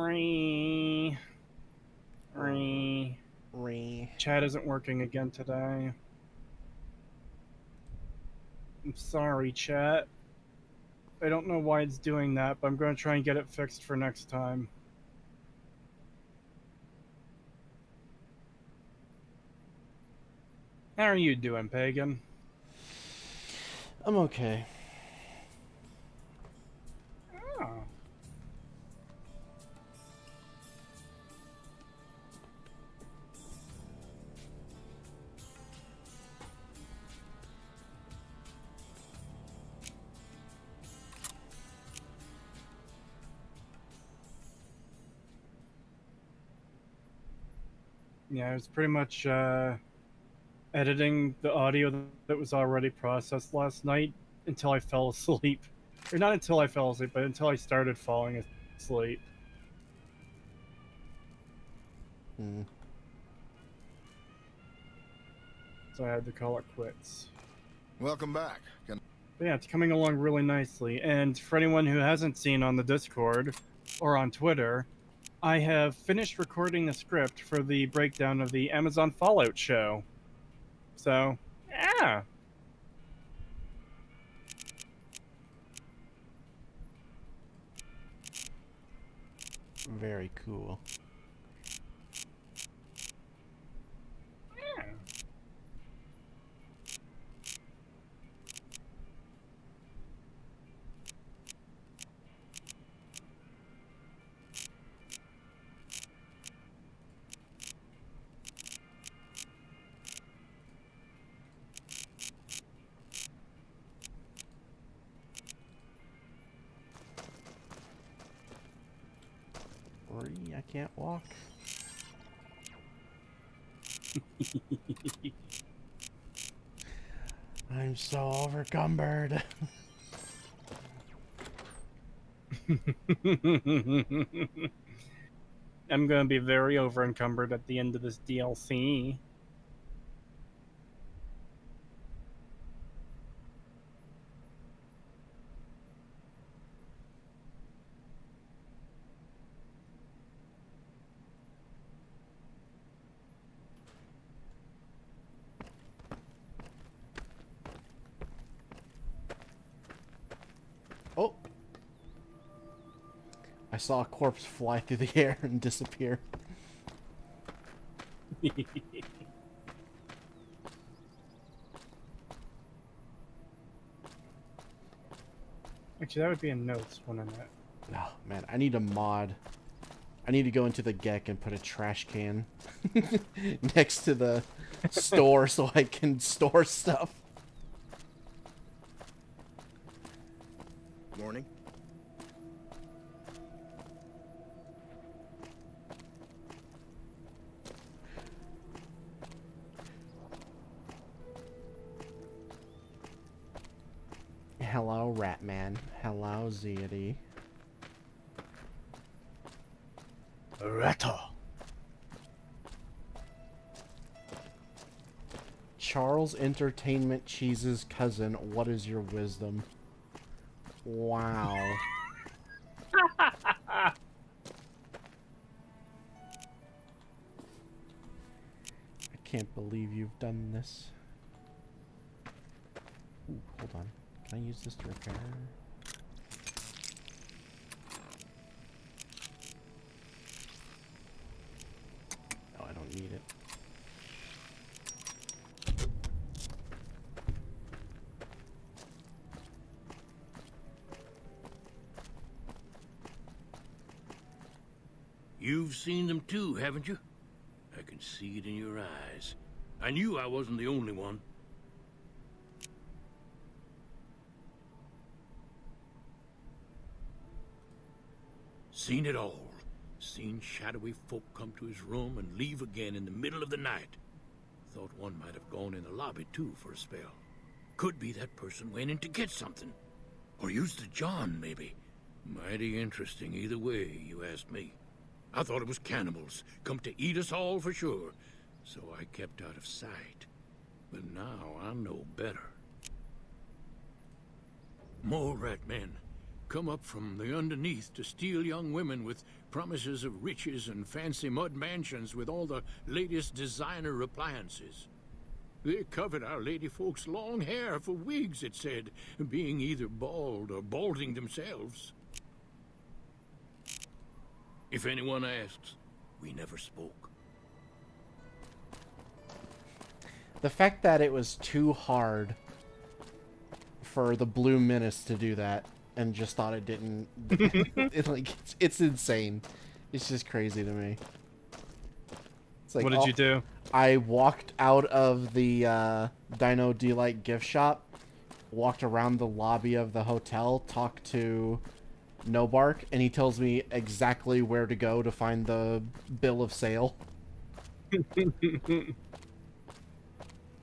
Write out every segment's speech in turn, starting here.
Ree. Ree. Ree. Chat isn't working again today. I'm sorry, chat. I don't know why it's doing that, but I'm going to try and get it fixed for next time. How are you doing, Pagan? I'm okay. Oh. Yeah, I was pretty much editing the audio that was already processed last night until I fell asleep. Or not until I fell asleep, but until I started falling asleep. Hmm. So I had to call it quits. Welcome back. But yeah, it's coming along really nicely. And for anyone who hasn't seen on the Discord or on Twitter, I have finished recording the script for the breakdown of the Amazon Fallout show. So, yeah. Very cool. Yeah. Ree, I can't walk. I'm so overcumbered. I'm going to be very over encumbered at the end of this DLC. Oh! I saw a corpse fly through the air and disappear. Actually, that would be in notes, wouldn't it? Oh, man, I need a mod. I need to go into the GEC and put a trash can next to the store so I can store stuff. Morning. Hello, Ratman. Hello, Zeddy. Rattle. Charles Entertainment Cheese's cousin, what is your wisdom? Wow. I can't believe you've done this. Ooh, hold on. Can I use this to repair? No, I don't need it. You've seen them too, haven't you? I can see it in your eyes. I knew I wasn't the only one. Seen it all. Seen shadowy folk come to his room and leave again in the middle of the night. Thought one might have gone in the lobby too for a spell. Could be that person went in to get something. Or used the John, maybe. Mighty interesting either way, you asked me. I thought it was cannibals, come to eat us all for sure. So I kept out of sight. But now I know better. More rat men. come up from the underneath to steal young women with promises of riches and fancy mud mansions with all the latest designer appliances. They covered our lady folks' long hair for wigs, it said, being either bald or balding themselves. If anyone asks, we never spoke. The fact that it was too hard for the Blue Menace to do that and just thought it didn't... it's insane. It's just crazy to me. It's like, What did you do? I walked out of the Dino Delight gift shop, walked around the lobby of the hotel, talked to Nobark, and he tells me exactly where to go to find the bill of sale.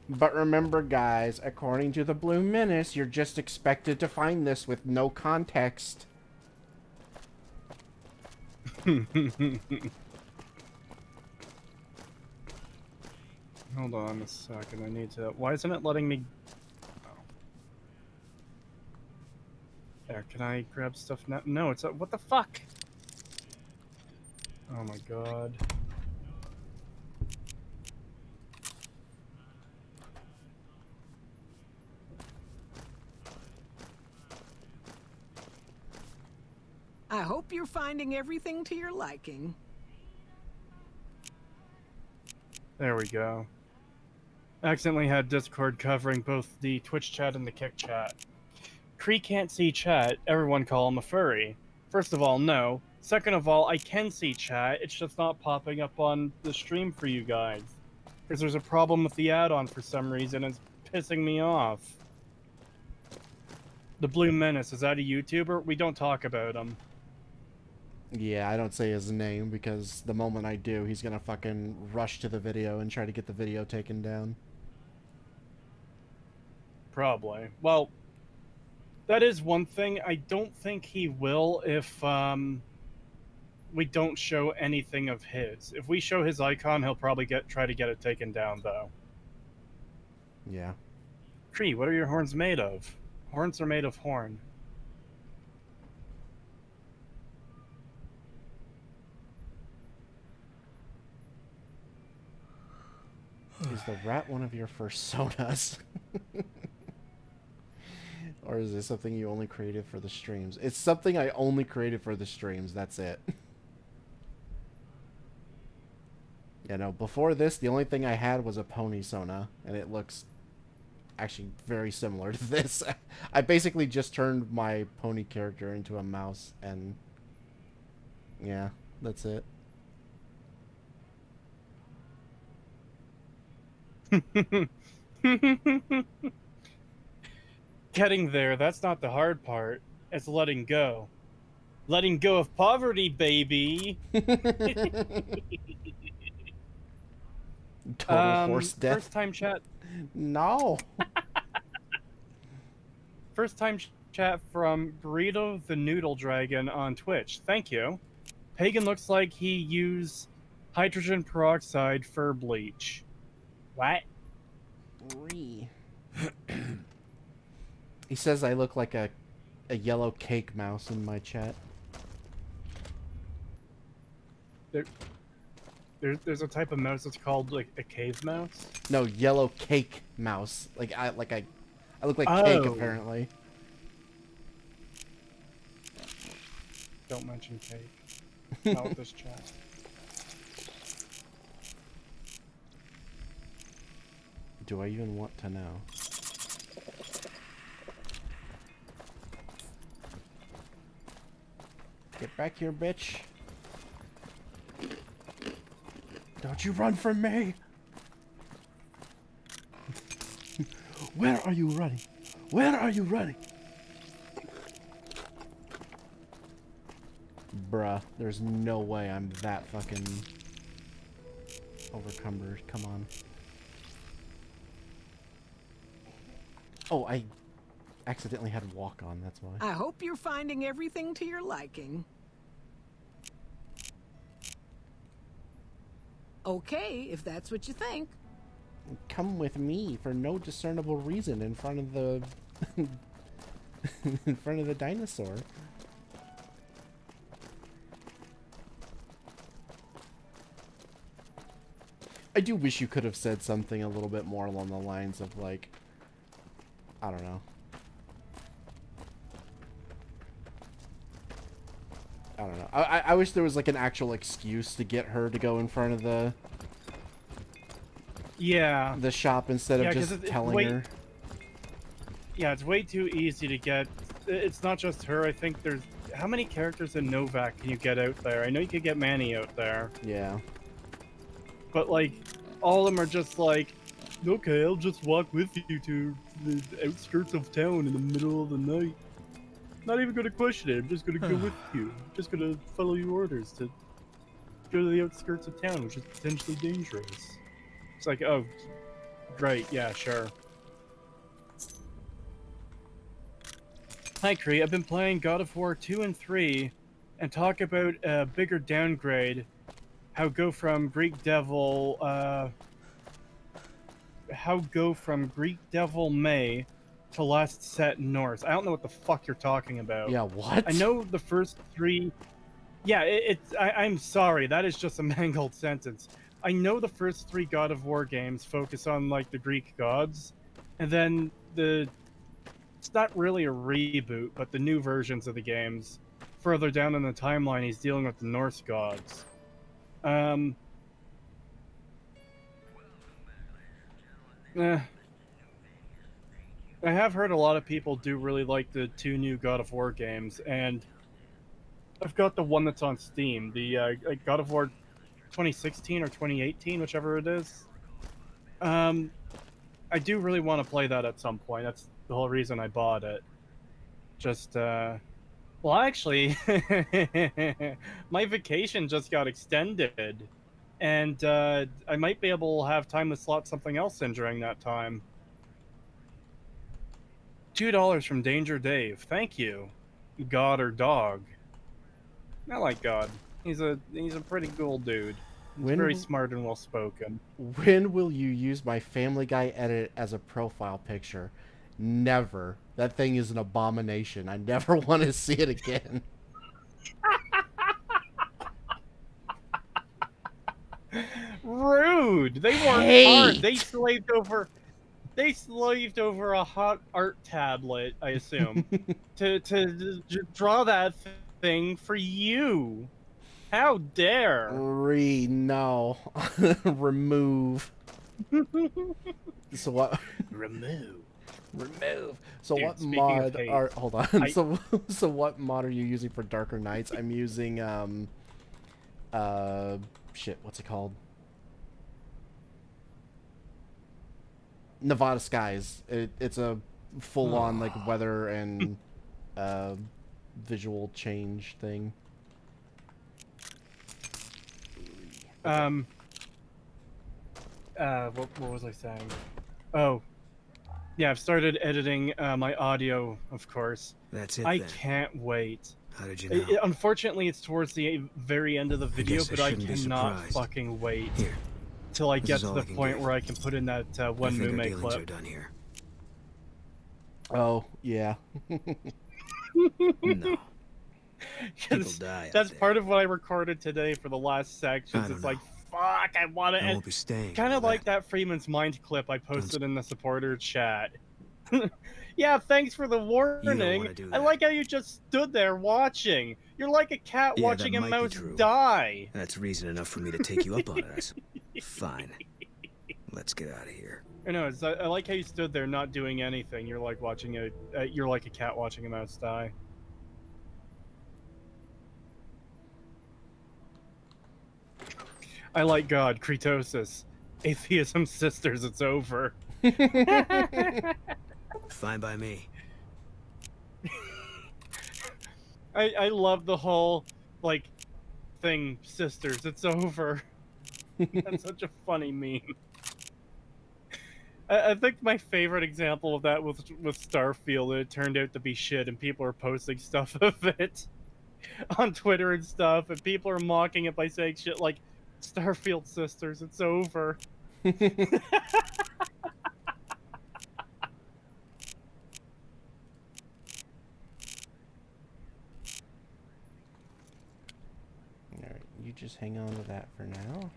But remember, guys, according to the Blue Menace, you're just expected to find this with no context. Hold on a second, I need to... Why isn't it letting me... Oh. There, can I grab stuff now? No, it's... What the fuck? Oh my god. I hope you're finding everything to your liking. There we go. Accidentally had Discord covering both the Twitch chat and the Kick chat. Cree can't see chat, everyone call him a furry. First of all, no. Second of all, I can see chat, it's just not popping up on the stream for you guys. Because there's a problem with the add-on for some reason, it's pissing me off. The Blue Menace, is that a YouTuber? We don't talk about him. Yeah, I don't say his name because the moment I do, he's gonna fucking rush to the video and try to get the video taken down. Probably. Well, that is one thing. I don't think he will if we don't show anything of his. If we show his icon, he'll probably try to get it taken down, though. Yeah. Cree, what are your horns made of? Horns are made of horn. Is the rat one of your personas? Or is this something you only created for the streams? It's something I only created for the streams, that's it. Yeah, no, before this, the only thing I had was a pony sona, and it looks actually very similar to this. I basically just turned my pony character into a mouse, and yeah, that's it. Getting there, that's not the hard part. It's letting go. Letting go of poverty, baby! Total horse death. First time chat. No. First time chat from Burrito the Noodle Dragon on Twitch. Thank you. Pagan looks like he used hydrogen peroxide for bleach. What? He says I look like a yellow cake mouse in my chat. There's a type of mouse that's called like a cave mouse. No, yellow cake mouse. I look like cake apparently. Don't mention cake. Not with this chat. Do I even want to know? Get back here, bitch. Don't you run from me! Where are you running? Where are you running? Bruh, there's no way I'm that fucking overcumbered. Come on. Oh, I accidentally had walk on, that's why. I hope you're finding everything to your liking. Okay, if that's what you think. Come with me for no discernible reason in front of the in front of the dinosaur. I do wish you could have said something a little bit more along the lines of, like, I don't know. I don't know. I wish there was, like, an actual excuse to get her to go in front of the Yeah. shop instead of 'cause just telling her. Yeah, it's way too easy to get. It's not just her. I think there's. How many characters in Novak can you get out there? I know you could get Manny out there. Yeah. But, like, all of them are just like, okay, I'll just walk with you to the outskirts of town in the middle of the night. Not even gonna question it. I'm just gonna go with you. I'm just gonna follow your orders to go to the outskirts of town, which is potentially dangerous. It's like, oh, great, yeah, sure. Hi, Cree. I've been playing God of War 2 and 3 and talk about a bigger downgrade. How go from Greek Devil May to last set Norse. I don't know what the fuck you're talking about. Yeah, what? I know the first 3. Yeah, I'm sorry, that is just a mangled sentence. I know the first 3 God of War games focus on, like, the Greek gods, and then it's not really a reboot, but the new versions of the games, further down in the timeline, he's dealing with the Norse gods. I have heard a lot of people do really like the 2 new God of War games, and I've got the one that's on Steam, the God of War 2016 or 2018, whichever it is. I do really want to play that at some point. That's the whole reason I bought it. Just, well, actually, my vacation just got extended, and I might be able to have time to slot something else in during that time. $2 from Danger Dave. Thank you, God or dog. I like God. He's a pretty cool dude. He's very smart and well spoken. When will you use my Family Guy edit as a profile picture? Never. That thing is an abomination. I never want to see it again. Rude. They worked hard. They slaved over a hot art tablet, I assume, to draw that thing for you. How dare! No. Remove. So what? Remove. So Dude, what speaking mod of hate, are? Hold on. So what mod are you using for Darker Nights? I'm using shit. What's it called? Nevada Skies. It's a full-on like weather and visual change thing. What was I saying? Oh, yeah, I've started editing my audio, of course. That's it. I then. can't wait. How did you know? Unfortunately, it's towards the very end of the video, guess I but I shouldn't be cannot surprised. fucking wait Here, till I this get is to all the I can point give. where I can put in that I one think our Mume dealings are clip. done here. Oh yeah. No. People 'Cause die. that's out there. part of what I recorded today for the last sections. I don't It's like, know. fuck, I want to I end. won't be staying. Kind of for like that Freeman's Mind clip I posted in the supporter chat. Yeah, thanks for the warning. wanna do I that. like how you just stood there watching. You're like a cat Yeah, watching that a might be mouse true. die. That's reason enough for me to take you up on it. Fine. Let's get out of here. I know. I like how you stood there not doing anything. You're like watching you're like a cat watching a mouse die. I like God, Creetosis. Atheism sisters, it's over. Fine by me. I love the whole, like, thing, sisters, it's over. That's such a funny meme. I think my favorite example of that was with Starfield. It turned out to be shit, and people are posting stuff of it on Twitter and stuff, and people are mocking it by saying shit like, Starfield sisters, it's over. Alright, you just hang on to that for now.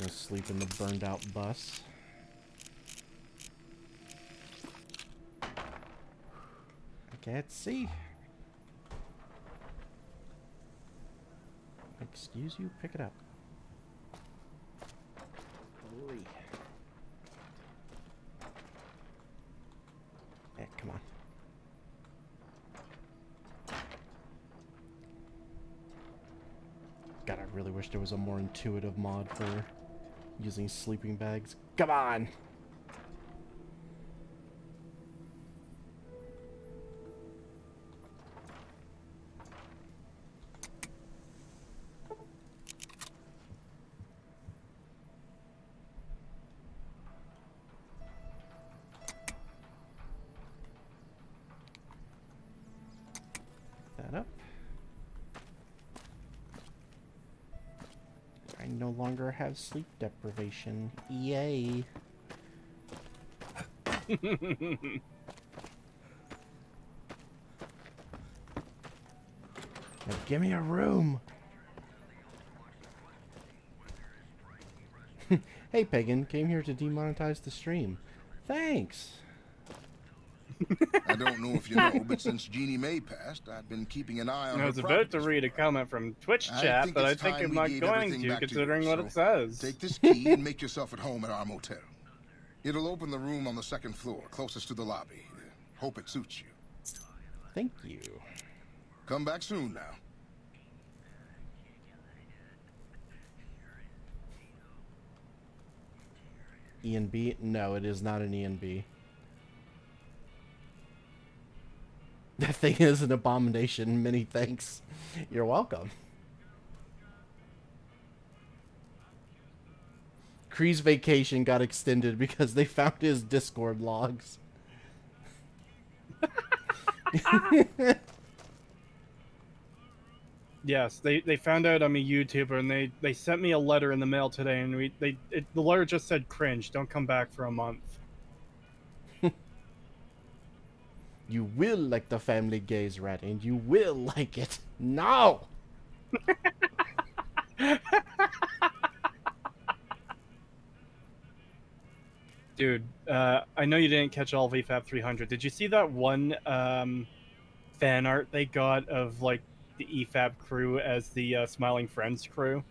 gonna sleep in the burned out bus. I can't see. Excuse you, pick it up. Holy. Yeah, come on. God, I really wish there was a more intuitive mod for using sleeping bags. Come on! That up. I no longer have sleep deprivation. Yay. Now give me a room. Hey, Pagan, came here to demonetize the stream. Thanks. I don't know if you know, but since Jeannie May passed, I've been keeping an eye on her I was about to properties. read a comment from Twitch I chat, think but I it's think time I'm we not gave going everything to, back to considering you, what so it says. Take this key and make yourself at home at our motel. It'll open the room on the second floor, closest to the lobby. Hope it suits you. Thank you. Come back soon now. E&B? No, it is not an E&B. That thing is an abomination. Many thanks. You're welcome. Cree's vacation got extended because they found his Discord logs. Yes, they found out I'm a YouTuber, and they sent me a letter in the mail today, and the letter just said cringe. Don't come back for a month. You will like the Family Gaze rat, and you will like it. No! Dude, I know you didn't catch all of AFAB 300. Did you see that one fan art they got of like the EFAB crew as the Smiling Friends crew?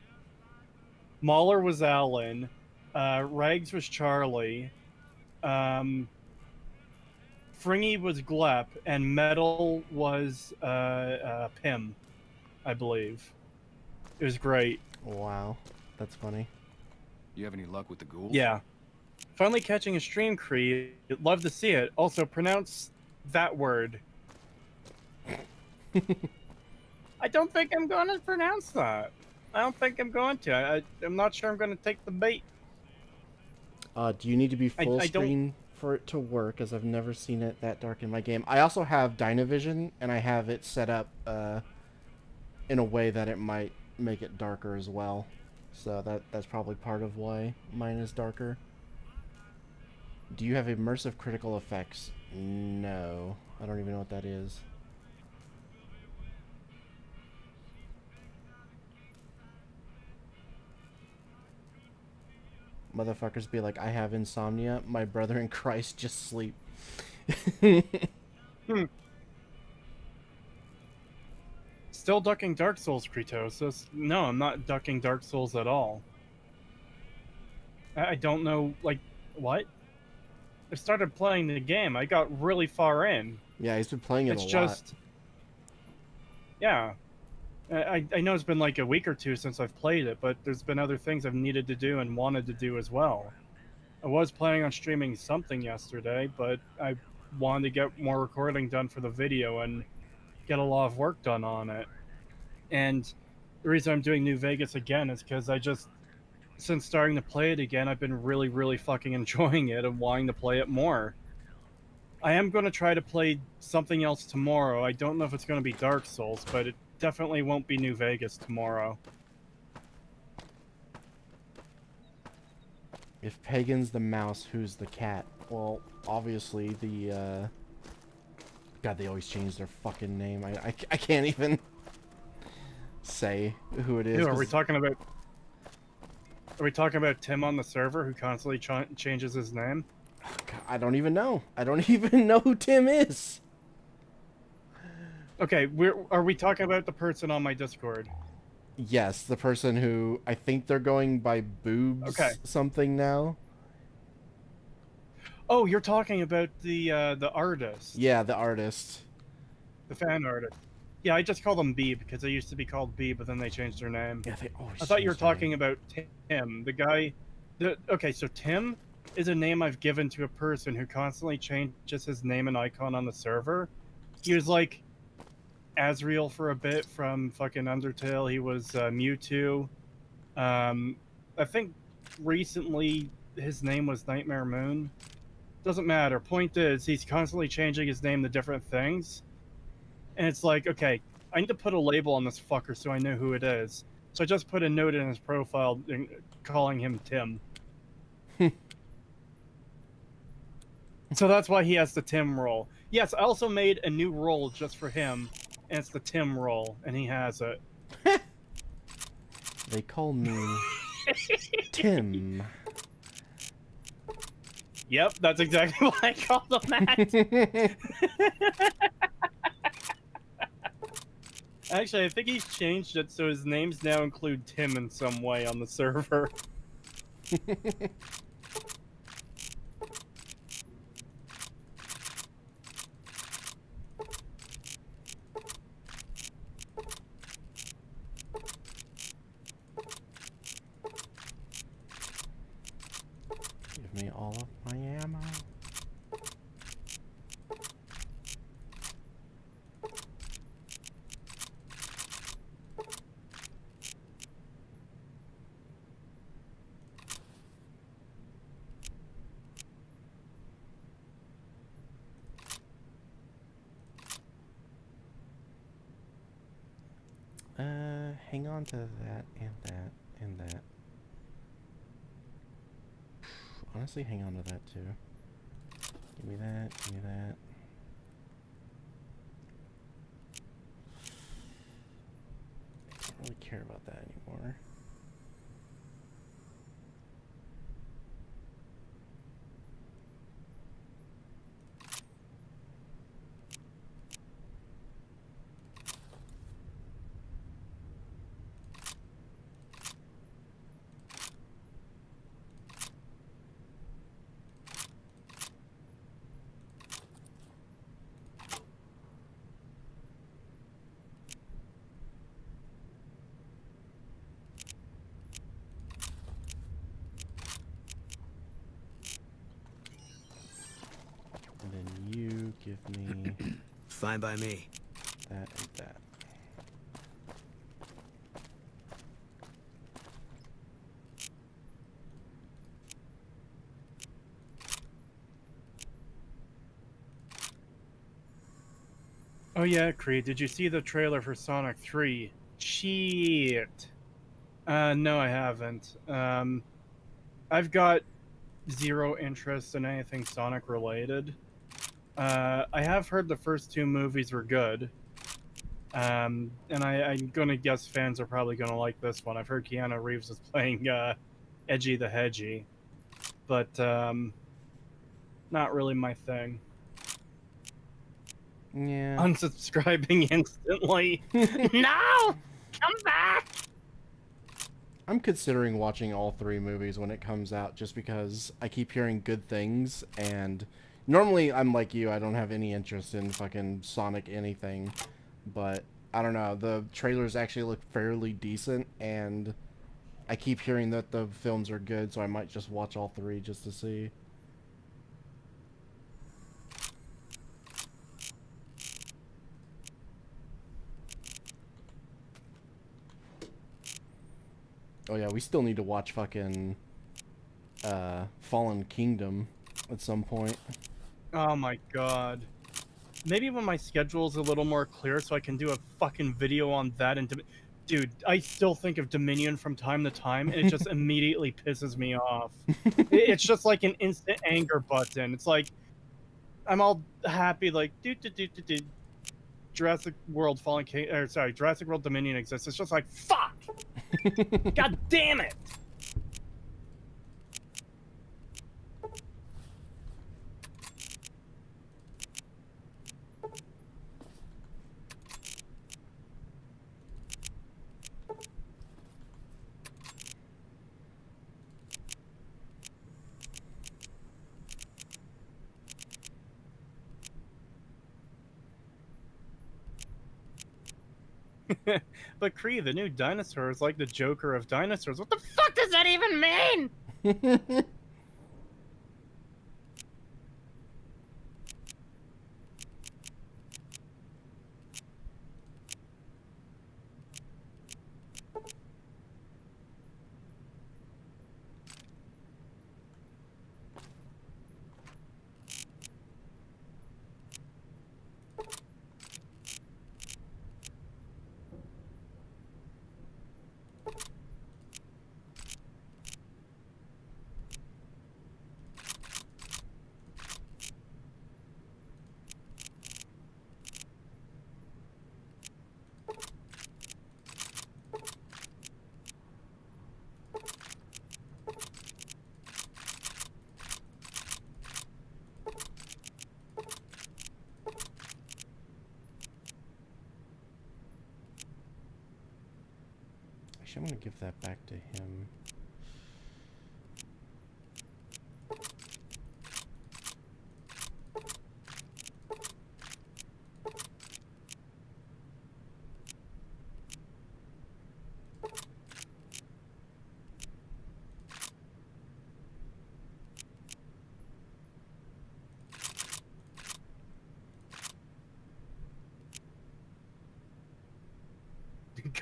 Mahler was Alan, Rags was Charlie, Fringy was Glep, and Metal was Pim, I believe. It was great. Wow. That's funny. You have any luck with the ghouls? Yeah. Finally catching a stream, Cree. Love to see it. Also, pronounce that word. I don't think I'm going to pronounce that. I don't think I'm going to. I'm not sure I'm going to take the bait. Do you need to be full I don't- screen for it to work? As I've never seen it that dark in my game. I also have Dynavision, and I have it set up in a way that it might make it darker as well. So that's probably part of why mine is darker. Do you have immersive critical effects? No. I don't even know what that is. Motherfuckers be like, I have insomnia. My brother in Christ just sleep. Still ducking Dark Souls, Creetosis. No, I'm not ducking Dark Souls at all. I don't know, like, what? I started playing the game. I got really far in. Yeah, he's been playing it It's a just... Yeah. I know it's been like a week or two since I've played it, but there's been other things I've needed to do and wanted to do as well. I was planning on streaming something yesterday, but I wanted to get more recording done for the video and get a lot of work done on it. And the reason I'm doing New Vegas again is because since starting to play it again, I've been really, really fucking enjoying it and wanting to play it more. I am going to try to play something else tomorrow. I don't know if it's going to be Dark Souls, but it definitely won't be New Vegas tomorrow. If Pagan's the mouse, who's the cat? Well, obviously the, God, they always change their fucking name. I can't even say who it is. Ew, are we talking about Are we talking about Tim on the server who constantly changes his name? God, I don't even know. I don't even know who Tim is. Okay, are we talking about the person on my Discord? Yes, the person who I think they're going by boobs Okay. something now. Oh, you're talking about the artist. Yeah, the artist. The fan artist. Yeah, I just call them B because they used to be called B, but then they changed their name. Yeah, they always. I thought you were change their talking name. about Tim, the guy. Okay, so Tim is a name I've given to a person who constantly changes his name and icon on the server. He was like Azrael for a bit from fucking Undertale. He was Mewtwo. I think recently his name was Nightmare Moon. Doesn't matter. Point is, he's constantly changing his name to different things. And it's like, okay, I need to put a label on this fucker so I know who it is. So I just put a note in his profile calling him Tim. So that's why he has the Tim role. Yes, I also made a new role just for him, and it's the Tim role, and he has it. They call me Tim. Yep, that's exactly why I called him that. Actually, I think he's changed it so his names now include Tim in some way on the server. Give me all of my ammo. Hang on to that and that and that. Honestly, hang on to that too. Give me that, give me that. I don't really care about that anymore. And then you give me Fine by me. that and that. Oh yeah, Cree, did you see the trailer for Sonic 3? Shit. No, I haven't. I've got zero interest in anything Sonic related. I have heard the first two movies were good. And I'm gonna guess fans are probably gonna like this one. I've heard Keanu Reeves is playing Edgy the Hedgy. But not really my thing. Yeah. Unsubscribing instantly. No! Come back! I'm considering watching all three movies when it comes out just because I keep hearing good things, and normally I'm like you, I don't have any interest in fucking Sonic anything, but I don't know, the trailers actually look fairly decent, and I keep hearing that the films are good, so I might just watch all three just to see. Oh yeah, we still need to watch fucking Fallen Kingdom at some point. Oh my god. Maybe when my schedule's a little more clear so I can do a fucking video on that and dude, I still think of Dominion from time to time and it just immediately pisses me off. It's just like an instant anger button. It's like I'm all happy like Jurassic World Jurassic World Dominion exists. It's just like fuck. God damn it. But Cree, the new dinosaur, is like the Joker of dinosaurs. What the fuck does that even mean? Actually, I'm gonna give that back to him.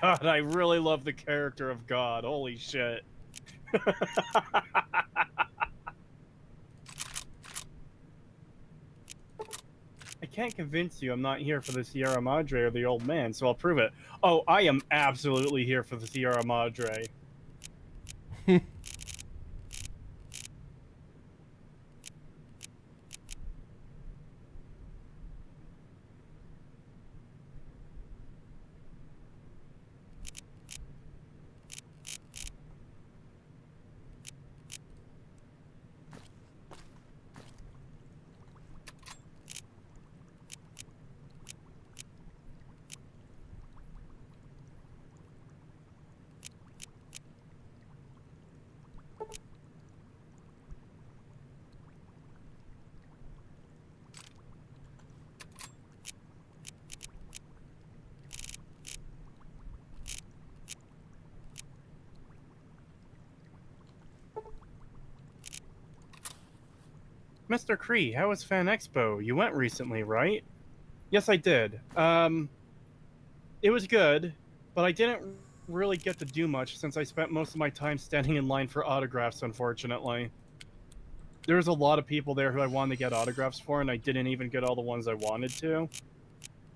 God, I really love the character of God. Holy shit. I can't convince you I'm not here for the Sierra Madre or the old man, so I'll prove it. Oh, I am absolutely here for the Sierra Madre. Mr. Cree, how was Fan Expo? You went recently, right? Yes, I did. It was good, but I didn't really get to do much since I spent most of my time standing in line for autographs, unfortunately. There was a lot of people there who I wanted to get autographs for, and I didn't even get all the ones I wanted to.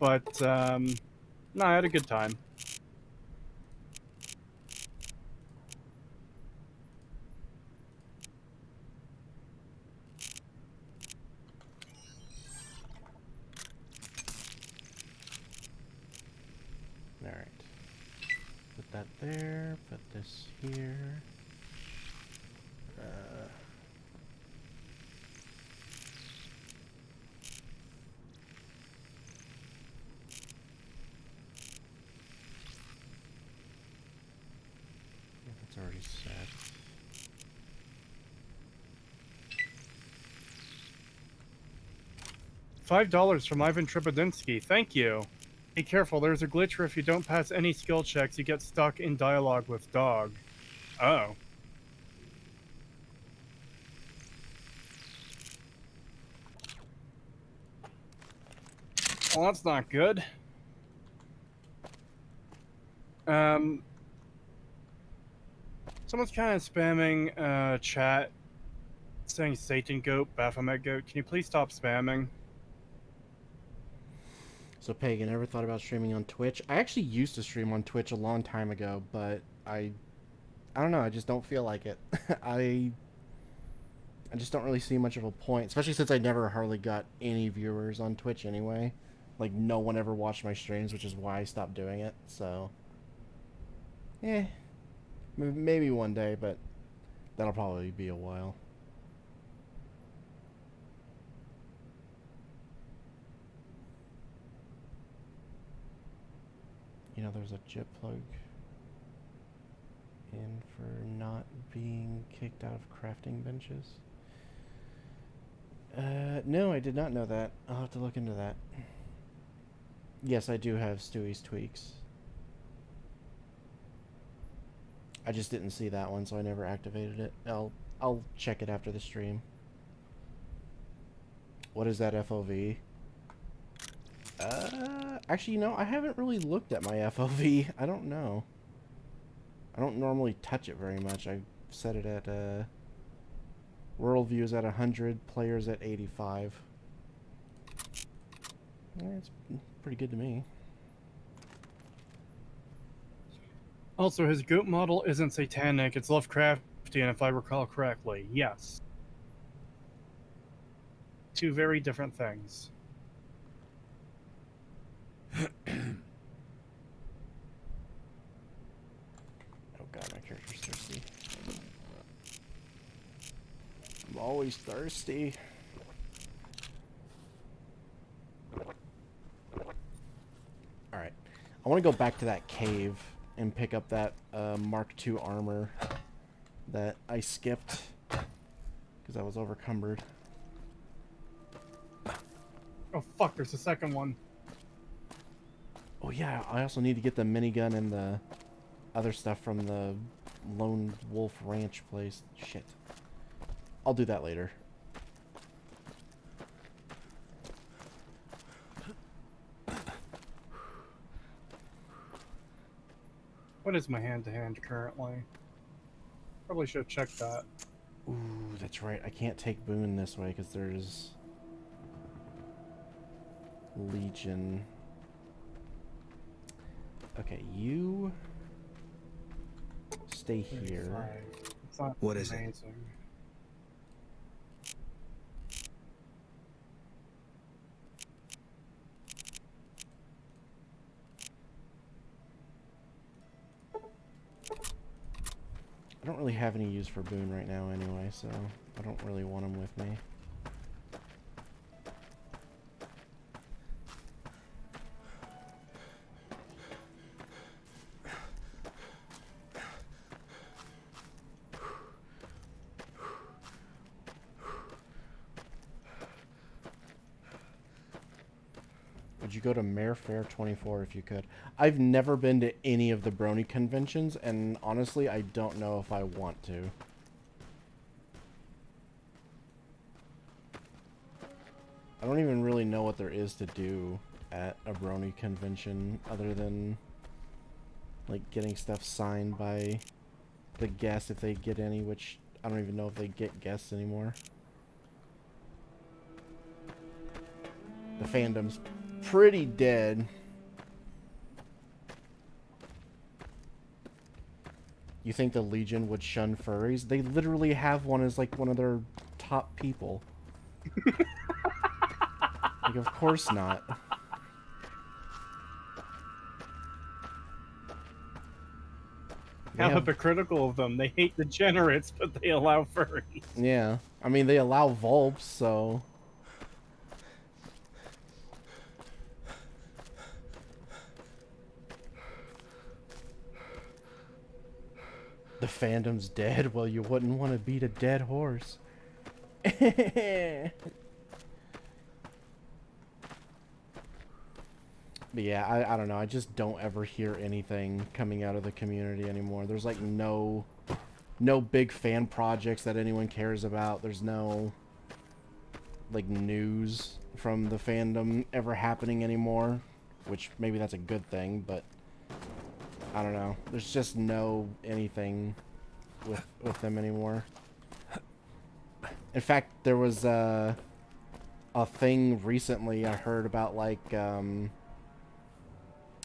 But, no, I had a good time. Alright. Put that there, put this here. Yeah, that's already set. $5 from Ivan Tripodinsky. Thank you. Be careful, there's a glitch where if you don't pass any skill checks, you get stuck in dialogue with dog. Oh. Well, that's not good. Someone's kind of spamming chat saying Satan Goat, Baphomet Goat. Can you please stop spamming? So Pagan, ever thought about streaming on Twitch? I actually used to stream on Twitch a long time ago, but I don't know, I just don't feel like it. I just don't really see much of a point, especially since I never hardly got any viewers on Twitch anyway. Like, no one ever watched my streams, which is why I stopped doing it, so... maybe one day, but that'll probably be a while. You know, there's a JIT plug in for not being kicked out of crafting benches. No, I did not know that. I'll have to look into that. Yes, I do have Stewie's tweaks. I just didn't see that one, so I never activated it. I'll check it after the stream. What is that FOV? Actually, you know, I haven't really looked at my FOV. I don't know. I don't normally touch it very much. I set it at world views at 100, players at 85. Yeah, it's pretty good to me. Also, his goat model isn't satanic, it's Lovecraftian, if I recall correctly. Yes. Two very different things. Oh god, my character's thirsty. I'm always thirsty. Alright. I want to go back to that cave and pick up that Mark II armor that I skipped because I was overcumbered. Oh fuck, there's a second one. Oh yeah, I also need to get the minigun and the other stuff from the Lone Wolf Ranch place. Shit. I'll do that later. What is my hand-to-hand currently? Probably should have checked that. Ooh, that's right. I can't take Boone this way because there's Legion. Okay, you stay here. 35. It's not What is it? amazing. I don't really have any use for Boone right now anyway, so I don't really want him with me. Would you go to Mare Fair 24 if you could? I've never been to any of the Brony conventions, and honestly, I don't know if I want to. I don't even really know what there is to do at a Brony convention other than like getting stuff signed by the guests if they get any, which I don't even know if they get guests anymore. The fandom's pretty dead. You think the Legion would shun furries? They literally have one as like one of their top people. Like, of course not. How hypocritical of them. They hate degenerates, but they allow furries. Yeah. I mean, they allow Vulps, so... The fandom's dead? Well, you wouldn't want to beat a dead horse. But yeah, I don't know. I just don't ever hear anything coming out of the community anymore. There's like no big fan projects that anyone cares about. There's no like news from the fandom ever happening anymore, which maybe that's a good thing, but I don't know. There's just no anything with them anymore. In fact, there was a thing recently I heard about, like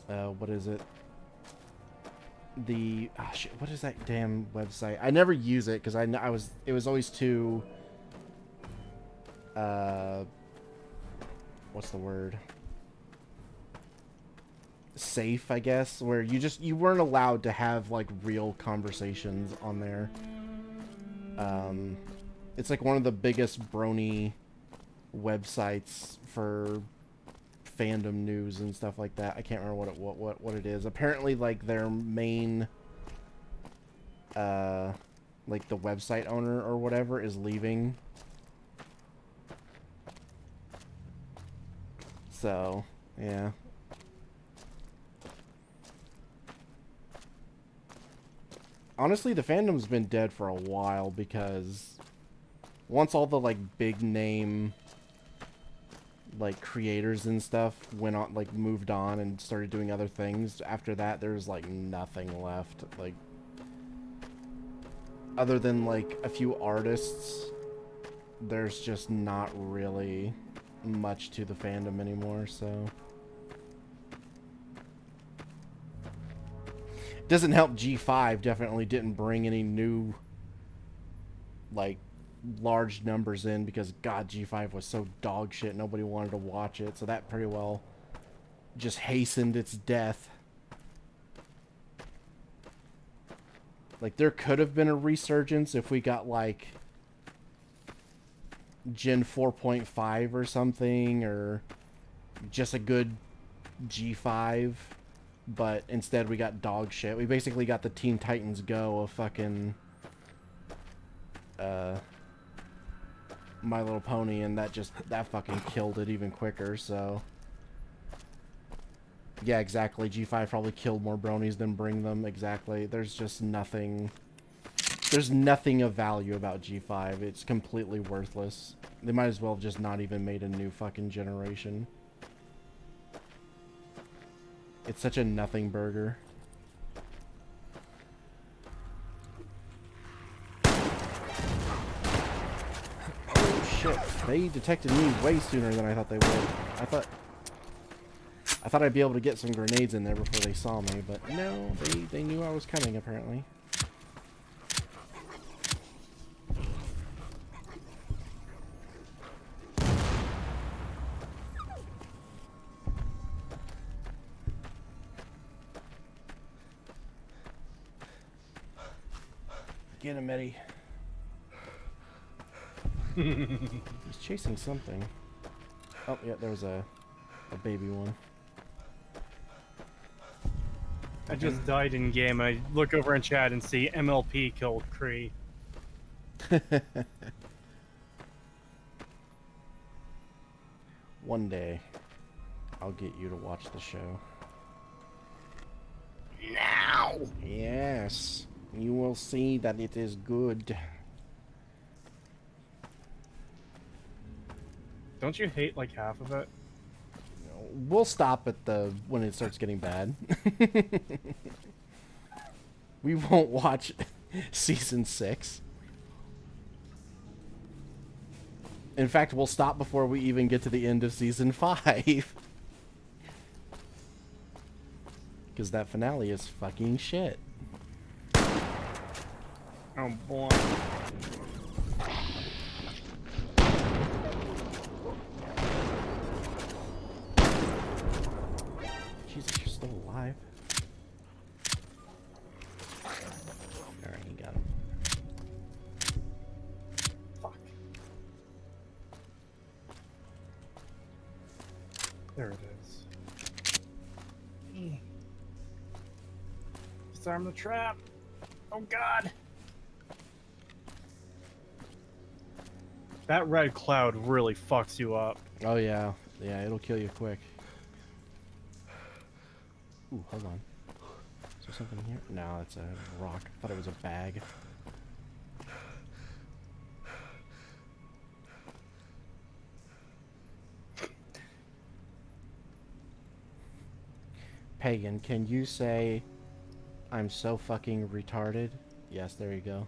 what is it? The shit, what is that damn website? I never use it because it was always too what's the word? Safe, I guess, where you weren't allowed to have like real conversations on there. It's like one of the biggest brony websites for fandom news and stuff like that. I can't remember what it is. Apparently, like their main like the website owner or whatever is leaving. So, yeah. Honestly, the fandom's been dead for a while because once all the like big name like creators and stuff went on, like moved on and started doing other things, after that there's like nothing left, like other than like a few artists. There's just not really much to the fandom anymore, so doesn't help G5 definitely didn't bring any new like large numbers in because god, G5 was so dog shit, nobody wanted to watch it, so that pretty well just hastened its death. Like there could have been a resurgence if we got like Gen 4.5 or something, or just a good G5, but instead we got dog shit. We basically got the Teen Titans Go of fucking My Little Pony, and that fucking killed it even quicker. So yeah, exactly, G5 probably killed more bronies than bring them. Exactly. There's just nothing, there's nothing of value about G5. It's completely worthless. They might as well have just not even made a new fucking generation. It's such a nothing burger. Oh shit, they detected me way sooner than I thought they would. I thought I'd be able to get some grenades in there before they saw me, but no, they knew I was coming apparently. Get him, Eddie. He's chasing something. Oh, yeah, there was a baby one. I just died in game. I look over in chat and see MLP killed Cree. One day, I'll get you to watch the show. Now! Yes, you will see that it is good. Don't you hate like half of it? We'll stop at the when it starts getting bad. We won't watch season 6. In fact, we'll stop before we even get to the end of season 5. Because that finale is fucking shit. Oh boy. Jesus, you're still alive. Alright, you got him. Fuck. There it is. Disarm the trap. Oh god. That red cloud really fucks you up. Oh yeah. Yeah, it'll kill you quick. Ooh, hold on. Is there something here? No, it's a rock. I thought it was a bag. Pagan, can you say, I'm so fucking retarded? Yes, there you go.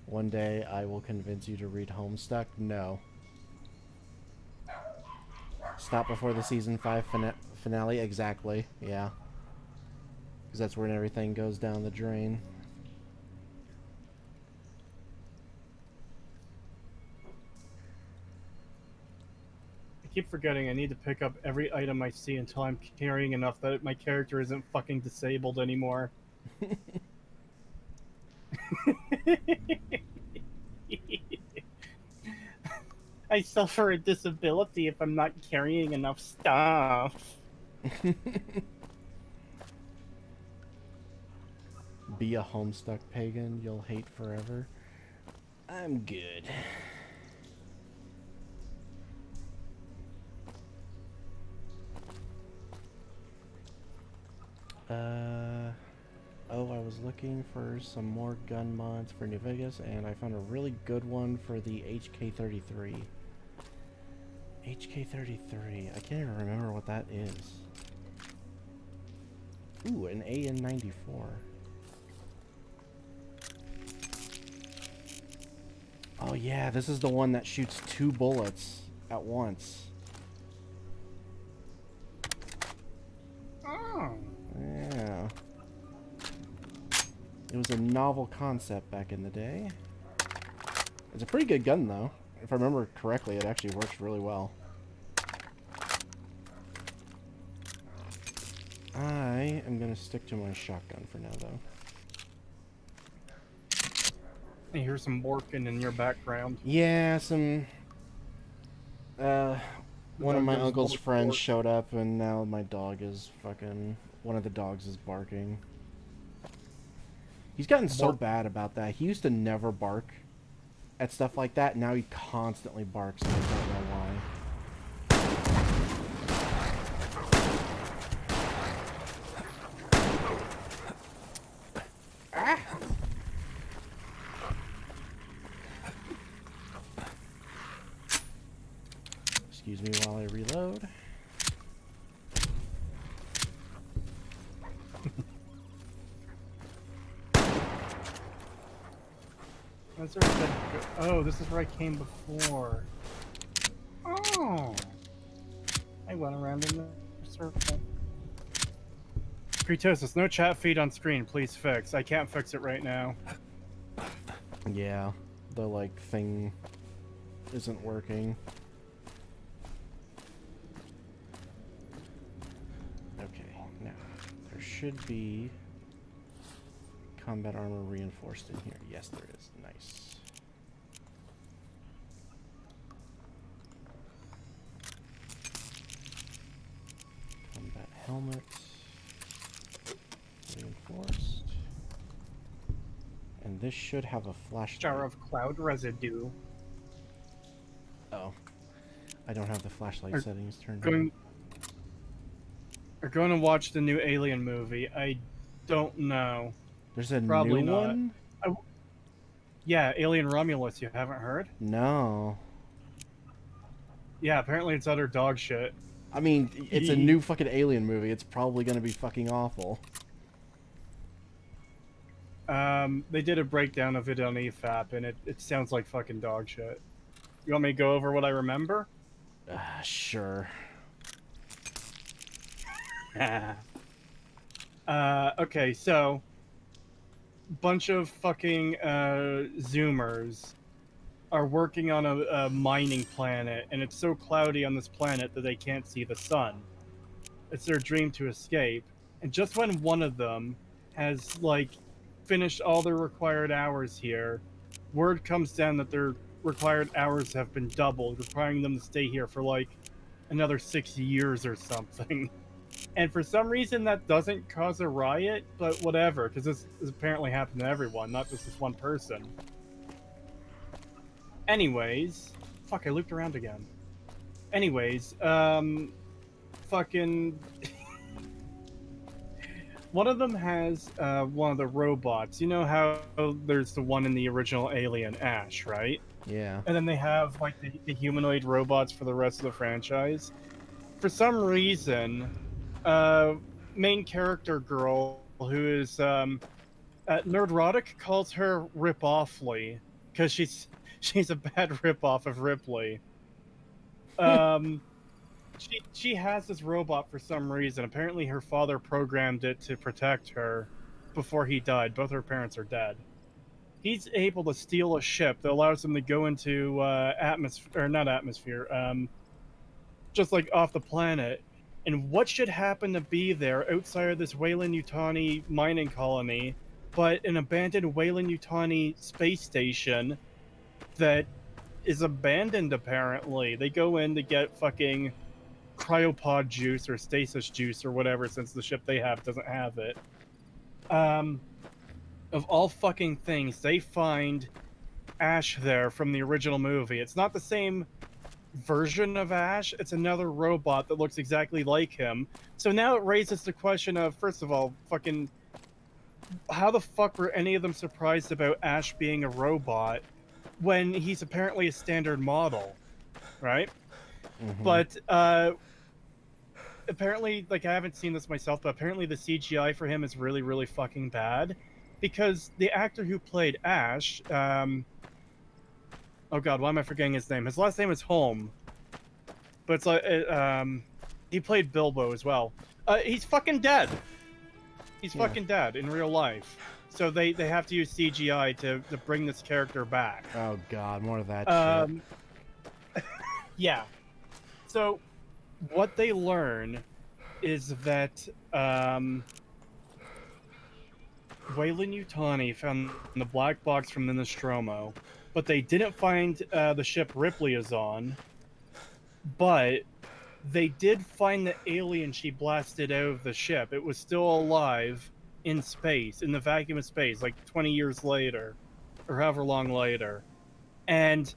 One day I will convince you to read Homestuck? No. Stop before the season 5 finale? Exactly, yeah. Because that's when everything goes down the drain. I keep forgetting I need to pick up every item I see until I'm carrying enough that my character isn't fucking disabled anymore. I suffer a disability if I'm not carrying enough stuff. Be a Homestuck pagan, you'll hate forever. I'm good. looking for some more gun mods for New Vegas, and I found a really good one for the HK33. HK33. I can't even remember what that is. Ooh, an AN94. Oh yeah, this is the one that shoots 2 bullets at once. Oh. Yeah. It was a novel concept back in the day. It's a pretty good gun though. If I remember correctly, it actually works really well. I am gonna stick to my shotgun for now though. I hear some working in your background. Yeah, some one of my Dog uncle's goes friends bark. showed up and now my dog is fucking, one of the dogs is barking. He's gotten so Bark. bad about that. He used to never bark at stuff like that. Now he constantly barks and I don't know why. Ah! Excuse me while I reload. That's where I said go- Oh, this is where I came before. Oh. I went around in the circle. Creetosis, no chat feed on screen. Please fix. I can't fix it right now. Yeah, the like thing isn't working. Okay, now there should be combat armor reinforced in here. Yes, there is. Nice. Combat helmet reinforced. And this should have a flashlight. Jar of cloud residue. Oh. I don't have the flashlight Are settings turned Going. on. Are going to watch the new Alien movie. I don't know. There's a Probably new not. one? Yeah, Alien Romulus. You haven't heard? No. Yeah, apparently it's utter dog shit. I mean, it's a new fucking Alien movie. It's probably gonna be fucking awful. They did a breakdown of it on EFAP, and it sounds like fucking dog shit. You want me to go over what I remember? Sure. Okay, so bunch of fucking Zoomers are working on a mining planet, and it's so cloudy on this planet that they can't see the sun. It's their dream to escape, and just when one of them has like finished all their required hours here, word comes down that their required hours have been doubled, requiring them to stay here for like another 6 years or something. And for some reason that doesn't cause a riot, but whatever, because this apparently happened to everyone, not just this one person. Anyways, fuck, I looped around again. Anyways, fucking... one of them has one of the robots. You know how there's the one in the original Alien, Ash, right? Yeah. And then they have like the humanoid robots for the rest of the franchise. For some reason, main character girl, who is Nerdrotic, calls her Rip Offly because she's a bad rip-off of Ripley. She has this robot for some reason. Apparently her father programmed it to protect her before he died. Both her parents are dead. He's able to steal a ship that allows him to go into atmosphere, or not atmosphere, just like off the planet. And what should happen to be there outside of this Weyland-Yutani mining colony but an abandoned Weyland-Yutani space station that is abandoned, apparently. They go in to get fucking cryopod juice or stasis juice or whatever, since the ship they have doesn't have it. Of all fucking things, they find Ash there from the original movie. It's not the same version of Ash, it's another robot that looks exactly like him. So now it raises the question of, first of all, fucking how the fuck were any of them surprised about Ash being a robot when he's apparently a standard model, right? Mhm. But apparently, like, I haven't seen this myself, but apparently the CGI for him is really, really fucking bad, because the actor who played Ash, oh god, why am I forgetting his name? His last name is Holm, but it's like, he played Bilbo as well. He's fucking dead. He's fucking dead in real life. So they have to use CGI to bring this character back. Oh god, more of that shit. Yeah. So what they learn is that Wayland Yutani found the black box from the Nostromo, but they didn't find the ship Ripley is on. But they did find the alien she blasted out of the ship. It was still alive in space, in the vacuum of space, like 20 years later, or however long later. And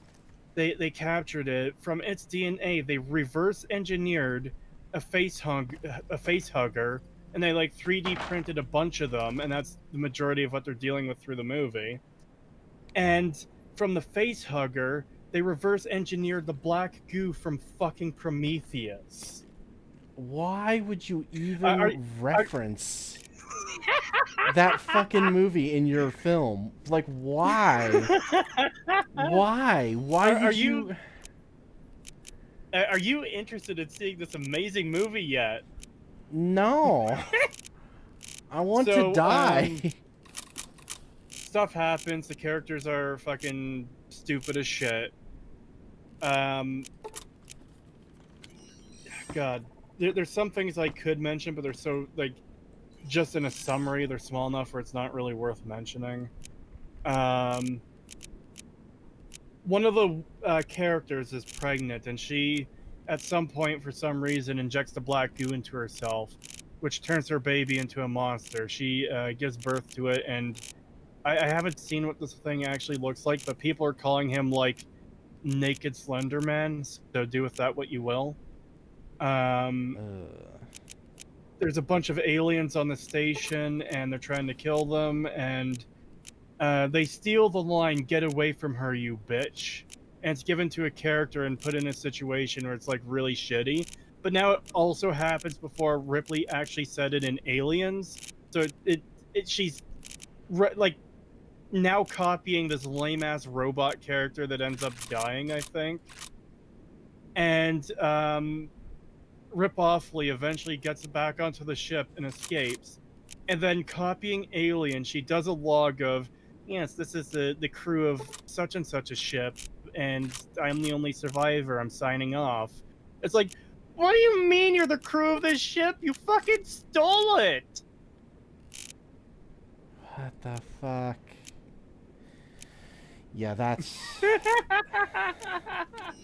they captured it. From its DNA, they reverse engineered a face hugger, and they like 3D printed a bunch of them, and that's the majority of what they're dealing with through the movie. And from the face hugger, they reverse engineered the black goo from fucking Prometheus. Why would you even reference that fucking movie in your film? Like, why? Why? Why would you... Are you interested in seeing this amazing movie yet? No. I want to die. Stuff happens. The characters are fucking stupid as shit. God, there's some things I could mention, but they're so, like, just in a summary, they're small enough where it's not really worth mentioning. One of the characters is pregnant, and she, at some point, for some reason, injects the black goo into herself, which turns her baby into a monster. She gives birth to it, and I haven't seen what this thing actually looks like, but people are calling him, like, Naked Slender Man, so do with that what you will. There's a bunch of aliens on the station, and they're trying to kill them, and they steal the line, "Get away from her, you bitch." And it's given to a character and put in a situation where it's, like, really shitty. But now it also happens before Ripley actually said it in Aliens. So she's, like, now copying this lame-ass robot character that ends up dying, I think. And Rip-Offly eventually gets back onto the ship and escapes. And then, copying Alien, she does a log of, yes, this is the crew of such and such a ship, and I'm the only survivor, I'm signing off. It's like, what do you mean you're the crew of this ship? You fucking stole it! What the fuck? Yeah, that's...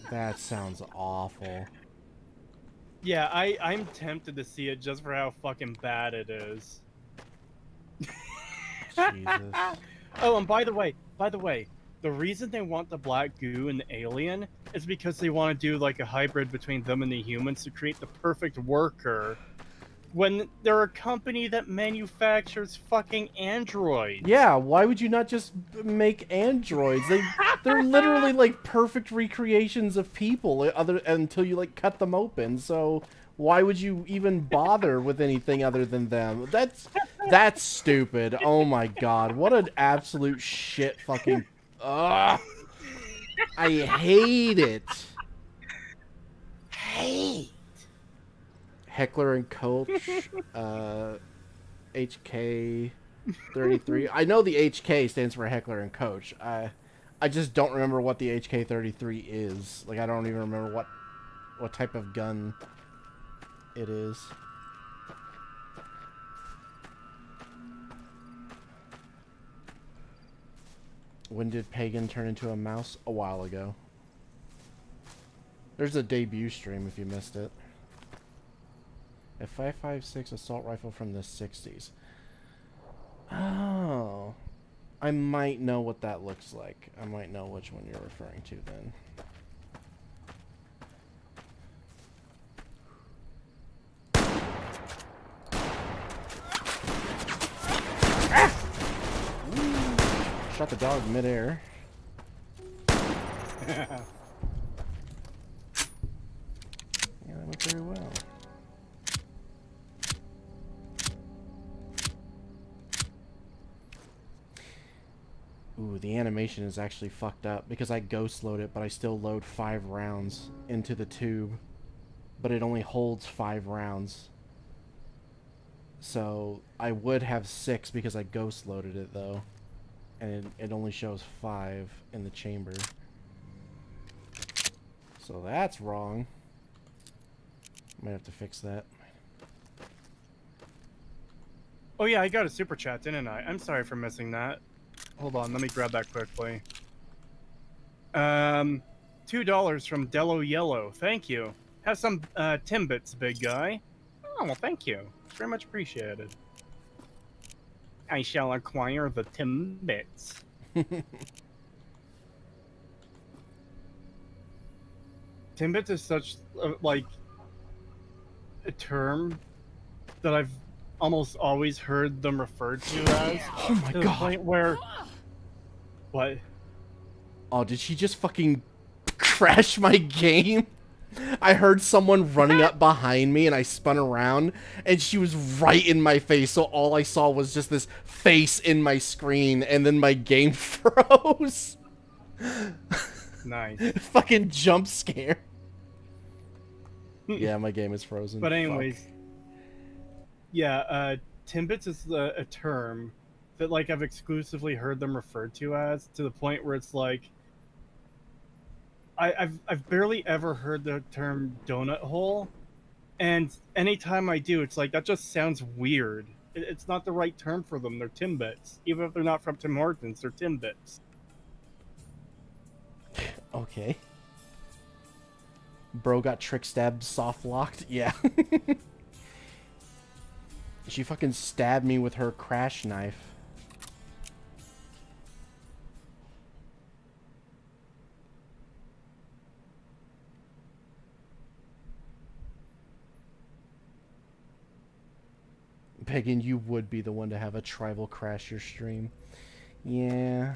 that sounds awful. Yeah, I'm tempted to see it just for how fucking bad it is. Jesus. Oh, and by the way, the reason they want the black goo in the alien is because they want to do, like, a hybrid between them and the humans to create the perfect worker, when they're a company that manufactures fucking androids. Yeah, why would you not just make androids? They're literally, like, perfect recreations of people until you, like, cut them open. So why would you even bother with anything other than them? That's stupid. Oh my god, what an absolute shit fucking... Ugh. I hate it. Heckler and Coach, HK33. I know the HK stands for Heckler and Coach. I just don't remember what the HK33 is. Like, I don't even remember what type of gun it is. When did Pagan turn into a mouse? A while ago. There's a debut stream if you missed it. A 5.56 assault rifle from the 60s. Oh. I might know what that looks like. I might know which one you're referring to then. Ah! shot the dog midair. Yeah, that went very well. Ooh, the animation is actually fucked up because I ghost load it, but I still load 5 rounds into the tube. But it only holds 5 rounds. So I would have 6 because I ghost loaded it though. And it only shows 5 in the chamber. So that's wrong. Might have to fix that. Oh yeah, I got a super chat, didn't I? I'm sorry for missing that. Hold on, let me grab that quickly. $2 from Dello Yellow. Thank you. Have some Timbits, big guy. Oh, well, thank you. It's very much appreciated. I shall acquire the Timbits. Timbits is such like a term that I've almost always heard them referred to as. Oh my to the god. point where what? Oh, did she just fucking crash my game? I heard someone running up behind me and I spun around and she was right in my face, so all I saw was just this face in my screen and then my game froze. Nice. Fucking jump scare. Yeah, my game is frozen. But Fuck. anyways, yeah, Timbits is a term that like I've exclusively heard them referred to as, to the point where it's like I've barely ever heard the term donut hole, and anytime I do, it's like that just sounds weird. It's not the right term for them. They're Timbits, even if they're not from Tim Hortons. They're Timbits. Okay. Bro got trick stabbed, soft locked. Yeah. She fucking stabbed me with her crash knife. Pagan, you would be the one to have a tribal crash your stream. Yeah.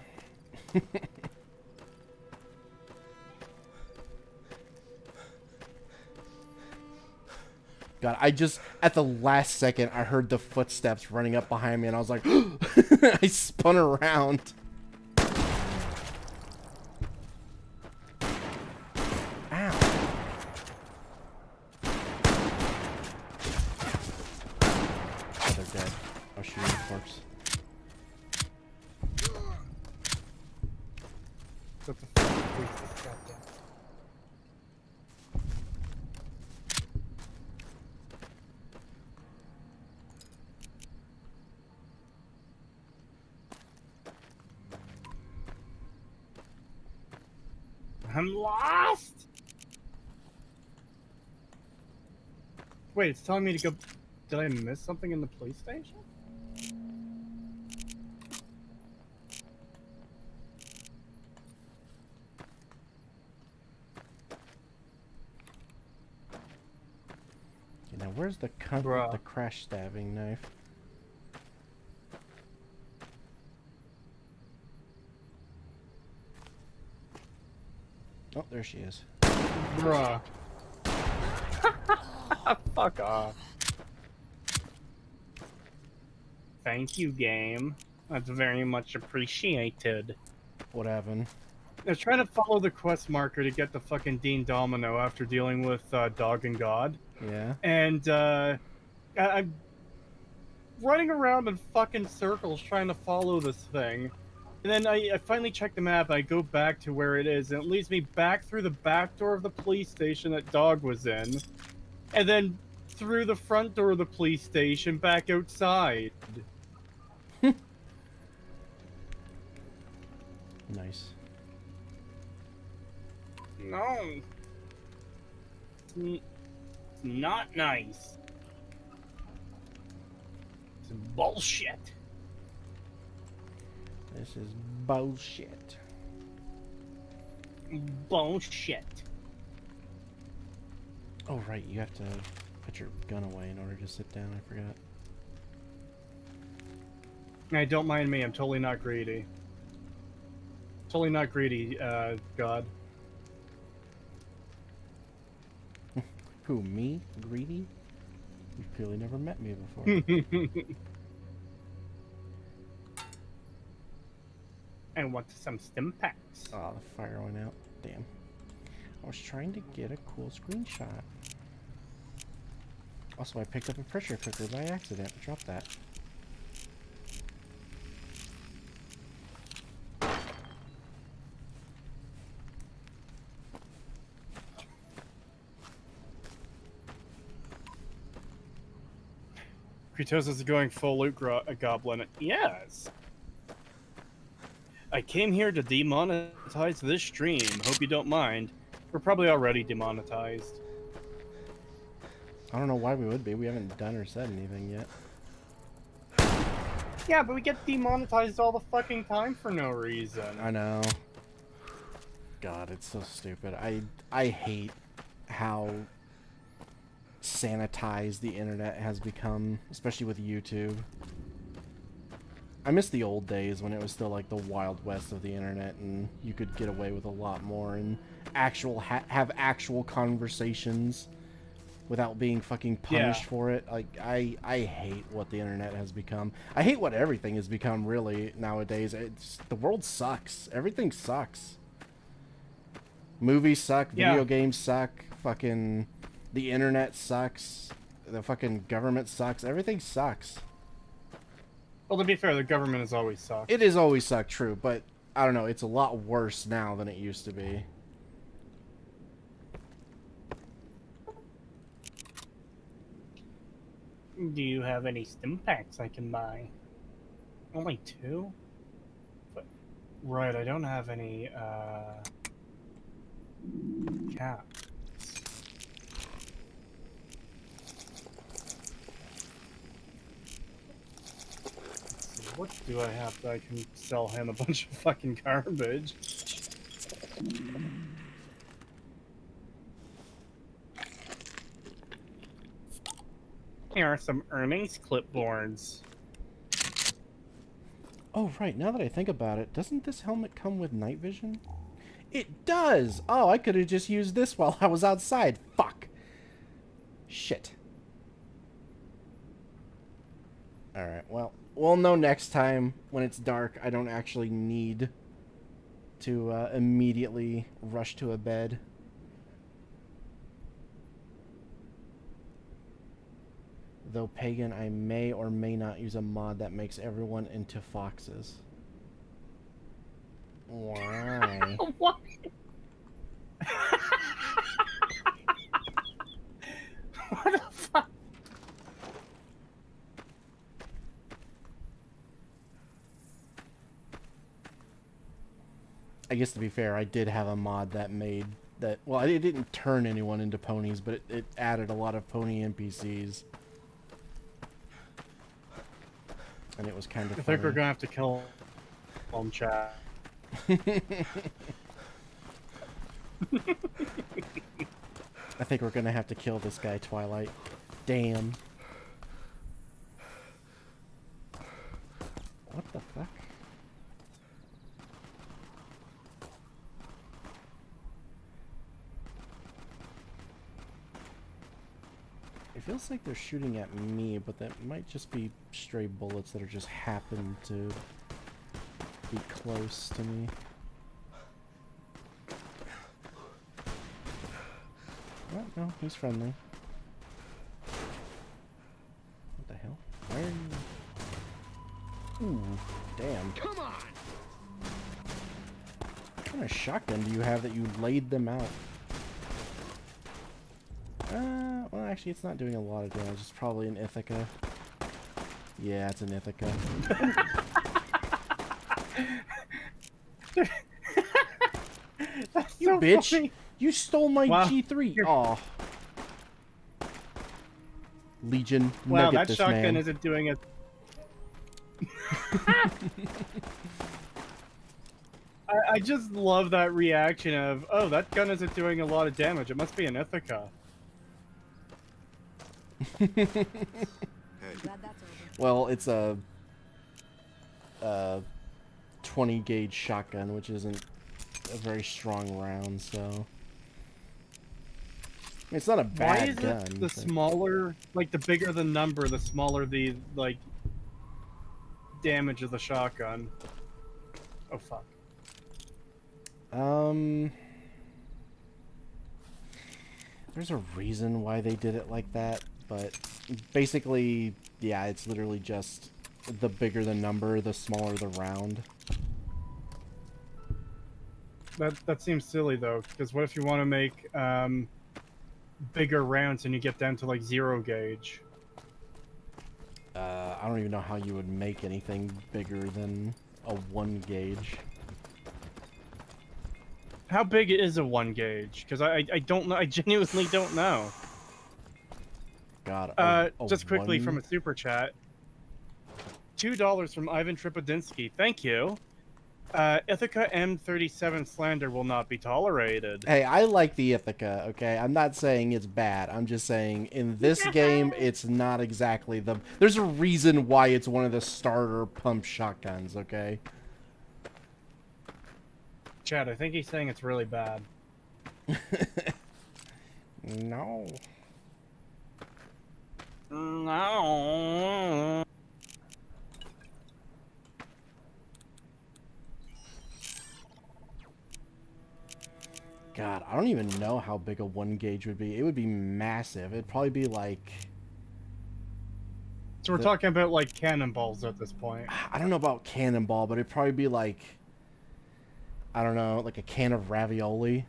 God, I just, at the last second, I heard the footsteps running up behind me and I was like, I spun around. Ow. Oh, they're dead. Oh, shooting the corpse. What the fuck? Goddamn. I'm lost! Wait, it's telling me to go... Did I miss something in the police station? Okay, now where's the cunt with Bruh. the crash stabbing knife? Oh, there she is. Bruh. Fuck off. Thank you, game. That's very much appreciated. What happened? I was trying to follow the quest marker to get the fucking Dean Domino after dealing with Dog and God. Yeah. And I'm running around in fucking circles trying to follow this thing. And then I finally check the map, I go back to where it is, and it leads me back through the back door of the police station that Dog was in. And then through the front door of the police station back outside. Nice. No. It's not nice. It's bullshit. This is bullshit. Bullshit. Oh, right, you have to put your gun away in order to sit down, I forgot. Hey, don't mind me, I'm totally not greedy. Totally not greedy, God. Who, me? Greedy? You've clearly never met me before. I want some stim packs. Oh, the fire went out. Damn. I was trying to get a cool screenshot. Also, I picked up a pressure cooker by accident. Drop that. Creetosis is going full loot goblin. Yes. I came here to demonetize this stream. Hope you don't mind. We're probably already demonetized. I don't know why we would be. We haven't done or said anything yet. Yeah, but we get demonetized all the fucking time for no reason. I know. God, it's so stupid. I hate how sanitized the internet has become, especially with YouTube. I miss the old days when it was still like the Wild West of the internet and you could get away with a lot more and have actual conversations without being fucking punished for it. Like, I hate what the internet has become. I hate what everything has become, really, nowadays. The world sucks. Everything sucks. Movies suck. Video games suck. Fucking... The internet sucks. The fucking government sucks. Everything sucks. Well, to be fair, the government has always sucked. It has always sucked, true, but I don't know. It's a lot worse now than it used to be. Do you have any stim packs I can buy? Only 2? But, right, I don't have any, caps. What do I have that I can sell him a bunch of fucking garbage? Here are some earnings clipboards. Oh, right. Now that I think about it, doesn't this helmet come with night vision? It does! Oh, I could have just used this while I was outside. Fuck. Shit. Alright, well, we'll know next time when it's dark. I don't actually need to immediately rush to a bed. Though Pagan, I may or may not use a mod that makes everyone into foxes. Why? What? What the fuck? I guess to be fair, I did have a mod that made that. Well, it didn't turn anyone into ponies, but it added a lot of pony NPCs. And it was kind of I funny. think we're gonna have to kill him, chat. I think we're gonna have to kill this guy, Twilight. Damn. What the fuck? It feels like they're shooting at me, but that might just be stray bullets that are just happen to be close to me. Oh, no, he's friendly. What the hell? Why are you... Ooh, damn. Come on! What kind of shotgun do you have that you laid them out? Well, actually, it's not doing a lot of damage. It's probably an Ithaca. Yeah, it's an Ithaca. You so bitch! funny. You stole my Wow. G3! Aw. Legion, Wow, nugget that this shotgun man. isn't doing it. I just love that reaction of, oh, that gun isn't doing a lot of damage. It must be an Ithaca. Well, it's a 20 gauge shotgun, which isn't a very strong round, so it's not a bad Why is gun. it the but- smaller, like the bigger the number, the smaller the like damage of the shotgun? Oh fuck. There's a reason why they did it like that, but basically, yeah, it's literally just the bigger the number, the smaller the round. That seems silly though, because what if you want to make bigger rounds and you get down to like 0 gauge? I don't even know how you would make anything bigger than a 1 gauge. How big is a 1 gauge? Because I don't know. I genuinely don't know. God. Just quickly 1? from a super chat. $2 from Ivan Tripodinsky. Thank you. Ithaca M37 slander will not be tolerated. Hey, I like the Ithaca, okay? I'm not saying it's bad. I'm just saying in this game, it's not exactly the... There's a reason why it's one of the starter pump shotguns, okay? Chad, I think he's saying it's really bad. No. No. God, I don't even know how big a 1 gauge would be. It would be massive. It'd probably be like... So we're talking about like cannonballs at this point. I don't know about cannonball, but it'd probably be like... I don't know, like a can of ravioli.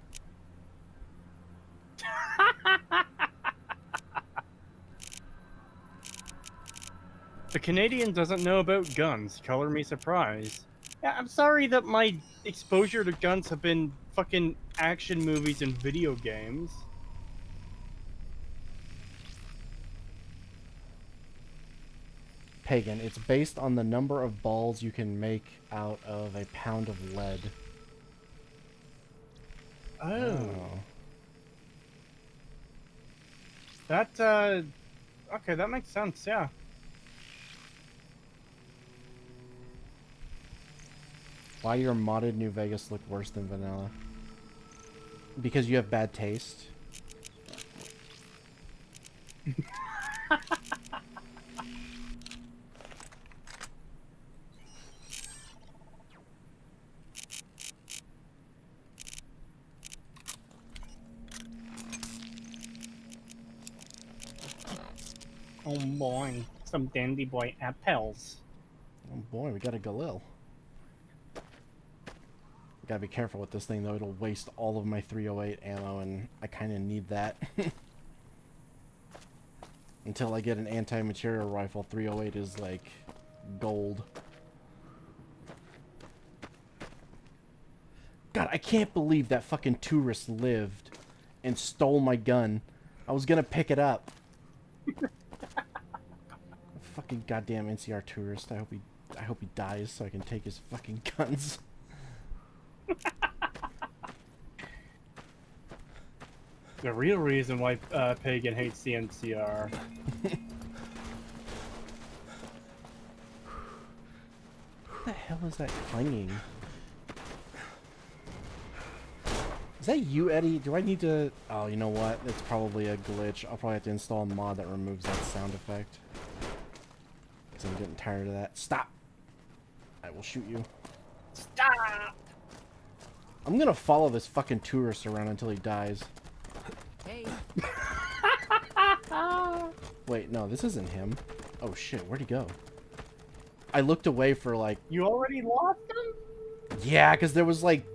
The Canadian doesn't know about guns. Color me surprised. Yeah, I'm sorry that my exposure to guns have been fucking action movies and video games. Pagan, it's based on the number of balls you can make out of a pound of lead. Oh. That, okay, that makes sense, yeah. Why your modded New Vegas look worse than vanilla? Because you have bad taste. Oh boy, some dandy boy apples. Oh boy, we got a Galil. Gotta be careful with this thing though, it'll waste all of my 308 ammo and I kinda need that. Until I get an anti-material rifle, 308 is like gold. God, I can't believe that fucking tourist lived and stole my gun. I was gonna pick it up. Fucking goddamn NCR tourist. I hope he dies so I can take his fucking guns. The real reason why Pagan hates the NCR. What the hell is that clanging? Is that you, Eddie? Do I need to... Oh, you know what? It's probably a glitch. I'll probably have to install a mod that removes that sound effect. Because I'm getting tired of that. Stop! I will shoot you. Stop! I'm gonna follow this fucking tourist around until he dies. Hey. Wait, no, this isn't him. Oh shit, where'd he go? I looked away for like... You already lost him? Yeah, because there was like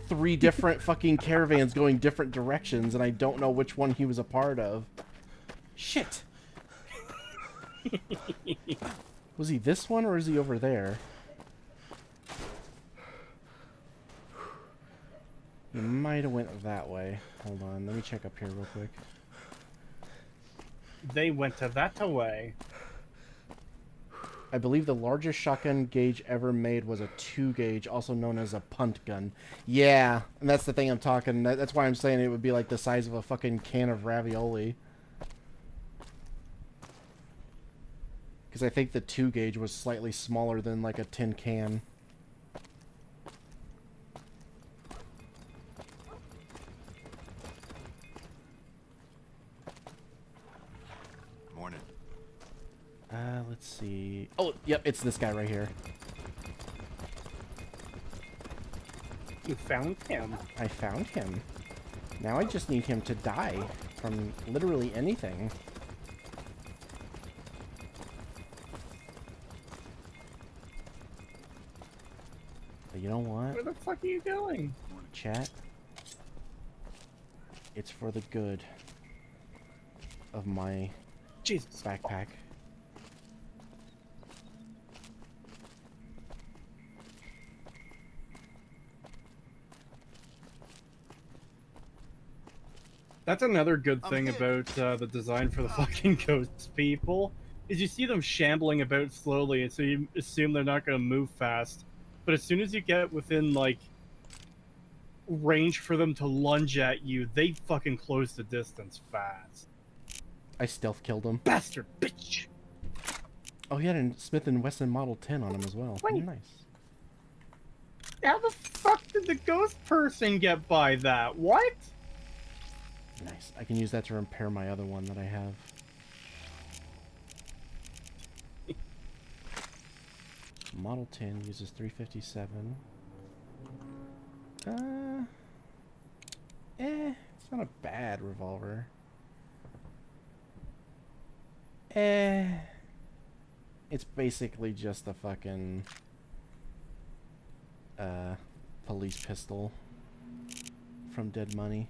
3 different fucking caravans going different directions, and I don't know which one he was a part of. Shit! Was he this one, or is he over there? He might have went that way. Hold on, let me check up here real quick. They went to that away. I believe the largest shotgun gauge ever made was a 2 gauge, also known as a punt gun. Yeah, and that's the thing I'm talking. That's why I'm saying it would be like the size of a fucking can of ravioli. Because I think the 2 gauge was slightly smaller than like a tin can. Let's see. Oh, yep, it's this guy right here. You found him. I found him. Now I just need him to die from literally anything. But you know what? Where the fuck are you going? Chat. It's for the good of my Jesus. backpack. That's another good thing about the design for the fucking ghost people, is you see them shambling about slowly, and so you assume they're not going to move fast. But as soon as you get within, like, range for them to lunge at you, they fucking close the distance fast. I stealth killed him. Bastard bitch! Oh, he had a Smith & Wesson Model 10 on him as well. Wait. Nice. How the fuck did the ghost person get by that? What? Nice. I can use that to repair my other one that I have. Model 10 uses 357. It's not a bad revolver. It's basically just a fucking police pistol from Dead Money.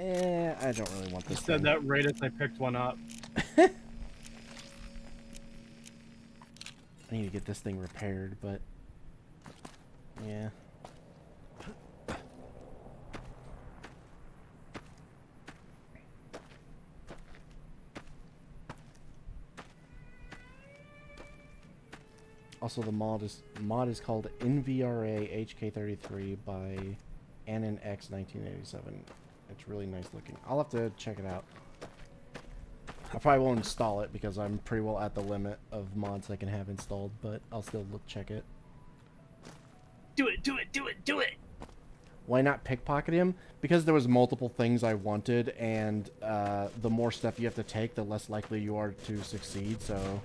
I don't really want this. I said that right as I picked one up. I need to get this thing repaired, but yeah. Also, the mod is called NVRA HK33 by Anon X 1987. It's really nice looking. I'll have to check it out. I probably won't install it because I'm pretty well at the limit of mods I can have installed, but I'll still check it. Do it, do it, do it, do it! Why not pickpocket him? Because there was multiple things I wanted, and the more stuff you have to take, the less likely you are to succeed, so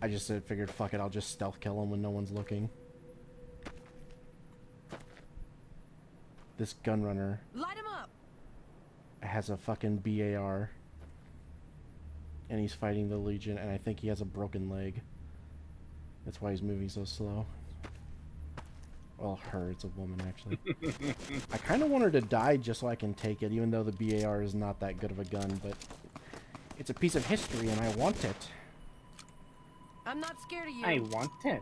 I just figured, fuck it, I'll just stealth kill him when no one's looking. This gunrunner Light him up. has a fucking BAR. And he's fighting the Legion, and I think he has a broken leg. That's why he's moving so slow. Well, her, it's a woman, actually. I kind of want her to die just so I can take it, even though the BAR is not that good of a gun, but it's a piece of history, and I want it. I'm not scared of you. I want it.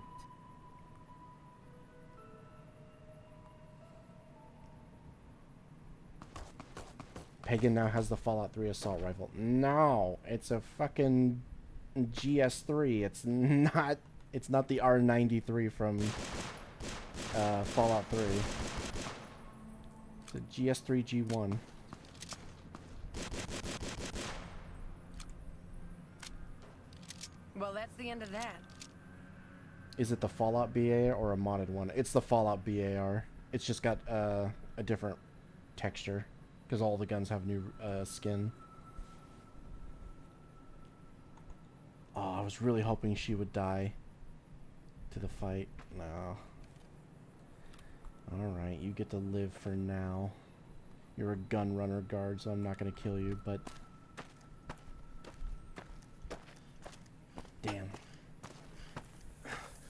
Pagan now has the Fallout 3 assault rifle. No, it's a fucking GS3. It's not the R93 from Fallout 3. It's a GS3 G1. Well, that's the end of that. Is it the Fallout BAR or a modded one? It's the Fallout BAR. It's just got a different texture. Because all the guns have new skin. Oh, I was really hoping she would die to the fight. No. Alright, you get to live for now. You're a gun runner guard, so I'm not going to kill you, but... Damn.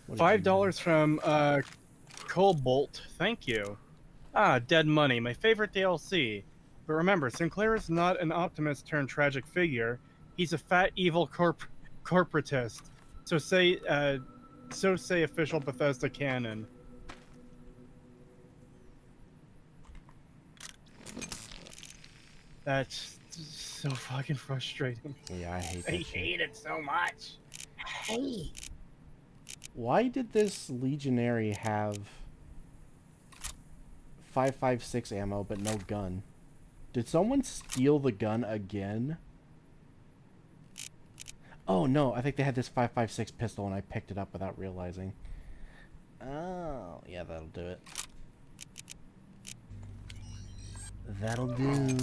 What did you do? $5 from Cobalt. Thank you. Ah, Dead Money, my favorite DLC. But remember, Sinclair is not an optimist turned tragic figure. He's a fat, evil corporatist. So say official Bethesda canon. That's so fucking frustrating. Yeah, I hate that I shit. hate it so much. Hate. Why did this Legionary have 5.56 ammo but no gun? Did someone steal the gun again? Oh no, I think they had this 5.56 pistol and I picked it up without realizing. Oh, yeah, that'll do it. That'll do.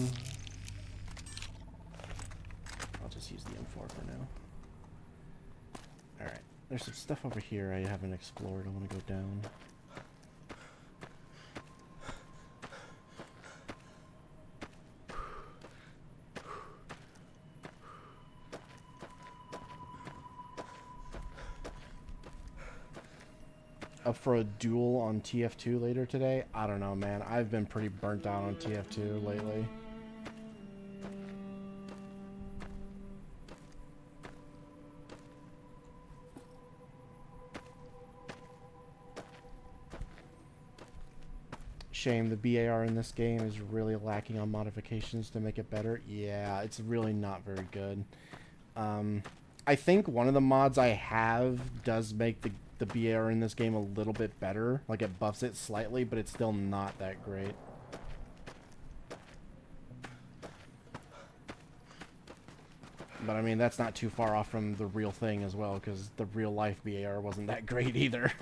I'll just use the M4 for now. Alright. There's some stuff over here I haven't explored. I want to go down. Up for a duel on TF2 later today? I don't know, man. I've been pretty burnt out on TF2 lately. Shame the BAR in this game is really lacking on modifications to make it better. Yeah, it's really not very good. I think one of the mods I have does make the BAR in this game a little bit better. Like, it buffs it slightly, but it's still not that great. But, I mean, that's not too far off from the real thing as well, because the real-life BAR wasn't that great either.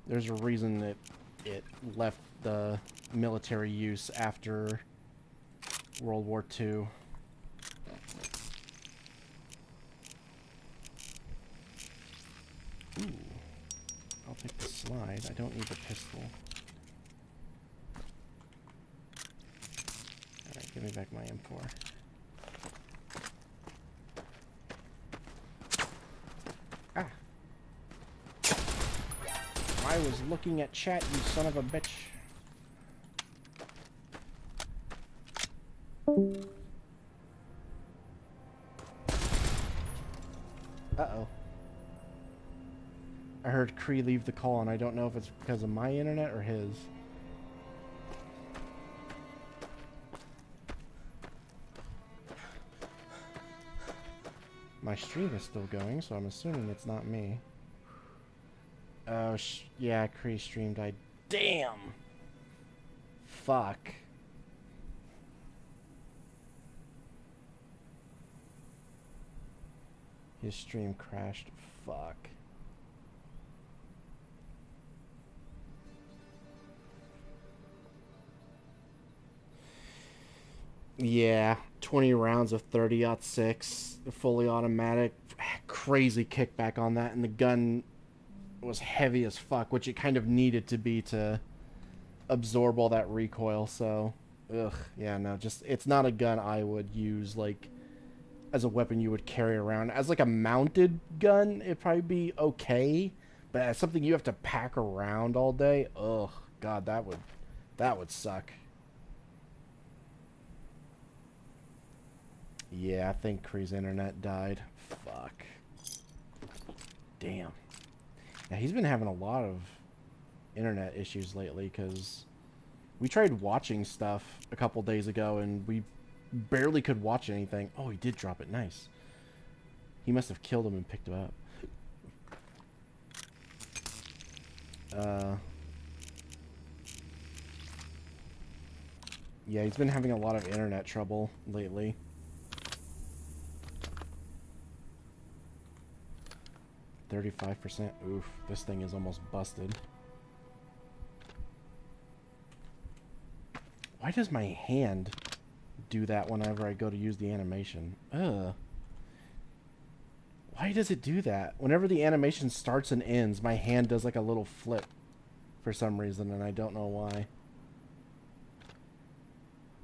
There's a reason that it left the military use after World War II. Ooh. I'll take the slide. I don't need the pistol. Alright, give me back my M4. Ah! I was looking at chat, you son of a bitch. Uh-oh. I heard Cree leave the call, and I don't know if it's because of my internet or his. My stream is still going, so I'm assuming it's not me. Oh, yeah, Cree stream died. Damn! Fuck. His stream crashed. Fuck. Yeah, 20 rounds of 30-06, fully automatic. Crazy kickback on that, and the gun was heavy as fuck, which it kind of needed to be to absorb all that recoil, so... Ugh, yeah, no, just... It's not a gun I would use, like... as a weapon you would carry around. As like a mounted gun, it'd probably be okay, but as something you have to pack around all day, ugh, god, that would suck. Yeah, I think Cree's internet died. Fuck. Damn. Yeah, he's been having a lot of internet issues lately, because we tried watching stuff a couple days ago, and we barely could watch anything. Oh, he did drop it. Nice. He must have killed him and picked him up. Yeah, he's been having a lot of internet trouble lately. %. Oof, this thing is almost busted. Why does my hand do that whenever I go to use the animation? Ugh. Why does it do that? Whenever the animation starts and ends, my hand does like a little flip for some reason, and I don't know why.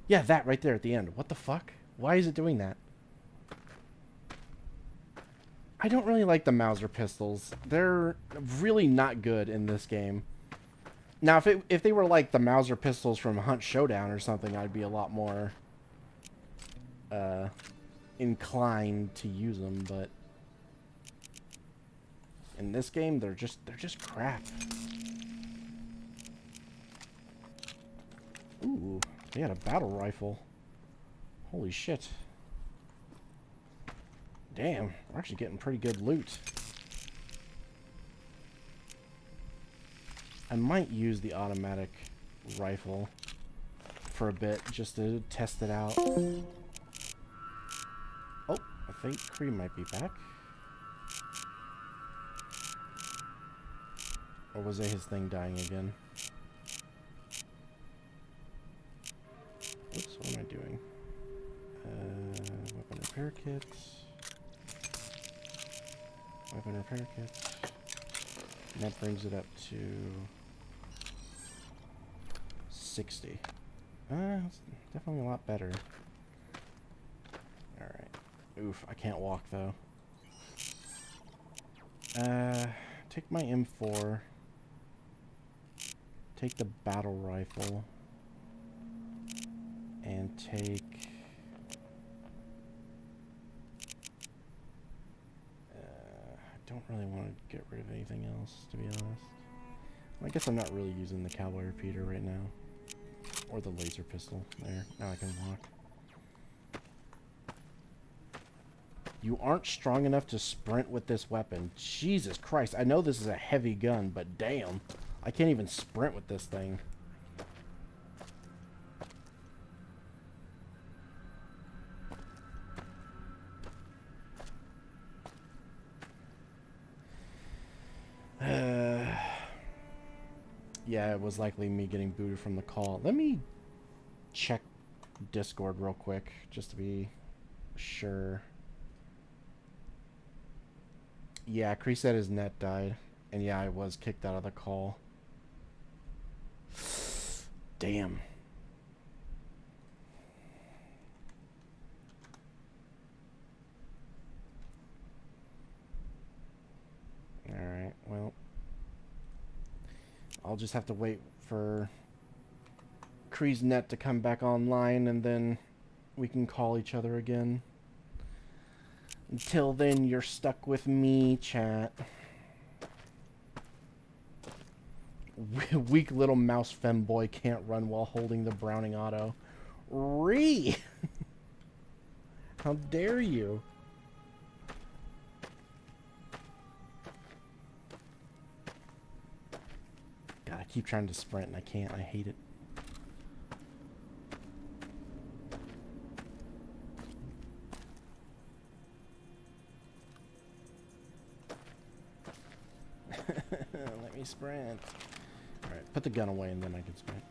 Yeah, that right there at the end. What the fuck? Why is it doing that? I don't really like the Mauser pistols. They're really not good in this game. Now, if they were like the Mauser pistols from Hunt Showdown or something, I'd be a lot more inclined to use them, but in this game, they're just crap. Ooh, they had a battle rifle. Holy shit. Damn, we're actually getting pretty good loot. I might use the automatic rifle for a bit just to test it out. Oh, I think Cree might be back. Or was it his thing dying again? Oops, what am I kit. Weapon repair kit. And that brings it up to 60. It's definitely a lot better. Alright. Oof, I can't walk though. Take my M4. Take the battle rifle. And take... I don't really want to get rid of anything else, to be honest. I guess I'm not really using the cowboy repeater right now. Or the laser pistol. There, now I can walk. You aren't strong enough to sprint with this weapon. Jesus Christ, I know this is a heavy gun, but damn. I can't even sprint with this thing. Yeah, it was likely me getting booted from the call. Let me check Discord real quick, just to be sure. Yeah, Cree said his net died. And yeah, I was kicked out of the call. Damn. Alright, well. I'll just have to wait for Cree's net to come back online, and then we can call each other again. Until then, you're stuck with me, chat. Weak little mouse femboy can't run while holding the Browning auto. Ree! How dare you? God, I keep trying to sprint and I can't. I hate it. Let me sprint. Alright, put the gun away and then I can sprint.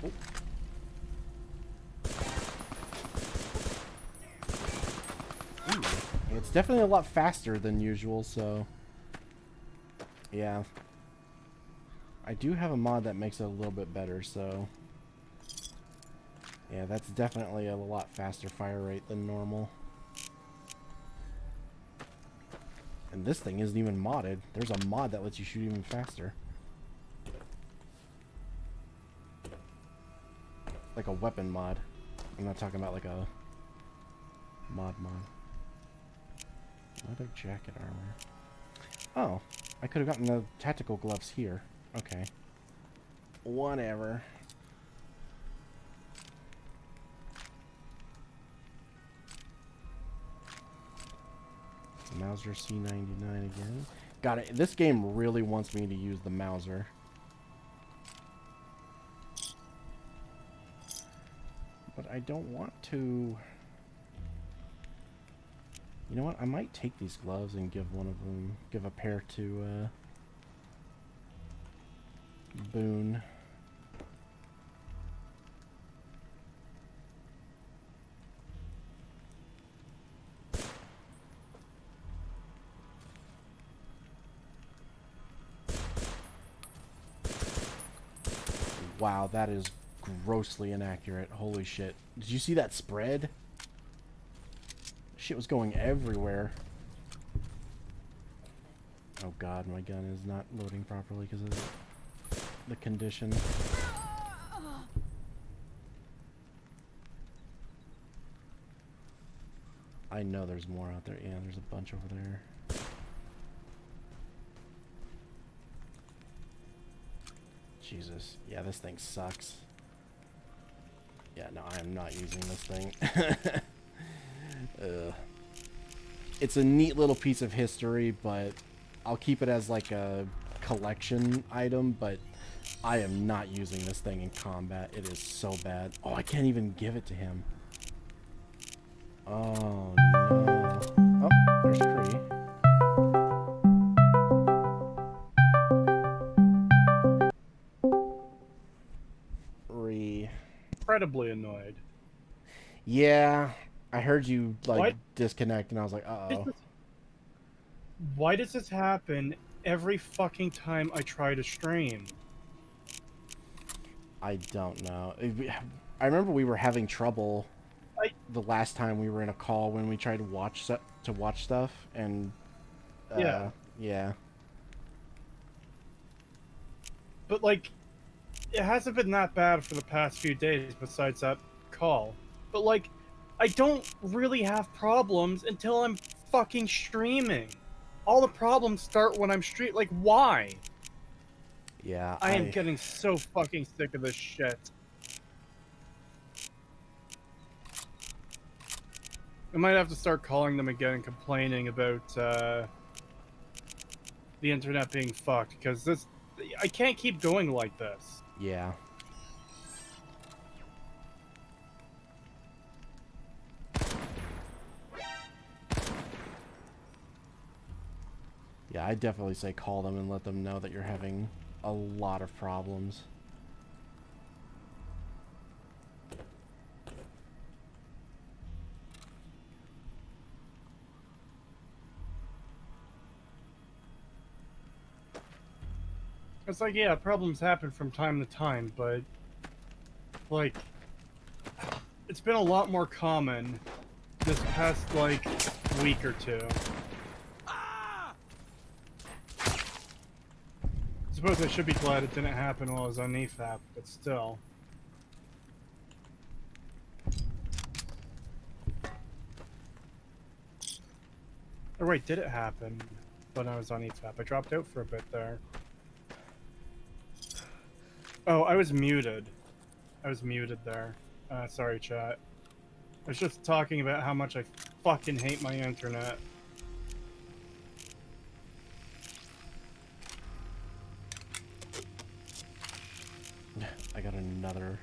Oh. Ooh. It's definitely a lot faster than usual, so... Yeah. I do have a mod that makes it a little bit better, so... Yeah, that's definitely a lot faster fire rate than normal. And this thing isn't even modded. There's a mod that lets you shoot even faster. Like a weapon mod. I'm not talking about like a mod. Leather jacket armor. Oh, I could have gotten the tactical gloves here. Okay. Whatever. Mauser C99 again. Got it. This game really wants me to use the Mauser. But I don't want to. You know what? I might take these gloves and give one of them, give a pair to Boone. Wow, that is grossly inaccurate. Holy shit. Did you see that spread? Shit was going everywhere. Oh god, my gun is not loading properly because of the condition. I know there's more out there. Yeah, there's a bunch over there. Jesus. Yeah, this thing sucks. Yeah, no, I am not using this thing. It's a neat little piece of history, but I'll keep it as like a collection item, but I am not using this thing in combat. It is so bad. Oh, I can't even give it to him. Oh, no. Oh, there's Cree. incredibly annoyed. Yeah, I heard you like What? disconnect, and I was like, uh-oh. Why does this happen every fucking time I try to stream? I don't know. I remember we were having trouble the last time we were in a call when we tried to watch stuff, and yeah. But like, it hasn't been that bad for the past few days besides that call. But like, I don't really have problems until I'm fucking streaming. All the problems start when I'm like, why? Yeah, I am getting so fucking sick of this shit. I might have to start calling them again and complaining about the internet being fucked, because I can't keep going like this. Yeah. Yeah, I definitely say call them and let them know that you're having a lot of problems. It's like, yeah, problems happen from time to time, but like, it's been a lot more common this past like week or two. I suppose I should be glad it didn't happen while I was on EFAP, but still. Or wait, did it happen when I was on EFAP? I dropped out for a bit there. Oh, I was muted. I was muted there. Sorry, chat. I was just talking about how much I fucking hate my internet. I got another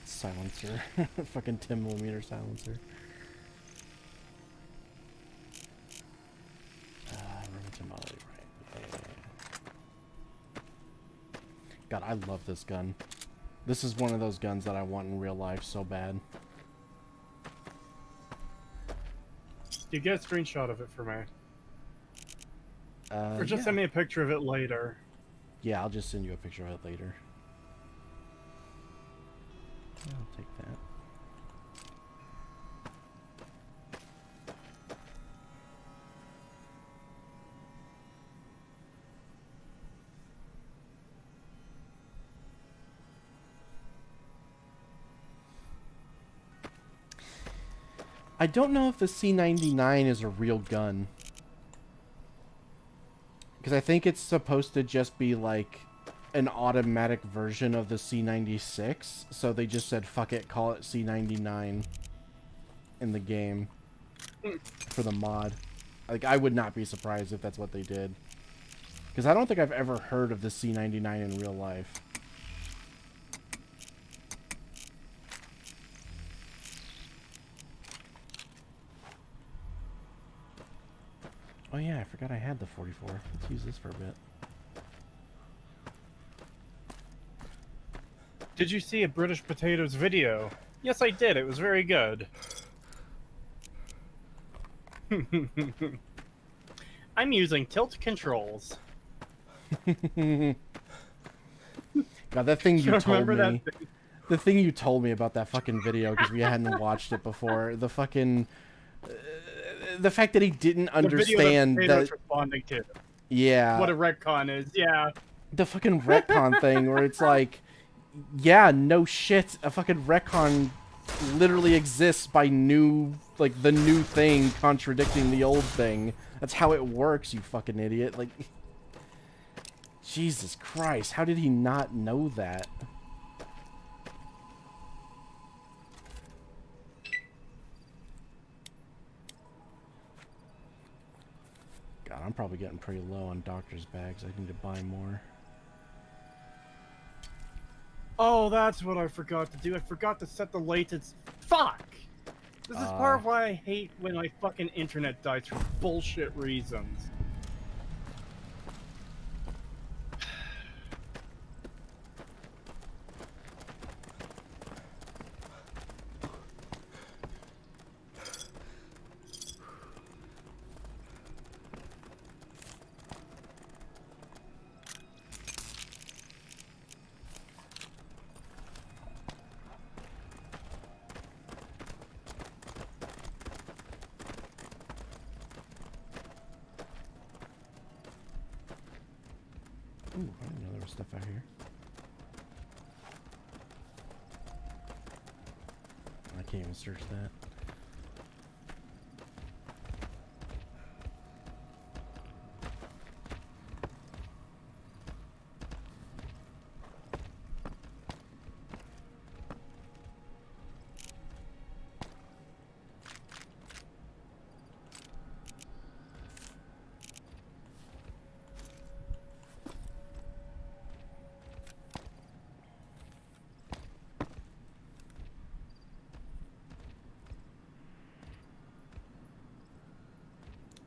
silencer. Fucking 10mm silencer. Right. Yeah. God, I love this gun. This is one of those guns that I want in real life so bad. You get a screenshot of it for me. Or just Yeah. send me a picture of it later. Yeah, I'll just send you a picture of it later. I'll take that. I don't know if the C99 is a real gun. Because I think it's supposed to just be like an automatic version of the C96. So they just said, fuck it, call it C99 in the game for the mod. Like, I would not be surprised if that's what they did. Because I don't think I've ever heard of the C99 in real life. Oh yeah, I forgot I had the 44. Let's use this for a bit. Did you see a British Potatoes video? Yes, I did. It was very good. I'm using tilt controls. God, that thing you told me. That The thing you told me about that fucking video, because we hadn't watched it before. The fucking... the fact that he didn't understand that... responding to. Yeah. What a retcon is, yeah. The fucking retcon thing, where it's like... Yeah, no shit. A fucking retcon literally exists by new... Like, the new thing contradicting the old thing. That's how it works, you fucking idiot. Like... Jesus Christ, how did he not know that? God, I'm probably getting pretty low on doctor's bags. I need to buy more. Oh, that's what I forgot to do. I forgot to set the latency. Fuck! This is part of why I hate when my fucking internet dies for bullshit reasons. Ooh, I didn't know there was stuff out here. I can't even search that.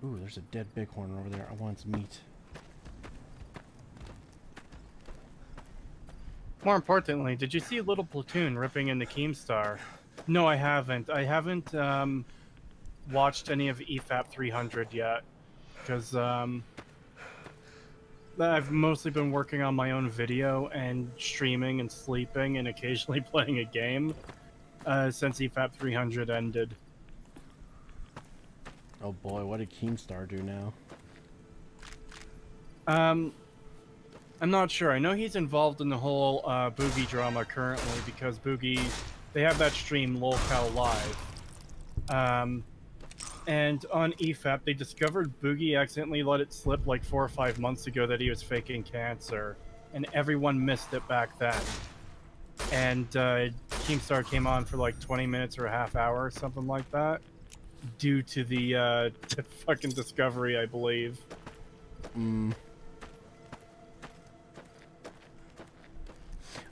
Ooh, there's a dead bighorn over there. I want its meat. More importantly, did you see Little Platoon ripping into Keemstar? No, I haven't. I haven't watched any of EFAP 300 yet, because I've mostly been working on my own video and streaming and sleeping and occasionally playing a game since EFAP 300 ended. Oh boy, what did Keemstar do now? I'm not sure. I know he's involved in the whole Boogie drama currently because Boogie, they have that stream Lolcow Live. And on EFAP, they discovered Boogie accidentally let it slip like 4 or 5 months ago that he was faking cancer, and everyone missed it back then. And Keemstar came on for like 20 minutes or a half hour or something like that, due to the fucking discovery, I believe.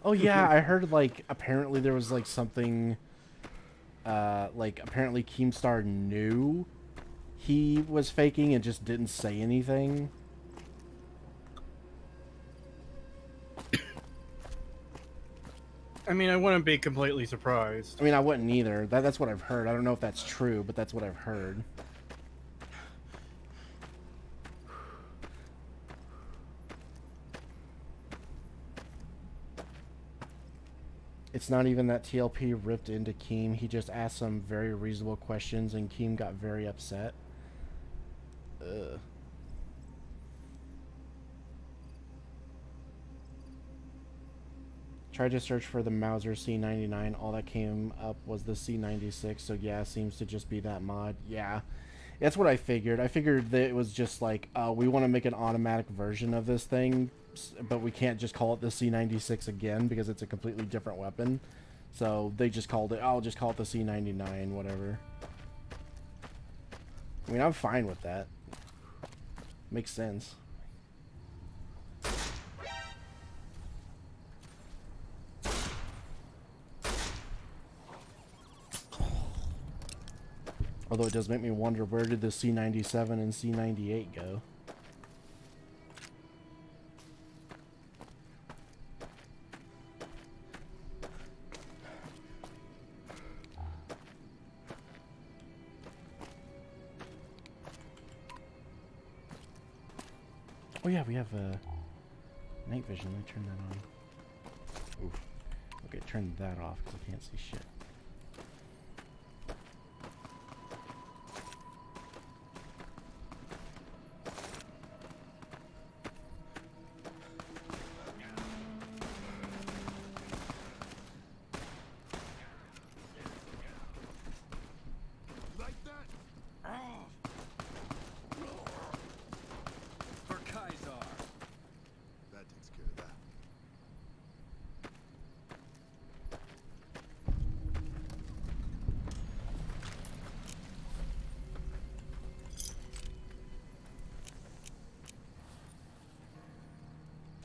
Oh yeah, I heard like apparently there was like something like apparently Keemstar knew he was faking and just didn't say anything. I mean, I wouldn't be completely surprised. I mean, I wouldn't either. That's what I've heard. I don't know if that's true, but that's what I've heard. It's not even that TLP ripped into Keem. He just asked some very reasonable questions, and Keem got very upset. Ugh. Tried to search for the Mauser C99. All that came up was the C96. So yeah, seems to just be that mod. Yeah, that's what I figured. I figured that it was just like, we want to make an automatic version of this thing, but we can't just call it the C96 again because it's a completely different weapon. So they just called it, I'll just call it the C99, whatever. I mean, I'm fine with that. Makes sense. Although it does make me wonder, where did the C97 and C98 go? Oh yeah, we have night vision. Let me turn that on. Oof. Okay, turn that off because I can't see shit.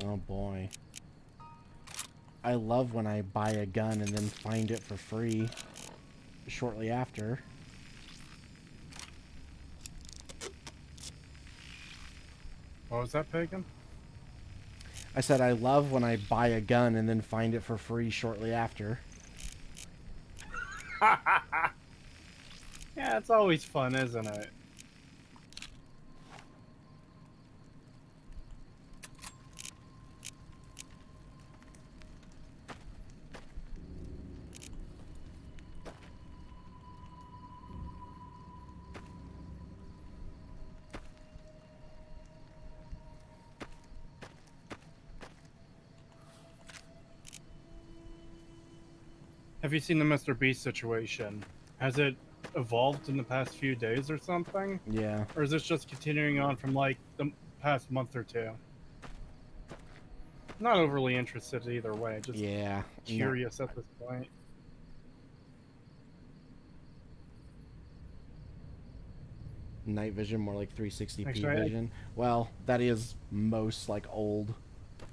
Oh boy. I love when I buy a gun and then find it for free shortly after. What was that, Pagan? I said I love when I buy a gun and then find it for free shortly after. Yeah, it's always fun, isn't it? Have you seen the Mr. Beast situation? Has it evolved in the past few days or something? Yeah. Or is this just continuing on from like the past month or two? Not overly interested either way, just Yeah. curious at this point. Night vision, more like 360p Actually, vision. Well, that is most like old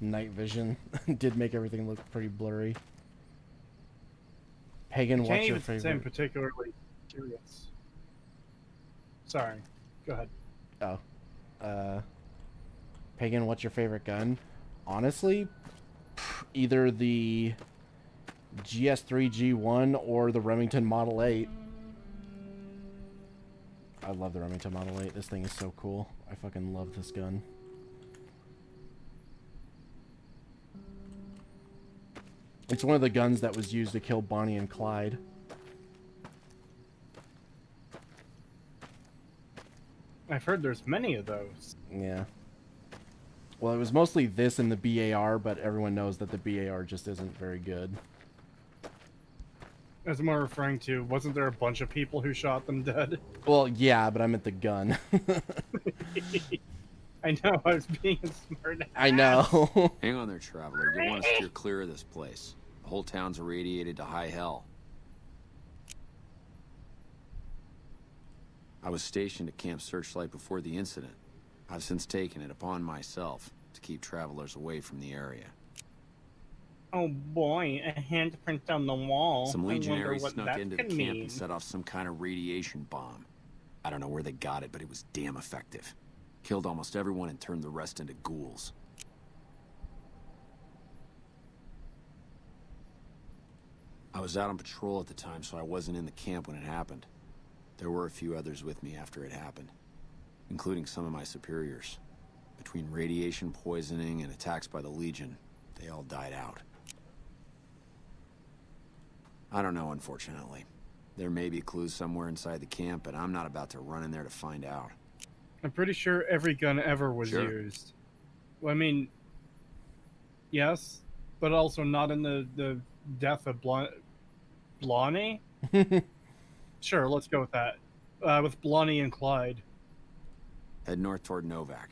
night vision. Did make everything look pretty blurry. Pagan, Can't what's your even say I'm favorite? particularly curious. Sorry, go ahead. Oh. Pagan, what's your favorite gun? Honestly, either the GS3 G1 or the Remington Model 8. I love the Remington Model 8. This thing is so cool. I fucking love this gun. It's one of the guns that was used to kill Bonnie and Clyde. I've heard there's many of those. Yeah. Well, it was mostly this and the BAR, but everyone knows that the BAR just isn't very good. As I'm more referring to, wasn't there a bunch of people who shot them dead? Well, yeah, but I meant the gun. I know, I was being a smart ass. I know. Hang on there, traveler. You'll want to steer clear of this place. The whole town's irradiated to high hell. I was stationed at Camp Searchlight before the incident. I've since taken it upon myself to keep travelers away from the area. Oh boy, a handprint on the wall. Some I wonder legionaries what snuck that into the could camp mean. and set off some kind of radiation bomb. I don't know where they got it, but it was damn effective. Killed almost everyone and turned the rest into ghouls. I was out on patrol at the time, so I wasn't in the camp when it happened. There were a few others with me after it happened, including some of my superiors. Between radiation poisoning and attacks by the Legion, they all died out. I don't know, unfortunately. There may be clues somewhere inside the camp, but I'm not about to run in there to find out. I'm pretty sure every gun ever was Sure. used. Well, I mean, yes, but also not in the death of Blonnie? Sure, let's go with that. With Blonnie and Clyde. Head north toward Novak.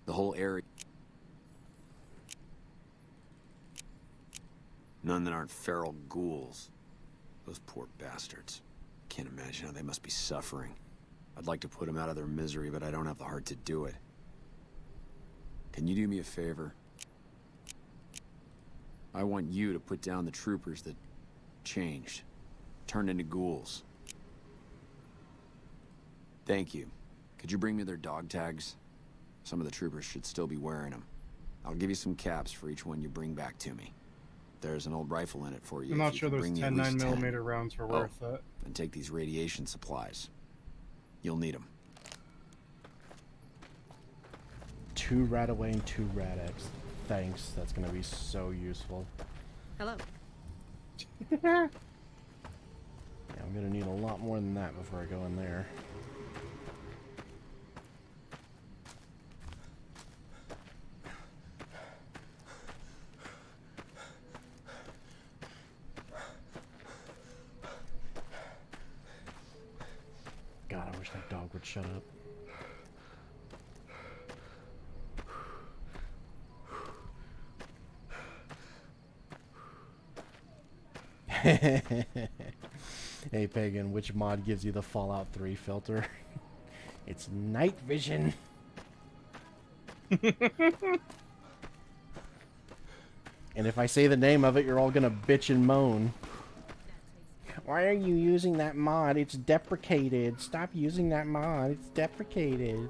The whole area... None that aren't feral ghouls. Those poor bastards. Can't imagine how they must be suffering. I'd like to put them out of their misery, but I don't have the heart to do it. Can you do me a favor? I want you to put down the troopers that changed, turned into ghouls. Thank you. Could you bring me their dog tags? Some of the troopers should still be wearing them. I'll give you some caps for each one you bring back to me. There's an old rifle in it for you. I'm if not you sure can those bring me 10 at least 10. 9mm rounds are worth it. And take these radiation supplies. You'll need them. 2 Radaway and 2 Rad-X. Thanks. That's gonna be so useful. Hello. Yeah, I'm gonna need a lot more than that before I go in there. God, I wish that dog would shut up. Hey Pagan, which mod gives you the Fallout 3 filter? It's night vision. And if I say the name of it, you're all gonna bitch and moan. Why are you using that mod? It's deprecated. Stop using that mod. It's deprecated.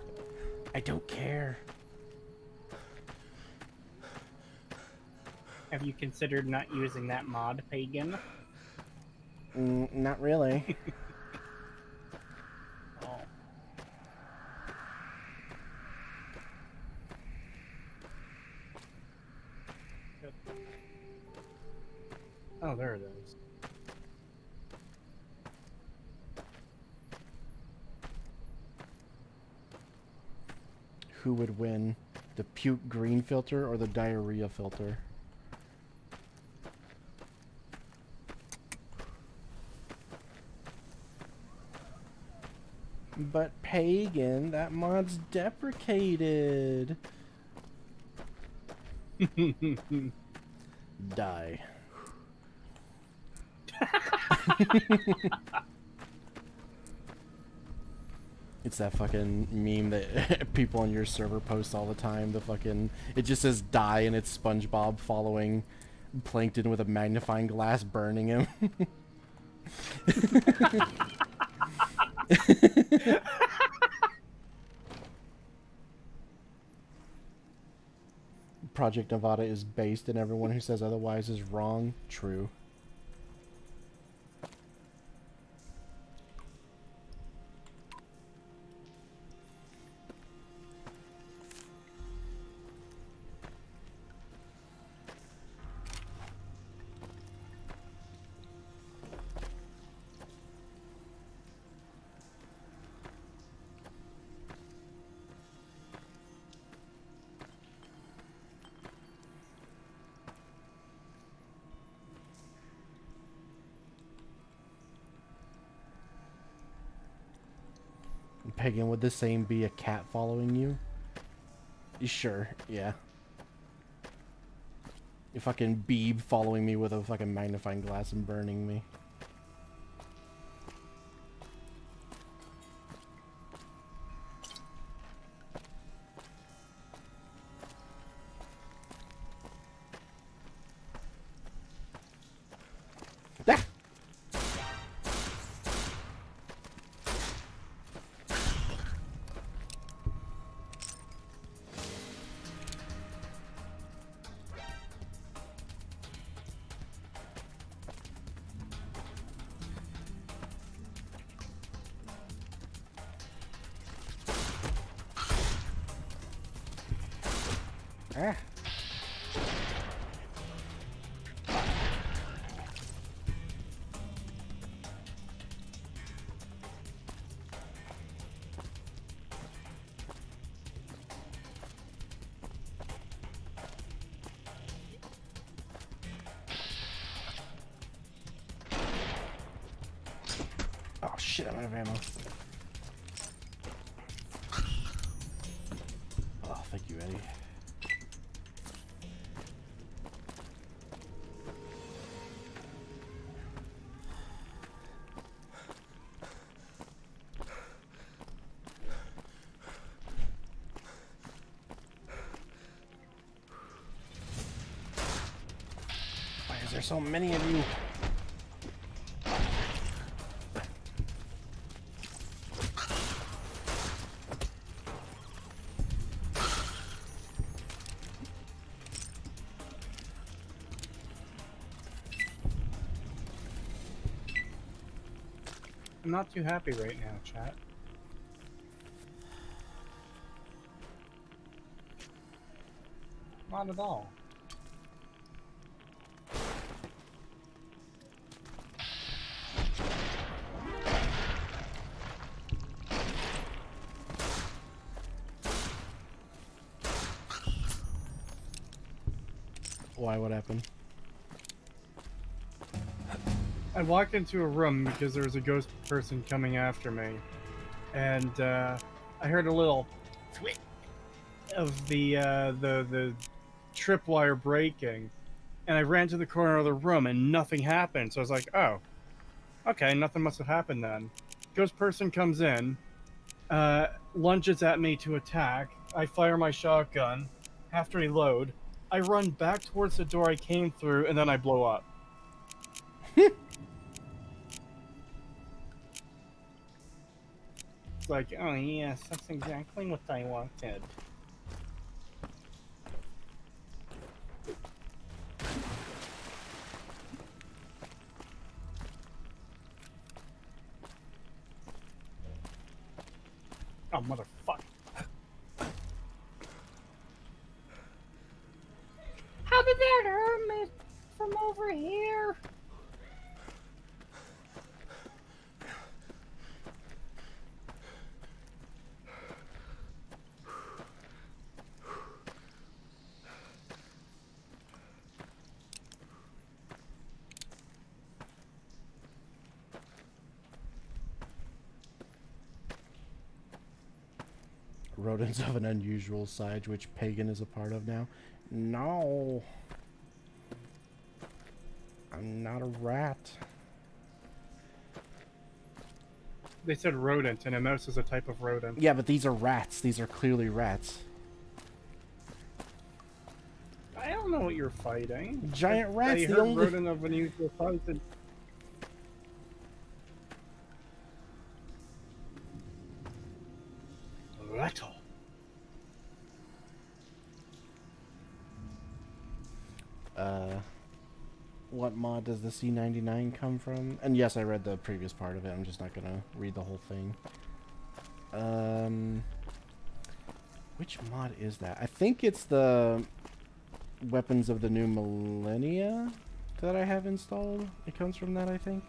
I don't care. Have you considered not using that mod, Pagan? Not really. Oh. Good. Oh, there it is. Who would win? The puke green filter or the diarrhea filter? But Pagan, that mod's deprecated. Die. It's that fucking meme that people on your server post all the time. The fucking, it just says die and it's SpongeBob following Plankton with a magnifying glass burning him. Project Nevada is based and everyone who says otherwise is wrong. True. Pagan, would the same be a cat following you? Sure, yeah. You fucking Beeb following me with a fucking magnifying glass and burning me. Ah! Ah. Oh shit, I'm out of ammo. Oh, thank you, Eddie. Why is there so many of you? I'm not too happy right now, chat. Not at all. Why? What happened? I walked into a room because there was a ghost person coming after me, and I heard a little thwick of the tripwire breaking, and I ran to the corner of the room and nothing happened. So I was like, "Oh, okay, nothing must have happened then." Ghost person comes in, lunges at me to attack. I fire my shotgun, have to reload. I run back towards the door I came through, and then I blow up. It's like, oh yes, that's exactly what I wanted. Oh, motherfucker. How did that hurt me from over here? Rodents of an unusual size, which Pagan is a part of now. No. I'm not a rat. They said rodent, and a mouse is a type of rodent. Yeah, but these are rats. These are clearly rats. I don't know what you're fighting. Giant rats. I the heard only... rodent of unusual size. And... Rattle. What mod does the C99 come from? And yes, I read the previous part of it. I'm just not gonna read the whole thing. Which mod is that? I think it's the Weapons of the New Millennia that I have installed. It comes from that, I think.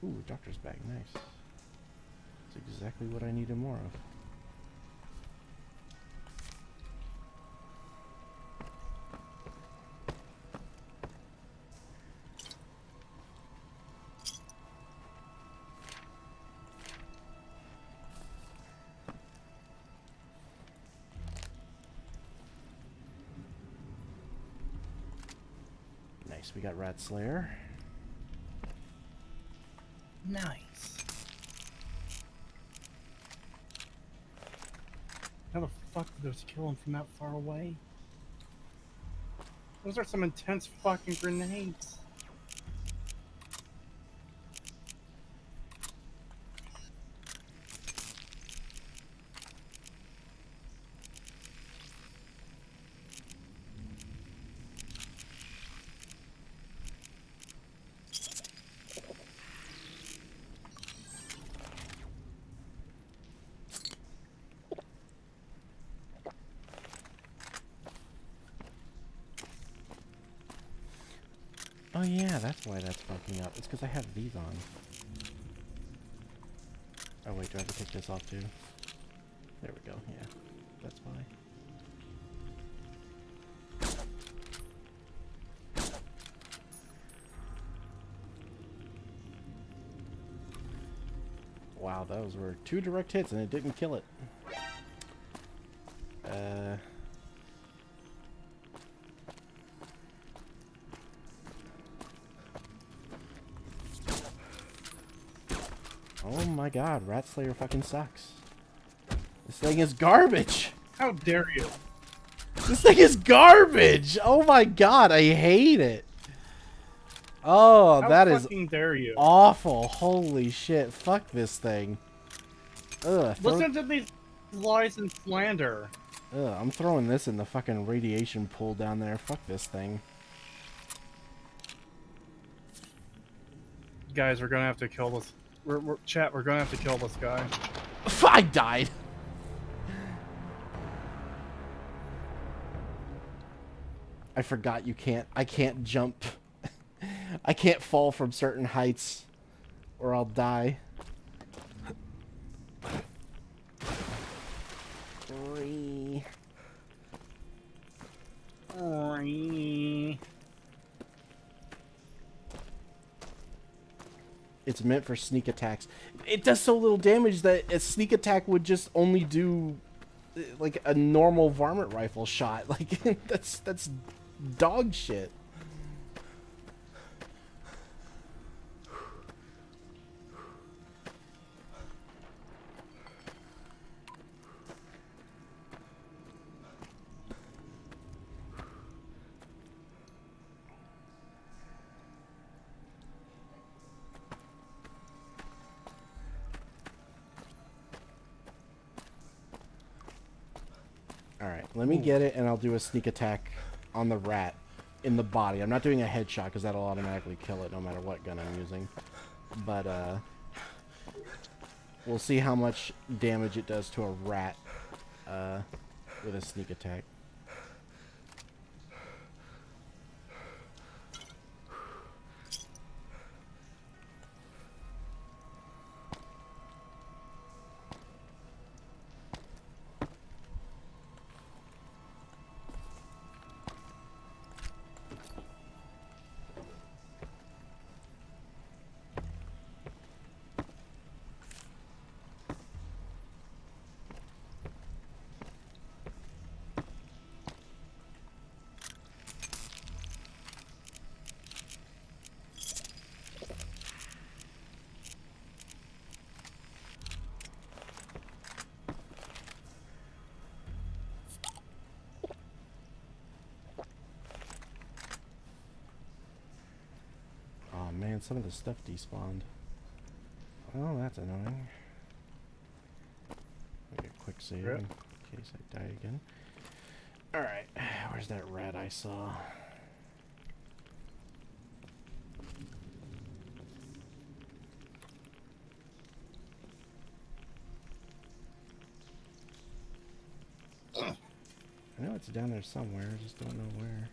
Ooh, doctor's bag, nice. That's exactly what I needed more of. Nice, we got Rat Slayer. Nice. How the fuck did those kill him from that far away? Those are some intense fucking grenades. Oh yeah, that's why that's fucking up. It's because I have these on. Oh wait, do I have to take this off too? There we go, yeah. That's why. Wow, those were 2 direct hits and it didn't kill it. Oh my god, Rat Slayer fucking sucks. This thing is garbage! How dare you? This thing is garbage! Oh my god, I hate it! Oh, How that is fucking dare you? awful. Holy shit, fuck this thing. Ugh, Listen to these lies and slander. Ugh, I'm throwing this in the fucking radiation pool down there. Fuck this thing. Guys, we're gonna have to kill this. Chat, we're gonna have to kill this guy. I died! I forgot I can't jump. I can't fall from certain heights or I'll die. Cree. It's meant for sneak attacks. It does so little damage that a sneak attack would just only do like a normal varmint rifle shot. Like that's dog shit. Alright, let me get it and I'll do a sneak attack on the rat in the body. I'm not doing a headshot because that'll automatically kill it no matter what gun I'm using. But, we'll see how much damage it does to a rat with a sneak attack. man, some of the stuff despawned. Oh, that's annoying. Make a quick save in case I die again. Alright, where's that rat I saw? I know it's down there somewhere, I just don't know where.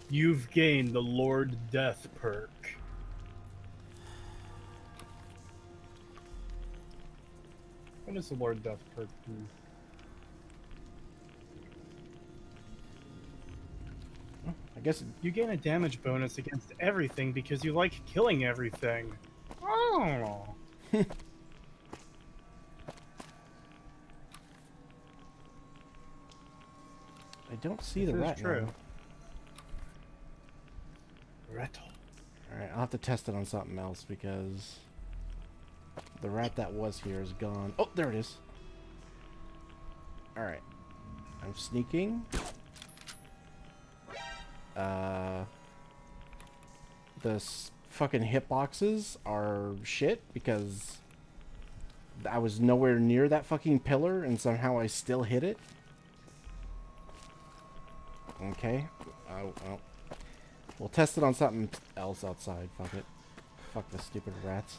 You've gained the Lord Death perk. What does the Lord Death perk do? I guess You gain a damage bonus against everything because you like killing everything. Oh. I don't see This the is rat true. now. Rattle. Alright, I'll have to test it on something else because the rat that was here is gone. Oh, there it is. Alright. I'm sneaking. The fucking hitboxes are shit because I was nowhere near that fucking pillar and somehow I still hit it. Okay. Well. We'll test it on something else outside. Fuck it. Fuck the stupid rats.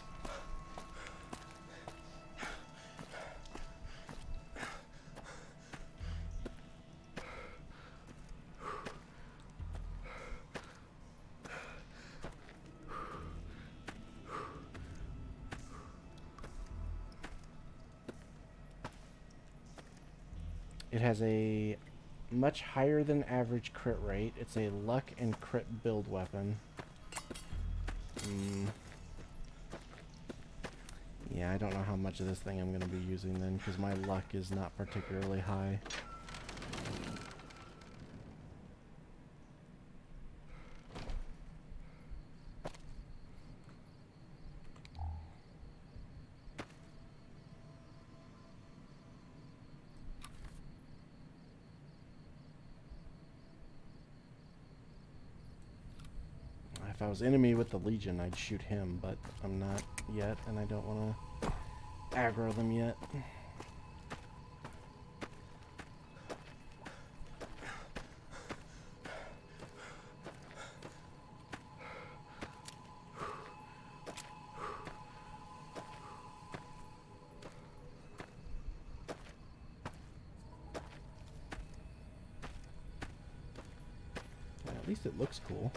It has a much higher than average crit rate. It's a luck and crit build weapon. Yeah, I don't know how much of this thing I'm going to be using then, because my luck is not particularly high. If I was enemy with the Legion, I'd shoot him, but I'm not yet, and I don't want to aggro them yet. Yeah, at least it looks cool.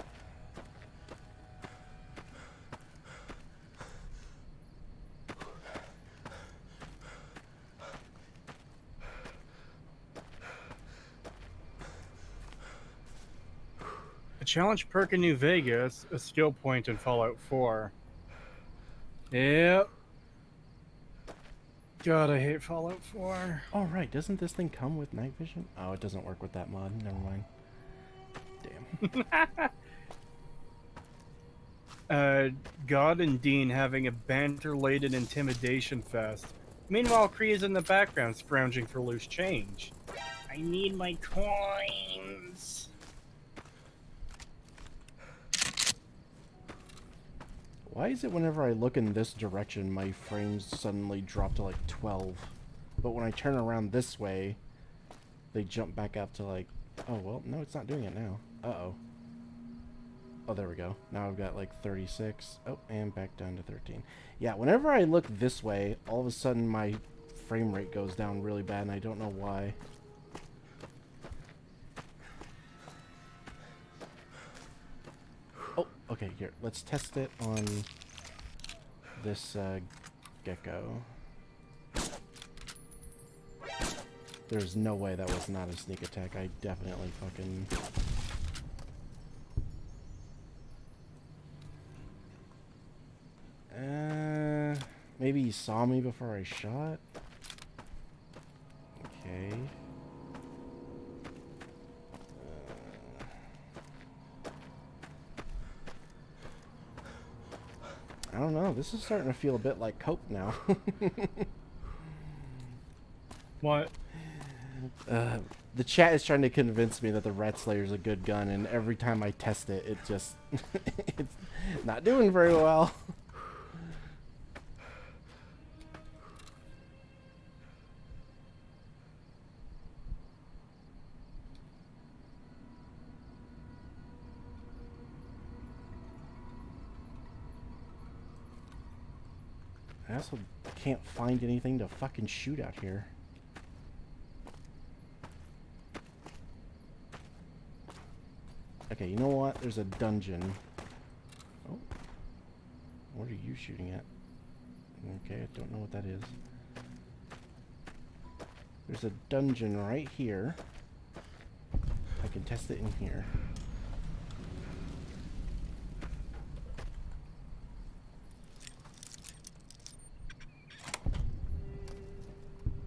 A challenge perk in New Vegas, a skill point in Fallout 4. Yep. God, I hate Fallout 4. Oh, right. Doesn't this thing come with night vision? Oh, it doesn't work with that mod. Never mind. Damn. God and Dean having a banter-laden intimidation fest. Meanwhile, Cree is in the background scrounging for loose change. I need my coins. Why is it whenever I look in this direction, my frames suddenly drop to like 12? But when I turn around this way, they jump back up to like... Oh, well, no, it's not doing it now. Uh-oh. Oh, there we go. Now I've got like 36. Oh, and back down to 13. Yeah, whenever I look this way, all of a sudden my frame rate goes down really bad, and I don't know why. Oh, okay, here. Let's test it on this gecko. There's no way that was not a sneak attack. I definitely fucking... Maybe he saw me before I shot? Okay. I don't know. This is starting to feel a bit like cope now. What? The chat is trying to convince me that the Rat Slayer is a good gun, and every time I test it, it just it's not doing very well. I also can't find anything to fucking shoot out here. Okay, you know what? There's a dungeon. Oh. What are you shooting at? Okay, I don't know what that is. There's a dungeon right here. I can test it in here.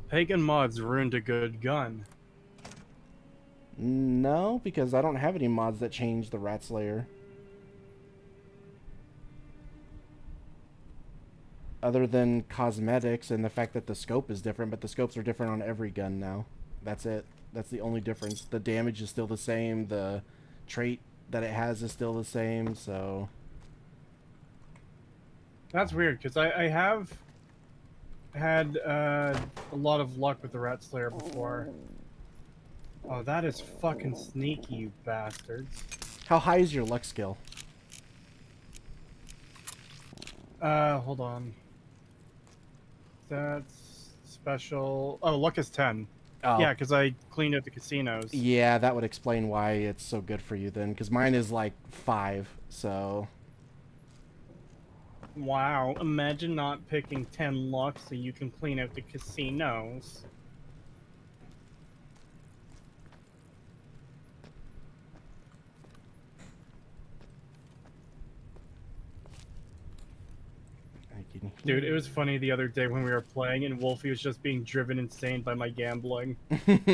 Pagan mods ruined a good gun. No, because I don't have any mods that change the Rat Slayer. Other than cosmetics and the fact that the scope is different, but the scopes are different on every gun now. That's it. That's the only difference. The damage is still the same. The trait that it has is still the same, so... That's weird, because I have had a lot of luck with the Rat Slayer before. Oh, that is fucking sneaky, you bastards. How high is your luck skill? Hold on. That's special. Oh, luck is 10. Oh. Yeah, because I cleaned out the casinos. Yeah, that would explain why it's so good for you then, because mine is like 5, so... Wow, imagine not picking 10 luck so you can clean out the casinos. Dude, it was funny the other day when we were playing and Wolfie was just being driven insane by my gambling. Okay,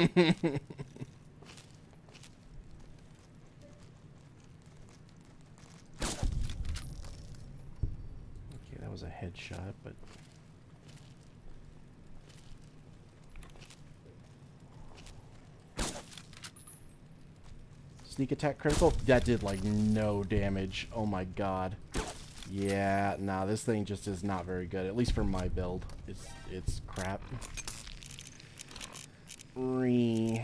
that was a headshot, but... Sneak attack critical? That did like no damage. Oh my god. Yeah, nah, this thing just is not very good. At least for my build. It's crap. Cree.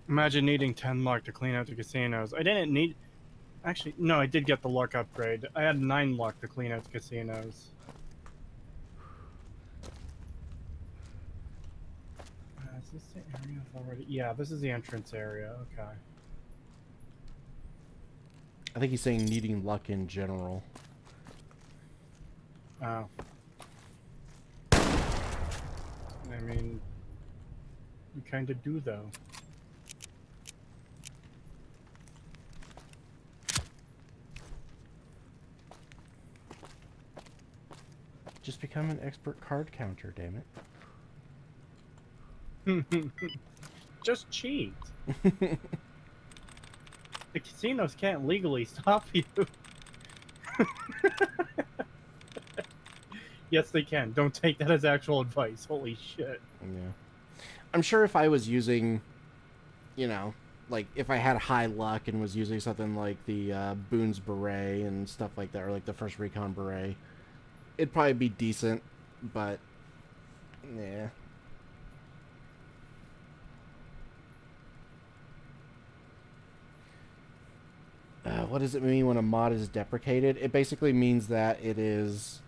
Imagine needing 10 luck to clean out the casinos. I didn't need... Actually, no, I did get the luck upgrade. I had 9 luck to clean out the casinos. Is this the area I've already... Yeah, this is the entrance area. Okay. I think he's saying needing luck in general. Oh. I mean... You kinda do, though. Just become an expert card counter, damn it. Just cheat. The casinos can't legally stop you. Yes, they can. Don't take that as actual advice. Holy shit. Yeah. I'm sure if I was using, you know, like if I had high luck and was using something like the Boone's Beret and stuff like that, or like the first Recon Beret, it'd probably be decent, but yeah. What does it mean when a mod is deprecated? It basically means that it is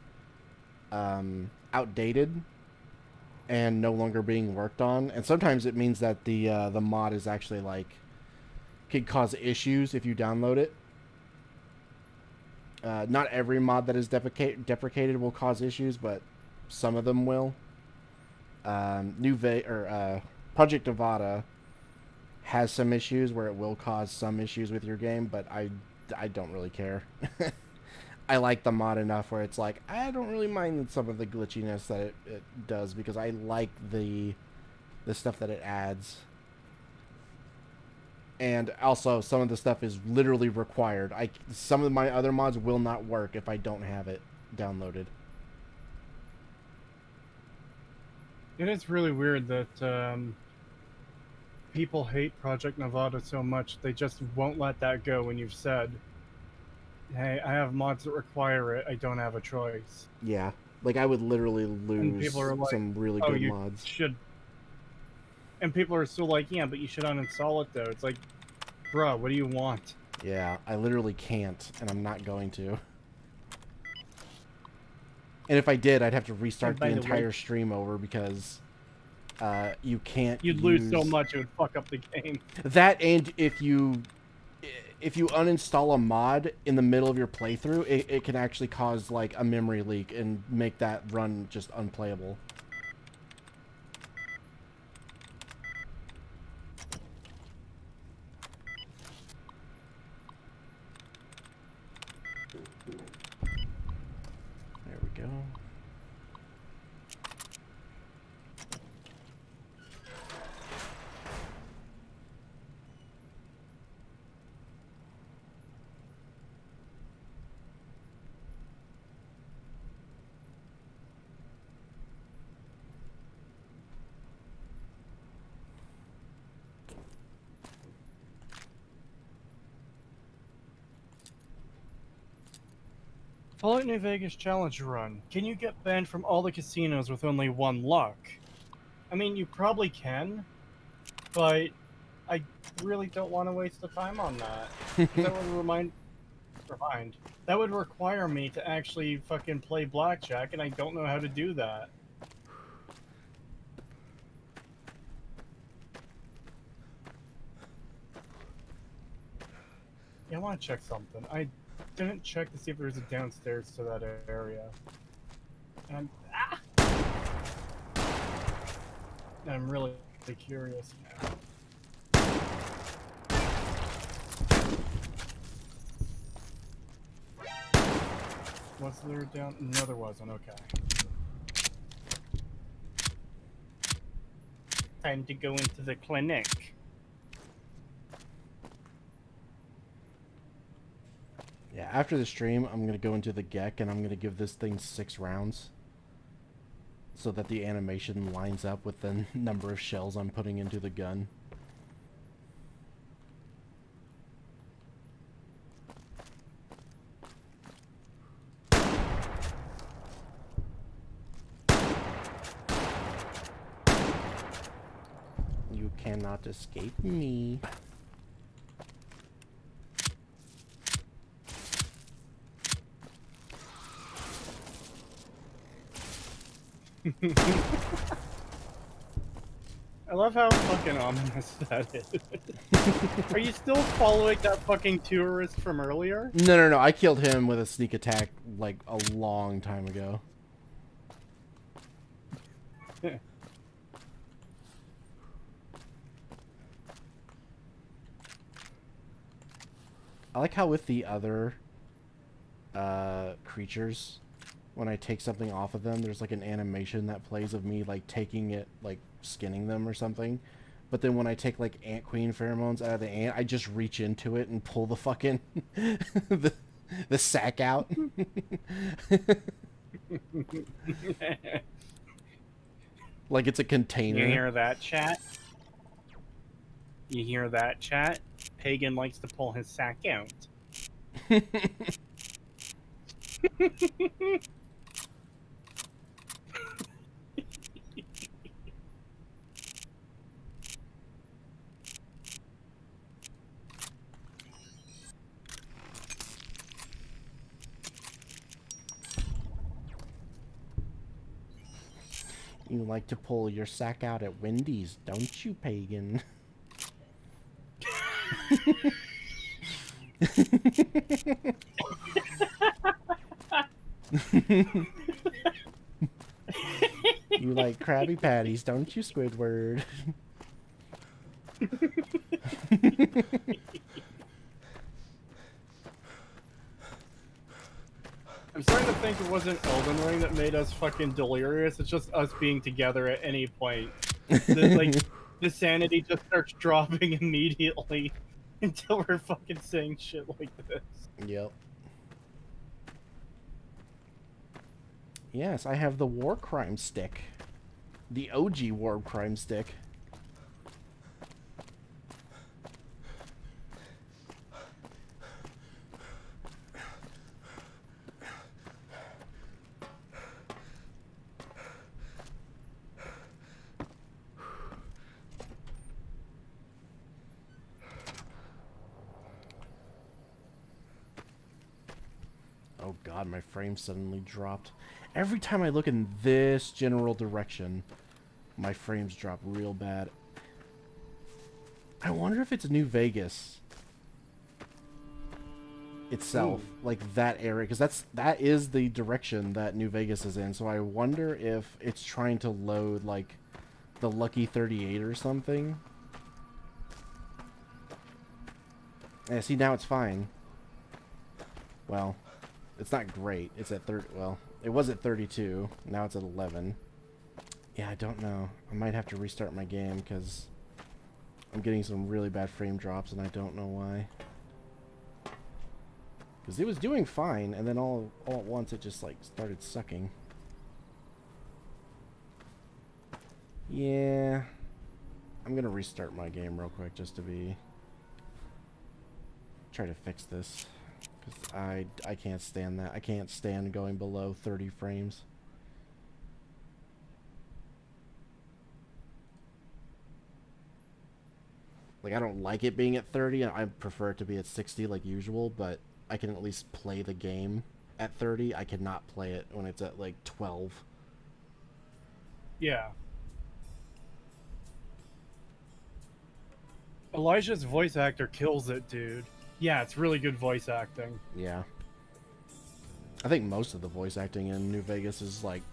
outdated and no longer being worked on. And sometimes it means that the mod is actually like can cause issues if you download it. Not every mod that is deprecated will cause issues, but some of them will. Project Avada has some issues where it will cause some issues with your game, but I don't really care. I like the mod enough where it's like, I don't really mind some of the glitchiness that it does, because I like the stuff that it adds. And also, some of the stuff is literally required. Some of my other mods will not work if I don't have it downloaded. It is really weird that people hate Project Nevada so much they just won't let that go when you've said, hey, I have mods that require it, I don't have a choice. Yeah. Like, I would literally And lose people are like, some really oh, good you mods. should. And people are still like, yeah, but you should uninstall it though. It's like, bruh, what do you want? Yeah, I literally can't, and I'm not going to. And if I did, I'd have to restart the entire stream over, because you can't You'd lose so much it would fuck up the game. That, and if you uninstall a mod in the middle of your playthrough, it can actually cause like a memory leak and make that run just unplayable. There we go. Fallout New Vegas challenge run. Can you get banned from all the casinos with only one luck? I mean, you probably can, but I really don't want to waste the time on that. That would require me to actually fucking play blackjack, and I don't know how to do that. Yeah, I want to check something. I didn't check to see if there's a downstairs to that area. And I'm really curious now. Was there down? No, there wasn't. Okay. Time to go into the clinic. Yeah, after the stream, I'm going to go into the GEC and I'm going to give this thing 6 rounds, so that the animation lines up with the number of shells I'm putting into the gun. You cannot escape me. I love how fucking ominous that is. Are you still following that fucking tourist from earlier? No. I killed him with a sneak attack like a long time ago. I like how with the other creatures, when I take something off of them, there's like an animation that plays of me like taking it, like skinning them or something. But then when I take like ant queen pheromones out of the ant, I just reach into it and pull the fucking the sack out. Like it's a container. You hear that, chat? You hear that, chat? Pagan likes to pull his sack out. You like to pull your sack out at Wendy's, don't you, Pagan? You like Krabby Patties, don't you, Squidward? I'm starting to think it wasn't Elden Ring that made us fucking delirious. It's just us being together at any point. The sanity just starts dropping immediately until we're fucking saying shit like this. Yep. Yes, I have the war crime stick. The OG war crime stick. Oh god, my frame suddenly dropped. Every time I look in this general direction, my frames drop real bad. I wonder if it's New Vegas itself, like that area, because that is the direction that New Vegas is in. So I wonder if it's trying to load like the Lucky 38 or something. Yeah, see, now it's fine. Well, it's not great. It's at 30. Well, it was at 32. Now it's at 11. Yeah, I don't know. I might have to restart my game because I'm getting some really bad frame drops and I don't know why. Because it was doing fine, and then all at once it just like started sucking. Yeah, I'm gonna restart my game real quick just to try to fix this, because I can't stand that. I can't stand going below 30 frames. Like, I don't like it being at 30. I prefer it to be at 60 like usual, but I can at least play the game at 30. I cannot play it when it's at like 12. Yeah. Elijah's voice actor kills it, dude. Yeah, it's really good voice acting. Yeah. I think most of the voice acting in New Vegas is like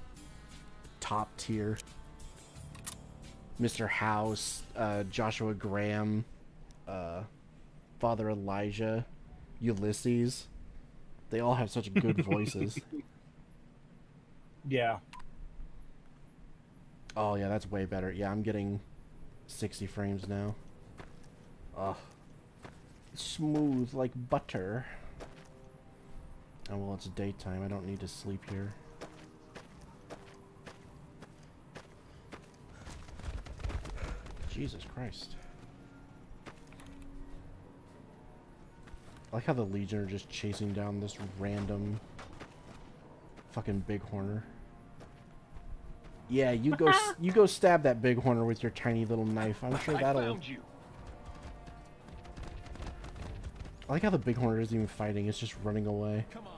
top tier. Mr. House, Joshua Graham, Father Elijah, Ulysses. They all have such good voices. Yeah. Oh yeah, that's way better. Yeah, I'm getting 60 frames now. Oh, smooth like butter. Oh well, it's daytime. I don't need to sleep here. Jesus Christ. I like how the Legion are just chasing down this random fucking bighorner. Yeah, you go you go stab that bighorner with your tiny little knife. I'm sure that'll... I like how the bighorner isn't even fighting, it's just running away. Come on.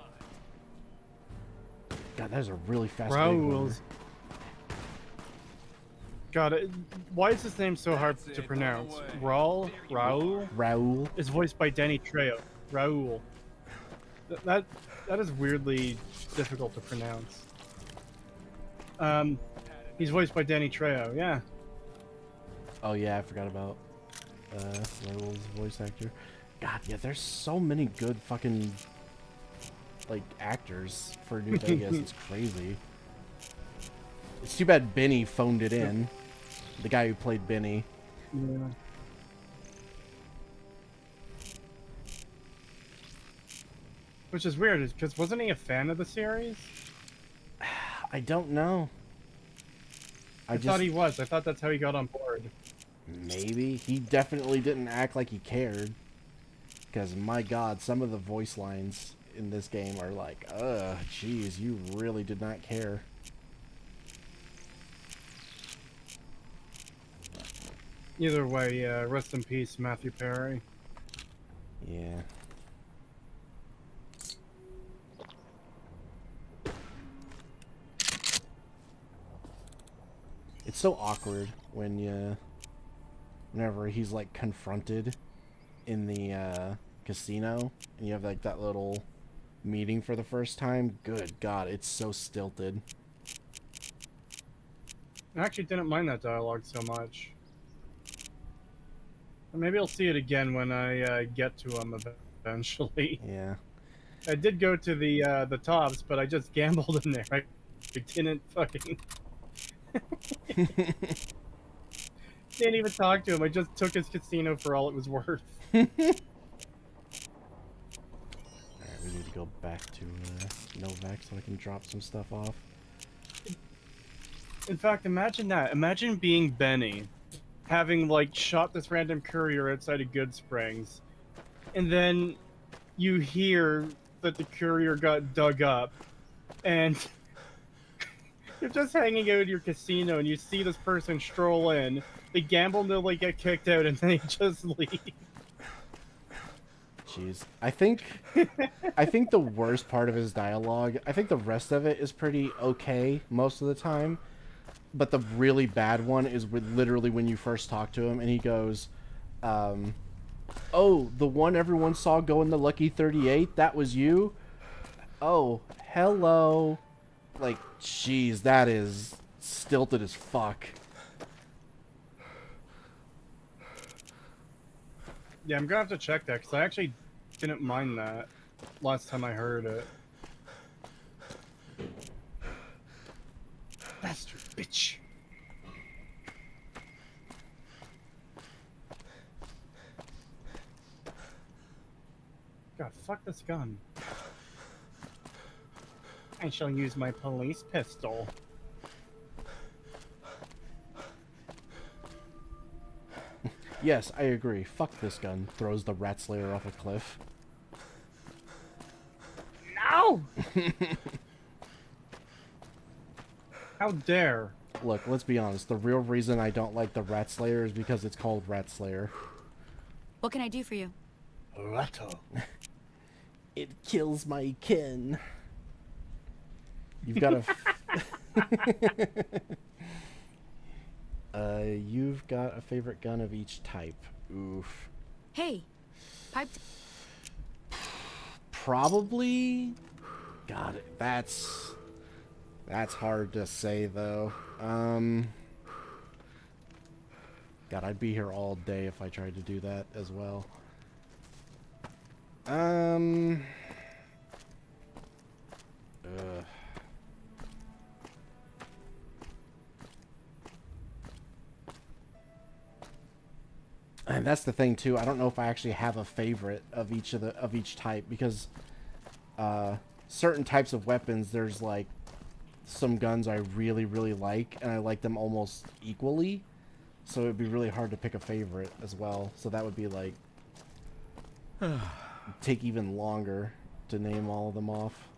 God, that is a really fast Raoul's. bighorner. God, why is his name so hard to pronounce? Raul? Raoul. Is voiced by Danny Trejo. Raul. That is weirdly difficult to pronounce. He's voiced by Danny Trejo, yeah. Oh yeah, I forgot about Raoul's voice actor. God, yeah, there's so many good fucking like actors for New Vegas. It's crazy. It's too bad Benny phoned it in. The guy who played Benny. Yeah. Which is weird, because wasn't he a fan of the series? I don't know. I thought he was. I thought that's how he got on board. Maybe. He definitely didn't act like he cared. Because, my god, some of the voice lines in this game are like, jeez, you really did not care. Either way, yeah, rest in peace, Matthew Perry. Yeah. It's so awkward when whenever he's like confronted in the casino, and you have like that little meeting for the first time. Good God, it's so stilted. I actually didn't mind that dialogue so much. Maybe I'll see it again when I get to him eventually. Yeah. I did go to the tops, but I just gambled in there. I didn't fucking didn't even talk to him. I just took his casino for all it was worth. Alright, we need to go back to Novak so I can drop some stuff off. In fact, imagine that. Imagine being Benny, having like shot this random courier outside of Good Springs, and then you hear that the courier got dug up, and you're just hanging out at your casino, and you see this person stroll in. They gamble until they get kicked out, and they just leave. Jeez. I think the worst part of his dialogue, I think the rest of it is pretty okay most of the time. But the really bad one is literally when you first talk to him and he goes, oh, the one everyone saw go in the Lucky 38, that was you? Oh, hello. Like, jeez, that is stilted as fuck. Yeah, I'm gonna have to check that, because I actually didn't mind that last time I heard it. Bastard bitch. God, fuck this gun. I shall use my police pistol. Yes, I agree. Fuck this gun. Throws the rat slayer off a cliff. No! How dare? Look, let's be honest. The real reason I don't like the rat slayer is because it's called Rat Slayer. What can I do for you? Ratto. It kills my kin. You've got a... you've got a favorite gun of each type. Oof. Hey, pipe. Probably... God, that's hard to say, though. God, I'd be here all day if I tried to do that as well. Ugh. And that's the thing too. I don't know if I actually have a favorite of each type, because certain types of weapons, there's like some guns I really like, and I like them almost equally. So it'd be really hard to pick a favorite as well. So that would be like take even longer to name all of them off.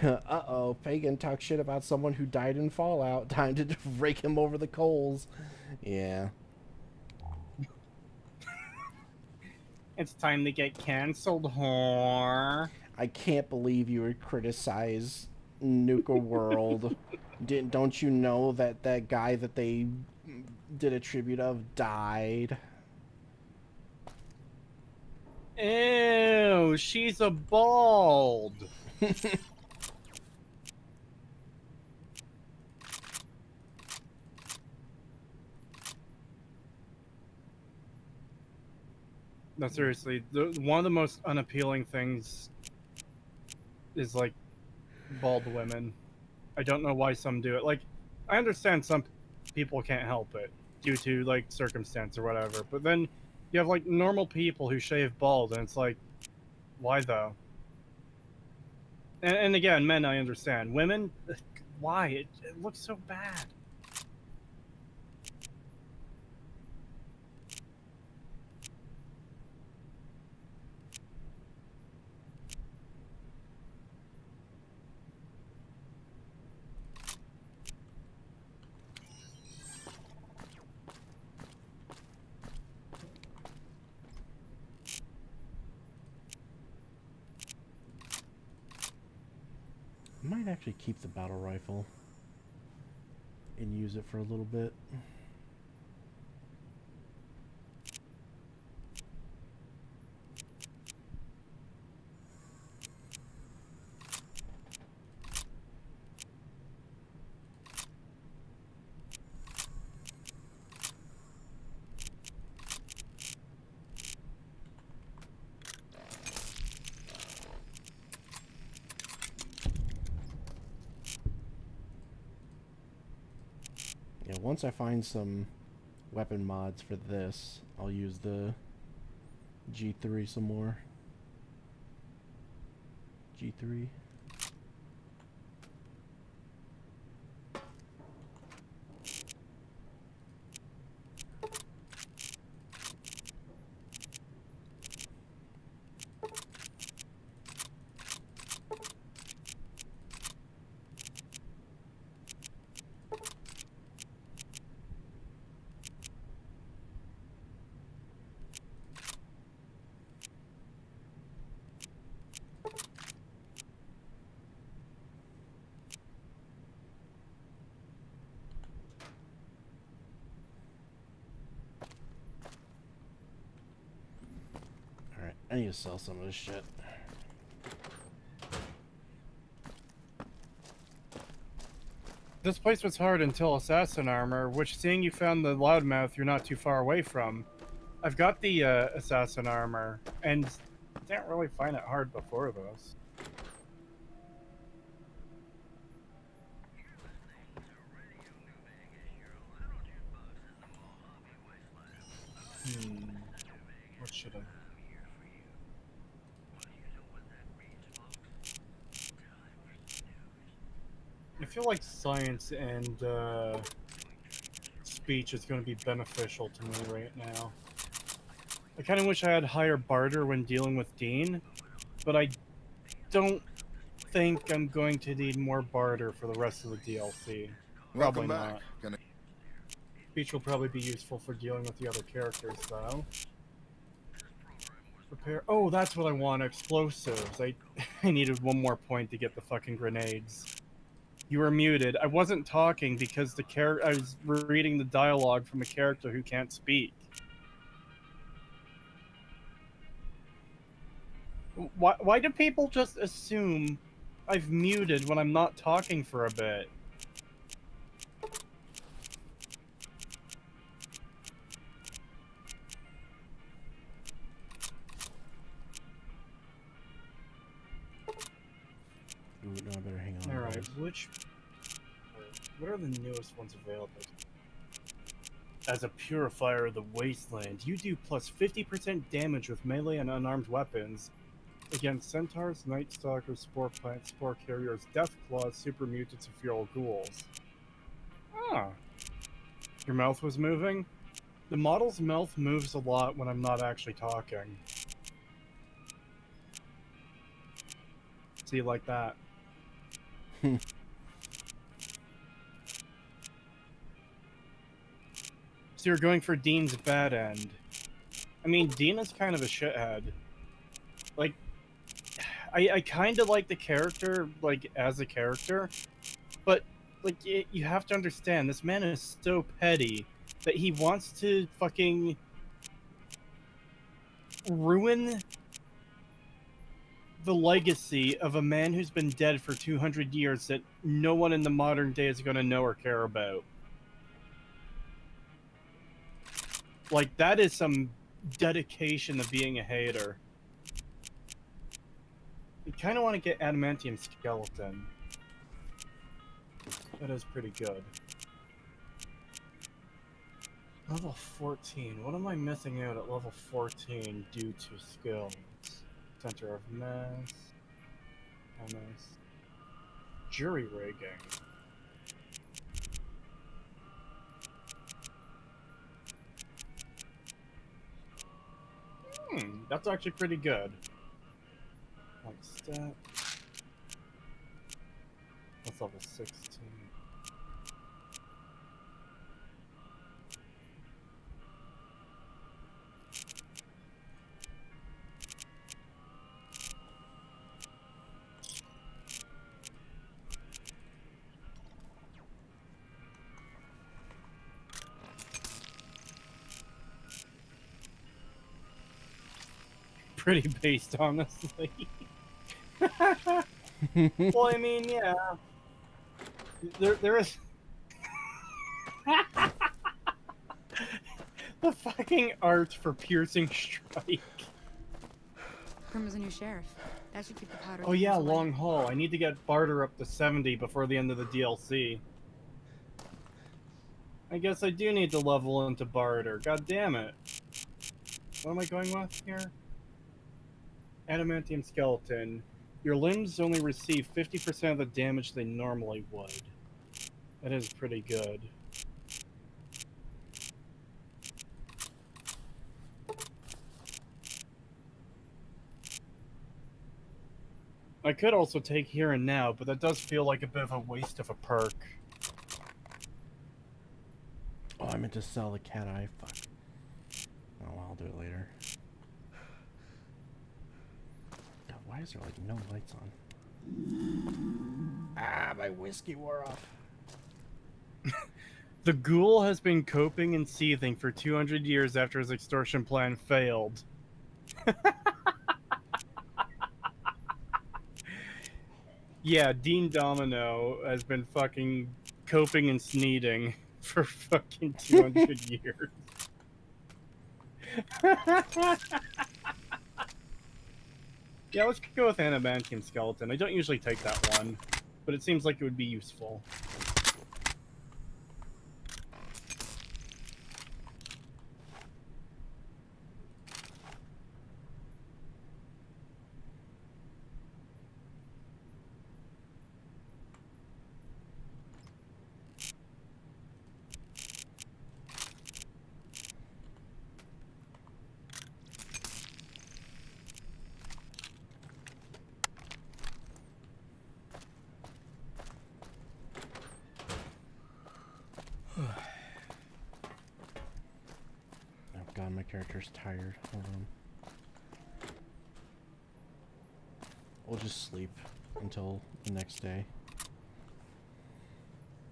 Uh-oh, Pagan talks shit about someone who died in Fallout. Time to rake him over the coals. Yeah. It's time to get canceled, whore. I can't believe you would criticize Nuka World. Don't you know that that guy that they did a tribute of died? Ew, she's a bald. No, seriously, one of the most unappealing things is, like, bald women. I don't know why some do it. Like, I understand some people can't help it due to, like, circumstance or whatever, but then you have, like, normal people who shave bald, and it's like, why though? And again, men, I understand. Women, why? It looks so bad. I might actually keep the battle rifle. and use it for a little bit. Yeah, once I find some weapon mods for this, I'll use the G3 some more. G3. Alright, I need to sell some of this shit. This place was hard until assassin armor, which seeing you found the loudmouth you're not too far away from. I've got the assassin armor, and didn't really find it hard before this. What should I... I feel like science and speech is going to be beneficial to me right now. I kind of wish I had higher barter when dealing with Dean, but I don't think I'm going to need more barter for the rest of the DLC. Probably Welcome back. not. Gonna... Speech will probably be useful for dealing with the other characters, though. Prepare. Oh, that's what I want. Explosives. I needed one more point to get the fucking grenades. You were muted. I wasn't talking because I was reading the dialogue from a character who can't speak. Why do people just assume I've muted when I'm not talking for a bit? Ooh, no, I better hang on. Alright, what are the newest ones available? As a purifier of the wasteland, you do plus 50% damage with melee and unarmed weapons against centaurs, night stalkers, spore plants, spore carriers, death claws, super mutants, and feral ghouls. Ah. Your mouth was moving? The model's mouth moves a lot when I'm not actually talking. See, like that. So you're going for Dean's bad end. I mean, Dean is kind of a shithead. Like, I kind of like the character, like, as a character, but, like, you have to understand, this man is so petty that he wants to fucking ruin the legacy of a man who's been dead for 200 years that no one in the modern day is going to know or care about. Like, that is some dedication to being a hater. You kind of want to get Adamantium Skeleton. That is pretty good. Level 14. What am I missing out at level 14 due to skills? Center of Mass. MS. Jury rigging. That's actually pretty good. Like stat. That's level 16. pretty based, honestly. Well, I mean, yeah. There is... The fucking art for Piercing Strike. Grim is a new sheriff. That should keep the powder. Oh yeah, gamers away. long haul. I need to get barter up to 70 before the end of the DLC. I guess I do need to level into barter. God damn it. What am I going with here? Adamantium skeleton. Your limbs only receive 50% of the damage they normally would. That is pretty good. I could also take Here and Now, but that does feel like a bit of a waste of a perk. Oh, I meant to sell the cat eye. Fuck. Oh, well, I'll do it later. God, why is there like no lights on? Ah, my whiskey wore off. The ghoul has been coping and seething for 200 years after his extortion plan failed. Yeah, Dean Domino has been fucking coping and sneezing for fucking 200 years. Yeah, let's go with Adamantium Skeleton. I don't usually take that one, but it seems like it would be useful. Oh god, my character's tired. Hold on. We'll just sleep until the next day.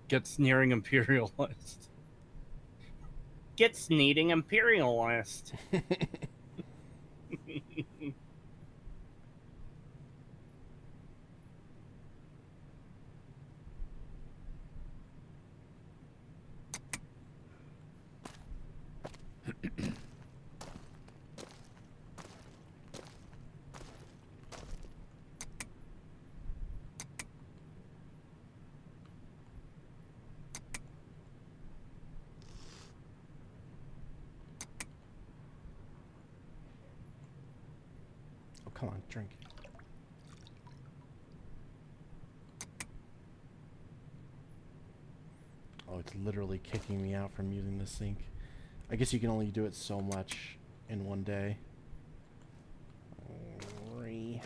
Get sneering imperialist. Get sneezing imperialist. Oh, come on, drink. Oh, it's literally kicking me out from using the sink. I guess you can only do it so much in one day. Cree.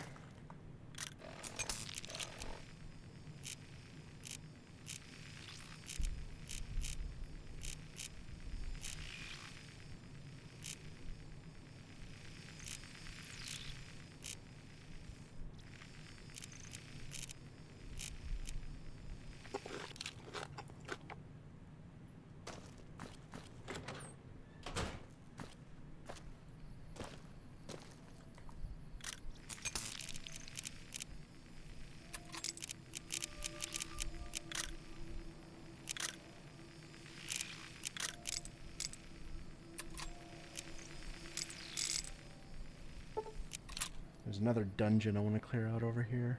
There's another dungeon I want to clear out over here.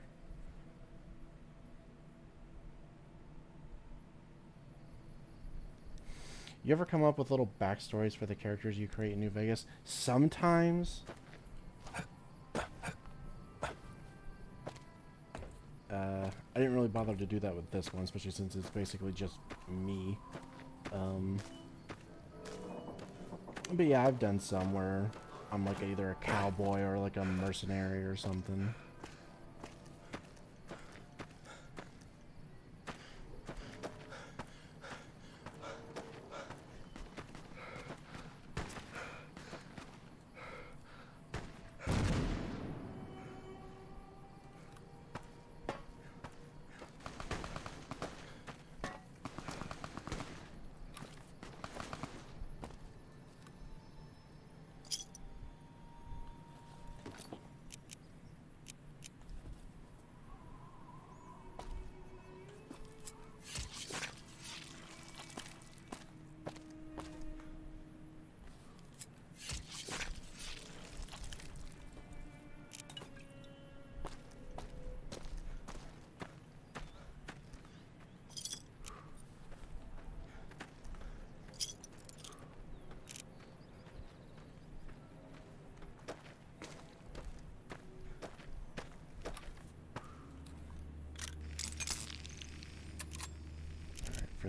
You ever come up with little backstories for the characters you create in New Vegas? Sometimes. I didn't really bother to do that with this one, especially since it's basically just me. But yeah, I've done some where I'm like either a cowboy or like a mercenary or something.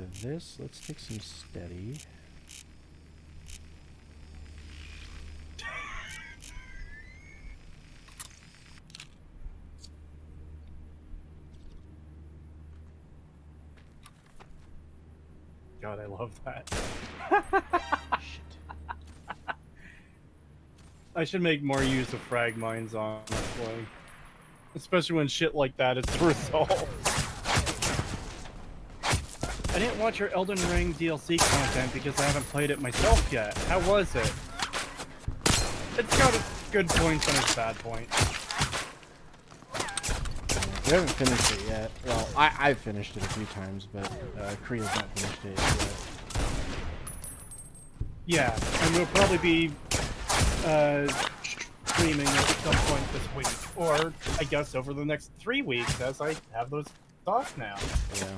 for this, let's take some steady. God, I love that. Shit. I should make more use of frag mines, honestly. Especially when shit like that is the result. I didn't watch your Elden Ring DLC content because I haven't played it myself yet. How was it? It's got its good points and its bad points. We haven't finished it yet. Well, I've finished it a few times, but Cree has not finished it yet. Yeah, and we'll probably be streaming at some point this week, or I guess over the next 3 weeks, as I have those thoughts now. Yeah.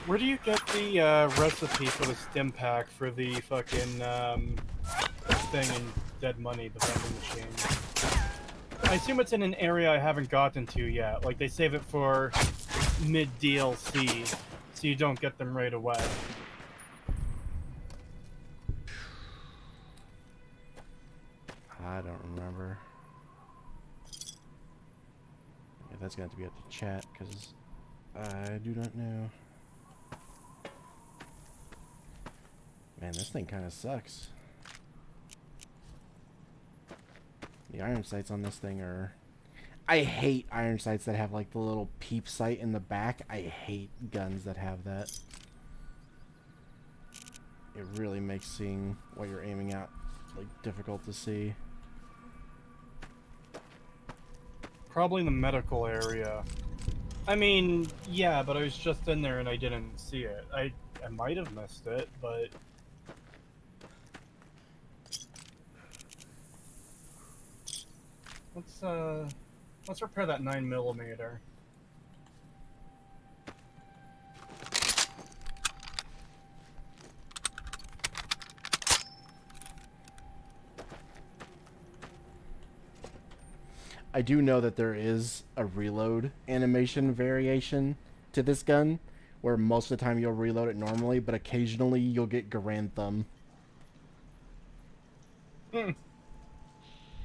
Where do you get the recipe for the stim pack for the fucking thing in Dead Money, the vending machine? I assume it's in an area I haven't gotten to yet. Like, they save it for mid-DLC, so you don't get them right away. I don't remember. Yeah, that's going to have to be up to chat, because I do not know. Man, this thing kind of sucks. The iron sights on this thing are... I hate iron sights that have like the little peep sight in the back. I hate guns that have that. It really makes seeing what you're aiming at like difficult to see. Probably in the medical area. I mean, yeah, but I was just in there and I didn't see it. I might have missed it, but... Let's repair that 9mm. I do know that there is a reload animation variation to this gun, where most of the time you'll reload it normally, but occasionally you'll get Garand Thumb.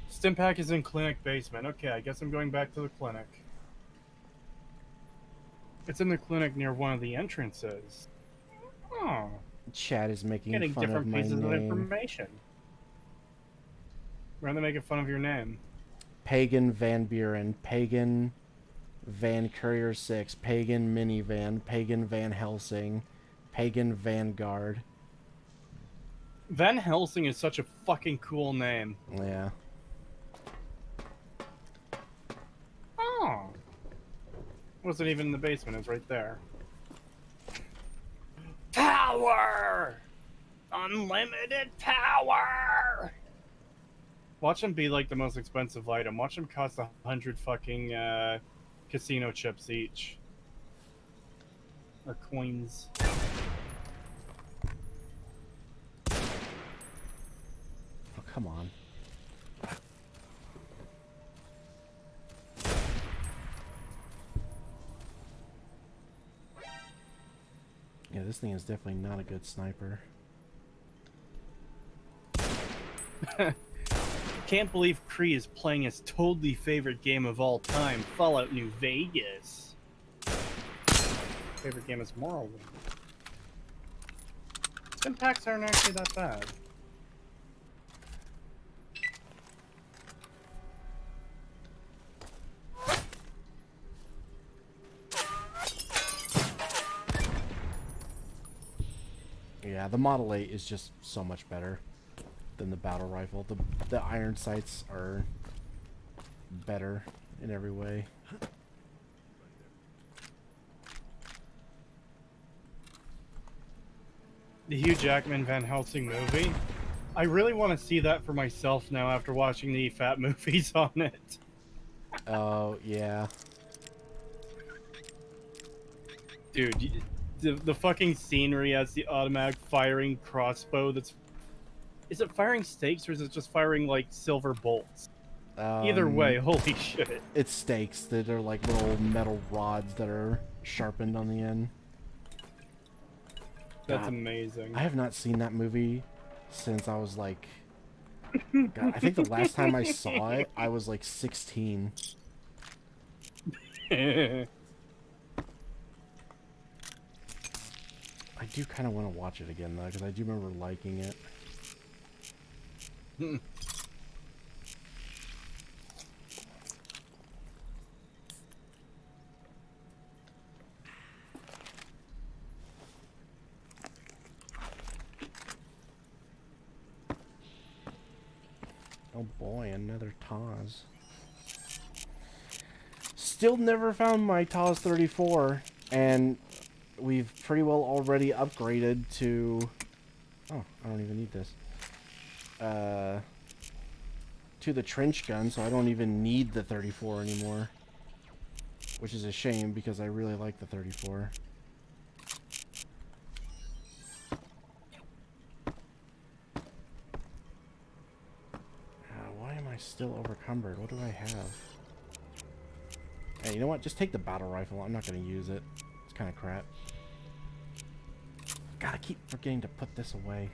Stimpack is in clinic basement. Okay, I guess I'm going back to the clinic. It's in the clinic near one of the entrances. Oh. Chat is making Getting fun of different my pieces of name. information. Why are they making fun of your name? Pagan Van Buren, Pagan Van Courier 6, Pagan Minivan, Pagan Van Helsing, Pagan Vanguard. Van Helsing is such a fucking cool name. Yeah. Oh. Wasn't even in the basement, it's right there. Power! Unlimited power! Watch him be like the most expensive item. Watch him cost 100 fucking casino chips each. Or coins. Oh, come on. Yeah, this thing is definitely not a good sniper. Can't believe Cree is playing his totally favorite game of all time, Fallout New Vegas. Favorite game is Morrowind. Impacts aren't actually that bad. Yeah, the Model 8 is just so much better than the battle rifle. The iron sights are better in every way. The Hugh Jackman Van Helsing movie. I really want to see that for myself now after watching the Fat movies on it. Oh, yeah. Dude, the fucking scenery as the automatic firing crossbow that's Is it firing stakes or is it just firing like silver bolts? Either way, holy shit. It's stakes that are like little metal rods that are sharpened on the end. That's God, amazing. I have not seen that movie since I was like... God, I think the last time I saw it, I was like 16. I do kind of want to watch it again, though, because I do remember liking it. Oh boy, another Taz. Still never found my Taz 34, and we've pretty well already upgraded to... Oh, I don't even need this. To the trench gun, so I don't even need the 34 anymore. Which is a shame, because I really like the 34. Why am I still overcumbered? What do I have? Hey, you know what? Just take the battle rifle. I'm not going to use it. It's kind of crap. God, I keep forgetting to put this away.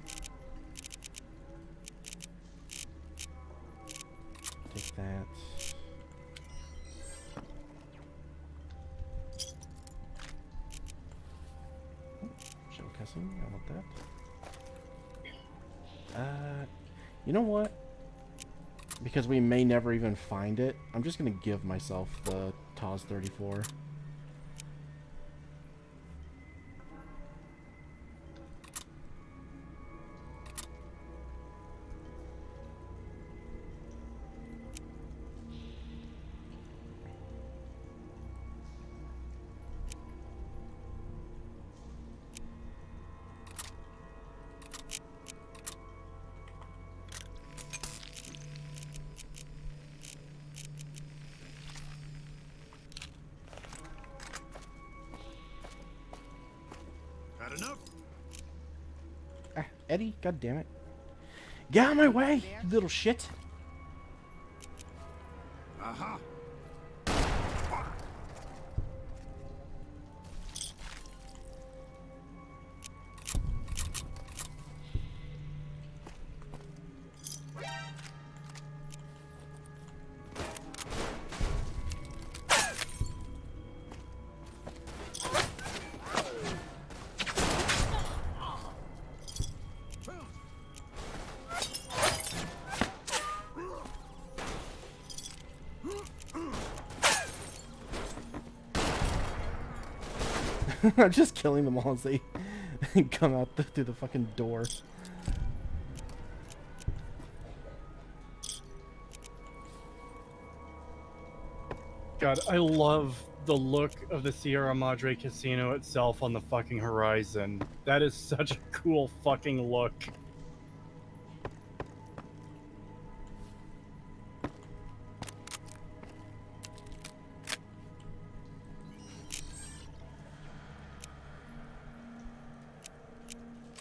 Take that. Shell cussing. I want that. You know what? Because we may never even find it, I'm just going to give myself the Taz 34. Had enough? Ah, Eddie, god damn it. Get out of my way, you little shit. Aha! I'm just killing them all as they come out through the fucking door. God, I love the look of the Sierra Madre Casino itself on the fucking horizon. That is such a cool fucking look.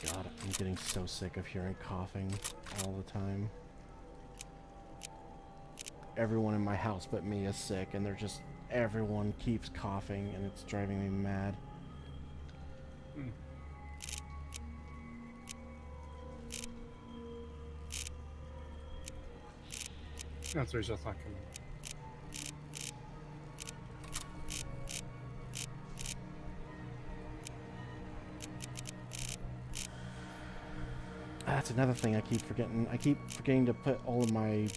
God, I'm getting so sick of hearing coughing all the time. Everyone in my house but me is sick, and everyone keeps coughing, and it's driving me mad. That's just not coming. That's another thing I keep forgetting. I keep forgetting to put all of my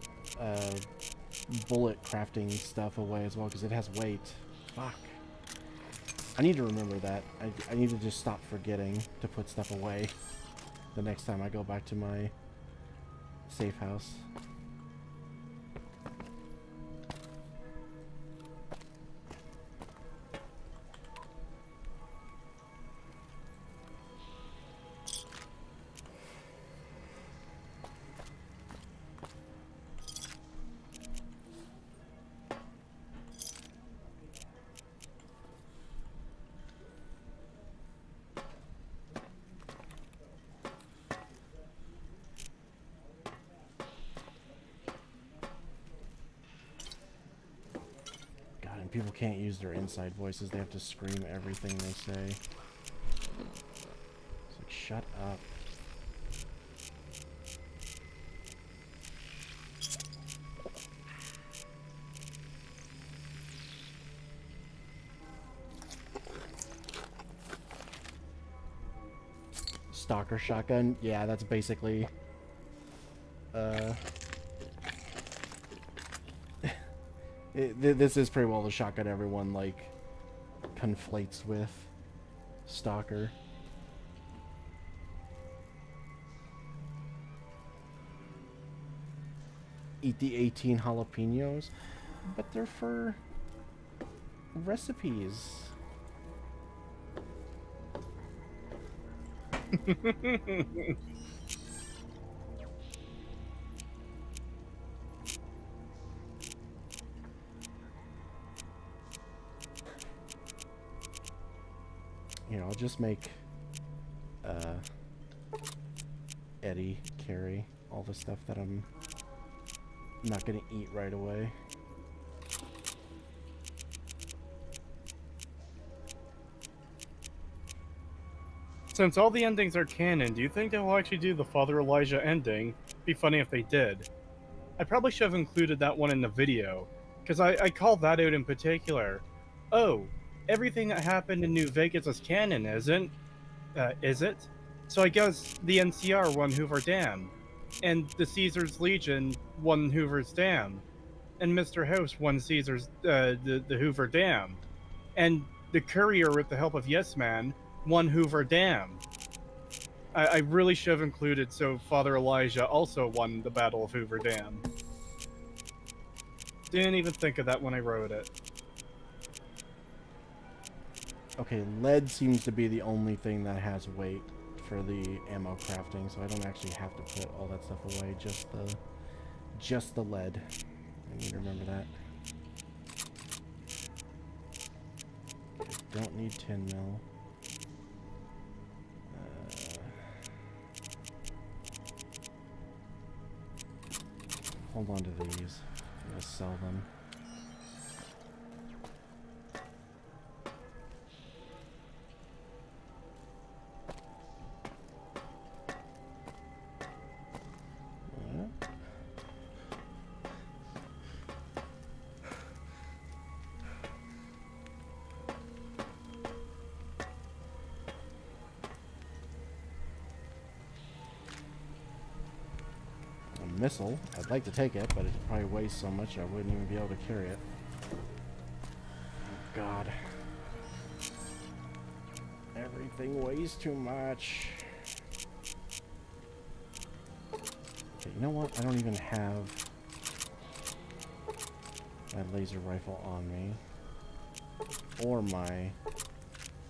bullet crafting stuff away as well, because it has weight. Fuck. I need to remember that. I need to just stop forgetting to put stuff away the next time I go back to my safe house. people can't use their inside voices. They have to scream everything they say. It's like, shut up. Stalker shotgun. Yeah, that's basically this is pretty well the shotgun everyone like conflates with Stalker. Eat the 18 jalapenos, but they're for recipes. Here, I'll just make Eddie carry all the stuff that I'm not gonna eat right away. Since all the endings are canon, do you think they will actually do the Father Elijah ending? Be funny if they did. I probably should have included that one in the video, because I called that out in particular. Oh, everything that happened in New Vegas is canon, isn't? Is it? So I guess the NCR won Hoover Dam, and the Caesar's Legion won Hoover's Dam, and Mr. House won Caesar's, the Hoover Dam, and the Courier, with the help of Yes Man, won Hoover Dam. I really should have included so Father Elijah also won the Battle of Hoover Dam. Didn't even think of that when I wrote it. Okay, lead seems to be the only thing that has weight for the ammo crafting, so I don't actually have to put all that stuff away, just the lead. I need to remember that. Okay, don't need 10 mil. Hold on to these. I'm gonna sell them. Missile. I'd like to take it, but it probably weighs so much I wouldn't even be able to carry it. Oh God. Everything weighs too much. Okay, you know what? I don't even have my laser rifle on me. Or my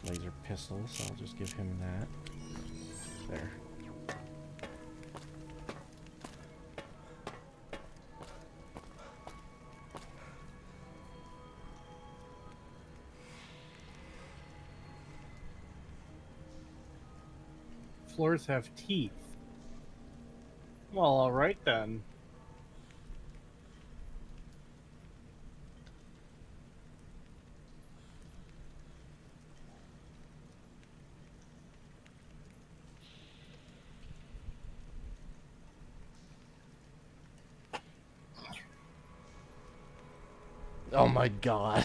laser pistol, so I'll just give him that. There. Floors have teeth. Well, alright then. Oh my God.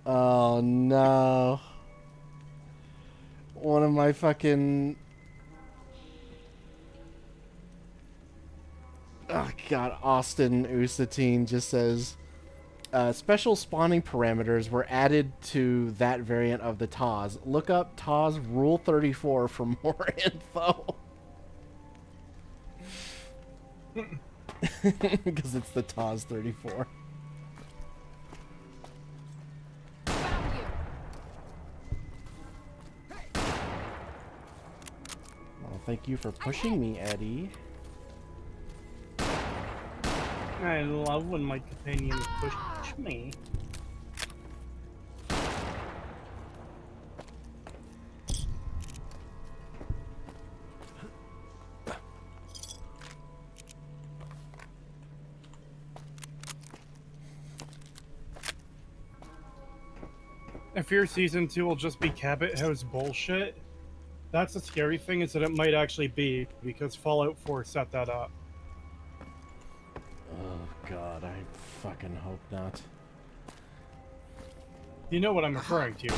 Oh no. One of my fucking... Oh God, Austin Usatine just says, special spawning parameters were added to that variant of the TOS. Look up TOS Rule 34 for more info. Because it's the TOS 34. Well, thank you for pushing me, Eddie. I love when my companions push me. I fear season 2 will just be Cabot House bullshit. That's the scary thing, is that it might actually be, because Fallout 4 set that up. Oh god, I fucking hope not. You know what I'm referring to,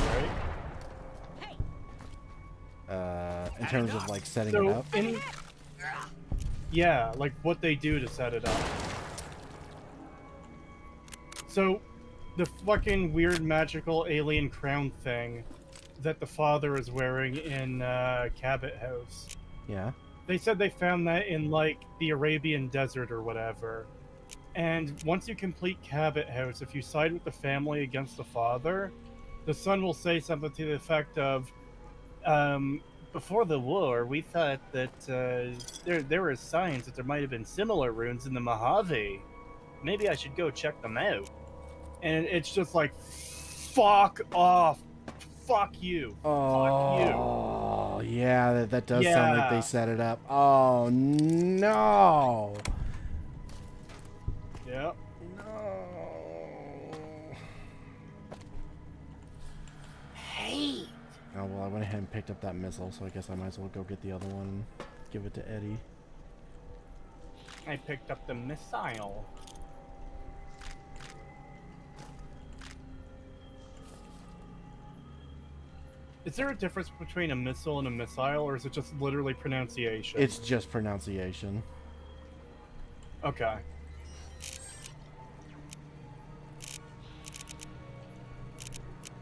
right? In terms of like setting it So, up. yeah, like what they do to set it up. So, the fucking weird magical alien crown thing that the father is wearing in Cabot House. Yeah. They said they found that in, like, the Arabian desert or whatever. And once you complete Cabot House, if you side with the family against the father, the son will say something to the effect of, before the war, we thought that there were signs that there might have been similar runes in the Mojave. Maybe I should go check them out. And it's just like, fuck off. Fuck you. Oh, Fuck you. yeah, that does sound like they set it up. Oh, no. Yep. No. Hey! Oh, well, I went ahead and picked up that missile, so I guess I might as well go get the other one and give it to Eddie. I picked up the missile. Is there a difference between a missile and a missile, or is it just literally pronunciation? It's just pronunciation. Okay.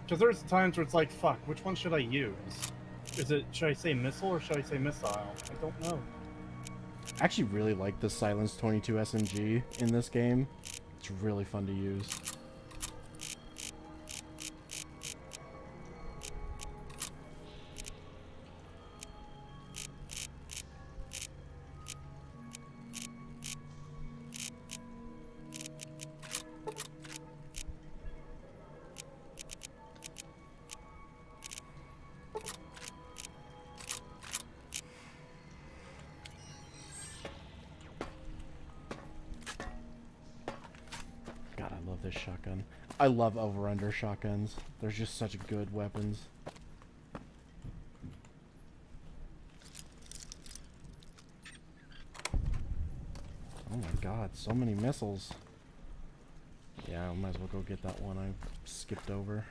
Because there's times where it's like, fuck, which one should I use? Should I say missile or should I say missile? I don't know. I actually really like the Silence 22 SMG in this game. It's really fun to use. God, I love this shotgun. I love over-under shotguns. They're just such good weapons. Oh my god, so many missiles. Yeah, I might as well go get that one I skipped over.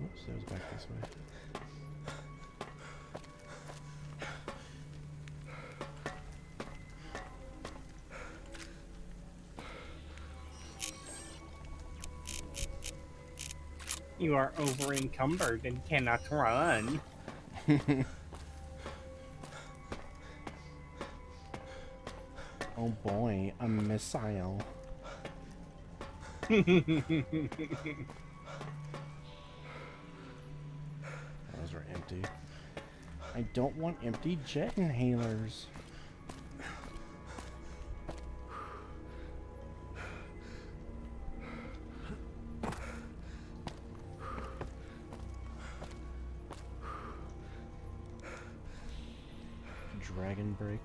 Oops, that was back this way. You are over encumbered and cannot run. Oh boy, a missile. Those are empty. I don't want empty jet inhalers. Dragon break.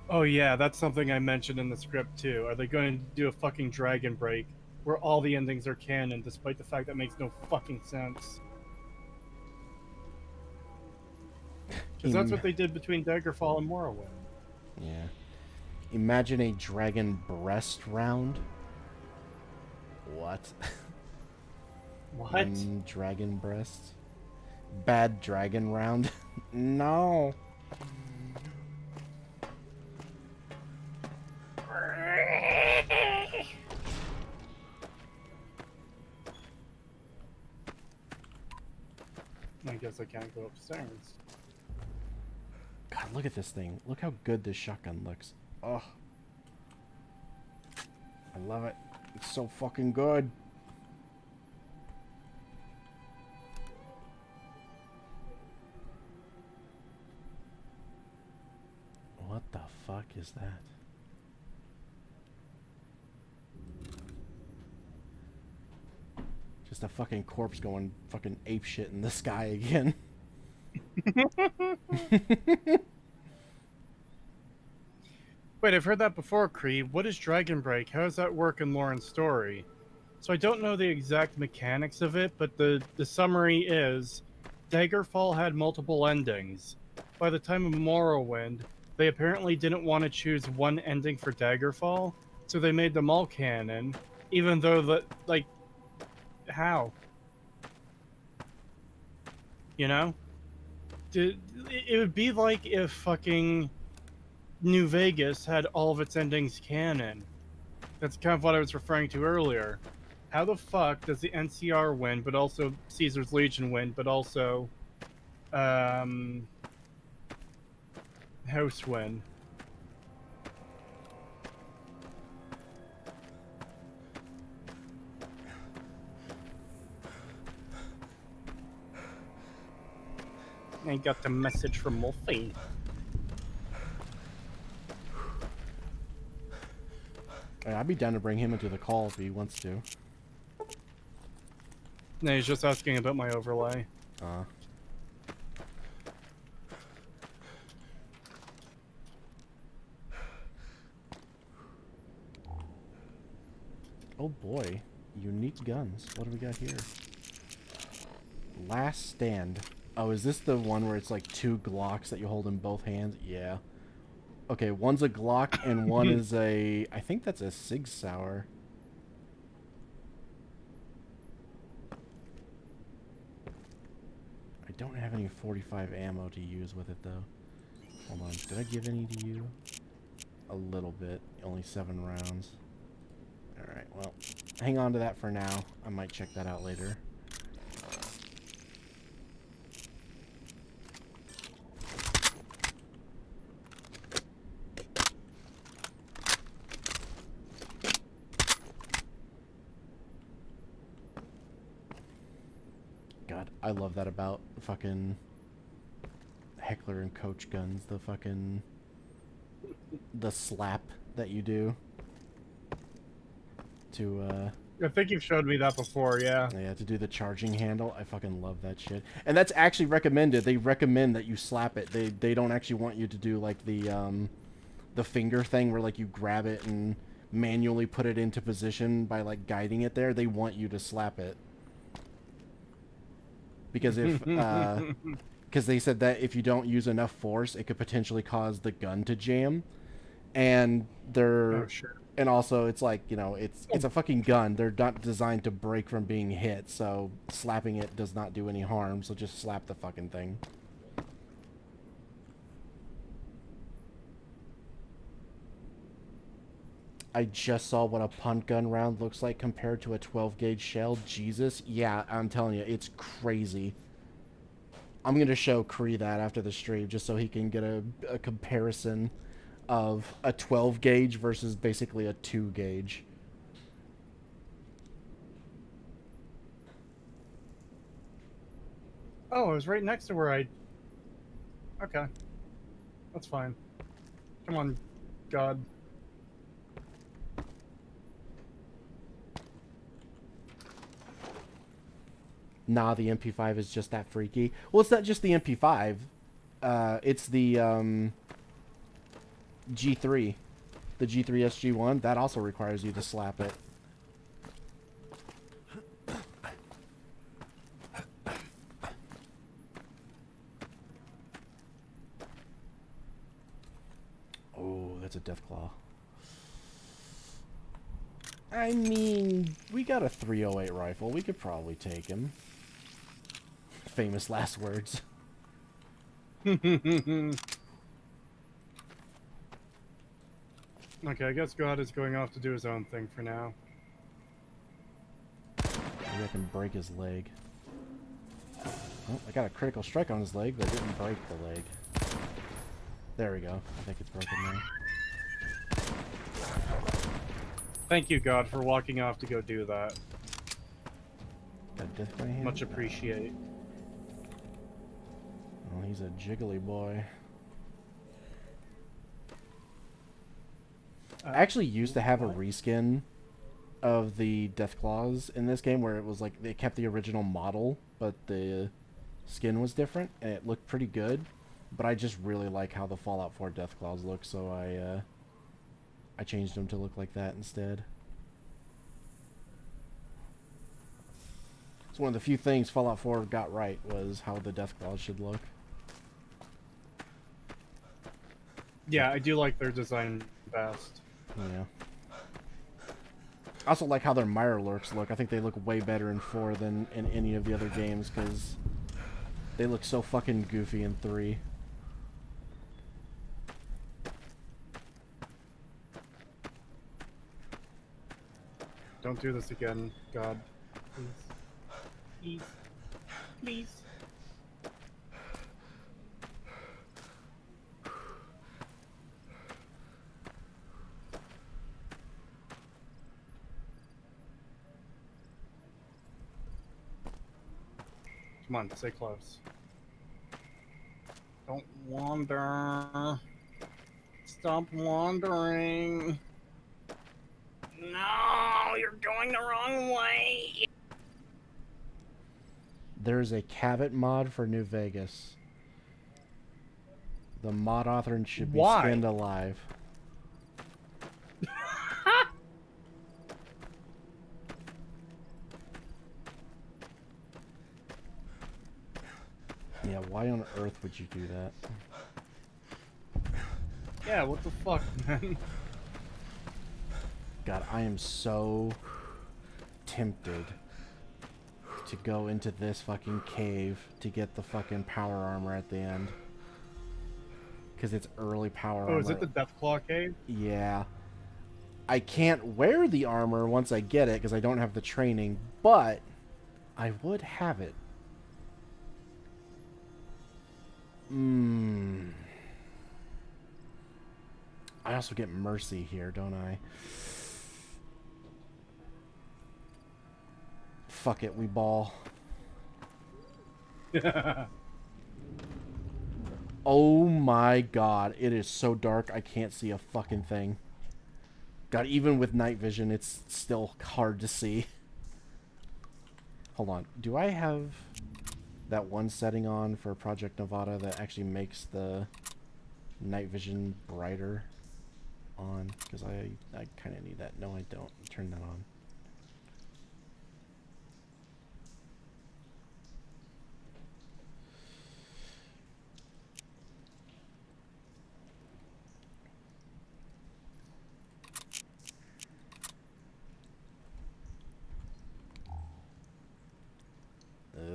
Oh yeah, that's something I mentioned in the script too. Are they going to do a fucking dragon break where all the endings are canon, despite the fact that makes no fucking sense? Because that's what they did between Daggerfall and Morrowind. Yeah. Imagine a dragon breast round. What? What? Dragon breast? Bad dragon round? No. I guess I can't go upstairs. God, look at this thing. Look how good this shotgun looks. Oh. I love it. It's so fucking good. What the fuck is that? Just a fucking corpse going fucking apeshit in the sky again. Wait, I've heard that before, Cree. What is Dragon Break? How does that work in Lauren's story? So I don't know the exact mechanics of it, but the summary is Daggerfall had multiple endings. By the time of Morrowind, they apparently didn't want to choose one ending for Daggerfall, so they made them all canon, even though how? You know? It would be like if fucking New Vegas had all of its endings canon. That's kind of what I was referring to earlier. How the fuck does the NCR win, but also Caesar's Legion win, but also House win? I got the message from Wolfie. I'd be down to bring him into the call if he wants to. No, he's just asking about my overlay. Oh boy, unique guns. What do we got here? Last Stand. Oh, is this the one where it's like 2 Glocks that you hold in both hands? Yeah. Okay, one's a Glock and one is a... I think that's a Sig Sauer. I don't have any 45 ammo to use with it, though. Hold on. Did I give any to you? A little bit. Only 7 rounds. Alright, well, hang on to that for now. I might check that out later. God, I love that about fucking Heckler and Coach guns. The fucking... the slap that you do. To, I think you've showed me that before, yeah. Yeah, to do the charging handle. I fucking love that shit. And that's actually recommended. They recommend that you slap it. They don't actually want you to do, like, the finger thing where, like, you grab it and manually put it into position by, like, guiding it there. They want you to slap it. Because if, because they said that if you don't use enough force, it could potentially cause the gun to jam. And they're... Oh, sure. And also, it's like, you know, it's a fucking gun. They're not designed to break from being hit, so slapping it does not do any harm, so just slap the fucking thing. I just saw what a punt gun round looks like compared to a 12-gauge shell. Jesus. Yeah, I'm telling you, it's crazy. I'm going to show Cree that after the stream, just so he can get a comparison of a 12 gauge versus basically a 2 gauge. Oh, it was right next to where I... Okay. That's fine. Come on, God. Nah, the MP5 is just that freaky. Well, it's not just the MP5. It's the, G3. The G3 SG1. That also requires you to slap it. Oh, that's a Deathclaw. I mean, we got a 308 rifle. We could probably take him. Famous last words. Okay, I guess God is going off to do his own thing for now. Maybe I can break his leg. Oh, I got a critical strike on his leg, but I didn't break the leg. There we go. I think it's broken now. Thank you, God, for walking off to go do that. Got death by hand? Much appreciate. Well, he's a jiggly boy. I actually used to have a reskin of the Deathclaws in this game where it was like they kept the original model, but the skin was different and it looked pretty good. But I just really like how the Fallout 4 Deathclaws look, so I I changed them to look like that instead. It's one of the few things Fallout 4 got right, was how the Deathclaws should look. Yeah, I do like their design best. Yeah. I also like how their Mirelurks look. I think they look way better in 4 than in any of the other games, because they look so fucking goofy in 3. Don't do this again, God. Please. Please. Please. Come on, stay close. Don't wander. Stop wandering. No, you're going the wrong way. There's a Cavett mod for New Vegas. The mod author should be Why? skinned alive. Yeah, why on earth would you do that? Yeah, what the fuck, man? God, I am so tempted to go into this fucking cave to get the fucking power armor at the end. Because it's early power armor. Oh, is it the Deathclaw cave? Yeah. I can't wear the armor once I get it because I don't have the training, but I would have it. I also get mercy here, don't I? Fuck it, we ball. Oh my god, it is so dark I can't see a fucking thing. God, even with night vision, it's still hard to see. Hold on, do I have that one setting on for Project Nevada that actually makes the night vision brighter on? Because I kind of need that. No, I don't. Turn that on.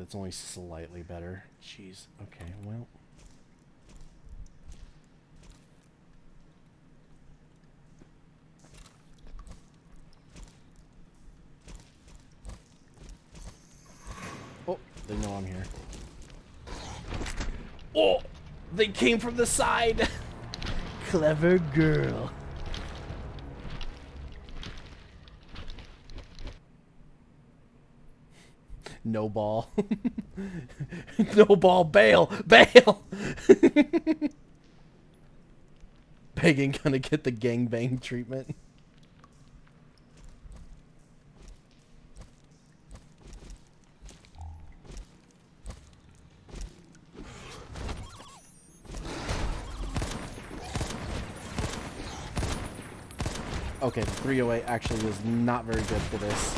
It's only slightly better. Jeez. Okay, well. Oh, they know I'm here. Oh! They came from the side! Clever girl. No ball. No ball. Bail. Bail. Pagan gonna get the gangbang treatment. Okay, the 308 actually is not very good for this.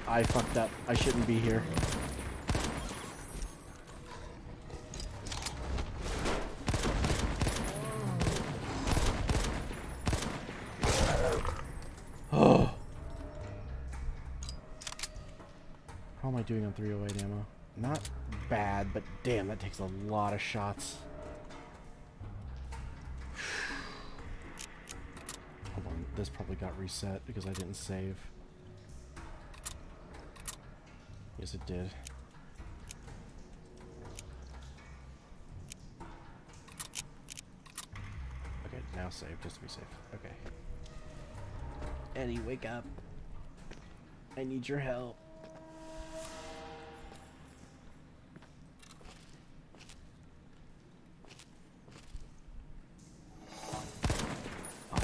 I fucked up. I shouldn't be here. Oh. How am I doing on 308 ammo? Not bad, but damn, that takes a lot of shots. Hold on, this probably got reset because I didn't save. Yes, it did. Okay, now save, just to be safe. Okay. Eddie, wake up. I need your help. Oh,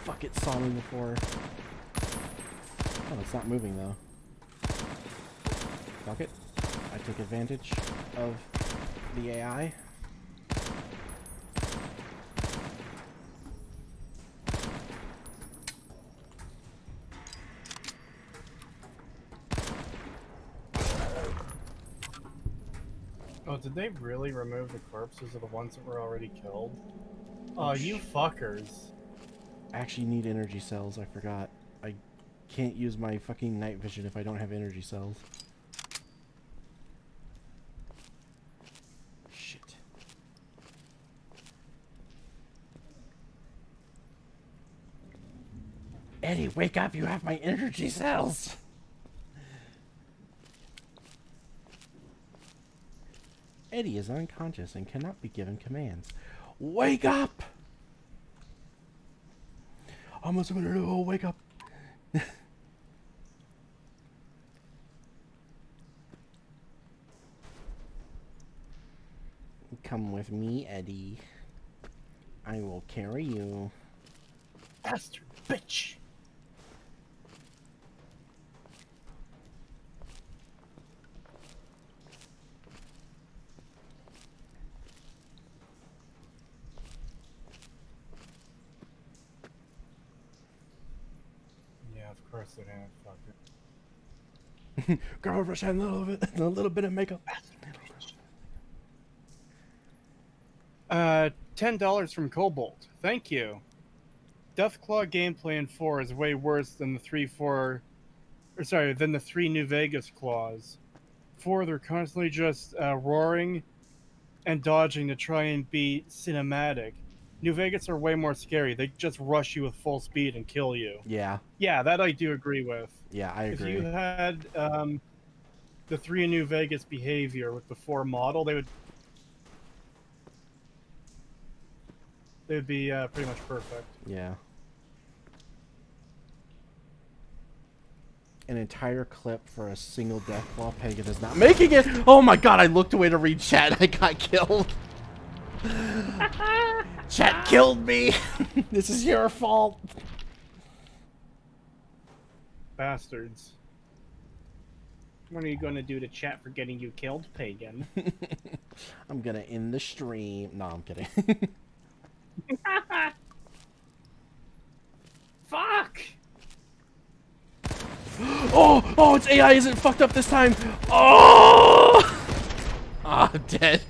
fuck, it saw me before. Oh, it's not moving though. Fuck it. I took advantage of the AI. Oh, did they really remove the corpses of the ones that were already killed? Oh, you fuckers. I actually need energy cells, I forgot. I can't use my fucking night vision if I don't have energy cells. Shit. Eddie, wake up! You have my energy cells! Eddie is unconscious and cannot be given commands. Wake up! Almost a minute ago, wake up! Come with me, Eddie. I will carry you. Bastard bitch! Yeah, of course they have. Fuck it. Girl, rush a little bit of makeup. $10 from Cobalt. Thank you. Deathclaw gameplay in 4 is way worse than the than the 3 New Vegas claws. 4, they're constantly just roaring and dodging to try and be cinematic. New Vegas are way more scary. They just rush you with full speed and kill you. Yeah. Yeah, that I do agree with. Yeah, I agree. If you had the 3 New Vegas behavior with the 4 model, they would be pretty much perfect. Yeah. An entire clip for a single Deathclaw Pagan is not making it! Oh my god, I looked away to read chat and I got killed. Chat killed me! This is your fault. Bastards. What are you going to do to chat for getting you killed, Pagan? I'm gonna end the stream. No, I'm kidding. Fuck! Oh, its AI isn't fucked up this time. Oh! Ah, I'm dead.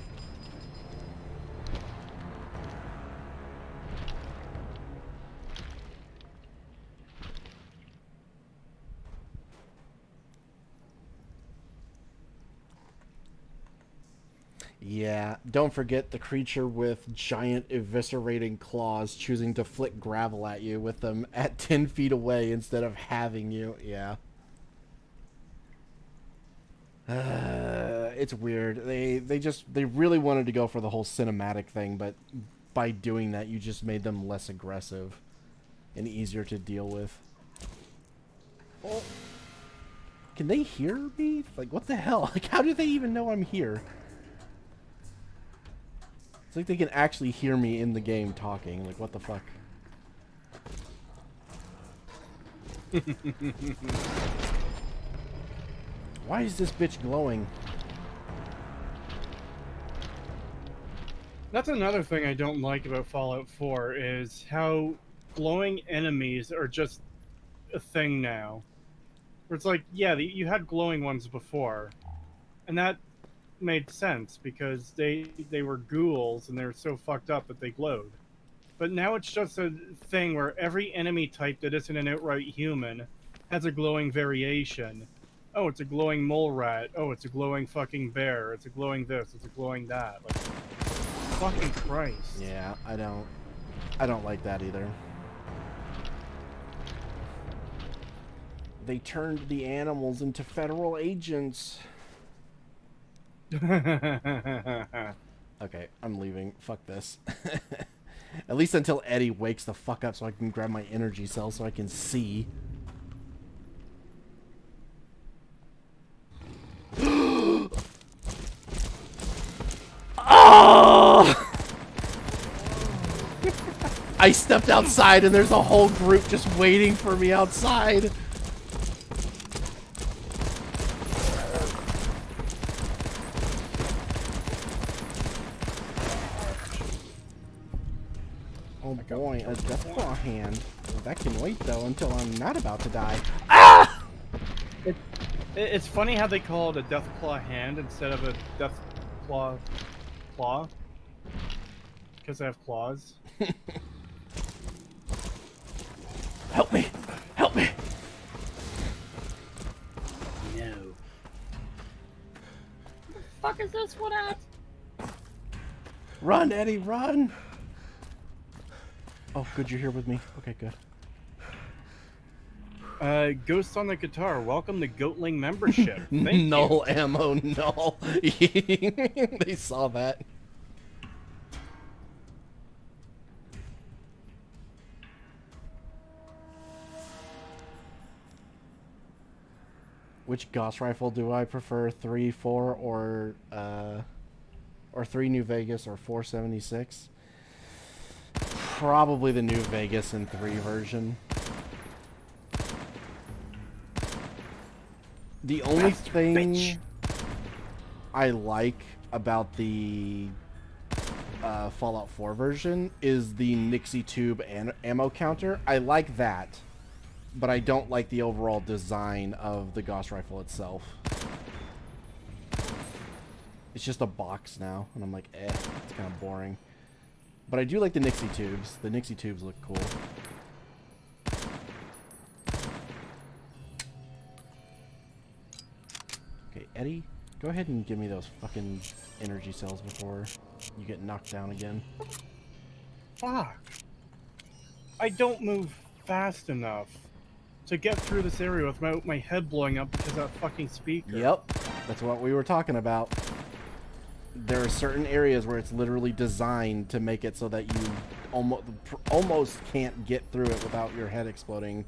Yeah, don't forget the creature with giant eviscerating claws choosing to flick gravel at you with them at 10 feet away instead of having you. Yeah. It's weird. They really wanted to go for the whole cinematic thing, but by doing that you just made them less aggressive and easier to deal with. Oh. Can they hear me? Like, what the hell? Like, how do they even know I'm here? It's like they can actually hear me in the game talking. Like, what the fuck? Why is this bitch glowing? That's another thing I don't like about Fallout 4 is how glowing enemies are just a thing now. Where it's like, yeah, you had glowing ones before, and that made sense because they were ghouls and they were so fucked up that they glowed. But now it's just a thing where every enemy type that isn't an outright human has a glowing variation. Oh, it's a glowing mole rat. Oh, it's a glowing fucking bear. It's a glowing this. It's a glowing that. Like, fucking Christ. Yeah, I don't like that either. They turned the animals into federal agents. Okay, I'm leaving. Fuck this. At least until Eddie wakes the fuck up so I can grab my energy cell so I can see. Oh! I stepped outside and there's a whole group just waiting for me outside. Oh boy, a Deathclaw hand. That can wait though until I'm not about to die. Ah! It's funny how they call it a Deathclaw hand instead of a Claw? Because I have claws. Help me! Help me! No. Fuck is this one at? Run, Eddie, run! Oh, good, you're here with me. Okay, good. Ghost on the guitar. Welcome to Goatling membership. Thank Null you. ammo, null. They saw that. Which Gauss rifle do I prefer? 3, 4, or 3 New Vegas or 476? Probably the New Vegas and 3 version. The only thing I like about the Fallout 4 version is the Nixie tube and ammo counter. I like that, but I don't like the overall design of the Gauss rifle itself. It's just a box now, and I'm like, it's kind of boring. But I do like the Nixie tubes. The Nixie tubes look cool. Okay, Eddie, go ahead and give me those fucking energy cells before you get knocked down again. Fuck. I don't move fast enough to get through this area without my head blowing up because of that fucking speaker. Yep, that's what we were talking about. There are certain areas where it's literally designed to make it so that you almost can't get through it without your head exploding.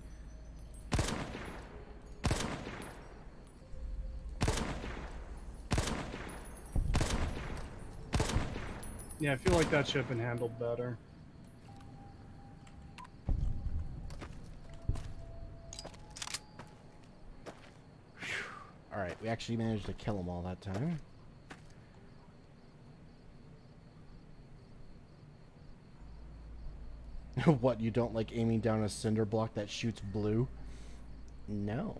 Yeah, I feel like that should have been handled better. Alright, we actually managed to kill them all that time. What, you don't like aiming down a cinder block that shoots blue? No.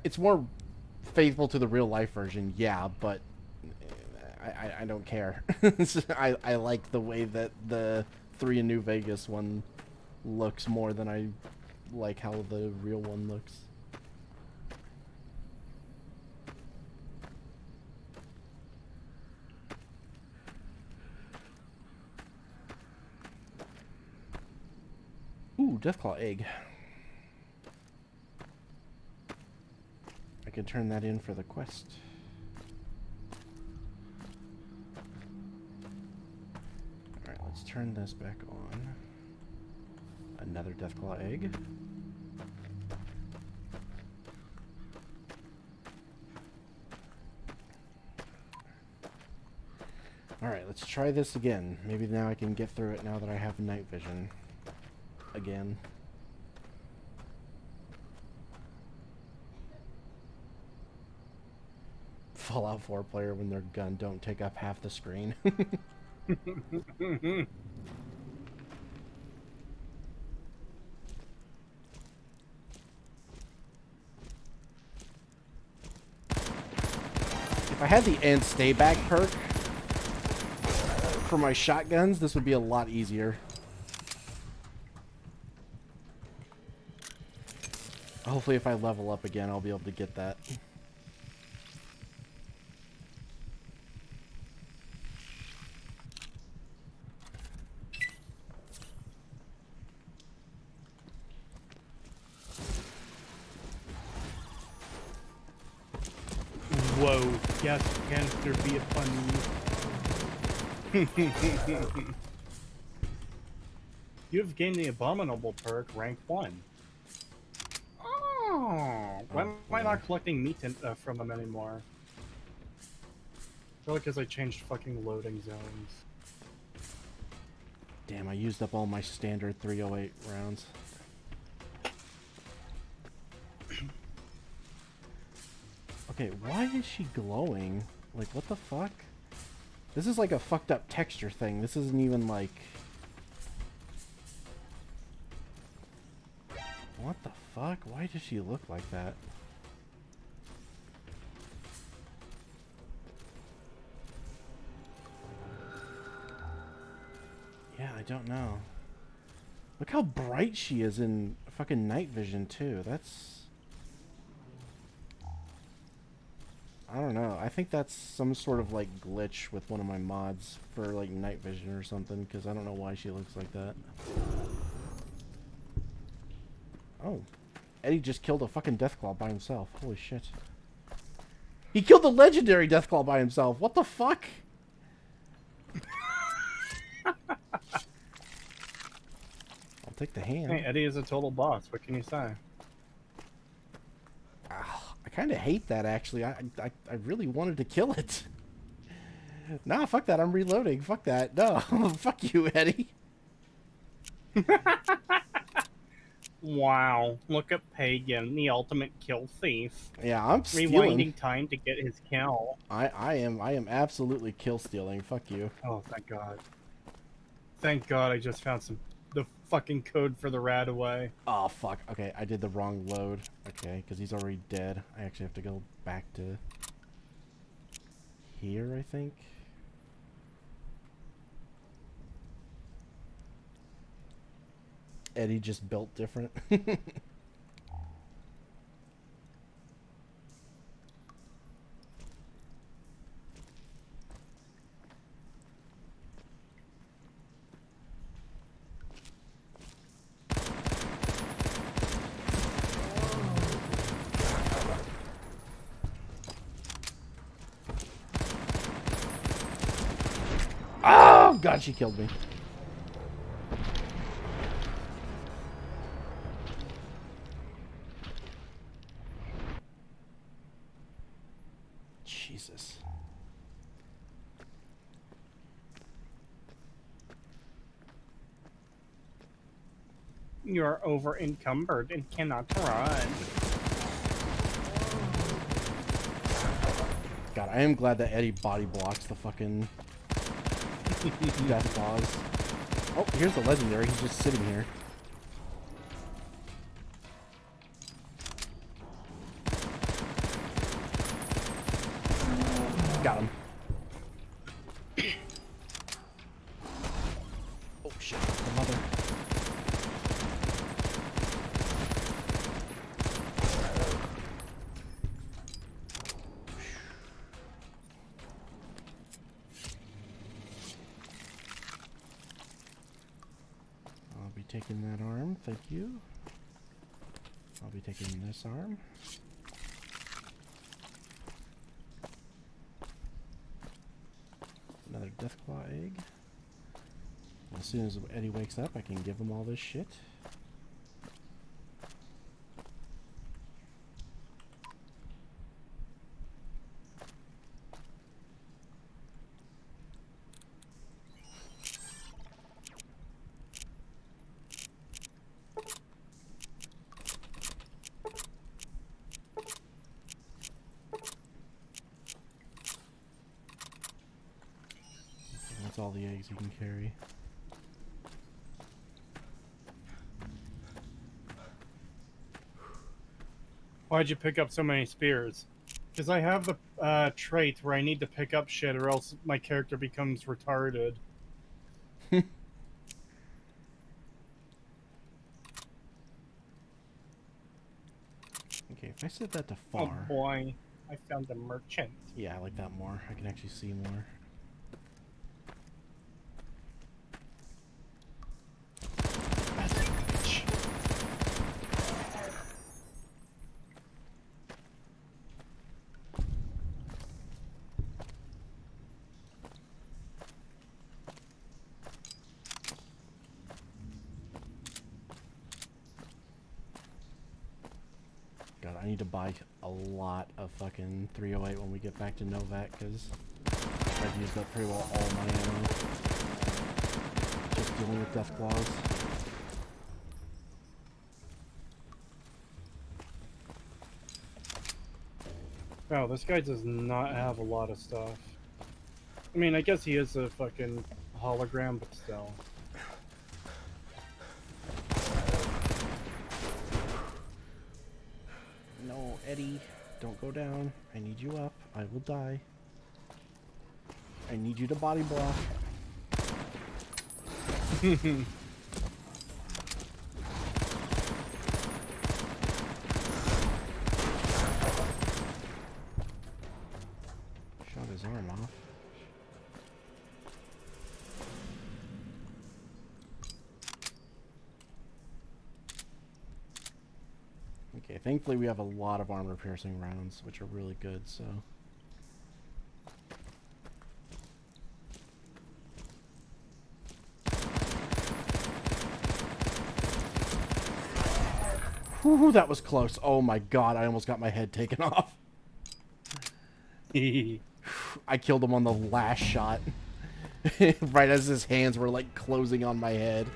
It's more faithful to the real life version, yeah, but I don't care. I like the way that the 3 in New Vegas one looks more than I like how the real one looks. Ooh, Deathclaw egg. I can turn that in for the quest. Alright, let's turn this back on. Another Deathclaw egg. Alright, let's try this again. Maybe now I can get through it now that I have night vision. Again. Fallout 4 player when their gun don't take up half the screen. If I had the and stay back perk for my shotguns, this would be a lot easier. Hopefully if I level up again, I'll be able to get that. Whoa, yes, canister be a fun. You have gained the abominable perk, rank 1. Oh, why am I not collecting meat from them anymore? Probably because I changed fucking loading zones. Damn, I used up all my standard 308 rounds. Okay, why is she glowing? Like, what the fuck? This is like a fucked up texture thing. This isn't even like... What the fuck? Why does she look like that? Yeah, I don't know. Look how bright she is in fucking night vision, too. That's... I don't know. I think that's some sort of, like, glitch with one of my mods for, like, night vision or something, because I don't know why she looks like that. Oh. Eddie just killed a fucking Deathclaw by himself. Holy shit. He killed the legendary Deathclaw by himself. What the fuck? I'll take the hand. Hey, Eddie is a total boss. What can you say? I kind of hate that, actually. I really wanted to kill it. Nah, fuck that. I'm reloading. Fuck that. No. Fuck you, Eddie. Wow. Look at Pagan, the ultimate kill thief. Yeah, I'm stealing. Rewinding time to get his kill. I am absolutely kill stealing. Fuck you. Oh, thank God. Thank God I just found the fucking code for the Radaway. Oh, fuck. Okay, I did the wrong load. Okay, because he's already dead. I actually have to go back to here, I think. Eddie just built different. Oh, God, she killed me. Jesus. You are over encumbered and cannot run. God, I am glad that Eddie body blocks the fucking death claws. Oh, here's the legendary. He's just sitting here. Got him. Oh shit, the mother. I'll be taking that arm, thank you. I'll be taking this arm. Another Deathclaw egg. As soon as Eddie wakes up, I can give him all this shit. That's all the eggs you can carry. Why'd you pick up so many spears? Because I have the trait where I need to pick up shit or else my character becomes retarded. Okay, if I set that to far... Oh boy, I found a merchant. Yeah, I like that more. I can actually see more. God, I need to buy a lot of fucking 308 when we get back to Novak, because I've used up pretty well all my ammo. Just dealing with Deathclaws. Wow, this guy does not have a lot of stuff. I mean, I guess he is a fucking hologram, but still. No, Eddie, don't go down. I need you up. I will die. I need you to body block. Shot his arm off. Okay, thankfully we have a lot of armor-piercing rounds, which are really good, so... Whew, that was close. Oh my god, I almost got my head taken off. I killed him on the last shot. Right as his hands were, like, closing on my head.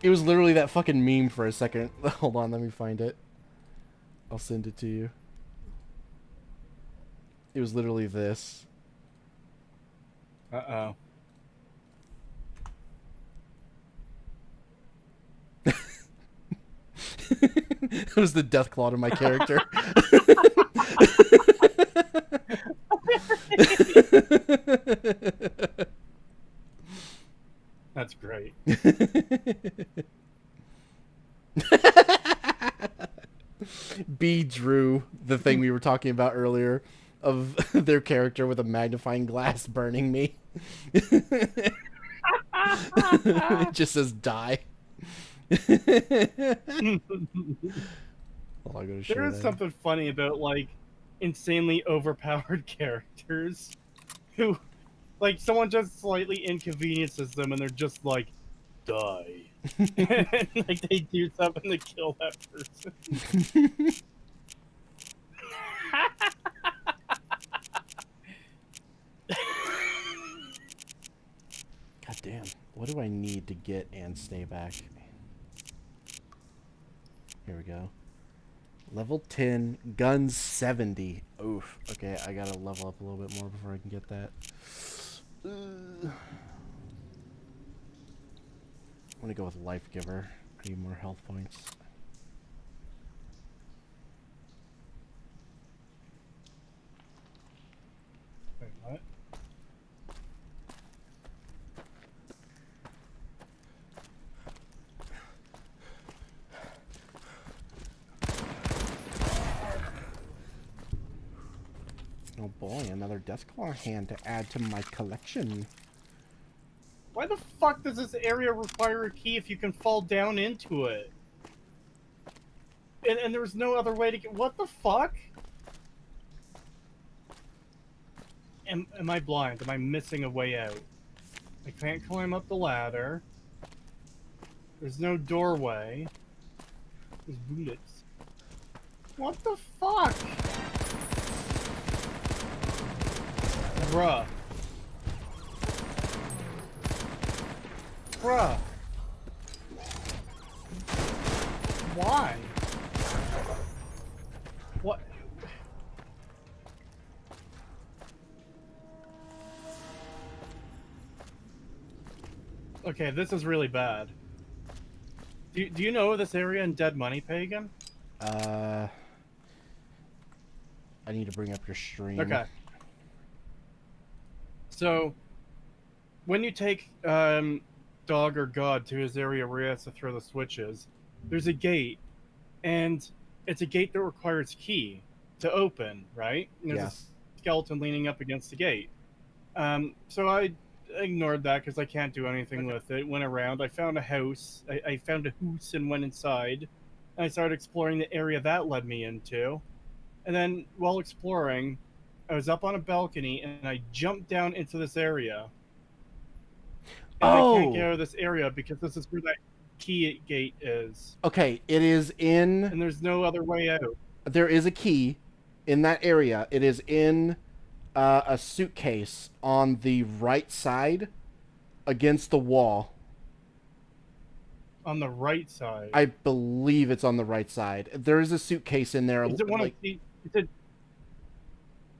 It was literally that fucking meme for a second. Hold on, let me find it. I'll send it to you. It was literally this. Uh-oh. It was the death claw to my character. That's great. B drew the thing we were talking about earlier of their character with a magnifying glass burning me. It just says die. Oh, I gotta show There is that. something funny about, like, insanely overpowered characters who, like, someone just slightly inconveniences them and they're just like, die. And, like, they do something to kill that person. God damn. What do I need to get and stay back? Here we go. Level 10, guns 70. Oof. Okay, I gotta level up a little bit more before I can get that. I'm gonna go with Life Giver. I need more health points. Wait, what? Oh boy, another Deathclaw hand to add to my collection. Why the fuck does this area require a key if you can fall down into it? And there's no other way to get... What the fuck? Am I blind? Am I missing a way out? I can't climb up the ladder. There's no doorway. There's bullets. What the fuck? Bruh. Bruh. Why? What? Okay, this is really bad. Do you know this area in Dead Money, Pagan? I need to bring up your stream. Okay. So, when you take Dog or God to his area where he has to throw the switches, there's a gate, and it's a gate that requires key to open, right? And there's a skeleton leaning up against the gate. So I ignored that because I can't do anything with it. Went around. I found a house. I found a house and went inside. And I started exploring the area that led me into. And then, while exploring, I was up on a balcony and I jumped down into this area. And I can't get out of this area because this is where that key gate is. Okay, it is in... And there's no other way out. There is a key in that area. It is in a suitcase on the right side against the wall. On the right side? I believe it's on the right side. There is a suitcase in there. Is it one of the... Is it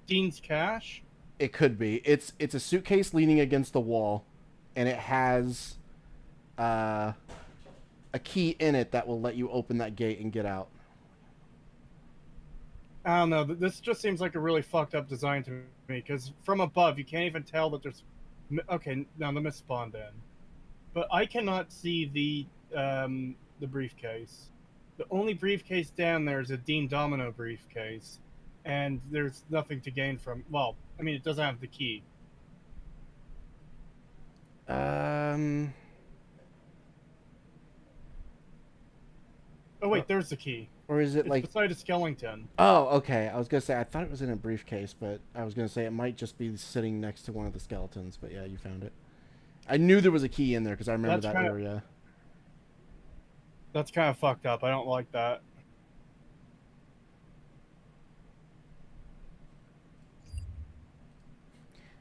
Dean's cash? It could be. It's a suitcase leaning against the wall, and it has a key in it that will let you open that gate and get out. I don't know. This just seems like a really fucked up design to me, because from above, you can't even tell that there's Okay, now the mist spawned in, but I cannot see the briefcase. The only briefcase down there is a Dean Domino briefcase, and there's nothing to gain from. Well, I mean, it doesn't have the key. Oh wait, there's the key. Or is it It's like... beside a skeleton. Oh, okay. I was gonna say I thought it was in a briefcase, but I was gonna say it might just be sitting next to one of the skeletons. But yeah, you found it. I knew there was a key in there because I remember that area. That's kind of fucked up. I don't like that.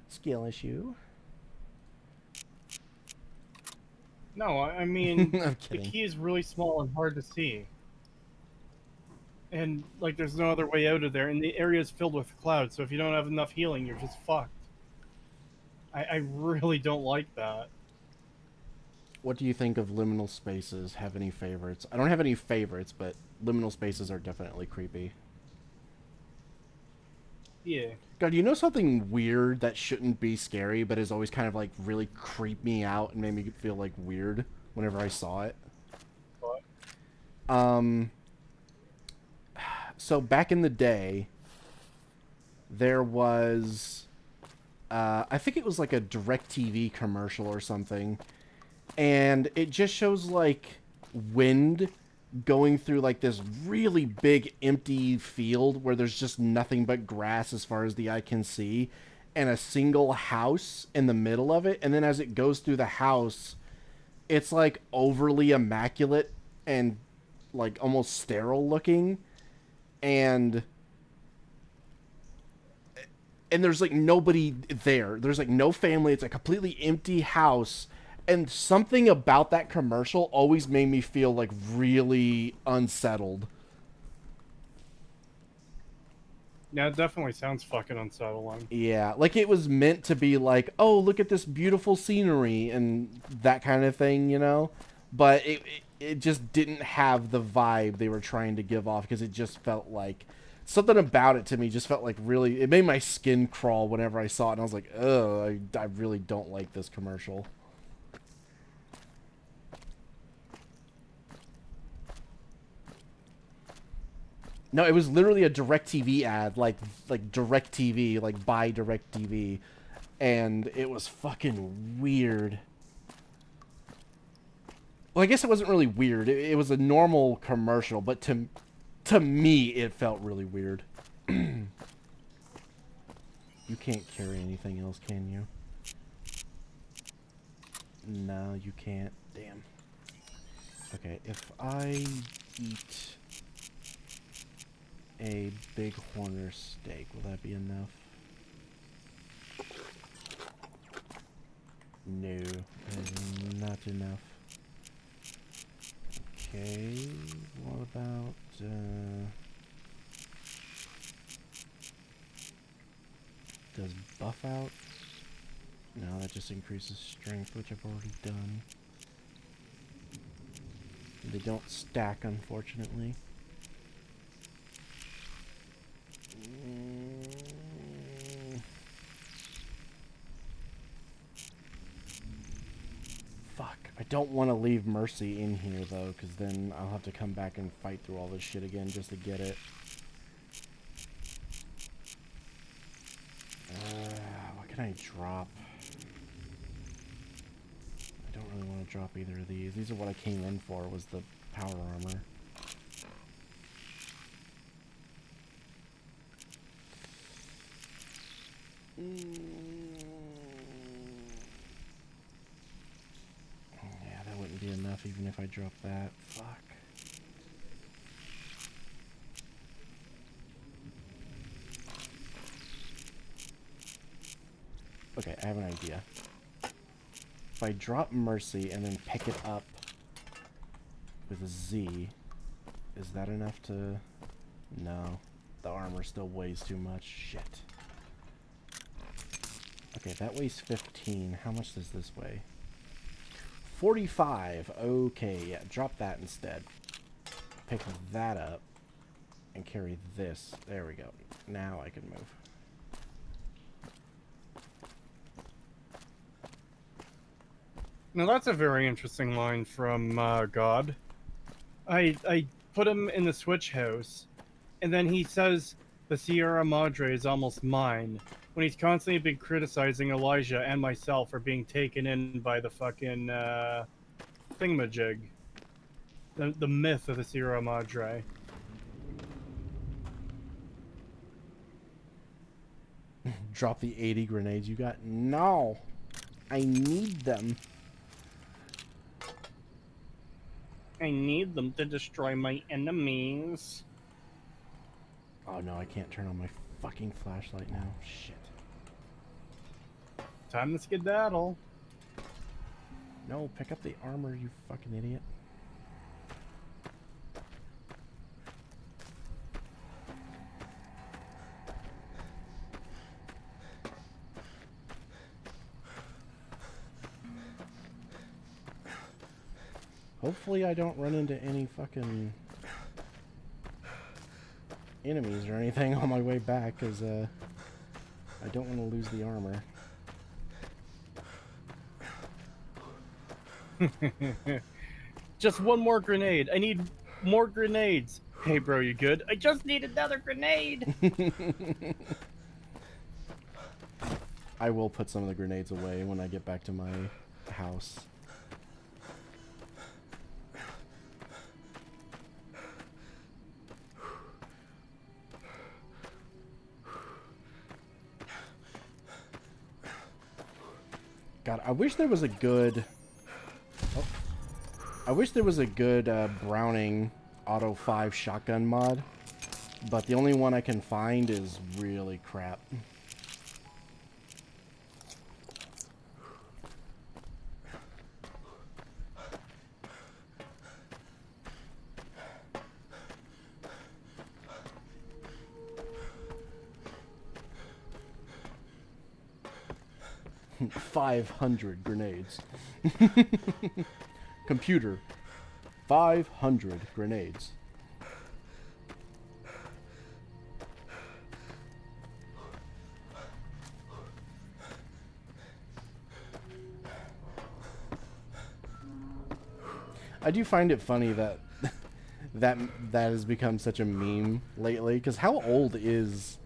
Skill issue. No, I mean, I'm the kidding. key is really small and hard to see. And, like, there's no other way out of there, and the area is filled with clouds, so if you don't have enough healing, you're just fucked. I really don't like that. What do you think of liminal spaces? Have any favorites? I don't have any favorites, but liminal spaces are definitely creepy. Yeah. God, you know something weird that shouldn't be scary, but has always kind of, like, really creeped me out and made me feel, like, weird whenever I saw it? What? So back in the day, there was... I think it was like a DirecTV commercial or something, and it just shows like wind going through like this really big empty field where there's just nothing but grass as far as the eye can see, and a single house in the middle of it, and then as it goes through the house, it's like overly immaculate and like almost sterile looking, and there's like nobody there. There's like no family. It's a completely empty house. And something about that commercial always made me feel like really unsettled. Yeah, it definitely sounds fucking unsettling. Yeah, like it was meant to be like, oh, look at this beautiful scenery and that kind of thing, you know? But it just didn't have the vibe they were trying to give off, because it just felt like... Something about it to me just felt like really... It made my skin crawl whenever I saw it, and I was like, ugh, I really don't like this commercial. No, it was literally a DirecTV ad, like DirecTV, like buy DirecTV, and it was fucking weird. Well, I guess it wasn't really weird. It was a normal commercial, but to me, it felt really weird. You can't carry anything else, can you? No, you can't. Damn. Okay, if I eat a big horner steak, will that be enough? No, not enough. Okay, what about, does buff out? No, that just increases strength, which I've already done. They don't stack, unfortunately. Fuck. I don't want to leave Mercy in here, though, because then I'll have to come back and fight through all this shit again just to get it. What can I drop? I don't really want to drop either of these. These are what I came in for, was the power armor. Yeah, that wouldn't be enough even if I drop that. Fuck. Okay, I have an idea. If I drop Mercy and then pick it up with a Z, is that enough to... No. The armor still weighs too much. Shit. Okay, that weighs 15. How much does this weigh? 45. Okay, yeah, drop that instead. Pick that up and carry this. There we go. Now I can move. Now that's a very interesting line from God. I put him in the switch house, and then he says the Sierra Madre is almost mine, when he's constantly been criticizing Elijah and myself for being taken in by the fucking thingamajig. The myth of the Sierra Madre. Drop the 80 grenades you got. No, I need them. I need them to destroy my enemies. Oh no, I can't turn on my fucking flashlight now. Shit. Time to skedaddle. No, pick up the armor, you fucking idiot. Hopefully I don't run into any fucking enemies or anything on my way back, because I don't want to lose the armor. Just one more grenade. I need more grenades. Hey bro, you good? I just need another grenade. I will put some of the grenades away when I get back to my house. God, I wish there was a good... Oh. I wish there was a good Browning Auto 5 shotgun mod, but the only one I can find is really crap. $500 grenades. Computer, 500 grenades. I do find it funny that that has become such a meme lately, because how old is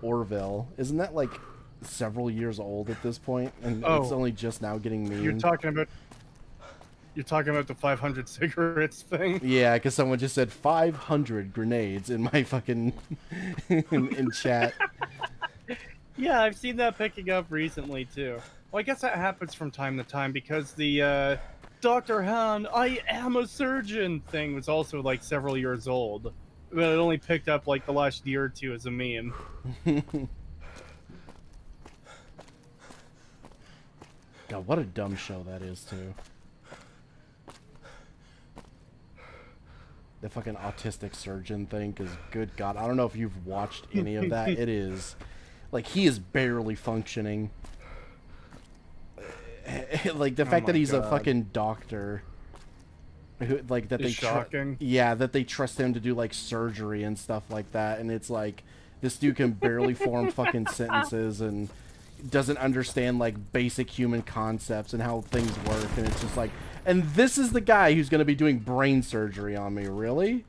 Orville? Isn't that like several years old at this point, and it's only just now getting memed? You're talking about the 500 cigarettes thing? Yeah, because someone just said 500 grenades in my fucking in chat. Yeah, I've seen that picking up recently too. Well, I guess that happens from time to time because the Dr. Han, I am a surgeon thing was also like several years old. But it only picked up like the last year or two as a meme. God, what a dumb show that is, too. The fucking autistic surgeon thing, because good God, I don't know if you've watched any of that. It is, like, he is barely functioning. Like, the fact that he's a fucking doctor, who, like, that is shocking. Yeah, that they trust him to do, like, surgery and stuff like that, and it's like, this dude can barely form fucking sentences and doesn't understand like basic human concepts and how things work, and it's just like, and this is the guy who's going to be doing brain surgery on me, really?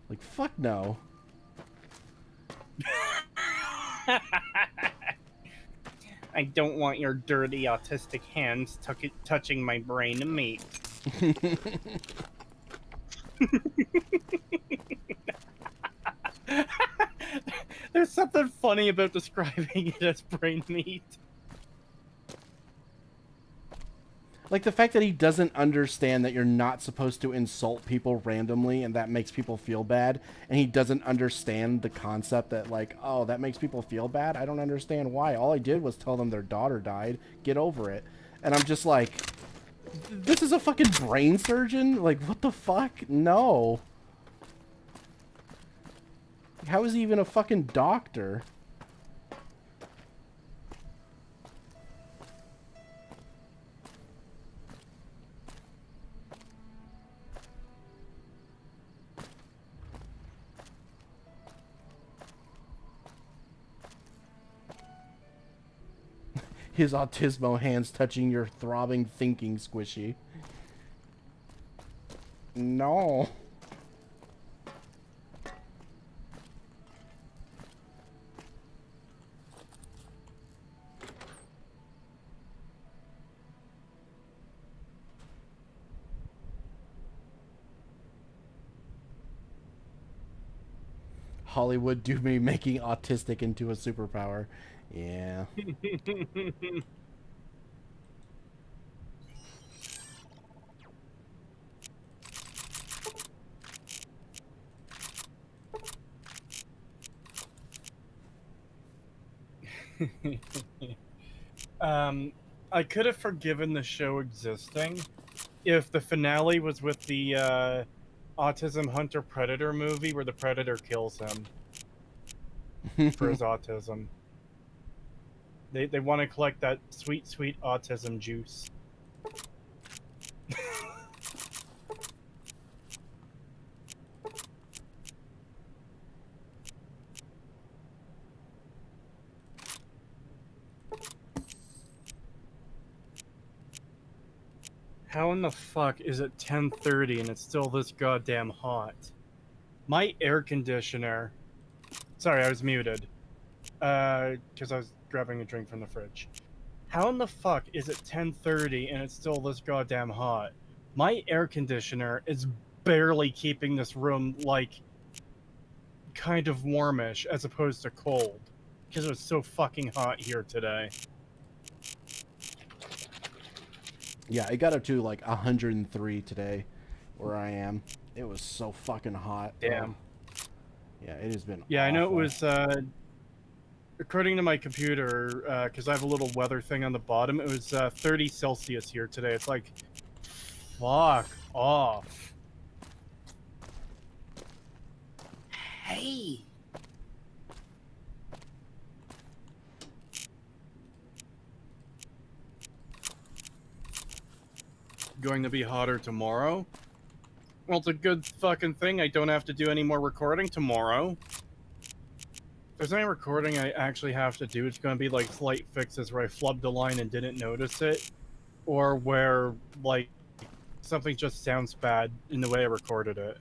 Like, fuck no. I don't want your dirty autistic hands touching my brain and meat. There's something funny about describing it as brain meat. Like, the fact that he doesn't understand that you're not supposed to insult people randomly and that makes people feel bad, and he doesn't understand the concept that, like, oh, that makes people feel bad? I don't understand why. All I did was tell them their daughter died. Get over it. And I'm just like, this is a fucking brain surgeon? Like, what the fuck? No. How is he even a fucking doctor? his autismo hands touching your throbbing thinking squishy. No. Hollywood do me making autistic into a superpower. Yeah. I could have forgiven the show existing if the finale was with the Autism Hunter Predator movie where the Predator kills him for his autism. They want to collect that sweet, sweet autism juice. How in the fuck is it 10:30 and it's still this goddamn hot? My air conditioner... Sorry, I was muted. Because I was grabbing a drink from the fridge. How in the fuck is it 10:30 and it's still this goddamn hot? My air conditioner is barely keeping this room, like, kind of warmish as opposed to cold. Because it was so fucking hot here today. Yeah, it got up to like 103 today where I am. It was so fucking hot. Damn. Yeah, it has been Yeah, I know it awful. was, according to my computer, because I have a little weather thing on the bottom, it was 30 Celsius here today. It's like, fuck off. Hey! Going to be hotter tomorrow? Well, it's a good fucking thing I don't have to do any more recording tomorrow. If there's any recording I actually have to do, it's going to be like slight fixes where I flubbed a line and didn't notice it, or where, like, something just sounds bad in the way I recorded it.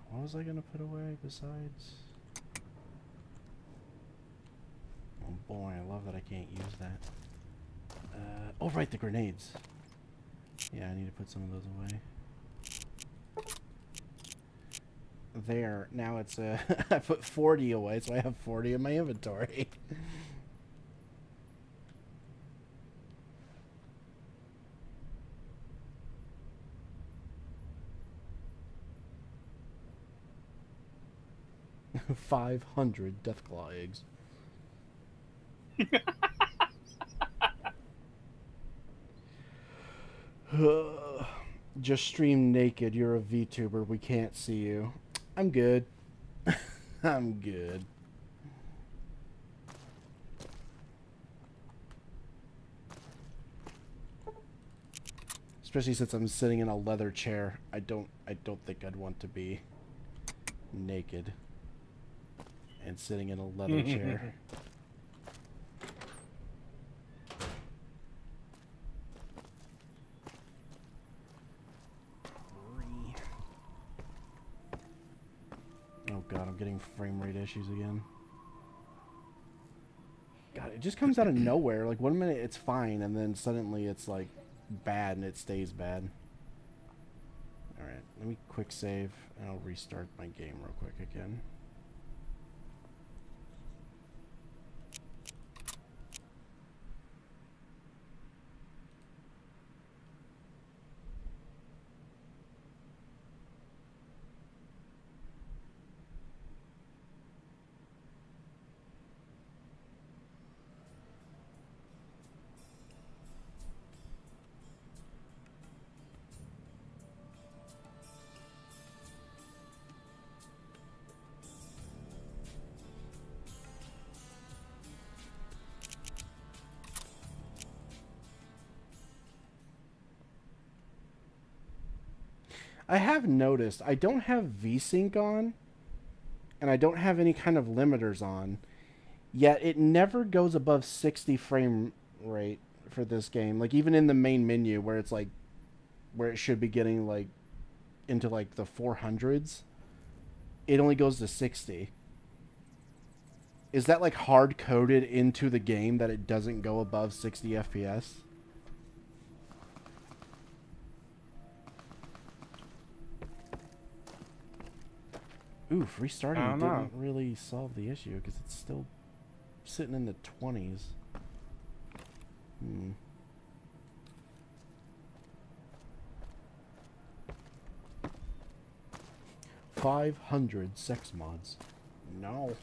What was I gonna put away besides? Oh boy, I love that I can't use that. Oh right, the grenades. Yeah, I need to put some of those away. there. Now it's I put 40 away, so I have 40 in my inventory. $500 Deathclaw eggs. Just stream naked. You're a VTuber. We can't see you. I'm good. I'm good. Especially since I'm sitting in a leather chair. I don't think I'd want to be naked and sitting in a leather chair. Oh god, I'm getting frame rate issues again. God, it just comes out of nowhere. Like, 1 minute it's fine, and then suddenly it's, like, bad, and it stays bad. Alright, let me quick save, and I'll restart my game real quick again. I have noticed I don't have VSync on, and I don't have any kind of limiters on, yet it never goes above 60 frame rate for this game. Like, even in the main menu where it's like, where it should be getting like into like the 400s, it only goes to 60. Is that like hard coded into the game that it doesn't go above 60 FPS? Oof, restarting didn't really solve the issue because it's still sitting in the 20s. 500 sex mods. No.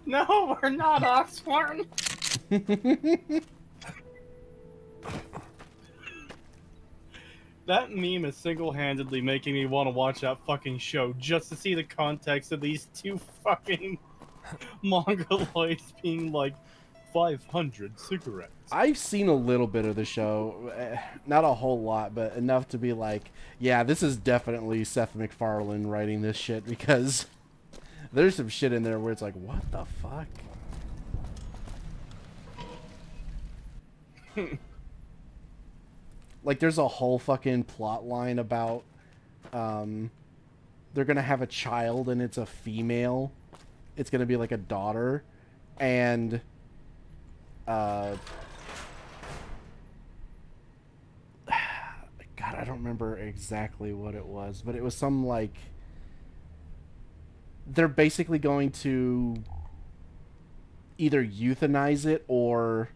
No, we're not Oxford. That meme is single-handedly making me want to watch that fucking show just to see the context of these two fucking mongoloids being like 500 cigarettes. I've seen a little bit of the show, not a whole lot, but enough to be like, yeah, this is definitely Seth MacFarlane writing this shit, because there's some shit in there where it's like, what the fuck? Like, there's a whole fucking plot line about they're gonna have a child and it's a female. It's gonna be like a daughter, and God, I don't remember exactly what it was, but it was some like, they're basically going to either euthanize it or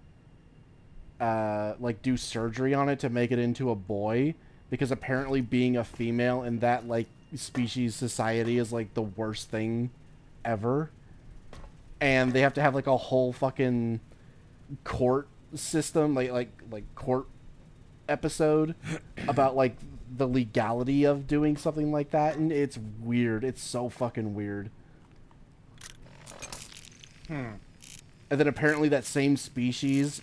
like do surgery on it to make it into a boy, because apparently being a female in that like species society is like the worst thing ever, and they have to have like a whole fucking court system, like court episode about like the legality of doing something like that, and it's weird. It's so fucking weird. And then apparently that same species,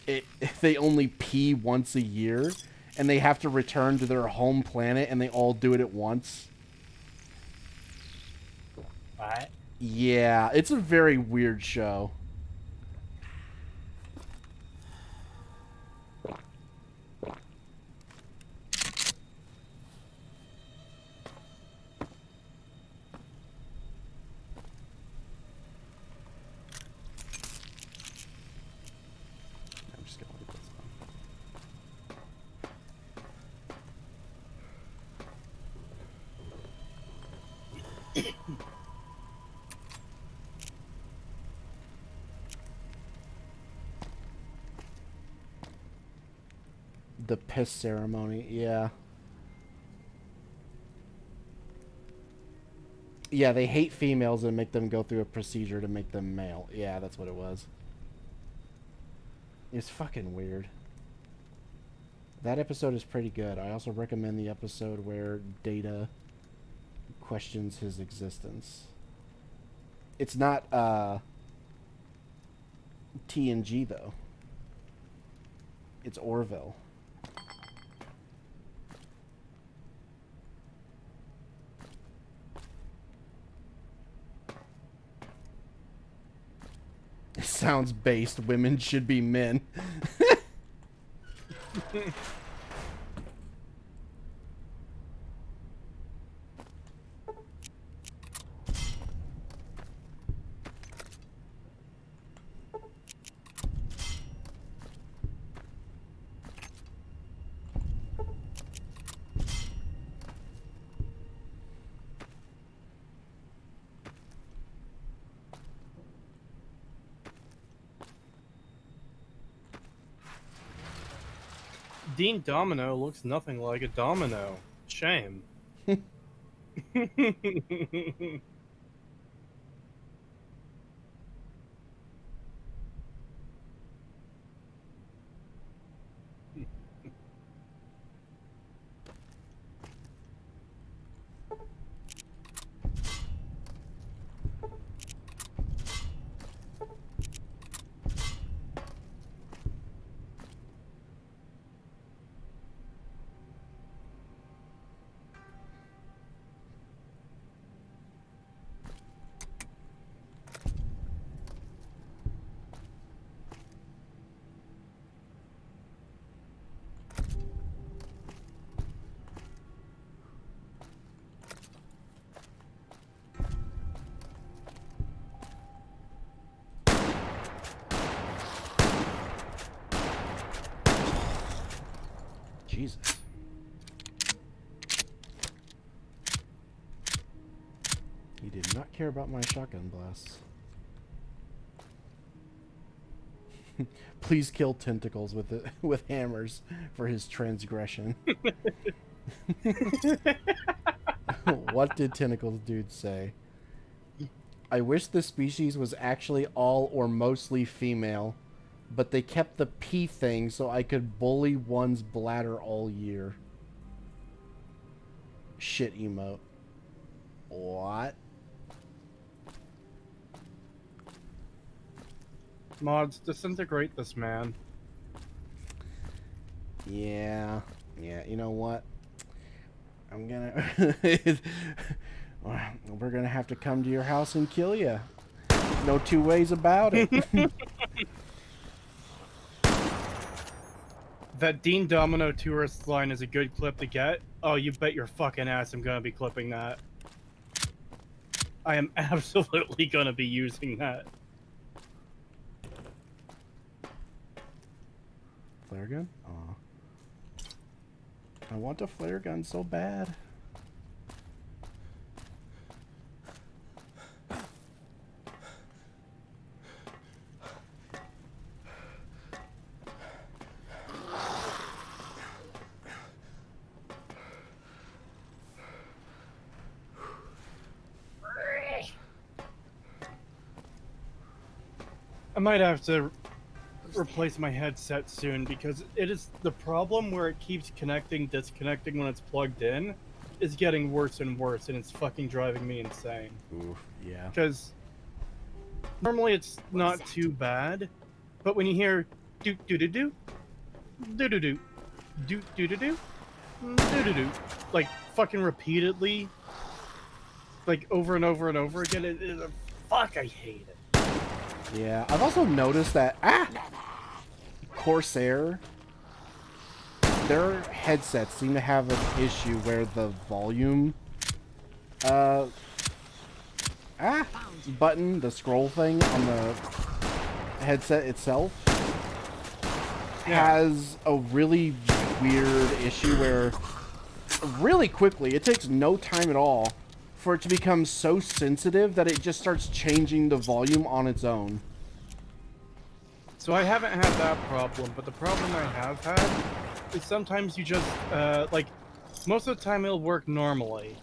they only pee once a year, and they have to return to their home planet, and they all do it at once. What? Yeah, it's a very weird show. I'm just gonna leave this on. The piss ceremony, yeah. Yeah, they hate females and make them go through a procedure to make them male. Yeah, that's what it was. It's fucking weird. That episode is pretty good. I also recommend the episode where Data questions his existence. It's not TNG though. It's Orville. It sounds based. Women should be men. Dean Domino looks nothing like a domino. Shame. Jesus. He did not care about my shotgun blasts. Please kill tentacles with it with hammers for his transgression. What did Tentacles Dude say? I wish the species was actually all or mostly female, but they kept the P thing so I could bully one's bladder all year. Shit emote. What? Mods, disintegrate this man. Yeah, you know what? I'm gonna... We're gonna have to come to your house and kill you. No two ways about it. That Dean Domino tourist line is a good clip to get. Oh, you bet your fucking ass I'm gonna be clipping that. I am absolutely gonna be using that. Flare gun? Aw. I want a flare gun so bad. I might have to replace my headset soon because it is the problem where it keeps disconnecting when it's plugged in is getting worse and worse, and it's fucking driving me insane. Oof, yeah. Because normally it's not too bad, but when you hear do do do do do do do do do do do do do do like fucking repeatedly, like over and over and over again, fuck, I hate it. Yeah, I've also noticed that Corsair, their headsets seem to have an issue where the volume button, the scroll thing on the headset itself has a really weird issue where really quickly, it takes no time at all for it to become so sensitive that it just starts changing the volume on its own. So I haven't had that problem, but the problem I have had is sometimes you just, like, most of the time it'll work normally,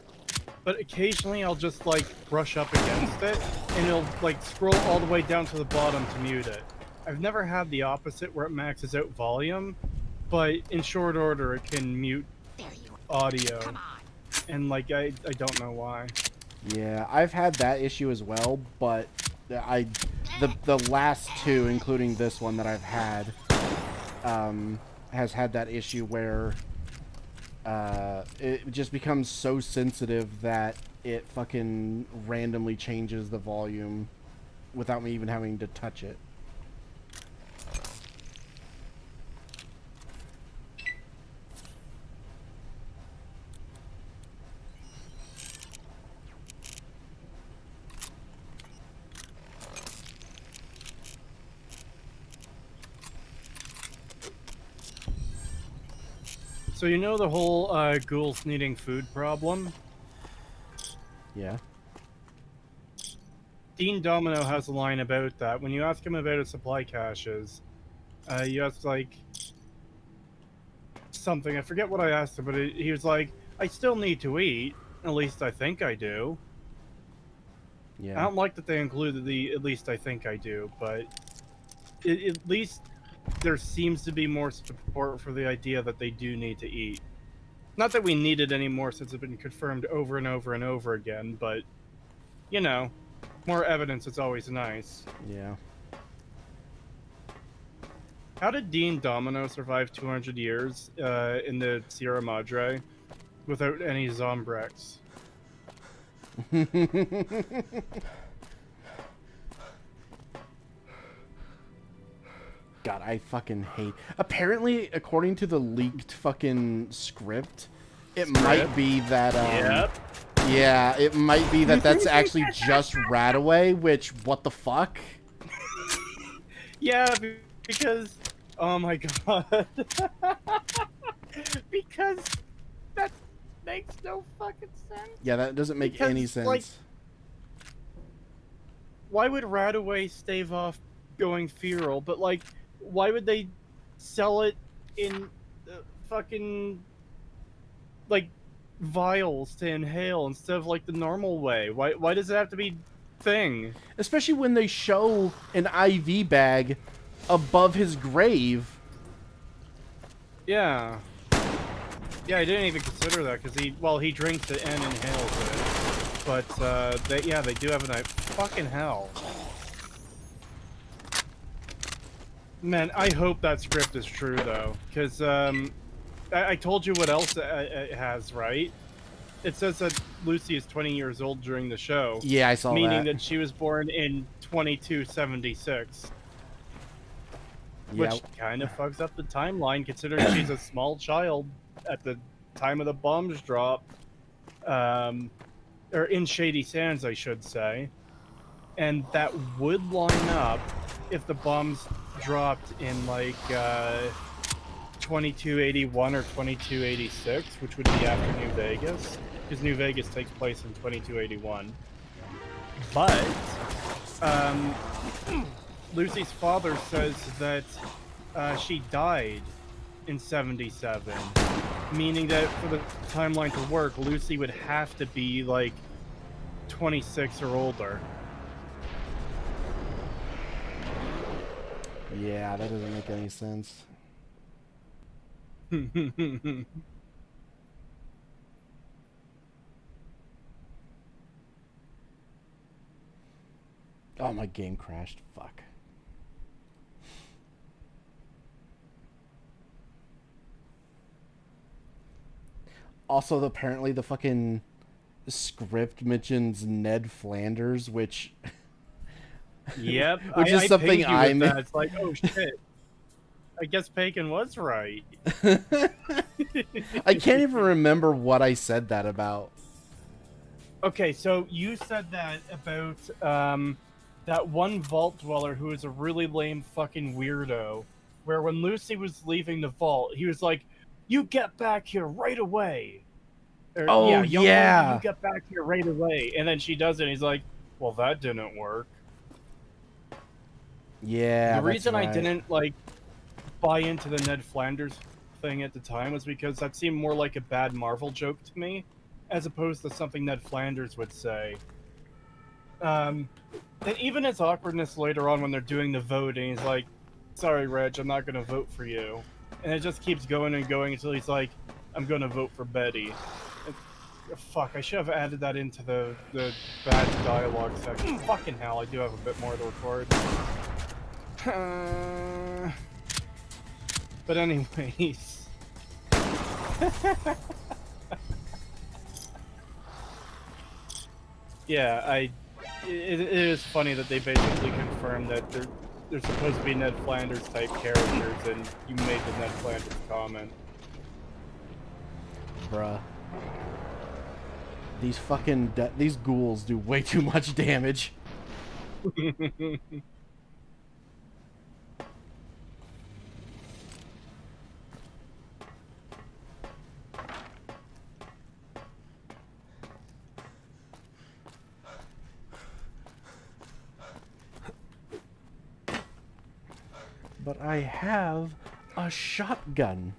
but occasionally I'll just, like, brush up against it, and it'll, like, scroll all the way down to the bottom to mute it. I've never had the opposite where it maxes out volume, but in short order it can mute audio, and, like, I don't know why. Yeah, I've had that issue as well, but the last two, including this one that I've had, has had that issue where it just becomes so sensitive that it fucking randomly changes the volume without me even having to touch it. So you know the whole ghouls needing food problem? Yeah. Dean Domino has a line about that. When you ask him about his supply caches, you ask, like, something. I forget what I asked him, but he was like, I still need to eat. At least I think I do. Yeah. I don't like that they included the at least I think I do, but at least there seems to be more support for the idea that they do need to eat. Not that we need it anymore since it's been confirmed over and over and over again, but, you know, more evidence is always nice. Yeah. How did Dean Domino survive 200 years in the Sierra Madre without any Zombrex? God, I fucking hate... Apparently, according to the leaked fucking script, it might be that, Yep. Yeah, it might be that that's actually just Radaway, which, what the fuck? Yeah, because... Oh my god. Because that makes no fucking sense. Yeah, that doesn't make any sense. Like, why would Radaway stave off going feral? But, like, why would they sell it in fucking, like, vials to inhale instead of, like, the normal way? Why does it have to be thing? Especially when they show an IV bag above his grave. Yeah. Yeah, I didn't even consider that because he drinks it and inhales it. But they do have a knife. Fucking hell. Man, I hope that script is true though, because I told you what else it has, right? It says that Lucy is 20 years old during the show. Yeah, I saw that. Meaning that she was born in 2276. Yeah. Which kind of fucks up the timeline, considering she's a small child at the time of the bombs drop. Or in Shady Sands, I should say. And that would line up if the bombs dropped in, like, 2281 or 2286, which would be after New Vegas. Because New Vegas takes place in 2281. But, Lucy's father says that she died in 77, meaning that for the timeline to work, Lucy would have to be like 26 or older. Yeah, that doesn't make any sense. Oh, my game crashed. Fuck. Also, apparently the fucking script mentions Ned Flanders, which... Yep. Which is something I missed. It's like, oh shit. I guess Pagan was right. I can't even remember what I said that about. Okay, so you said that about that one vault dweller who is a really lame fucking weirdo, where when Lucy was leaving the vault, he was like, "You get back here right away." Or, Oh, yeah, young yeah. lady, you get back here right away. And then she does it, and he's like, well, that didn't work. Yeah, The that's reason I right. didn't, like, buy into the Ned Flanders thing at the time was because that seemed more like a bad Marvel joke to me, as opposed to something Ned Flanders would say. And even his awkwardness later on when they're doing the voting, he's like, sorry, Reg, I'm not going to vote for you. And it just keeps going and going until he's like, I'm going to vote for Betty. Fuck, I should have added that into the bad dialogue section. Fucking hell, I do have a bit more to record. But anyways. Yeah, it is funny that they basically confirmed that they're supposed to be Ned Flanders type characters, and you made the Ned Flanders comment. Bruh. These fucking these ghouls do way too much damage. But I have a shotgun.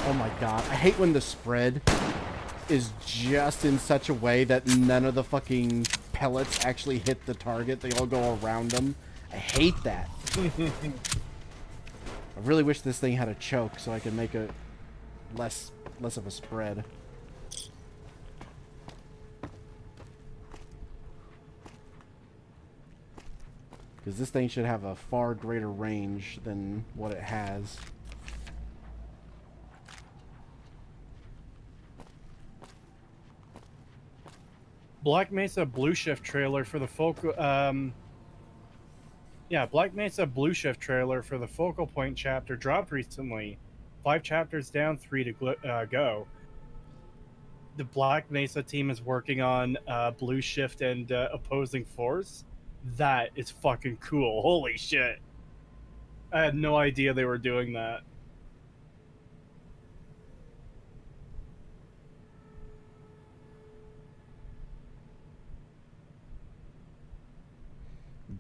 Oh my god, I hate when the spread is just in such a way that none of the fucking pellets actually hit the target. They all go around them. I hate that. I really wish this thing had a choke so I could make it less of a spread. Because this thing should have a far greater range than what it has. Black Mesa Blue Shift trailer for the Focal Black Mesa Blue Shift trailer for the Focal Point chapter dropped recently. 5 chapters down, 3 to go. The Black Mesa team is working on Blue Shift and Opposing Force. That is fucking cool. Holy shit. I had no idea they were doing that.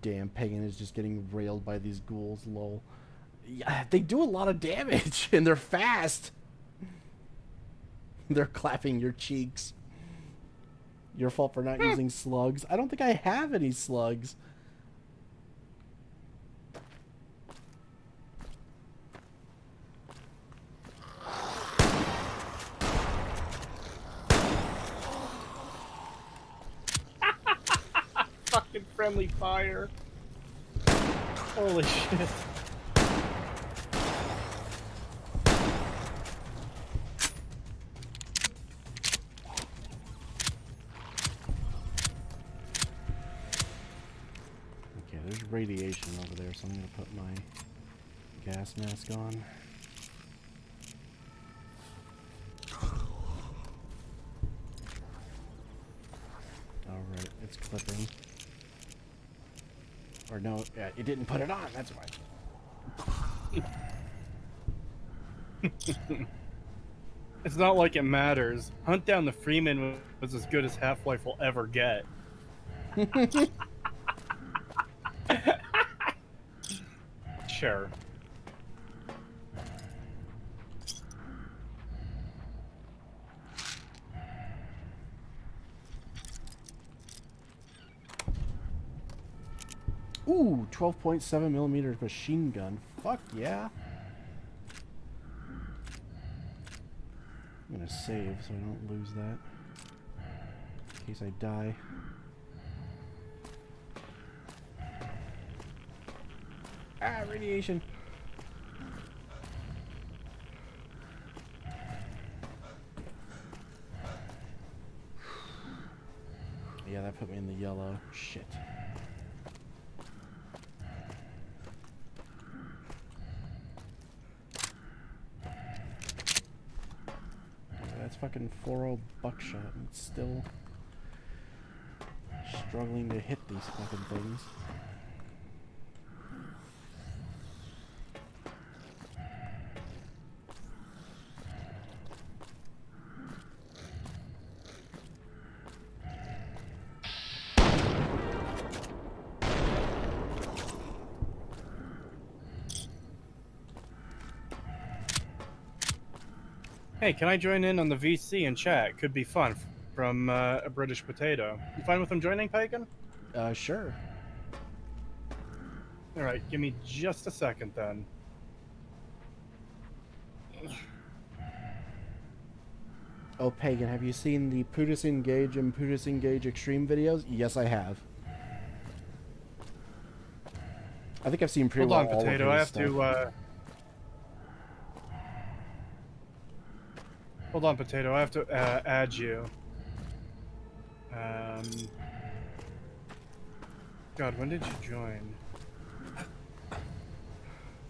Damn, Pagan is just getting railed by these ghouls, lol. Yeah, they do a lot of damage, and they're fast. They're clapping your cheeks. Your fault for not using slugs. I don't think I have any slugs. Fucking friendly fire. Holy shit. Okay, there's radiation over there, so I'm gonna put my gas mask on. Alright, it's clipping. Or no, it didn't put it on, that's why. It's not like it matters. Hunt Down the Freeman was as good as Half-Life will ever get. Sure. Ooh, 12.7 millimeter machine gun. Fuck yeah. I'm gonna save so I don't lose that. In case I die. Ah, radiation. Yeah, that put me in the yellow. Shit. That's fucking 4-0 buckshot and it's still struggling to hit these fucking things. Hey, can I join in on the VC and chat? Could be fun. From a British potato. You fine with him joining, Pagan? Sure. Alright, give me just a second then. Oh, Pagan, have you seen the Putis Engage and Putis Engage Extreme videos? Yes, I have. I think I've seen pretty Hold well on, Potato. all I of have his stuff. to, Hold on, Potato. I have to add you. God, when did you join?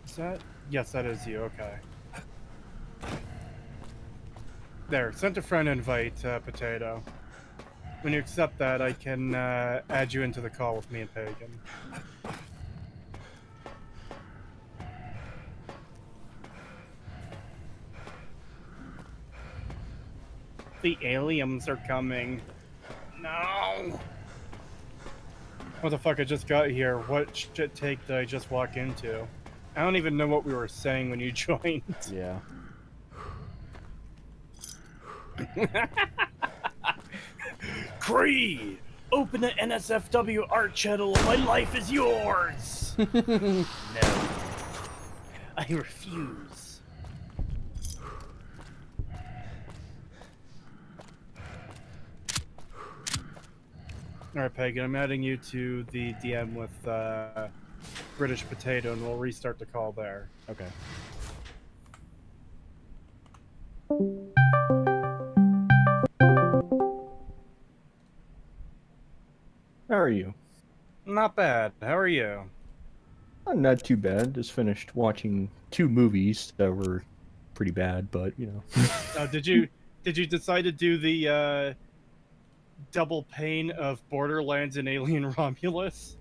Is that? Yes, that is you. Okay. There, sent a friend invite, Potato. When you accept that, I can add you into the call with me and Pagan. The aliens are coming. No! What the fuck, I just got here. What shit take did I just walk into? I don't even know what we were saying when you joined. Yeah. Cree! Open the NSFW art channel. My life is yours! No. I refuse. Alright, Pagan, I'm adding you to the DM with British Potato, and we'll restart the call there. Okay. How are you? Not bad. How are you? Not too bad. Just finished watching 2 movies that were pretty bad, but you know. Oh, did you decide to do the double pain of Borderlands and Alien Romulus?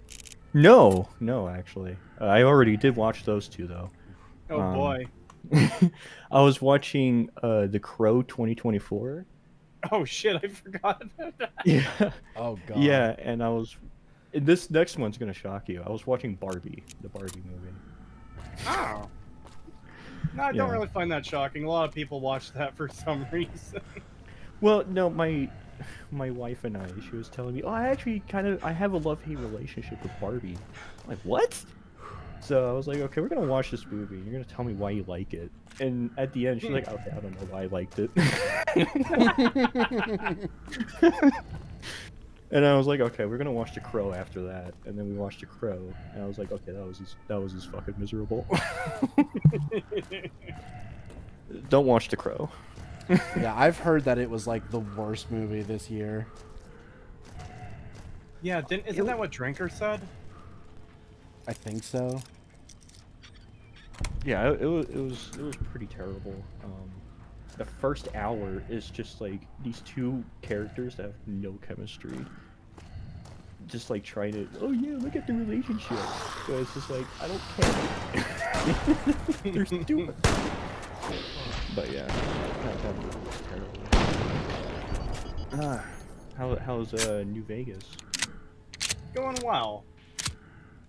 No, actually. I already did watch those 2 though. Oh boy. I was watching The Crow 2024. Oh shit, I forgot about that. Yeah. Oh god. Yeah, and this next one's gonna shock you. I was watching Barbie, the Barbie movie. Oh. No, I don't really find that shocking. A lot of people watch that for some reason. Well, no, my wife and she was telling me, oh, I have a love-hate relationship with Barbie. I'm like, what? So I was like, okay, we're gonna watch this movie. You're gonna tell me why you like it. And at the end, she's like, okay, I don't know why I liked it. And I was like, okay, we're gonna watch The Crow after that. And then we watched The Crow, and I was like, okay, that was just fucking miserable. Don't watch The Crow. Yeah, I've heard that it was like the worst movie this year. Yeah, isn't that what Drinker said? I think so. Yeah, it was pretty terrible. The first hour is just like these 2 characters that have no chemistry. Just like trying to, oh yeah, look at the relationship. So it's just like, I don't care. They're stupid. But yeah, that movie was terrible. How's New Vegas? Going well.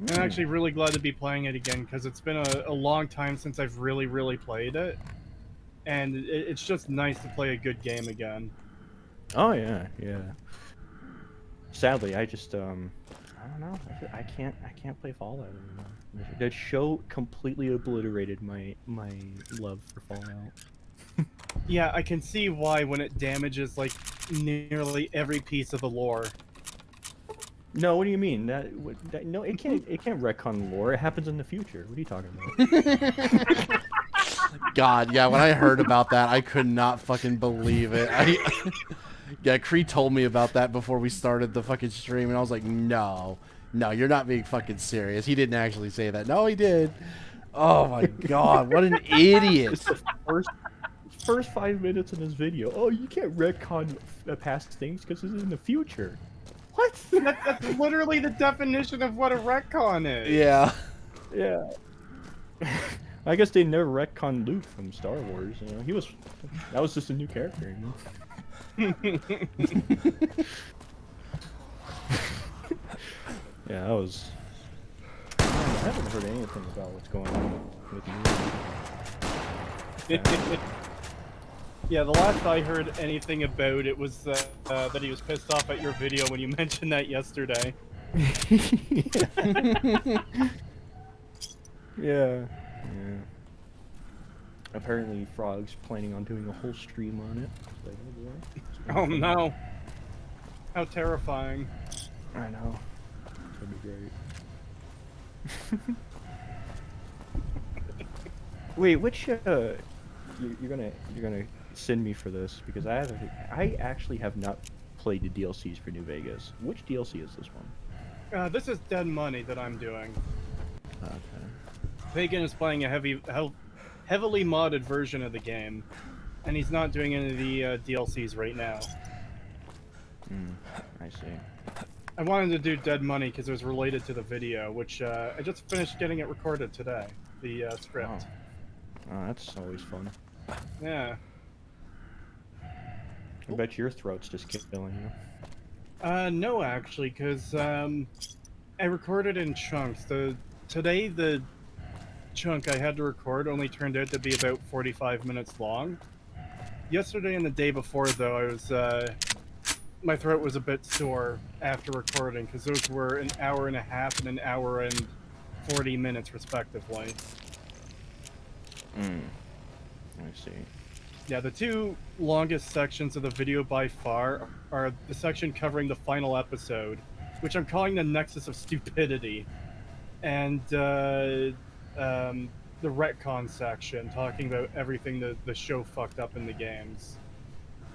I'm actually really glad to be playing it again, because it's been a long time since I've really played it. And it's just nice to play a good game again. Oh yeah. Sadly, I just I don't know. I can't play Fallout anymore. That show completely obliterated my love for Fallout. Yeah, I can see why when it damages like nearly every piece of the lore. No, what do you mean? No, it can't retcon lore. It happens in the future. What are you talking about? God, yeah, when I heard about that, I could not fucking believe it. Yeah, Cree told me about that before we started the fucking stream, and I was like, no, you're not being fucking serious. He didn't actually say that. No, he did. Oh my god, what an idiot! It's the first 5 minutes in this video. Oh, you can't retcon past things because it's in the future. What? That's literally the definition of what a retcon is. Yeah. Yeah. I guess they never retconned Luke from Star Wars. You know, that was just a new character. You know? Yeah, that was. I haven't heard anything about what's going on with you. Yeah, the last I heard anything about it was that he was pissed off at your video when you mentioned that yesterday. Yeah. Apparently, Frog's planning on doing a whole stream on it. Like, oh no! How terrifying! I know. That'd be great. Wait, which you're gonna send me for this because I actually have not played the DLCs for New Vegas. Which DLC is this one? This is Dead Money that I'm doing. Okay. Pagan is playing a heavily modded version of the game, and he's not doing any of the DLCs right now. I see. I wanted to do Dead Money because it was related to the video, which I just finished getting it recorded today, the script. Oh, that's always fun. Yeah. I bet your throat's just killing you. No, actually, because I recorded in chunks. Today, the chunk I had to record only turned out to be about 45 minutes long. Yesterday and the day before, though, I was my throat was a bit sore after recording because those were an hour and a half and an hour and 40 minutes respectively. I see. Yeah, the two longest sections of the video by far are the section covering the final episode, which I'm calling the Nexus of Stupidity, and the retcon section, talking about everything the show fucked up in the games.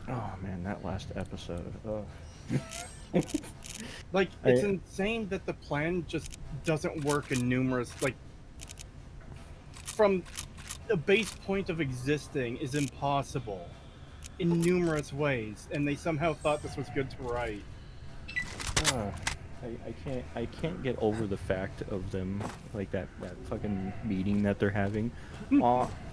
Oh man, that last episode. Ugh. Like, it's insane that the plan just doesn't work in numerous, like, from a base point of existing is impossible in numerous ways, and they somehow thought this was good to write. I can't get over the fact of them, like that fucking meeting that they're having.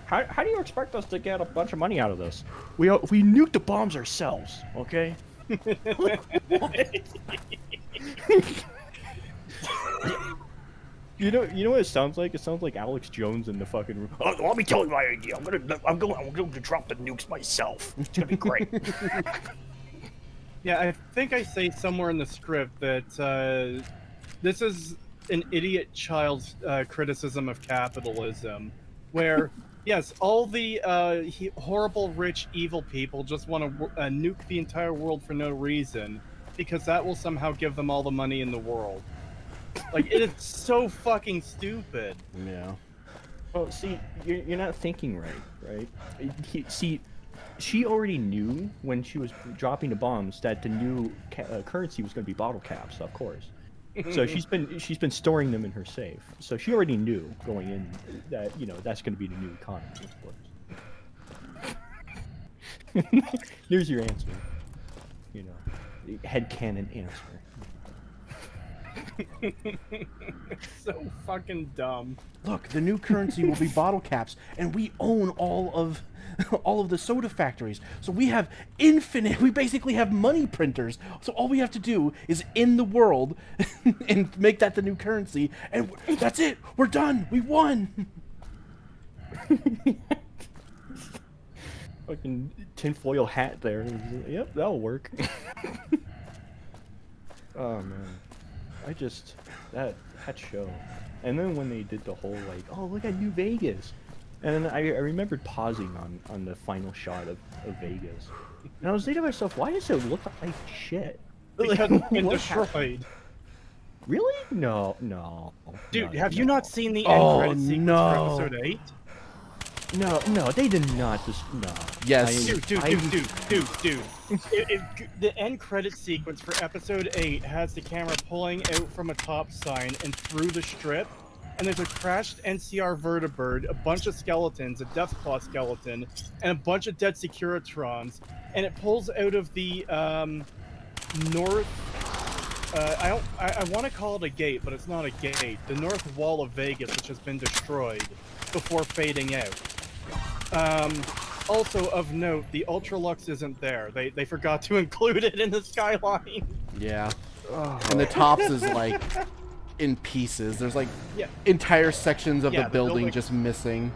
How do you expect us to get a bunch of money out of this? We nuked the bombs ourselves, okay? You know what it sounds like? It sounds like Alex Jones in the fucking room. Oh, let me tell you my idea. I'm going to drop the nukes myself. It's gonna be great. Yeah, I think I say somewhere in the script that this is an idiot child's criticism of capitalism, where yes, all the horrible, rich, evil people just want to nuke the entire world for no reason, because that will somehow give them all the money in the world. Like, it is so fucking stupid. Yeah. Well, see, you're not thinking right? See, she already knew when she was dropping the bombs that the new currency was going to be bottle caps, of course. So she's been storing them in her safe. So she already knew going in that, you know, that's going to be the new economy, of course. Here's your answer. You know, headcanon answer. So fucking dumb. Look, the new currency will be bottle caps, and we own all of the soda factories. So we have infinite. We basically have money printers. So all we have to do is in the world and make that the new currency, and that's it. We're done. We won. Fucking tinfoil hat there. Yep, that'll work. Oh man. That show. And then when they did the whole, like, oh, look at New Vegas. And then I remembered pausing on the final shot of Vegas. And I was thinking to myself, why does it look like shit? Because it's been destroyed. Really? No. Dude, no, have you not seen the Oh, end credit sequence no. for episode 8? No, they did not just no. Yes. Dude. The end credit sequence for episode 8 has the camera pulling out from a top sign and through the strip, and there's a crashed NCR vertibird, a bunch of skeletons, a Deathclaw skeleton, and a bunch of dead Securitrons, and it pulls out of the north. I want to call it a gate, but it's not a gate. The north wall of Vegas, which has been destroyed before fading out. Also of note, the Ultralux isn't there. They forgot to include it in the skyline. Yeah. And the tops is like in pieces. There's like entire sections of the building just missing.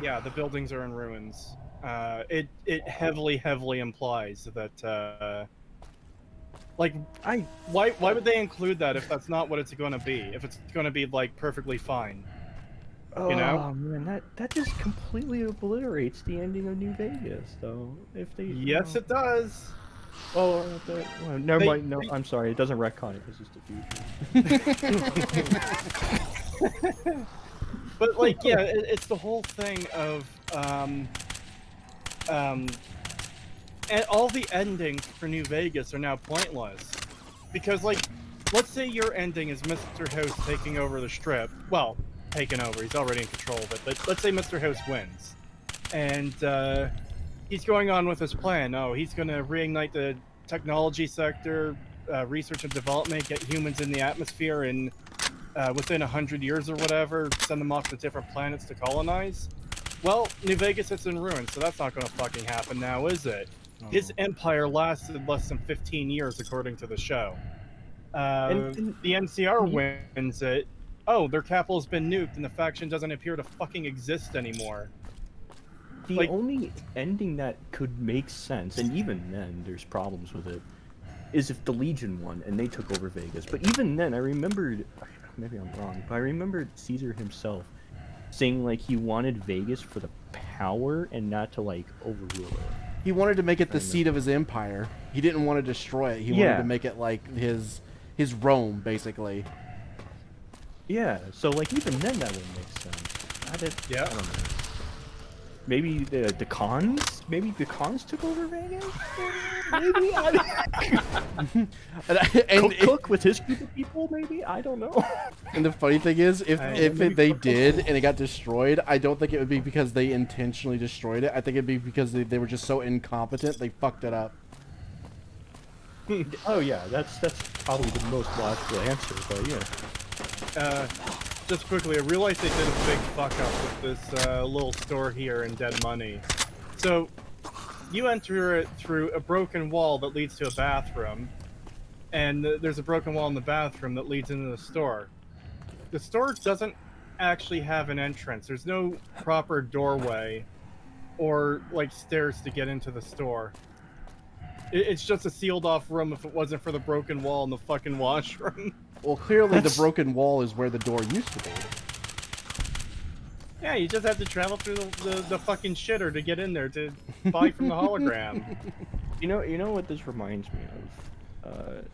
Yeah, the buildings are in ruins. It heavily implies that why would they include that if that's not what it's going to be? If it's going to be like perfectly fine. You know? Oh man, that just completely obliterates the ending of New Vegas, though. If they Yes, it does. Oh, well, never mind. No, I'm sorry. It doesn't retcon it. It's just the future. But like, yeah, it's the whole thing of and all the endings for New Vegas are now pointless because, like, let's say your ending is Mr. House taking over the strip. Well, taken over. He's already in control of it. But let's say Mr. House wins, and he's going on with his plan. Oh, he's going to reignite the technology sector, research and development, get humans in the atmosphere, and within 100 years or whatever, send them off to different planets to colonize. Well, New Vegas is in ruins, so that's not going to fucking happen now, is it? Oh. His empire lasted less than 15 years, according to the show. The NCR wins it. Oh, their capital's been nuked, and the faction doesn't appear to fucking exist anymore. The only ending that could make sense, and even then there's problems with it, is if the Legion won and they took over Vegas. But even then, I remembered, maybe I'm wrong, but I remembered Caesar himself saying like he wanted Vegas for the power and not to like overrule it. He wanted to make it the seat of his empire. He didn't want to destroy it. He wanted to make it like his Rome, basically. Yeah, so like even then that wouldn't make sense. I don't know. Maybe the Khans? Maybe the Khans took over Vegas? Maybe? Cook with his group of people, maybe? I don't know. And the funny thing is, if they did and it got destroyed, I don't think it would be because they intentionally destroyed it. I think it'd be because they were just so incompetent, they fucked it up. Oh yeah, that's probably the most logical answer, but yeah. Just quickly, I realized they did a big fuck up with this little store here in Dead Money. So, you enter it through a broken wall that leads to a bathroom, and there's a broken wall in the bathroom that leads into the store. The store doesn't actually have an entrance. There's no proper doorway or, like, stairs to get into the store. It's just a sealed-off room if it wasn't for the broken wall in the fucking washroom. Well, clearly the broken wall is where the door used to be. Yeah, you just have to travel through the fucking shitter to get in there to buy from the hologram. You know what this reminds me of?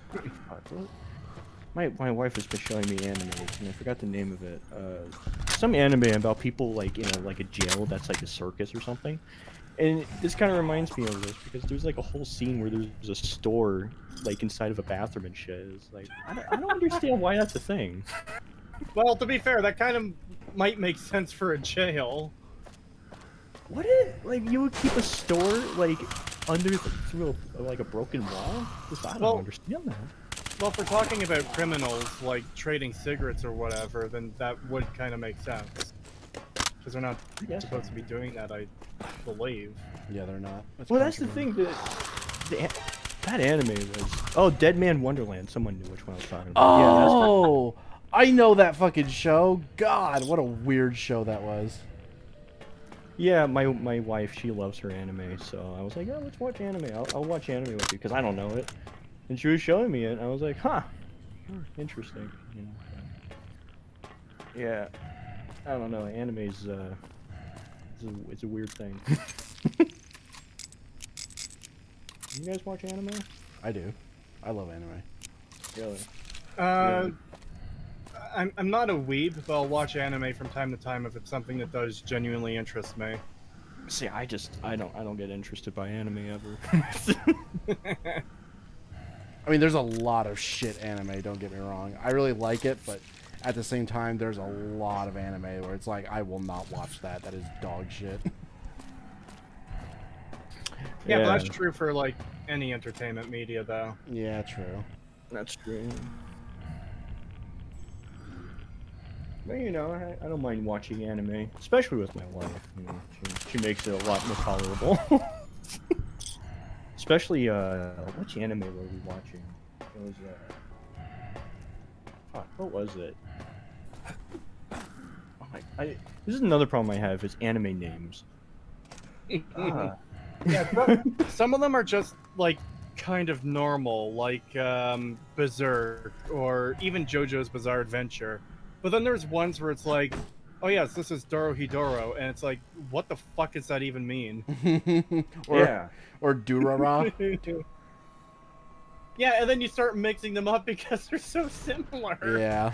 My wife has been showing me animes, and I forgot the name of it. Some anime about people like in a jail that's like a circus or something. And this kind of reminds me of this because there's like a whole scene where there's a store like inside of a bathroom and shit. It's like I don't understand why that's a thing. Well, to be fair, that kind of might make sense for a jail. What is like you would keep a store like through like a broken wall? I don't understand that. Well, if we're talking about criminals like trading cigarettes or whatever, then that would kind of make sense. Because they're not supposed to be doing that, I believe. Yeah, they're not. That's the thing. That anime was... Oh, Dead Man Wonderland. Someone knew which one I was talking about. Oh! Yeah, I know that fucking show. God, what a weird show that was. Yeah, my wife, she loves her anime, so I was like, oh, let's watch anime. I'll watch anime with you, because I don't know it. And she was showing me it, and I was like, huh. Interesting. You know? Yeah. I don't know. Anime's it's a weird thing. You guys watch anime? I do. I love anime. Really? I'm not a weeb, but I'll watch anime from time to time if it's something that does genuinely interest me. See, I don't get interested by anime ever. I mean, there's a lot of shit anime, don't get me wrong. I really like it, but at the same time, there's a lot of anime where it's like, I will not watch that. That is dog shit. Yeah, but that's true for, like, any entertainment media, though. Yeah, true. That's true. But, you know, I don't mind watching anime, especially with my wife. You know, she makes it a lot more tolerable. Especially, which anime were we watching? It was, fuck, what was it? Oh this is another problem I have, is anime names. Yeah, some of them are just, like, kind of normal, like, Berserk, or even JoJo's Bizarre Adventure. But then there's ones where it's like, oh yes, this is Dorohedoro, and it's like, what the fuck does that even mean? Or Durara. Yeah, and then you start mixing them up because they're so similar. Yeah.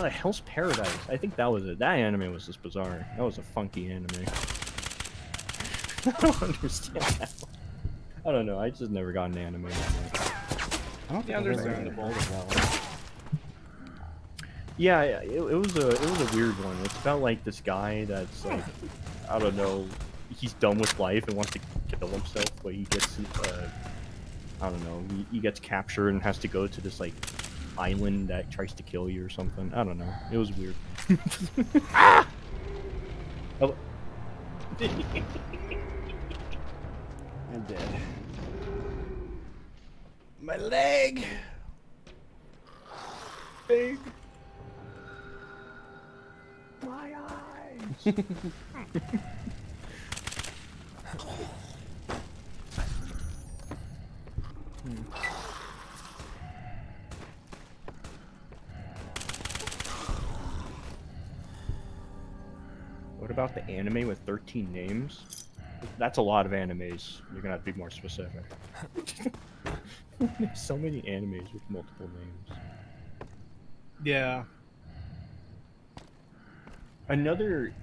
Hell's Paradise. I think that was it. That anime was just bizarre. That was a funky anime. I don't understand that one. I don't know. I just never got an anime. I don't think understandable. Yeah, it was a weird one. It's about like this guy that's like, I don't know, he's done with life and wants to kill himself, but he gets, I don't know, he gets captured and has to go to this like island that tries to kill you or something. I don't know. It was weird. Ah! Oh. I'm dead. My leg! Big. My eyes! What about the anime with 13 names? That's a lot of animes. You're gonna have to be more specific. There's so many animes with multiple names. Yeah. Another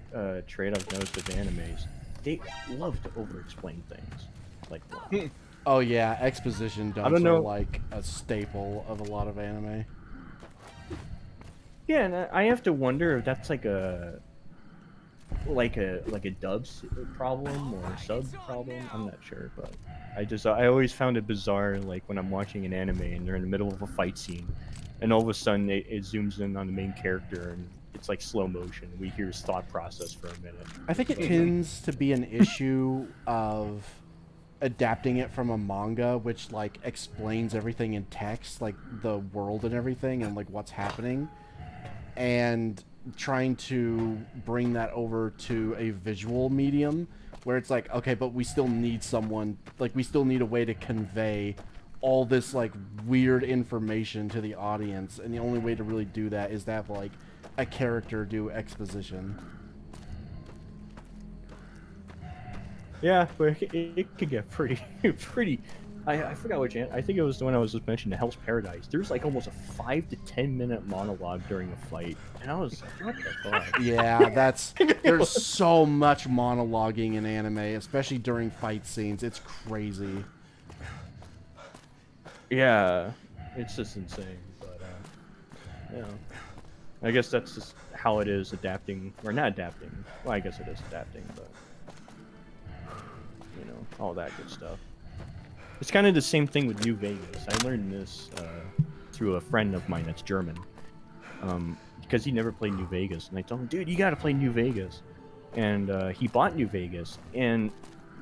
trait I've noticed with animes, they love to over-explain things. Like, wow. Oh yeah, exposition dumps don't know. are like a staple of a lot of anime. Yeah, and I have to wonder if that's like a dub problem or a sub problem. I'm not sure, but I always found it bizarre, like when I'm watching an anime and they're in the middle of a fight scene, and all of a sudden it zooms in on the main character and it's like slow motion. We hear his thought process for a minute. I think it tends to be an issue of adapting it from a manga, which like explains everything in text, like the world and everything and like what's happening, and trying to bring that over to a visual medium where it's like, okay, but we still need someone, like we still need a way to convey all this like weird information to the audience, and the only way to really do that is to have like a character do exposition. Yeah, but it could get pretty I forgot which I think it was the one I was just mentioning, the Hell's Paradise. There's like almost a 5 to 10 minute monologue during a fight, and I was like, what the fuck? Yeah, there's so much monologuing in anime, especially during fight scenes. It's crazy. Yeah, it's just insane, but yeah. I guess that's just how it is adapting, or not adapting. Well, I guess it is adapting, but you know, all that good stuff. It's kind of the same thing with New Vegas. I learned this through a friend of mine that's German, because he never played New Vegas, and I told him, dude, you gotta play New Vegas, and he bought New Vegas, and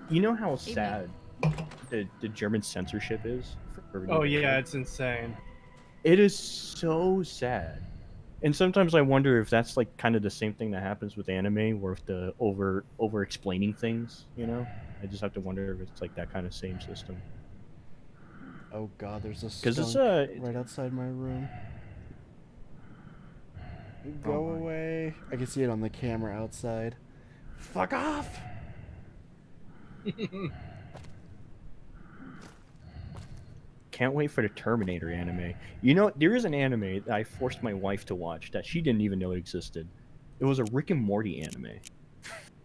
you know how sad the German censorship is for New Vegas? Yeah, it's insane. It is so sad. And sometimes I wonder if that's like kind of the same thing that happens with anime, where with the over explaining things, you know? I just have to wonder if it's like that kind of same system. Oh god, there's a Because it's right outside my room. Go away. I can see it on the camera outside. Fuck off! can't wait for the Terminator anime. You know, there is an anime that I forced my wife to watch that she didn't even know existed. It was a Rick and Morty anime.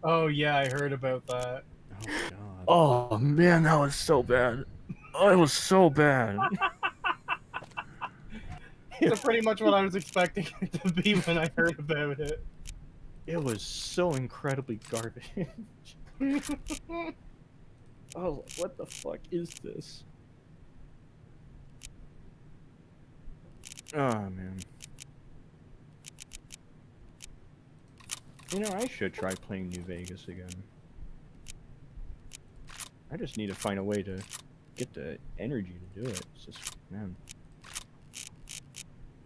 Oh yeah, I heard about that. Oh god. Oh man, that was so bad. Oh, it was so bad. That's pretty much what I was expecting it to be when I heard about it. It was so incredibly garbage. Oh, what the fuck is this? Oh man. You know, I should try playing New Vegas again. I just need to find a way to get the energy to do it. It's just, man.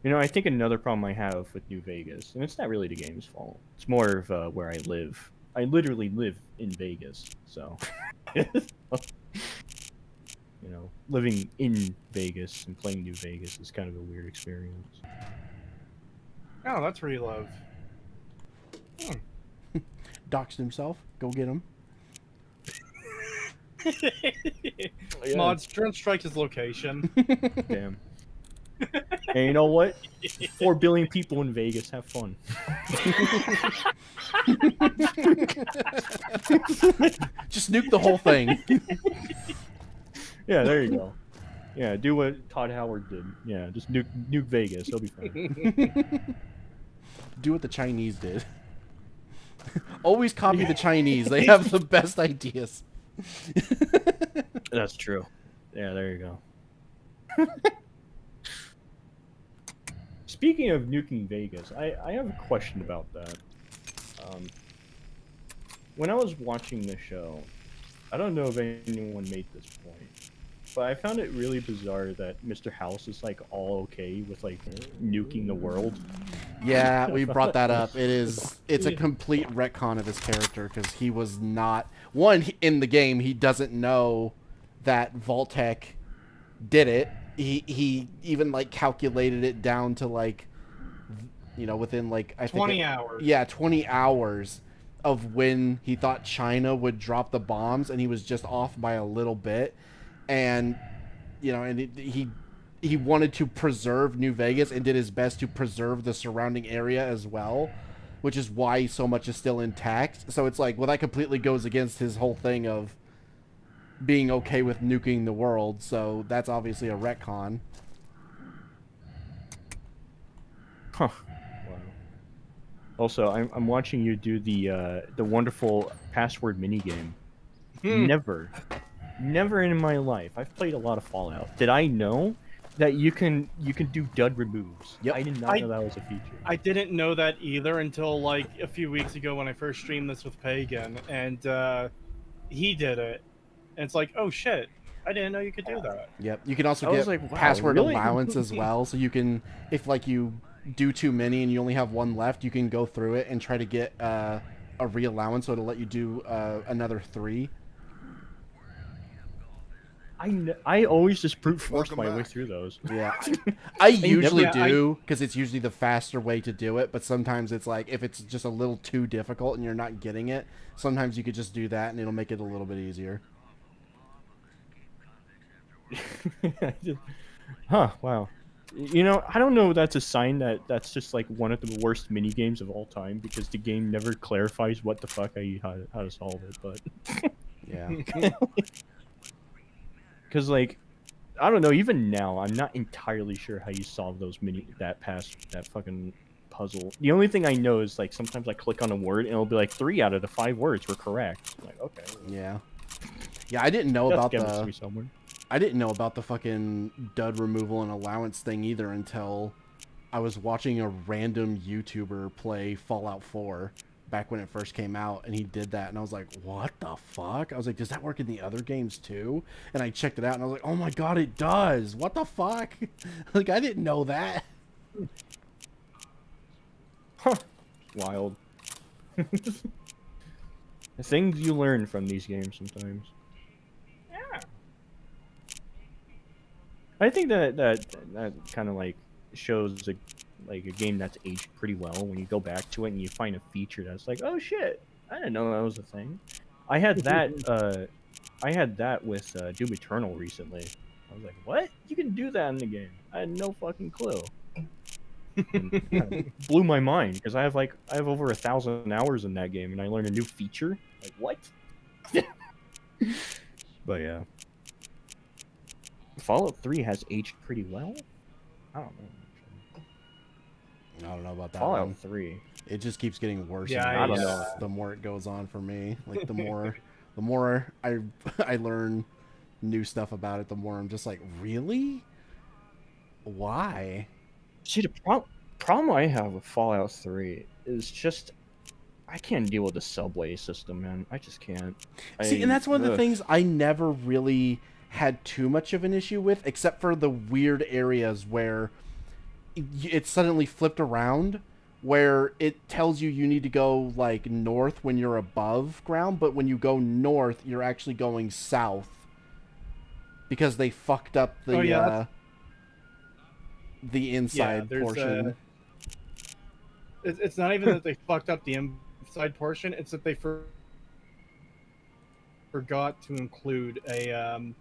You know, I think another problem I have with New Vegas, and it's not really the game's fault. It's more of where I live. I literally live in Vegas, so you know, living in Vegas and playing New Vegas is kind of a weird experience. Oh, that's where you live. Doxed himself. Go get him. Yeah. Mods, don't strike his location. Damn. And you know what? 4 billion people in Vegas. Have fun. Just nuke the whole thing. Yeah, there you go. Yeah, do what Todd Howard did. Yeah, just nuke Vegas. It'll be fine. Do what the Chinese did. Always copy the Chinese. They have the best ideas. That's true. Yeah, there you go. Speaking of nuking Vegas, I have a question about that. When I was watching the show, I don't know if anyone made this point, but I found it really bizarre that Mr. House is like all okay with like nuking the world. Yeah, we brought that up. It's a complete retcon of his character because he was not in the game. He doesn't know that Vault-Tec did it. He even like calculated it down to like, you know, within like I think 20 hours. Yeah, 20 hours of when he thought China would drop the bombs, and he was just off by a little bit. And you know, and he wanted to preserve New Vegas and did his best to preserve the surrounding area as well, which is why so much is still intact. So it's like, well, that completely goes against his whole thing of being okay with nuking the world. So that's obviously a retcon. Huh. Wow. Also, I'm watching you do the wonderful password minigame. Never in my life. I've played a lot of Fallout. Did I know that you can do dud removes? Yep. I did not know that was a feature. I didn't know that either until like a few weeks ago when I first streamed this with Pagan, and he did it. And it's like, oh shit, I didn't know you could do that. Yep. You can also I get was like, wow, password really? allowance as well. So you can, if like you do too many and you only have one left, you can go through it and try to get a re-allowance, so it'll let you do another 3. I always just brute force Welcome my way back. through those. Yeah. I usually never- do, because it's usually the faster way to do it, but sometimes it's like, if it's just a little too difficult and you're not getting it, sometimes you could just do that and it'll make it a little bit easier. Huh, wow. You know, I don't know if that's a sign that that's just like one of the worst mini games of all time, because the game never clarifies what the fuck how to solve it, but Yeah. because like I don't know, even now I'm not entirely sure how you solve those that fucking puzzle. The only thing I know is like sometimes I click on a word and it'll be like 3 out of the 5 words were correct. I'm like, okay, Yeah. Yeah, I didn't know that's about chemistry somewhere. I didn't know about the fucking dud removal and allowance thing either until I was watching a random YouTuber play Fallout 4 back when it first came out, and he did that, and I was like, what the fuck? I was like, does that work in the other games too? And I checked it out, and I was like, oh my god, it does! What the fuck? Like, I didn't know that. Huh. Wild. The things you learn from these games sometimes. Yeah. I think that kind of like shows a game that's aged pretty well when you go back to it and you find a feature that's like, oh shit, I didn't know that was a thing. I had that with Doom Eternal recently. I was like, what? You can do that in the game? I had no fucking clue. And it kind of blew my mind because I have over 1,000 hours in that game, and I learned a new feature. Like what? But yeah, Fallout 3 has aged pretty well. I don't know. I don't know about that Fallout one. 3. It just keeps getting worse Yeah, and I worse don't know. the more it goes on for me. Like the more I learn new stuff about it, the more I'm just like, really? Why? See, the problem I have with Fallout 3 is just I can't deal with the subway system, man. I just can't. See, and that's one of the things I never really had too much of an issue with, except for the weird areas where it's suddenly flipped around, where it tells you need to go like north when you're above ground, but when you go north, you're actually going south because they fucked up the inside portion. It's not even that they fucked up the inside portion; it's that they forgot to include a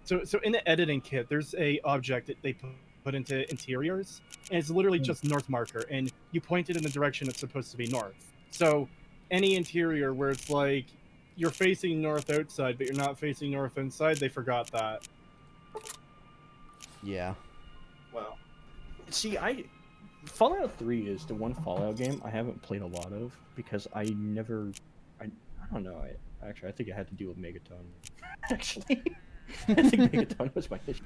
So in the editing kit, there's a object that they put into interiors, and it's literally just north marker, and you point it in the direction it's supposed to be north. So any interior where it's like you're facing north outside, but you're not facing north inside, they forgot that. Yeah. Well, see, Fallout 3 is the one Fallout game I haven't played a lot of because I don't know. I think it had to do with Megaton. Actually, I think Megaton was my issue.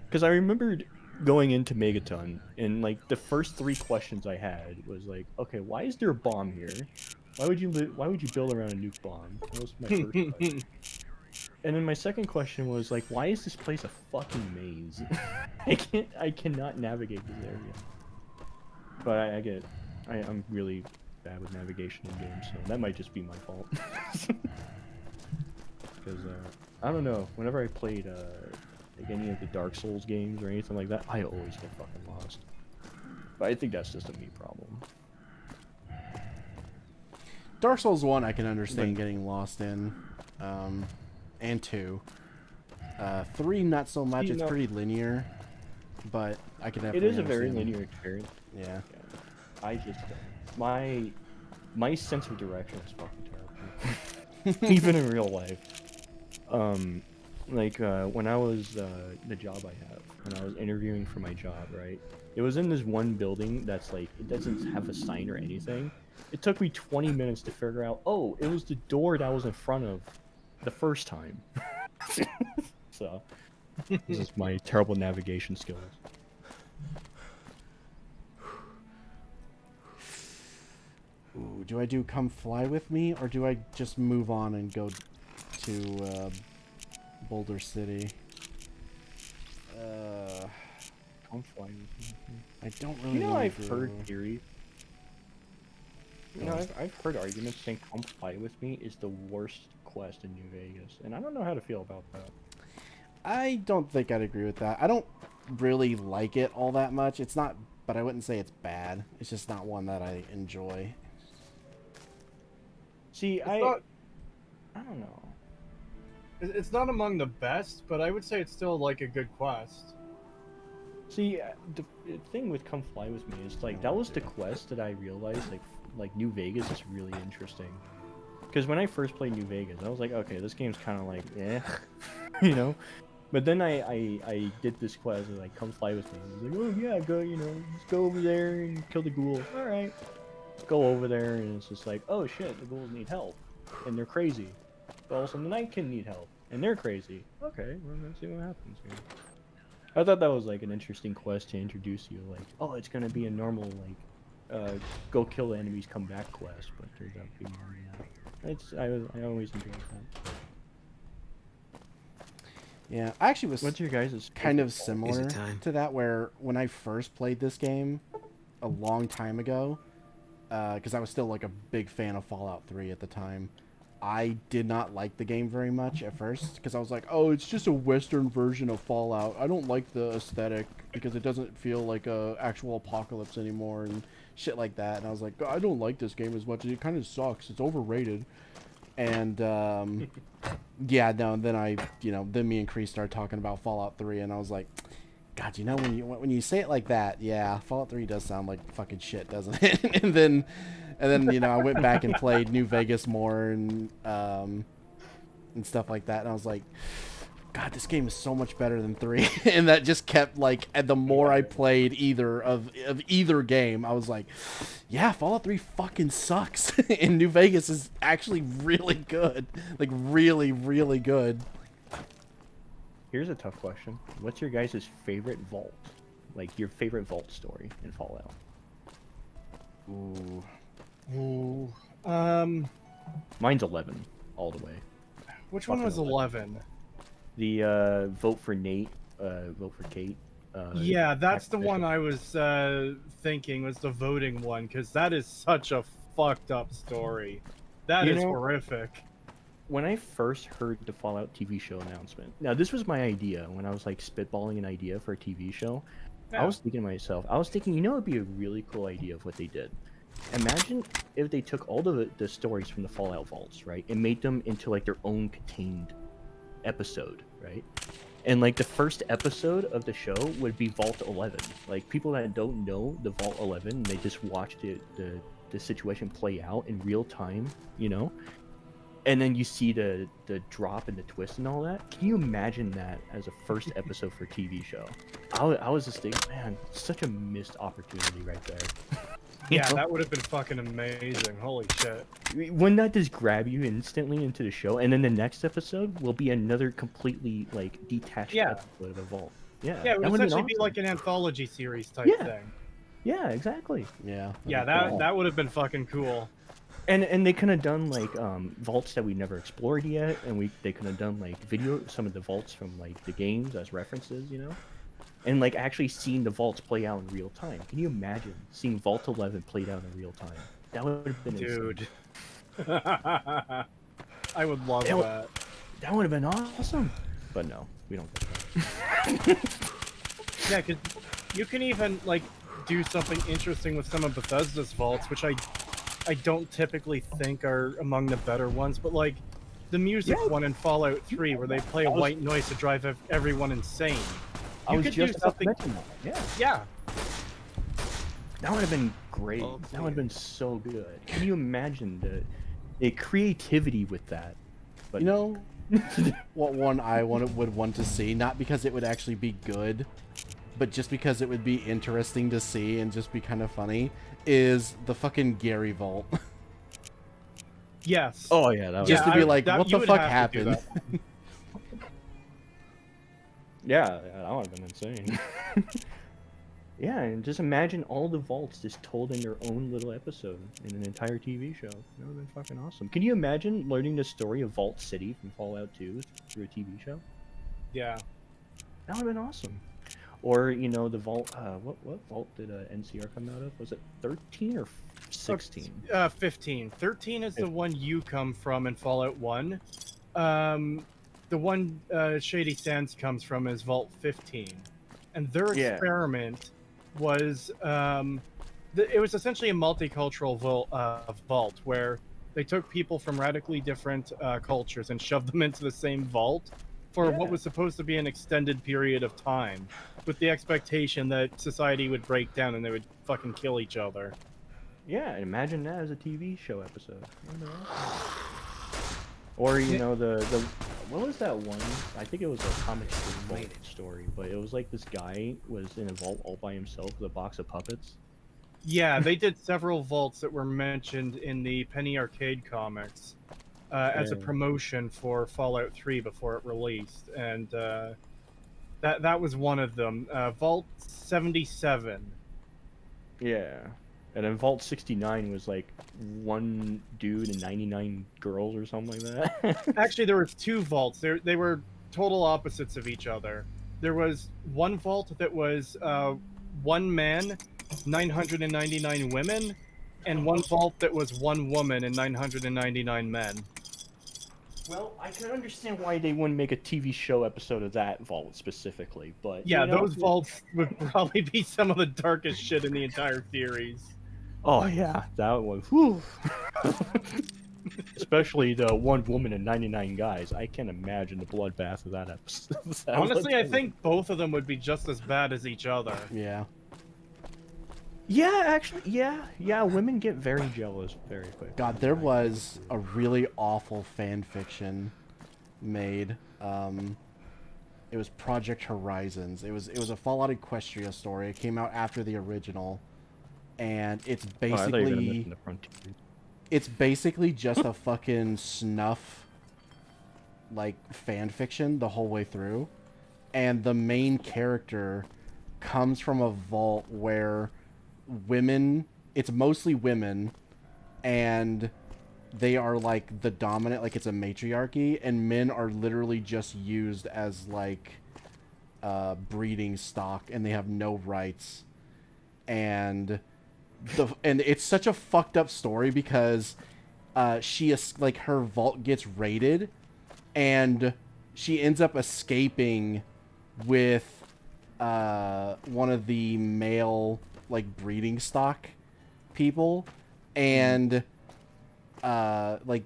Because I remembered going into Megaton and like the first 3 questions I had was like, okay, why is there a bomb here? Why would you build around a nuke bomb? That was my first question. And then my second question was like, why is this place a fucking maze? I cannot navigate this area. But I get it. I'm really bad with navigation in games, so that might just be my fault. Because I don't know. Whenever I played like any of the Dark Souls games or anything like that, I always get fucking lost. But I think that's just a me problem. Dark Souls 1 I can understand getting lost in, and 2. 3 not so much. It's pretty linear, but I can definitely It is a very understand. linear experience. Yeah. I just my sense of direction is fucking terrible. Even in real life. When I was the job I have, when I was interviewing for my job, right? It was in this one building that's like it doesn't have a sign or anything. It took me 20 minutes to figure out, oh, it was the door that I was in front of the first time. So, this is my terrible navigation skills. Ooh, do I do Come Fly With Me, or do I just move on and go to Boulder City? Come Fly With Me. I don't really know. I've heard theories. I've heard arguments saying Come Fly With Me is the worst quest in New Vegas, and I don't know how to feel about that. I don't think I'd agree with that. I don't really like it all that much. It's not, but I wouldn't say it's bad. It's just not one that I enjoy. See, I don't know. It's not among the best, but I would say it's still like a good quest. See, the thing with Come Fly With Me is like that was the quest that I realized like New Vegas is really interesting. Because when I first played New Vegas, I was like, okay, this game's kind of like, eh, you know. But then I did this quest like Come Fly With Me. I was like, oh yeah, just go over there and kill the ghouls. All right, go over there and it's just like, oh shit, the ghouls need help, and they're crazy. But also the Nightkin need help, and they're crazy. Okay, well, let's see what happens here. I thought that was like an interesting quest to introduce you, like, oh, it's gonna be a normal like, go kill the enemies, come back quest, but turns out to be more than that. I always enjoyed that. Yeah, I actually was What's your guys' kind of similar to that, where when I first played this game a long time ago, because I was still like a big fan of Fallout 3 at the time, I did not like the game very much at first, because I was like, oh, it's just a Western version of Fallout. I don't like the aesthetic, because it doesn't feel like a actual apocalypse anymore, and shit like that. And I was like, I don't like this game as much. It kind of sucks. It's overrated. And yeah, no. Then then me and Cree started talking about Fallout 3, and I was like, God, when you say it like that, yeah, Fallout 3 does sound like fucking shit, doesn't it? and then I went back and played New Vegas more and stuff like that, and I was like, God, this game is so much better than 3. And that just kept like, and the more I played either of either game, I was like, yeah, Fallout 3 fucking sucks. And New Vegas is actually really good, like really, really good. Here's a tough question. What's your guys' favorite vault? Like, your favorite vault story in Fallout? Ooh. Mine's 11, all the way. Which one was 11? The vote for Nate, vote for Kate. Yeah, that's the one I was thinking was the voting one, because that is such a fucked up story. That is horrific. When I first heard the Fallout TV show announcement, now this was my idea when I was like spitballing an idea for a TV show. Yeah. I was thinking to myself, it'd be a really cool idea of what they did. Imagine if they took all the stories from the Fallout vaults, right, and made them into like their own contained episode, right? And like the first episode of the show would be Vault 11. Like, people that don't know the Vault 11, they just watch the situation play out in real time, and then you see the drop and the twist and all that. Can you imagine that as a first episode for a TV show? I was just thinking, man, such a missed opportunity right there. Yeah, that would have been fucking amazing. Holy shit. Wouldn't that just grab you instantly into the show? And then the next episode will be another completely, like, detached episode of the Vault. Yeah, it would essentially be like an anthology series type thing. Yeah, exactly. Yeah. Yeah, that would have been fucking cool. And they could have done, like, vaults that we never explored yet, and they could have done, like, some of the vaults from, like, the games as references, and like actually seeing the vaults play out in real time. Can you imagine seeing Vault 11 played out in real time? That would have been insane. I would love that. That would have been awesome. But no, we don't get that. Yeah, because you can even like do something interesting with some of Bethesda's vaults, which I don't typically think are among the better ones, but like the music one in Fallout 3 where they play a white noise to drive everyone insane. You could do something. Yeah. That would have been great. That would have been so good. Can you imagine the creativity with that? But what one I would want to see, not because it would actually be good, but just because it would be interesting to see and just be kind of funny, is the fucking Gary Vault. Yes. Oh yeah, that was just to be like, what the fuck happened? Yeah, that would have been insane. Yeah, and just imagine all the vaults just told in their own little episode in an entire TV show. That would have been fucking awesome. Can you imagine learning the story of Vault City from Fallout 2 through a TV show? Yeah. That would have been awesome. Or, the vault, what vault did NCR come out of? Was it 13 or 16? 15. 13 is the one you come from in Fallout 1. The one Shady Sands comes from is Vault 15. And their experiment was, it was essentially a multicultural vault where they took people from radically different cultures and shoved them into the same vault for what was supposed to be an extended period of time, with the expectation that society would break down and they would fucking kill each other. Yeah, imagine that as a TV show episode. Or, the what was that one? I think it was a comic vault story, but it was like this guy was in a vault all by himself with a box of puppets. Yeah, they did several vaults that were mentioned in the Penny Arcade comics as a promotion for Fallout 3 before it released, and that was one of them. Vault 77. Yeah. And then Vault 69 was like one dude and 99 girls or something like that. Actually, there was two vaults. They were total opposites of each other. There was one vault that was one man, 999 women, and one vault that was one woman and 999 men. Well, I can understand why they wouldn't make a TV show episode of that vault specifically, but... Yeah, those vaults would probably be some of the darkest shit in the entire series. Oh, yeah, that was... Whew. Especially the one woman and 99 guys. I can't imagine the bloodbath of that episode. Honestly, I think both of them would be just as bad as each other. Yeah. Yeah, actually, yeah. Women get very jealous very quick. God, there was a really awful fan fiction made. It was Project Horizons. It was a Fallout Equestria story. It came out after the original, and it's basically just a fucking snuff like fan fiction the whole way through, and the main character comes from a vault where women, it's mostly women, and they are like the dominant, like it's a matriarchy, and men are literally just used as like breeding stock, and they have no rights. And it's such a fucked up story because she is like, her vault gets raided, and she ends up escaping with one of the male like breeding stock people, and like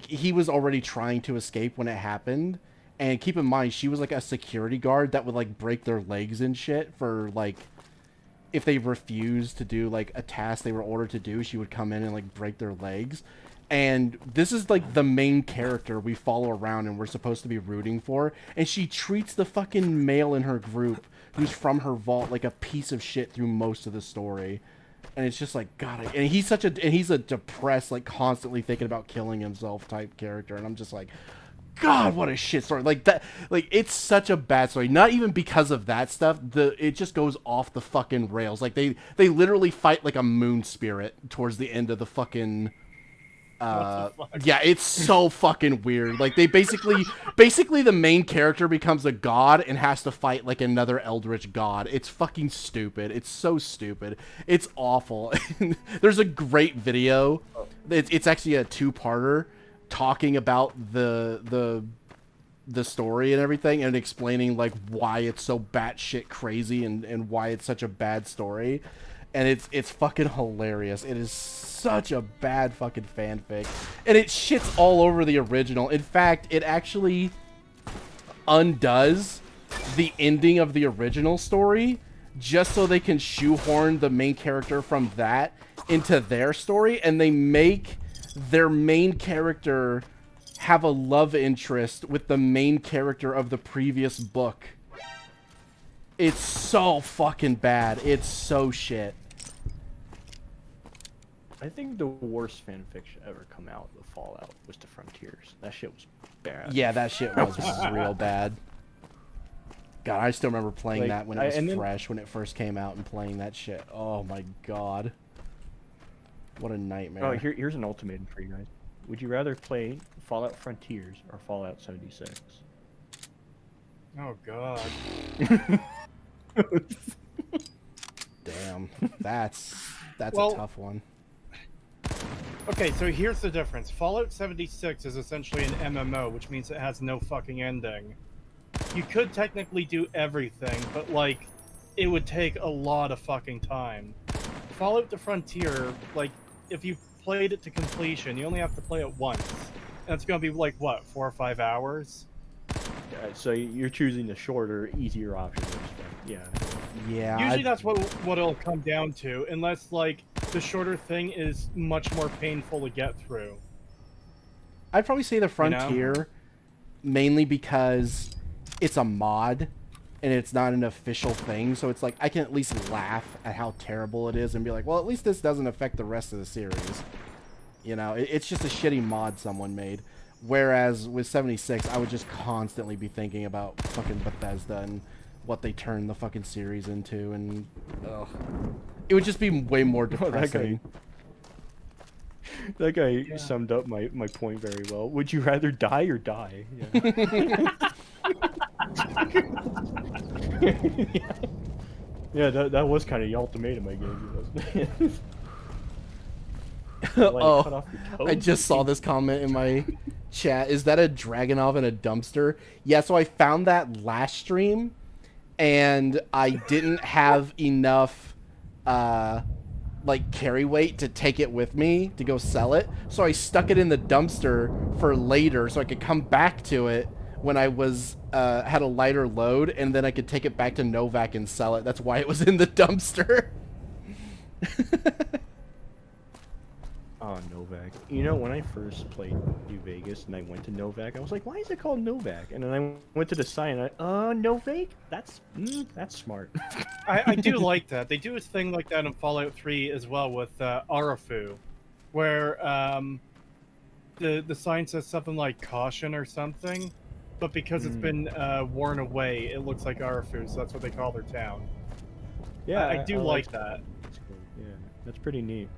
he was already trying to escape when it happened. And keep in mind, she was like a security guard that would like break their legs and shit for like, if they refused to do like a task they were ordered to do, she would come in and like break their legs. And this is like the main character we follow around and we're supposed to be rooting for, and she treats the fucking male in her group who's from her vault like a piece of shit through most of the story. And it's just like, God, and he's a depressed, like constantly thinking about killing himself type character, and I'm just like, God, what a shit story. Like that, like it's such a bad story. Not even because of that stuff. It just goes off the fucking rails. Like they literally fight like a moon spirit towards the end of the fucking yeah, it's so fucking weird. Like they basically the main character becomes a god and has to fight like another eldritch god. It's fucking stupid. It's so stupid. It's awful. There's a great video. It's actually a two-parter talking about the story and everything, and explaining like why it's so batshit crazy and why it's such a bad story. And it's fucking hilarious. It is such a bad fucking fanfic, and it shits all over the original. In fact, it actually undoes the ending of the original story just so they can shoehorn the main character from that into their story, and they make their main character have a love interest with the main character of the previous book. It's so fucking bad. It's so shit. I think the worst fanfiction ever come out of Fallout was the Frontiers. That shit was bad. Yeah, that shit was real bad. God, I still remember playing Like, that when it was fresh, when it first came out, and playing that shit. Oh my god. What a nightmare. Oh, here's an ultimatum for you guys. Would you rather play Fallout Frontiers or Fallout 76? Oh god. Damn. That's Well, a tough one. Okay, so here's the difference. Fallout 76 is essentially an MMO, which means it has no fucking ending. You could technically do everything, but like, it would take a lot of fucking time. Fallout the Frontier, like, if you played it to completion, you only have to play it once. And it's gonna be like, what, 4 or 5 hours? Yeah, so you're choosing the shorter, easier option. Yeah. Yeah. Usually that's what it'll come down to, unless like the shorter thing is much more painful to get through. I'd probably say the Frontier, mainly because it's a mod and it's not an official thing, so it's like I can at least laugh at how terrible it is and be like, well, at least this doesn't affect the rest of the series. You know, it's just a shitty mod someone made. Whereas with 76, I would just constantly be thinking about fucking Bethesda and what they turned the fucking series into, and it would just be way more depressing. That guy summed up my point very well. Would you rather die or die? Yeah, yeah, that was kind of the ultimatum I gave you, wasn't it? Oh, I just saw this comment in my chat. Is that a Dragonov in a dumpster? Yeah, so I found that last stream, and I didn't have enough like carry weight to take it with me to go sell it. So I stuck it in the dumpster for later, so I could come back to it when I was had a lighter load, and then I could take it back to Novak and sell it. That's why it was in the dumpster. Oh, Novak. You know, when I first played New Vegas and I went to Novak, I was like, why is it called Novak? And then I went to the site and Novak? That's smart. I do like that. They do a thing like that in Fallout 3 as well with Arafu, where the sign says something like caution or something, but because it's been worn away, it looks like Arafu, so that's what they call their town. Yeah, I do like that. That's cool. Yeah, that's pretty neat.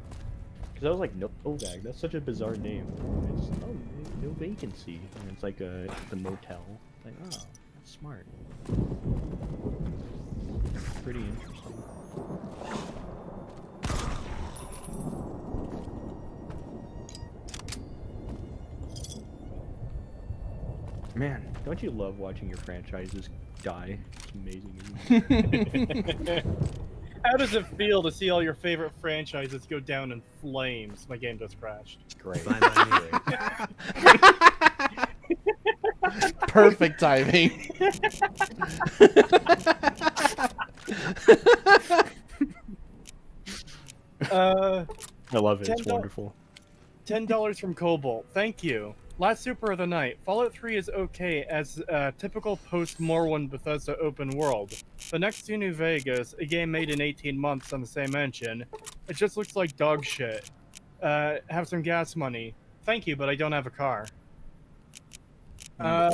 Because I was like, Novak, that's such a bizarre name. And it's, no vacancy. And it's like the motel. Like, oh, that's smart. Pretty interesting. Man, don't you love watching your franchises die? It's amazing, isn't it? How does it feel to see all your favorite franchises go down in flames? My game just crashed. It's great. Fine by me. Perfect timing. I love it. It's wonderful. $10 from Cobalt. Thank you. Last super of the night. Fallout 3 is okay as a typical post-Morrowind Bethesda open world. But next to New Vegas, a game made in 18 months on the same engine, it just looks like dog shit. Have some gas money. Thank you, but I don't have a car. I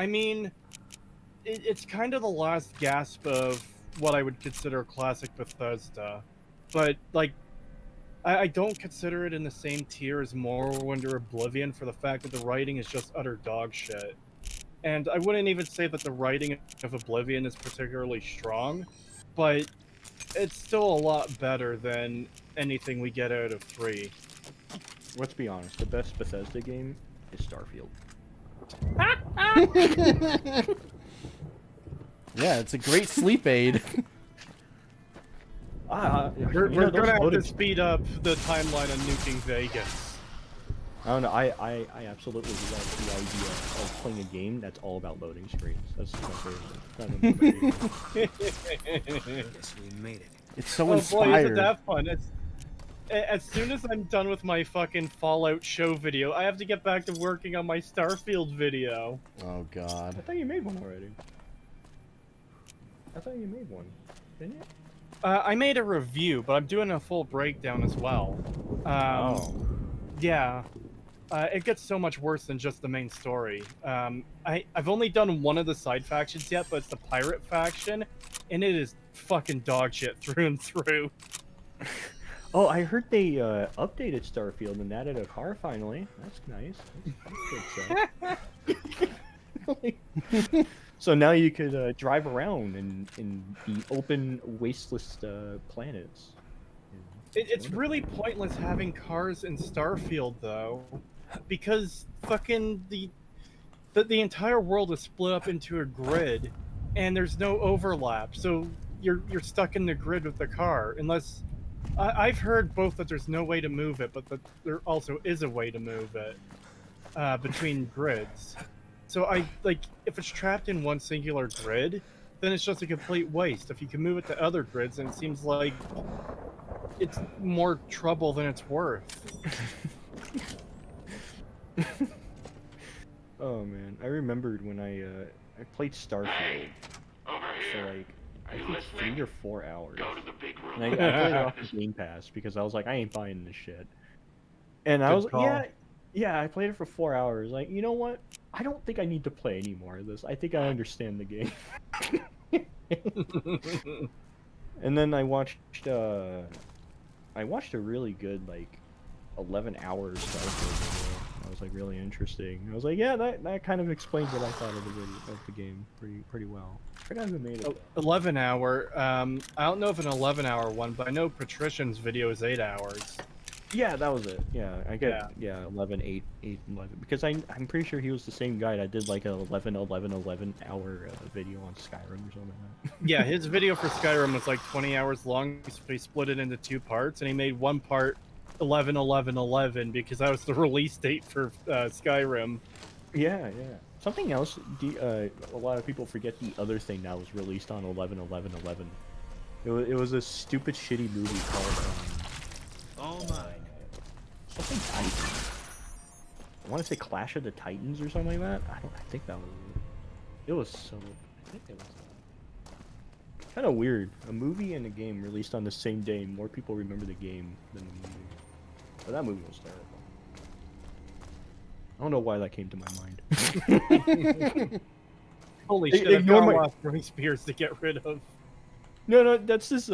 mean, it's kind of the last gasp of what I would consider classic Bethesda. But, like, I don't consider it in the same tier as Morrowind or Oblivion for the fact that the writing is just utter dog shit. And I wouldn't even say that the writing of Oblivion is particularly strong, but it's still a lot better than anything we get out of 3. Let's be honest, the best Bethesda game is Starfield. Yeah, it's a great sleep aid. We're gonna have to speed up the timeline on nuking Vegas. I don't know, I absolutely love the idea of playing a game that's all about loading screens. That's my favorite. Guess we made it. It's so Oh boy, inspired. isn't that fun? As soon as I'm done with my fucking Fallout show video, I have to get back to working on my Starfield video. Oh god. I thought you made one already. I thought you made one, didn't you? I made a review, but I'm doing a full breakdown as well. Yeah. It gets so much worse than just the main story. I've only done one of the side factions yet, but it's the pirate faction, and it is fucking dog shit through and through. Oh, I heard they updated Starfield and added a car finally. That's nice. That's good stuff. So now you could drive around in the open, wasteless planets. It's really pointless having cars in Starfield, though, because fucking the entire world is split up into a grid, and there's no overlap. So you're stuck in the grid with the car, unless I've heard both that there's no way to move it, but that there also is a way to move it between grids. So if it's trapped in one singular grid, then it's just a complete waste. If you can move it to other grids, then it seems like it's more trouble than it's worth. Oh man, I remembered when I played Starfield for like I think 3 or 4 hours. And I played it off the Game Pass because I was like, I ain't buying this shit. And I was like, yeah, I played it for 4 hours. Like, you know what? I don't think I need to play any more of this. I think I understand the game. And then I watched a really good, like, 11 hours Starfield video. That was like really interesting. I was like, yeah, that kind of explains what I thought of the game pretty well. I forgot who made it. 11 hour. I don't know if an 11-hour one, but I know Patrician's video is 8 hours. Yeah, that was it. Yeah, I get 11, 8, 8, 11 because I'm pretty sure he was the same guy that did like a 11 hour video on Skyrim or something like that. Yeah, his video for Skyrim was like 20 hours long, so he split it into 2 parts, and he made one part 11/11/11 because that was the release date for Skyrim. Yeah. Something else. A lot of people forget the other thing that was released on 11/11/11. It was a stupid, shitty movie called. Something Titan. I want to say Clash of the Titans or something like that. I think that was it. It was so. I think it was kind of weird. A movie and a game released on the same day. More people remember the game than the movie. But that movie was terrible. I don't know why that came to my mind. Holy shit! I've got a lot of Britney Spears to get rid of. No, that's just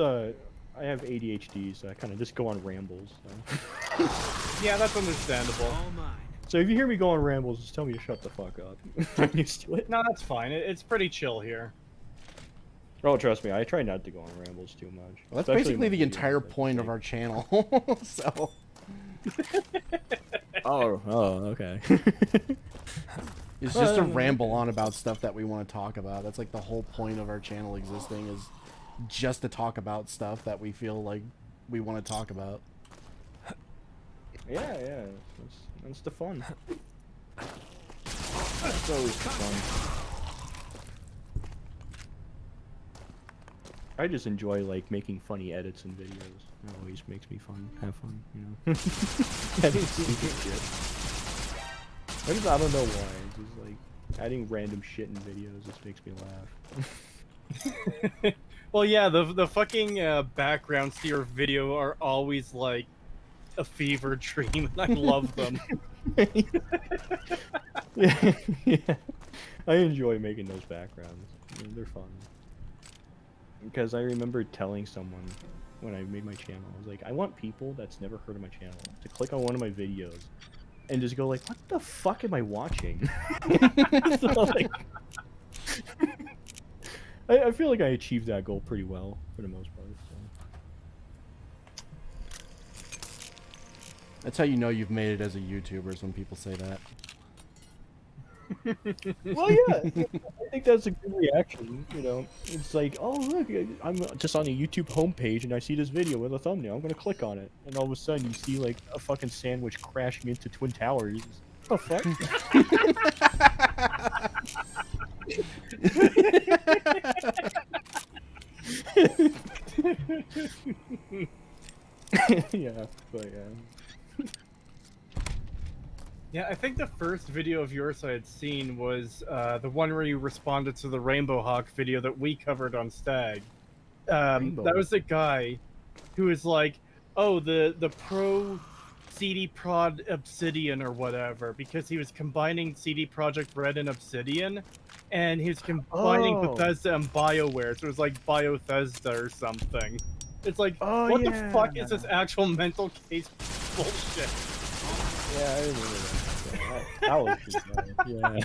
I have ADHD, so I kind of just go on rambles. So. Yeah, that's understandable. So if you hear me go on rambles, just tell me to shut the fuck up. I'm used to it. No, that's fine. It's pretty chill here. Oh, trust me, I try not to go on rambles too much. Well, that's basically the entire point of our channel. So. Oh, okay. It's just to ramble on about stuff that we want to talk about. That's like the whole point of our channel existing, is just to talk about stuff that we feel like we want to talk about. Yeah. That's the fun. That's always the fun. I just enjoy like making funny edits and videos. It always makes me have fun, you know. Editing stupid shit. I don't know why. It's just like adding random shit in videos just makes me laugh. Well, yeah, the fucking backgrounds to your video are always like a fever dream, and I love them. Yeah. I enjoy making those backgrounds. They're fun. Because I remember telling someone when I made my channel, I was like, I want people that's never heard of my channel to click on one of my videos and just go like, what the fuck am I watching? So, like, I feel like I achieved that goal pretty well for the most part. So. That's how you know you've made it as a YouTuber, is when people say that. Well, yeah, I think that's a good reaction. You know, it's like, oh look, I'm just on a YouTube homepage and I see this video with a thumbnail. I'm gonna click on it, and all of a sudden you see like a fucking sandwich crashing into Twin Towers. What the fuck? Yeah, but yeah. Yeah, I think the first video of yours I had seen was the one where you responded to the Rainbow Hawk video that we covered on Stag. That was the guy who was like, oh, the pro CD Prod Obsidian or whatever, because he was combining CD Projekt Red and Obsidian, and he was combining Bethesda and BioWare, so it was like BioThesda or something. It's like, what the fuck is this actual mental case bullshit? Yeah, I remember that. That was just yeah.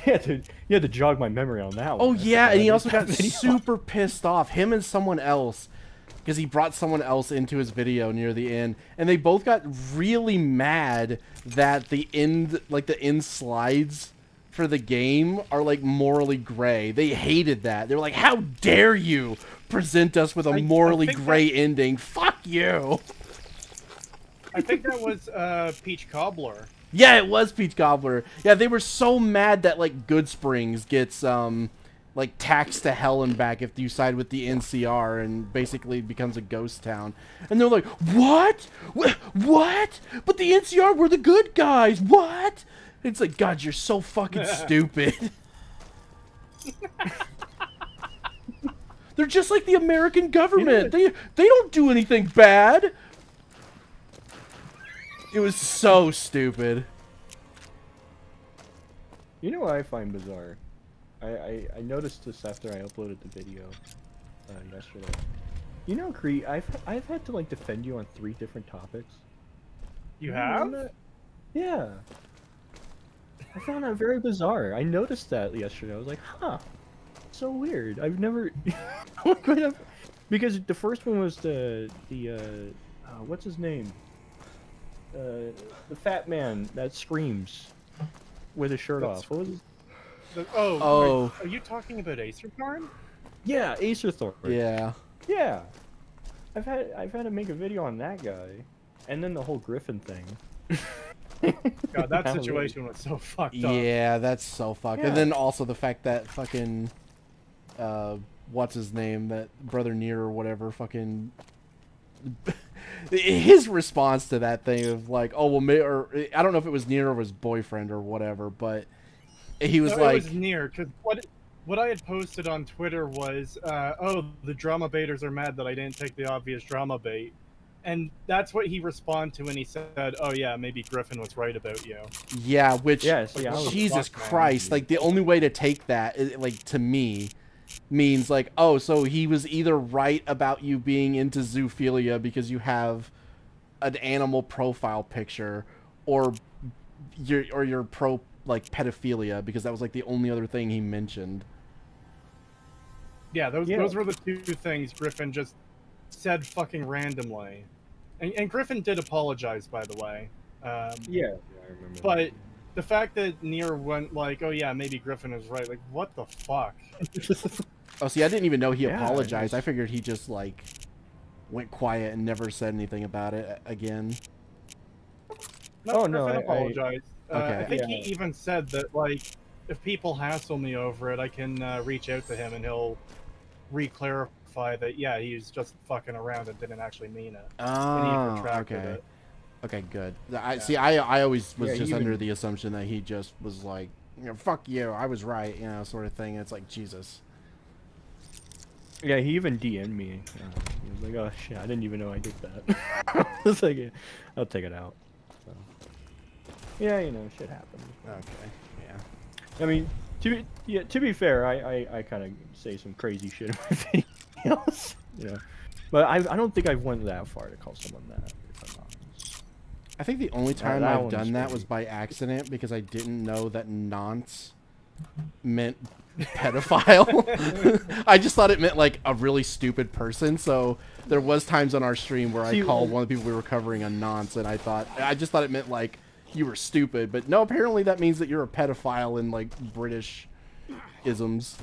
You had to jog my memory on that one. Oh yeah, and he also got super pissed off. Him and someone else, because he brought someone else into his video near the end, and they both got really mad that the end slides for the game are like morally gray. They hated that. They were like, "How dare you present us with a morally gray ending? Fuck you!" I think that was Peach Cobbler. Yeah, it was Peach Cobbler. Yeah, they were so mad that like Good Springs gets like taxed to hell and back if you side with the NCR, and basically becomes a ghost town. And they're like, "What? What? But the NCR were the good guys. What?" It's like, God, you're so fucking stupid. They're just like the American government. They don't do anything bad. It was so stupid. You know what I find bizarre? I noticed this after I uploaded the video yesterday. You know, Cree, I've had to like defend you on 3 different topics. You have? Yeah. I found that very bizarre. I noticed that yesterday. I was like, huh. So weird. I've never Because the first one was the what's his name? The fat man that screams with his shirt off. What was his... Oh. Are you talking about Acer Thorn? Yeah, Acer Thorn. Yeah. Yeah. I've had to make a video on that guy, and then the whole Griffin thing. God, that situation was so fucked up. Yeah, that's so fucked. Yeah. And then also the fact that fucking, what's his name? That Brother Near or whatever, fucking... his response to that thing of like, oh, well, or I don't know if it was Near or his boyfriend or whatever, but he was like... It was Near, because what I had posted on Twitter was, oh, the drama baiters are mad that I didn't take the obvious drama bait. And that's what he responded to when he said, oh yeah, maybe Griffin was right about you. Yeah, which, Jesus fuck, Christ, like, the only way to take that, like, to me, means, like, oh, so he was either right about you being into zoophilia because you have an animal profile picture, or you're pro, like, pedophilia, because that was, like, the only other thing he mentioned. Yeah, those were the two things Griffin just said fucking randomly. And Griffin did apologize, by the way. I remember. But the fact that Near went like, oh yeah, maybe Griffin is right, like, what the fuck? Oh, see, I didn't even know he apologized. I figured he just, like, went quiet and never said anything about it again. No, Griffin apologized. Okay. I think he even said that, like, if people hassle me over it, I can reach out to him and he'll re-clarify that, yeah, he's just fucking around and didn't actually mean it. Oh, okay. Okay, good. See, I always was just under the assumption that he just was like, you know, fuck you, I was right, you know, sort of thing. It's like, Jesus. Yeah, he even DM'd me. He was like, oh shit, I didn't even know I did that. It's like, yeah, I'll take it out. So. Yeah, you know, shit happens. Okay, yeah. I mean, to be fair, I kind of say some crazy shit in my videos, you know. But I don't think I've went that far to call someone that, if I'm honest. I think the only time I've done that was by accident, because I didn't know that nonce meant pedophile. I just thought it meant like a really stupid person, so there was times on our stream where I called one of the people we were covering a nonce, and I just thought it meant like you were stupid, but no, apparently that means that you're a pedophile in like British isms.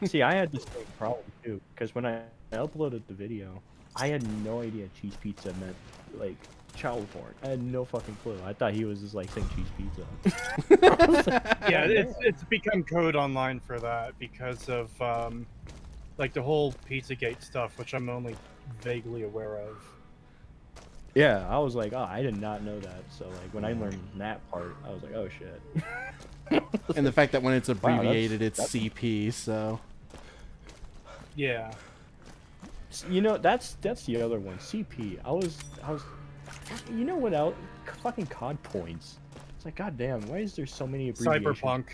See, I had the same problem too, because when I uploaded the video, I had no idea cheese pizza meant like child porn. I had no fucking clue. I thought he was just like saying cheese pizza. Yeah, it's become code online for that because of like the whole Pizzagate stuff, which I'm only vaguely aware of. Yeah, I was like, oh, I did not know that. So like when I learned that part, I was like, oh shit. And the fact that when it's abbreviated, it's CP, so. Yeah. You know, that's the other one, CP. I was, you know what else? Fucking COD points. It's like, goddamn, why is there so many abbreviations?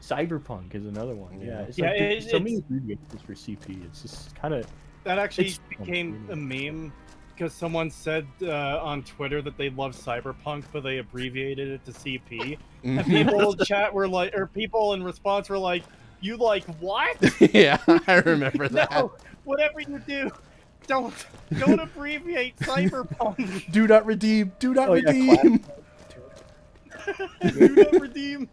Cyberpunk is another one. Yeah, it's like there's so many abbreviations for CP. It's just kind of. That actually became a meme because someone said on Twitter that they love Cyberpunk, but they abbreviated it to CP. And people in chat were like, or people in response were like, "You like what?" Yeah, I remember that. No, whatever you do, don't abbreviate Cyberpunk. Do not redeem. Do not redeem. Do not redeem.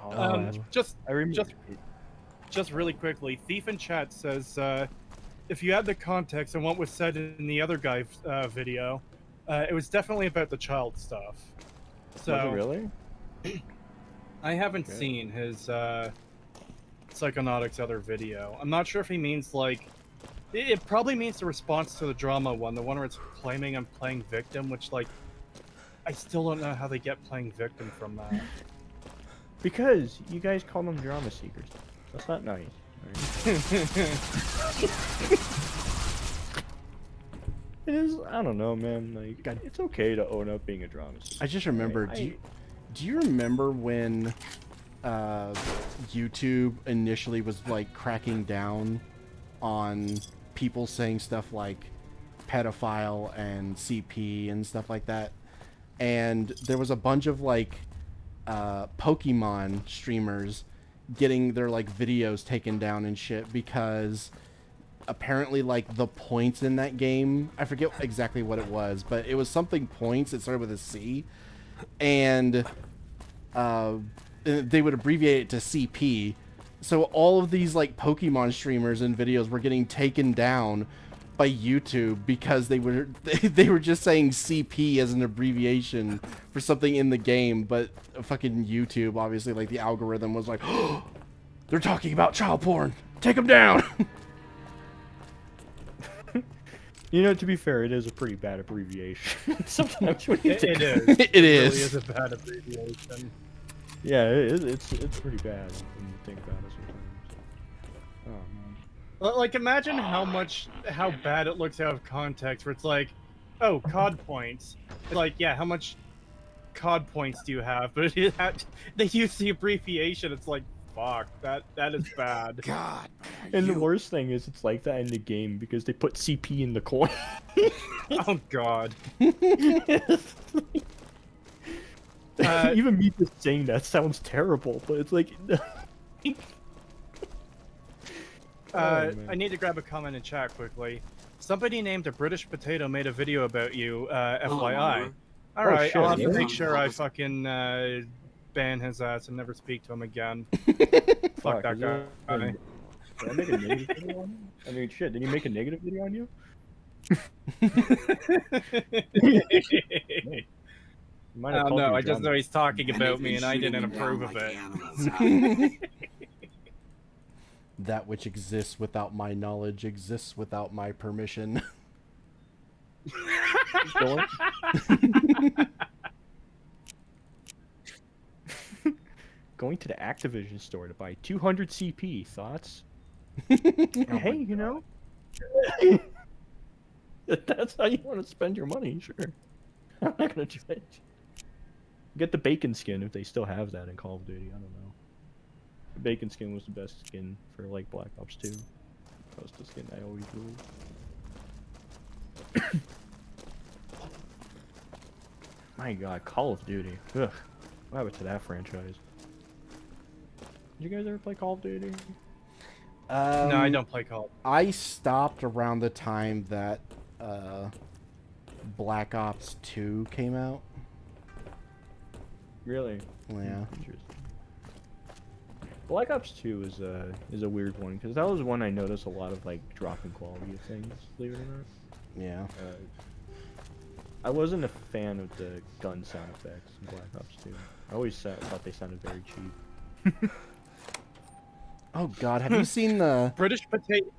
Oh, just really quickly, Thief in chat says, if you had the context and what was said in the other guy's video, it was definitely about the child stuff. So, was it really? I haven't seen his Psychonautics other video. I'm not sure if he means like, it probably means the response to the drama one, the one where it's claiming I'm playing victim, which like, I still don't know how they get playing victim from that. Because you guys call them drama seekers. That's not nice. It is. I don't know, man. Like, it's okay to own up being a drama seeker. I just remember. Do you remember when YouTube initially was like cracking down on people saying stuff like pedophile and CP and stuff like that? And there was a bunch of like Pokemon streamers getting their like videos taken down and shit because apparently like the points in that game, I forget exactly what it was, but it was something points. It started with a C, and they would abbreviate it to CP. So all of these like Pokemon streamers and videos were getting taken down by YouTube because they were just saying CP as an abbreviation for something in the game, but fucking YouTube, obviously, like the algorithm was like, oh, they're talking about child porn, take them down. You know, to be fair, it is a pretty bad abbreviation. Sometimes when you It is. It Really is. is a bad abbreviation. Yeah, it's pretty bad when you think about it sometimes. Oh man. Well, like, imagine how bad it looks out of context, where it's like, oh, COD points. It's like, yeah, how much COD points do you have? But they use the abbreviation. It's like, fuck, that is bad. God. And the worst thing is, it's like that in the game because they put CP in the coin. Oh god. Even me just saying that sounds terrible, but it's like. I need to grab a comment in chat quickly. Somebody named a British Potato made a video about you, FYI. Alright, shit, I'll have to really? make sure I fucking ban his ass and never speak to him again. Fuck that guy. Did I make a negative video on you? I mean, shit, did he make a negative video on you? I don't know, I just know he's talking about me and I didn't approve of it. That which exists without my knowledge exists without my permission. Going to the Activision store to buy 200 CP. Thoughts? Oh Hey, you know, if that's how you want to spend your money, sure. I'm not gonna judge. Get the bacon skin if they still have that in Call of Duty. I don't know. The bacon skin was the best skin for like Black Ops 2. That was the skin I always ruled. My god, Call of Duty. Ugh. What happened to that franchise? Did you guys ever play Call of Duty? No, I don't play Call. I stopped around the time that Black Ops 2 came out. Really? Yeah. Interesting. Black Ops 2 is a weird one because that was one I noticed a lot of like drop in quality of things. Believe it or not. Yeah. I wasn't a fan of the gun sound effects in Black Ops 2. I always thought they sounded very cheap. Oh god, have you seen the British potato.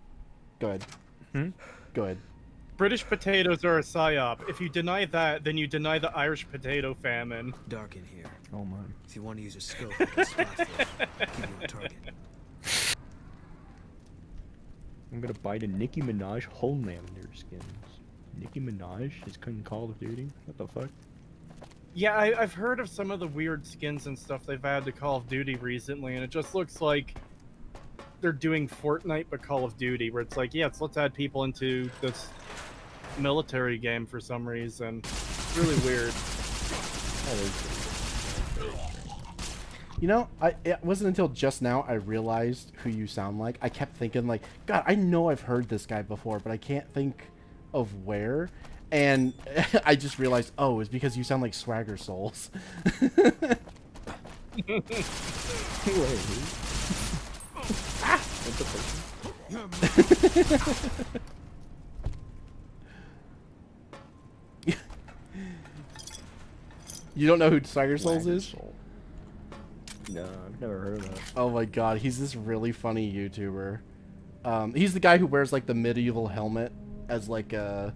Go ahead. Hmm? Go ahead. British potatoes are a psyop. If you deny that, then you deny the Irish potato famine. Dark in here. Oh my. If you want to use a scope, I can spot for you. Give you a target. I'm gonna buy the Nicki Minaj Homelander skins. Nicki Minaj is in Call of Duty? What the fuck? Yeah, I've heard of some of the weird skins and stuff they've added to Call of Duty recently, and it just looks like they're doing Fortnite but Call of Duty, where it's like, yeah, let's add people into this military game for some reason. It's really weird. You know, it wasn't until just now I realized who you sound like. I kept thinking like, God, I know I've heard this guy before, but I can't think of where. And I just realized, oh, it's because you sound like Swagger Souls. You don't know who Swagger Souls is? No, I've never heard of that. Oh my god, he's this really funny YouTuber. He's the guy who wears like the medieval helmet as like a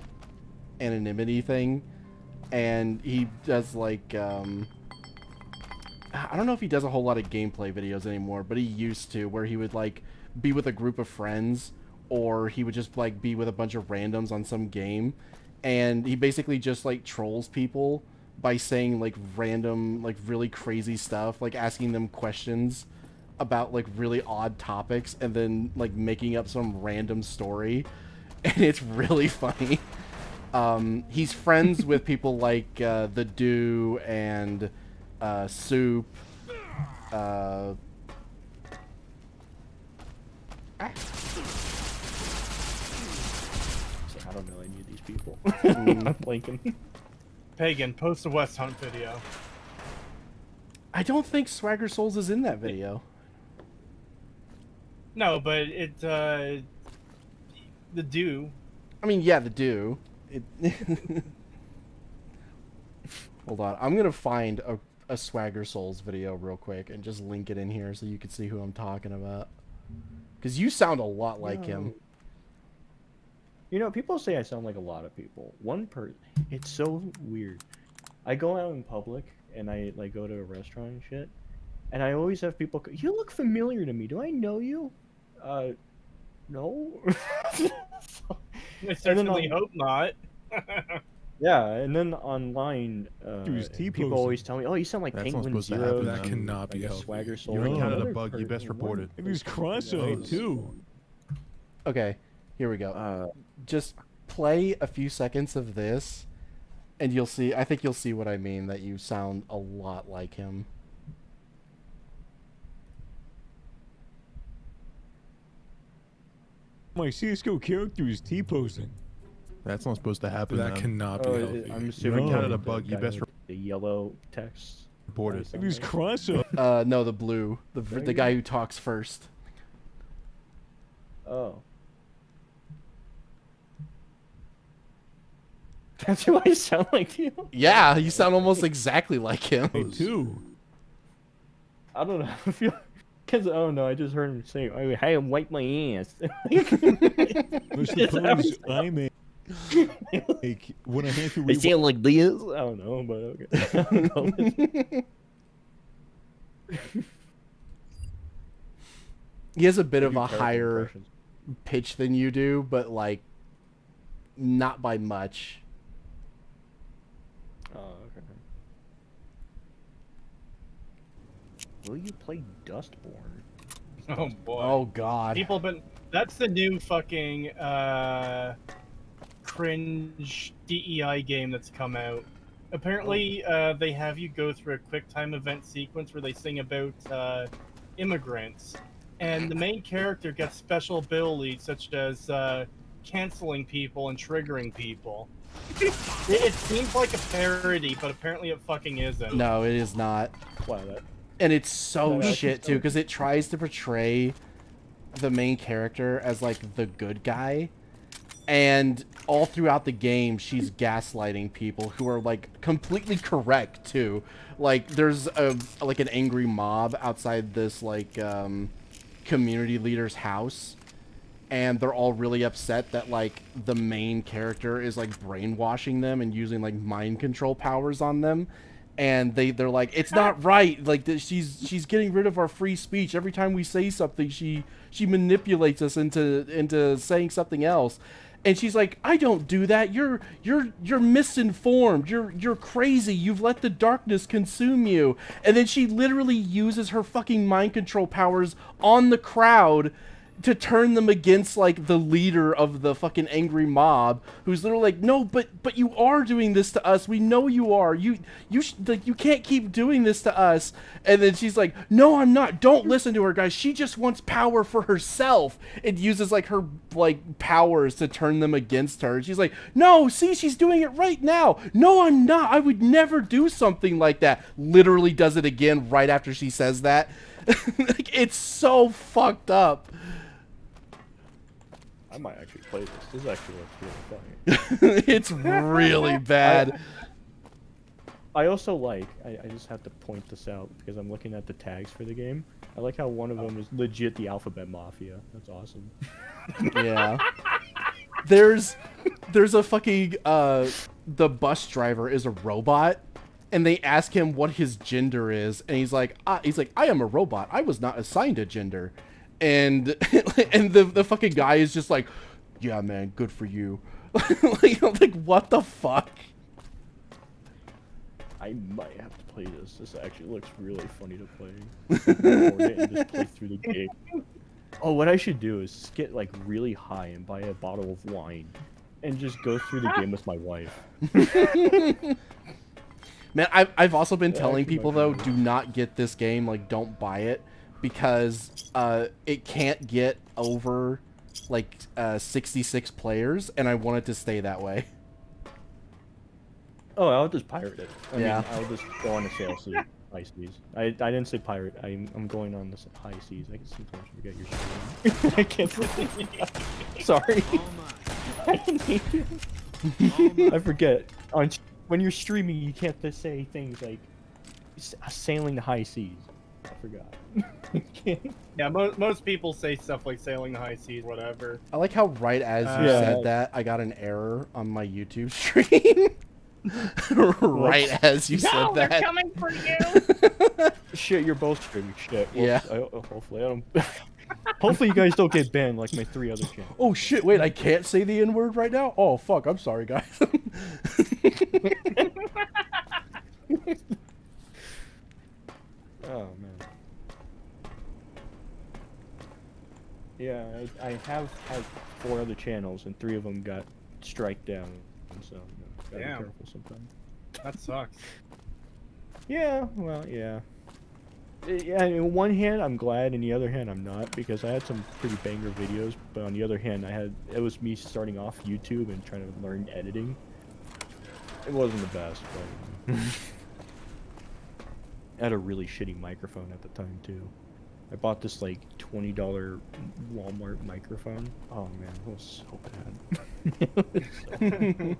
anonymity thing, and he does like I don't know if he does a whole lot of gameplay videos anymore, but he used to, where he would like be with a group of friends, or he would just like be with a bunch of randoms on some game, and he basically just like trolls people by saying like random, like really crazy stuff, like asking them questions about like really odd topics, and then like making up some random story, and it's really funny. He's friends with people like The Dew and Soup. I'm blanking. Pagan, post a West Hunt video. I don't think Swagger Souls is in that video. No, but the do. I mean, yeah, the do. It Hold on, I'm gonna find a Swagger Souls video real quick and just link it in here so you can see who I'm talking about. Because you sound a lot like him. You know, people say I sound like a lot of people. It's so weird. I go out in public and I like go to a restaurant and shit, and I always have people go, "You look familiar to me. Do I know you?" No. I certainly hope not. Yeah, and then online, people always tell me, "Oh, you sound like That's not Penguin supposed to Zero." happen. That cannot be helped. Swagger Soul. You're Like, encountered a another bug. You best report it. Maybe he's cross-eyed too. Okay, here we go. Just play a few seconds of this, and you'll see. I think you'll see what I mean. That you sound a lot like him. My CS:GO character is T-posing. That's not supposed to happen. That cannot be healthy. I'm assuming You encountered a bug. You best the yellow text. report it. Maybe he's cross-eyed. No, the blue. The guy who talks first. Oh. That's who I sound like to you? Yeah, you sound almost exactly like him. Me too. I don't know. I feel because I don't know. I just heard him say, "Oh, hey, wipe my ass." I suppose I'm a... Like, when I have to I sound like this. I don't know, but okay. He has a bit of a higher pitch than you do, but like not by much. Oh, okay. Will you play Dustborn? Oh boy. Oh god. People have been. That's the new fucking cringe DEI game that's come out. Apparently, they have you go through a quick time event sequence where they sing about immigrants, and the main character gets special abilities such as canceling people and triggering people. It seems like a parody, but apparently it fucking isn't. No, it is not. Why that? And it's so No, shit too, because it tries to portray the main character as like the good guy, and all throughout the game she's gaslighting people who are like completely correct too. Like there's like an angry mob outside this like community leader's house, and they're all really upset that like the main character is like brainwashing them and using like mind control powers on them. And they're like, it's not right. Like she's getting rid of our free speech. Every time we say something, she manipulates us into saying something else. And she's like, I don't do that. You're misinformed. You're crazy. You've let the darkness consume you. And then she literally uses her fucking mind control powers on the crowd to turn them against like the leader of the fucking angry mob, who's literally like, no, but you are doing this to us. We know you are. You can't keep doing this to us. And then she's like, no, I'm not. Don't listen to her, guys. She just wants power for herself. It uses like her like powers to turn them against her. And she's like, no, see, she's doing it right now. No, I'm not. I would never do something like that. Literally does it again right after she says that. Like, it's so fucked up. I might actually play this. This actually looks really funny. It's really bad. I also like, I just have to point this out because I'm looking at the tags for the game. I like how one of them is legit the Alphabet Mafia. That's awesome. Yeah. There's a fucking, the bus driver is a robot, and they ask him what his gender is, and he's like, I am a robot. I was not assigned a gender. And the fucking guy is just like, yeah, man, good for you. like, what the fuck? I might have to play this. This actually looks really funny to play. And just play through the game. Oh, what I should do is get like really high and buy a bottle of wine, and just go through the game with my wife. Man, I've also been telling people though, do not get this game. Like, don't buy it. Because it can't get over like 66 players, and I want it to stay that way. Oh, I'll just pirate it. I Yeah. mean, I'll just go on the sail sea, high seas. I didn't say pirate. I'm going on the high seas. I can sometimes forget your stream. I can't. Sorry. I forget. When you're streaming, you can't just say things like sailing the high seas. I forgot. Yeah, most people say stuff like sailing the high seas, whatever. I like how right as you said that, I got an error on my YouTube stream. Right as you said that. They're coming for you. Shit, you're both streaming. Shit. Well, Yeah. Hopefully I don't. Hopefully you guys don't get banned like my 3 other channels. Oh shit! Wait, I can't say the N word right now. Oh fuck! I'm sorry, guys. Oh man. Yeah, I have had 4 other channels and 3 of them got strike down. So gotta be careful sometimes. That sucks. Yeah, well, yeah. Yeah, in one hand I'm glad, in the other hand I'm not, because I had some pretty banger videos, but on the other hand it was me starting off YouTube and trying to learn editing. It wasn't the best, but I had a really shitty microphone at the time too. I bought this like $20 Walmart microphone. Oh man, it was so bad.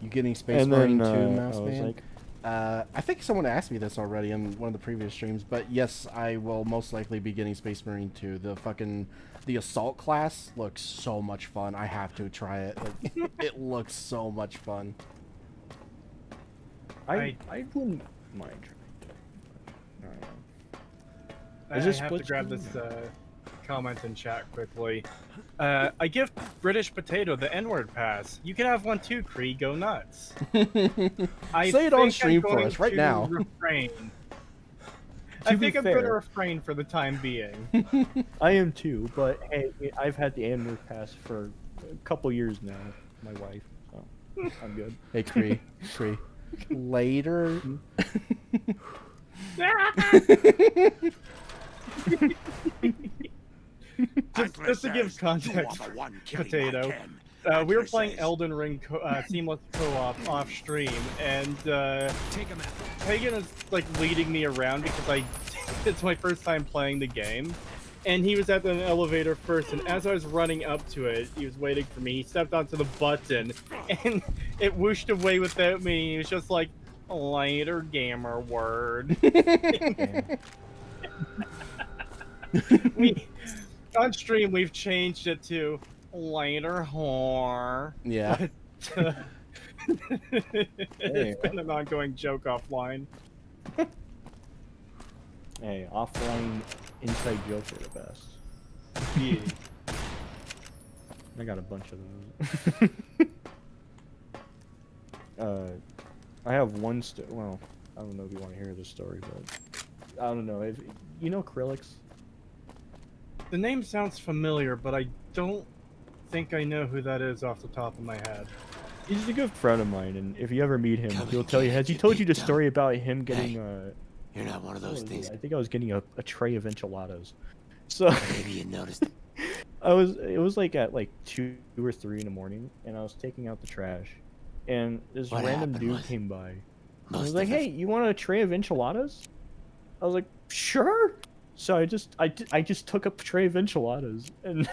You getting Space Marine 2, I Mouse was Man? like, I think someone asked me this already in one of the previous streams, but yes, I will most likely be getting Space Marine 2. The assault class looks so much fun. I have to try it. Like, it looks so much fun. I wouldn't mind trying to. I don't know. I have to grab this comment in chat quickly. I give British Potato the N-word pass. You can have one too, Cree. Go nuts. Say it on stream for us right now. Refrain. I think I'm going to refrain for the time being. I am too, but hey, I've had the N-word pass for a couple years now. My wife, so I'm good. Hey, Cree. Later. just to give context, Potato, we were playing Elden Ring Seamless Co-op off stream, and Pagan is like leading me around because it's my first time playing the game, and he was at the elevator first, and as I was running up to it, he was waiting for me. He stepped onto the button, and it whooshed away without me. He was just like, "Later, gamer word." On stream, we've changed it to later whore. Yeah. But, it's been an ongoing joke offline. Hey, offline inside jokes are the best. Yeah. I got a bunch of those. I have one well, I don't know if you want to hear this story, but I don't know. If you know Krillix? The name sounds familiar, but I don't think I know who that is off the top of my head. He's a good friend of mine, and if you ever meet him, he'll tell you. Has he told you the story about him getting You're not one of those things. I think I was getting a tray of enchiladas. So Maybe you noticed. It was like at like 2 or 3 in the morning, and I was taking out the trash, and this random dude came by. I was like, "Hey, you want a tray of enchiladas?" I was like, "Sure." So I just took a tray of enchiladas, and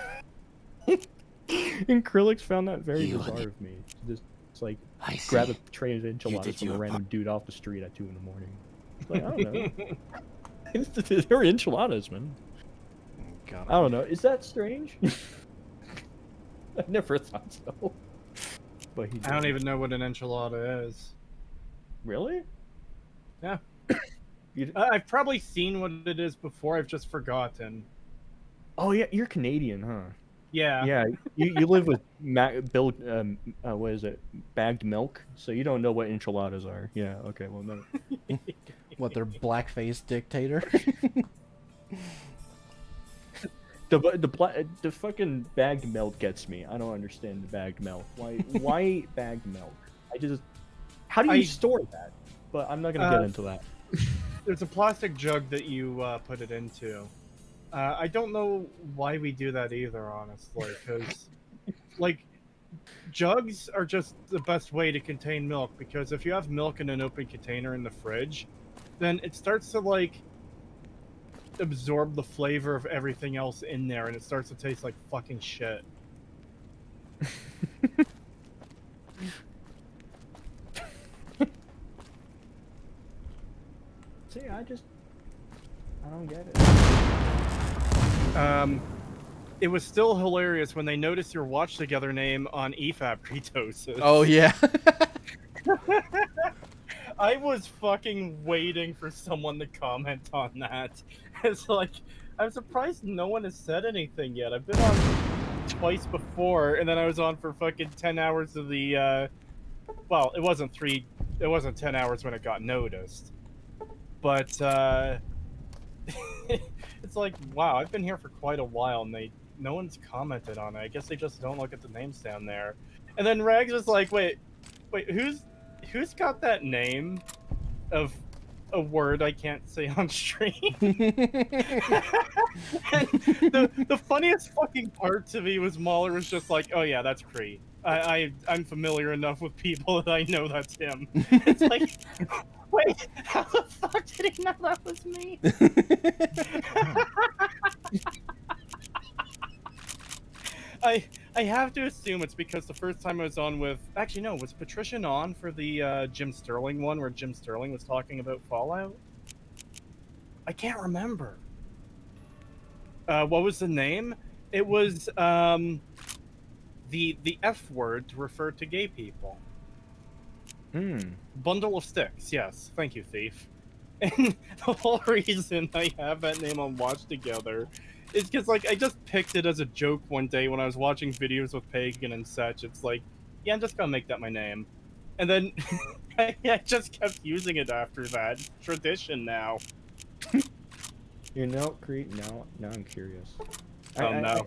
and Krillix found that very bizarre of me. Just like grab a tray of enchiladas from a random dude off the street at 2 in the morning. Like, I don't know. They're enchiladas, man. God, I don't know. Is that strange? I never thought so. But I don't even know what an enchilada is. Really? Yeah. I've probably seen what it is before. I've just forgotten. Oh yeah, you're Canadian, huh? Yeah. Yeah, you live with what is it? Bagged milk, so you don't know what enchiladas are. Yeah. Okay. Well, no. What, they're blackface dictator? The fucking bagged milk gets me. I don't understand the bagged milk. Why bagged milk? How do you store that? But I'm not gonna get into that. There's a plastic jug that you put it into. I don't know why we do that either, honestly, because like jugs are just the best way to contain milk, because if you have milk in an open container in the fridge, then it starts to like absorb the flavor of everything else in there, and it starts to taste like fucking shit. See, I don't get it. It was still hilarious when they noticed your watch together name on EFAP Creetosis. Oh yeah. I was fucking waiting for someone to comment on that. It's like, I'm surprised no one has said anything yet. I've been on twice before, and then I was on for fucking 10 hours of the, well, it wasn't 10 hours when it got noticed. But, it's like, wow, I've been here for quite a while, and no one's commented on it. I guess they just don't look at the names down there. And then Rags was like, wait, who's got that name of a word I can't say on stream? And the funniest fucking part to me was Mahler was just like, oh yeah, that's Cree. I'm familiar enough with people that I know that's him. It's like, wait, how the fuck did he know that was me? I have to assume it's because the first time I was on with... Actually, no, was Patricia on for the Jim Sterling one where Jim Sterling was talking about Fallout? I can't remember. What was the name? It was the F word to refer to gay people. Bundle of sticks, yes. Thank you, Thief. And the whole reason I have that name on Watch Together is because, like, I just picked it as a joke one day when I was watching videos with Pagan and such. It's like, yeah, I'm just gonna make that my name. And then I just kept using it after that. Tradition now. You know, Cree, now I'm curious. Oh, no.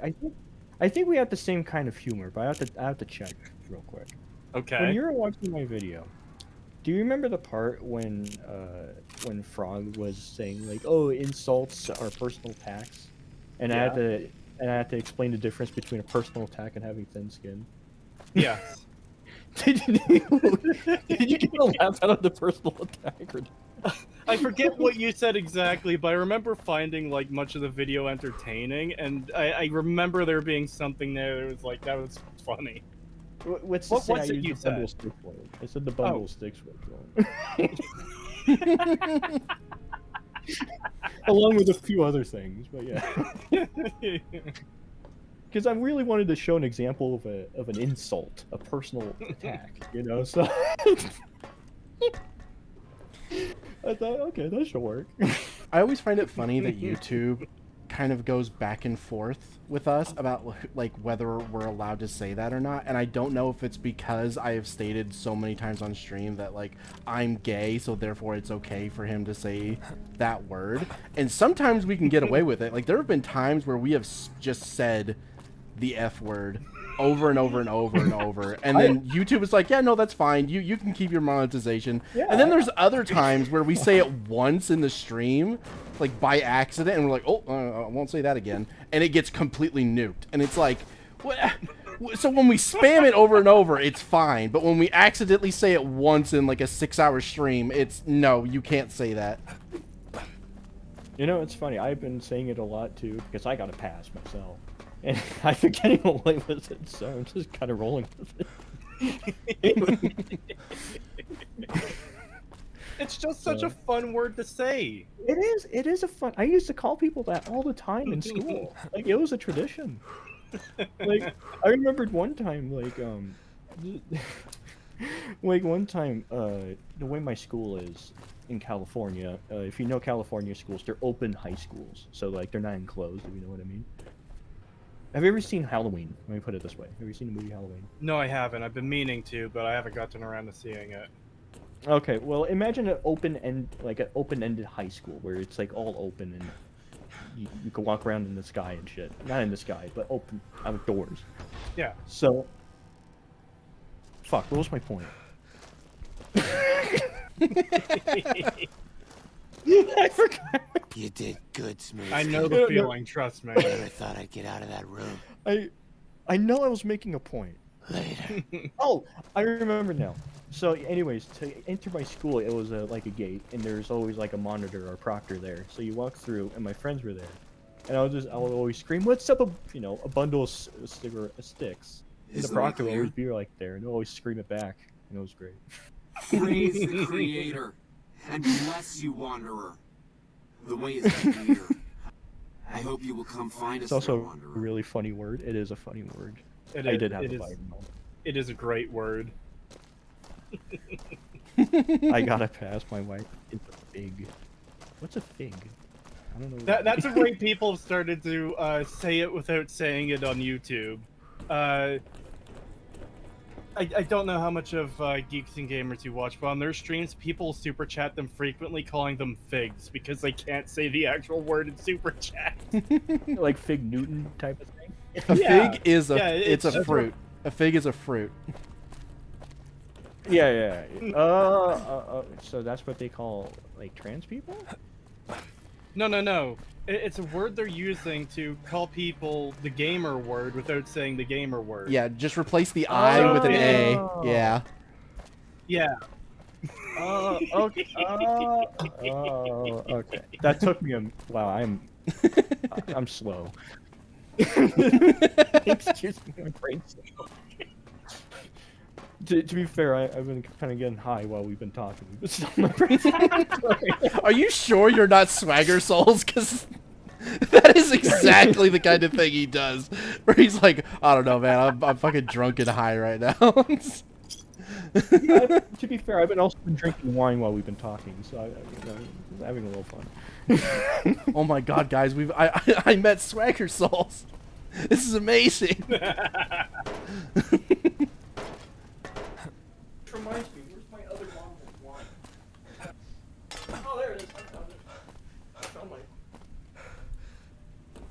I think we have the same kind of humor, but I have to check real quick. Okay. When you were watching my video, do you remember the part when Frog was saying like, "Oh, insults are personal attacks," and Yeah. I had to explain the difference between a personal attack and having thin skin? Yes. Did you get a laugh out of the personal attack? Or... I forget what you said exactly, but I remember finding like much of the video entertaining, and I remember there being something there that was like, that was funny. What's What was I it used you the bundle said? stick word. I said the bundle sticks word. Along with a few other things, but yeah. Because I really wanted to show an example of an insult, a personal attack, you know. So I thought, okay, that should work. I always find it funny that YouTube kind of goes back and forth with us about like whether we're allowed to say that or not, and I don't know if it's because I have stated so many times on stream that like I'm gay, so therefore it's okay for him to say that word, and sometimes we can get away with it. Like there have been times where we have just said the F word over and over and over and over, and then YouTube is like, yeah, no, that's fine, you can keep your monetization. Yeah. And then there's other times where we say it once in the stream, like by accident, and we're like, oh, I won't say that again, and it gets completely nuked, and it's like, what? So when we spam it over and over, it's fine, but when we accidentally say it once in like a 6-hour stream, it's no, you can't say that. You know, it's funny, I've been saying it a lot too, because I got a pass myself. And I've been getting away with it, so I'm just kind of rolling with it. It's just such a fun word to say. It is a fun... I used to call people that all the time in school. Like, it was a tradition. Like, I remembered one time, the way my school is in California, if you know California schools, they're open high schools. So, like, they're not enclosed, if you know what I mean. Have you ever seen Halloween? Let me put it this way. Have you seen the movie Halloween? No, I haven't. I've been meaning to, but I haven't gotten around to seeing it. Okay, well, imagine an open-ended high school where it's like all open and you can walk around in the sky and shit. Not in the sky, but open outdoors. Yeah. So, fuck. What was my point? I forgot. You did good, Smooth. I know the feeling, trust me. I never thought I'd get out of that room. I know I was making a point. Later. Oh, I remember now. So, anyways, to enter my school, it was like a gate, and there's always like a monitor or proctor there. So you walk through, and my friends were there, and I would always scream, "What's up?" A bundle of sticks. And the proctor would always be like there, and they'd always scream it back, and it was great. Praise the Creator, and bless you, Wanderer. The way is clear. I hope you will come find us. It's also Wanderer. a really funny word. It is a funny word. I did have a Bible moment. It is a great word. I gotta pass my wife. It's a fig. What's a fig? I don't know. That's a way people have started to say it without saying it on YouTube. I don't know how much of Geeks and Gamers you watch, but on their streams, people super chat them frequently, calling them figs because they can't say the actual word in super chat. Like Fig Newton type of thing. A fig is it's a fruit. A fig is a fruit. Yeah. So that's what they call like trans people? No. It's a word they're using to call people the gamer word without saying the gamer word. Yeah, just replace the I with an A. Yeah. Yeah. Okay. Okay. That took me wow, I'm slow. Excuse me, my brain's slow. To be fair, I've been kind of getting high while we've been talking. But still, my brain's Are you sure you're not Swagger Souls? Because that is exactly the kind of thing he does. Where he's like, I don't know, man, I'm fucking drunk and high right now. To be fair, I've also been drinking wine while we've been talking, so I'm having a little fun. Oh my god, guys, I met Swagger Souls. This is amazing. Reminds me, where's my other bottle of wine? Oh, there it is. I found my...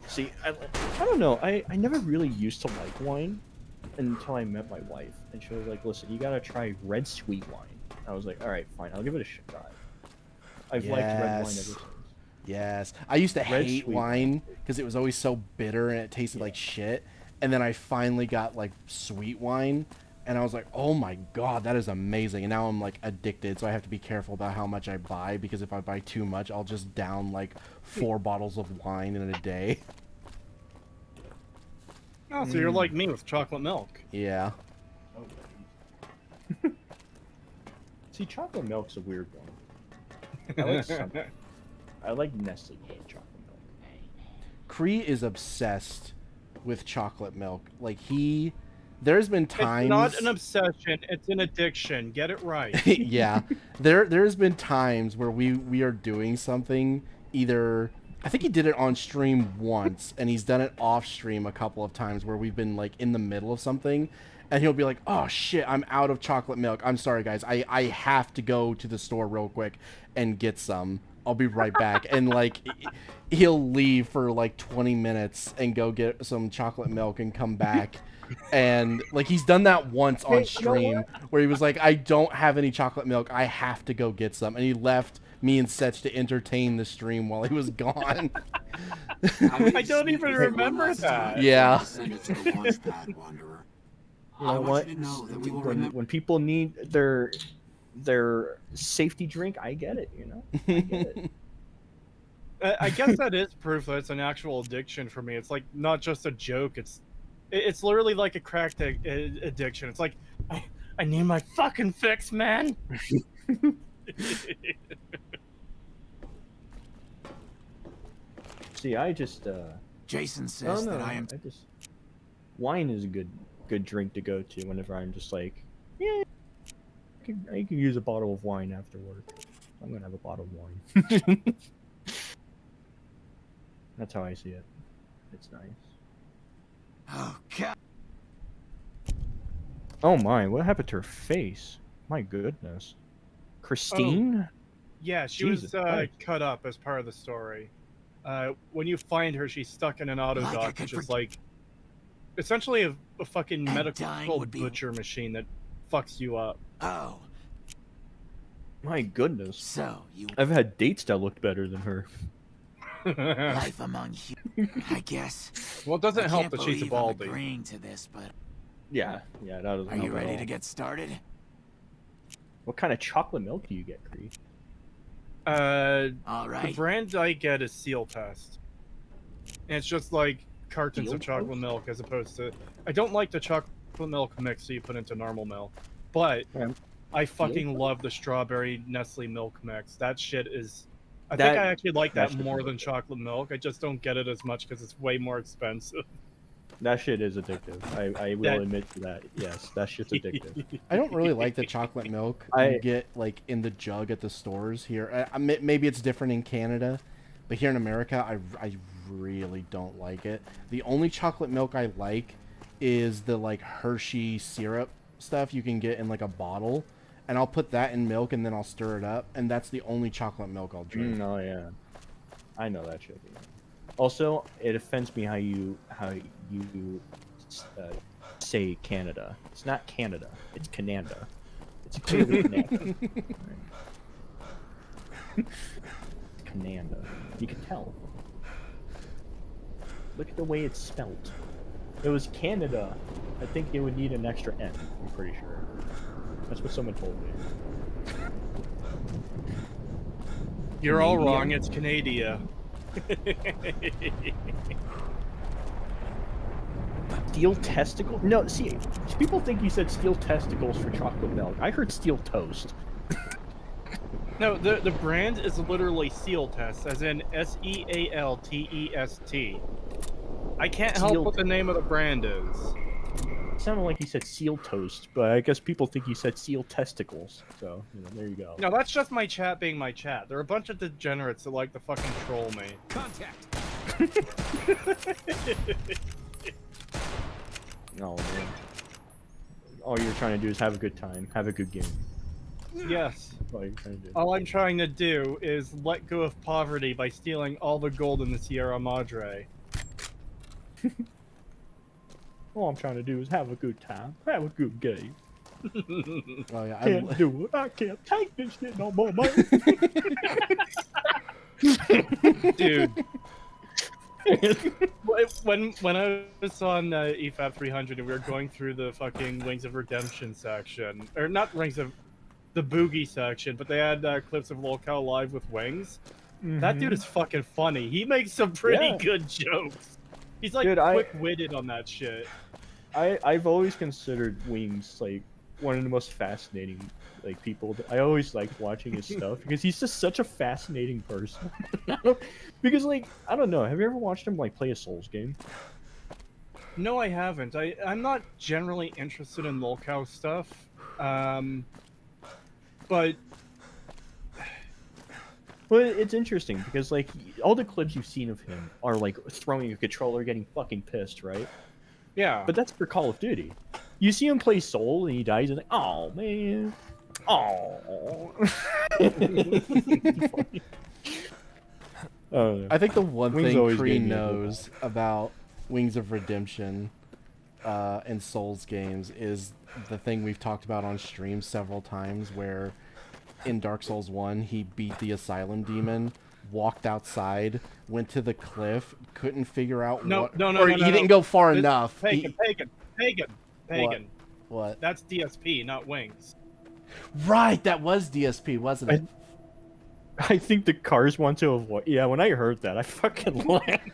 See, I don't know. I never really used to like wine until I met my wife, and she was like, "Listen, you gotta try red sweet wine." I was like, "All right, fine, I'll give it a shot." I've liked red wine ever since. Yes, I used to hate wine because it was always so bitter and it tasted like shit. And then I finally got like sweet wine. And I was like, oh my god, that is amazing. And now I'm like addicted, so I have to be careful about how much I buy, because if I buy too much, I'll just down like 4 bottles of wine in a day. Oh, so you're like me with chocolate milk. Yeah. See, chocolate milk's a weird one. I like something. I like Nestle chocolate milk. Cree is obsessed with chocolate milk. Like there's been times. It's not an obsession; it's an addiction. Get it right. Yeah, there's been times where we are doing something. Either I think he did it on stream once, and he's done it off stream a couple of times where we've been like in the middle of something, and he'll be like, "Oh shit, I'm out of chocolate milk. I'm sorry, guys. I have to go to the store real quick and get some. I'll be right back." And like, he'll leave for like 20 minutes and go get some chocolate milk and come back. And like, he's done that once on stream where he was like, I don't have any chocolate milk, I have to go get some, and he left me and Setch to entertain the stream while he was gone. I don't even remember that. Yeah. You know what? When people need their safety drink, I get it, you know? I get it. I guess that is proof that it's an actual addiction for me. It's like not just a joke, it's literally like a crack addiction. It's like, I need my fucking fix, man. See, I just Jason says that I am. Wine is a good drink to go to whenever I'm just like, yeah, I can use a bottle of wine after work. I'm gonna have a bottle of wine. That's how I see it. It's nice. Oh god. Oh my, what happened to her face? My goodness. Christine? Oh, yeah, she was cut up as part of the story. When you find her, she's stuck in an auto dock, which is like essentially a fucking medical butcher machine that fucks you up. Oh. My goodness. So I've had dates that looked better than her. Life among you, I guess. Well, it doesn't help that she's a I'm baldy. agreeing to this, but Yeah, that doesn't Are you help at ready all. to get started? What kind of chocolate milk do you get, Cree? All right. The brand I get is Seal Test. And it's just like cartons Seal of chocolate Toast? milk as opposed to... I don't like the chocolate milk mix that you put into normal milk. But I fucking love the strawberry Nestle milk mix. That shit is... I think I actually like that more than chocolate milk. I just don't get it as much because it's way more expensive. That shit is addictive. I will admit to that. Yes, that shit's addictive. I don't really like the chocolate milk you get like in the jug at the stores here. Maybe it's different in Canada, but here in America, I really don't like it. The only chocolate milk I like is the like Hershey syrup stuff you can get in like a bottle, and I'll put that in milk and then I'll stir it up, and that's the only chocolate milk I'll drink. Oh yeah, I know that shit. Also, it offends me how you say Canada. It's not Canada. It's Canada. It's clearly Canada. Canada. You can tell. Look at the way it's spelled. If it was Canada, I think it would need an extra N. I'm pretty sure. That's what someone told me. You're all wrong. It's Canada. Steel testicle? No, see, people think you said steel testicles for chocolate milk. I heard steel toast. No, the brand is literally Seal Test, as in SEALTEST. I can't help what the name of the brand is. It sounded like you said seal toast, but I guess people think you said seal testicles. So, there you go. No, that's just my chat being my chat. There are a bunch of degenerates that like to fucking troll me. Contact. No, man. All you're trying to do is have a good time, have a good game. Yes. All you're trying to do. All I'm trying to do is let go of poverty by stealing all the gold in the Sierra Madre. All I'm trying to do is have a good time, have a good game. Oh yeah, Can't do it. I can't take this shit no more, man. Dude. when I was on EFAP 300 and we were going through the fucking Wings of Redemption section, or not Wings of the Boogie section, but they had clips of Lolcow live with Wings. That dude is fucking funny. He makes some pretty good jokes. He's like quick-witted on that shit. I've always considered Wings like one of the most fascinating like people. I always liked watching his stuff because he's just such a fascinating person. Because like I don't know, have you ever watched him like play a Souls game? No, I haven't. I'm not generally interested in Lolcow stuff, but well, it's interesting because like all the clips you've seen of him are like throwing a controller, getting fucking pissed, right? Yeah. But that's for Call of Duty. You see him play Soul and he dies and like, oh man, oh. I think the one Wings thing Cree knows about Wings of Redemption and Souls games is the thing we've talked about on stream several times, where in Dark Souls 1 he beat the Asylum Demon, walked outside, went to the cliff, couldn't figure out he didn't go far enough. Pagan. What? That's DSP, not Wings. Right, that was DSP, wasn't it? I think the cars want to avoid. Yeah, when I heard that, I fucking laughed.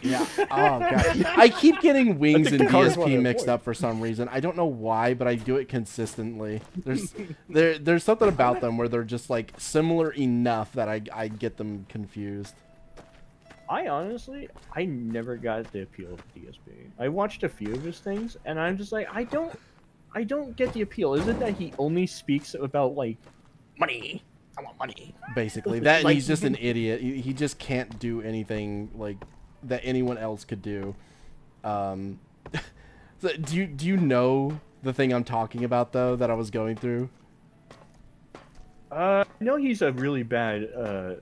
Yeah. Oh god. I keep getting Wings and DSP mixed avoid. up for some reason. I don't know why, but I do it consistently. There's something about them where they're just like similar enough that I get them confused. I never got the appeal of DSP. I watched a few of his things, and I'm just like, I don't get the appeal. Is it that he only speaks about like money? I want money. Basically, that like, he's just an idiot. He just can't do anything like that anyone else could do. So do you know the thing I'm talking about though that I was going through? I know he's a really bad.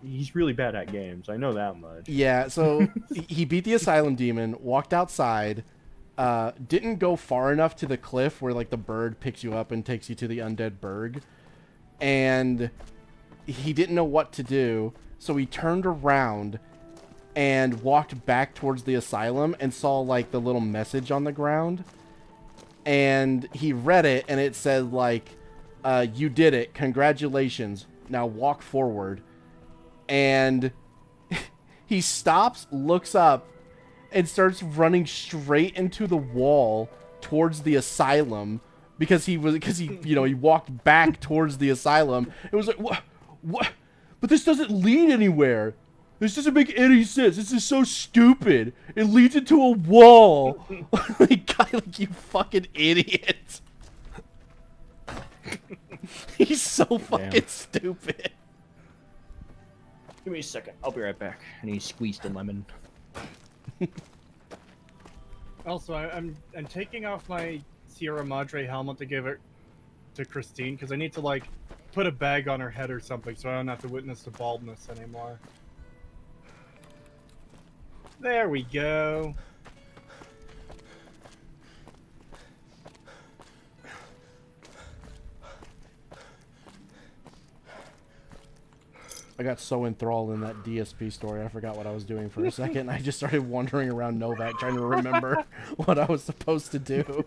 He's really bad at games. I know that much. Yeah. So he beat the Asylum Demon, walked outside, didn't go far enough to the cliff where like the bird picks you up and takes you to the undead burg. And he didn't know what to do, so he turned around and walked back towards the asylum and saw like the little message on the ground, and he read it, and it said like, "You did it, congratulations. Now walk forward." And he stops, looks up, and starts running straight into the wall towards the asylum because he walked back towards the asylum. It was like, what? But this doesn't lead anywhere. This doesn't make any sense. This is so stupid. It leads into a wall. Like, you fucking idiot. He's so fucking stupid. Give me a second. I'll be right back. I need to squeeze the lemon. Also, I'm taking off my Sierra Madre helmet to give it to Christine because I need to like put a bag on her head or something so I don't have to witness the baldness anymore. There we go. I got so enthralled in that DSP story, I forgot what I was doing for a second. I just started wandering around Novak trying to remember what I was supposed to do.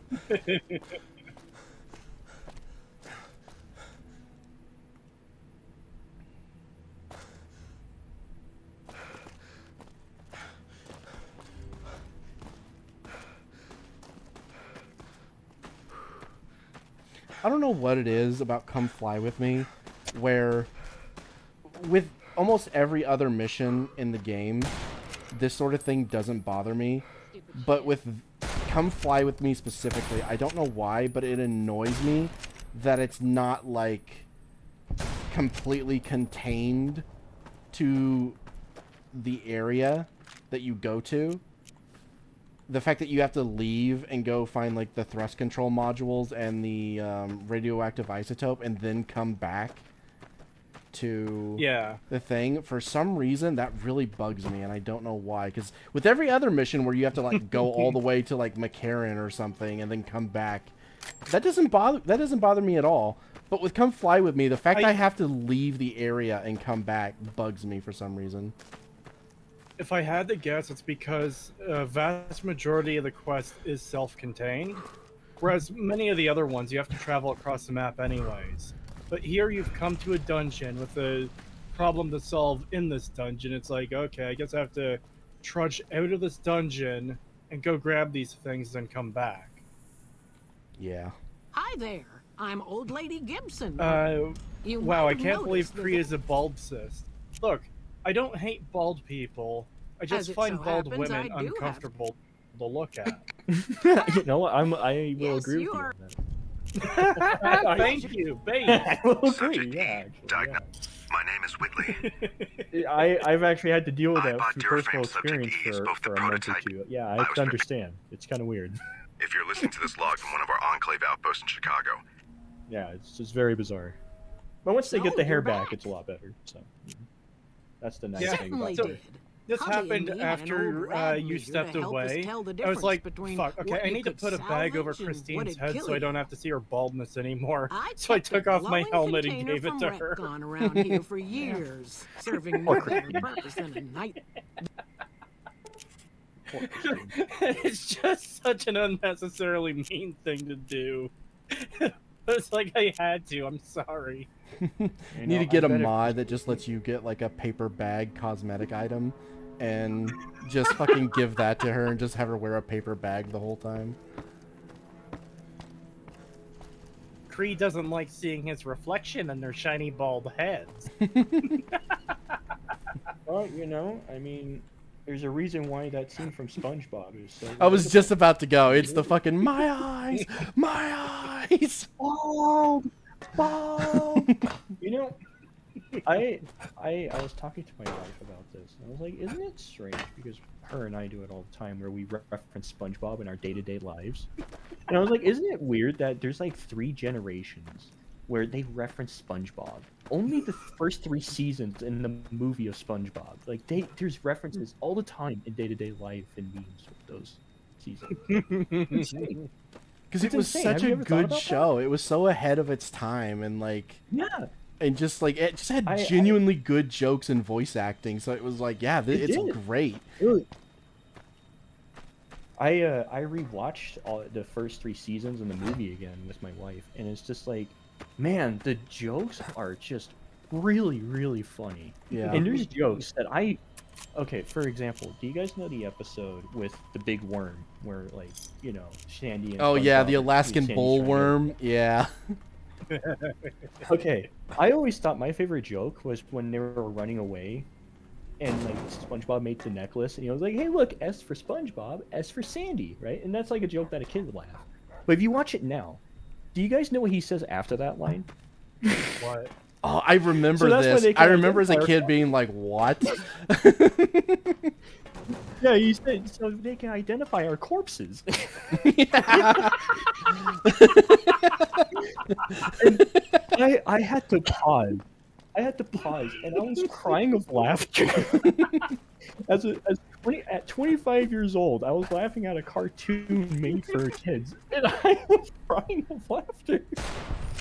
I don't know what it is about Come Fly With Me, where with almost every other mission in the game, this sort of thing doesn't bother me. But with Come Fly With Me specifically, I don't know why, but it annoys me that it's not, like, completely contained to the area that you go to. The fact that you have to leave and go find, like, the thrust control modules and the radioactive isotope and then come back to the thing, for some reason that really bugs me, and I don't know why. Because with every other mission where you have to like go all the way to like McCarran or something and then come back, that doesn't bother me at all. But with Come Fly With Me, the fact I have to leave the area and come back bugs me for some reason. If I had to guess, it's because a vast majority of the quest is self-contained, whereas many of the other ones you have to travel across the map anyways. But here you've come to a dungeon with a problem to solve in this dungeon. It's like, okay, I guess I have to trudge out of this dungeon and go grab these things and come back. Yeah. Hi there. I'm Old Lady Gibson. Wow, I can't believe Cree is a bald cyst. Look, I don't hate bald people. I just find bald women uncomfortable to look at. You know, I will agree with you on that. Thank you, babe. I will agree, yeah. My name is Whitley. I've actually had to deal with that through personal experience for a month or two. Yeah, I can understand. It's kind of weird. If you're listening to this log from one of our Enclave outposts in Chicago. Yeah, it's just very bizarre. But once they get the hair back, it's a lot better. So that's the nice thing about it. This happened after you stepped away. I was like, fuck, okay, I need to put a bag over Christine's head so I don't have to see her baldness anymore. So I took off my helmet and gave it to her. Gone around here for years, serving more purpose than a night. It's just such an unnecessarily mean thing to do. It's like I had to. I'm sorry. You need to get a mod that just lets you get like a paper bag cosmetic item and just fucking give that to her and just have her wear a paper bag the whole time. Cree doesn't like seeing his reflection in their shiny bald heads. Well, you know, I mean, there's a reason why that scene from SpongeBob is so... I was just about to go. It's the fucking my eyes, my eyes. Bald. You know, I was talking to my wife about this, and I was like, isn't it strange, because her and I do it all the time, where we reference SpongeBob in our day-to-day lives, and I was like, isn't it weird that there's like 3 generations where they reference SpongeBob? Only the first 3 seasons in the movie of SpongeBob, like there's references all the time in day-to-day life and memes with those seasons. Because it was such a good show. It was so ahead of its time, and like, yeah, and just like it just had genuinely good jokes and voice acting. So it was like, yeah, it's great. I rewatched all the first 3 seasons and the movie again with my wife, and it's just like, man, the jokes are just really, really funny. Yeah. And there's jokes that okay, for example, do you guys know the episode with the big worm where, like, you know, Sandy and Oh yeah, SpongeBob the Alaskan Sandy's bullworm. Yeah. Okay, I always thought my favorite joke was when they were running away, and like SpongeBob made the necklace, and he was like, "Hey, look, S for SpongeBob, S for Sandy," right? And that's like a joke that a kid would laugh. But if you watch it now, do you guys know what he says after that line? What? Oh, I remember So this. I remember as a kid being like, "What?" Yeah, he said so they can identify our corpses. And I had to pause. And I was crying of laughter. At 25 years old, I was laughing at a cartoon made for kids, and I was crying of laughter.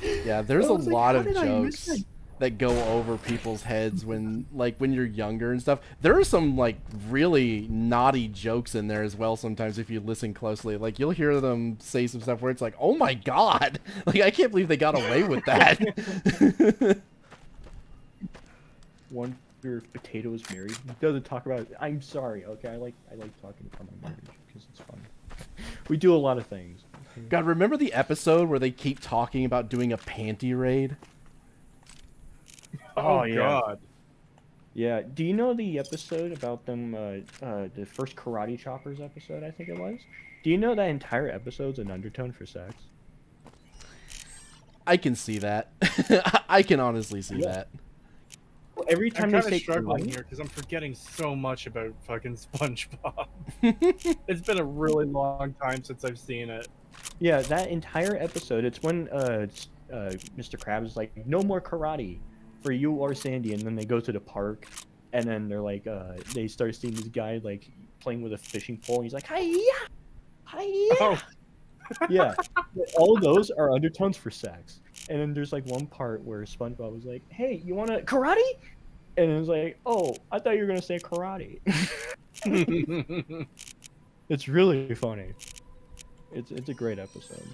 Yeah, there's a lot of jokes that? that go over people's heads when you're younger and stuff. There are some like really naughty jokes in there as well sometimes if you listen closely. Like you'll hear them say some stuff where it's like, "Oh my god." Like I can't believe they got away with that. Wonder if Potato is married. He doesn't talk about it. I'm sorry, okay? I like talking about my marriage because it's fun. We do a lot of things. Okay? God, remember the episode where they keep talking about doing a panty raid? Oh, yeah. God. Yeah. Do you know the episode about them? The first Karate Choppers episode, I think it was. Do you know that entire episode's an undertone for sex? I can see that. I can honestly see that. Every time I'm they kind of say struggling karate, here because I'm forgetting so much about fucking SpongeBob. It's been a really long time since I've seen it. yeah, that entire episode. It's when Mr. Krabs is like, "No more karate for you or Sandy," and then they go to the park, and then they're like, they start seeing this guy like playing with a fishing pole. And he's like, "Hiya, hiya." Oh. Yeah, all of those are undertones for sex. And then there's like one part where SpongeBob was like, "Hey, you want to karate?" And it was like, "Oh, I thought you were gonna say karate." It's really funny. It's a great episode.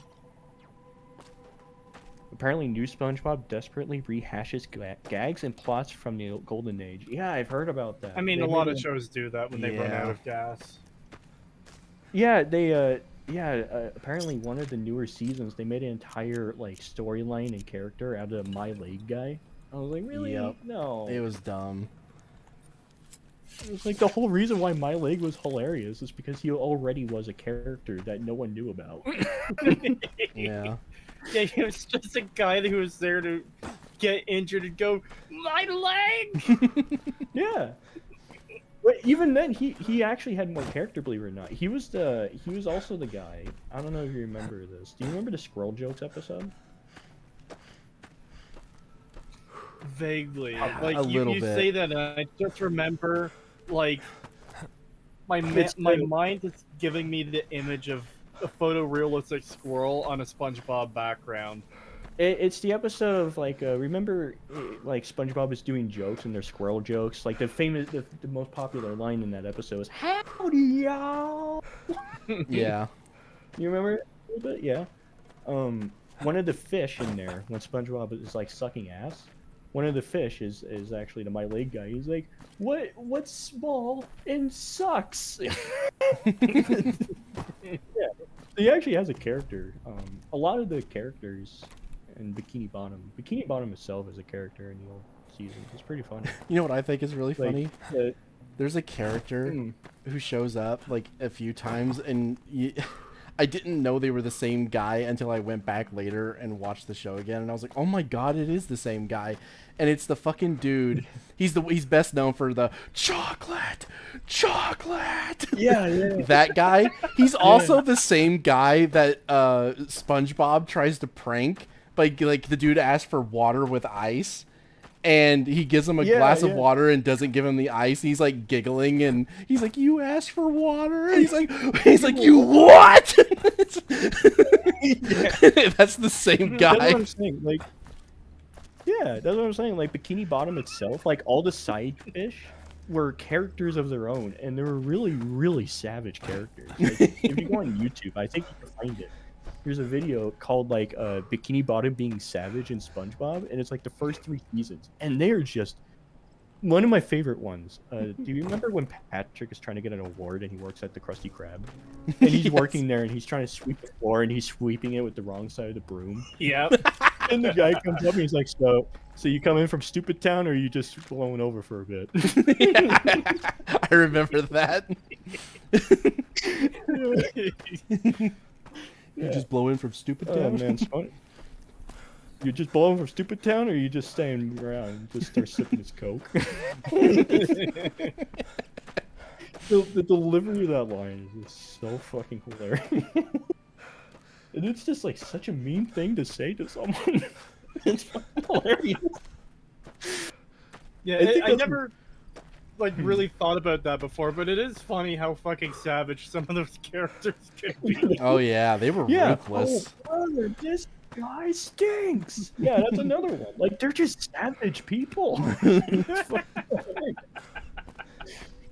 Apparently, new SpongeBob desperately rehashes gags and plots from the Golden Age. Yeah, I've heard about that. I mean, They a lot made of shows do that when they run out of gas. Yeah, apparently one of the newer seasons they made an entire like storyline and character out of My Leg guy. I was like, really? Yep. No. It was dumb. It was like the whole reason why My Leg was hilarious is because he already was a character that no one knew about. Yeah. Yeah, he was just a guy who was there to get injured and go, "My leg!" Yeah. But even then, he actually had more character, believe it or not. He was also the guy. I don't know if you remember this. Do you remember the Squirrel Jokes episode? Vaguely. A Like little you bit. say that, and I just remember, like, my It's mind is giving me the image of a photorealistic squirrel on a SpongeBob background. It's the episode of like remember like SpongeBob is doing jokes and they're squirrel jokes. Like the most popular line in that episode is "Howdy y'all." Yeah. You remember it a little bit? Yeah. One of the fish in there when SpongeBob is like sucking ass. One of the fish is actually the My Leg guy. He's like, "What's small and sucks?" Yeah. He actually has a character. A lot of the characters in Bikini Bottom itself is a character in the old seasons. It's pretty funny. You know what I think is really Like, funny? There's a character who shows up like a few times, and I didn't know they were the same guy until I went back later and watched the show again, and I was like, "Oh my god, it is the same guy!" And it's the fucking dude. He's best known for the chocolate. Yeah. That guy. He's also the same guy that SpongeBob tries to prank. Like the dude asks for water with ice, and he gives him a glass of water and doesn't give him the ice. He's like giggling, and he's like, "You asked for water?" And he's like, "You what?" That's the same guy. That's what I'm saying. Like, yeah, that's what I'm saying. Like Bikini Bottom itself, like all the side fish, were characters of their own, and they were really, really savage characters. Like, if you go on YouTube, I think you can find it. There's a video called like Bikini Bottom being savage in SpongeBob, and it's like the first 3 seasons, and they're just one of my favorite ones. Do you remember when Patrick is trying to get an award and he works at the Krusty Krab, and he's working there and he's trying to sweep the floor and he's sweeping it with the wrong side of the broom? Yep. And the guy comes up and he's like, "So you come in from Stupid Town, or are you just blowing over for a bit?" Yeah, I remember that. You just blow in from Stupid Town? Oh, man, it's funny. You just blowing from Stupid Town, or you just staying around and just start sipping his Coke? The delivery of that line is just so fucking hilarious. And it's just like such a mean thing to say to someone. It's fucking hilarious. Yeah, I never like really thought about that before, but it is funny how fucking savage some of those characters can be. Oh yeah, they were ruthless. Oh, brother, this guy stinks. Yeah, that's another one. Like, they're just savage people.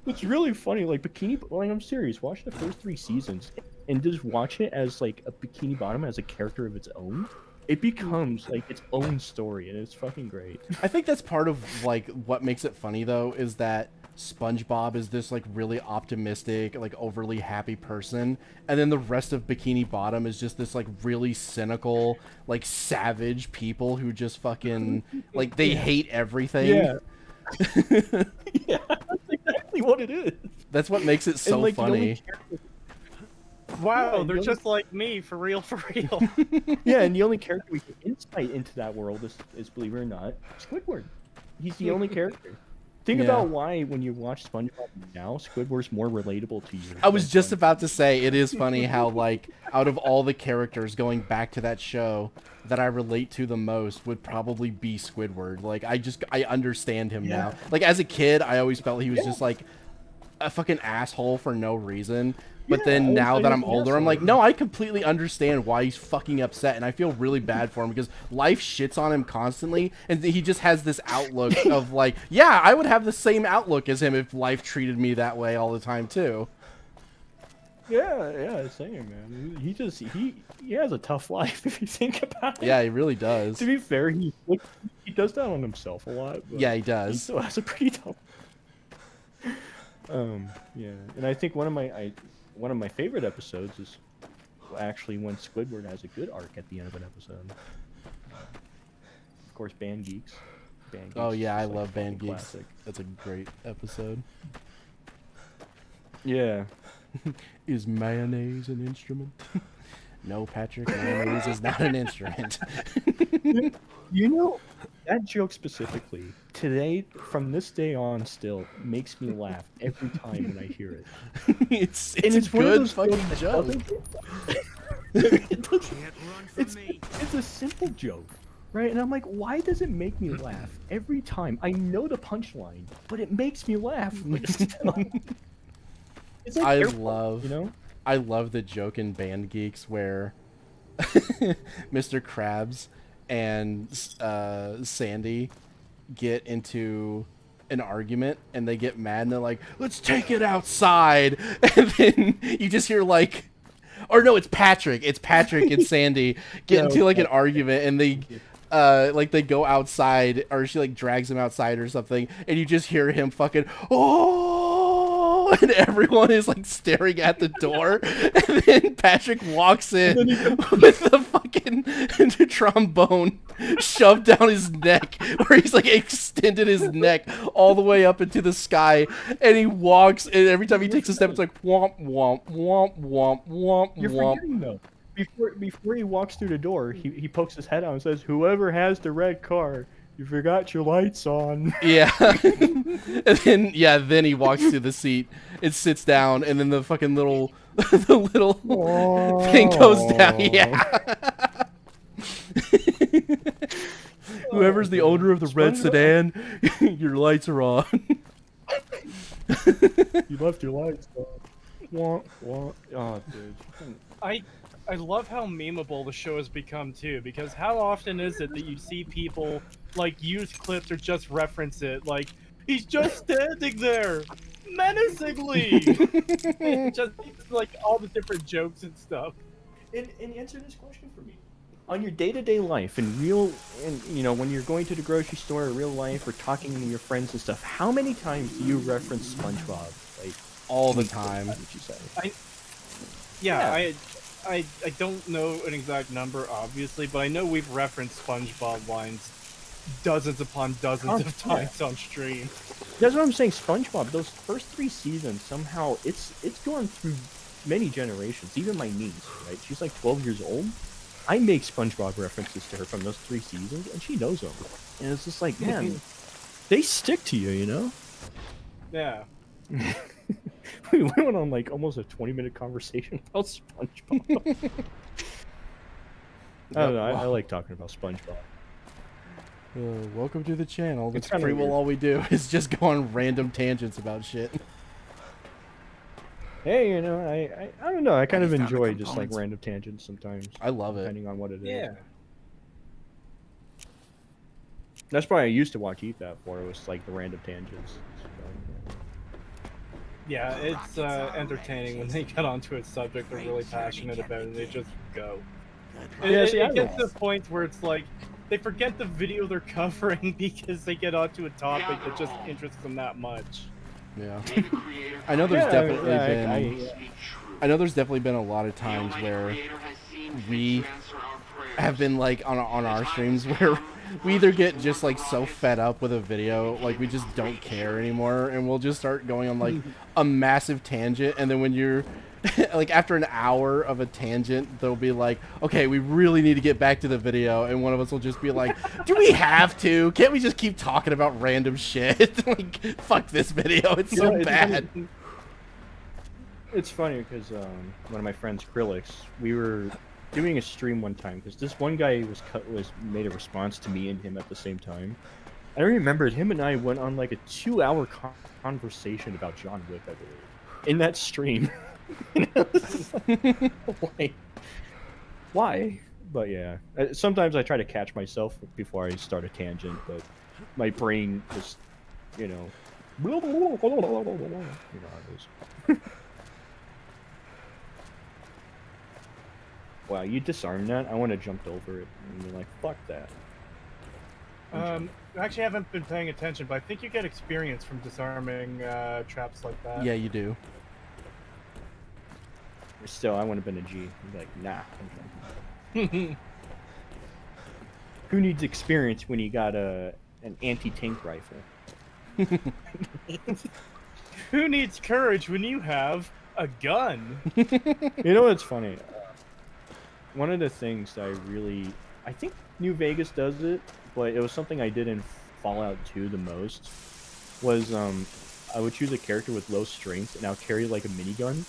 It's really funny. Like, like, I'm serious. Watch the first 3 seasons and just watch it as like a Bikini Bottom as a character of its own. It becomes like its own story, and it's fucking great. I think that's part of like what makes it funny though, is that SpongeBob is this like really optimistic, like overly happy person, and then the rest of Bikini Bottom is just this like really cynical, like savage people who just fucking like they hate everything. Yeah. Yeah, that's exactly what it is. That's what makes it so and, like, funny. Wow, they're just like me, for real, for real. Yeah, and the only character we get insight into that world is, believe it or not, Squidward. He's the only character. Think about why, when you watch SpongeBob now, Squidward's more relatable to you. I was just about to say, it is funny how, like, out of all the characters going back to that show, that I relate to the most would probably be Squidward. Like, I understand him now. Like, as a kid, I always felt he was just, like, a fucking asshole for no reason. But then now that I'm older, I'm like, no, I completely understand why he's fucking upset, and I feel really bad for him because life shits on him constantly, and he just has this outlook of like, yeah, I would have the same outlook as him if life treated me that way all the time too. Yeah, same, man. He has a tough life if you think about it. Yeah, he really does. To be fair, he does that on himself a lot. But yeah, he does. He still has a pretty tough. Yeah, and I think one of my favorite episodes is actually when Squidward has a good arc at the end of an episode. Of course, Band Geeks. Oh yeah, I love Band Geeks. Classic. That's a great episode. Yeah. Is mayonnaise an instrument? No, Patrick, mayonnaise is not an instrument. You know, that joke specifically, today, from this day on, still makes me laugh every time when I hear it. It's a good fucking joke. It's a simple joke, right? And I'm like, why does it make me laugh every time? I know the punchline, but it makes me laugh. It's like I love the joke in Band Geeks where Mr. Krabs and Sandy get into an argument and they get mad and they're like, let's take it outside, and then you just hear like, or no, it's Patrick and Sandy get into like an argument, and they like they go outside, or she like drags him outside or something, and you just hear him fucking and everyone is like staring at the door, and then Patrick walks in with the fucking trombone shoved down his neck, where he's like extended his neck all the way up into the sky, and he walks, and every time he takes a step, it's like womp womp womp womp womp You're womp. forgetting though. Before he walks through the door, he pokes his head out and says, "Whoever has the red car, you forgot your lights on." Yeah. And then he walks to the seat and sits down, and then the fucking little thing goes down. Yeah. Whoever's the owner of the red sedan, your lights are on. You left your lights on. Oh, dude. I love how memeable the show has become too, because how often is it that you see people like use clips or just reference it, like, He's just standing there, menacingly. Just like all the different jokes and stuff. And answer this question for me. On your day-to-day life, in real, and you know, when you're going to the grocery store or real life or talking to your friends and stuff, how many times do you reference SpongeBob? Like all the time. Would you say? I don't know an exact number, obviously, but I know we've referenced SpongeBob lines dozens upon dozens of times on stream. That's what I'm saying. SpongeBob, those first 3 seasons, somehow it's gone through many generations. Even my niece, right? She's like 12 years old. I make SpongeBob references to her from those 3 seasons, and she knows them. And it's just like, man, they stick to you, you know? Yeah. We went on like almost a 20-minute conversation about SpongeBob. I don't know. I like talking about SpongeBob. Welcome to the channel. That's It's kinda pretty well weird. all we do is just go on random tangents about shit. Hey, you know, I don't know. I kind of enjoy just like random tangents sometimes. I love it. Depending on what it is. Yeah. That's why I used to watch Eat That for. It was like the random tangents. Yeah, it's entertaining when they get onto a subject they're really passionate about and they just go. It gets to the point where it's like they forget the video they're covering because they get onto a topic that just interests them that much. Yeah. I know there's I know there's definitely been a lot of times where we have been like on our streams where we either get just like so fed up with a video, like we just don't care anymore, and we'll just start going on like a massive tangent, and then when you're like after an hour of a tangent, they'll be like, okay, we really need to get back to the video, and one of us will just be like, do we have to? Can't we just keep talking about random shit? Like, fuck this video, it's so bad. It's funny because one of my friends, Krillix, we were doing a stream one time because this one guy was made a response to me and him at the same time. I remember him and I went on like a 2-hour conversation about John Wick, I believe, in that stream. Why? But yeah, sometimes I try to catch myself before I start a tangent, but my brain just, you know, you know how it is. Wow, you disarmed that? I want to jump over it. And you're like, fuck that. I actually haven't been paying attention, but I think you get experience from disarming traps like that. Yeah, you do. Still, I would have been a G. I'd be like, nah. I'm Who needs experience when you got an anti-tank rifle? Who needs courage when you have a gun? You know what's funny? One of the things that I think New Vegas does it, but it was something I did in Fallout 2 the most, was I would choose a character with low strength and I'll carry like a minigun.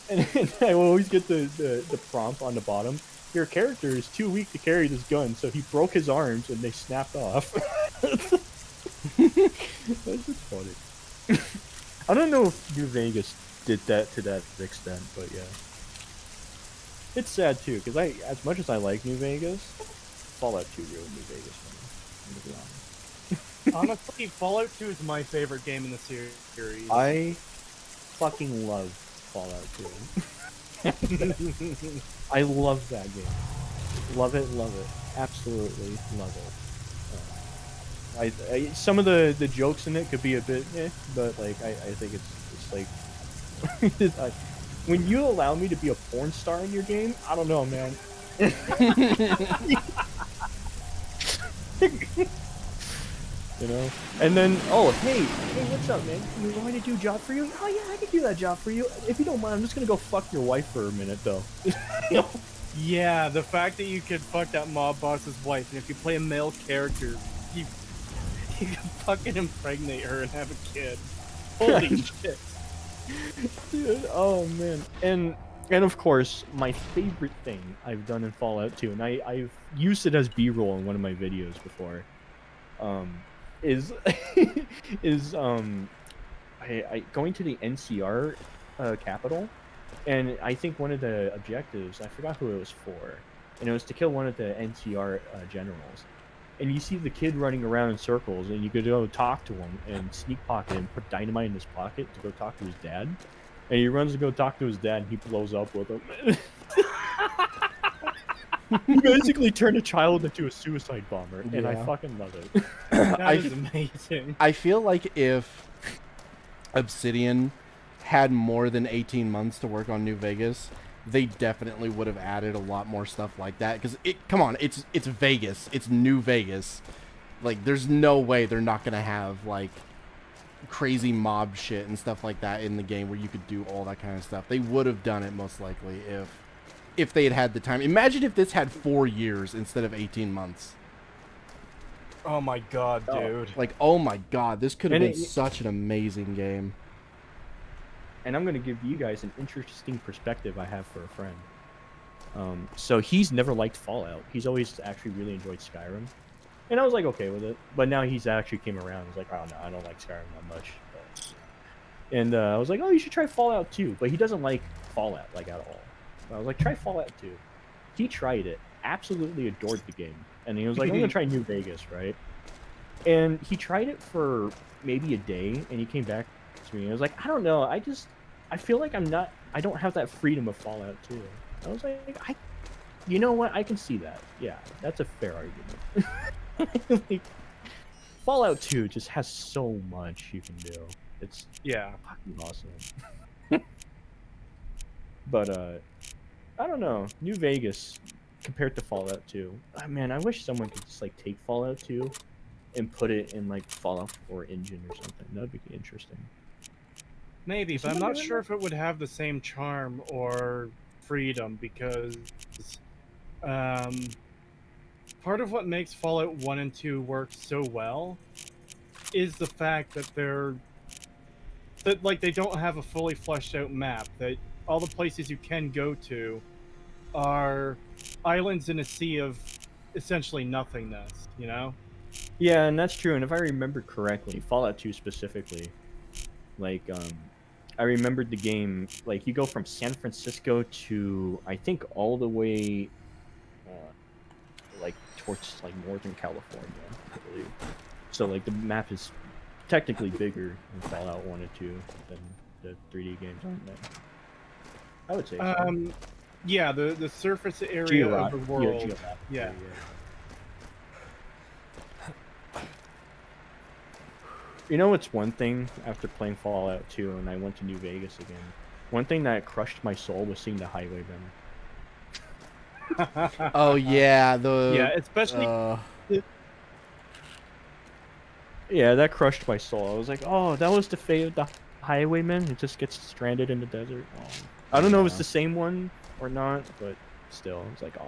And I will always get the prompt on the bottom. Your character is too weak to carry this gun, so he broke his arms and they snapped off. That's just funny. I don't know if New Vegas did that to that extent, but yeah. It's sad too, because as much as I like New Vegas, Fallout 2 ruined New Vegas for me. I'm gonna be honest. Honestly, Fallout 2 is my favorite game in the series. I fucking love Fallout 2. I love that game. Love it, absolutely love it. Some of the jokes in it could be a bit, but like I think it's like when you allow me to be a porn star in your game, I don't know, man. You know? And then, oh, hey, what's up, man? You want me to do a job for you? Oh, yeah, I can do that job for you. If you don't mind, I'm just gonna go fuck your wife for a minute, though. Yeah, the fact that you could fuck that mob boss's wife, and if you play a male character, you can fucking impregnate her and have a kid. Holy shit. Dude, oh, man. And of course, my favorite thing I've done in Fallout 2, and I've used it as B-roll in one of my videos before, is going to the NCR capital, and I think one of the objectives, I forgot who it was for, and it was to kill one of the NCR generals. and you see the kid running around in circles, and you could go talk to him and sneak pocket and put dynamite in his pocket to go talk to his dad. And he runs to go talk to his dad, and he blows up with him. He basically turned a child into a suicide bomber, and I fucking love it. That is amazing. I feel like if Obsidian had more than 18 months to work on New Vegas, they definitely would have added a lot more stuff like that. Because come on, it's Vegas, it's New Vegas. Like, there's no way they're not gonna have like crazy mob shit and stuff like that in the game where you could do all that kind of stuff. They would have done it most likely if they had the time. Imagine if this had 4 years instead of 18 months. Oh my god, dude. Like, oh my god, this could have been such an amazing game. And I'm going to give you guys an interesting perspective I have for a friend. So he's never liked Fallout. He's always actually really enjoyed Skyrim. And I was like, okay with it. But now he's actually came around. He's like, oh no, I don't like Skyrim that much. And I was like, oh, you should try Fallout 2. But he doesn't like Fallout, like, at all. I was like, try Fallout 2. He tried it, absolutely adored the game. And he was like, I'm going to try New Vegas, right? And he tried it for maybe a day, and he came back to me. And I was like, I don't know. I feel like I don't have that freedom of Fallout 2. I was like, you know what? I can see that. Yeah, that's a fair argument. Like, Fallout 2 just has so much you can do. It's fucking awesome. But, I don't know. New Vegas compared to Fallout 2. Oh, man, I wish someone could just like take Fallout 2 and put it in like Fallout 4 engine or something. That'd be interesting. Maybe, but I'm not sure if it would have the same charm or freedom because part of what makes Fallout 1 and 2 work so well is the fact that they don't have a fully fleshed out map. That all the places you can go to are islands in a sea of essentially nothingness, you know? Yeah, and that's true. And if I remember correctly, Fallout 2 specifically, like, I remembered the game, like, you go from San Francisco to, I think, all the way, like, towards, like, Northern California, I believe. So, like, the map is technically bigger in Fallout 1 and 2 than the 3D games, aren't they? I would say so. Yeah, the surface area of the world. Yeah. You know what's one thing after playing Fallout 2 and I went to New Vegas again? One thing that crushed my soul was seeing the Highwaymen. Oh yeah, especially. Yeah, that crushed my soul. I was like, oh, that was the fate of the Highwayman. It just gets stranded in the desert. Oh. I don't know if it's the same one or not, but still, it's like, oh.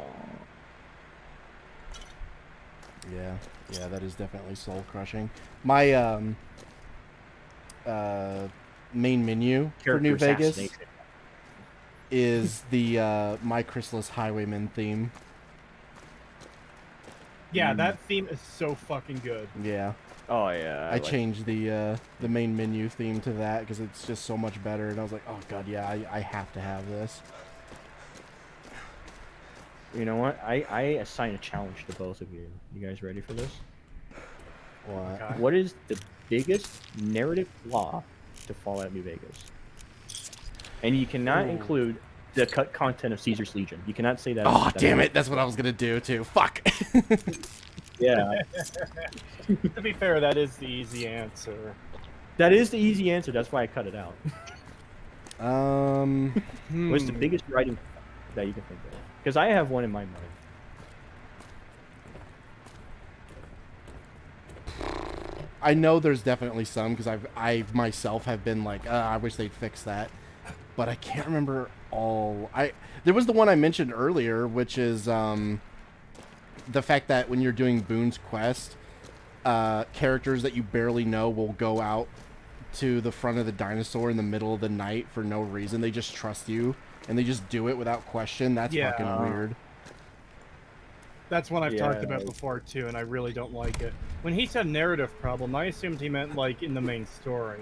Yeah, that is definitely soul crushing. My main menu for New Vegas is the My Chrysalis Highwayman theme. Yeah, that theme is so fucking good. Yeah. Oh yeah. I changed the main menu theme to that because it's just so much better, and I was like, oh god, yeah, I have to have this. You know what? I assign a challenge to both of you. You guys ready for this? What? Okay. What is the biggest narrative flaw to Fallout New Vegas? And you cannot include the cut content of Caesar's Legion. You cannot say that. Oh, damn it! That's what I was gonna do too. Fuck. Yeah. To be fair, that is the easy answer. That is the easy answer. That's why I cut it out. What's the biggest writing that you can think of? Because I have one in my mind. I know there's definitely some because I myself have been like, I wish they'd fix that, but I can't remember all. There was the one I mentioned earlier, which is the fact that when you're doing Boone's quest, characters that you barely know will go out to the front of the dinosaur in the middle of the night for no reason. They just trust you and they just do it without question. That's fucking weird. That's one I've talked about before too, and I really don't like it. When he said narrative problem, I assumed he meant like in the main story.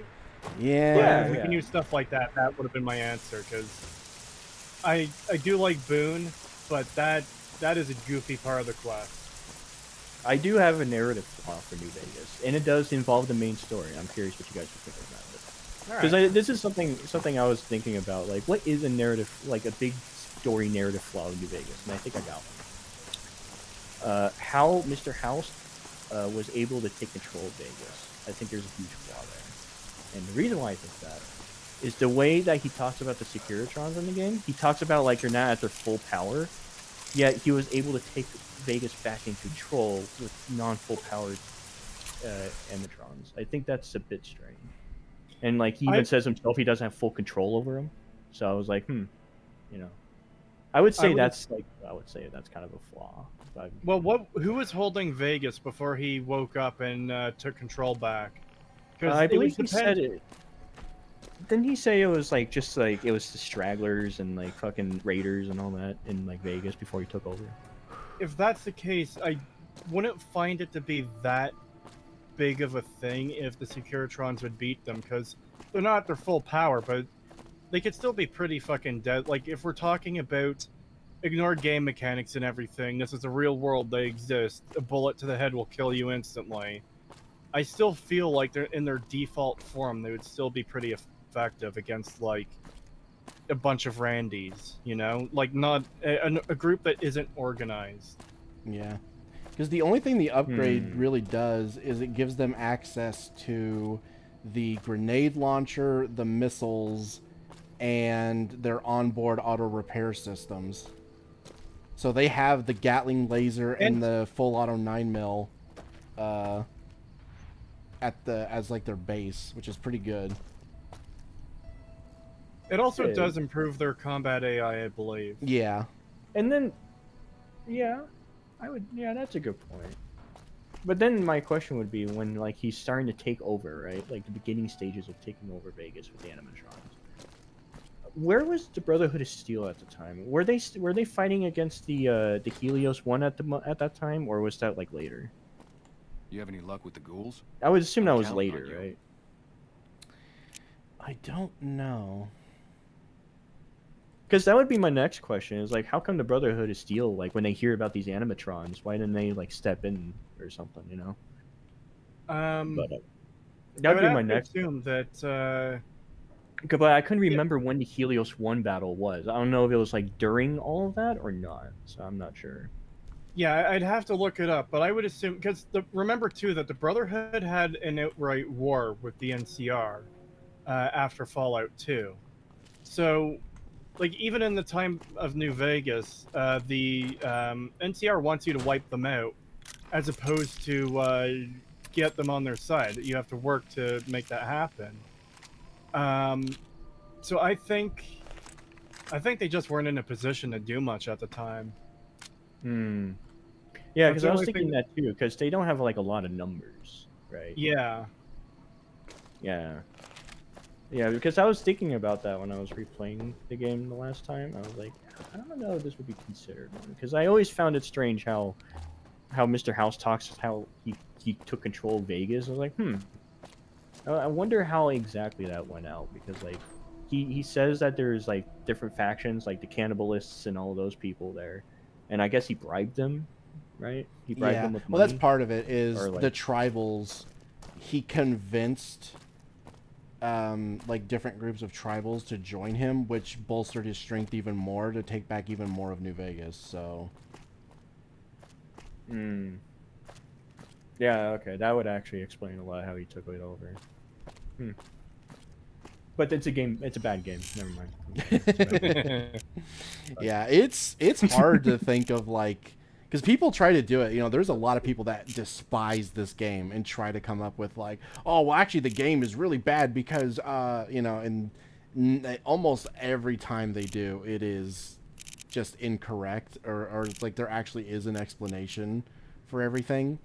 Yeah. If we can use stuff like that, that would have been my answer, because I do like Boone, but that is a goofy part of the quest. I do have a narrative flaw for New Vegas, and it does involve the main story. I'm curious what you guys would think about it. Because this is something I was thinking about. Like, what is a narrative, like a big story narrative flaw in New Vegas? And I think I got one. How Mr. House was able to take control of Vegas. I think there's a huge flaw there. And the reason why I think that is the way that he talks about the Securitrons in the game. He talks about like they're not at their full power, yet he was able to take Vegas back in control with non-full powered animatrons. I think that's a bit strange. And like he even says himself, he doesn't have full control over them. So I was like, you know, I would say that's kind of a flaw. But, well, who was holding Vegas before he woke up and took control back? I believe he said it. Didn't he say it was like just like it was the stragglers and like fucking raiders and all that in like Vegas before he took over? If that's the case, I wouldn't find it to be that big of a thing if the Securitrons would beat them, because they're not at their full power, but they could still be pretty fucking dead. Like, if we're talking about ignore game mechanics and everything, this is a real world, they exist, a bullet to the head will kill you instantly. I still feel like they're in their default form, they would still be pretty effective against, like, a bunch of Randys, you know? Like, not a group that isn't organized. Yeah. Because the only thing the upgrade really does is it gives them access to the grenade launcher, the missiles, and their onboard auto repair systems. So they have the Gatling laser and the full auto 9mm as like their base, which is pretty good. It also does improve their combat AI, I believe. Yeah. And then, yeah, that's a good point. But then my question would be when like he's starting to take over, right? Like the beginning stages of taking over Vegas with the animatrons. Where was the Brotherhood of Steel at the time? Were they fighting against the Helios one at that time, or was that like later? You have any luck with the ghouls? I would assume that was later, right? I don't know. Because that would be my next question, is like, how come the Brotherhood of Steel, like, when they hear about these animatrons, why didn't they, like, step in or something, you know? That would be my next... assume that, But I couldn't remember when the Helios 1 battle was. I don't know if it was, like, during all of that or not, so I'm not sure. Yeah, I'd have to look it up, but I would assume... Because remember, too, that the Brotherhood had an outright war with the NCR after Fallout 2. So... Like, even in the time of New Vegas, the NCR wants you to wipe them out, as opposed to get them on their side. You have to work to make that happen. So I think they just weren't in a position to do much at the time. Yeah, because I was thinking that too, because they don't have, like, a lot of numbers, right? Yeah. Yeah. Yeah, because I was thinking about that when I was replaying the game the last time. I was like, I don't know if this would be considered one. Because I always found it strange how Mr. House talks, how he took control of Vegas. I was like, I wonder how exactly that went out. Because, like, he says that there's, like, different factions, like the cannibalists and all those people there. And I guess he bribed them, right? He bribed them with money. Well, that's part of it, is like... the tribals. He convinced... like different groups of tribals to join him, which bolstered his strength even more to take back even more of New Vegas. So, yeah, okay, that would actually explain a lot how he took it over. But it's a bad game. Never mind. Yeah, it's hard to think of, like, because people try to do it. You know, there's a lot of people that despise this game and try to come up with, like, oh, well, actually, the game is really bad because, you know, and almost every time they do, it is just incorrect, or like there actually is an explanation for everything.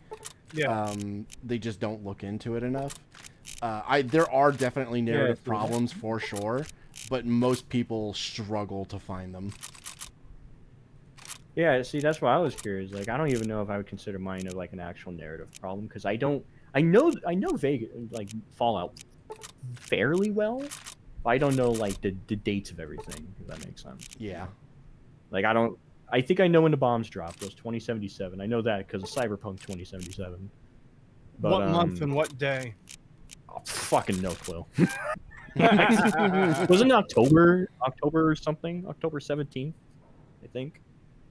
Yeah. They just don't look into it enough. There are definitely narrative problems for sure, but most people struggle to find them. Yeah, see, that's why I was curious. Like, I don't even know if I would consider mine like an actual narrative problem, because I know Vegas, like, Fallout fairly well, but I don't know, like, the dates of everything, if that makes sense. Yeah. Like, I don't I think I know when the bombs dropped. It was 2077. I know that because of Cyberpunk 2077. But, what month and what day? Oh, fucking no clue. Wasn't it October or something? October 17th, I think.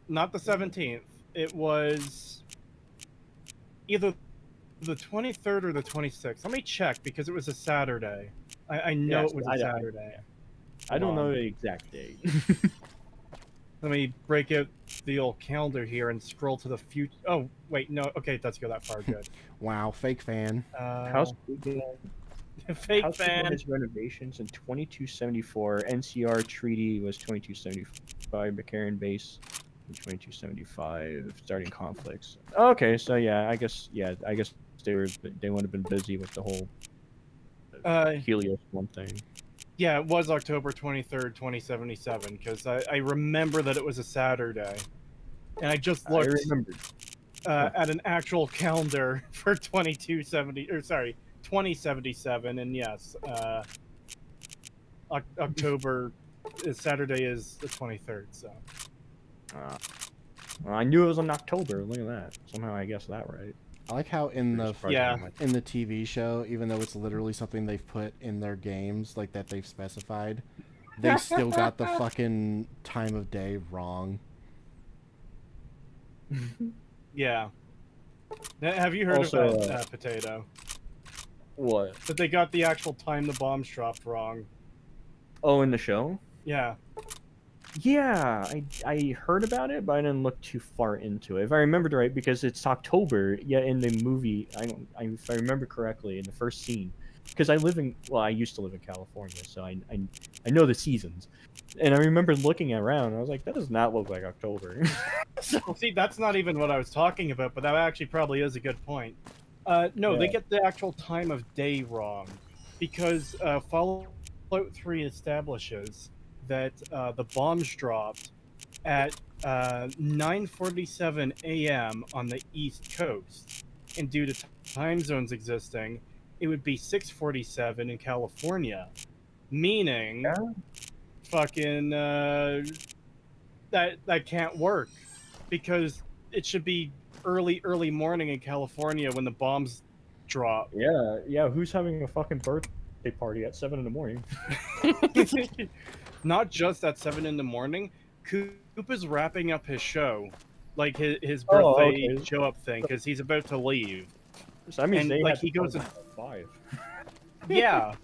Not the 17th. It was either the 23rd or the 26th. Let me check because it was a Saturday. I know Yes, it was a Saturday. I don't know the exact date. Let me break out the old calendar here and scroll to the future. Oh, wait, no. Okay, it does go that far. Good. Wow, fake fan. House fake House fan. has renovations in 2274. NCR Treaty was 2275. McCarran Base in 2275. Starting conflicts. Okay, so yeah, I guess they would have been busy with the whole Helios one thing. Yeah, it was October 23rd, 2077, because I remember that it was a Saturday. And I just looked at an actual calendar for 2077, and yes, October Saturday is the 23rd, so. Well, I knew it was in October. Look at that. Somehow I guessed that right. I like how in the TV show, even though it's literally something they've put in their games, like that they've specified, they still got the fucking time of day wrong. Yeah. Have you heard Also, of that, Potato? What? That they got the actual time the bombs dropped wrong. Oh, in the show? Yeah. Yeah, I heard about it, but I didn't look too far into it. If I remembered right, because it's October, yeah, in the movie, if I remember correctly, in the first scene, because I used to live in California, so I know the seasons, and I remember looking around, and I was like, that does not look like October. So, see, that's not even what I was talking about, but that actually probably is a good point. No, they get the actual time of day wrong, because Fallout 3 establishes that the bombs dropped at 9:47 a.m. on the East Coast, and due to time zones existing, it would be 6:47 in California, meaning fucking that can't work because it should be early morning in California when the bombs drop. Yeah. Who's having a fucking birthday party at 7 in the morning? Not just at 7 in the morning. Coop is wrapping up his show, like his birthday show up thing, because he's about to leave. So that means he goes at 5. Yeah.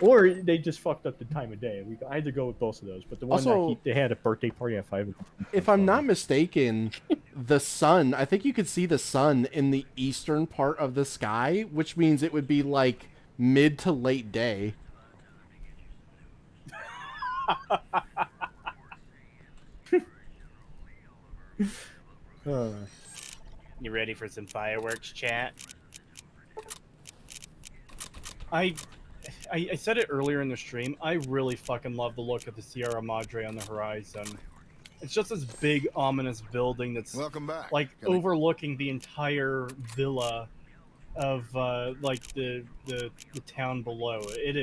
Or they just fucked up the time of day. I had to go with both of those, but the one that they had a birthday party at 5. If I'm not mistaken, the sun, I think you could see the sun in the eastern part of the sky, which means it would be like mid to late day. You ready for some fireworks, chat? I said it earlier in the stream. I really fucking love the look of the Sierra Madre on the horizon. It's just this big, ominous building that's like overlooking the entire villa of like the town below. It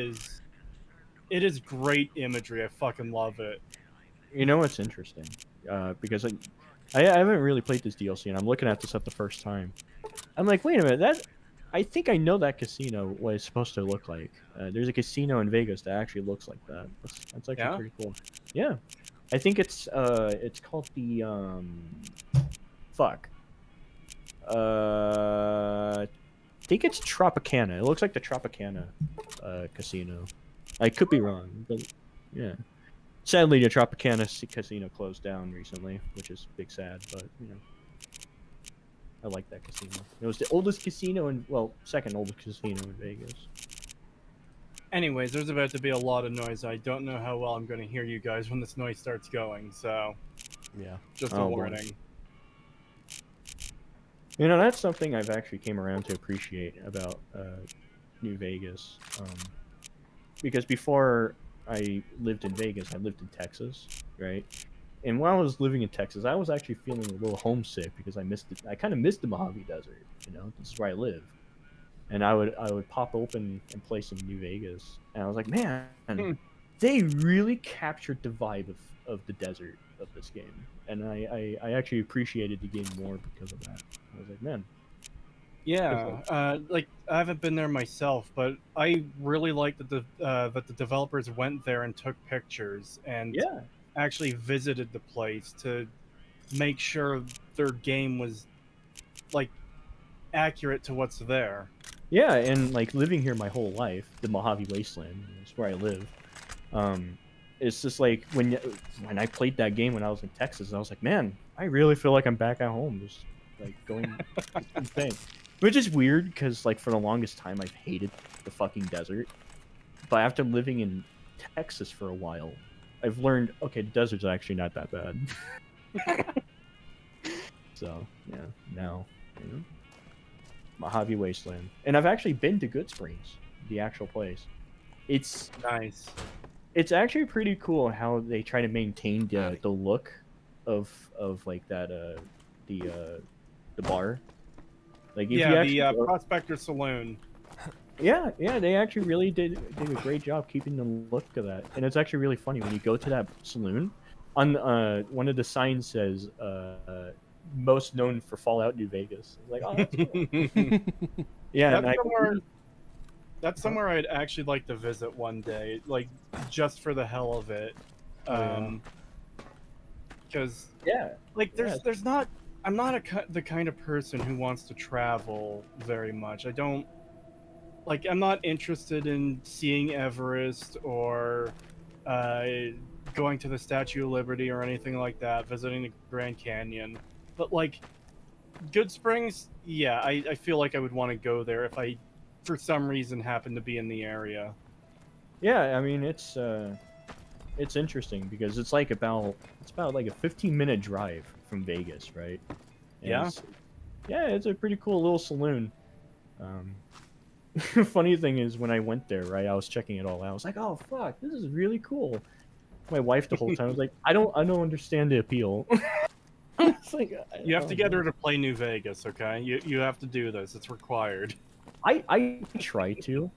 is great imagery. I fucking love it. You know what's interesting? Because I haven't really played this DLC, and I'm looking at this at the first time. I'm like, wait a minute, I think I know that casino, what it's supposed to look like. There's a casino in Vegas that actually looks like that. That's actually pretty cool. Yeah, I think it's called the I think it's Tropicana. It looks like the Tropicana casino. I could be wrong, but yeah. Sadly, the Tropicana casino closed down recently, which is big sad, but you know. I like that casino. It was the oldest casino second oldest casino in Vegas. Anyways, there's about to be a lot of noise. I don't know how well I'm going to hear you guys when this noise starts going, so yeah, just a warning. You know, that's something I've actually came around to appreciate about New Vegas, because before I lived in Vegas, I lived in Texas, right? And while I was living in Texas, I was actually feeling a little homesick because I kind of missed the Mojave Desert. You know, this is where I live, and I would pop open and play some New Vegas, and I was like, man, they really captured the vibe of the desert of this game, and I actually appreciated the game more because of that. I was like, man. Yeah, like I haven't been there myself, but I really like that the developers went there and took pictures and actually visited the place to make sure their game was like accurate to what's there. Yeah, and like living here my whole life, the Mojave Wasteland is where I live. It's just like when I played that game when I was in Texas, I was like, man, I really feel like I'm back at home, just like going insane. Which is weird because like for the longest time I've hated the fucking desert, but after living in Texas for a while, I've learned okay, the desert's actually not that bad. So yeah, now Mojave Wasteland, and I've actually been to Good Springs, the actual place. It's nice. It's actually pretty cool how they try to maintain the look of like that the bar. Like if you the Prospector Saloon. Yeah, they actually really did a great job keeping the look of that, and it's actually really funny when you go to that saloon. On one of the signs says most known for Fallout New Vegas. Like, oh, that's cool. Yeah, that's somewhere I'd actually like to visit one day, like just for the hell of it. Because like there's not. I'm not the kind of person who wants to travel very much. I don't like. I'm not interested in seeing Everest or going to the Statue of Liberty or anything like that. Visiting the Grand Canyon, but like Good Springs, yeah, I feel like I would want to go there if I, for some reason, happen to be in the area. Yeah, I mean it's interesting because it's about like a 15-minute drive from Vegas, right? And it's a pretty cool little saloon. Funny thing is when I went there, right, I was checking it all out. I was like, oh fuck, this is really cool. My wife the whole time was like, I don't understand the appeal. It's like, you have to get her to play New Vegas, okay? You have to do this. It's required. I tried to.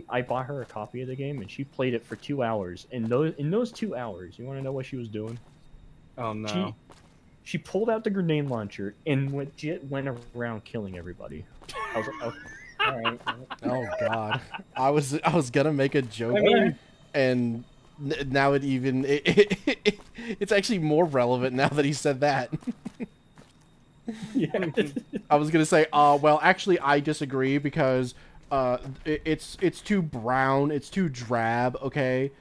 I bought her a copy of the game and she played it for 2 hours. And in those 2 hours, you want to know what she was doing? Oh no. She pulled out the grenade launcher and went around killing everybody. I was like, okay, all right. Oh god. I was gonna make a joke, and now it's actually more relevant now that he said that. Yeah. I was gonna say, well, actually, I disagree because it's too brown, it's too drab. Okay,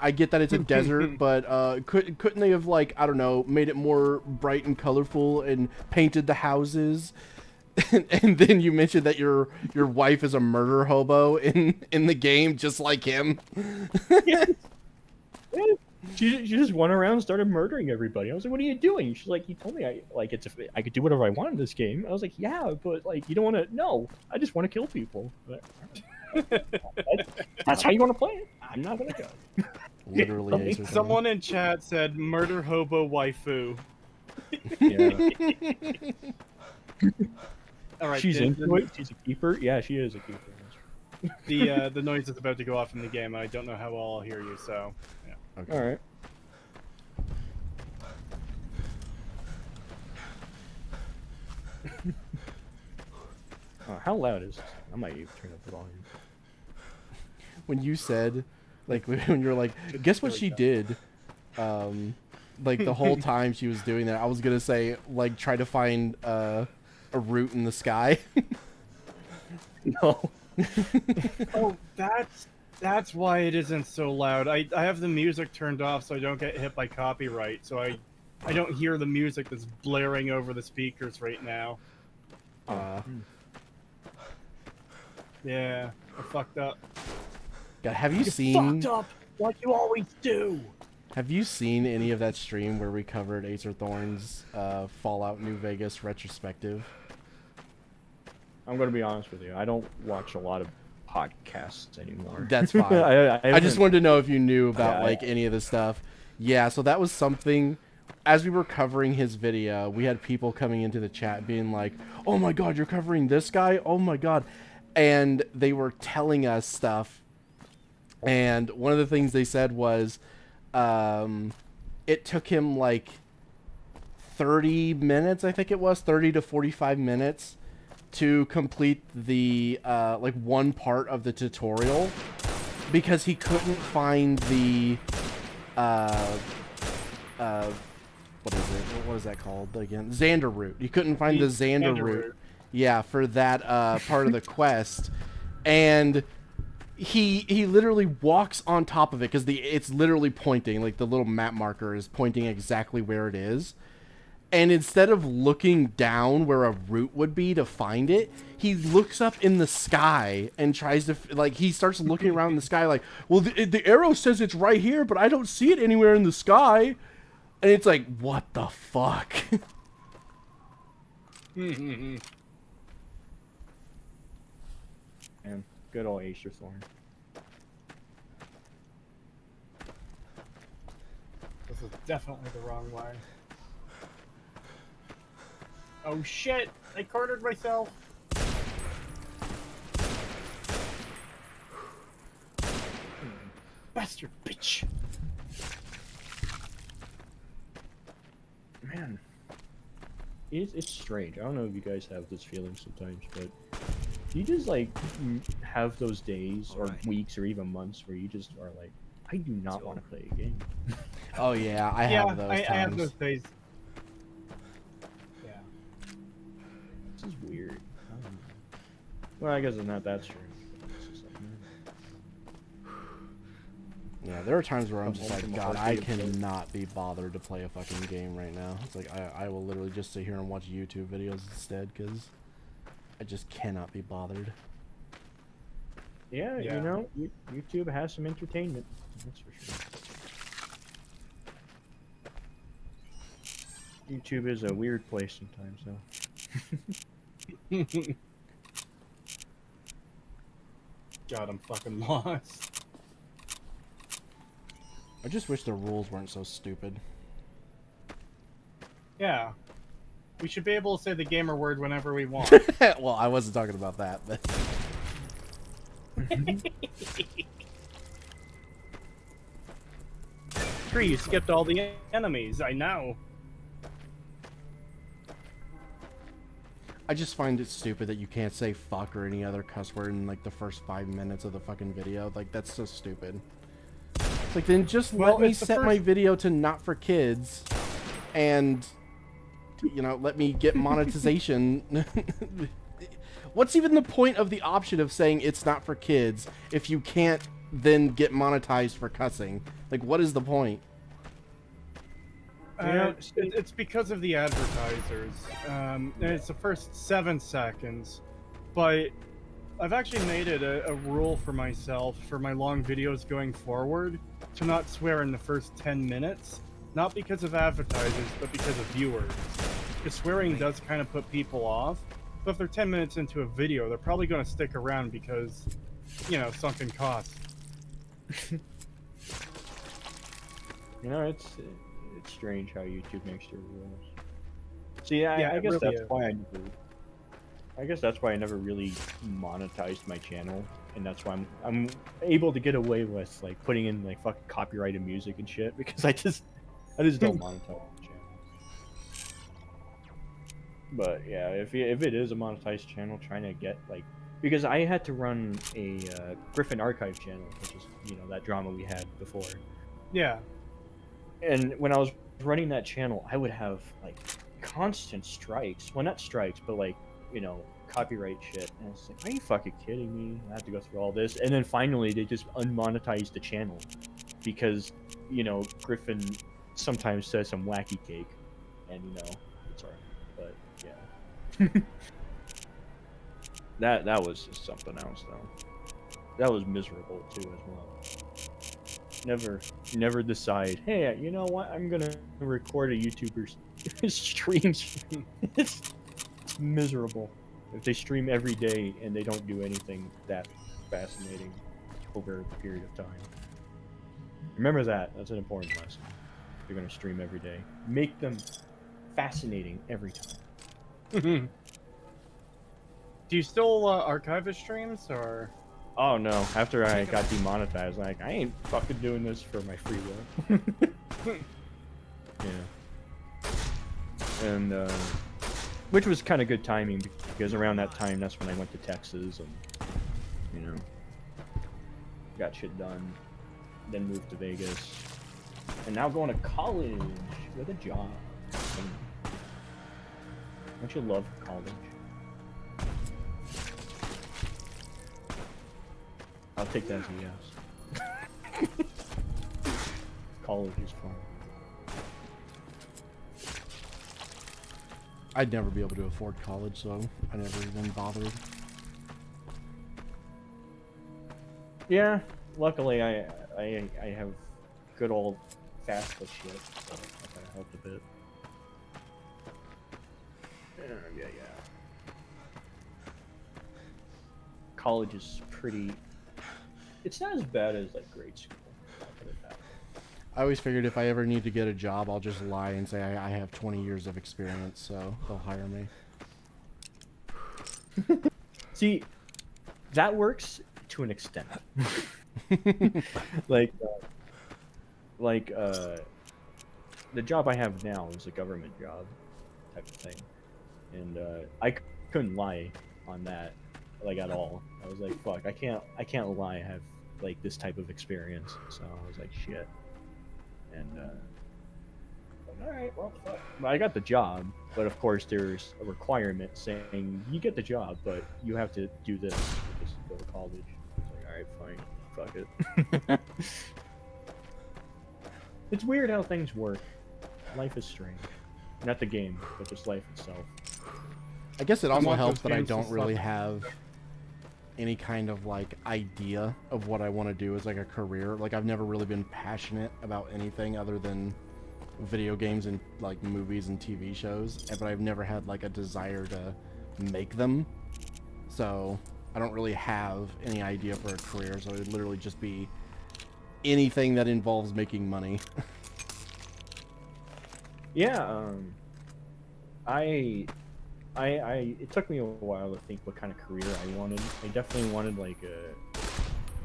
I get that it's a desert, but couldn't they have, like, I don't know, made it more bright and colorful and painted the houses? And then you mentioned that your wife is a murder hobo in the game, just like him. Yeah. She just went around and started murdering everybody. I was like, "What are you doing?" She's like, "You told me I could do whatever I want in this game." I was like, "Yeah, but like you don't want to. No, I just want to kill people." That's how you want to play it. I'm not gonna go. Literally, someone in chat said "murder hobo waifu." Yeah. All right. She's into it. She's a keeper. Yeah, she is a keeper. The noise is about to go off in the game. I don't know how well I'll hear you. So. Yeah. Okay. All right. How loud is this? I might even turn up the volume. When you said, like, when you're like, guess what she did? Like the whole time she was doing that, I was gonna say, like, try to find a root in the sky. No. Oh, that's why it isn't so loud. I have the music turned off so I don't get hit by copyright. So I don't hear the music that's blaring over the speakers right now. Yeah, I fucked up. God, have you seen? Fucked up like you always do. Have you seen any of that stream where we covered Acer Thorne's Fallout New Vegas retrospective? I'm gonna be honest with you. I don't watch a lot of podcasts anymore. That's fine. I just wanted to know if you knew about like any of the stuff. Yeah, so that was something. As we were covering his video, we had people coming into the chat being like, "Oh my god, you're covering this guy? Oh my god." And they were telling us stuff And one of the things they said was it took him like 30 minutes, I think it was, 30 to 45 minutes to complete the like one part of the tutorial because he couldn't find the what is it? What is that called again? Xander route. He couldn't find the Xander route. Yeah, for that part of the quest. And he literally walks on top of it because it's literally pointing, like the little map marker is pointing exactly where it is. And instead of looking down where a route would be to find it, he looks up in the sky and tries to, like, he starts looking around in the sky like, well, the arrow says it's right here, but I don't see it anywhere in the sky. And it's like, what the fuck? And good old Acer Thorn. This is definitely the wrong way. Oh shit! I cornered myself! Bastard bitch! Man. It's strange. I don't know if you guys have this feeling sometimes, but you just like have those days or weeks or even months where you just are like, I do not want to play a game. Oh yeah, I have those times. I have those days. Yeah. This is weird. Well, I guess it's not that strange. Yeah, there are times where I'm just like, God, I cannot be bothered to play a fucking game right now. It's like, I will literally just sit here and watch YouTube videos instead, because I just cannot be bothered. Yeah, you know, YouTube has some entertainment. That's for sure. YouTube is a weird place sometimes, though. God, I'm fucking lost. I just wish the rules weren't so stupid. Yeah. We should be able to say the gamer word whenever we want. Well, I wasn't talking about that, but... Cree, you skipped all the enemies, I know. I just find it stupid that you can't say fuck or any other cuss word in like the first 5 minutes of the fucking video. Like, that's so stupid. It's like, then just let me set my video to not for kids and, you know, let me get monetization. What's even the point of the option of saying it's not for kids if you can't then get monetized for cussing? Like, what is the point? It's because of the advertisers. And it's the first 7 seconds. But I've actually made it a rule for myself for my long videos going forward to not swear in the first 10 minutes. Not because of advertisers, but because of viewers. Because swearing does kind of put people off. But if they're 10 minutes into a video, they're probably going to stick around because, you know, sunken costs. You know, it's strange how YouTube makes their rules. See, I guess that's why I guess that's why I never really monetized my channel, and that's why I'm able to get away with like putting in like fucking copyrighted music and shit, because I just don't monetize the channel. But yeah, if it is a monetized channel, trying to get like, because I had to run a Griffin Archive channel, which is, you know, that drama we had before. Yeah. And when I was running that channel, I would have like constant strikes. Well, not strikes, but like, you know, copyright shit. And it's like, are you fucking kidding me? I have to go through all this. And then finally they just unmonetized the channel because, you know, Griffin sometimes says some wacky cake, and you know, it's alright. But yeah. that was just something else though. That was miserable too as well. Never decide, hey, you know what, I'm gonna record a YouTuber's stream. It's miserable if they stream every day and they don't do anything that fascinating over a period of time. Remember that's an important lesson. If you're gonna stream every day, make them fascinating every time. Do you still archive the streams, or? Oh no, after I got demonetized, like, I ain't fucking doing this for my free will. Yeah. And, which was kind of good timing, because around that time, that's when I went to Texas and, you know, got shit done. Then moved to Vegas. And now going to college with a job. Don't you love college? I'll take that as a yes. College is fun. I'd never be able to afford college, so I never even bothered. Yeah, luckily I have good old FAFSA shit, so that kind of helped a bit. Yeah. College is pretty... It's not as bad as, like, grade school. I'll put it that way. I always figured if I ever need to get a job, I'll just lie and say I have 20 years of experience, so they'll hire me. See, that works to an extent. like the job I have now is a government job type of thing, and I couldn't lie on that, like, at all. I was like, fuck, I can't lie. I have, like, this type of experience, so I was like, shit. And all right, well, fuck. I got the job, but of course there's a requirement saying you get the job, but you have to do this. Just go to college. I was like, all right, fine, fuck it. It's weird how things work. Life is strange. Not the game, but just life itself. I guess it also helps that I don't really have any kind of, like, idea of what I want to do as, like, a career. Like, I've never really been passionate about anything other than video games and, like, movies and TV shows, but I've never had, like, a desire to make them. So I don't really have any idea for a career, so it would literally just be anything that involves making money. Yeah, it took me a while to think what kind of career I wanted. I definitely wanted, like,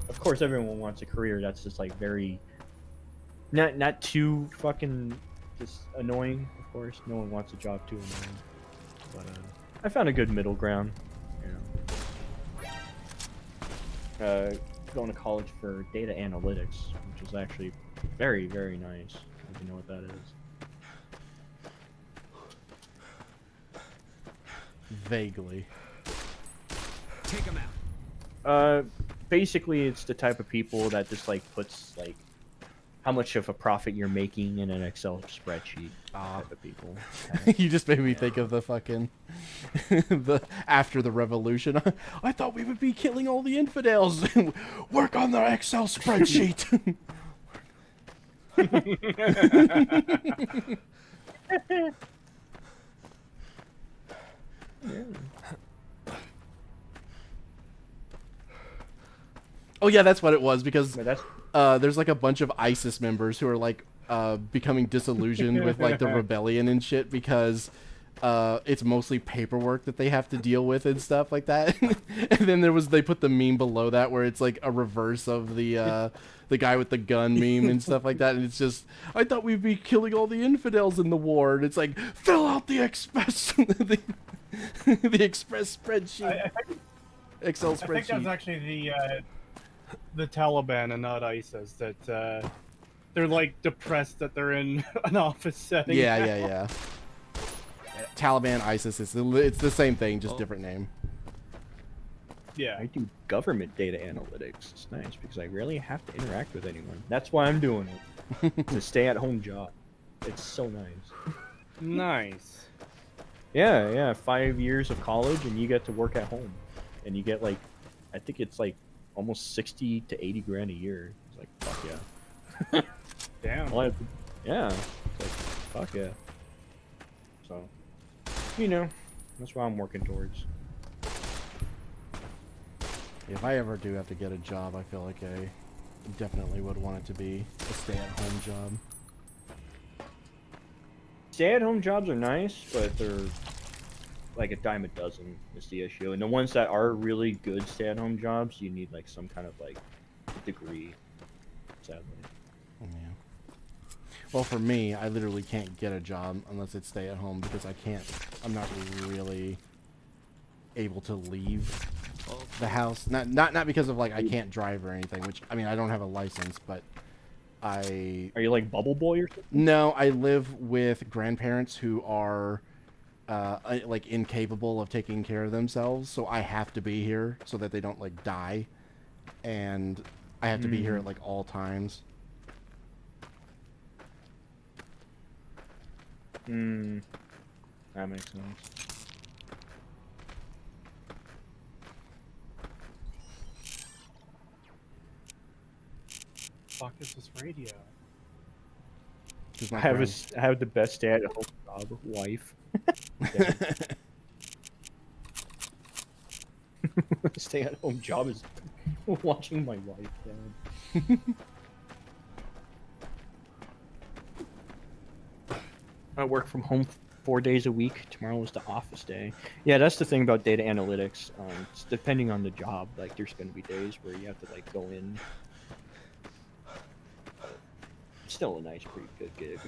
of course everyone wants a career that's just, like, very, not too fucking just annoying, of course. No one wants a job too annoying. But, I found a good middle ground, you know. Going to college for data analytics, which is actually very, very nice, if you know what that is. Vaguely. Take him out. Basically, it's the type of people that just, like, puts, like, how much of a profit you're making in an Excel spreadsheet. Type of people. You just made me think of the fucking the after the revolution. I thought we would be killing all the infidels. Work on the Excel spreadsheet. Oh yeah, that's what it was, because there's, like, a bunch of ISIS members who are, like, becoming disillusioned with, like, the rebellion and shit, because it's mostly paperwork that they have to deal with and stuff like that. And then they put the meme below that where it's, like, a reverse of the guy with the gun meme and stuff like that, and it's just, I thought we'd be killing all the infidels in the war, and it's like, fill out the express the express spreadsheet. Excel spreadsheet. I think that's actually the Taliban and not ISIS, that they're, like, depressed that they're in an office setting. Yeah. Taliban, ISIS, it's the same thing, just different name. Yeah. I do government data analytics. It's nice because I rarely have to interact with anyone. That's why I'm doing it. It's a stay-at-home job. It's so nice. Nice. Yeah, 5 years of college and you get to work at home. And you get, like, I think it's, like, almost 60 to 80 grand a year. It's like, fuck yeah. Damn. Yeah. It's like, fuck yeah. So, you know, that's what I'm working towards. If I ever do have to get a job, I feel like I definitely would want it to be a stay-at-home job. Stay-at-home jobs are nice, but they're like a dime a dozen is the issue, and the ones that are really good stay-at-home jobs, you need like some kind of like degree. Sadly. Yeah. Well, for me, I literally can't get a job unless it's stay at home because I'm not really able to leave the house. Not because of like I can't drive or anything, which I mean I don't have a license, but Are you like Bubble Boy or something? No, I live with grandparents who are like incapable of taking care of themselves, so I have to be here so that they don't like die, and I have to be here at like all times. That makes sense. Fuck is this radio? I have the best stay-at-home job, wife. Stay-at-home job is watching my wife, Dad. I work from home 4 days a week. Tomorrow is the office day. Yeah, that's the thing about data analytics. It's depending on the job, like there's going to be days where you have to like go in. It's still a nice, pretty good gig.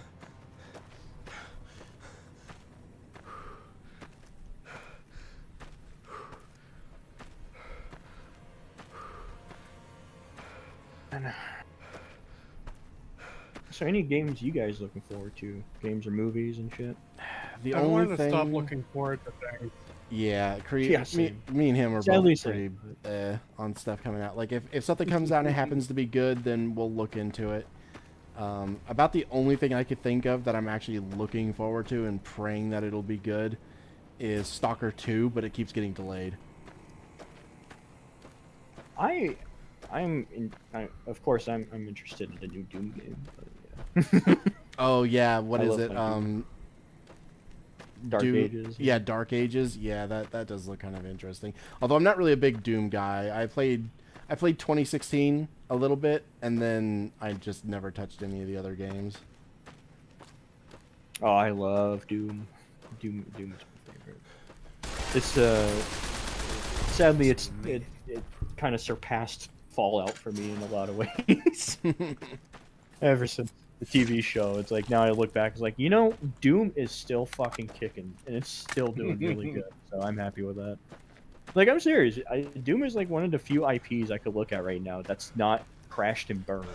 So any games you guys looking forward to? Games or movies and shit? The I only wanted thing... to stop looking forward to things. Yeah, Cree, Yeah, me and him are Sadly both pretty on stuff coming out. Like if something comes out and it happens to be good, then we'll look into it. About the only thing I could think of that I'm actually looking forward to and praying that it'll be good is Stalker 2, but it keeps getting delayed. Of course I'm interested in the new Doom game. But yeah. Oh yeah, what is it? Dark Ages. Yeah, Dark Ages. Yeah, that does look kind of interesting. Although I'm not really a big Doom guy. I played 2016 a little bit, and then I just never touched any of the other games. Oh, I love Doom. Doom is my favorite. It's sadly it kind of surpassed Fallout for me in a lot of ways. Ever since the TV show, it's like now I look back, it's like, you know, Doom is still fucking kicking, and it's still doing really good. So I'm happy with that. Like, I'm serious. Doom is like one of the few IPs I could look at right now that's not crashed and burned.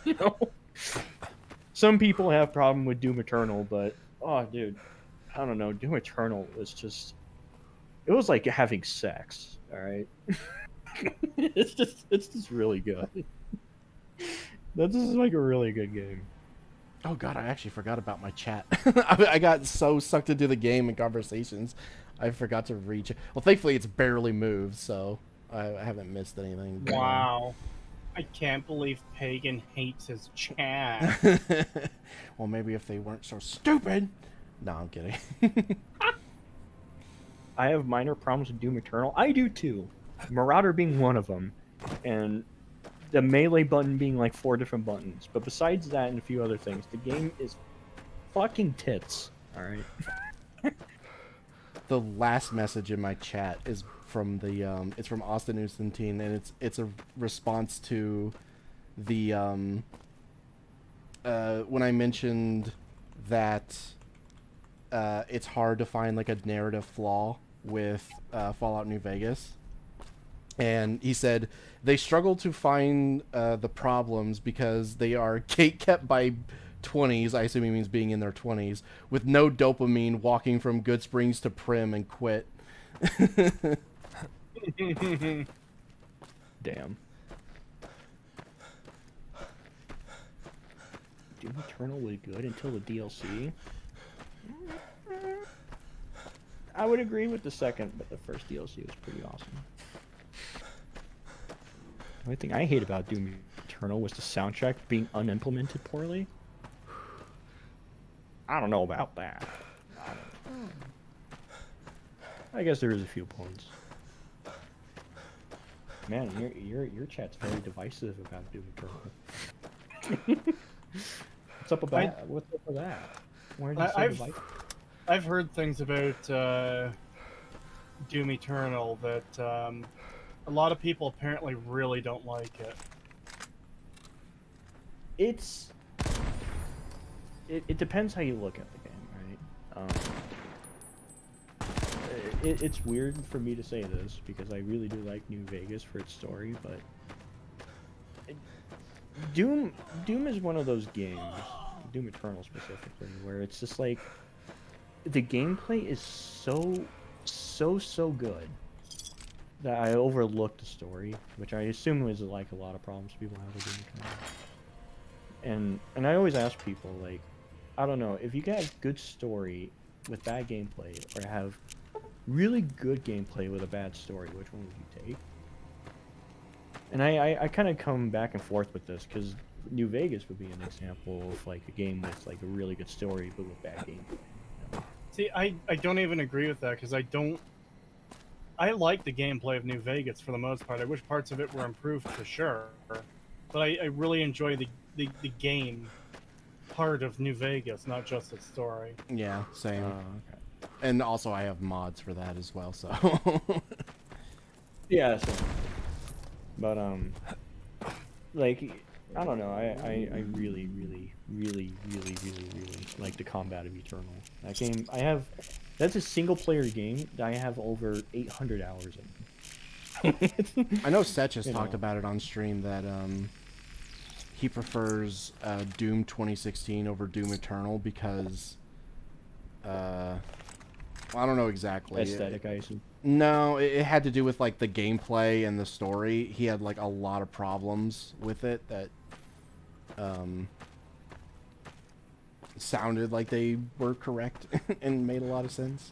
You know, some people have problem with Doom Eternal, but oh, dude, I don't know. Doom Eternal was just, it was like having sex. All right, it's just really good. That's just like a really good game. Oh god, I actually forgot about my chat. I got so sucked into the game and conversations, I forgot to reach it. Well, thankfully it's barely moved, so I haven't missed anything. But, wow. I can't believe Pagan hates his chat. Well, maybe if they weren't so stupid. No, I'm kidding. I have minor problems with Doom Eternal. I do too. Marauder being one of them, and the melee button being like 4 different buttons. But besides that and a few other things, the game is fucking tits. All right. The last message in my chat is from the it's from Austin Ustantine, and it's a response to the when I mentioned that it's hard to find like a narrative flaw with Fallout New Vegas. And he said they struggle to find the problems because they are gatekept by 20s, I assume he means being in their 20s, with no dopamine, walking from Good Springs to Prim and quit. Damn. Doom Eternal was good until the DLC. I would agree with the second, but the first DLC was pretty awesome. The only thing I hate about Doom Eternal was the soundtrack being unimplemented poorly. I don't know about that. I guess there is a few points. Man, your chat's very divisive about Doom Eternal. What's up with that? Why are you so divisive? I've heard things about Doom Eternal that a lot of people apparently really don't like it. It depends how you look at the game, right? It's weird for me to say this because I really do like New Vegas for its story, but Doom is one of those games, Doom Eternal specifically, where it's just like the gameplay is so good that I overlooked the story, which I assume is like a lot of problems people have with Doom Eternal. And I always ask people, like, I don't know, if you got good story with bad gameplay, or have really good gameplay with a bad story, which one would you take? And I kind of come back and forth with this, because New Vegas would be an example of like a game with like a really good story, but with bad gameplay. See, I don't even agree with that, because I like the gameplay of New Vegas for the most part. I wish parts of it were improved for sure, but I really enjoy the game part of New Vegas, not just its story. Yeah, same. Okay. And also I have mods for that as well, so. Yeah, same. But like, I don't know, I really like the combat of Eternal. That game, that's a single player game that I have over 800 hours in. I know Setch has talked about it on stream that he prefers Doom 2016 over Doom Eternal because well, I don't know exactly. Aesthetic, I assume. No, it had to do with like the gameplay and the story. He had like a lot of problems with it that sounded like they were correct and made a lot of sense.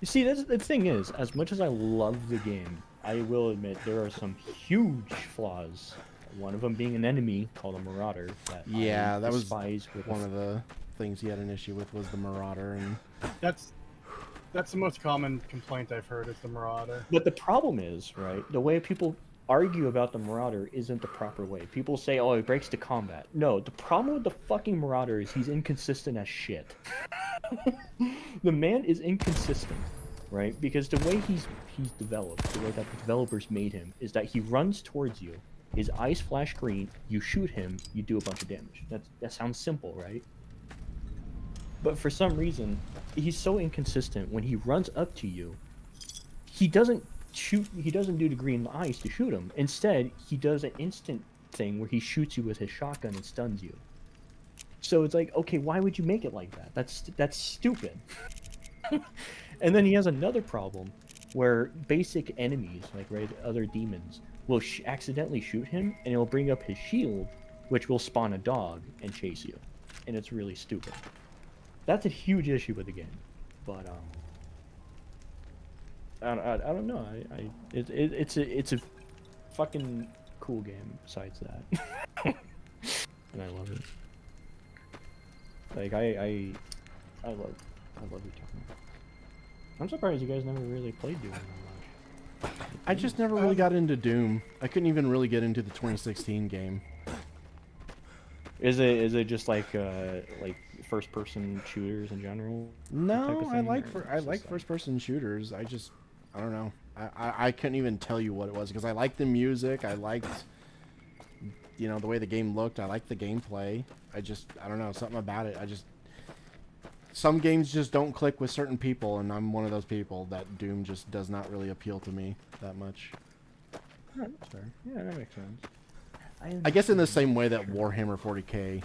You see, that's the thing is, as much as I love the game, I will admit there are some huge flaws. One of them being an enemy called a Marauder. That was one of the things he had an issue with, was the Marauder, and that's the most common complaint I've heard, is the Marauder. But the problem is, right, the way people argue about the Marauder isn't the proper way. People say, oh, it breaks the combat. No, the problem with the fucking Marauder is he's inconsistent as shit. The man is inconsistent, right? Because the way he's developed, the way that the developers made him, is that he runs towards you, his eyes flash green, you shoot him, you do a bunch of damage. That sounds simple, right? But for some reason, he's so inconsistent. When he runs up to you, he doesn't do the green eyes to shoot him. Instead, he does an instant thing where he shoots you with his shotgun and stuns you. So it's like, okay, why would you make it like that? That's stupid. And then he has another problem where basic enemies, like other demons, will accidentally shoot him, and it'll bring up his shield, which will spawn a dog and chase you. And it's really stupid. That's a huge issue with the game. But I don't know. It's a fucking cool game. Besides that, and I love it. Like I love Eternal. I'm surprised you guys never really played Doom that much. I just never really got into Doom. I couldn't even really get into the 2016 game. Is it just like first person shooters in general? No, I like first person shooters. I don't know. I couldn't even tell you what it was, because I liked the music. I liked, the way the game looked. I liked the gameplay. I don't know, something about it. Some games just don't click with certain people, and I'm one of those people that Doom just does not really appeal to me that much. That's fair. Yeah, that makes sense. I guess in the same way that Warhammer 40k,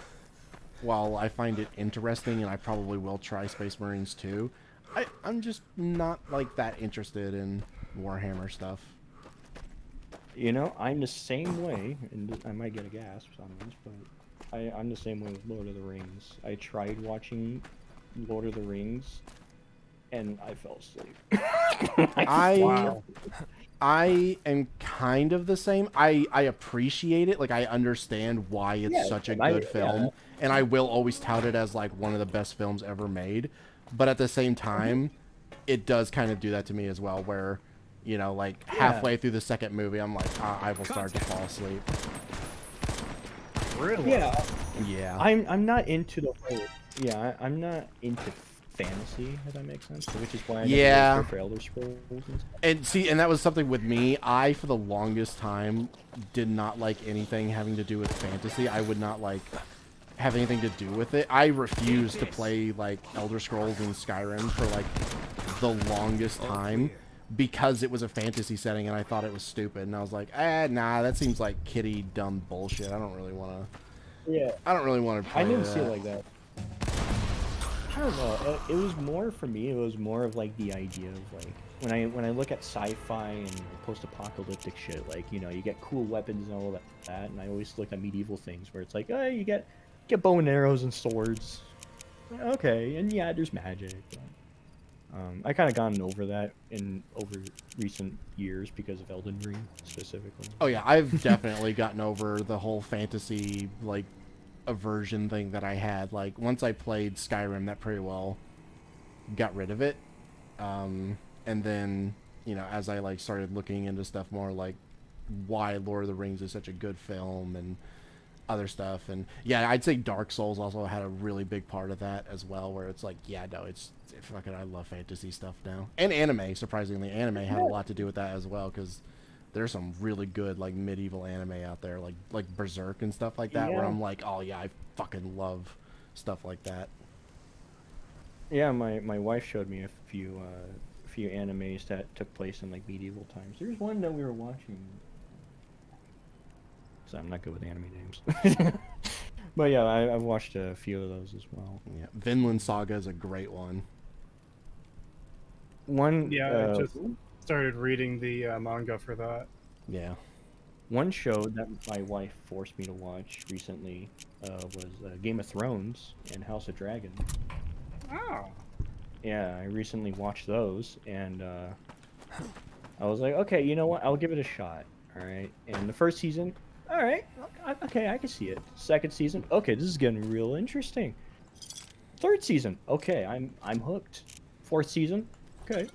while I find it interesting and I probably will try Space Marines too, I'm just not like that interested in Warhammer stuff. I'm the same way, and I might get a gasp on this, but I'm the same way with Lord of the Rings. I tried watching Lord of the Rings, and I fell asleep. I am kind of the same. I appreciate it. Like, I understand why it's such a good film, and I will always tout it as like one of the best films ever made. But at the same time, it does kind of do that to me as well, where, like halfway through the second movie, I'm like, I will start to fall asleep. Really? Yeah. Yeah. I'm not into the whole. Yeah, I'm not into fantasy, if that makes sense. Which is why I Yeah. never for Elder Scrolls. And see, and that was something with me. I, for the longest time, did not like anything having to do with fantasy. I would not like have anything to do with it. I refused to play like Elder Scrolls and Skyrim for like the longest time because it was a fantasy setting and I thought it was stupid. And I was like, nah, that seems like kiddie dumb bullshit. I don't really want to. Yeah. I don't really want to play I didn't that. see it like that. I don't know. It was more for me. It was more of like the idea of like when I look at sci-fi and post-apocalyptic shit. Like, you know, you get cool weapons and all that, and I always look at medieval things where it's like, oh, you get bow and arrows and swords. Okay, and yeah, there's magic. I kind of gotten over that over recent years because of Elden Ring specifically. Oh yeah, I've definitely gotten over the whole fantasy like aversion thing that I had. Like once I played Skyrim, that pretty well got rid of it. And then, you know, as I like started looking into stuff more, like why Lord of the Rings is such a good film and other stuff, and yeah, I'd say Dark Souls also had a really big part of that as well, where it's like, yeah, no, it's fucking, I love fantasy stuff now, and anime. Surprisingly, anime had a lot to do with that as well, because there's some really good like medieval anime out there, like Berserk and stuff like that, where I'm like, oh yeah, I fucking love stuff like that. Yeah, my wife showed me a few animes that took place in like medieval times. There's one that we were watching. So I'm not good with anime names. But yeah, I've watched a few of those as well. Yeah, Vinland Saga is a great one. Yeah, I just started reading the manga for that. Yeah. One show that my wife forced me to watch recently was Game of Thrones and House of Dragon. Oh. Yeah, I recently watched those, and I was like, okay, you know what? I'll give it a shot. All right. And the first season, all right, okay, I can see it. Second season, okay, this is getting real interesting. Third season, okay, I'm hooked. Fourth season, okay.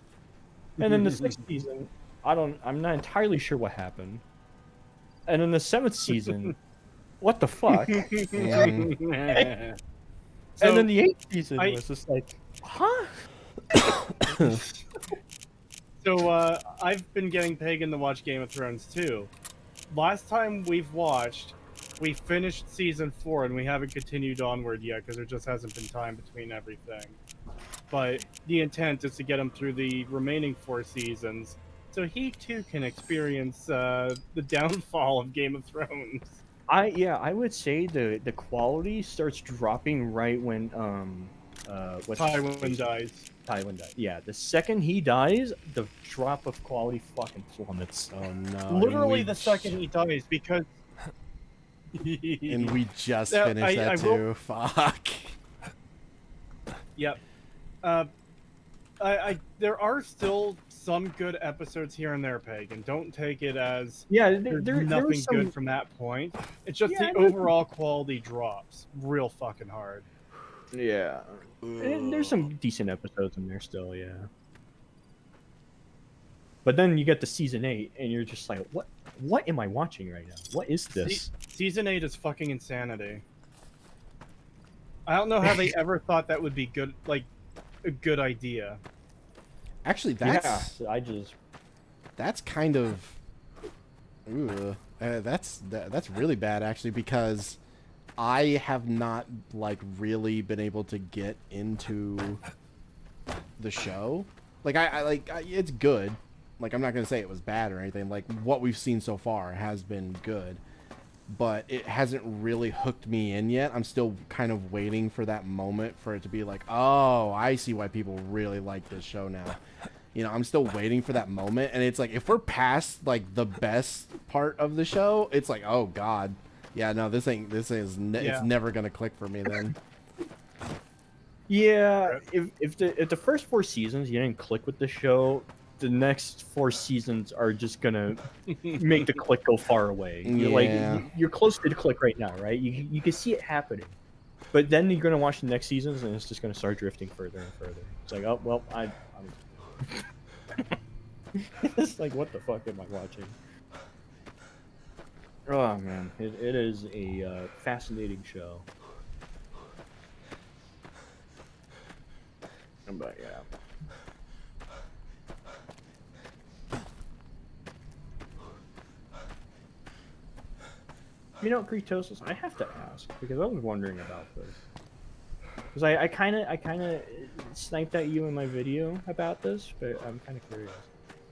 And then the sixth season, I'm not entirely sure what happened. And then the seventh season, what the fuck? And then the eighth season was just like, huh? So I've been getting pagan to watch Game of Thrones too. Last time we finished season 4 and we haven't continued onward yet because there just hasn't been time between everything. But the intent is to get him through the remaining 4 seasons so he too can experience the downfall of Game of Thrones. I would say the quality starts dropping right when Tywin dies. Tywin dies. Yeah, the second he dies, the drop of quality fucking plummets. Oh no! Literally the second he dies, because. And we just finished that too. Fuck. Yep. There are still some good episodes here and there, Pagan. Don't take it as there's nothing good from that point. It's just the overall quality drops real fucking hard. Yeah. And there's some decent episodes in there still, yeah. But then you get to season 8 and you're just like, what am I watching right now? What is this? Season 8 is fucking insanity. I don't know how they ever thought that would be good, like a good idea. Actually, that's that's kind of that's really bad actually, because I have not like really been able to get into the show. Like I it's good. Like I'm not gonna say it was bad or anything. Like what we've seen so far has been good, but it hasn't really hooked me in yet. I'm still kind of waiting for that moment for it to be like, oh, I see why people really like this show now. You know, I'm still waiting for that moment, and it's like if we're past like the best part of the show, it's like, oh god. Yeah, no, it's never gonna click for me then. Yeah, if the first 4 seasons you didn't click with the show, the next 4 seasons are just gonna make the click go far away. You're like you're close to the click right now, right? You can see it happening, but then you're gonna watch the next seasons and it's just gonna start drifting further and further. It's like, oh well, I'm it's like, what the fuck am I watching? Oh man, it is a fascinating show. But yeah. You know, Creetosis, I have to ask because I was wondering about this. Because I kind of sniped at you in my video about this, but I'm kind of curious.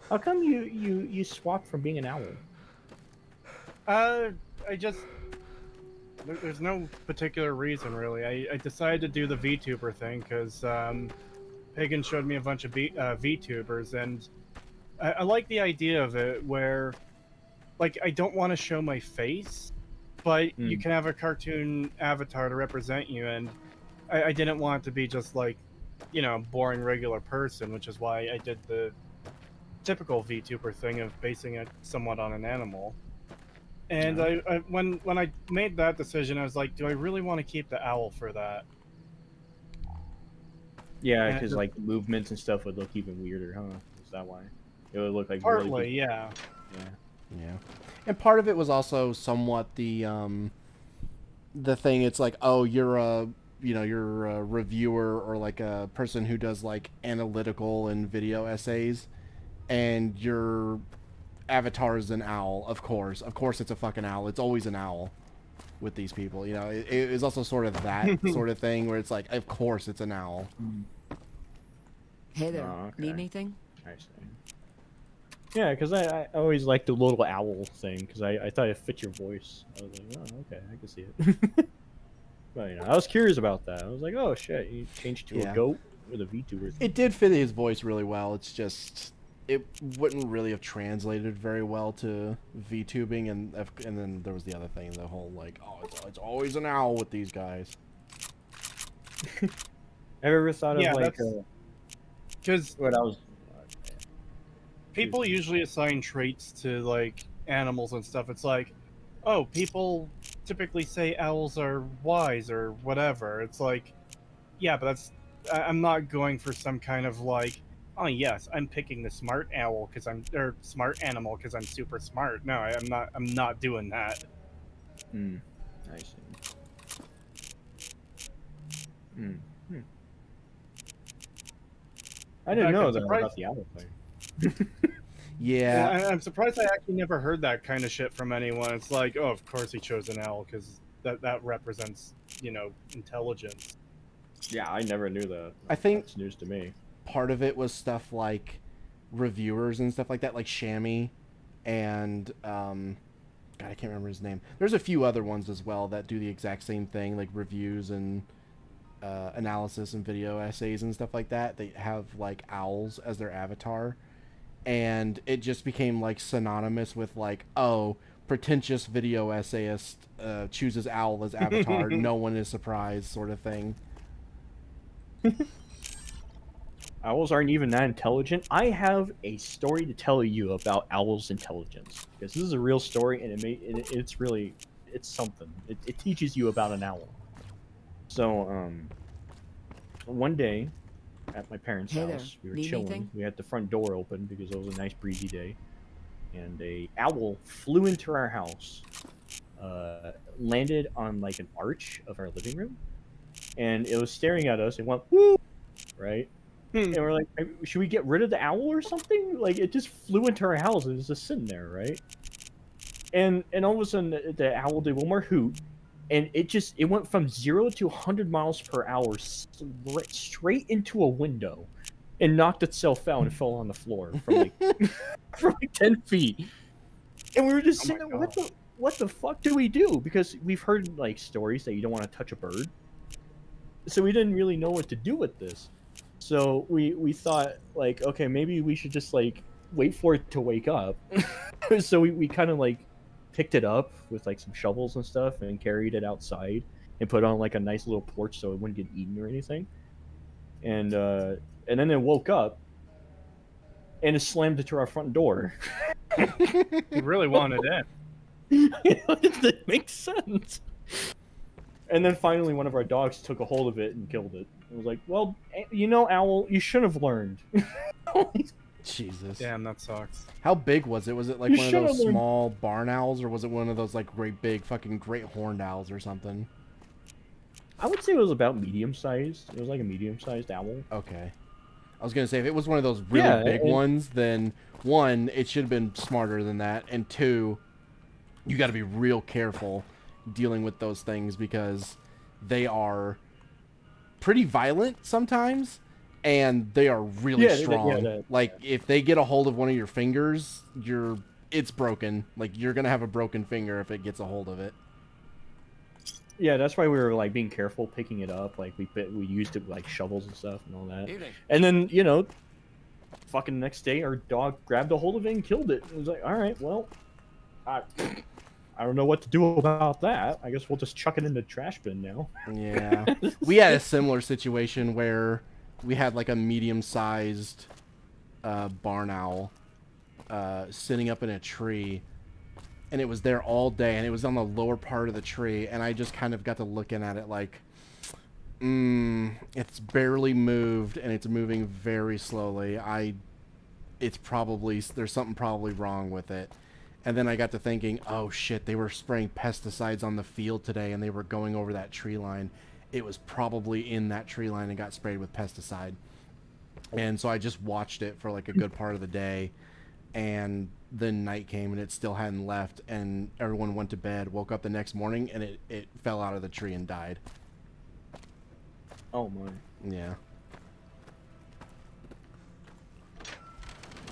How come you swapped from being an owl? I just there's no particular reason really. I decided to do the VTuber thing because Pagan showed me a bunch of VTubers, and I like the idea of it where, like, I don't want to show my face, but you can have a cartoon avatar to represent you, and I didn't want it to be just like, you know, boring regular person, which is why I did the typical VTuber thing of basing it somewhat on an animal. And when I made that decision, I was like, do I really want to keep the owl for that? Yeah, because like movements and stuff would look even weirder, huh? Is that why? It would look like partly, really yeah. Yeah, and part of it was also somewhat the thing. It's like, oh, you're a reviewer or like a person who does like analytical and video essays, and your avatar is an owl. Of course, it's a fucking owl. It's always an owl with these people. You know, it is also sort of that sort of thing where it's like, of course it's an owl. Hey there, Oh, okay. need anything? I see. Yeah, because I always liked the little owl thing because I thought it fit your voice. I was like, oh, okay, I can see it. But you know, I was curious about that. I was like, oh shit, you changed to a goat with a VTuber. It did fit his voice really well. It's just it wouldn't really have translated very well to VTubing, and then there was the other thing, the whole like, oh, it's always an owl with these guys. Have you ever thought of like, because what I was. People usually assign traits to like animals and stuff. It's like, oh, people typically say owls are wise or whatever. It's like, yeah, but I'm not going for some kind of like, oh yes, I'm picking the smart owl or smart animal because I'm super smart. No, I'm not doing that. I see. I didn't know that about the owl thing. Yeah, I'm surprised I actually never heard that kind of shit from anyone. It's like, oh, of course he chose an owl because that represents, you know, intelligence. Yeah, I never knew that. I think it's news to me. Part of it was stuff like reviewers and stuff like that, like Shammy, and God, I can't remember his name. There's a few other ones as well that do the exact same thing, like reviews and analysis and video essays and stuff like that. They have like owls as their avatar, and it just became like synonymous with like, oh, pretentious video essayist chooses owl as avatar. No one is surprised, sort of thing. Owls aren't even that intelligent. I have a story to tell you about owls' intelligence because this is a real story, and it's something. It teaches you about an owl. So, one day at my parents' house, we were chilling. Anything? We had the front door open because it was a nice breezy day, and a owl flew into our house, landed on like an arch of our living room, and it was staring at us and went woo, right? And we're like, should we get rid of the owl or something? Like, it just flew into our house and was just sitting there, right? And all of a sudden, the owl did one more hoot, and it went from 0 to 100 miles per hour straight into a window, and knocked itself out and fell on the floor from like from like 10 feet. And we were just sitting there, what the fuck do we do? Because we've heard like stories that you don't want to touch a bird, so we didn't really know what to do with this. So we thought like, okay, maybe we should just like wait for it to wake up. So we kind of like picked it up with like some shovels and stuff and carried it outside and put it on like a nice little porch so it wouldn't get eaten or anything. And then it woke up and it slammed into our front door. You really wanted in. It makes sense. And then finally one of our dogs took a hold of it and killed it. It was like, well, you know, owl, you should have learned. Jesus. Damn, that sucks. How big was it? Was it like one of those small barn owls, or was it one of those like great big fucking great horned owls or something? I would say it was about medium sized. It was like a medium sized owl. Okay. I was gonna say, if it was one of those really big ones, then one, it should have been smarter than that, and two, you got to be real careful dealing with those things because they are pretty violent sometimes, and they are really strong. Like if they get a hold of one of your fingers, it's broken. Like you're gonna have a broken finger if it gets a hold of it. Yeah, that's why we were like being careful picking it up. Like we used it with, like shovels and stuff and all that. And then fucking next day our dog grabbed a hold of it and killed it. It was like, all right, well, I don't know what to do about that. I guess we'll just chuck it in the trash bin now. Yeah, we had a similar situation where we had like a medium-sized barn owl sitting up in a tree. And it was there all day, and it was on the lower part of the tree, and I just kind of got to looking at it like, it's barely moved, and it's moving very slowly. There's something probably wrong with it. And then I got to thinking, oh shit, they were spraying pesticides on the field today, and they were going over that tree line. It was probably in that tree line and got sprayed with pesticide. And so I just watched it for like a good part of the day, and then night came and it still hadn't left, and everyone went to bed, woke up the next morning, and it fell out of the tree and died. Oh my. Yeah.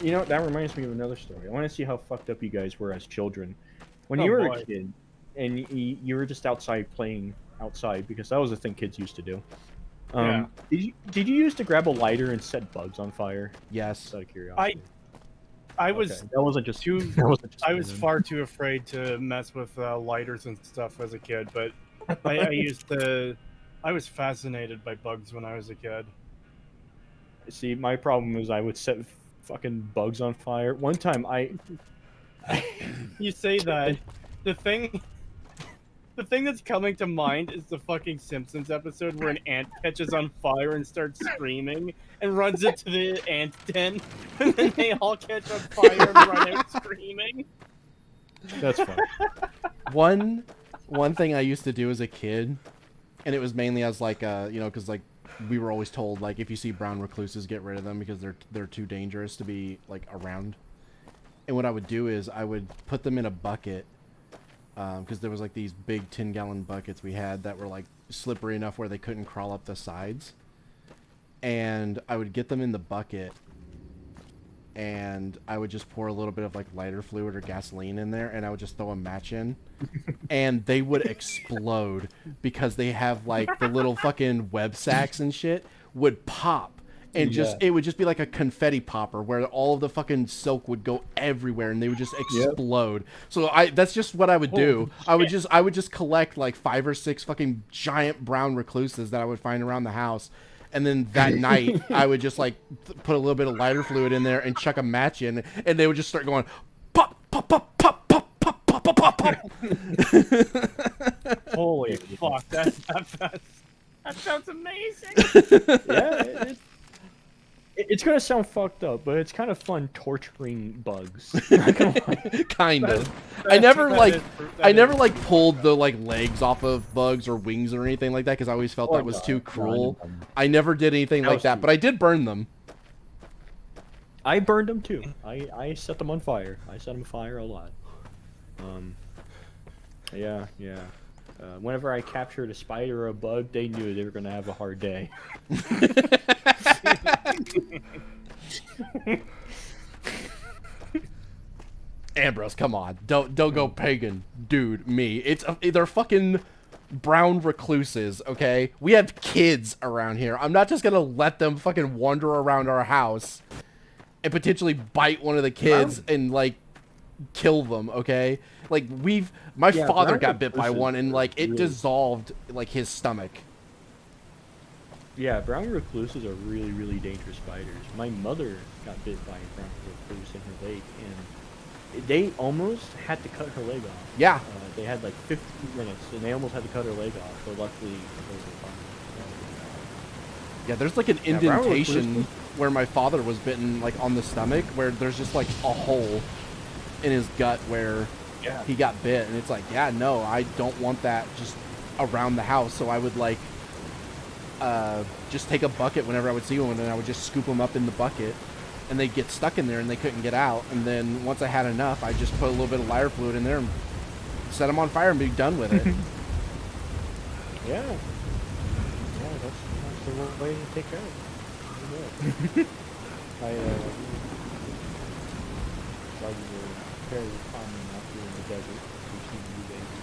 That reminds me of another story. I want to see how fucked up you guys were as children. When you were a kid, and you were just playing outside, because that was the thing kids used to do. Yeah. Did you used to grab a lighter and set bugs on fire? Yes. Just out of curiosity. I was that wasn't just too. I was far too afraid to mess with lighters and stuff as a kid, but I was fascinated by bugs when I was a kid. See, my problem was I would set fucking bugs on fire. One time You say that. The thing that's coming to mind is the fucking Simpsons episode where an ant catches on fire and starts screaming and runs into the ant den, and then they all catch on fire and run out screaming. That's fun. One thing I used to do as a kid, and it was mainly as like because like we were always told like if you see brown recluses, get rid of them because they're too dangerous to be like around. And what I would do is I would put them in a bucket. Because there was like these big 10-gallon buckets we had that were like slippery enough where they couldn't crawl up the sides. And I would get them in the bucket, and I would just pour a little bit of like lighter fluid or gasoline in there, and I would just throw a match in, and they would explode because they have like the little fucking web sacks and shit would pop. And it would just be like a confetti popper where all of the fucking silk would go everywhere and they would just explode. So that's just what I would do. I would just collect like 5 or 6 fucking giant brown recluses that I would find around the house. And then that night I would just like put a little bit of lighter fluid in there and chuck a match in, and they would just start going pop, pop, pop, pop, pop, pop, pop, pop, pop, pop. Holy fuck, that sounds amazing. Yeah, it's gonna sound fucked up, but it's kind of fun torturing bugs. Kind of. I never pulled the like legs off of bugs or wings or anything like that because I always felt that was too cruel. I never did anything like that, but I did burn them. I burned them too. I set them on fire. I set them on fire a lot. Yeah. Whenever I captured a spider or a bug, they knew they were gonna have a hard day. Ambrose, come on, don't go pagan, dude. They're fucking brown recluses, okay? We have kids around here. I'm not just gonna let them fucking wander around our house and potentially bite one of the kids and like kill them, okay? Like my father got bit by one and like it dissolved like his stomach. Yeah, brown recluses are really, really dangerous spiders. My mother got bit by a brown recluse in her leg, and they almost had to cut her leg off. Yeah. They had like 15 minutes, and they almost had to cut her leg off, but luckily it was fine. Yeah, there's like an indentation where my father was bitten like on the stomach, where there's just like a hole in his gut where he got bit, and it's like, yeah, no, I don't want that just around the house. So I would like just take a bucket whenever I would see one, and then I would just scoop them up in the bucket, and they'd get stuck in there and they couldn't get out. And then once I had enough, I just put a little bit of lighter fluid in there and set them on fire and be done with it. Yeah, that's the way to take care of it. I bugs are very common out here in the desert. We've seen New Vegas.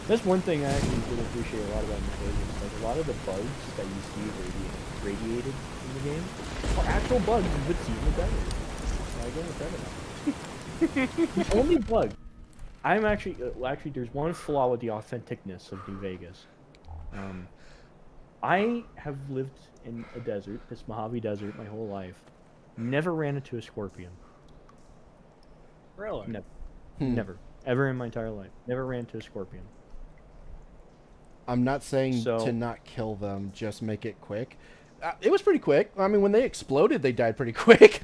That's one thing I actually did appreciate a lot about New Vegas. Like a lot of the bugs that you see radiated in the game are actual bugs you would see in the desert. I give them credit. The only bug. I'm actually there's one flaw with the authenticness of New Vegas. I have lived in a desert, this Mojave Desert, my whole life. Never ran into a scorpion. Really? Never. Never. Ever in my entire life. Never ran into a scorpion. I'm not saying to not kill them, just make it quick. It was pretty quick. I mean, when they exploded, they died pretty quick.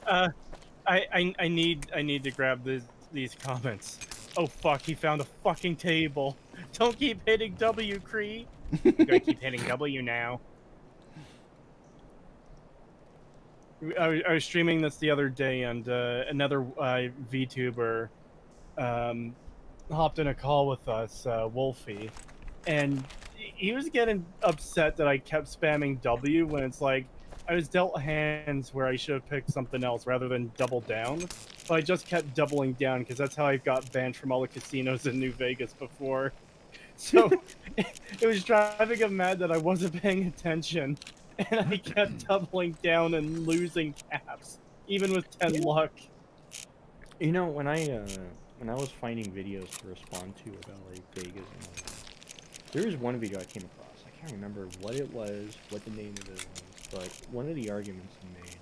I need to grab these comments. Oh fuck, he found a fucking table. Don't keep hitting W, Cree. I'm gonna keep hitting W now. I was streaming this the other day, and another VTuber hopped in a call with us, Wolfie, and he was getting upset that I kept spamming W when it's like I was dealt hands where I should have picked something else rather than double down. But I just kept doubling down because that's how I got banned from all the casinos in New Vegas before. So it was driving him mad that I wasn't paying attention, and I kept doubling down and losing caps, even with 10 luck. You know, when I was finding videos to respond to about like Vegas and all that, there was one video I came across. I can't remember what it was, what the name of it was, but one of the arguments he made,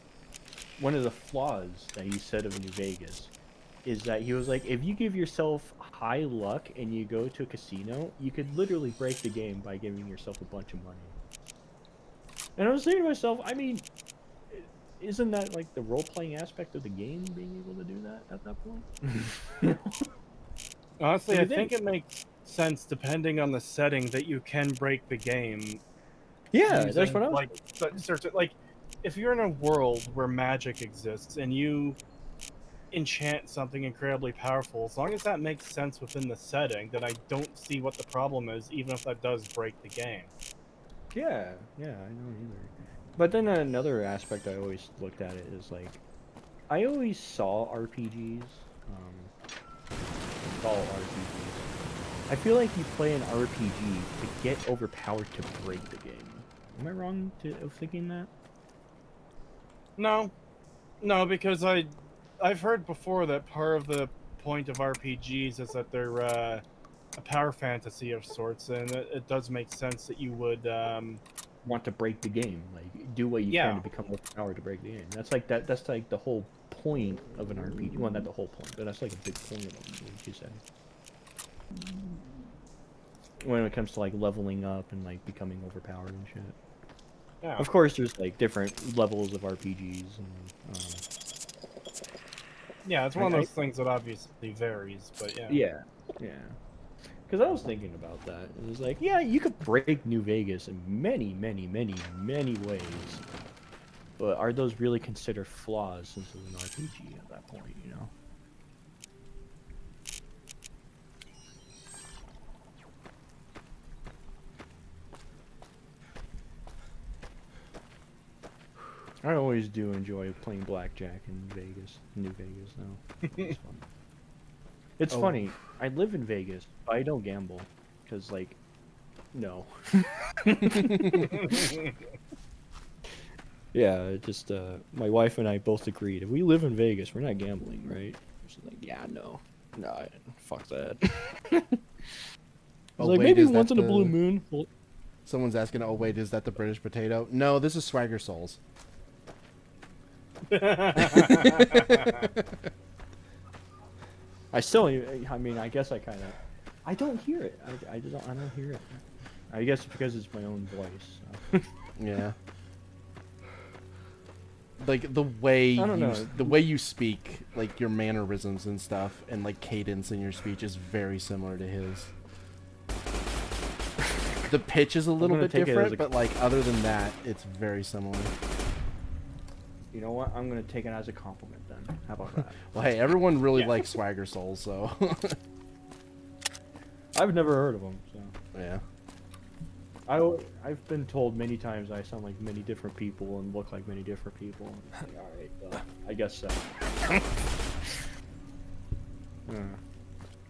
one of the flaws that he said of New Vegas, is that he was like, if you give yourself high luck and you go to a casino, you could literally break the game by giving yourself a bunch of money. And I was saying to myself, I mean, isn't that like the role-playing aspect of the game, being able to do that at that point? Honestly, I think it makes sense depending on the setting that you can break the game. Yeah, that's what I was like, if you're in a world where magic exists and you enchant something incredibly powerful, as long as that makes sense within the setting, then I don't see what the problem is, even if that does break the game. Yeah, I don't either. But then another aspect I always looked at it is like, I always saw RPGs, I feel like you play an RPG to get overpowered to break the game. Am I wrong of thinking that? No, because I've heard before that part of the point of RPGs is that they're a power fantasy of sorts, and it does make sense that you would want to break the game, like do what you can to become overpowered to break the game. That's like that's like the whole point of an RPG. Well, not the whole point, but that's like a big point of it, what you say. When it comes to like leveling up and like becoming overpowered and shit. Yeah. Of course, there's like different levels of RPGs and. Yeah, it's one of those things that obviously varies, but yeah. Yeah. Because I was thinking about that. It was like, yeah, you could break New Vegas in many, many, many, many ways. But are those really considered flaws since it's an RPG at that point, you know? I always do enjoy playing blackjack in New Vegas, though. It's fun. It's funny. I live in Vegas, but I don't gamble, because like, no. Yeah, just my wife and I both agreed. If we live in Vegas, we're not gambling, right? She's like, yeah, no, fuck that. Like, wait, maybe once in a blue moon. Someone's asking, oh wait, is that the British potato? No, this is Swagger Souls. I mean, I guess I don't hear it. I don't hear it. I guess it's because it's my own voice. So. Yeah. Like the way you speak, like your mannerisms and stuff, and like cadence in your speech is very similar to his. The pitch is a little bit take it as different, a- but like other than that, it's very similar. You know what? I'm gonna take it as a compliment then. How about that? Well, hey, everyone really likes Swagger Souls, so. I've never heard of them, so. Yeah. I've been told many times I sound like many different people and look like many different people. Like, all right, well, I guess so.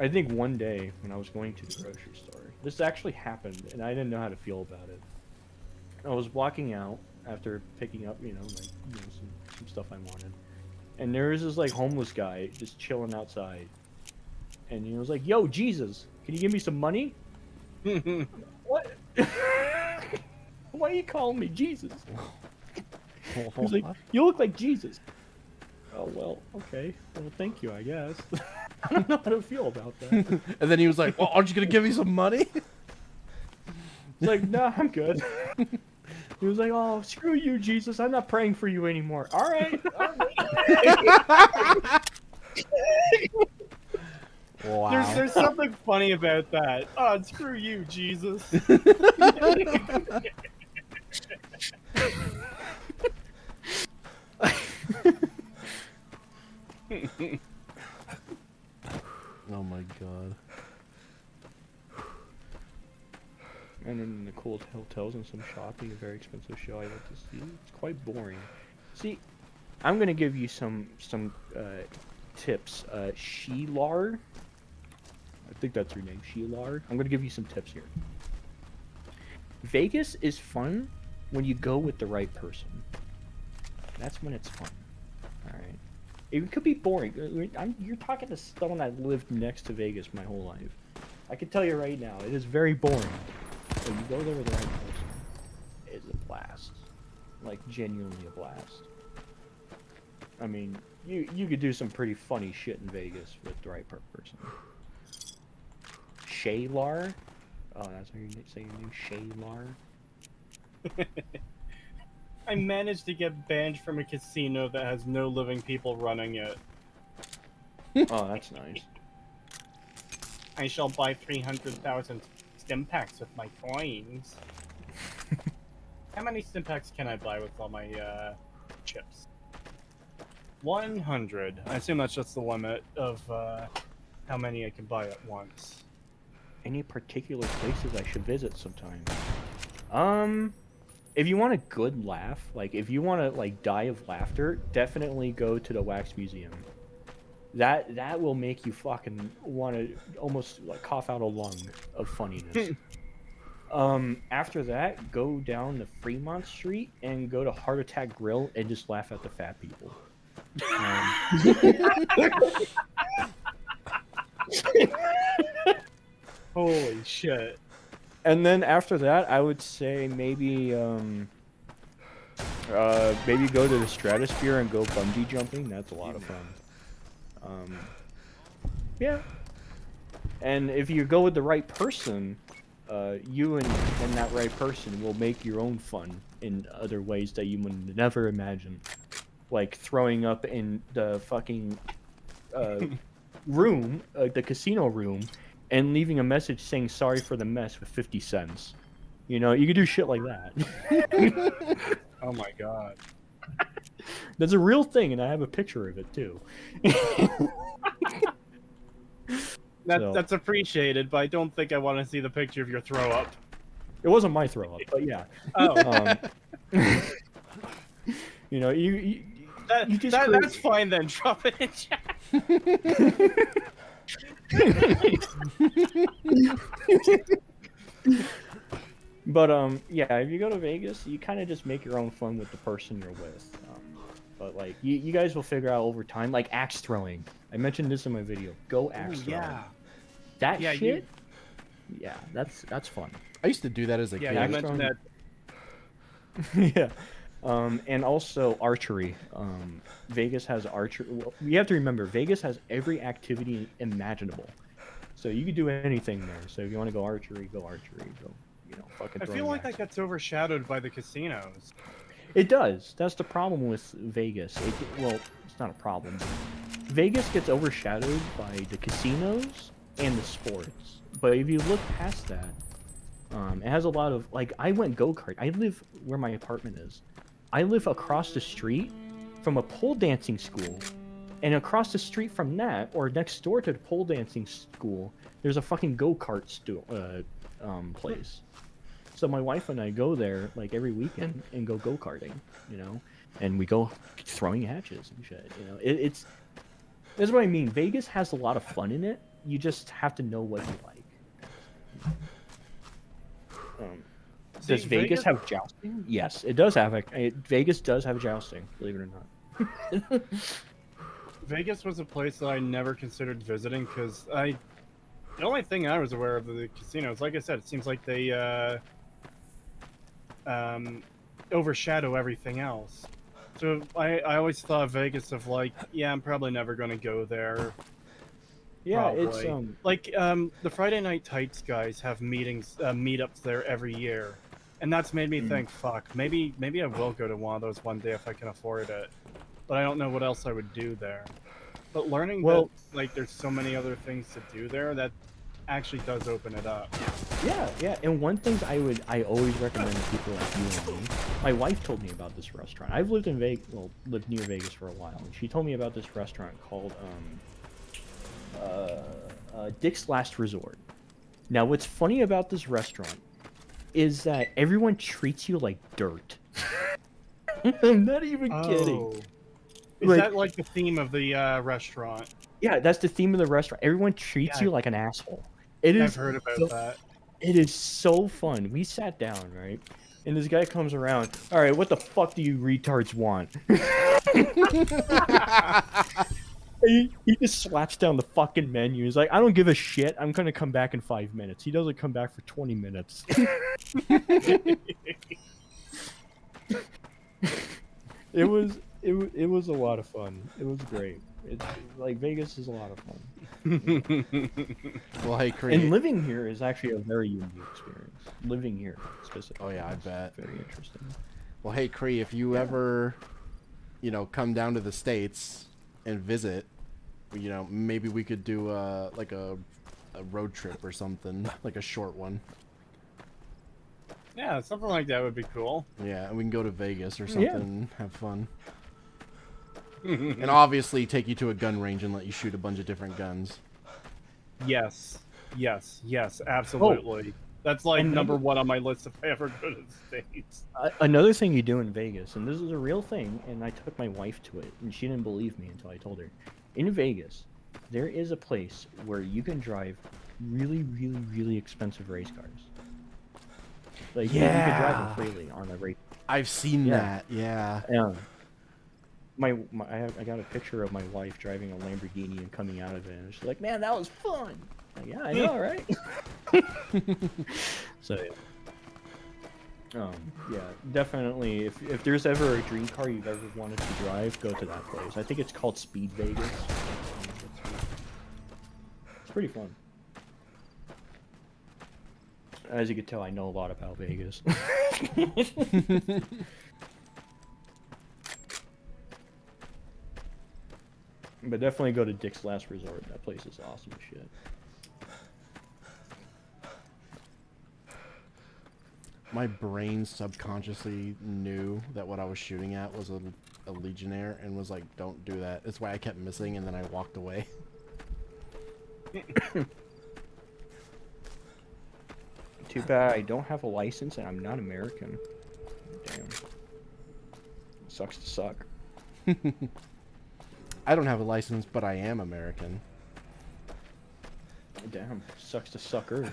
I think one day when I was going to the grocery store, this actually happened, and I didn't know how to feel about it. I was walking out after picking up, some stuff I wanted, and there was this like homeless guy just chilling outside, and he was like, "Yo, Jesus, can you give me some money?" What? Why are you calling me Jesus? He's like, "You look like Jesus." Oh, well, okay. Well, thank you, I guess. I don't know how to feel about that. And then he was like, "Well, aren't you gonna give me some money?" He's like, "No, I'm good." He was like, "Oh, screw you, Jesus. I'm not praying for you anymore." All right. Wow. There's something funny about that. Oh, screw you, Jesus. Oh my god. And then the cool hotels and some shopping, a very expensive show I like to see. It's quite boring. See, I'm gonna give you some tips. Shelar, I think that's her name, Shelar. I'm gonna give you some tips here. Vegas is fun when you go with the right person. That's when it's fun. All right. It could be boring. You're talking to someone that lived next to Vegas my whole life. I can tell you right now, it is very boring. When you go there with the right person, it's a blast. Like, genuinely a blast. I mean, you could do some pretty funny shit in Vegas with the right person. Shaylar? Oh, that's how you say your name? Shaylar? I managed to get banned from a casino that has no living people running it. Oh, that's nice. I shall buy 300,000 stim packs with my coins. How many stim packs can I buy with all my chips? 100. I assume that's just the limit of how many I can buy at once. Any particular places I should visit sometime? If you want a good laugh, like if you want to like die of laughter, definitely go to the Wax Museum. That will make you fucking want to almost like cough out a lung of funniness. After that, go down to Fremont Street and go to Heart Attack Grill and just laugh at the fat people. Holy shit. And then after that, I would say maybe maybe go to the Stratosphere and go bungee jumping. That's a lot of fun. Yeah. And if you go with the right person, you and that right person will make your own fun in other ways that you would never imagine. Like throwing up in the fucking room, the casino room, and leaving a message saying sorry for the mess with 50 cents. You know, you could do shit like that. Oh my god. That's a real thing, and I have a picture of it too. That's appreciated, but I don't think I want to see the picture of your throw up. It wasn't my throw up, but yeah. Oh. You know, you just that's fine then. Drop it in chat. But yeah, if you go to Vegas, you kind of just make your own fun with the person you're with. But like you guys will figure out over time, like axe throwing. I mentioned this in my video. Go axe throwing. Yeah. That shit. Yeah, that's fun. I used to do that as a kid. Yeah, you mentioned that. Yeah. And also archery. Vegas has archery. Well, you have to remember, Vegas has every activity imaginable. So you can do anything there. So if you want to go archery, go archery. Go, fucking. I feel like that gets overshadowed by the casinos. It does. That's the problem with Vegas. Well, it's not a problem. Vegas gets overshadowed by the casinos and the sports. But if you look past that, It has a lot of like I went go-kart. I live where my apartment is. I live across the street from a pole dancing school, and across the street from that, or next door to the pole dancing school, there's a fucking go-kart place. So my wife and I go there like every weekend and go go-karting, you know, and we go throwing hatches and shit. You know, that's what I mean. Vegas has a lot of fun in it. You just have to know what you like. Does Vegas have jousting? Yes, it does have Vegas does have jousting, believe it or not. Vegas was a place that I never considered visiting because the only thing I was aware of the casinos, like I said, it seems like they overshadow everything else. So I always thought Vegas of like, yeah, I'm probably never going to go there. Yeah, probably. it's like the Friday Night Tights guys have meetups there every year, and that's made me think, fuck, maybe I will go to one of those one day if I can afford it. But I don't know what else I would do there. But learning that like there's so many other things to do there, that actually does open it up. Yeah, and one thing I always recommend to people like you and me. My wife told me about this restaurant. I've lived in lived near Vegas for a while, and she told me about this restaurant called Dick's Last Resort. Now, what's funny about this restaurant is that everyone treats you like dirt. I'm not even kidding. Is that like the theme of the restaurant? Yeah, that's the theme of the restaurant. Everyone treats you like an asshole. I've heard about that. It is so fun. We sat down, right? And this guy comes around. All right, what the fuck do you retards want? He just slaps down the fucking menu. He's like, I don't give a shit. I'm gonna come back in 5 minutes. He doesn't come back for 20 minutes. It was a lot of fun. It was great. It's like Vegas is a lot of fun. Well, hey, Cree. And living here is actually a very unique experience. Living here specifically. Oh yeah, I bet. Very interesting. Well, hey, Cree, if you ever, come down to the States and visit, maybe we could do like a road trip or something, like a short one. Yeah, something like that would be cool. Yeah, and we can go to Vegas or something and have fun. And obviously take you to a gun range and let you shoot a bunch of different guns. Yes, absolutely. That's like number one on my list if I ever go to the States. Another thing you do in Vegas, and this is a real thing, and I took my wife to it, and she didn't believe me until I told her. In Vegas, there is a place where you can drive really, really, really expensive race cars. Like, you can drive them freely on a race. I've seen that, yeah. I got a picture of my wife driving a Lamborghini and coming out of it, and she's like, "Man, that was fun." Like, yeah, I know, right? So yeah, definitely. If there's ever a dream car you've ever wanted to drive, go to that place. I think it's called Speed Vegas. It's pretty fun. As you can tell, I know a lot about Vegas. But definitely go to Dick's Last Resort. That place is awesome as shit. My brain subconsciously knew that what I was shooting at was a Legionnaire and was like, don't do that. That's why I kept missing and then I walked away. Too bad I don't have a license and I'm not American. Damn. Sucks to suck. I don't have a license, but I am American. Damn, sucks to sucker.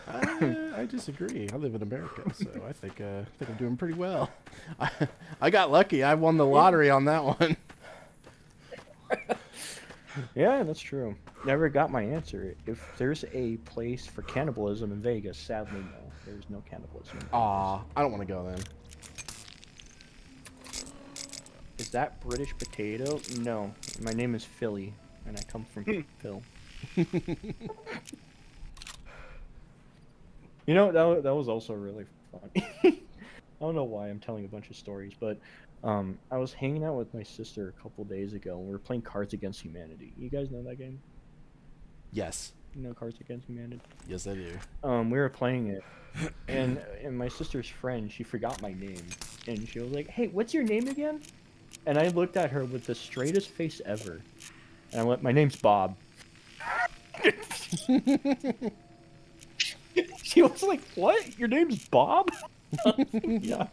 I disagree. I live in America, so I think I'm doing pretty well. I got lucky. I won the lottery on that one. Yeah, that's true. Never got my answer. If there's a place for cannibalism in Vegas, sadly no. There's no cannibalism. Aw, I don't want to go then. Is that British potato? No. My name is Philly, and I come from Phil. You know, that was also really funny. I don't know why I'm telling a bunch of stories, but I was hanging out with my sister a couple days ago, and we were playing Cards Against Humanity. You guys know that game? Yes. You know Cards Against Humanity? Yes, I do. We were playing it, and my sister's friend, she forgot my name, and she was like, "Hey, what's your name again?" And I looked at her with the straightest face ever, and I went, "My name's Bob." She was like, "What? Your name's Bob?" Yeah.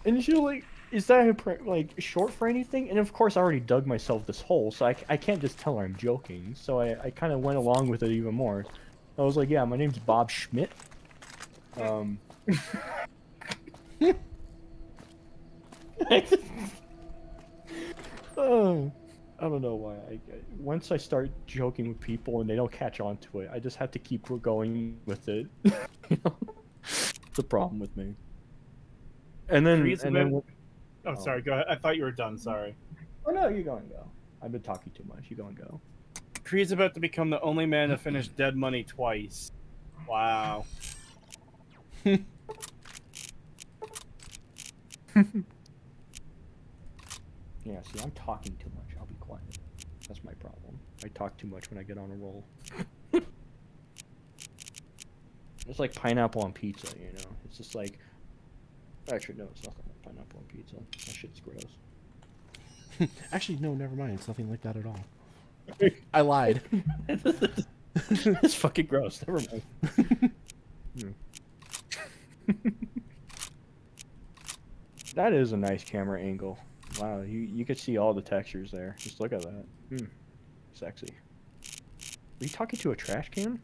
And she was like, "Is that like short for anything?" And of course, I already dug myself this hole, so I can't just tell her I'm joking. So I kind of went along with it even more. I was like, "Yeah, my name's Bob Schmidt." I don't know why. Once I start joking with people and they don't catch on to it, I just have to keep going with it. You know? It's the problem with me. And then, Oh, sorry. Go ahead. I thought you were done. Sorry. Oh no, you go and go. I've been talking too much. You go and go. Cree's about to become the only man to finish Dead Money twice. Wow. Yeah, see, I'm talking too much. I'll be quiet. That's my problem. I talk too much when I get on a roll. It's like pineapple on pizza, you know? It's just like... Actually, no, it's nothing like pineapple on pizza. That shit's gross. Actually, no, never mind. It's nothing like that at all. I lied. It's fucking gross. Never mind. That is a nice camera angle. Wow, you could see all the textures there. Just look at that. Sexy. Are you talking to a trash can?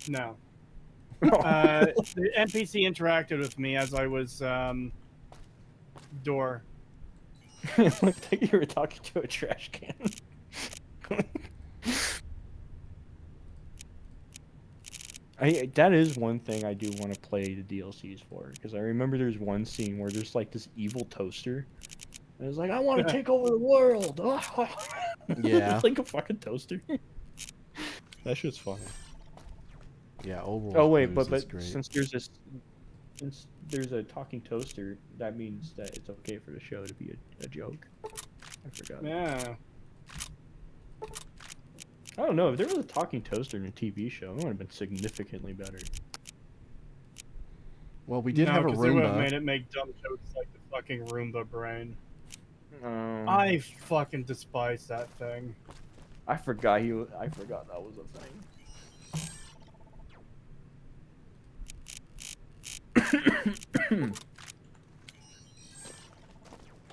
No. The NPC interacted with me as I was door. It looked like you were talking to a trash can. That is one thing I do want to play the DLCs for, because I remember there's one scene where there's like this evil toaster, and it's like, I want to take over the world. Yeah. It's like a fucking toaster. That shit's funny. Yeah, overall. Oh wait, but since there's a talking toaster, that means that it's okay for the show to be a joke. I forgot. Yeah. I don't know, if there was a talking toaster in a TV show, it would have been significantly better. Well, we did have a Roomba. They would have Roomba. made it make dumb jokes like the fucking Roomba brain. I I fucking despise that thing. I forgot that was a thing.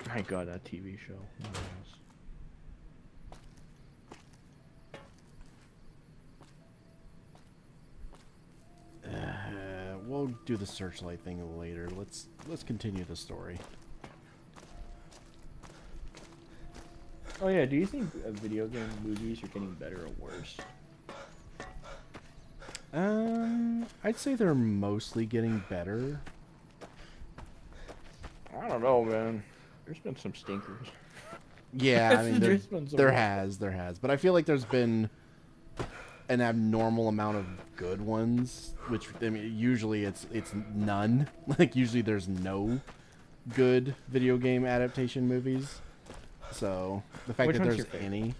My god, that TV show. Oh, We'll do the searchlight thing later. Let's continue the story. Oh yeah, do you think video game movies are getting better or worse? I'd say they're mostly getting better. I don't know, man. There's been some stinkers. Yeah, I mean, there has. has. But I feel like there's been an abnormal amount of good ones, which, I mean, usually it's none. Like, usually there's no good video game adaptation movies. So, the fact that there's any...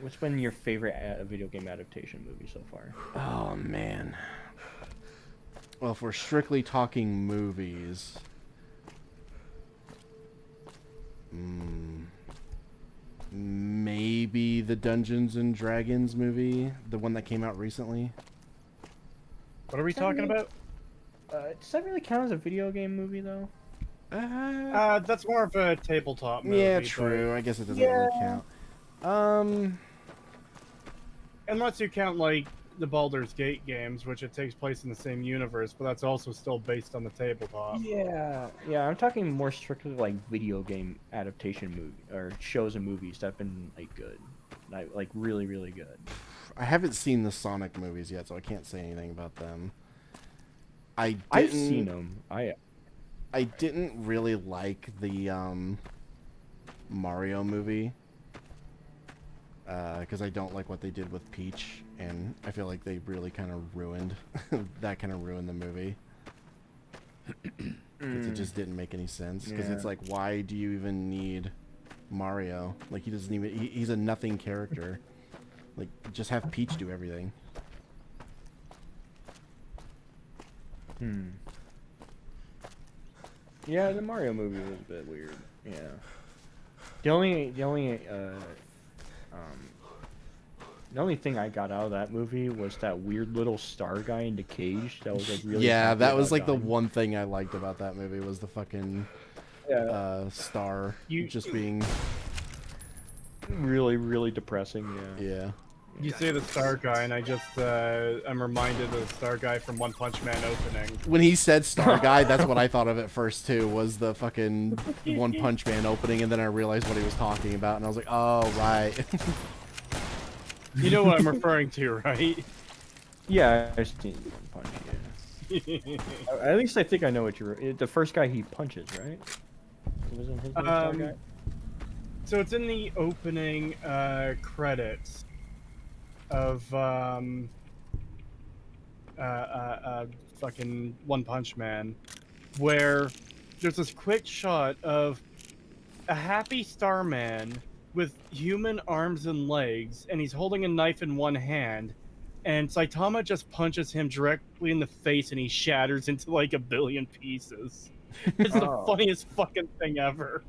What's been your favorite video game adaptation movie so far? Oh, man. Well, if we're strictly talking movies... maybe the Dungeons and Dragons movie, the one that came out recently. What are we talking about? Does that really count as a video game movie, though? That's more of a tabletop movie. Yeah, true. I guess it doesn't really count. Unless you count, like, the Baldur's Gate games, which it takes place in the same universe, but that's also still based on the tabletop. Yeah, I'm talking more strictly like video game adaptation movie or shows and movies that have been like good, like really, really good. I haven't seen the Sonic movies yet, so I can't say anything about them. I've seen them. I didn't really like the Mario movie because I don't like what they did with Peach, and I feel like they really kind of ruined that. Kind of ruined the movie. It just didn't make any sense because it's like, why do you even need Mario? Like, he doesn't even. He's a nothing character. Like, just have Peach do everything. Yeah, the Mario movie was a bit weird. Yeah. The only thing I got out of that movie was that weird little star guy in the cage that was like really. Yeah, that was like dying. the one thing I liked about that movie was the fucking star just being really depressing. Yeah. You say the star guy, and I just I'm reminded of the star guy from One Punch Man opening. When he said star guy, that's what I thought of at first too, was the fucking One Punch Man opening, and then I realized what he was talking about, and I was like, oh right. You know what I'm referring to, right? Yeah, I've seen One Punch. Yeah. At least I think I know what you're. The first guy he punches, right? Wasn't his name star guy? So it's in the opening credits of fucking One Punch Man, where there's this quick shot of a happy Starman with human arms and legs, and he's holding a knife in one hand, and Saitama just punches him directly in the face, and he shatters into like a billion pieces. It's the funniest fucking thing ever.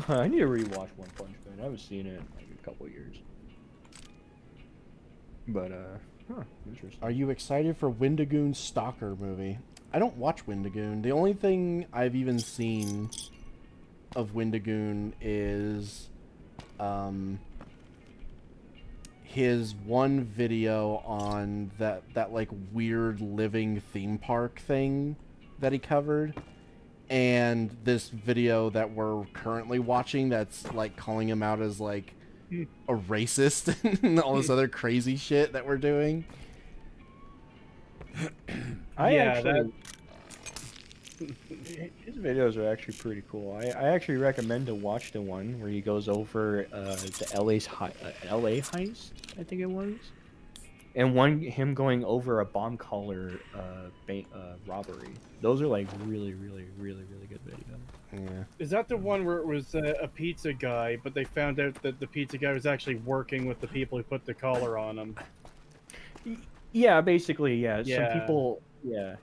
I need to rewatch One Punch Man. I haven't seen it in like a couple years. But interesting. Are you excited for Wendigoon's Stalker movie? I don't watch Wendigoon. The only thing I've even seen of Wendigoon is his one video on that like weird living theme park thing that he covered, and this video that we're currently watching that's like calling him out as like a racist and all this other crazy shit that we're doing. His videos are actually pretty cool. I actually recommend to watch the one where he goes over the LA heist, I think it was, and him going over a bomb collar robbery. Those are like really good videos. Yeah. Is that the one where it was a pizza guy, but they found out that the pizza guy was actually working with the people who put the collar on him? Yeah, basically, yeah. Yeah. Some people,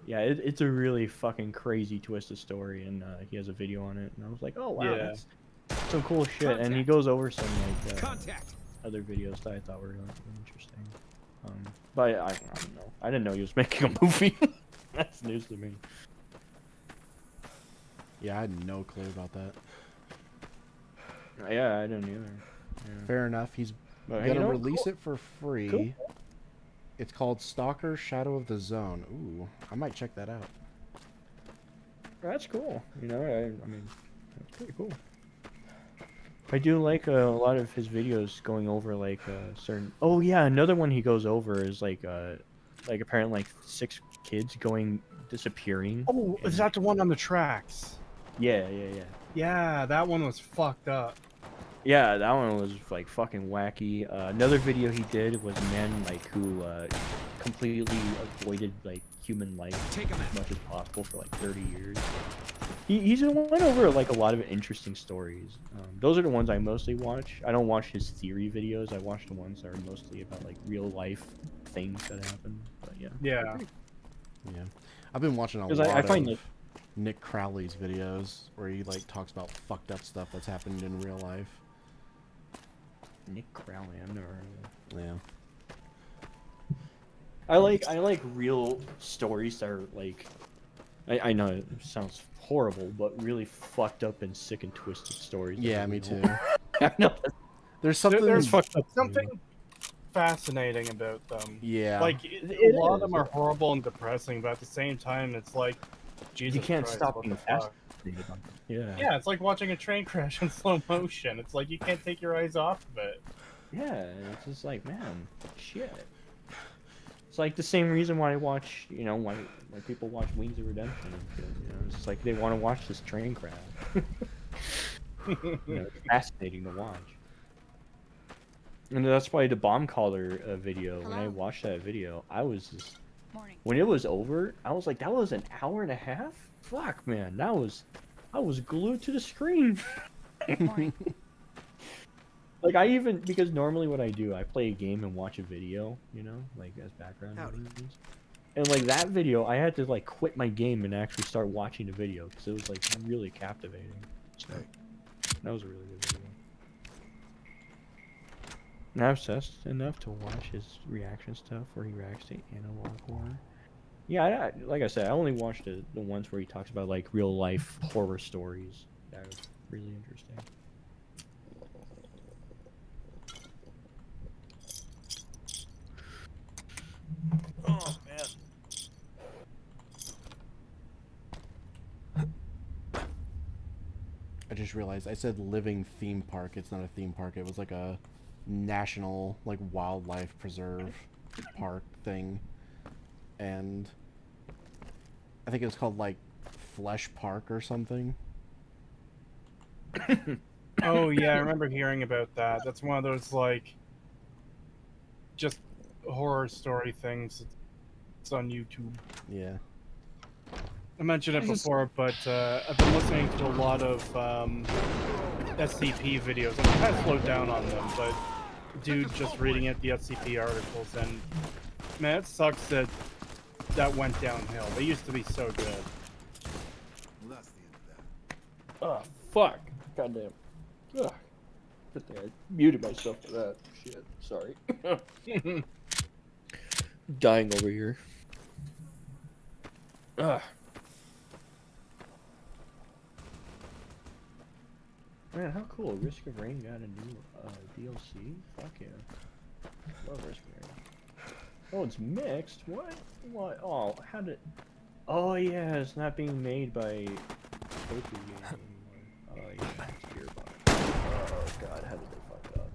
it's a really fucking crazy twisted story, and he has a video on it, and I was like, oh wow, that's some cool shit. Contact. And he goes over some like Contact. other videos that I thought were really interesting. But I don't know. I didn't know he was making a movie. That's news to me. Yeah, I had no clue about that. Yeah, I didn't either. Yeah. Fair enough. He's gonna release it for free. Cool. It's called Stalker: Shadow of the Zone. Ooh, I might check that out. That's cool. You know, I mean, that's pretty cool. I do like a lot of his videos going over like certain. Oh yeah, another one he goes over is like apparently like 6 kids disappearing. Oh, is that the one on the tracks? Yeah. Yeah, that one was fucked up. Yeah, that one was like fucking wacky. Another video he did was a man like who completely avoided like human life as much as possible for like 30 years. He's went over like a lot of interesting stories. Those are the ones I mostly watch. I don't watch his theory videos. I watch the ones that are mostly about like real life things that happen. But yeah. Yeah. I've been watching a lot of Nick Crowley's videos where he like talks about fucked up stuff that's happened in real life. Nick Crowley, I've never heard of that. Yeah. I like real stories that are like, I know it sounds horrible, but really fucked up and sick and twisted stories. Yeah, me too. I know. There's something something fascinating about them. Yeah. Like a lot of them are horrible and depressing, but at the same time, it's like Jesus you can't Christ, stop what being the fuck? fascinated on them. Yeah. Yeah, it's like watching a train crash in slow motion. It's like you can't take your eyes off of it. Yeah, it's just like, man, shit. It's like the same reason why I watch, you know, why people watch Wings of Redemption. You know, it's just like they want to watch this train crash. You know, it's fascinating to watch. And that's why the bomb collar video, when I watched that video, I was just... When it was over, I was like, that was an hour and a half? Fuck, man, I was glued to the screen. Like I even because normally what I do, I play a game and watch a video, you know, like as background noise. And like that video, I had to like quit my game and actually start watching the video because it was like really captivating. So that was a really good video. And I've obsessed enough to watch his reaction stuff where he reacts to analog horror. Yeah, like I said, I only watched the ones where he talks about like real life horror stories. That was really interesting. Oh man. I just realized I said living theme park. It's not a theme park. It was like a national like wildlife preserve park thing, and I think it was called like Flesh Park or something. Oh yeah, I remember hearing about that. That's one of those like just horror story things. It's on YouTube. Yeah. I mentioned it before, but I've been listening to a lot of SCP videos. I'm kind of slowed down on them, but dude, just reading the SCP articles, and man, it sucks that went downhill. They used to be so good. Well, that's the end of that. Oh fuck! Goddamn. Ugh. Good thing I muted myself for that. Shit. Sorry. Dying over here. Ugh. Man, how cool. Risk of Rain got a new DLC? Fuck yeah. Love Risk of Rain. Oh, it's mixed? What? What? Oh, how did... Oh yeah, it's not being made by Toku Game anymore. Oh yeah, it's Gearbox. Oh god, how did they fuck up?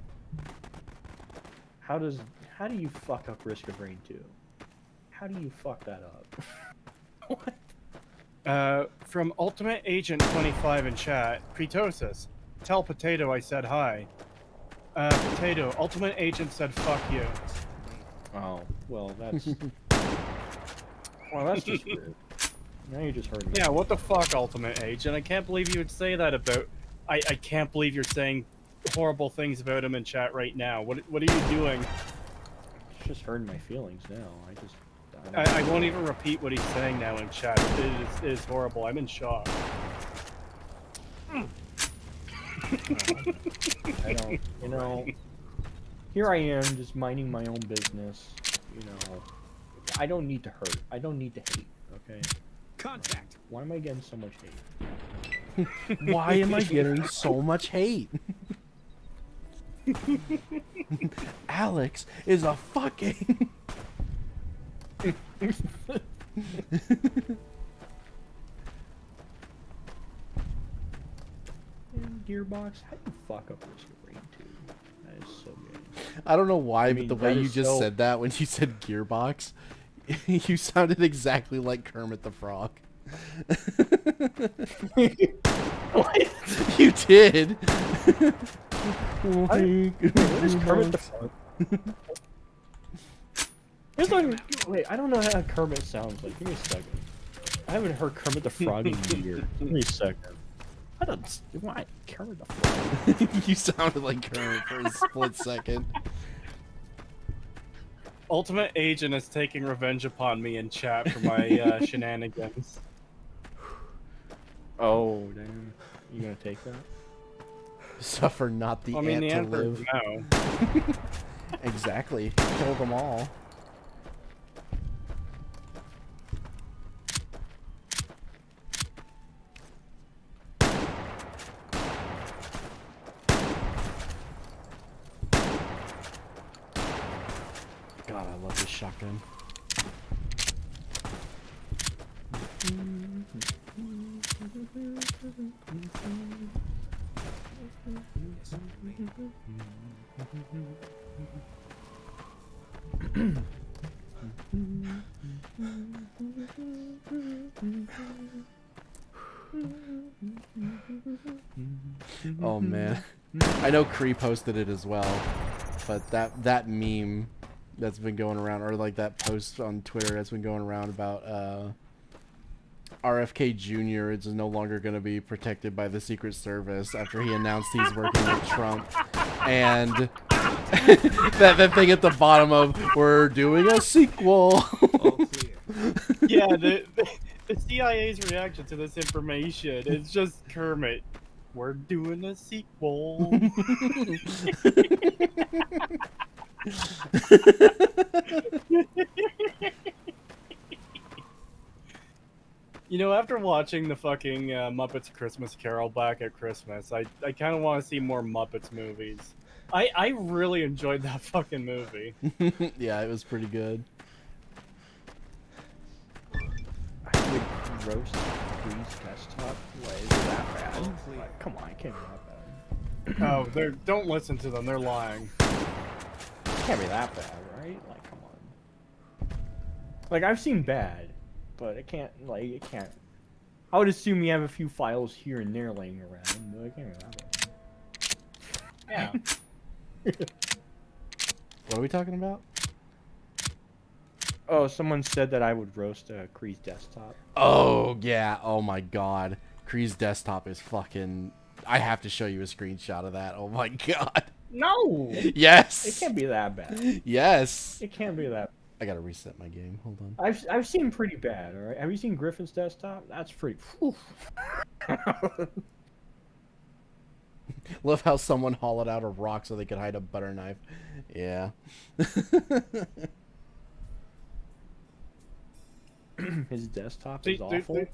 How do you fuck up Risk of Rain 2? How do you fuck that up? What? From Ultimate Agent 25 in chat, Creetosis. Tell Potato I said hi. Potato, Ultimate Agent said fuck you. Oh, well that's... well, that's just weird. Now you just heard me. Yeah, what the fuck, Ultimate Agent? I can't believe you would say that about... I can't believe you're saying horrible things about him in chat right now. What are you doing? It's just hurting my feelings now. I won't even repeat what he's saying now in chat. It is horrible. I'm in shock. I don't, you know, here I am just minding my own business, you know, I don't need to hurt, I don't need to hate, okay? Contact! Why am I getting so much hate? Why am I getting so much hate? Alex is a fucking... Gearbox, how do you fuck up Risk of Rain 2? That is so good. I don't know why, I mean, but the way you just said that when you said Gearbox, you sounded exactly like Kermit the Frog. What? You did. What is Kermit the Frog? Wait, I don't know how Kermit sounds like. Give me a second. I haven't heard Kermit the Frog in years. Give me a second. I don't. Why Kermit the Frog? You sounded like Kermit for a split second. Ultimate Agent is taking revenge upon me in chat for my shenanigans. Oh damn! You gonna take that? Suffer not the ant the to answer live. is no. Exactly. Kill them all. God, I love this shotgun. Oh man, I know Cree posted it as well, but that meme that's been going around, or like that post on Twitter that's been going around about RFK Jr. is no longer going to be protected by the Secret Service after he announced he's working with Trump. and that thing at the bottom of "We're doing a sequel." Yeah, the CIA's reaction to this information is just Kermit. We're doing a sequel. You know, after watching the fucking Muppets Christmas Carol back at Christmas, I kind of want to see more Muppets movies. I really enjoyed that fucking movie. Yeah, it was pretty good. I would roast Cree's desktop. Why is it that bad? Like, come on, it can't be that bad. Oh, don't listen to them. They're lying. It can't be that bad, right? Like, come on. Like, I've seen bad, but it can't. Like, it can't. I would assume you have a few files here and there laying around, but it can't be that bad. Yeah. What are we talking about? Oh, someone said that I would roast Cree's desktop. Oh, yeah. Oh, my God. Cree's desktop is fucking... I have to show you a screenshot of that. Oh, my God. No! Yes! It can't be that bad. Yes! It can't be that. I gotta reset my game. Hold on. I've seen pretty bad, alright? Have you seen Griffin's desktop? That's pretty... Love how someone hollowed out a rock so they could hide a butter knife. Yeah. His desktop is awful.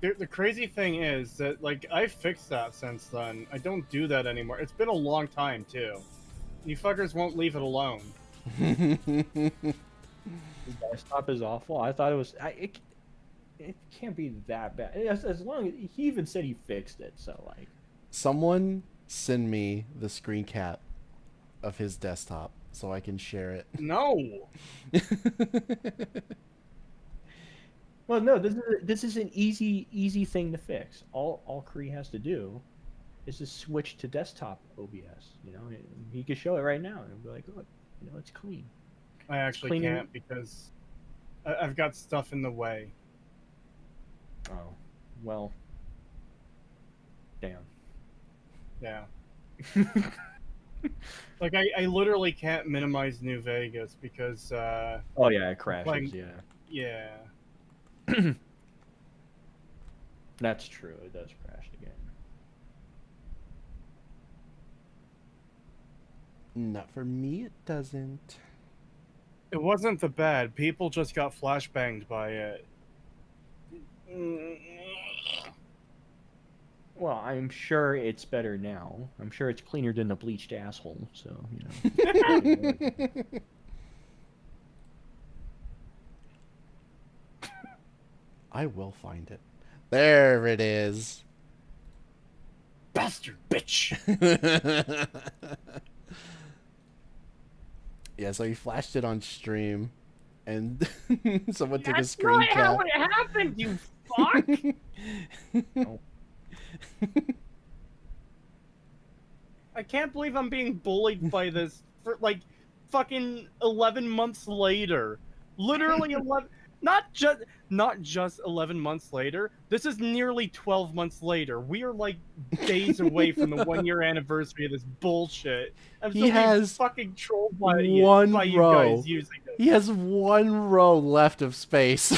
The crazy thing is that, like, I fixed that since then. I don't do that anymore. It's been a long time, too. You fuckers won't leave it alone. The desktop is awful. I thought it was... It can't be that bad. As long as... He even said he fixed it, so, like... Someone send me the screen cap of his desktop so I can share it. No! Well, no, this is an easy thing to fix. All Cree has to do is just switch to desktop OBS. You know, he could show it right now and be like, look, you know, it's clean. I actually can't because I've got stuff in the way. Oh, well, damn. Yeah. Like I literally can't minimize New Vegas because oh yeah, it crashes. Yeah. That's true. It does crash again. Not for me, it doesn't. It wasn't the bad. People just got flashbanged by it. Well, I'm sure it's better now. I'm sure it's cleaner than a bleached asshole. So you know. I will find it. There it is. Bastard bitch. Yeah, so he flashed it on stream, and someone took a screen That's not cap. how it happened, you fuck! Oh. I can't believe I'm being bullied by this for like fucking 11 months later. Literally 11. Not just 11 months later. This is nearly 12 months later. We are like days away from the 1-year anniversary of this bullshit. I'm He has fucking trolled by one you row. guys using it. He has one row left of space.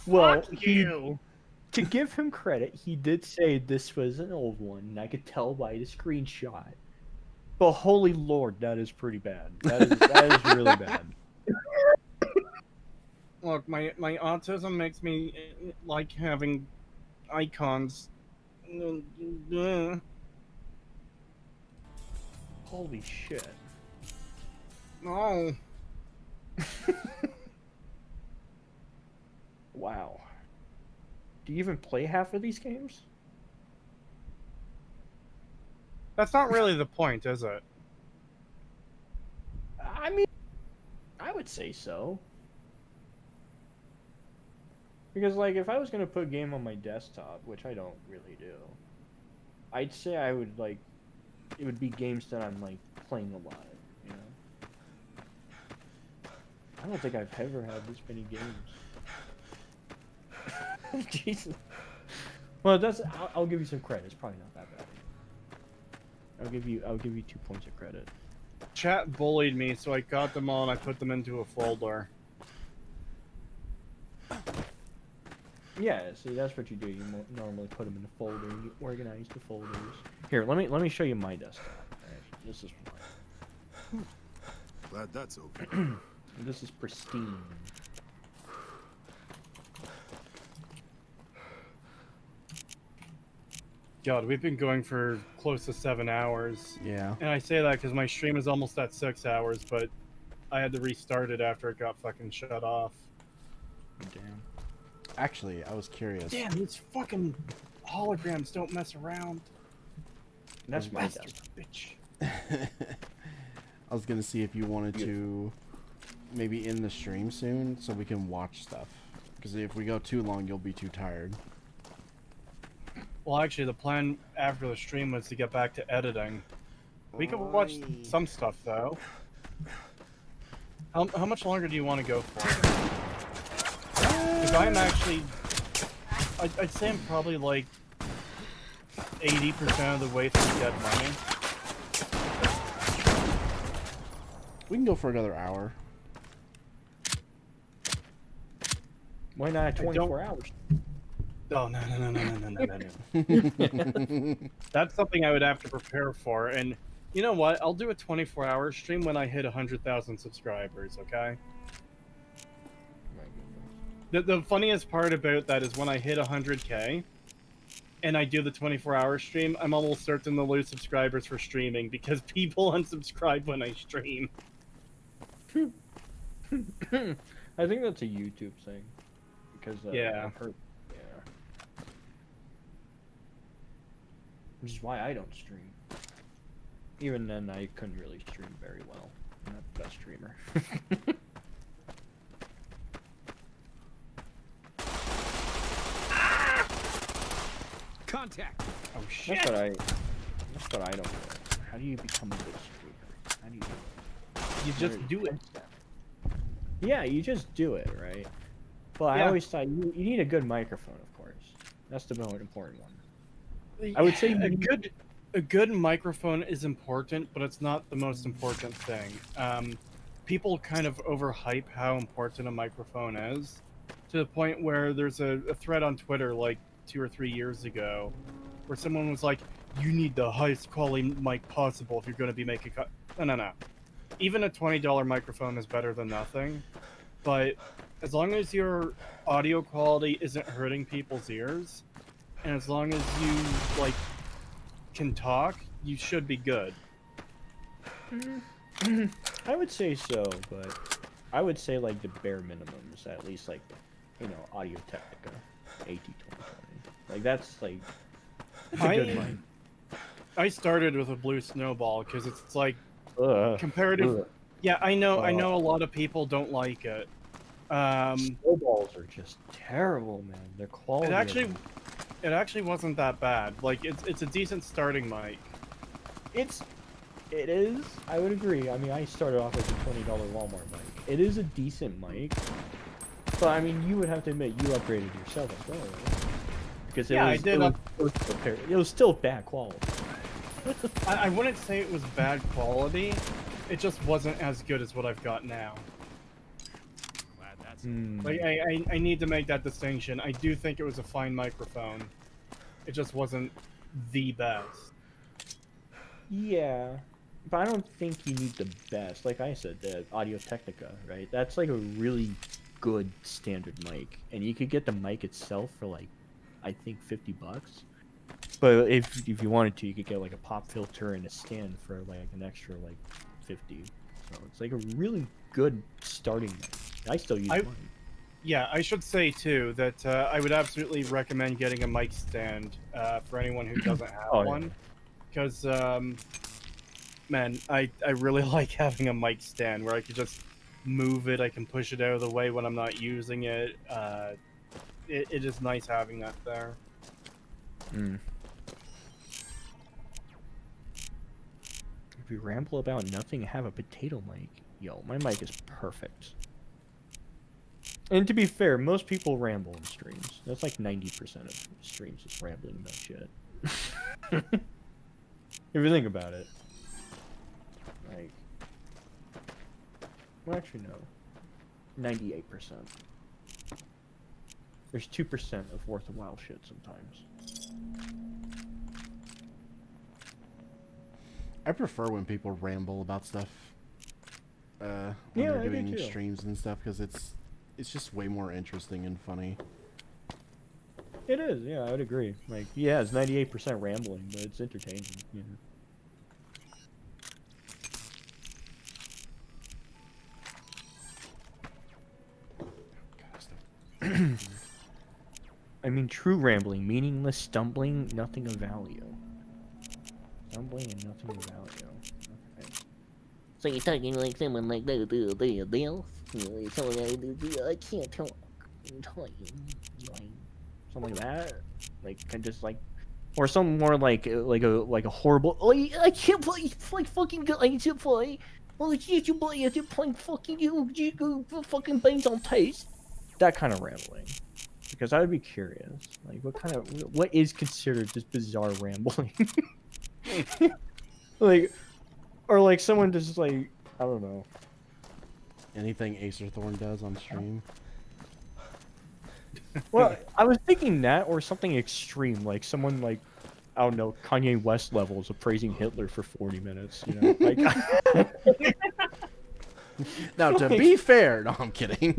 Well, Fuck you. To give him credit, he did say this was an old one, and I could tell by the screenshot. But holy lord, that is pretty bad. That is really bad. Look, my autism makes me like having icons. Holy shit. No. Wow. Do you even play half of these games? That's not really the point, is it? I mean, I would say so. Because, like, if I was going to put a game on my desktop, which I don't really do, I'd say I would, like, it would be games that I'm, like, playing a lot, you know? I don't think I've ever had this many games. Jesus. Well, I'll give you some credit. It's probably not that bad. I'll give you 2 points of credit. Chat bullied me, so I got them all and I put them into a folder. Yeah, see, that's what you do. You normally put them in a folder. You organize the folders. Here, let me show you my desktop. Right, this is mine. Glad that's over. This is pristine. God, we've been going for close to 7 hours. Yeah. And I say that because my stream is almost at 6 hours, but I had to restart it after it got fucking shut off. Damn. Actually, I was curious. Damn, these fucking holograms don't mess around. That's my bastard bitch. I was gonna see if you wanted to maybe end the stream soon so we can watch stuff. Because if we go too long, you'll be too tired. Well, actually, the plan after the stream was to get back to editing. We could watch some stuff, though. How much longer do you want to go for? Because I'm actually... I'd say I'm probably like 80% of the way through Dead Money. We can go for another hour. Why not 24 hours? Oh, no. That's something I would have to prepare for. And you know what? I'll do a 24-hour stream when I hit 100,000 subscribers, okay? The funniest part about that is when I hit 100K and I do the 24-hour stream, I'm almost certain to lose subscribers for streaming because people unsubscribe when I stream. I think that's a YouTube thing. Because yeah. I've heard, yeah. Which is why I don't stream. Even then, I couldn't really stream very well. I'm not the best streamer. Contact. Oh shit. That's what I don't know. How do you become a good streamer? How do you? You just do it. Yeah, you just do it, right? But Yeah. I always thought you need a good microphone, of course. That's the most important one. I would say a good microphone is important, but it's not the most important thing. People kind of overhype how important a microphone is, to the point where there's a thread on Twitter like 2 or 3 years ago, where someone was like, "You need the highest quality mic possible if you're going to be making No. Even a $20 microphone is better than nothing, but as long as your audio quality isn't hurting people's ears, and as long as you like can talk, you should be good." I would say so, but I would say like the bare minimum is at least like, Audio Technica, AT2020. Like that's like a good mic. I started with a Blue Snowball because it's like comparative. Ugh. Yeah, I know a lot of people don't like it. Snowballs are just terrible, man. Their quality. It actually wasn't that bad. Like it's a decent starting mic. It is. I would agree. I mean, I started off with a $20 Walmart mic. It is a decent mic, but I mean, you would have to admit you upgraded yourself as well, right? Because it was still bad quality. I wouldn't say it was bad quality. It just wasn't as good as what I've got now. Like I need to make that distinction. I do think it was a fine microphone. It just wasn't the best. Yeah, but I don't think you need the best. Like I said, the Audio Technica, right? That's like a really good standard mic, and you could get the mic itself for like, I think $50. But if you wanted to, you could get like a pop filter and a stand for like an extra like $50. So it's like a really good starting mic. I still use mine. Yeah, I should say too that I would absolutely recommend getting a mic stand for anyone who doesn't have one, because man, I really like having a mic stand where I could just move it. I can push it out of the way when I'm not using it. It is nice having that there. If you ramble about nothing, have a potato mic. Yo, my mic is perfect. And to be fair, most people ramble in streams. That's like 90% of streams is rambling about shit. If you think about it. Like, well, actually, no. 98%. There's 2% of worth of wild shit sometimes. I prefer when people ramble about stuff. When Yeah, they're I do doing too. streams and stuff, because it's just way more interesting and funny. It is, yeah, I would agree. Like, yeah, it's 98% rambling, but it's entertaining, you know. I mean, true rambling, meaningless stumbling, nothing of value. Stumbling and nothing of value. Okay. So you're talking like someone like that, Bill? Someone I can't talk. I'm talking. Like, something like that? Like, just like... Or something more like a horrible... Oh, I can't play fucking... I can't play... Oh, you play, I can't play fucking... You fucking things on taste. That kind of rambling. Because I would be curious, like, what is considered just bizarre rambling? Like, or like someone just like, I don't know. Anything Acerthorn does on stream. Well, I was thinking that, or something extreme, like someone like, I don't know, Kanye West levels of praising Hitler for 40 minutes, you know? Like, now, to be fair, no, I'm kidding.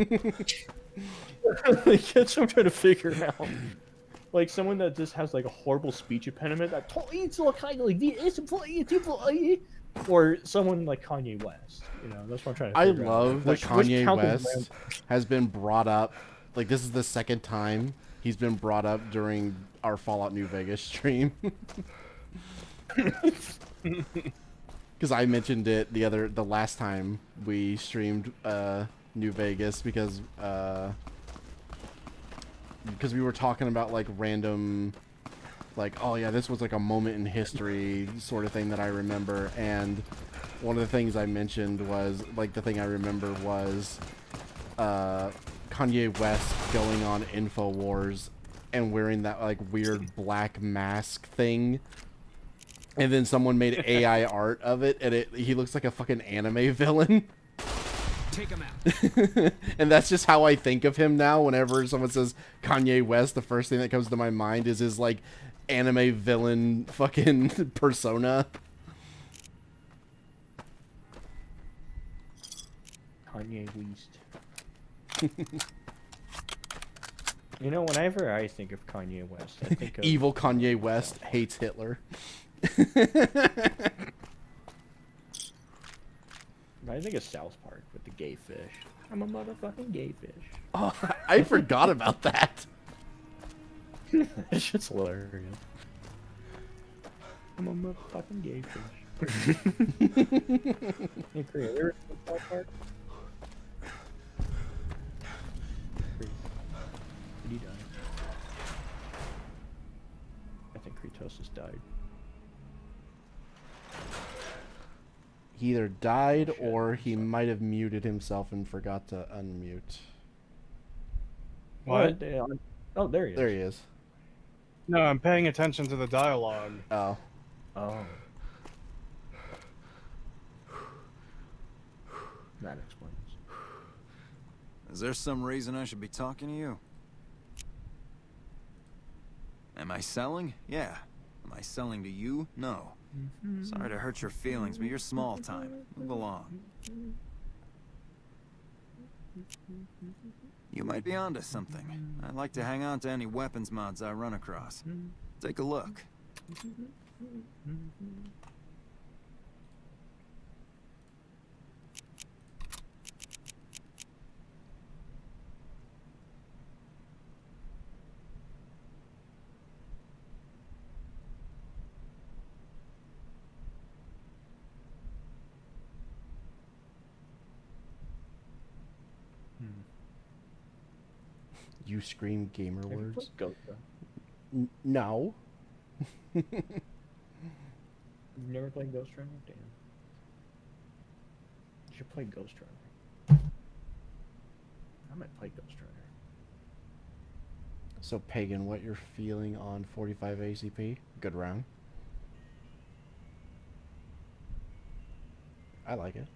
That's what I'm trying to figure out. Like someone that just has like a horrible speech impediment that or someone like Kanye West. You know, that's what I'm trying to figure out. I love that Kanye West has been brought up. Like, this is the second time he's been brought up during our Fallout New Vegas stream. Because I mentioned it the last time we streamed New Vegas because we were talking about like random, like, oh yeah, this was like a moment in history sort of thing that I remember, and one of the things I mentioned was, like, the thing I remember was Kanye West going on InfoWars and wearing that like weird black mask thing, and then someone made AI art of it, and he looks like a fucking anime villain. Take him out. And that's just how I think of him now. Whenever someone says Kanye West, the first thing that comes to my mind is his like anime villain fucking persona. Kanye West. You know, whenever I think of Kanye West, I think of evil Kanye West hates Hitler. I think of South Park with the gay fish. I'm a motherfucking gay fish. Oh, I forgot about that. It's just hilarious. I'm a motherfucking gay fish. Hey, Cree, have you ever seen South Park? Cree. Did he die? I think Creetosis died. He either died or he might have muted himself and forgot to unmute. What? Oh, there he is. There he is. No, I'm paying attention to the dialogue. Oh. Oh. That explains. Is there some reason I should be talking to you? Am I selling? Yeah. Am I selling to you? No. Sorry to hurt your feelings, but you're small time. Move along. You might be onto something. I'd like to hang on to any weapons mods I run across. Take a look. You scream gamer words? Ghost. No. You've never played Ghost Runner? Damn. You should play Ghost Runner. I might play Ghost Runner. So, Pagan, what you're feeling on 45 ACP? Good round. I like it.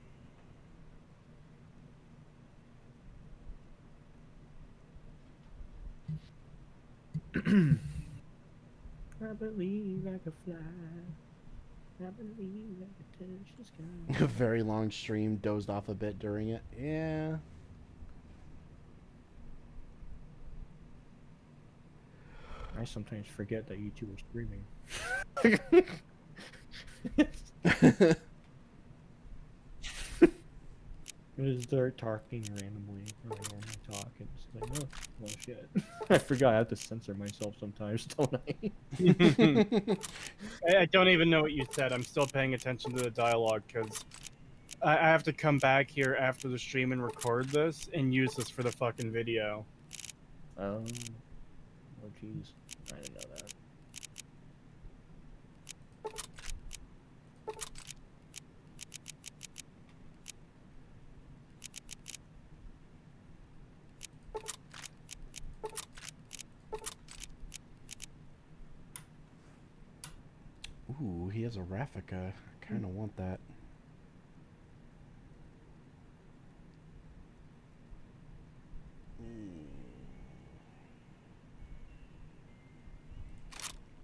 I believe I can fly. I believe I can touch the sky. A very long stream, dozed off a bit during it. Yeah. I sometimes forget that you two are streaming. I just start talking randomly, or normal talk, and it's like, oh shit. I forgot I have to censor myself sometimes, don't I? I don't even know what you said. I'm still paying attention to the dialogue because I have to come back here after the stream and record this and use this for the fucking video. Oh jeez. I didn't know that. Ooh, he has a Raffica. I kind of want that.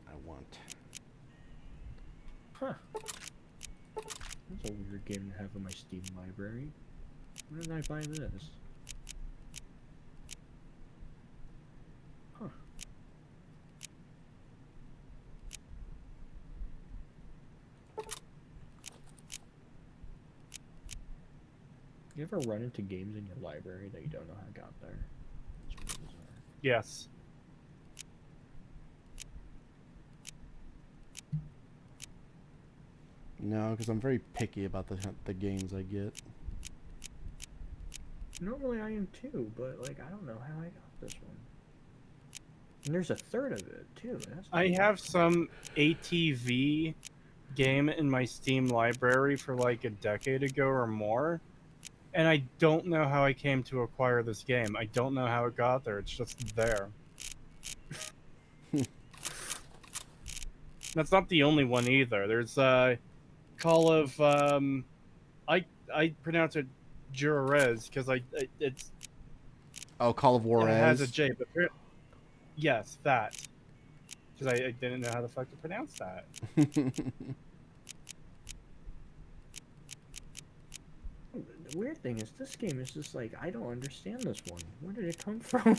I want. Huh. That's a weird game to have in my Steam library. When did I buy this? Huh. You ever run into games in your library that you don't know how it got there? It's really bizarre. Yes. No, because I'm very picky about the games I get. Normally I am too, but like I don't know how I got this one. And there's a third of it too. I have some ATV game in my Steam library for like a decade ago or more, and I don't know how I came to acquire this game. I don't know how it got there. It's just there. That's not the only one either. There's Call of I pronounce it Juarez because it's Call of Juarez. It has a J, but yes, that. Because I didn't know how the fuck to pronounce that. The weird thing is, this game is just like, I don't understand this one. Where did it come from?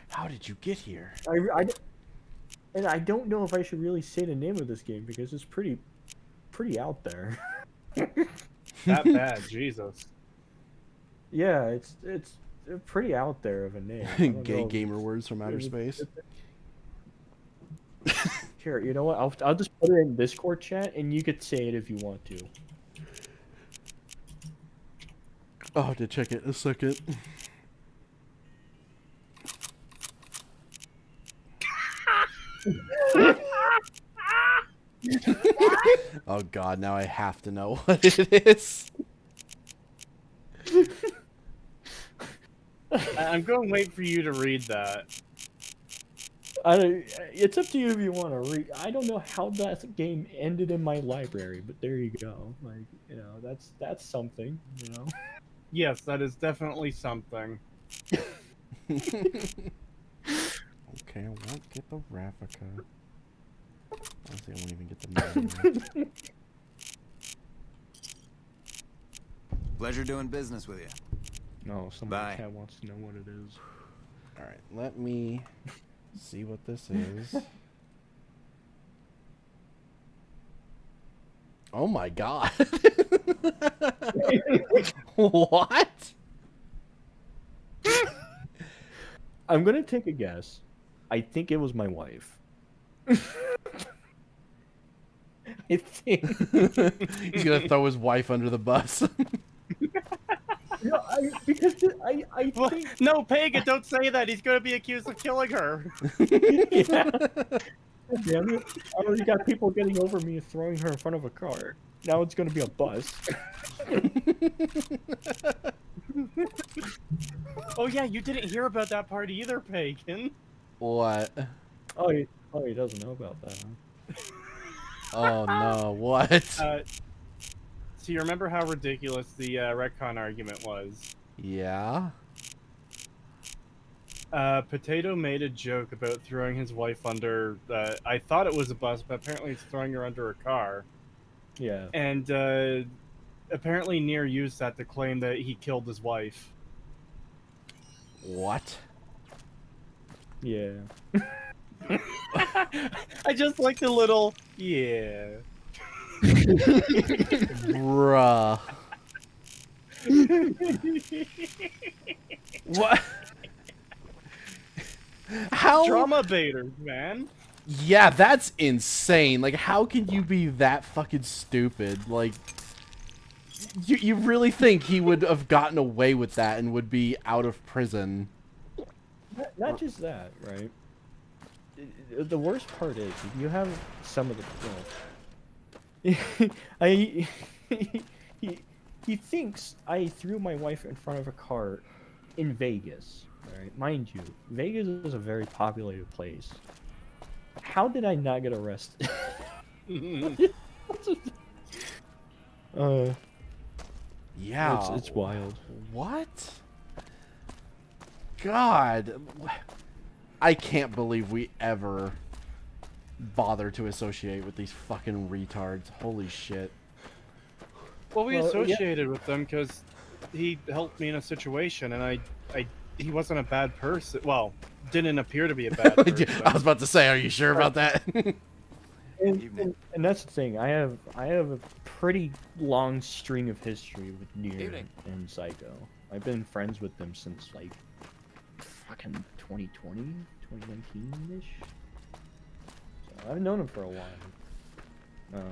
How did you get here? And I don't know if I should really say the name of this game because it's pretty out there. That bad, Jesus. Yeah, it's pretty out there of a name. Gay gamer words from outer space. Here, you know what? I'll just put it in Discord chat, and you could say it if you want to. I'll have to check it in a second. Oh god, now I have to know what it is. I'm going to wait for you to read that. It's up to you if you want to read. I don't know how that game ended in my library, but there you go. Like, you know, that's something, you know. Yes, that is definitely something. Okay, I won't get the Raffica. Honestly, I won't even get the name. Pleasure doing business with you. No, somebody in the chat wants to know what it is. Alright, let me see what this is. Oh my god. What? I'm gonna take a guess. I think it was my wife. I think he's gonna throw his wife under the bus. No, because I think... No, Pagan, don't say that. He's going to be accused of killing her. Yeah. Damn it. I already got people getting over me and throwing her in front of a car. Now it's going to be a bus. Oh, yeah, you didn't hear about that part either, Pagan. What? Oh, he doesn't know about that, huh? Oh, no. What? so you remember how ridiculous the retcon argument was? Yeah. Potato made a joke about throwing his wife under. I thought it was a bus, but apparently it's throwing her under a car. Yeah. And apparently Nier used that to claim that he killed his wife. What? Yeah. I just like the little yeah. Bruh. What? How? Drama baiters, man. Yeah, that's insane. Like, how can you be that fucking stupid? Like, you really think he would have gotten away with that and would be out of prison? Not just that, right? The worst part is you have some of the. He thinks I threw my wife in front of a car in Vegas. Right? Mind you, Vegas is a very populated place. How did I not get arrested? Yeah. It's wild. What? God. I can't believe we ever bother to associate with these fucking retards. Holy shit. Well, we associated with them because he helped me in a situation, and he wasn't a bad person. Well, didn't appear to be a bad person. I was about to say, are you sure about that? And that's the thing. I have a pretty long string of history with Nier and Psycho. I've been friends with them since like fucking 2020, 2019-ish. So I've known him for a while.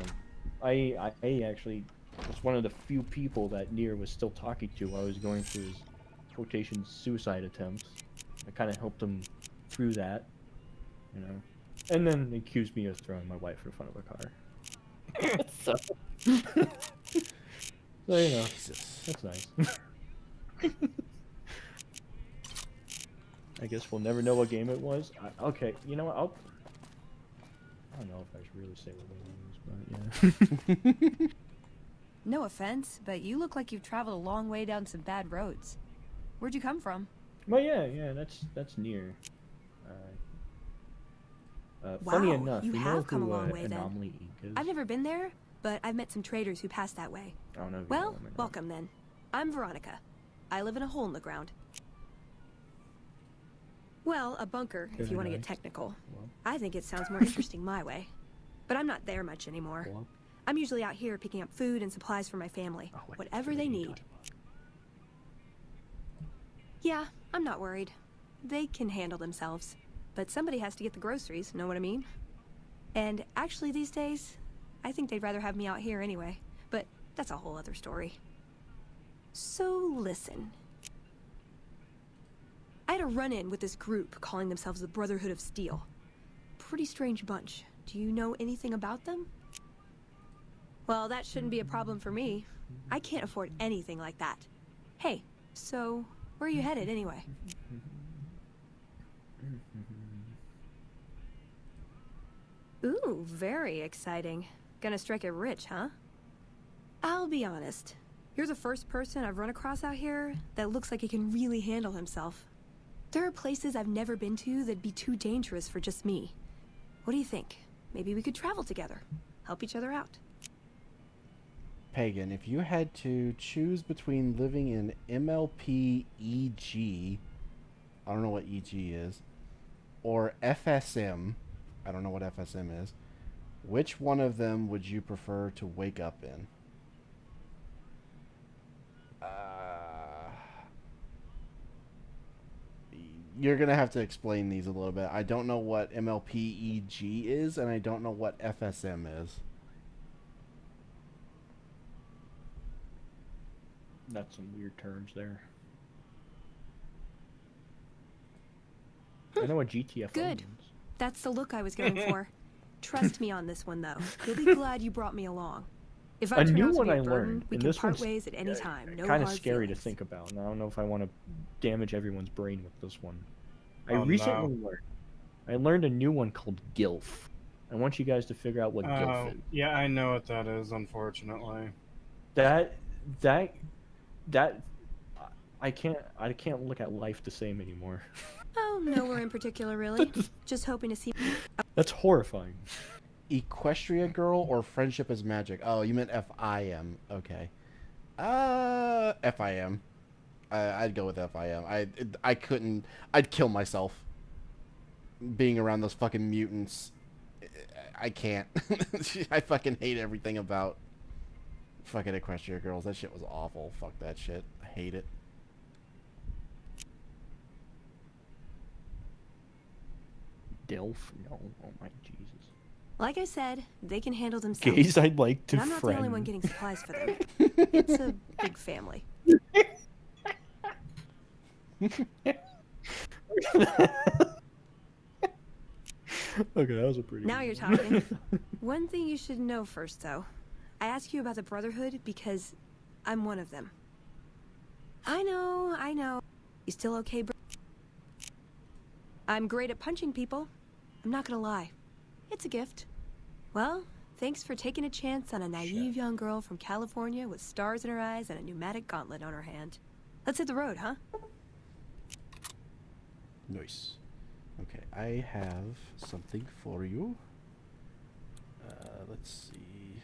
I actually was one of the few people that Nier was still talking to while I was going through his quotation suicide attempts. I kind of helped him through that, you know. And then he accused me of throwing my wife in front of a car. So you know, that's nice. I guess we'll never know what game it was. Okay, you know what? I don't know if I should really say what game it was, but yeah. No offense, but you look like you've traveled a long way down some bad roads. Where'd you come from? Well, yeah, that's Nier. Wow, funny enough, you know have come who, a long way then. Anomaly Inc. is? I've never been there, but I've met some traders who pass that way. I don't know if you know Well, them or not. welcome then. I'm Veronica. I live in a hole in the ground. Well, a bunker, if you want to get technical. I think it sounds more interesting my way. But I'm not there much anymore. I'm usually out here picking up food and supplies for my family. Whatever they need. Yeah, I'm not worried. They can handle themselves. But somebody has to get the groceries, know what I mean? And actually these days, I think they'd rather have me out here anyway. But that's a whole other story. So listen. I had a run-in with this group calling themselves the Brotherhood of Steel. Pretty strange bunch. Do you know anything about them? Well, that shouldn't be a problem for me. I can't afford anything like that. Hey, so where are you headed anyway? Ooh, very exciting. Gonna strike it rich, huh? I'll be honest. You're the first person I've run across out here that looks like he can really handle himself. There are places I've never been to that'd be too dangerous for just me. What do you think? Maybe we could travel together. Help each other out. Pagan, if you had to choose between living in MLP EG, I don't know what EG is, or FSM, I don't know what FSM is, which one of them would you prefer to wake up in? You're going to have to explain these a little bit. I don't know what MLP EG is, and I don't know what FSM is. That's some weird terms there. I know what GTFO Good. means. That's the look I was going for. Trust me on this one, though. You'll be glad you brought me along. If I A turn new out to one be a I burden, learned, we and can this part one's ways at any time. No kind of hard scary feelings. to think about, and I don't know if I want to damage everyone's brain with this one. Oh, I recently learned a new one called GILF. I want you guys to figure out what GILF is. Yeah, I know what that is, unfortunately. that I can't look at life the same anymore. Oh, nowhere in particular, really. Just hoping to see. That's horrifying. Equestria girl or friendship is magic? Oh, you meant FIM. Okay. FIM. I'd go with FIM. I couldn't. I'd kill myself. Being around those fucking mutants. I can't. I fucking hate everything about fucking Equestria girls. That shit was awful. Fuck that shit. I hate it. Delph? No. Oh my Jesus. Like I said, they can handle themselves. Gays I'd like to And I'm not the only friend. one getting supplies for them. It's a big family. Okay, that was a pretty. Now you're talking. One thing you should know first, though. I ask you about the Brotherhood because I'm one of them. I know. You still okay, bro? I'm great at punching people. I'm not gonna lie. It's a gift. Well, thanks for taking a chance on a naive young girl from California with stars in her eyes and a pneumatic gauntlet on her hand. Let's hit the road, huh? Nice. Okay, I have something for you. Let's see.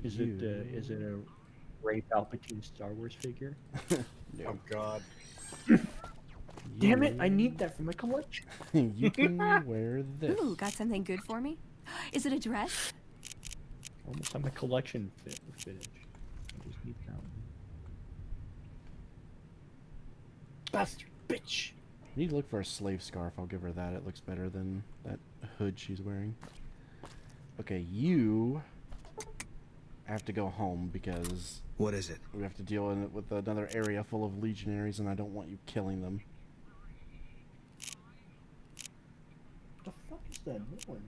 Is it a Ray Palpatine Star Wars figure? No. Oh God. Damn it! I need that for my collection. You can wear this. Ooh, got something good for me? Is it a dress? Almost have my collection finished. I just need that one. Bastard bitch. I need to look for a slave scarf. I'll give her that. It looks better than that hood she's wearing. Okay, you have to go home because... What is it? We have to deal with another area full of legionaries and I don't want you killing them. What the fuck is that noise?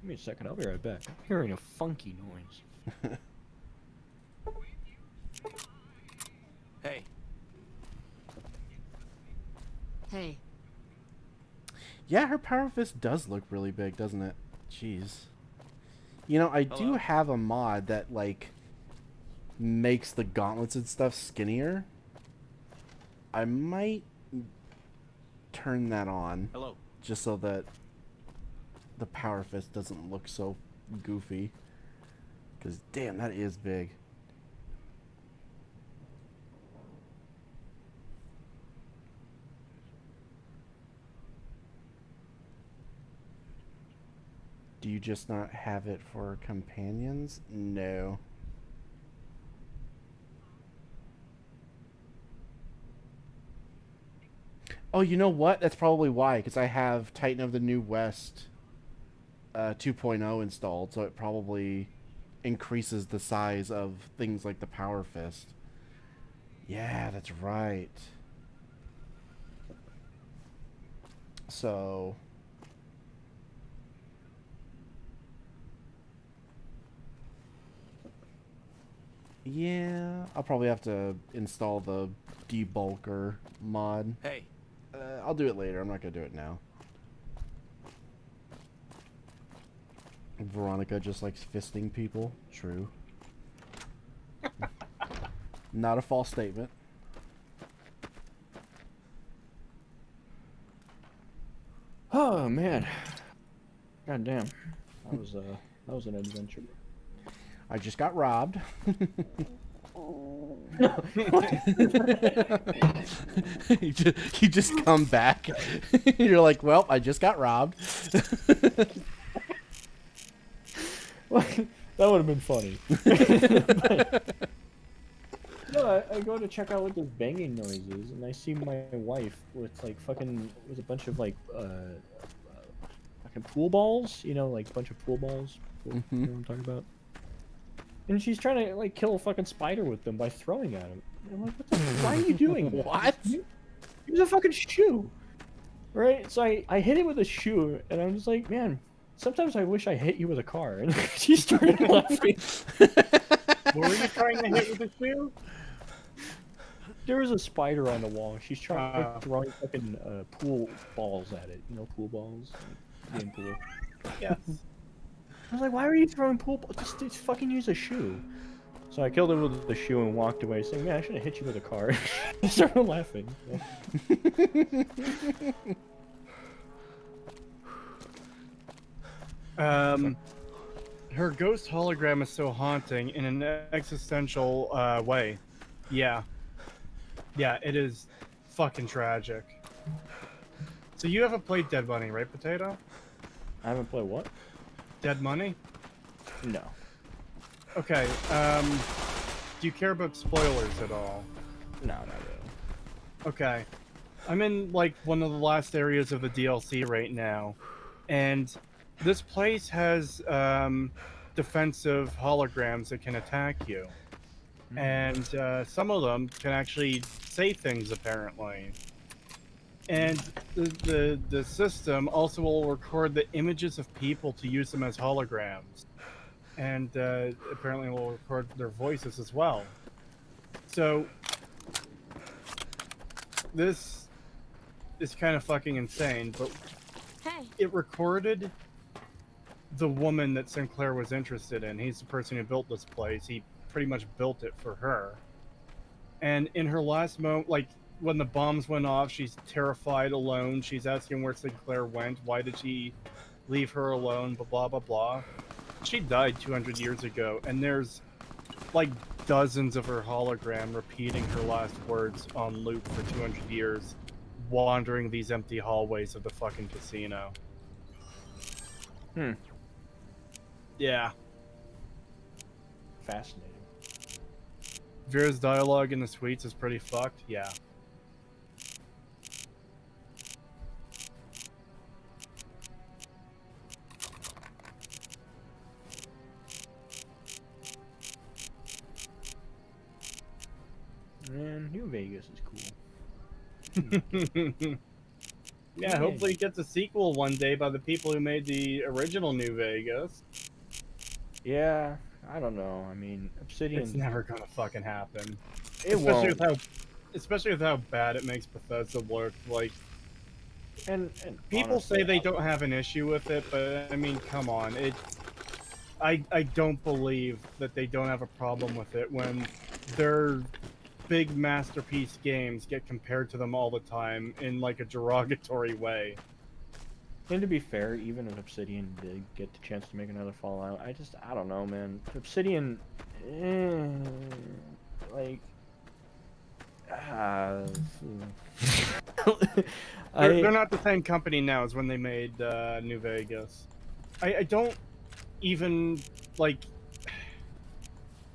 Give me a second, I'll be right back. I'm hearing a funky noise. Hey. Hey. Yeah, her power fist does look really big, doesn't it? Jeez. You know, I do have a mod that, like, makes the gauntlets and stuff skinnier. I might turn that on. Hello. Just so that the power fist doesn't look so goofy. Because, damn, that is big. Do you just not have it for companions? No. Oh, you know what? That's probably why, because I have Titan of the New West 2.0 installed, so it probably increases the size of things like the Power Fist. Yeah, that's right. So... yeah, I'll probably have to install the debulker mod. Hey. I'll do it later. I'm not going to do it now. Veronica just likes fisting people. True. Not a false statement. Oh man. God damn. That was an adventure. I just got robbed. you just come back. You're like, well, I just got robbed. Well, that would have been funny. No, I go to check out what this banging noise is, and I see my wife with like fucking with a bunch of like fucking pool balls. You know, like a bunch of pool balls. You know what I'm talking about? And she's trying to like kill a fucking spider with them by throwing at him. And I'm like, what the why are you doing that? What? Use a fucking shoe. Right? So I hit it with a shoe, and I'm just like, man, sometimes I wish I hit you with a car. And she started laughing. What were you trying to hit with the shoe? There was a spider on the wall. She's trying throwing fucking pool balls at it. You know, pool balls? Like, in pool. Yes. I was like, why are you throwing pool balls? Just fucking use a shoe. So I killed him with the shoe and walked away, saying, "Man, I should have hit you with a car." He started laughing. Her ghost hologram is so haunting in an existential way. Yeah. Yeah, it is fucking tragic. So you haven't played Dead Money, right, Potato? I haven't played what? Dead Money? No. Okay, do you care about spoilers at all? No, not really. Okay. I'm in, like, one of the last areas of the DLC right now, and this place has, defensive holograms that can attack you. And, some of them can actually say things, apparently. And the system also will record the images of people to use them as holograms. And apparently will record their voices as well. So this is kind of fucking insane, but it recorded the woman that Sinclair was interested in. He's the person who built this place. He pretty much built it for her. And in her last moment, like, when the bombs went off, she's terrified, alone. She's asking where Sinclair went. Why did she leave her alone? Blah, blah, blah, blah. She died 200 years ago, and there's, like, dozens of her hologram repeating her last words on loop for 200 years, wandering these empty hallways of the fucking casino. Yeah. Fascinating. Vera's dialogue in the suites is pretty fucked. Yeah. Man, New Vegas is cool. Yeah, hopefully it gets a sequel one day by the people who made the original New Vegas. Yeah, I don't know. I mean, Obsidian. It's never gonna fucking happen. It won't. Especially with how bad it makes Bethesda look. Like, and people honestly, say they don't have an issue with it, but I mean, come on. I don't believe that they don't have a problem with it when their big masterpiece games get compared to them all the time in like a derogatory way. And to be fair, even if Obsidian did get the chance to make another Fallout, I don't know, man. Obsidian, like, they're not the same company now as when they made New Vegas. I don't even, like...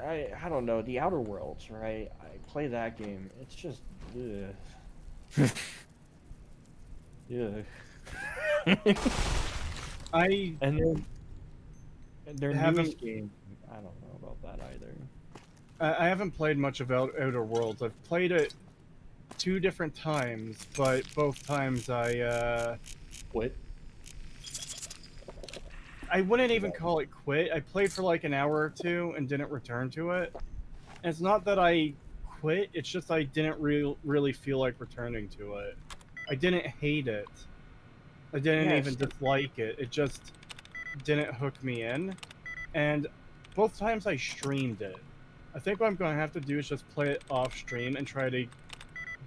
I don't know, the Outer Worlds, right? I play that game, it's just... Ugh. Yeah. And their newest game, I don't know about that either. I haven't played much of Outer Worlds. I've played it 2 different times, but both times I quit. I wouldn't even call it quit. I played for like an hour or 2 and didn't return to it. And it's not that I quit, it's just I didn't really feel like returning to it. I didn't hate it. I didn't even dislike it. It just didn't hook me in. And both times I streamed it. I think what I'm going to have to do is just play it off stream and try to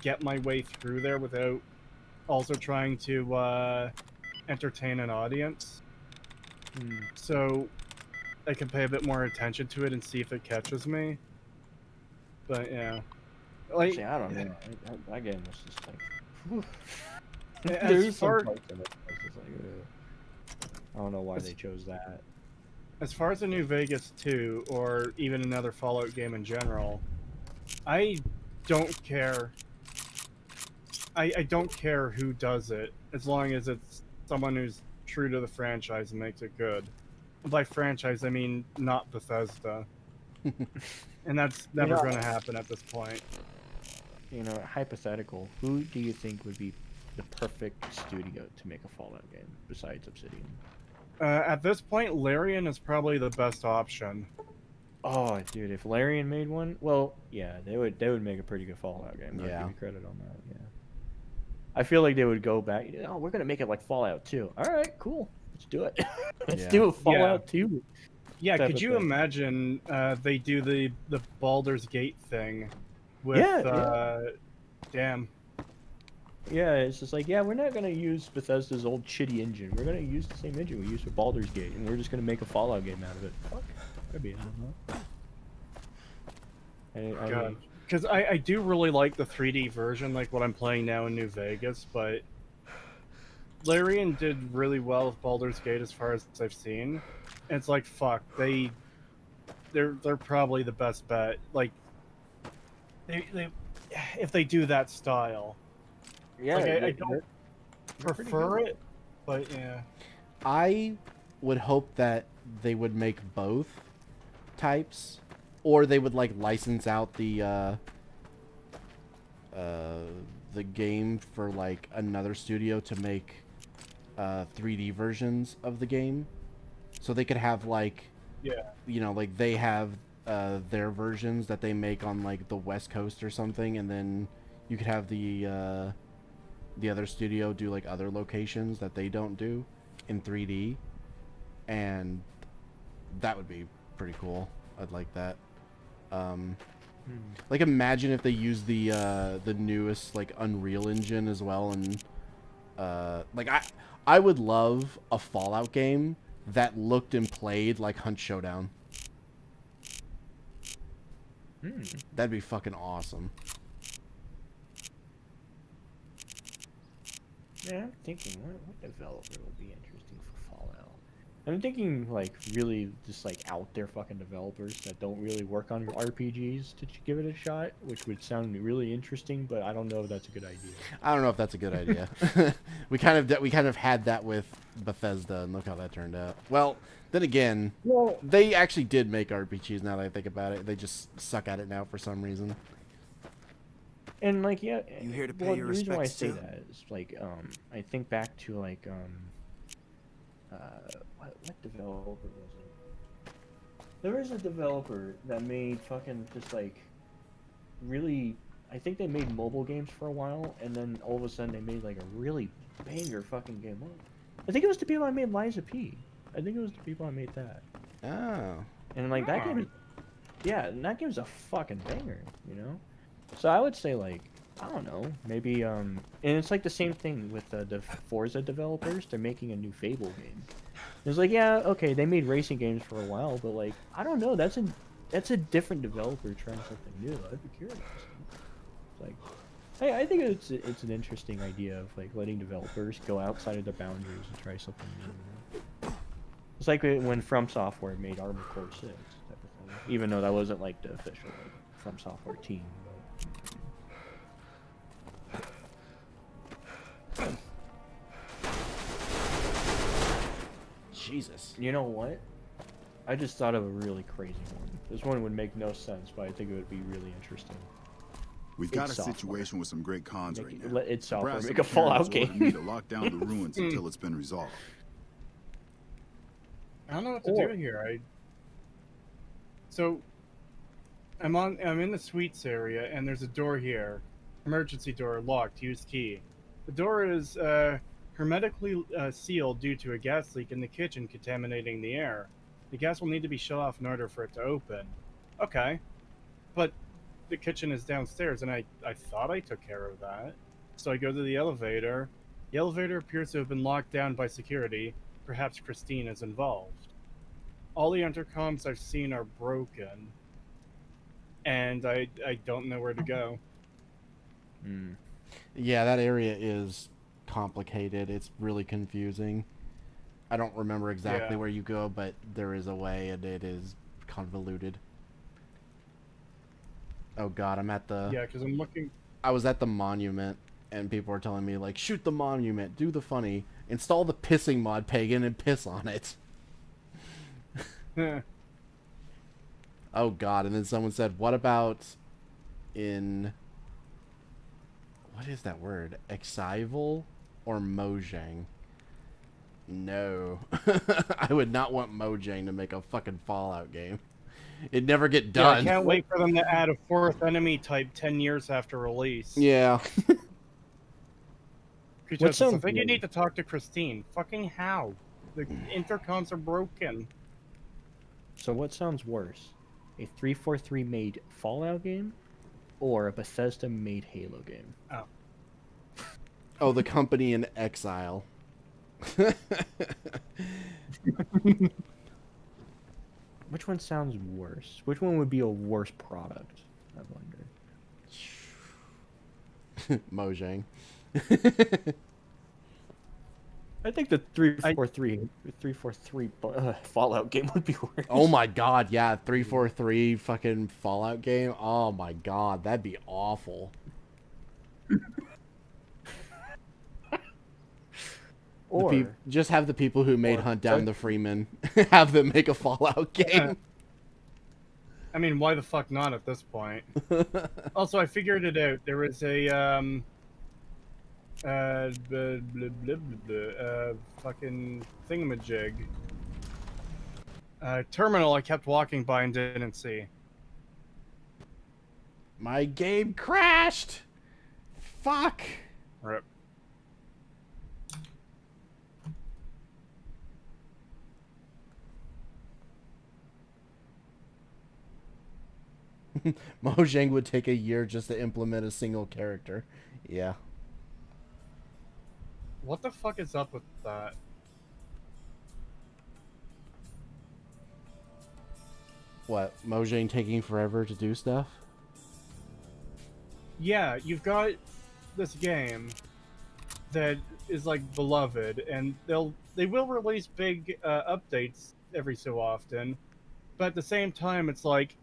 get my way through there without also trying to entertain an audience. So I can pay a bit more attention to it and see if it catches me. But yeah. Like, see, I don't know. That game was just like... Whew. As far, I don't know why they chose that. As far as the New Vegas 2, or even another Fallout game in general, I don't care. I don't care who does it, as long as it's someone who's true to the franchise and makes it good. And by franchise, I mean not Bethesda. And that's never going to happen at this point. You know, hypothetical, who do you think would be the perfect studio to make a Fallout game besides Obsidian? At this point, Larian is probably the best option. Oh, dude, if Larian made one, well, yeah, they would make a pretty good Fallout game. I'll give you credit on that. Yeah, I feel like they would go back. Oh, we're gonna make it like Fallout 2. All right, cool. let's do it. Let's do a Fallout 2. Yeah, type could of you thing. imagine they do the Baldur's Gate thing with damn. Yeah, it's just like, yeah, we're not gonna use Bethesda's old shitty engine. We're gonna use the same engine we used for Baldur's Gate, and we're just gonna make a Fallout game out of it. Fuck, that'd be God, because I do really like the 3D version, like what I'm playing now in New Vegas, but Larian did really well with Baldur's Gate as far as I've seen. And it's like, fuck, they're probably the best bet. Like, they if they do that style. Yeah, like, I don't prefer it, but yeah. I would hope that they would make both types, or they would like license out the game for like another studio to make 3D versions of the game, so they could have like, you know, like they have their versions that they make on like the West Coast or something, and then you could have the other studio do like other locations that they don't do in 3D, and that would be pretty cool. I'd like that. Like, imagine if they used the newest like Unreal Engine as well, and like I would love a Fallout game that looked and played like Hunt Showdown. That'd be fucking awesome. Yeah, I'm thinking, what developer would be interesting for Fallout? I'm thinking, like, really just, like, out there fucking developers that don't really work on RPGs to give it a shot, which would sound really interesting, but I don't know if that's a good idea. I don't know if that's a good idea. we kind of had that with Bethesda, and look how that turned out. Well, then again, they actually did make RPGs, now that I think about it. They just suck at it now for some reason. And like, yeah, You here to pay well, your the reason why I respects say too? that is like, I think back to like, what developer was it? There was a developer that made fucking just like, really, I think they made mobile games for a while, and then all of a sudden they made like a really banger fucking game. I think it was the people that made Liza P. I think it was the people that made that. Oh. And like that game, yeah, and that game's a fucking banger, you know. So I would say, like, I don't know, maybe, and it's like the same thing with the Forza developers. They're making a new Fable game. It's like, yeah, okay, they made racing games for a while, but like, I don't know, that's a different developer trying something new. I'd be curious. It's like, hey, I think it's an interesting idea of like letting developers go outside of their boundaries and try something new. You know? It's like when From Software made Armored Core 6, type of thing. Even though that wasn't like the official like, From Software team. Jesus. You know what? I just thought of a really crazy one. This one would make no sense, but I think it would be really interesting. We've got a situation with some great cons right now. Let it software Brass make a Fallout ordered game. me to lock down the ruins until it's been resolved. I don't know what to do here. So I'm in the suites area, and there's a door here, emergency door, locked, use key. The door is hermetically sealed due to a gas leak in the kitchen contaminating the air. The gas will need to be shut off in order for it to open. Okay, but the kitchen is downstairs, and I thought I took care of that. So I go to the elevator. The elevator appears to have been locked down by security. Perhaps Christine is involved. All the intercoms I've seen are broken, and I don't know where to go. Yeah, that area is complicated. It's really confusing. I don't remember exactly where you go, but there is a way, and it is convoluted. Oh god, I'm at the... Yeah, because I'm looking... I was at the monument, and people were telling me, like, shoot the monument, do the funny, install the pissing mod, Pagan, and piss on it. Oh god, and then someone said, what about in... What is that word? Exival or Mojang? No. I would not want Mojang to make a fucking Fallout game. It'd never get done. Yeah, I can't wait for them to add a fourth enemy type 10 years after release. Yeah. Creetosis, I think you need to talk to Christine. Fucking how? The intercoms are broken. So what sounds worse? A 343 made Fallout game or a Bethesda made Halo game? Oh. Oh, the company in exile. Which one sounds worse? Which one would be a worse product? I wonder. Mojang. I think the 343 Fallout game would be worse. Oh my god, yeah, 343 fucking Fallout game. Oh my god, that'd be awful. Or just have the people who made Hunt Down the Freeman have them make a Fallout game. Yeah. I mean, why the fuck not at this point? Also, I figured it out. There was a fucking thingamajig. Terminal I kept walking by and didn't see. My game crashed. Fuck. Rip. Mojang would take a year just to implement a single character. Yeah. What the fuck is up with that? What, Mojang taking forever to do stuff? Yeah, you've got this game that is like beloved, and they will release big updates every so often, but at the same time, it's like,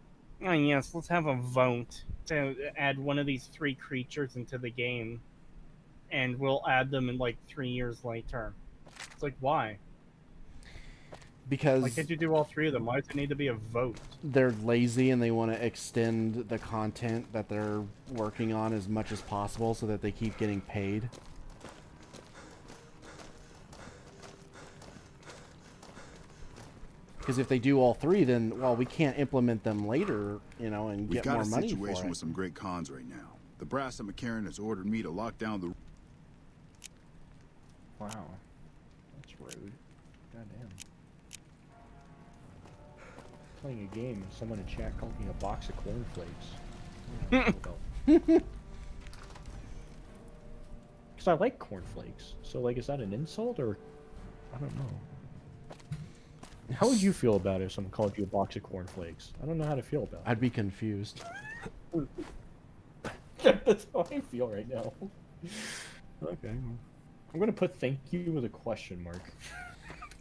oh yes, let's have a vote to add one of these 3 creatures into the game, and we'll add them in like 3 years later. It's like, why? Because why can't you do all 3 of them? Why does it need to be a vote? They're lazy and they want to extend the content that they're working on as much as possible so that they keep getting paid. Because if they do all 3, then, well, we can't implement them later, you know, and get more money for it. We've got a situation with some great cons right now. The brass at McCarran has ordered me to lock down the... Wow. That's rude. Goddamn. Playing a game and someone in chat called me a box of cornflakes. Because I like cornflakes. So, like, is that an insult or... I don't know. How would you feel about it if someone called you a box of cornflakes? I don't know how to feel about it. I'd be confused. That's how I feel right now. Okay. I'm gonna put thank you with a question mark.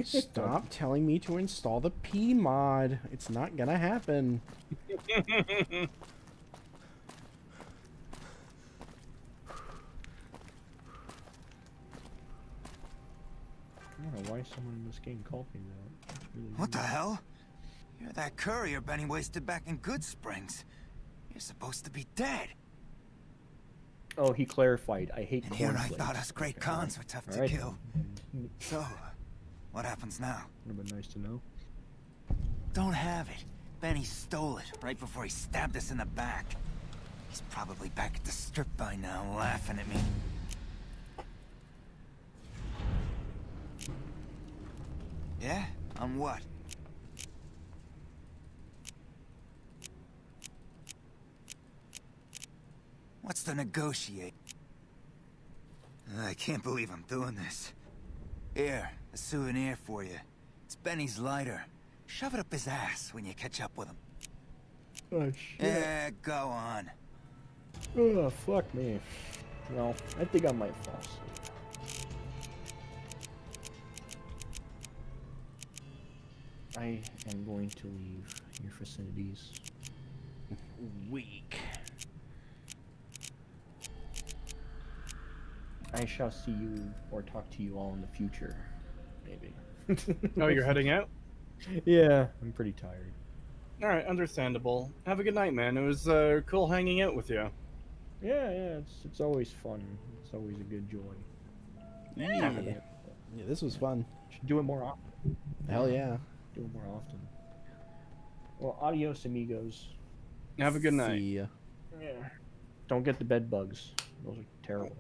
Stop telling me to install the P mod. It's not gonna happen. I don't know why someone in this game called me that. Really what the hell? You're that courier Benny wasted back in Good Springs. You're supposed to be dead. Oh, he clarified. I hate cornflakes. cornflakes. Here I thought us great cons were tough to kill. So, what happens now? Would have been nice to know. Don't have it. Benny stole it right before he stabbed us in the back. He's probably back at the strip by now, laughing at me. Yeah? On what? What's to negotiate? I can't believe I'm doing this. Here, a souvenir for you. It's Benny's lighter. Shove it up his ass when you catch up with him. Oh, shit. Yeah, go on. Oh, fuck me. Well, I think I might fall asleep. I am going to leave your vicinities. Weak. I shall see you or talk to you all in the future. Maybe. Oh, you're heading out? Yeah, I'm pretty tired. Alright, understandable. Have a good night, man. It was cool hanging out with you. Yeah, it's always fun. It's always a good joy. Yeah, this was fun. Should do it more often. Hell yeah. Do it more often. Well, adios, amigos. Have a good night. See ya. Yeah. Don't get the bed bugs. Those are terrible.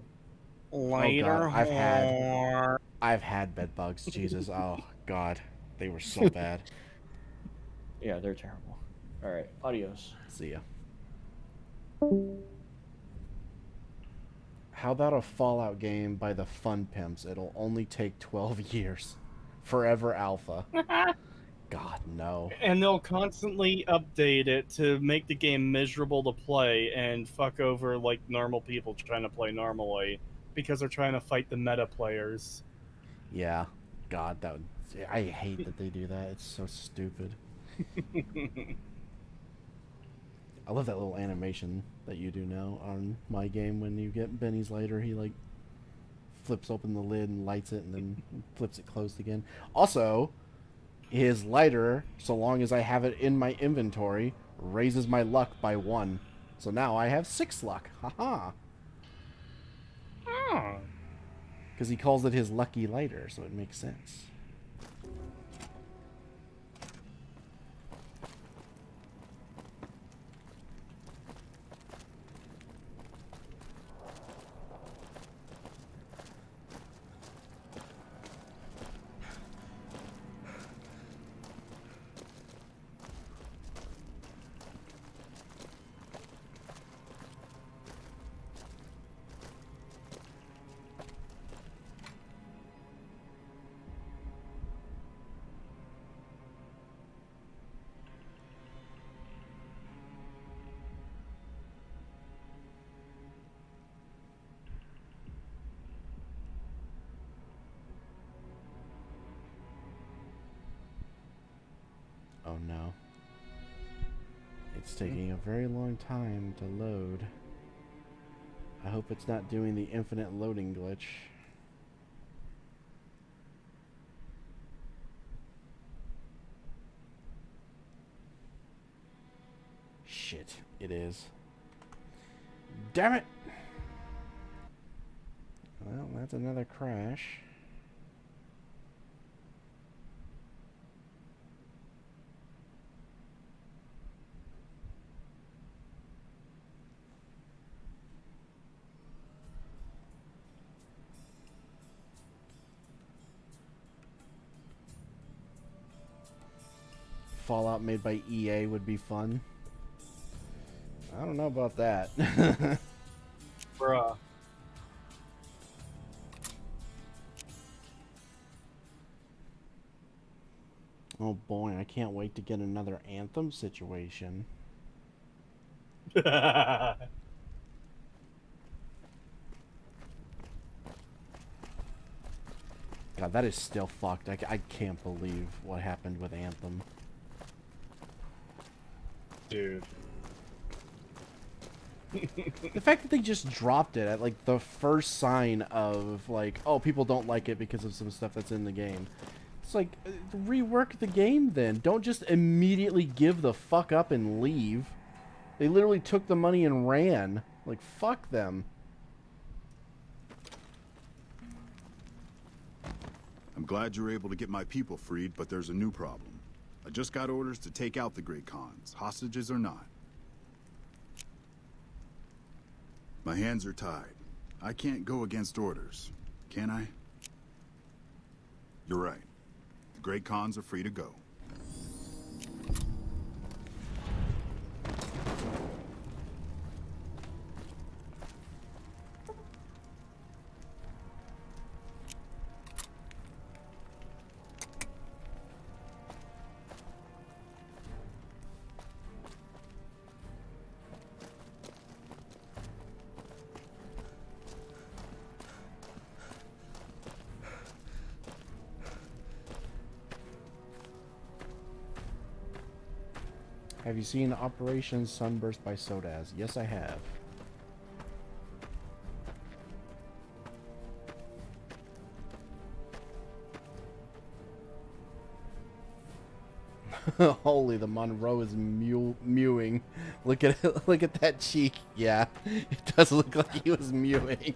Later, oh God, I've had I've had bed bugs. Jesus. Oh, God. They were so bad. Yeah, they're terrible. Alright, adios. See ya. How about a Fallout game by the Fun Pimps? It'll only take 12 years. Forever Alpha. God, no. And they'll constantly update it to make the game miserable to play and fuck over like normal people trying to play normally because they're trying to fight the meta players. Yeah. God, that would... I hate that they do that. It's so stupid. I love that little animation that you do now on my game when you get Benny's lighter. He, like, flips open the lid and lights it and then flips it closed again. Also, his lighter, so long as I have it in my inventory, raises my luck by 1. So now I have 6 luck. Haha. Because he calls it his lucky lighter, so it makes sense. Oh no. It's taking a very long time to load. I hope it's not doing the infinite loading glitch. Shit, it is. Damn it! Well, that's another crash. Fallout made by EA would be fun. I don't know about that. Bruh. Oh boy, I can't wait to get another Anthem situation. God, that is still fucked. I can't believe what happened with Anthem. Dude. The fact that they just dropped it at like the first sign of like, oh, people don't like it because of some stuff that's in the game. It's like, rework the game then. Don't just immediately give the fuck up and leave. They literally took the money and ran. Like, fuck them. I'm glad you were able to get my people freed, but there's a new problem. I just got orders to take out the Great Khans, hostages or not. My hands are tied. I can't go against orders, can I? You're right. The Great Khans are free to go. Have you seen Operation Sunburst by Sodaz? Yes, I have. Holy, the Monroe is mewing. Look at it, look at that cheek. Yeah, it does look like he was mewing.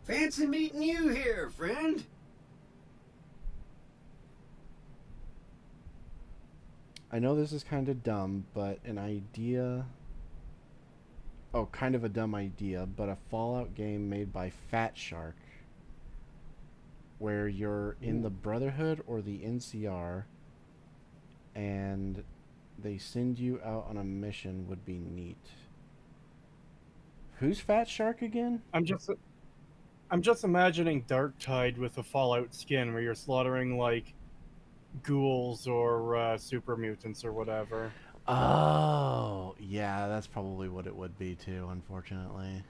Fancy meeting you here, friend. I know this is kind of dumb, but an idea Oh, kind of a dumb idea, but a Fallout game made by Fat Shark, where you're in the Brotherhood or the NCR, and they send you out on a mission would be neat. Who's Fat Shark again? I'm just imagining Darktide with a Fallout skin where you're slaughtering like ghouls or super mutants or whatever. Oh, yeah, that's probably what it would be too, unfortunately.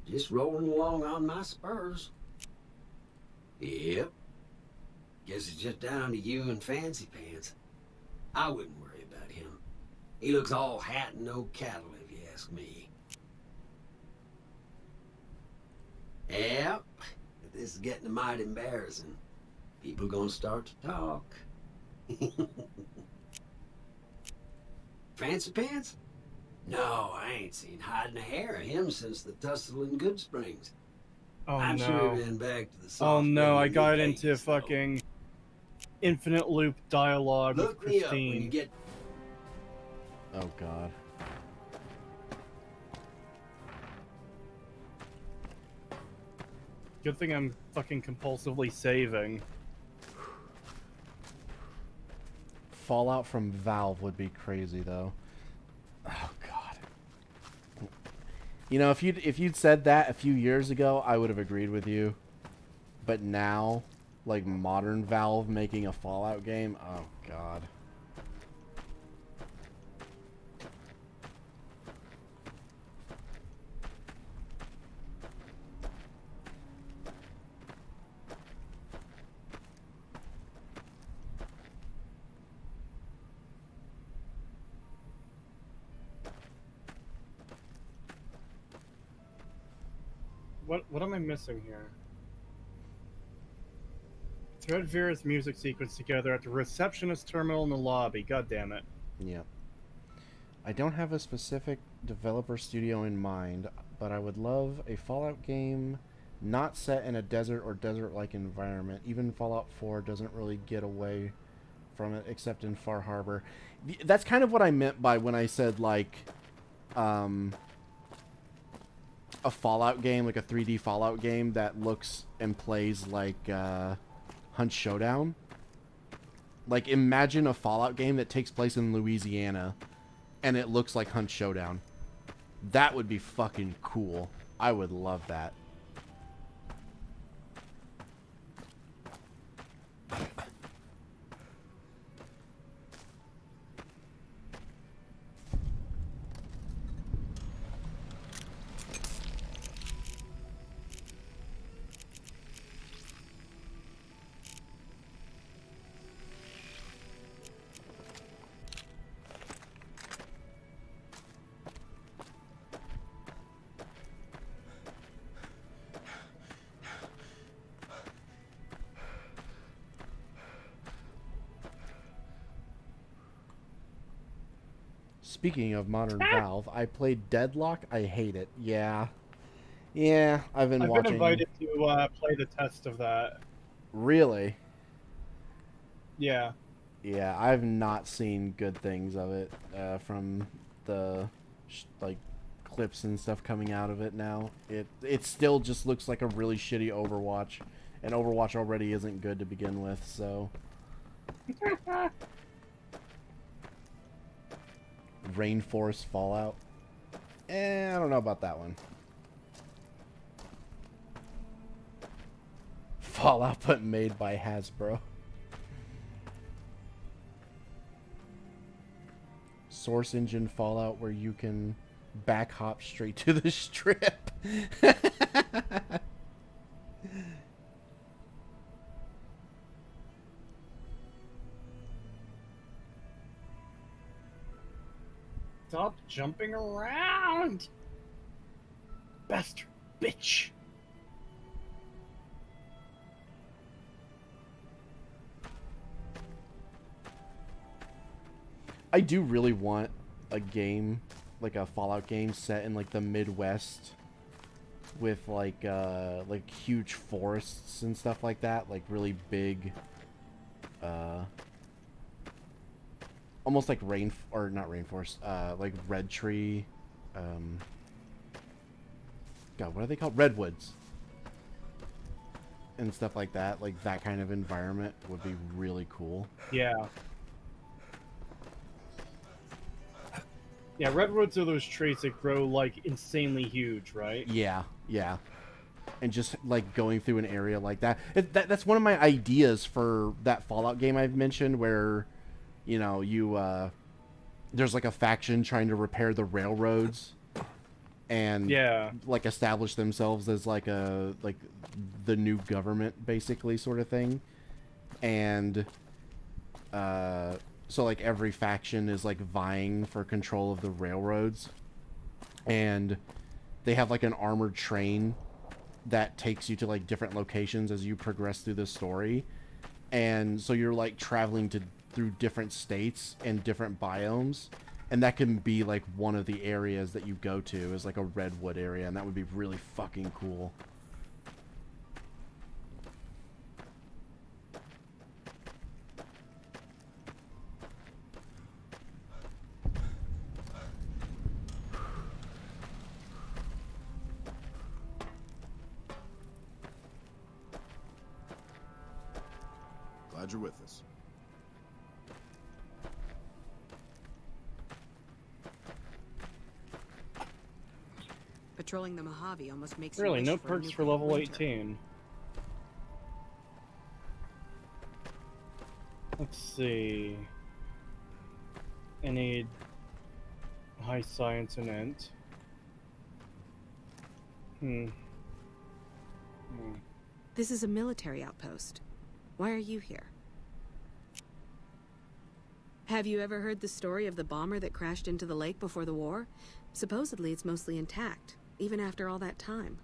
Just rolling along on my spurs. Yep. Guess it's just down to you and Fancy Pants. I wouldn't worry about him. He looks all hat and no cattle, if you ask me. Yep. But this is getting mighty embarrassing. People gonna start to talk. Fancy Pants? No, I ain't seen hide nor hair of him since the tussle in Good Springs. Oh I'm no. sure he ran back to the soft Oh no, I building got in into Vegas, though. fucking infinite loop dialogue Look with me up when you Christine. get. Oh god. Good thing I'm fucking compulsively saving. Fallout from Valve would be crazy though. Oh god. You know, if you'd said that a few years ago, I would have agreed with you. But now, like modern Valve making a Fallout game, oh god. What am I missing here? Thread Vera's music sequence together at the receptionist terminal in the lobby. God damn it. Yeah. I don't have a specific developer studio in mind, but I would love a Fallout game not set in a desert or desert-like environment. Even Fallout 4 doesn't really get away from it except in Far Harbor. That's kind of what I meant by when I said, like, a Fallout game, like a 3D Fallout game that looks and plays like Hunt Showdown. Like, imagine a Fallout game that takes place in Louisiana and it looks like Hunt Showdown. That would be fucking cool. I would love that. Speaking of modern Valve, I played Deadlock. I hate it. Yeah. Yeah, I've been watching... been invited to play the test of that. Really? Yeah. Yeah, I've not seen good things of it from the like clips and stuff coming out of it now. It still just looks like a really shitty Overwatch, and Overwatch already isn't good to begin with, so... Rainforest Fallout. I don't know about that one. Fallout, but made by Hasbro. Source engine Fallout where you can back hop straight to the strip. Stop jumping around! Bastard bitch! I do really want a game, like a Fallout game set in like the Midwest with like huge forests and stuff like that, like really big almost like not rainforest, like red tree, God, what are they called? Redwoods. And stuff like that. Like that kind of environment would be really cool. Yeah. Yeah, redwoods are those trees that grow like insanely huge, right? Yeah, yeah. And just like going through an area like that. That's one of my ideas for that Fallout game I've mentioned, where, you know, there's like a faction trying to repair the railroads, and like establish themselves as like the new government, basically, sort of thing. And so like every faction is like vying for control of the railroads, and they have like an armored train that takes you to like different locations as you progress through the story. And so you're like traveling through different states and different biomes, and that can be like one of the areas that you go to is like a redwood area, and that would be really fucking cool. Glad you're with us. Patrolling the Mojave almost makes Really, you no wish for a perks for nuclear level winter. 18. Let's see. I need high science and int. This is a military outpost. Why are you here? Have you ever heard the story of the bomber that crashed into the lake before the war? Supposedly it's mostly intact, even after all that time.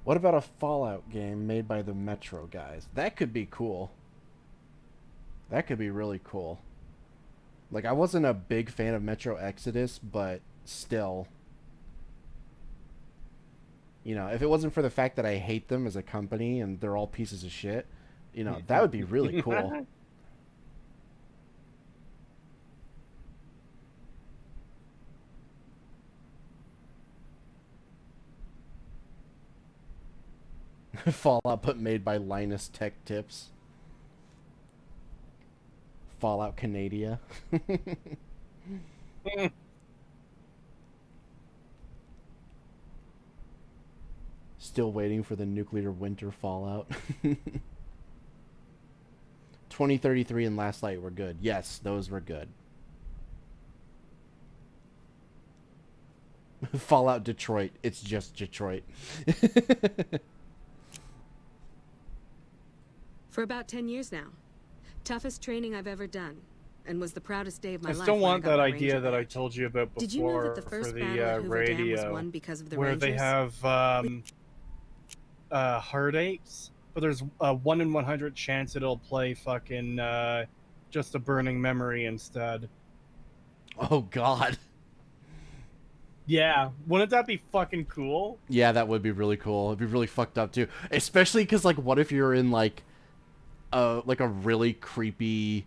What about a Fallout game made by the Metro guys? That could be cool. That could be really cool. Like, I wasn't a big fan of Metro Exodus, but still. You know, if it wasn't for the fact that I hate them as a company and they're all pieces of shit, you know, that would be really cool. Fallout, but made by Linus Tech Tips. Fallout Canada. Still waiting for the nuclear winter Fallout. 2033 and Last Light were good. Yes, those were good. Fallout Detroit. It's just Detroit. For about 10 years now. Toughest training I've ever done, and was the proudest day of my I life. still want when I got that my idea Ranger that I badge. told you about before. Did you know that the first for the battle at Hoover Dam was radio, won because of the where Rangers? they have heartaches, but there's a 1 in 100 chance it'll play fucking just a burning memory instead. Oh God. Yeah, wouldn't that be fucking cool? Yeah, that would be really cool. It'd be really fucked up too, especially because like, what if you're in like a really creepy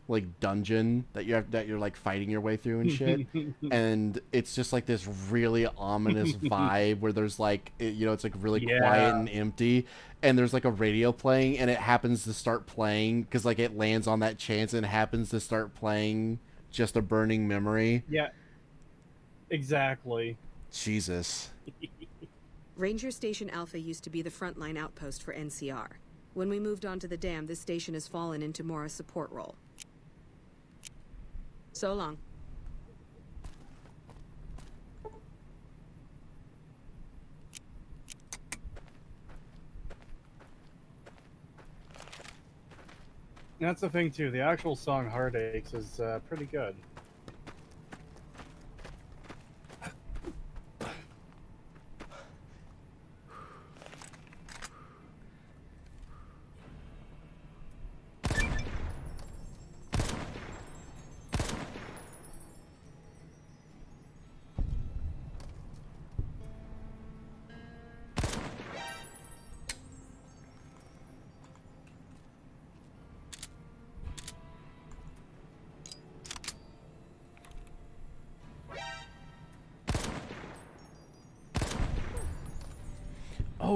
like dungeon that you're like fighting your way through and shit, and it's just like this really ominous vibe where there's like it's like really quiet and empty, and there's like a radio playing, and it happens to start playing because like it lands on that chance and happens to start playing just a burning memory. Yeah. Exactly. Jesus. Ranger Station Alpha used to be the frontline outpost for NCR. When we moved on to the dam, this station has fallen into more a support role. So long. That's the thing too. The actual song "Heartaches" is pretty good.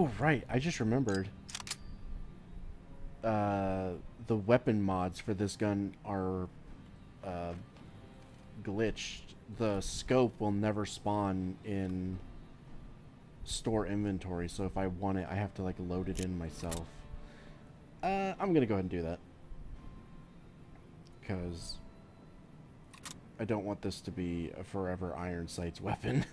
Oh, right. I just remembered. The weapon mods for this gun are glitched. The scope will never spawn in store inventory, so if I want it, I have to like load it in myself. I'm gonna go ahead and do that because I don't want this to be a forever Iron Sights weapon.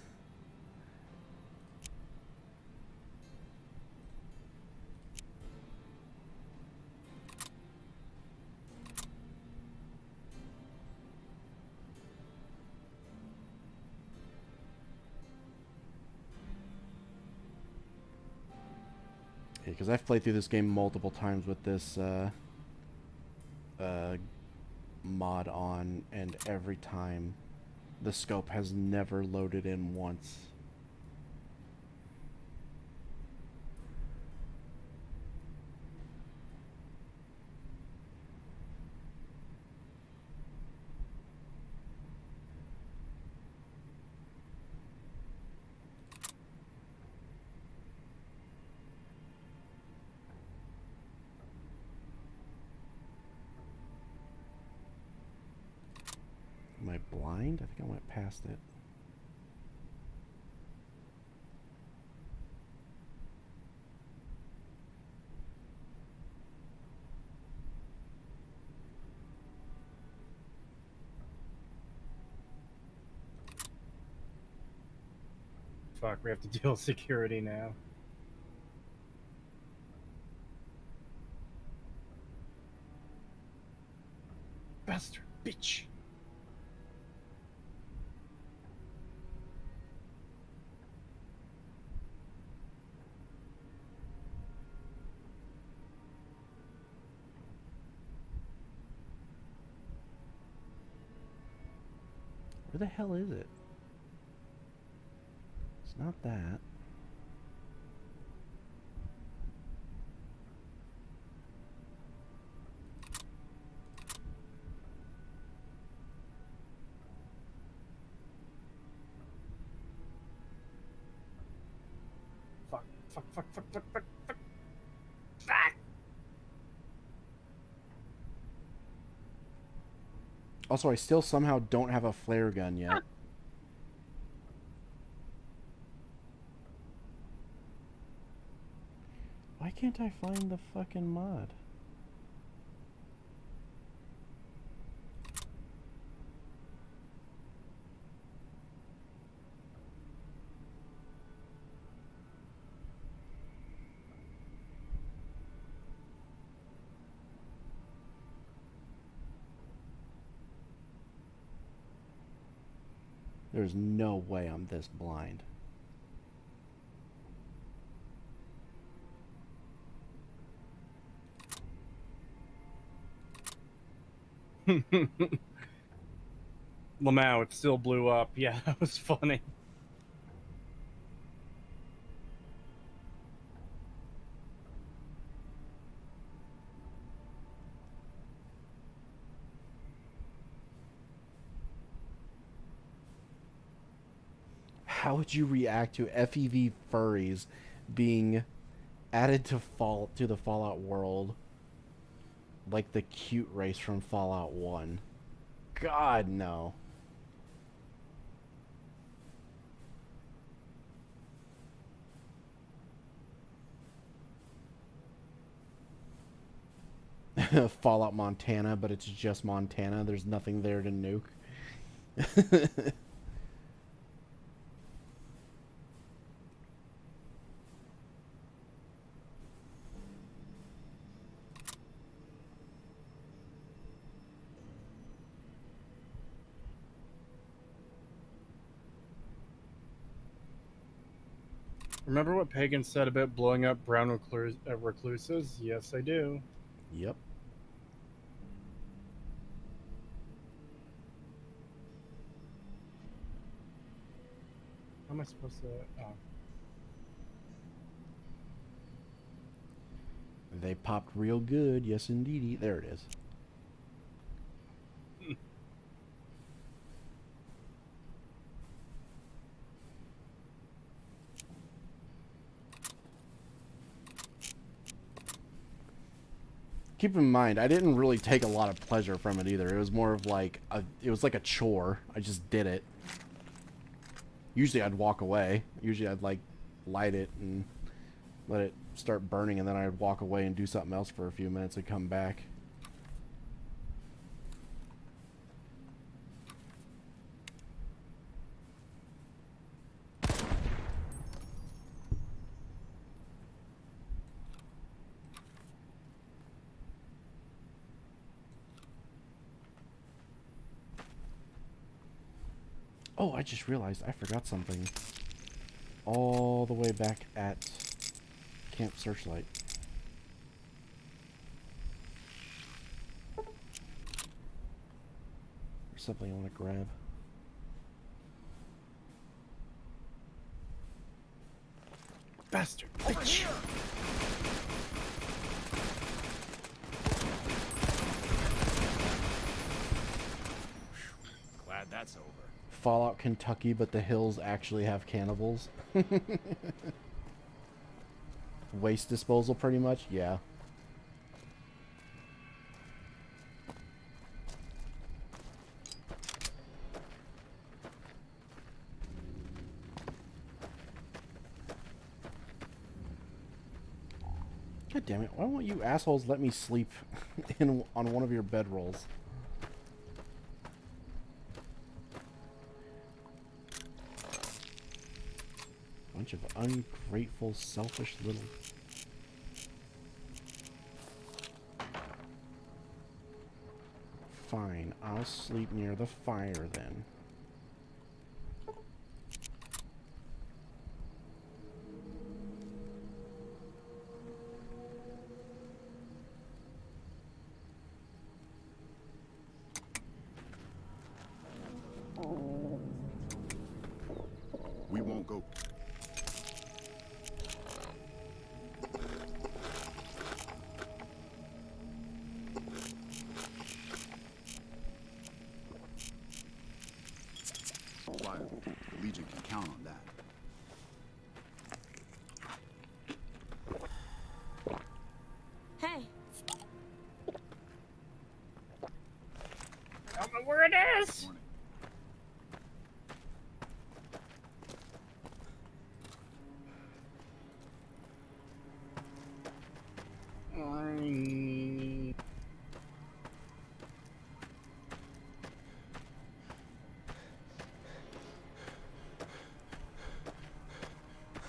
Because I've played through this game multiple times with this mod on, and every time the scope has never loaded in once. Am I blind? I think I went past it. Fuck, we have to deal with security now. Bastard bitch. Where the hell is it? It's not that. Fuck, fuck, fuck, fuck, fuck, fuck, fuck. Fuck! Also, I still somehow don't have a flare gun yet. Why can't I find the fucking mod? There's no way I'm this blind. Lamau, it still blew up. Yeah, that was funny. How would you react to FEV furries being added to the Fallout world like the cute race from Fallout 1? God, no. Fallout Montana, but it's just Montana. There's nothing there to nuke. Remember what Pagan said about blowing up brown recluses? Yes, I do. Yep. How am I supposed to... Oh. They popped real good. Yes, indeedy. There it is. keep in mind, I didn't really take a lot of pleasure from it either. It was more of like it was like a chore. I just did it. Usually I'd walk away. Usually I'd like light it and let it start burning, and then I'd walk away and do something else for a few minutes and come back. Oh, I just realized I forgot something. All the way back at Camp Searchlight. There's something I want to grab. Bastard bitch. Glad that's over. Fallout Kentucky, but the hills actually have cannibals. Waste disposal, pretty much? Yeah. God damn it, why won't you assholes let me sleep on one of your bedrolls? Bunch of ungrateful, selfish little... Fine, I'll sleep near the fire then. We won't go. Quiet. The Legion can count on that. Hey. I don't know where it is.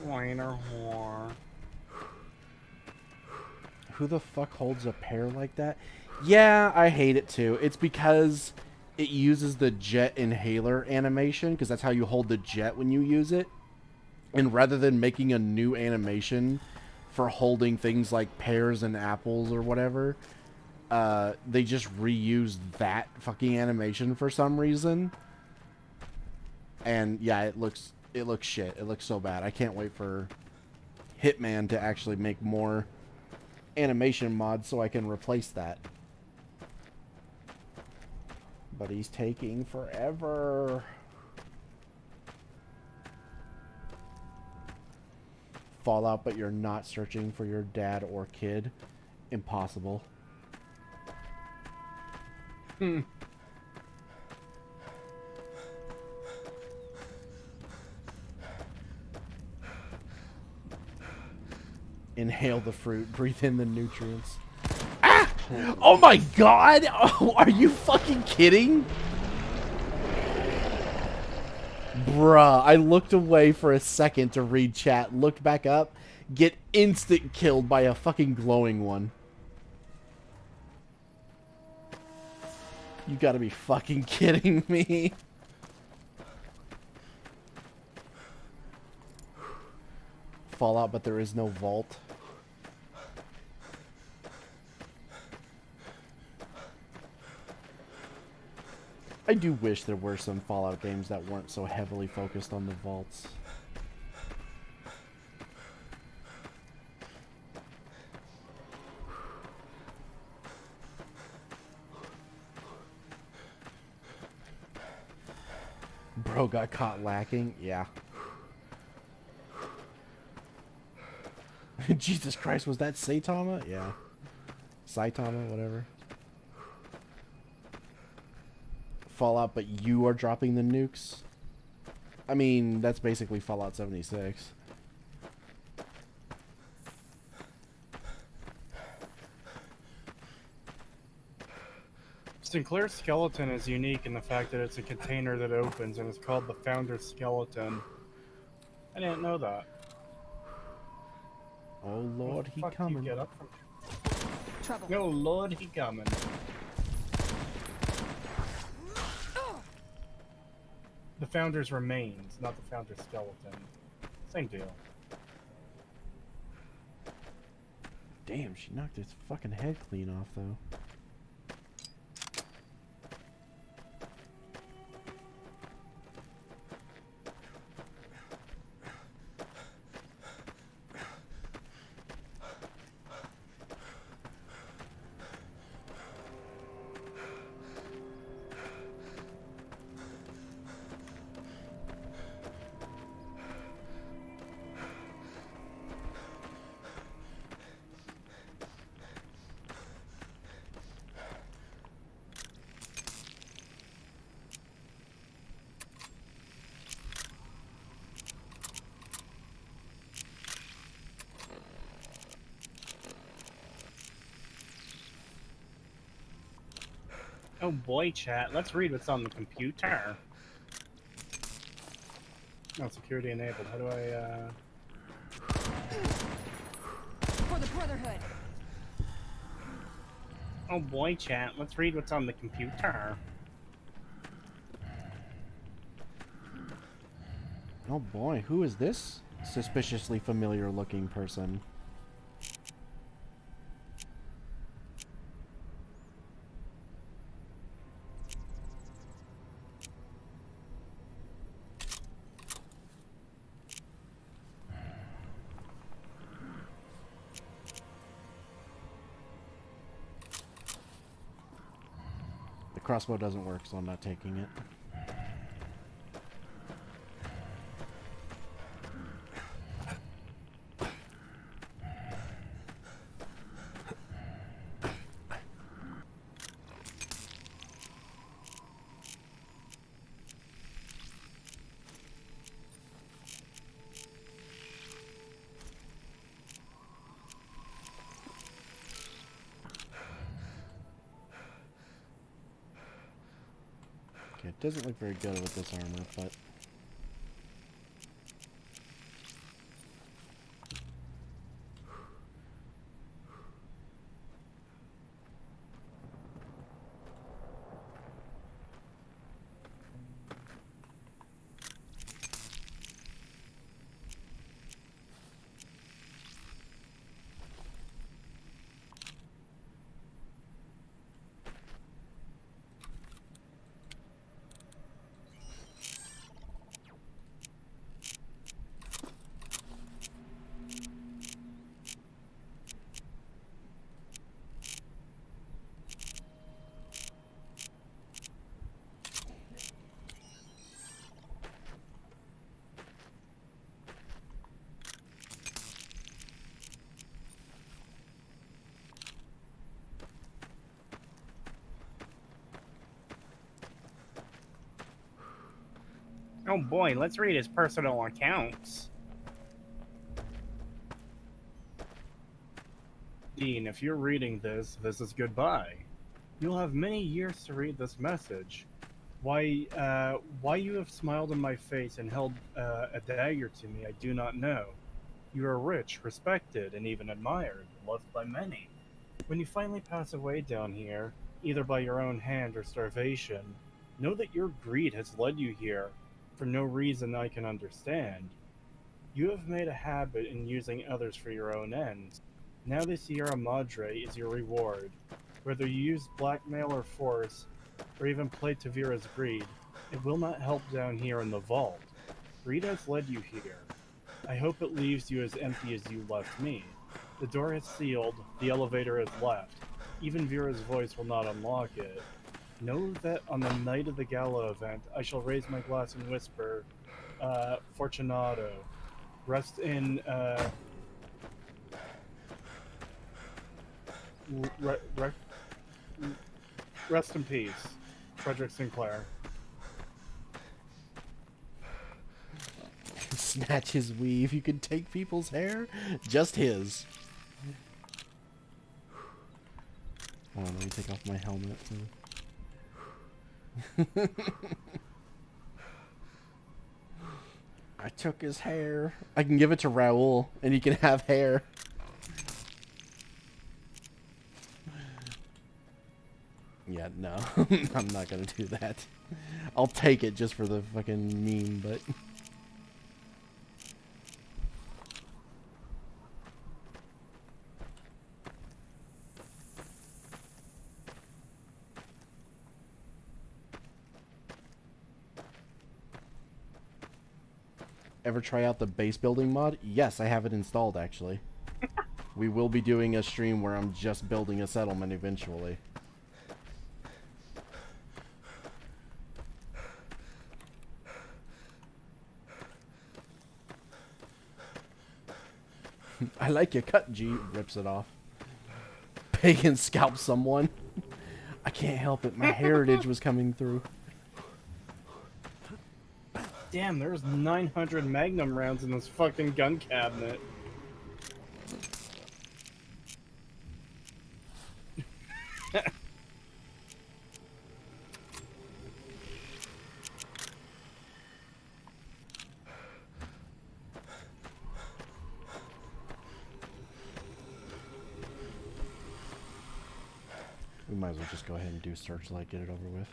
Whiner whore. Who the fuck holds a pear like that? Yeah, I hate it too. It's because it uses the jet inhaler animation, because that's how you hold the jet when you use it. And rather than making a new animation for holding things like pears and apples or whatever, they just reused that fucking animation for some reason. And yeah, it looks shit. It looks so bad. I can't wait for Hitman to actually make more animation mods so I can replace that. But he's taking forever. Fallout, but you're not searching for your dad or kid. Impossible. Inhale the fruit, breathe in the nutrients. Ah! Oh my god! Oh, are you fucking kidding? Bruh, I looked away for a second to read chat, looked back up, get instant killed by a fucking glowing one. You gotta be fucking kidding me. Fallout, but there is no vault. I do wish there were some Fallout games that weren't so heavily focused on the vaults. Bro got caught lacking? Yeah. Jesus Christ, was that Saitama? Yeah. Saitama, whatever. Fallout, but you are dropping the nukes? I mean, that's basically Fallout 76. Sinclair's skeleton is unique in the fact that it's a container that opens and is called the Founder's Skeleton. I didn't know that. Oh Lord, he coming. Get up from Trouble. No, Lord, he coming. The Founder's remains, not the Founder's skeleton. Same deal. Damn, she knocked his fucking head clean off, though. Oh boy, chat. Let's read what's on the computer. Oh, security enabled. How do I, For the Brotherhood. Oh boy, chat. Let's read what's on the computer. Oh boy, who is this suspiciously familiar looking person? The crossbow doesn't work, so I'm not taking it. It doesn't look very good with this armor, but... Oh boy, let's read his personal accounts. Dean, if you're reading this, this is goodbye. You'll have many years to read this message. Why you have smiled in my face and held a dagger to me, I do not know. You are rich, respected, and even admired, loved by many. When you finally pass away down here, either by your own hand or starvation, know that your greed has led you here, for no reason I can understand. You have made a habit in using others for your own ends. Now the Sierra Madre is your reward. Whether you use blackmail or force, or even play to Vera's greed, it will not help down here in the vault. Greed has led you here. I hope it leaves you as empty as you left me. The door is sealed, the elevator is left. Even Vera's voice will not unlock it. Know that on the night of the gala event, I shall raise my glass and whisper, Fortunato. Rest in, Rest in peace, Frederick Sinclair. Snatch his weave. You can take people's hair, just his. Oh, let me take off my helmet. I took his hair. I can give it to Raoul, and he can have hair. Yeah, no. I'm not gonna do that. I'll take it just for the fucking meme, but... Ever try out the base building mod? Yes, I have it installed, actually. We will be doing a stream where I'm just building a settlement eventually. I like your cut, G. Rips it off. Pagan scalps someone. I can't help it. My heritage was coming through. Damn, there's 900 Magnum rounds in this fucking gun cabinet. We might as well just go ahead and do Searchlight, get it over with.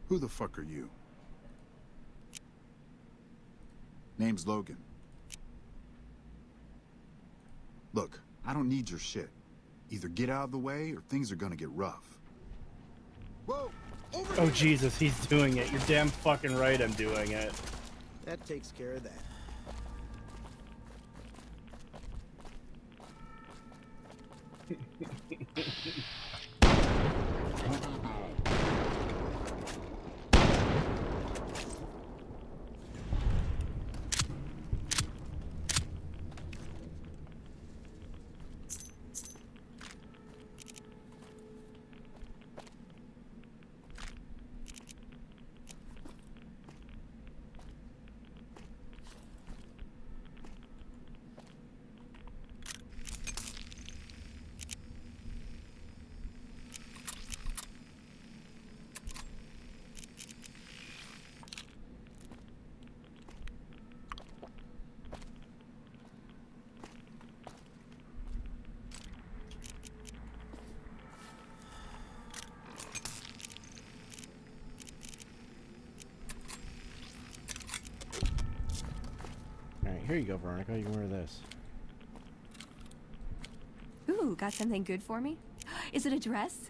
Who the fuck are you? Name's Logan. Look, I don't need your shit. Either get out of the way or things are gonna get rough. Whoa! Oh Jesus, he's doing it. You're damn fucking right I'm doing it. That takes care of that. Alright, here you go, Veronica. You can wear this. Ooh, got something good for me? Is it a dress?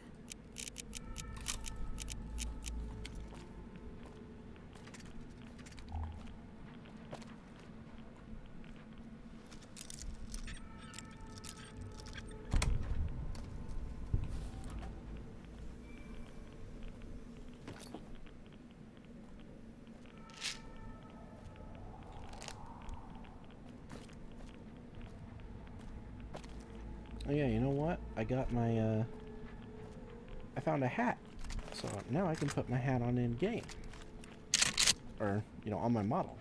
Oh yeah, you know what? I got my, I found a hat. So now I can put my hat on in game. Or, you know, on my model.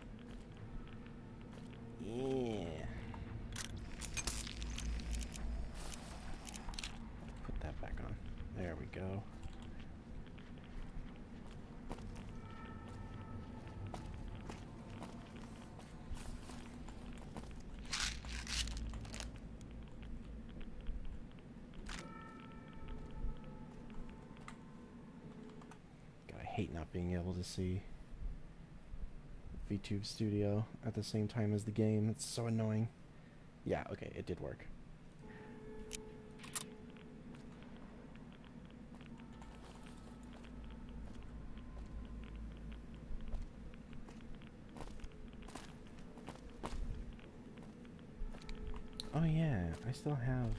Yeah. Put that back on. There we go. Hate not being able to see VTube Studio at the same time as the game. It's so annoying. Yeah, okay, it did work. Oh yeah, I still have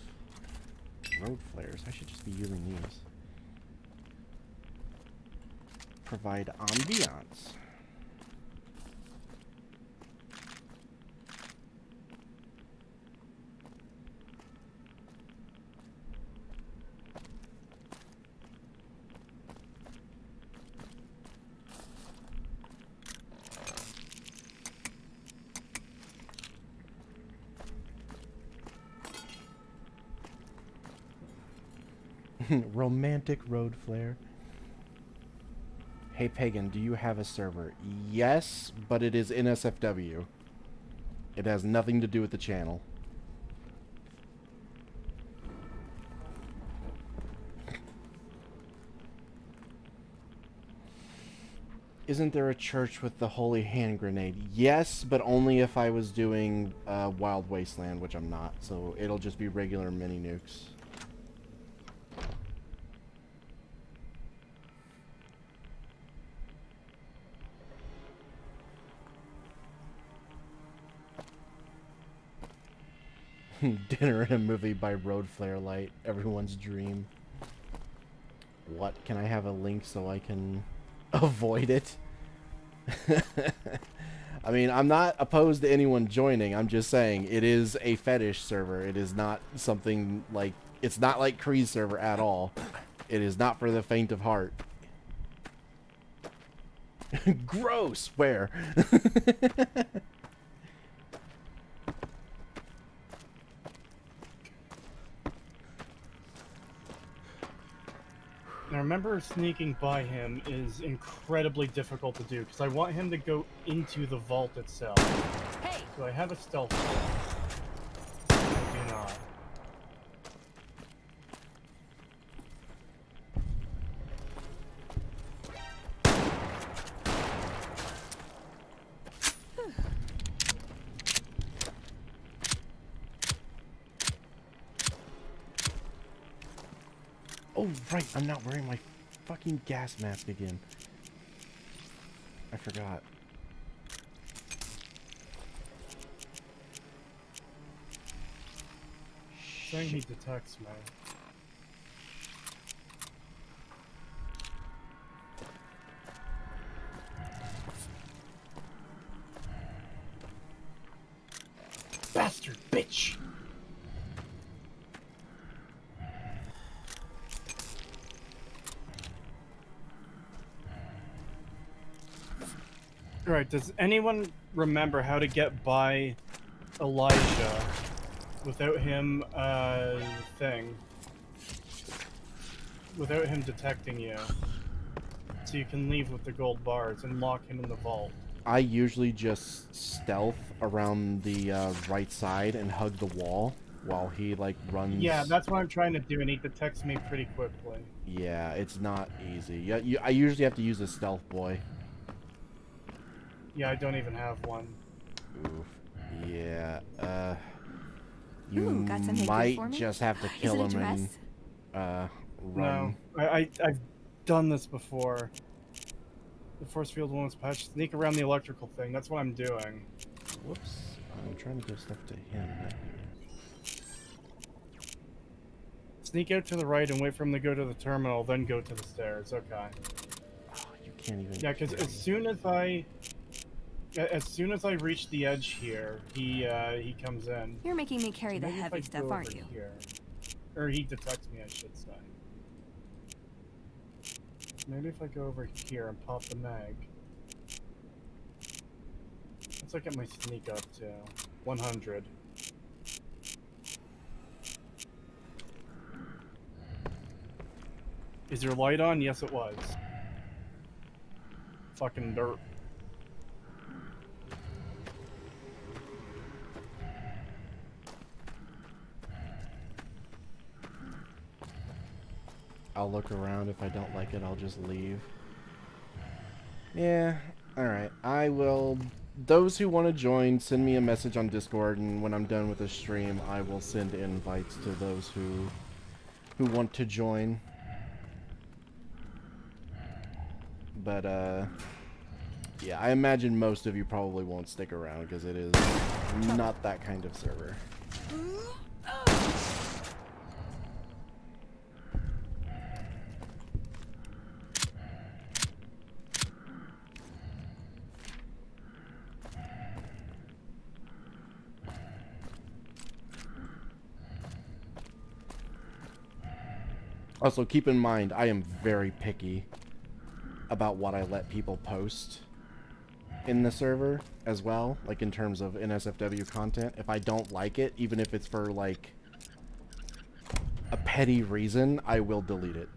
road flares. I should just be using these. Provide ambiance. Romantic road flare. Hey Pagan, do you have a server? Yes, but it is NSFW. It has nothing to do with the channel. Isn't there a church with the holy hand grenade? Yes, but only if I was doing Wild Wasteland, which I'm not. So it'll just be regular mini nukes. Dinner in a movie by Road Flare Light. Everyone's dream. What? Can I have a link so I can avoid it? I mean, I'm not opposed to anyone joining. I'm just saying it is a fetish server. It is not something like... It's not like Cree's server at all. It is not for the faint of heart. Gross! Where? Now remember, sneaking by him is incredibly difficult to do, because I want him to go into the vault itself. Hey! So I have a stealth roll. I do not. Oh, right, I'm not wearing my fucking gas mask again. I forgot. Saying he detects me. Bastard bitch! Alright, does anyone remember how to get by Elijah without him, without him detecting you? So you can leave with the gold bars and lock him in the vault. I usually just stealth around the right side and hug the wall while he, like, runs. Yeah, that's what I'm trying to do, and he detects me pretty quickly. Yeah, it's not easy. Yeah, I usually have to use a stealth boy. Yeah, I don't even have one. Oof. Yeah, you Ooh, got something might for me? just have to kill him and, run. No, I've done this before. The force field one was patched. Sneak around the electrical thing. That's what I'm doing. Whoops. I'm trying to give stuff to him. Not you. Sneak out to the right and wait for him to go to the terminal, then go to the stairs. Okay. Oh, you can't even... Yeah, because as soon as I reach the edge here, he comes in. You're making me carry the Maybe if heavy I stuff, go aren't over you? Here. Or he detects me, I should say. Maybe if I go over here and pop the mag. Let's look at my sneak up to 100. Is your light on? Yes, it was. Fucking dirt. I'll look around. If I don't like it, I'll just leave. Yeah, alright. I will... Those who want to join, send me a message on Discord, and when I'm done with the stream, I will send invites to those who want to join. But, yeah, I imagine most of you probably won't stick around, because it is not that kind of server. Also, keep in mind, I am very picky about what I let people post in the server as well, like in terms of NSFW content. If I don't like it, even if it's for like a petty reason, I will delete it.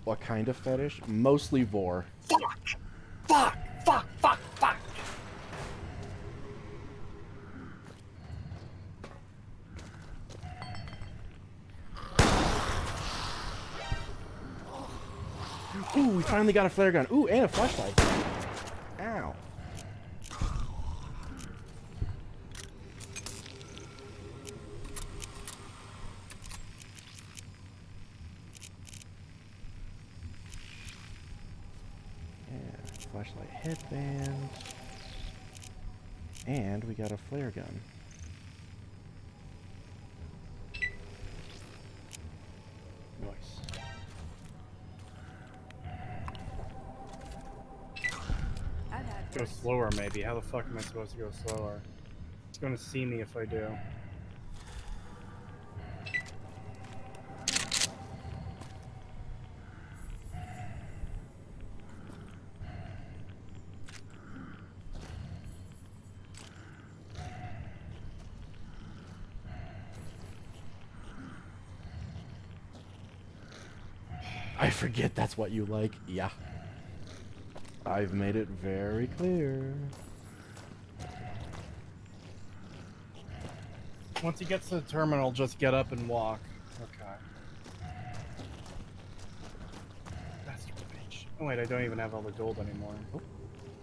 What kind of fetish? Mostly vor. Fuck! Fuck! Fuck! Fuck! Fuck! Ooh, we finally got a flare gun. Ooh, and a flashlight. Ow. Flashlight headband. And we got a flare gun. Nice. Go slower, maybe. How the fuck am I supposed to go slower? It's gonna see me if I do. I forget that's what you like. Yeah. I've made it very clear. Once he gets to the terminal, just get up and walk. Okay. Bastard bitch. Oh wait, I don't even have all the gold anymore. Oh,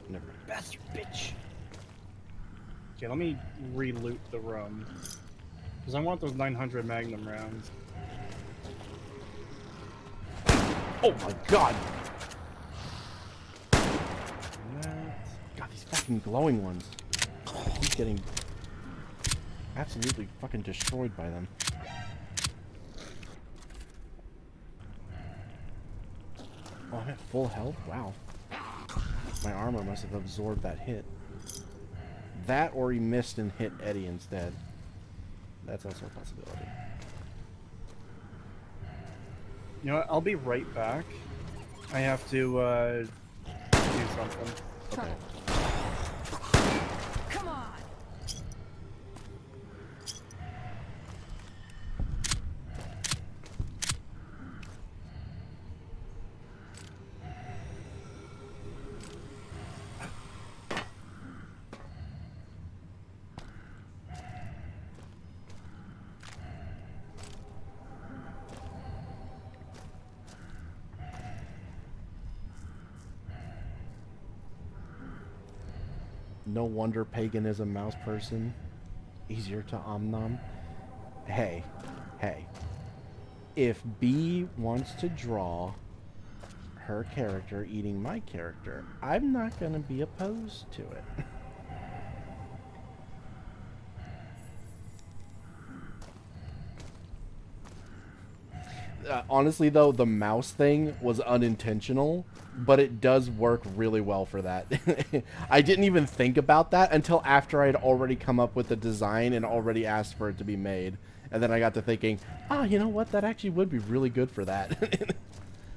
never mind. Bastard bitch. Okay, let me re-loot the room. Because I want those 900 Magnum rounds. Oh my god! God, these fucking glowing ones. I keep getting absolutely fucking destroyed by them. Oh, I'm at full health? Wow. My armor must have absorbed that hit. That or he missed and hit Eddie instead. That's also a possibility. You know what? I'll be right back. I have to do something. Okay. Come on. No wonder Pagan is a mouse person. Easier to omnom. Hey, hey. If B wants to draw her character eating my character, I'm not going to be opposed to it. Honestly, though, the mouse thing was unintentional, but it does work really well for that. I didn't even think about that until after I had already come up with the design and already asked for it to be made. And then I got to thinking, ah, you know what? That actually would be really good for that.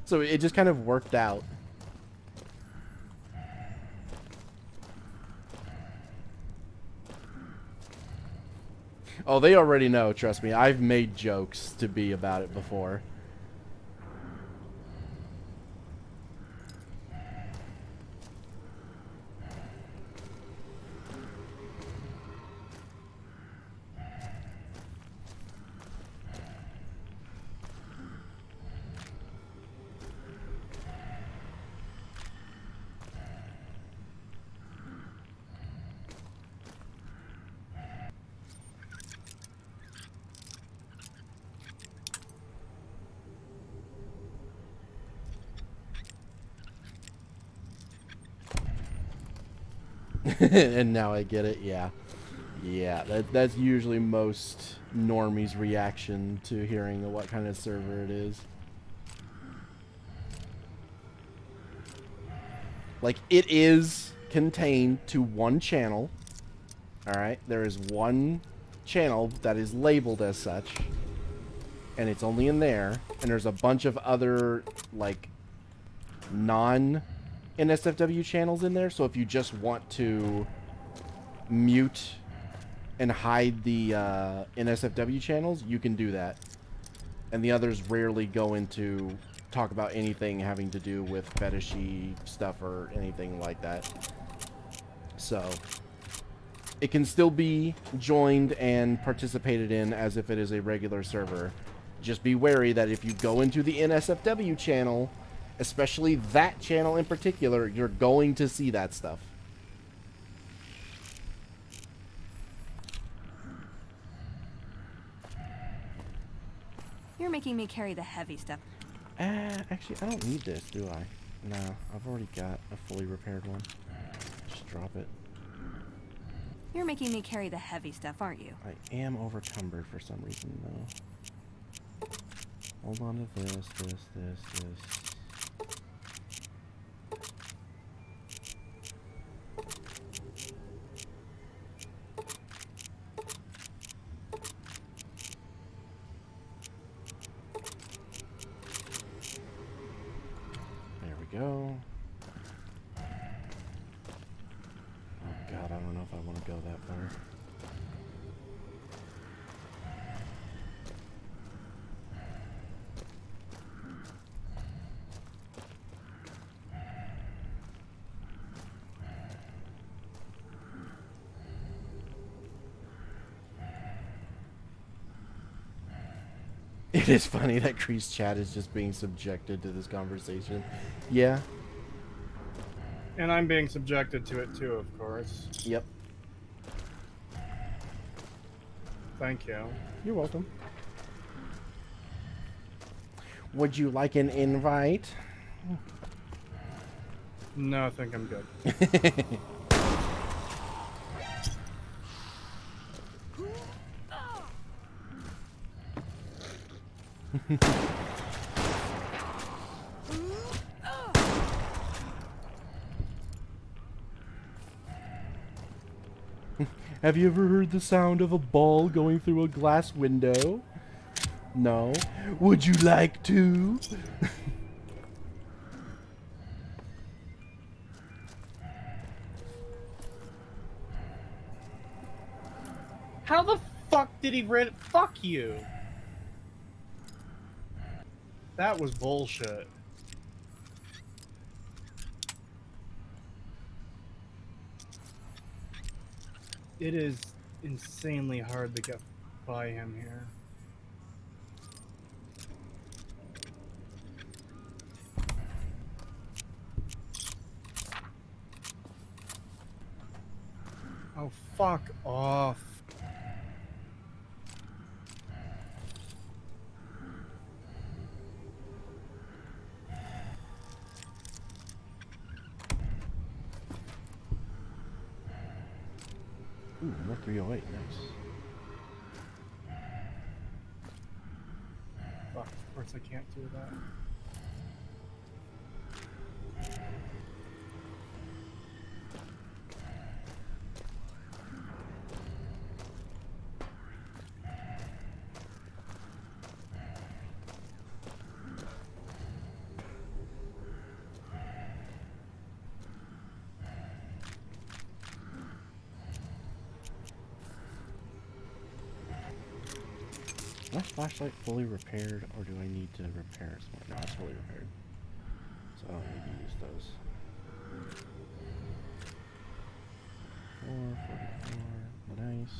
So it just kind of worked out. Oh, they already know, trust me. I've made jokes to B about it before. And now I get it. Yeah. Yeah, that's usually most normies' reaction to hearing what kind of server it is. Like, it is contained to one channel. Alright, there is one channel that is labeled as such. And it's only in there. And there's a bunch of other, like, non-NSFW channels in there. So if you just want to mute and hide the NSFW channels, you can do that. And the others rarely go into talk about anything having to do with fetishy stuff or anything like that. So it can still be joined and participated in as if it is a regular server. Just be wary that if you go into the NSFW channel, especially that channel in particular, you're going to see that stuff. You're making me carry the heavy stuff. Actually, I don't need this, do I? No, I've already got a fully repaired one. Just drop it. You're making me carry the heavy stuff, aren't you? I am overcumbered for some reason, though. Hold on to this. Go. Oh god, I don't know if I want to go that far. It is funny that Cree's chat is just being subjected to this conversation. Yeah. And I'm being subjected to it too, of course. Yep. Thank you. You're welcome. Would you like an invite? No, I think I'm good. Have you ever heard the sound of a ball going through a glass window? No? Would you like to? How the fuck did he read it? Fuck you! That was bullshit. It is insanely hard to get by him here. Oh, fuck off. Ooh, more 308, nice. Fuck, of course I can't do that. Is my flashlight fully repaired, or do I need to repair it some more? No, it's fully repaired. So I don't need to use those. 444, nice.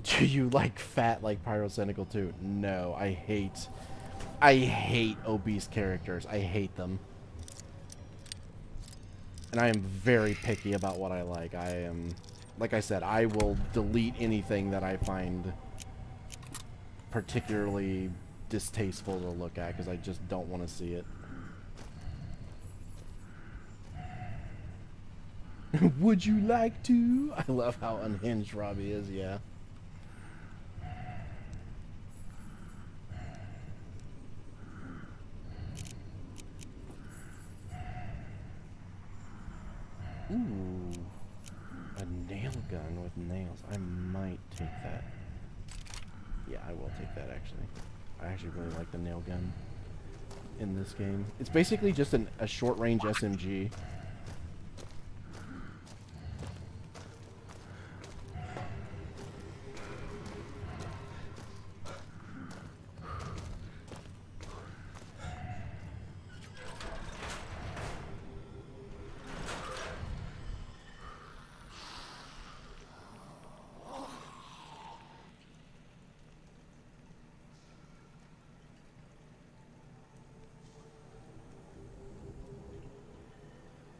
Do you like fat like Pyrocynical too? No, I hate I hate obese characters. I hate them. And I am very picky about what I like. I am, like I said, I will delete anything that I find particularly distasteful to look at because I just don't want to see it. Would you like to? I love how unhinged Robbie is, yeah. Ooh, a nail gun with nails. I might take that. Yeah, I will take that, actually. I actually really like the nail gun in this game. It's basically just a short-range SMG.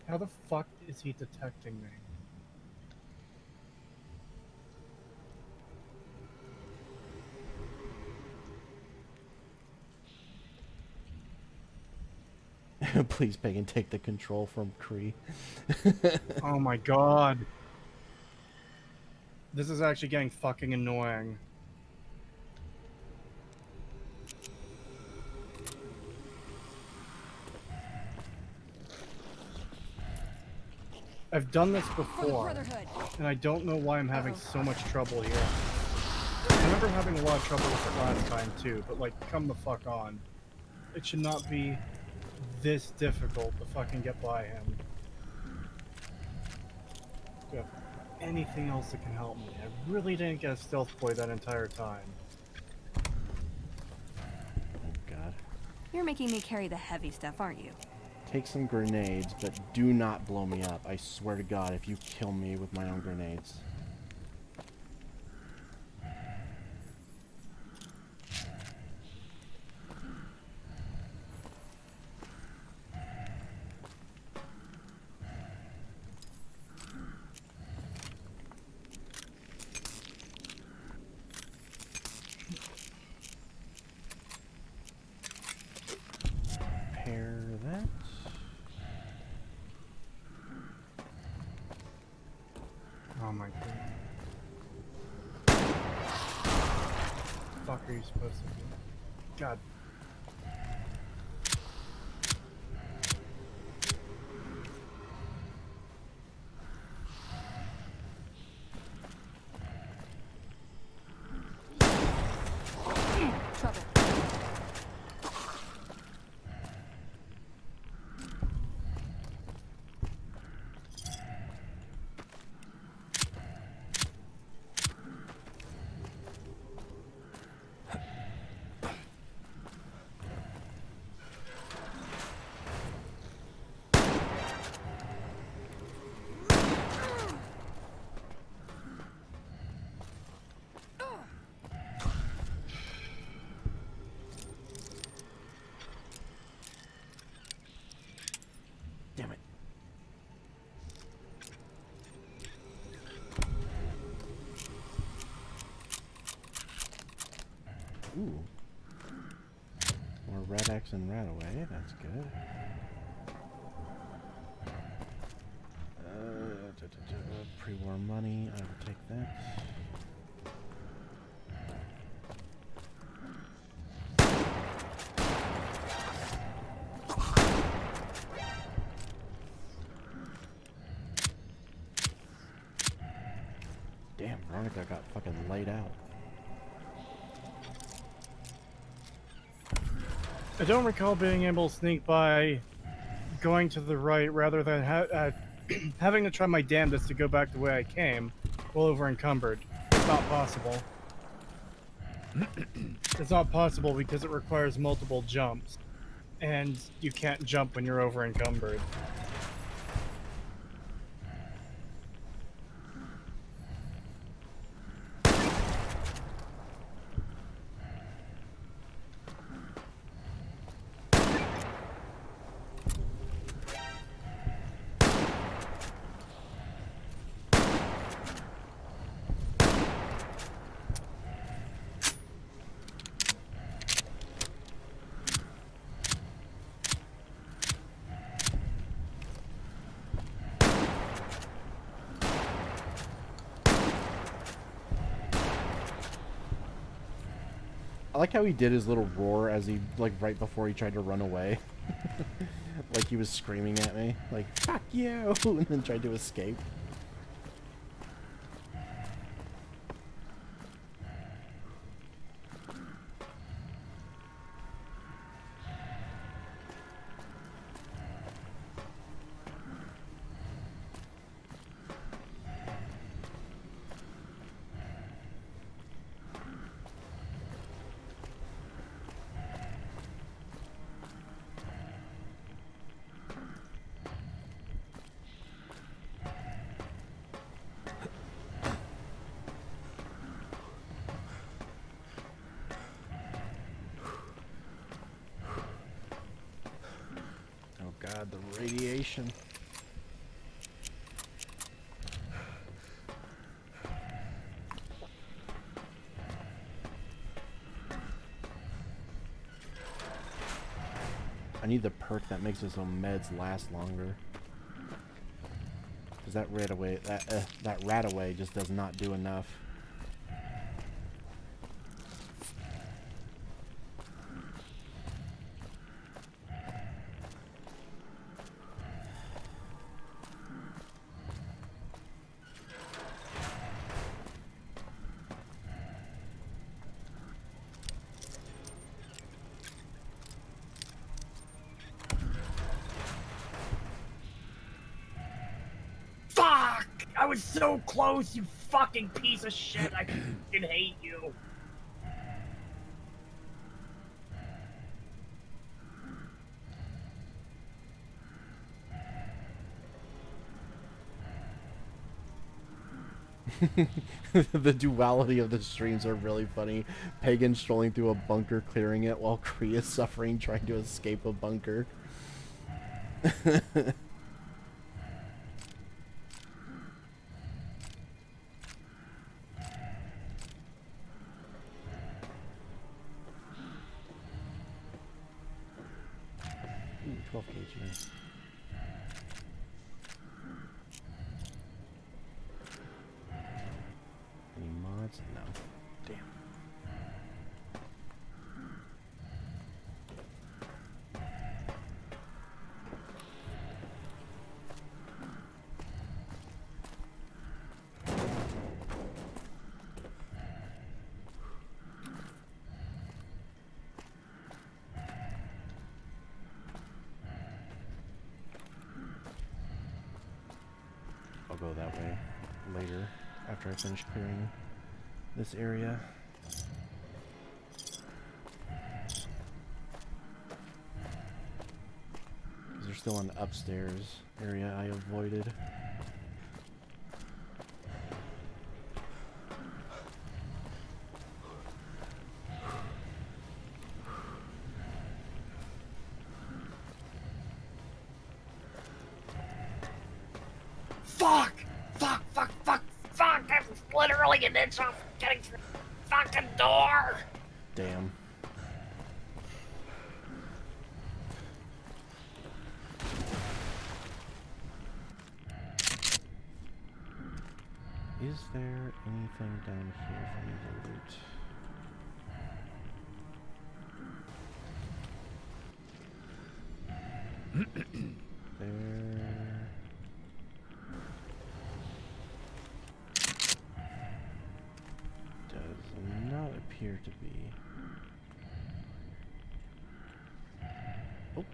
How the fuck is he detecting me? Please, Pagan, take the control from Cree. Oh my god. This is actually getting fucking annoying. I've done this before, and I don't know why I'm having so much trouble here. I remember having a lot of trouble with it last time too, but like, come the fuck on. It should not be this difficult to fucking get by him. Do you have anything else that can help me? I really didn't get a stealth boy that entire time. Oh god. You're making me carry the heavy stuff, aren't you? Take some grenades, but do not blow me up. I swear to God, if you kill me with my own grenades. Repair that. Oh my god. What the fuck are you supposed to do? God. Trouble. Damn it. Ooh. More Red X and Rat away. That's good. Pre-war money. I will take that. Damn, Veronica got fucking laid out. I don't recall being able to sneak by going to the right rather than having to try my damnedest to go back the way I came while over encumbered. It's not possible. It's not possible because it requires multiple jumps, and you can't jump when you're over encumbered. like how he did his little roar as he, like, right before he tried to run away. Like he was screaming at me, like, fuck you, and then tried to escape. God, the radiation. I need the perk that makes his own meds last longer. Cause that rat away just does not do enough. Fuck! I was so close, you fucking piece of shit. I fucking hate you. The duality of the streams are really funny. Pagan strolling through a bunker, clearing it, while Cree is suffering, trying to escape a bunker. Ooh, 12 kg. Any mods? No. Damn. I'll go that way later after I finish clearing this area. There's still an upstairs area I avoided. Fuck! Fuck, fuck, fuck, fuck! I'm literally an inch off getting through the fucking door! Damn. Is there anything down here for me to loot? There does not appear to be. Oh.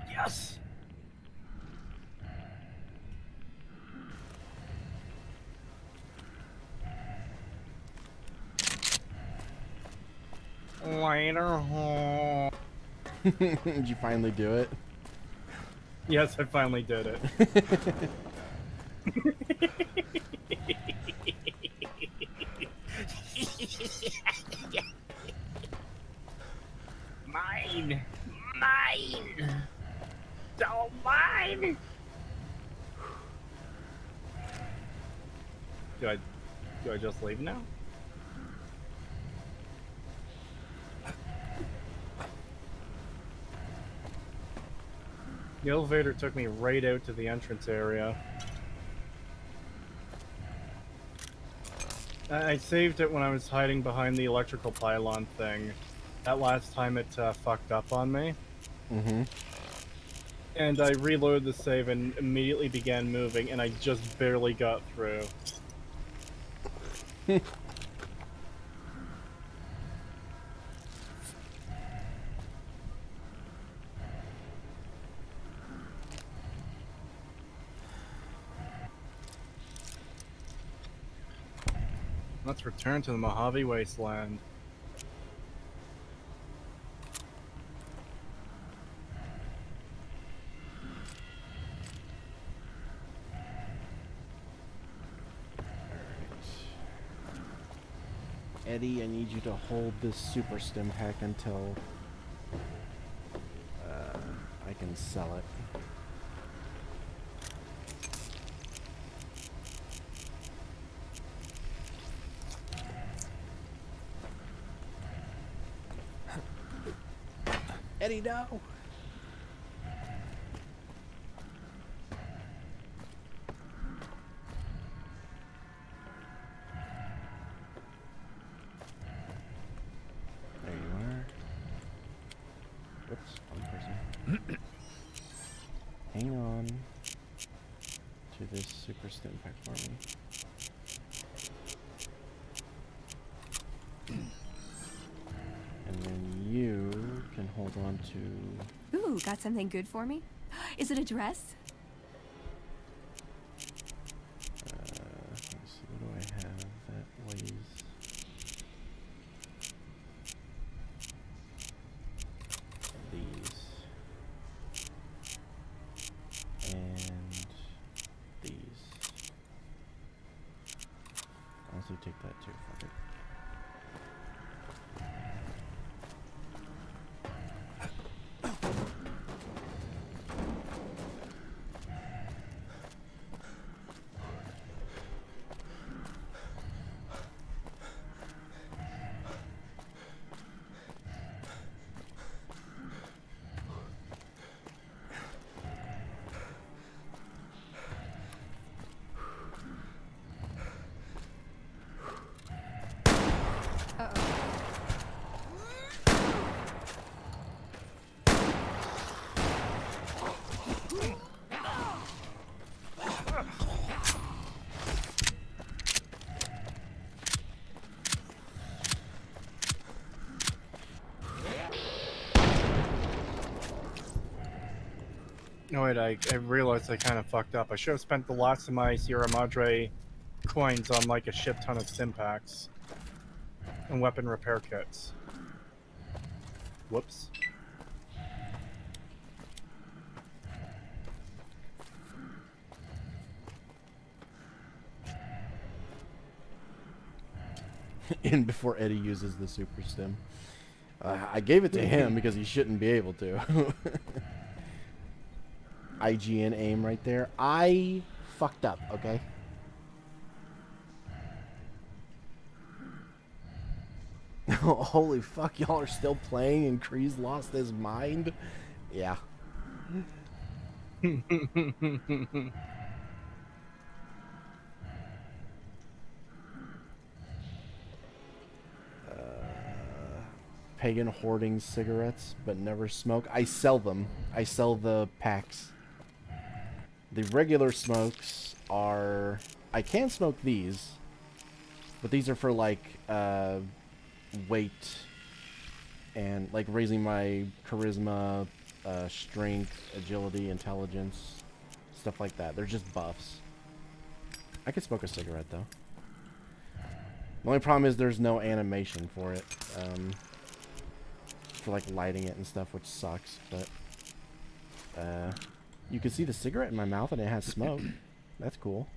Yes! Later. Did you finally do it? Yes, I finally did it. Mine! Mine! So mine! Do I just leave now? The elevator took me right out to the entrance area. I saved it when I was hiding behind the electrical pylon thing. That last time it fucked up on me. Mm-hmm. And I reloaded the save and immediately began moving, and I just barely got through. Let's return to the Mojave Wasteland. Eddie, I need you to hold this super stim pack until I can sell it. Eddie, no! There you are. Whoops, one person. Hang on to this super stim pack for me. And then you can hold on to... Ooh, got something good for me? Is it a dress? Let's see, what do I have that weighs... these. And these. Honestly, take that too, fuck it. Oh wait, I realized I kind of fucked up. I should have spent the last of my Sierra Madre coins on like a shit ton of stim packs and weapon repair kits. Whoops. In before Eddie uses the super stim. I gave it to him because he shouldn't be able to. IGN aim right there. I fucked up, okay? Holy fuck, y'all are still playing and Cree's lost his mind? Yeah. Pagan hoarding cigarettes, but never smoke. I sell them. I sell the packs. The regular smokes are... I can smoke these, but these are for like weight and like raising my charisma, strength, agility, intelligence, stuff like that. They're just buffs. I could smoke a cigarette though. The only problem is there's no animation for it, for like lighting it and stuff, which sucks, but you can see the cigarette in my mouth and it has smoke. That's cool.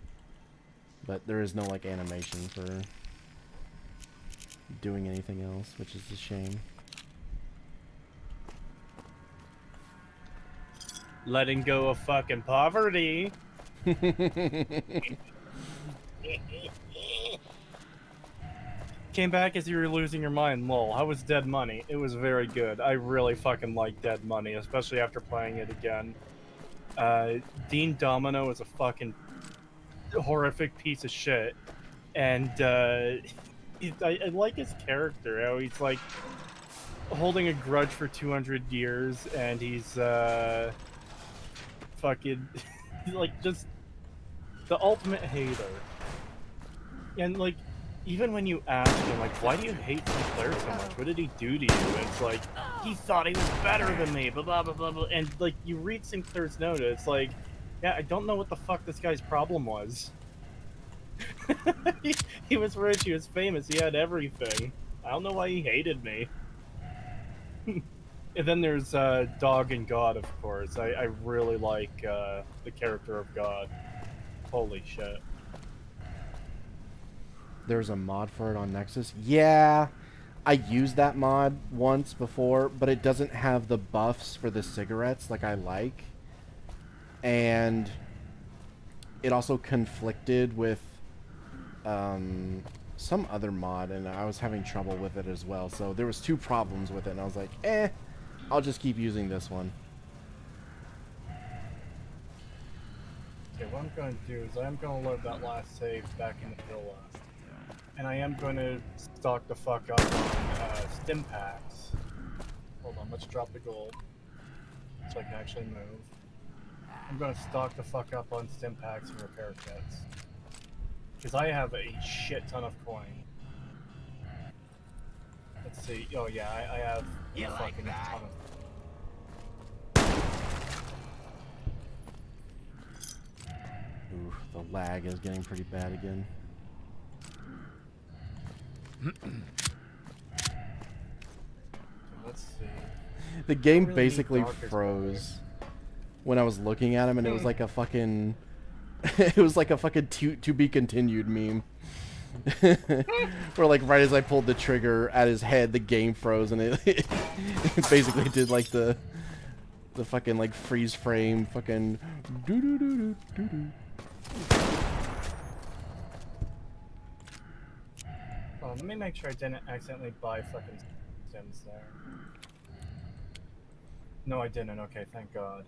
But there is no like animation for doing anything else, which is a shame. Letting go of fucking poverty. Came back as you were losing your mind, lol. How was Dead Money? It was very good. I really fucking like Dead Money, especially after playing it again. Dean Domino is a fucking horrific piece of shit, and I like his character. How he's like holding a grudge for 200 years, and he's fucking like just the ultimate hater. And like, even when you ask him, like, why do you hate Sinclair so much? What did he do to you? And it's like, he thought he was better than me, blah, blah, blah, blah, blah. And like, you read Sinclair's note, it's like, yeah, I don't know what the fuck this guy's problem was. he was rich, he was famous, he had everything. I don't know why he hated me. And then there's Dog and God, of course. I really like the character of God. Holy shit. There's a mod for it on Nexus. Yeah, I used that mod once before, but it doesn't have the buffs for the cigarettes like I like. And it also conflicted with some other mod, and I was having trouble with it as well. So there was 2 problems with it, and I was like, I'll just keep using this one. Okay, what I'm going to do is I'm going to load that last save back in the villa. And I am going to stock the fuck up on stim packs. Hold on, let's drop the gold so I can actually move. I'm going to stock the fuck up on stim packs and repair kits. Because I have a shit ton of coin. Let's see. Oh yeah, I have a fucking ton of... Ooh, the lag is getting pretty bad again. Let's see. The game really basically froze when I was looking at him, and it was like a fucking... it was like a fucking to be continued meme. Where like right as I pulled the trigger at his head, the game froze, and it basically did like the fucking like freeze frame fucking doo doo doo doo doo doo. Oh, let me make sure I didn't accidentally buy fucking stims there. No, I didn't. Okay, thank God.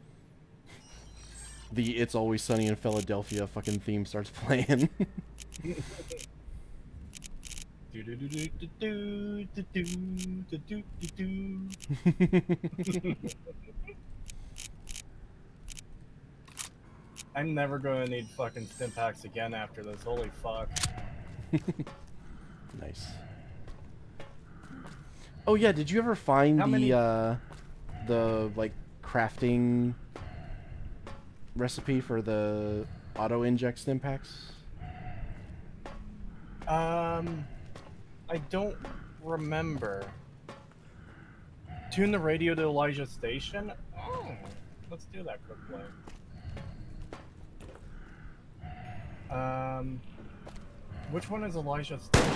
The It's Always Sunny in Philadelphia fucking theme starts playing. I'm never going to need fucking stim packs again after this. Holy fuck. Nice. Oh yeah, did you ever find the like crafting recipe for the auto inject stim packs? I don't remember. Tune the radio to Elijah Station? Oh, let's do that quickly. Which one is Elijah Station?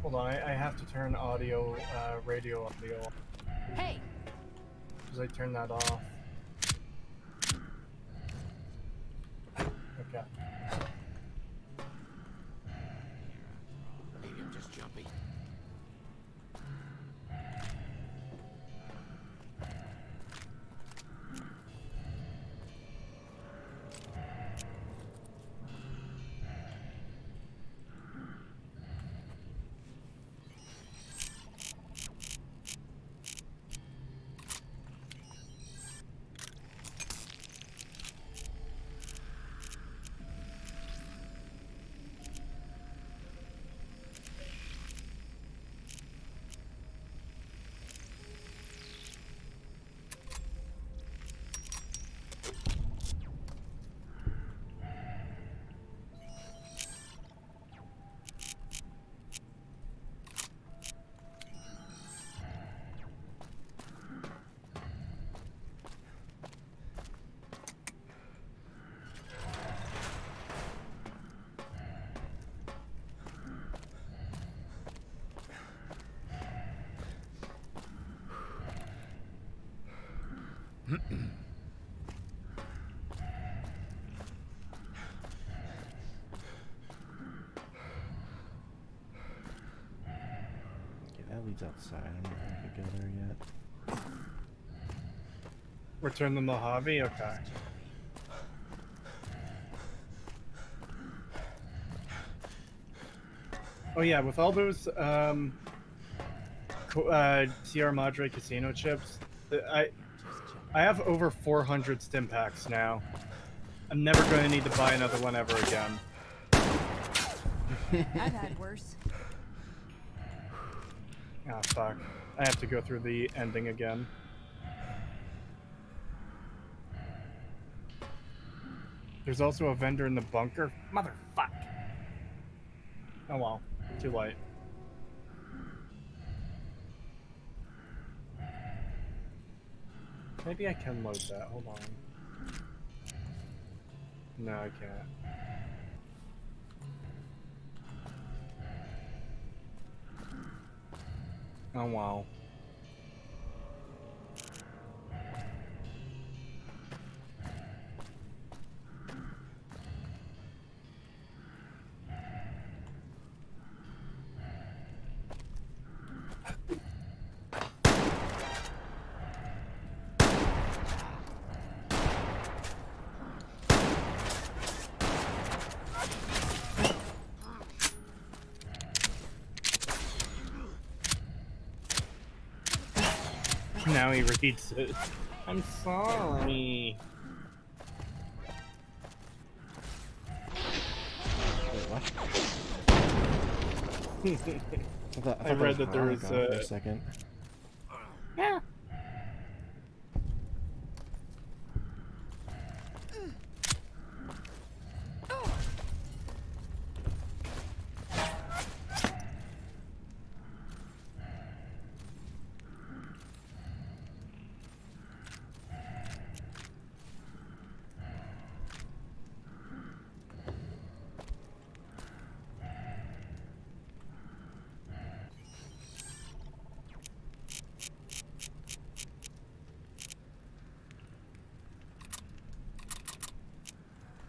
Hold on, I have to turn audio, radio audio. Hey! Because I turned that off. Okay. Maybe I'm just jumpy. leads outside. I'm not ready to go there yet. Return them to Mojave? Okay. Oh yeah, with all those Sierra Madre casino chips, I have over 400 stim packs now. I'm never going to need to buy another one ever again. I've had worse. Ah, fuck. I have to go through the ending again. There's also a vendor in the bunker. Motherfuck. Oh well, too late. Maybe I can load that. Hold on. No, I can't. Oh wow. Now he reads it. I'm sorry. Wait, what? I read that there was for a second. Yeah.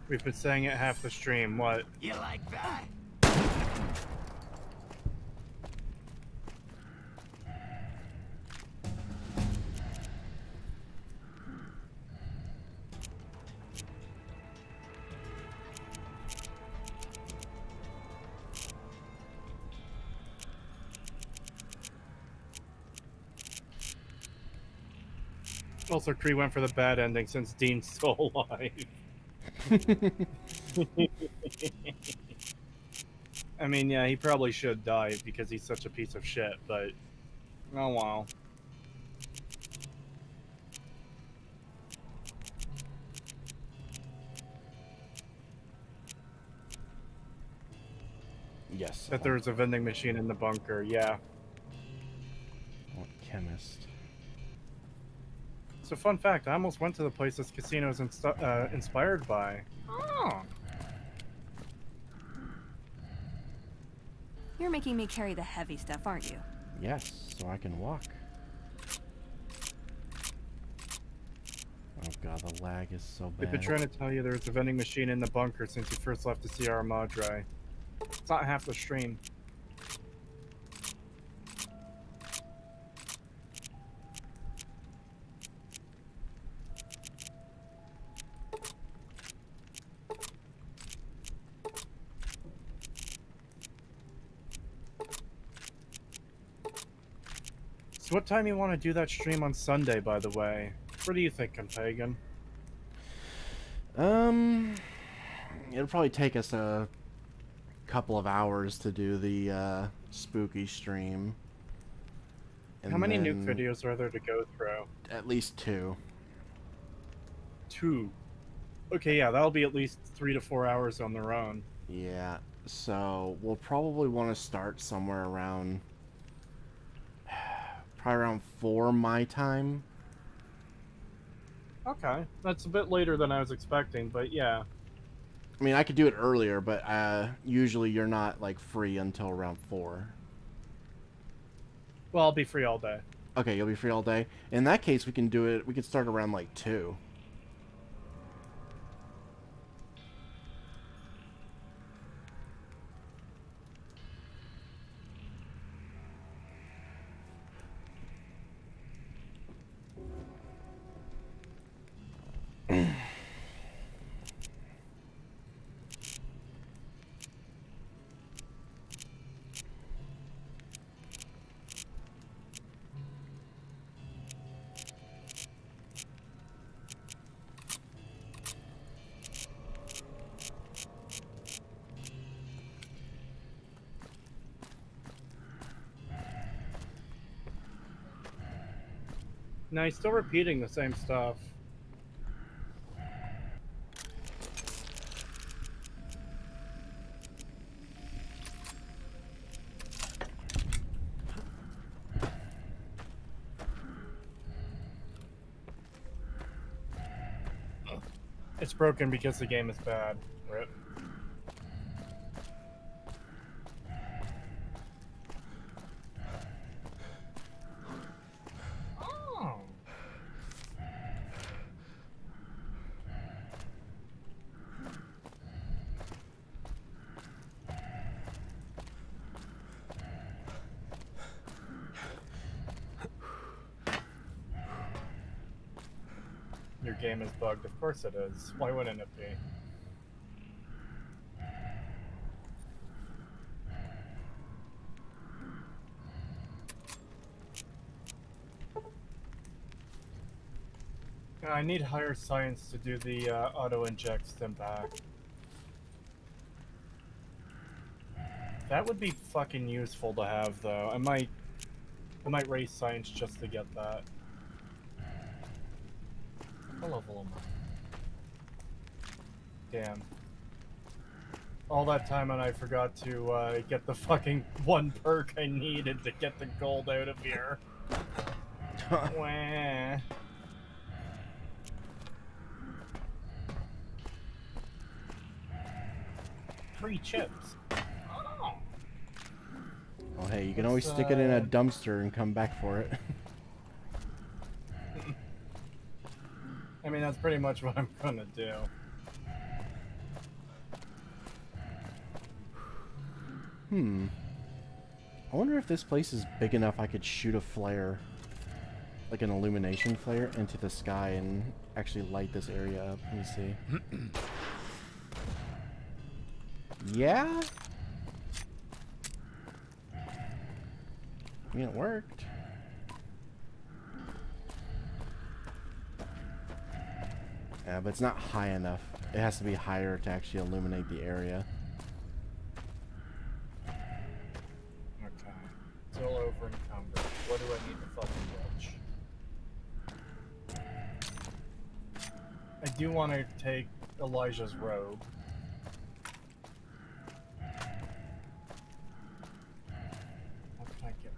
We've been saying it half the stream. What? You like that? Also, Cree went for the bad ending since Dean's still alive. I mean, yeah, he probably should die because he's such a piece of shit, but oh wow. Yes. That there was a vending machine in the bunker, yeah. What chemist? So fun fact, I almost went to the place this casino is inspired by. Oh. You're making me carry the heavy stuff, aren't you? Yes, so I can walk. Oh god, the lag is so bad. They've been trying to tell you there's a vending machine in the bunker since you first left the Sierra Madre. It's not half the stream. So what time you want to do that stream on Sunday, by the way? What are you thinking, Pagan? It'll probably take us a couple of hours to do the spooky stream. And how many nuke videos are there to go through? At least 2. 2. Okay, yeah, that'll be at least 3 to 4 hours on their own. Yeah, so we'll probably want to start somewhere around probably around 4 my time. Okay, that's a bit later than I was expecting, but yeah. I mean, I could do it earlier, but usually you're not like free until around 4. Well, I'll be free all day. Okay, you'll be free all day. In that case, we can do it. We could start around like 2. No, he's still repeating the same stuff. It's broken because the game is bad. Rip. Oh. Your game is bugged. Of course it is. Why wouldn't it be? I need higher science to do the auto-inject stim pack. That would be fucking useful to have, though. I might raise science just to get that. I'll level them up. Damn. All that time and I forgot to get the fucking one perk I needed to get the gold out of here. Wah. Free chips. Oh. Well, hey, you can always stick it in a dumpster and come back for it. I mean, that's pretty much what I'm gonna do. I wonder if this place is big enough I could shoot a flare, like an illumination flare, into the sky and actually light this area up. Let me see. Yeah? I mean, it worked. Yeah, but it's not high enough. It has to be higher to actually illuminate the area. Okay. Still over encumbered. What do I need to fucking watch? I do want to take Elijah's robe. What can I get?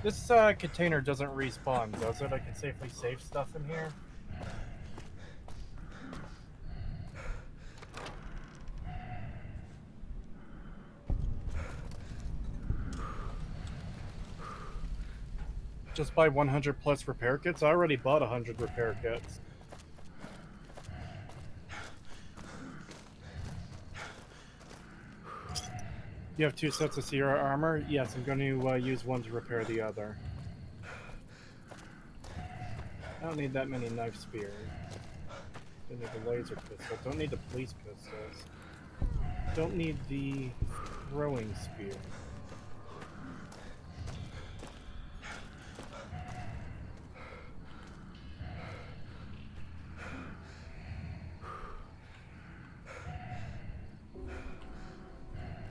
This container doesn't respawn, does it? I can safely save stuff in here. Just buy 100 plus repair kits? I already bought 100 repair kits. You have 2 sets of Sierra armor? Yes, I'm going to use one to repair the other. I don't need that many knife spears. Don't need the laser pistol. Don't need the police pistols. Don't need the throwing spear.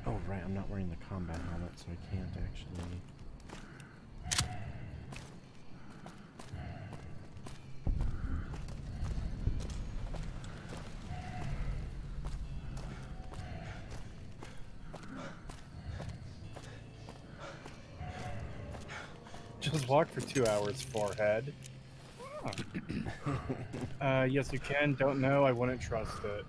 Oh, right, I'm not wearing the combat helmet, so I can't actually... Just walk for 2 hours, forehead. Oh. Yes, you can. Don't know. I wouldn't trust it.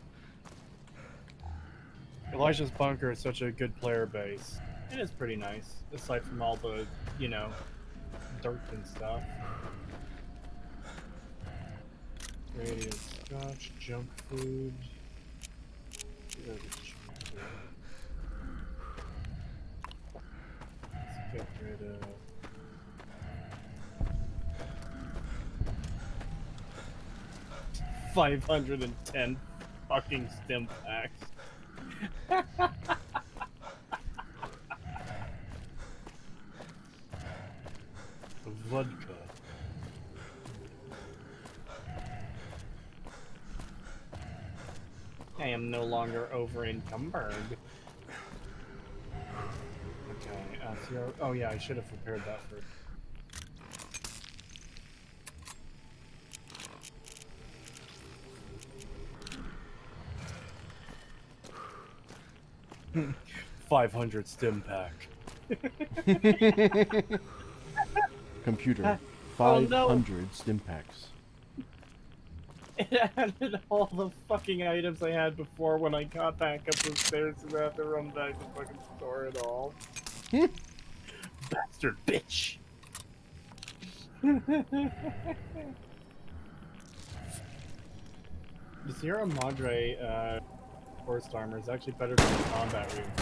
Elijah's bunker is such a good player base. It is pretty nice, aside from all the, you know, dirt and stuff. Radius scotch, junk food. Let's get rid of... $510 fucking stim packs. Vodka. no longer over encumbered. Okay, oh yeah, I should have prepared that for... $500 stim pack. Computer, Oh, 500 no. stim packs. It added all the fucking items I had before when I got back up the stairs and I had to run back to fucking store it all. Bastard bitch! The Sierra Madre forced armor is actually better than the combat reinforced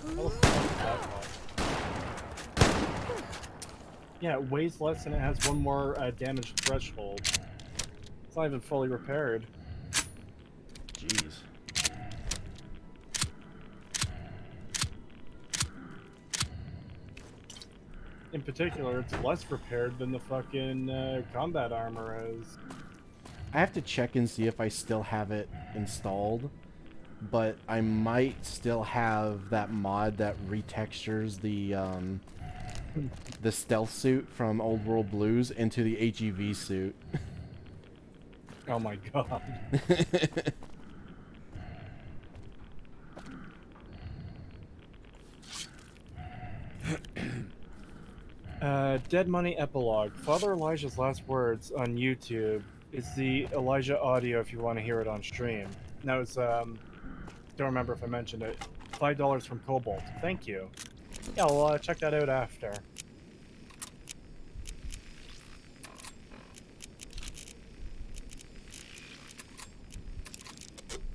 armor. How the fuck is that possible? Yeah, it weighs less and it has one more damage threshold. It's not even fully repaired. Jeez. In particular, it's less repaired than the fucking combat armor is. I have to check and see if I still have it installed, but I might still have that mod that retextures the stealth suit from Old World Blues into the HEV suit. Oh my god. Dead Money Epilogue. Father Elijah's last words on YouTube is the Elijah audio if you want to hear it on stream. Now it's, don't remember if I mentioned it, $5 from Cobalt. Thank you. Yeah, I'll check that out after.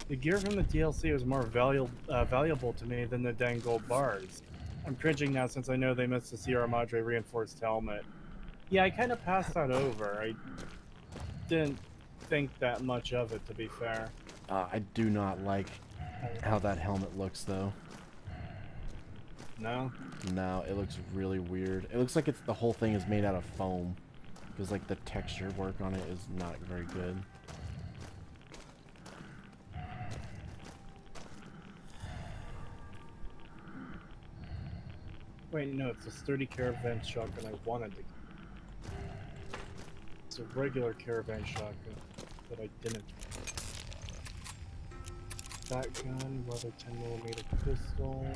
The gear from the DLC was more valuable to me than the dang gold bars. I'm cringing now since I know they missed the Sierra Madre reinforced helmet. Yeah, I kind of passed that over. I didn't think that much of it, to be fair. I do not like how that helmet looks, though. No? No, it looks really weird. It looks like the whole thing is made out of foam. Because, like, the texture work on it is not very good. Wait, no, it's a sturdy caravan shotgun I wanted to. It's a regular caravan shotgun that I didn't. That gun, leather 10mm pistol.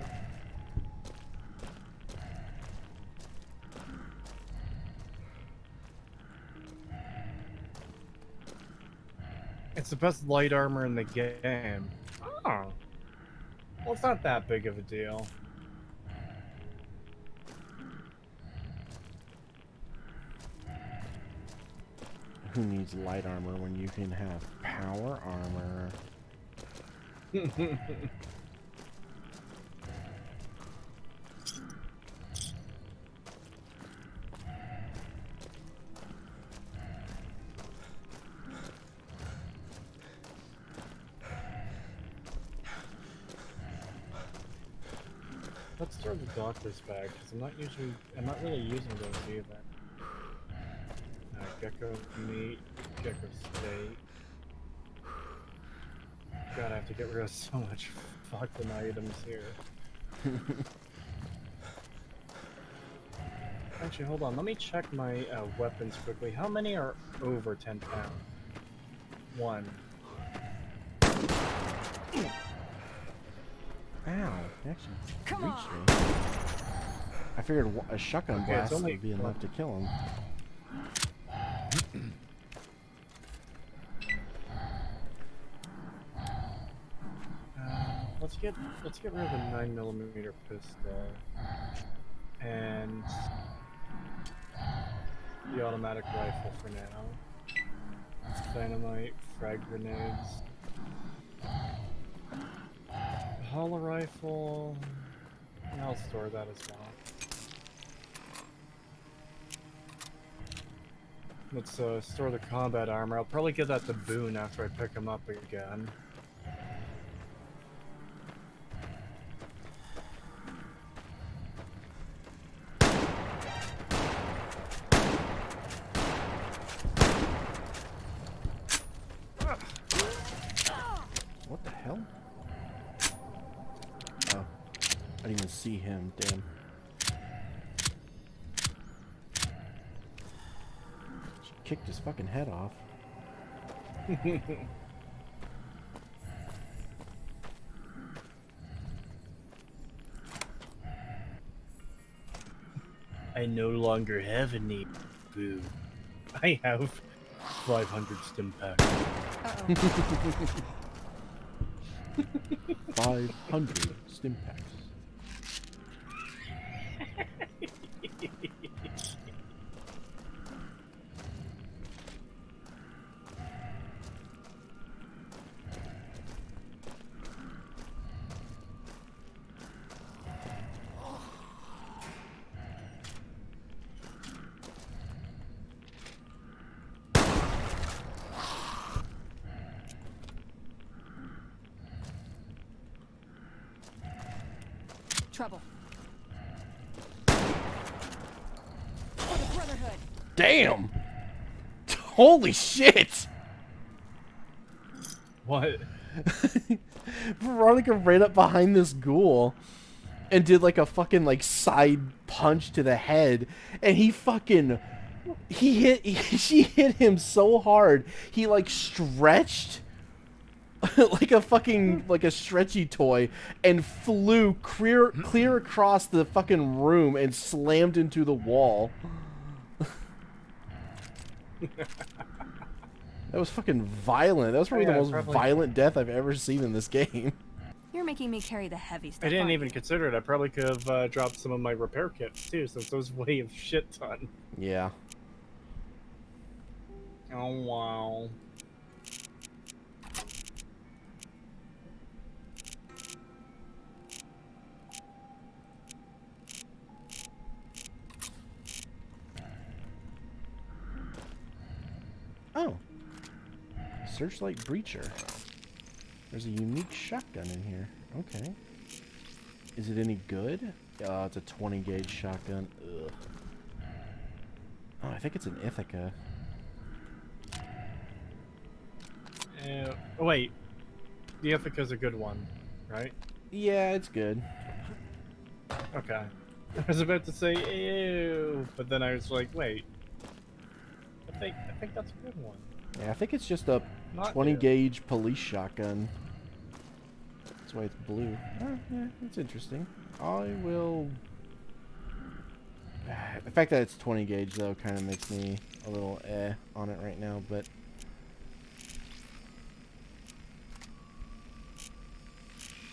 It's the best light armor in the game. Oh. Well, it's not that big of a deal. Who needs light armor when you can have power armor? Let's throw the doctor's bag because I'm not really using those either. Gecko meat, gecko steak. God, I have to get rid of so much fucking items here. Actually, hold on. Let me check my weapons quickly. How many are over 10 pounds? 1. Ow, it actually reached me. I figured a shotgun blast would be enough to kill him. Let's get rid of the 9mm pistol and the automatic rifle for now. Dynamite, frag grenades, hollow rifle. And I'll store that as well. Let's store the combat armor. I'll probably give that to Boone after I pick him up again. What the hell? Oh. I didn't even see him. Damn. She kicked his fucking head off. I no longer have a need. Boo. I have 500 stim packs. 500 stim packs. Trouble. For the Brotherhood. Damn! Holy shit! What? Veronica ran up behind this ghoul and did like a fucking like side punch to the head, and she hit him so hard he like stretched like a fucking like a stretchy toy and flew clear across the fucking room and slammed into the wall. That was fucking violent. That was probably the most violent death I've ever seen in this game. You're making me carry the heavy stuff. I didn't even consider it. I probably could have dropped some of my repair kits too, since those weigh a shit ton. Yeah. Oh wow. Oh. Searchlight Breacher. There's a unique shotgun in here. Okay. Is it any good? Oh, it's a 20 gauge shotgun. Ugh. Oh, I think it's an Ithaca. Oh, wait. The Ithaca's a good one, right? Yeah, it's good. Okay. I was about to say ew, but then I was like, wait. I think that's a good one. Yeah, I think it's just a 20 gauge police shotgun. That's why it's blue. Oh, yeah, that's interesting. I will... The fact that it's 20 gauge, though, kind of makes me a little on it right now, but...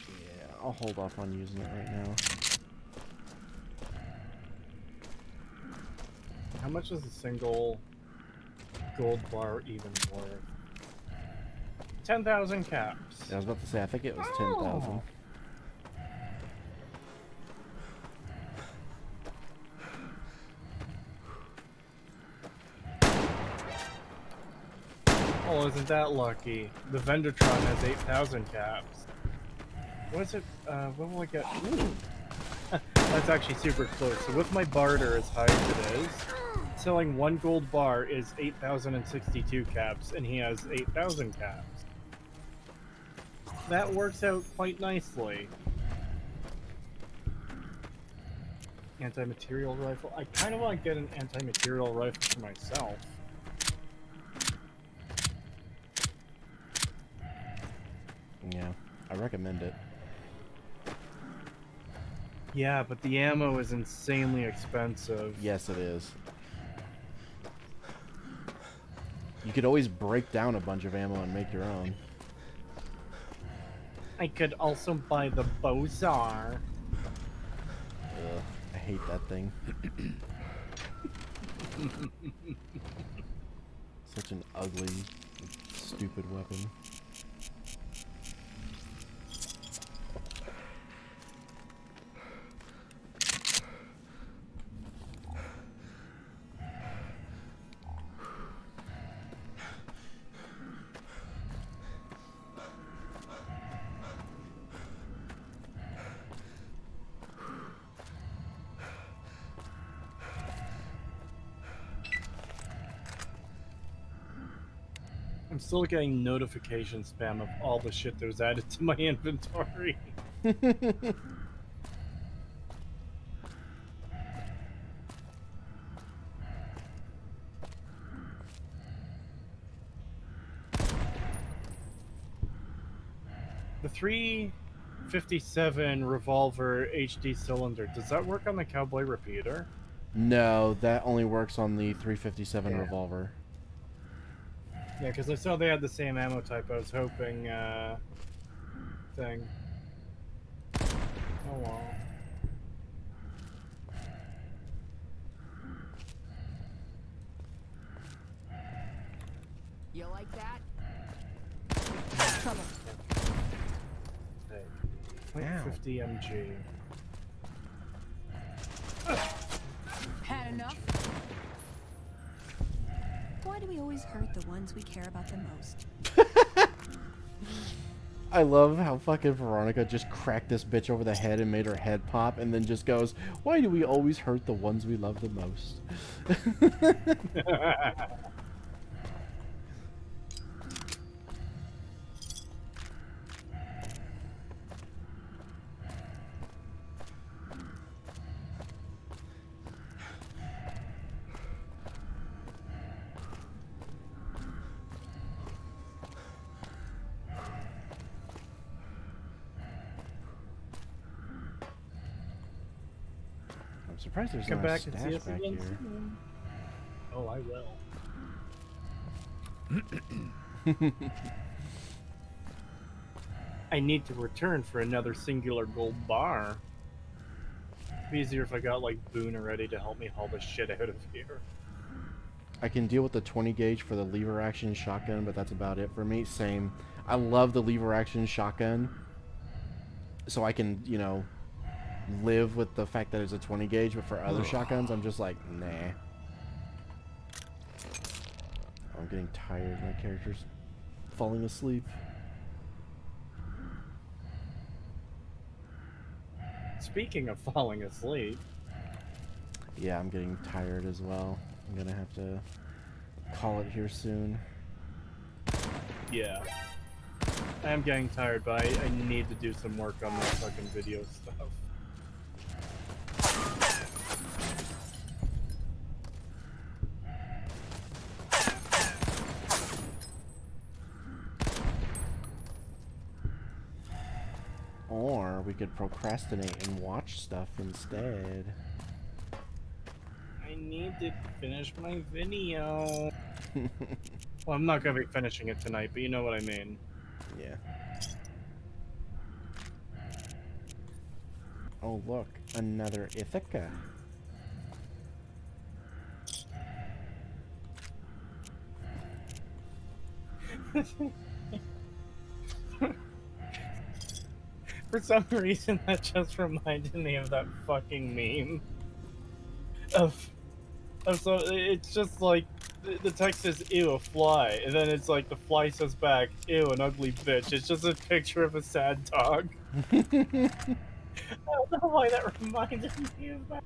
Yeah, I'll hold off on using it right now. How much is a single gold bar even worth? 10,000 caps. Yeah, I was about to say, I think it was 10,000. Oh, isn't that lucky? The Vendertron has 8,000 caps. What is it? What will I get? Ooh. That's actually super close. So with my barter as high as it is, selling one gold bar is 8,062 caps, and he has 8,000 caps. That works out quite nicely. Anti-material rifle. I kind of want to get an anti-material rifle for myself. Yeah, I recommend it. Yeah, but the ammo is insanely expensive. Yes, it is. You could always break down a bunch of ammo and make your own. I could also buy the Bozar. Ugh, I hate that thing. Such an ugly, stupid weapon. I'm still getting notification spam of all the shit that was added to my inventory. The 357 revolver HD cylinder, does that work on the cowboy repeater? No, that only works on the 357 revolver. Yeah, because I saw they had the same ammo type. I was hoping, thing. Oh well. You like that? Trouble. Hey, 50 MG. Had enough? Why do we always hurt the ones we care about the most? I love how fucking Veronica just cracked this bitch over the head and made her head pop, and then just goes, "Why do we always hurt the ones we love the most?" I'm surprised there's Come not back a and see stash us back again here. soon. Oh, I will. I need to return for another singular gold bar. It'd be easier if I got like Boone ready to help me haul this shit out of here. I can deal with the 20 gauge for the lever action shotgun, but that's about it for me. Same. I love the lever action shotgun, so I can, you know, live with the fact that it's a 20 gauge, but for other shotguns, I'm just like, nah. I'm getting tired. My character's falling asleep. Speaking of falling asleep. Yeah, I'm getting tired as well. I'm gonna have to call it here soon. Yeah. I am getting tired, but I need to do some work on this fucking video stuff. Or we could procrastinate and watch stuff instead. I need to finish my video. Well, I'm not gonna be finishing it tonight, but you know what I mean. Yeah. Oh look, another Ithaca. For some reason, that just reminded me of that fucking meme. Of so it's just like the text is "ew, a fly," and then it's like the fly says back, "ew, an ugly bitch." It's just a picture of a sad dog. I don't know why that reminded me of that.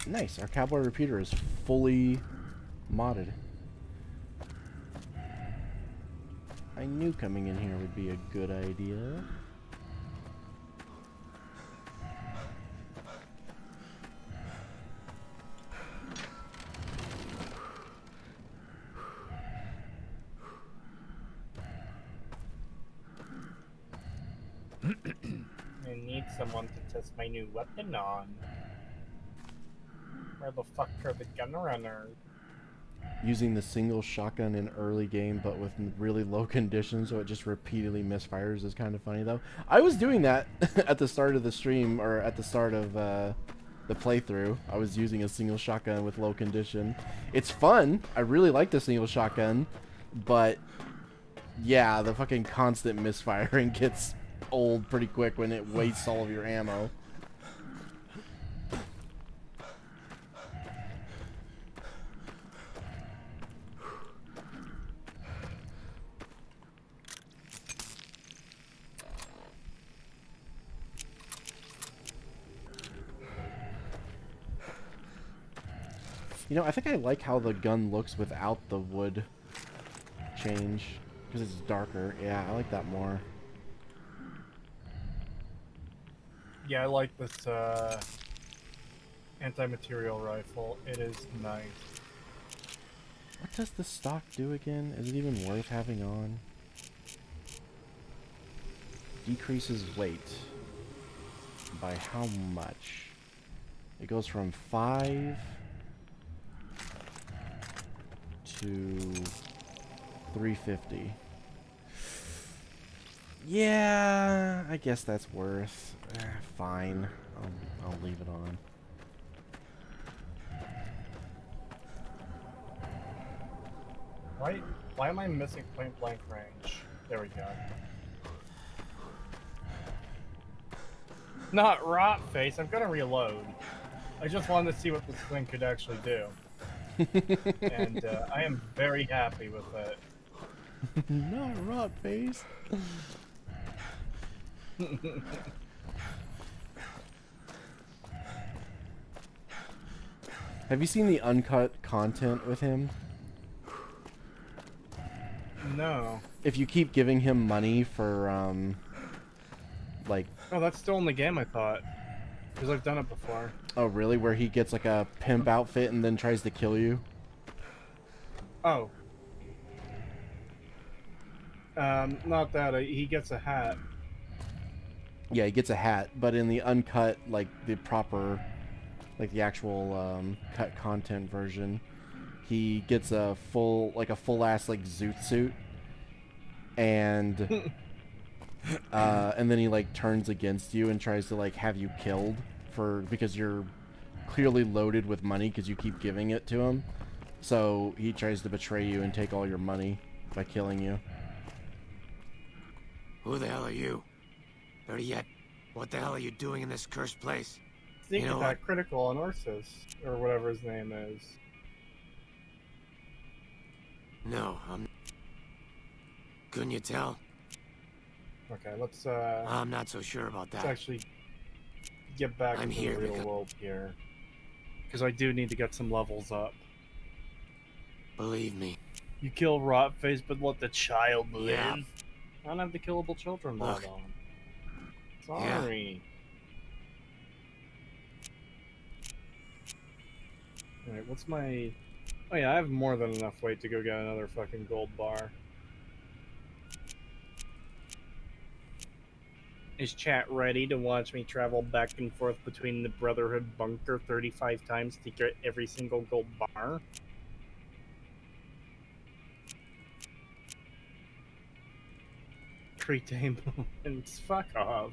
Nice, our cowboy repeater is fully modded. I knew coming in here would be a good idea. I need someone to test my new weapon on. Where the fuck are the gun runners? Using the single shotgun in early game, but with really low conditions, so it just repeatedly misfires is kind of funny, though. I was doing that at the start of the stream, or at the start of the playthrough. I was using a single shotgun with low condition. It's fun. I really like the single shotgun, but yeah, the fucking constant misfiring gets old pretty quick when it wastes all of your ammo. You know, I think I like how the gun looks without the wood change. Because it's darker. Yeah, I like that more. Yeah, I like this anti-material rifle. It is nice. What does the stock do again? Is it even worth having on? Decreases weight. By how much? It goes from 5 to 350. Yeah, I guess that's worth. Fine. I'll leave it on. Why am I missing point blank range? There we go. Not rot face. I'm gonna reload. I just wanted to see what this thing could actually do, and I am very happy with it. Not rot face. Have you seen the uncut content with him? No. If you keep giving him money for, like... Oh, that's still in the game, I thought. Because I've done it before. Oh, really? Where he gets, like, a pimp outfit and then tries to kill you? Oh. Not that. He gets a hat. Yeah, he gets a hat, but in the uncut, like, the proper... like, the actual, cut content version... he gets a full-ass, like, zoot suit, and then he, like, turns against you and tries to, like, have you killed because you're clearly loaded with money because you keep giving it to him. So he tries to betray you and take all your money by killing you. Who the hell are you? Better yet, what the hell are you doing in this cursed place? Sneak You know attack critical on Ursus, or whatever his name is. No, couldn't you tell? Okay, let's I'm not so sure about let's that. actually get back I'm to here the real because... world here. Because I do need to get some levels up. Believe me. You kill Rotface, but let the child live. Yeah. I don't have the killable children Look. mod on. Sorry. Alright, what's my... Oh yeah, I have more than enough weight to go get another fucking gold bar. Is chat ready to watch me travel back and forth between the Brotherhood bunker 35 times to get every single gold bar? Cree moments, fuck off.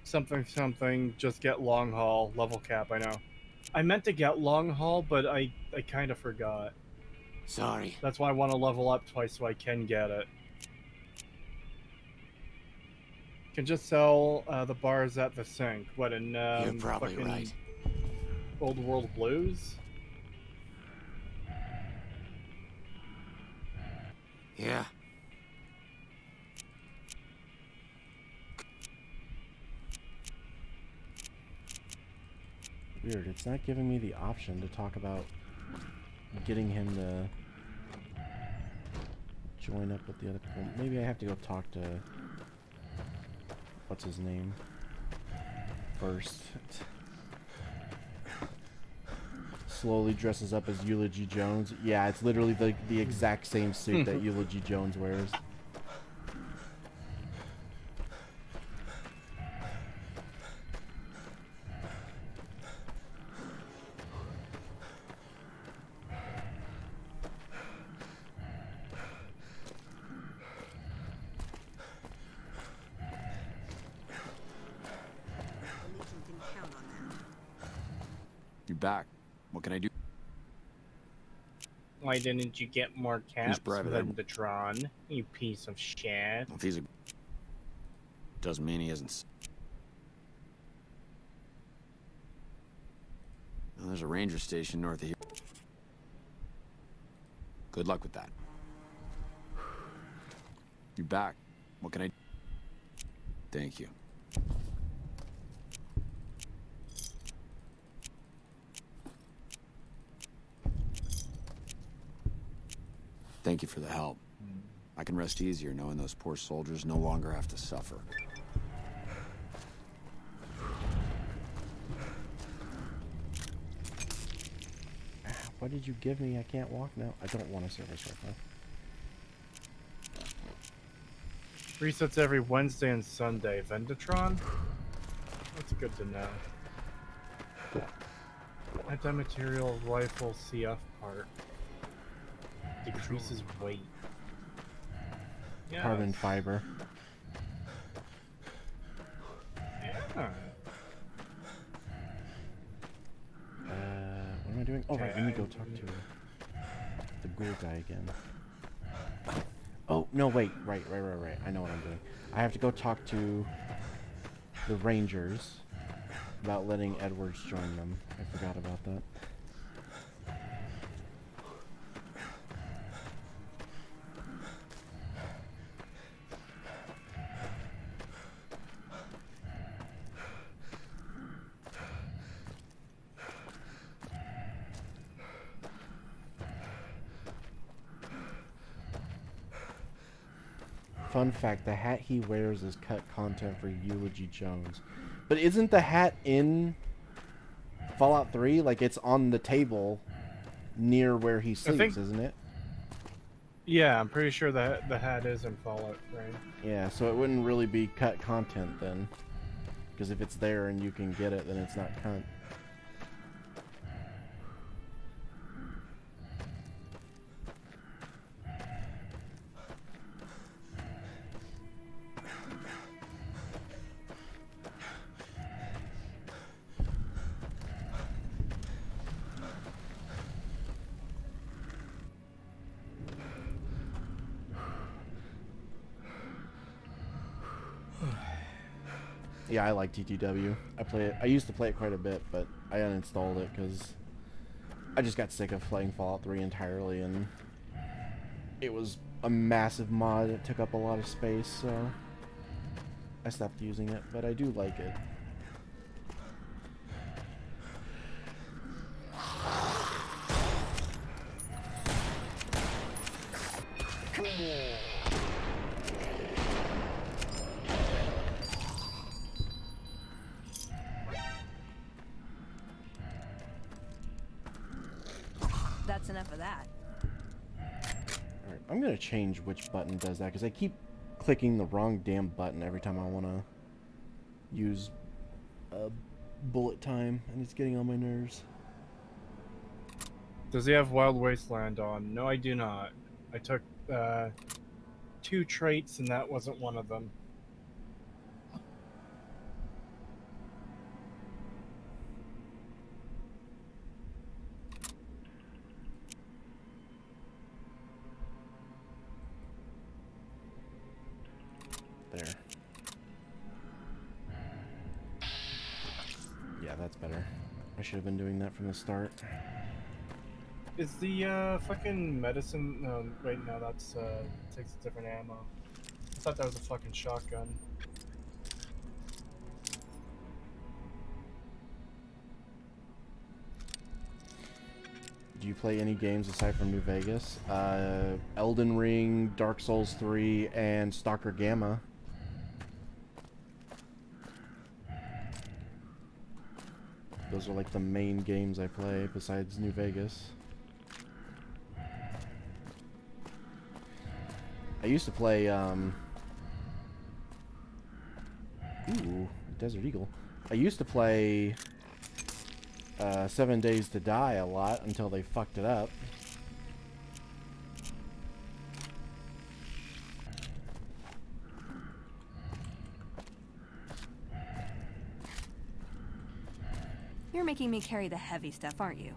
Something, just get long haul, level cap, I know. I meant to get long haul, but I kind of forgot. Sorry. That's why I want to level up twice so I can get it. Can just sell the bars at the sink. What, in You're probably fucking right. Old World Blues? Yeah. Weird, it's not giving me the option to talk about getting him to join up with the other people. Maybe I have to go talk to... what's his name? First. Slowly dresses up as Eulogy Jones. Yeah, it's literally the exact same suit that Eulogy Jones wears. You're back. What can I do? Why didn't you get more caps Private than Eye? the Tron, you piece of shit? If he's a... doesn't mean he isn't... There's a ranger station north of here. Good luck with that. You're back. What can I do? Thank you. Thank you for the help. I can rest easier knowing those poor soldiers no longer have to suffer. What did you give me? I can't walk now. I don't want a service rifle. Resets every Wednesday and Sunday. Vendatron? That's good to know. Anti-material rifle CF part. Decreases weight. Carbon fiber. Yeah. What am I doing? Oh, right, let me go talk to the ghoul guy again. Oh, no, wait. Right. I know what I'm doing. I have to go talk to the Rangers about letting Edwards join them. I forgot about that. Fun fact, the hat he wears is cut content for Eulogy Jones. But isn't the hat in Fallout 3? Like, it's on the table near where he sleeps, isn't it? Yeah, I'm pretty sure that the hat is in Fallout 3. Yeah, so it wouldn't really be cut content then. Because if it's there and you can get it, then it's not cut. Yeah, I like TTW. I used to play it quite a bit, but I uninstalled it because I just got sick of playing Fallout 3 entirely, and it was a massive mod. It took up a lot of space, so I stopped using it, but I do like it. That's enough of that. Alright, I'm gonna change which button does that, because I keep clicking the wrong damn button every time I want to use bullet time, and it's getting on my nerves. Does he have Wild Wasteland on? No, I do not. I took 2 traits, and that wasn't one of them. There. Yeah, that's better. I should have been doing that from the start. Is the fucking medicine? No, wait, no, that's takes different ammo. I thought that was a fucking shotgun. Do you play any games aside from New Vegas? Elden Ring, Dark Souls 3, and Stalker Gamma. Those are like the main games I play besides New Vegas. I used to play, ooh, Desert Eagle. I used to play 7 Days to Die a lot until they fucked it up. You're making me carry the heavy stuff, aren't you?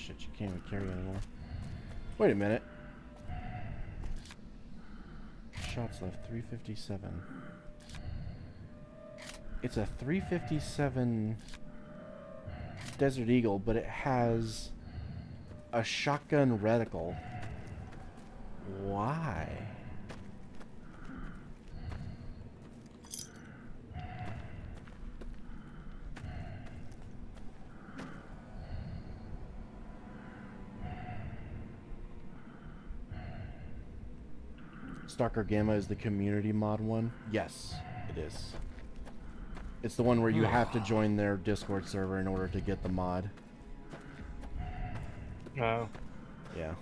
shit, you can't even carry anymore. Wait a minute. Shots left, 357. It's a 357 Desert Eagle, but it has a shotgun reticle. Why? Stalker Gamma is the community mod one? Yes, it is. It's the one where you have to join their Discord server in order to get the mod. Oh. Yeah.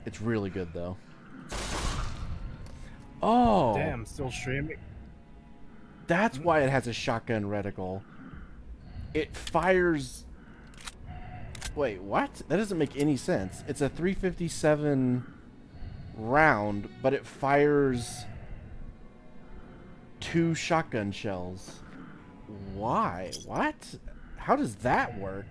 It's really good, though. Oh! Damn, still streaming? That's why it has a shotgun reticle. It fires... Wait, what? That doesn't make any sense. It's a 357 round, but it fires 2 shotgun shells. Why? What? How does that work?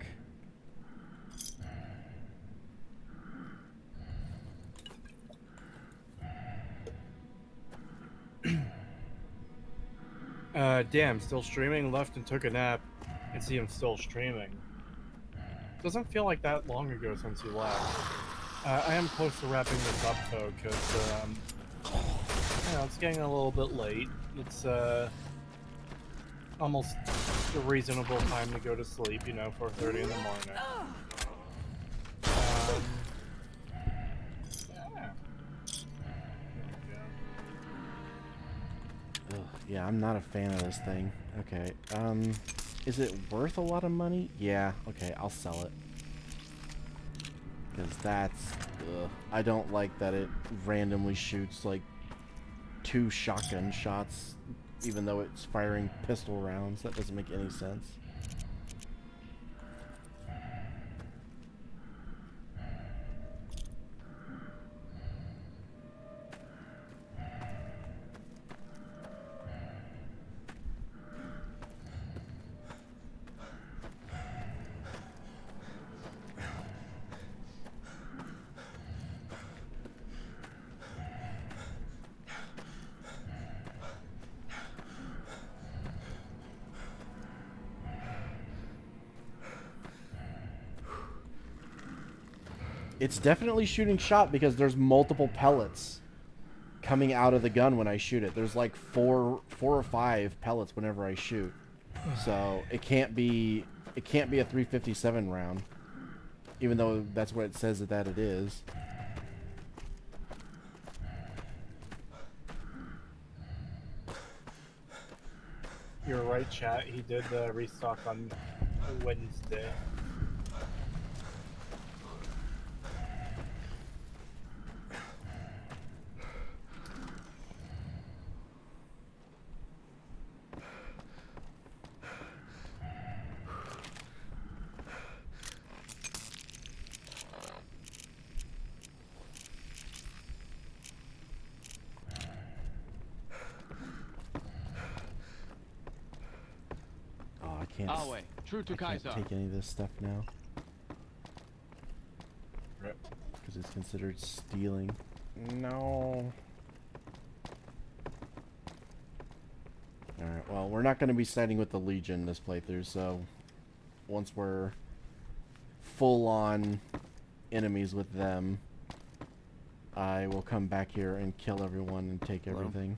Damn, still streaming, left and took a nap, and see him still streaming. Doesn't feel like that long ago since you left. I am close to wrapping this up though, because, you know, it's getting a little bit late. It's, almost a reasonable time to go to sleep, you know, 4:30 in the morning. Yeah, I'm not a fan of this thing. Okay, is it worth a lot of money? Yeah, okay, I'll sell it. Because that's... I don't like that it randomly shoots, like, 2 shotgun shots, even though it's firing pistol rounds. That doesn't make any sense. It's definitely shooting shot because there's multiple pellets coming out of the gun when I shoot it. There's like four or five pellets whenever I shoot. So it can't be a 357 round, even though that's what it says that it is. You're right, chat. He did restock on Wednesday. I can't take any of this stuff now. Because it's considered stealing. No. Alright, well, we're not going to be siding with the Legion this playthrough, so once we're full-on enemies with them, I will come back here and kill everyone and take everything.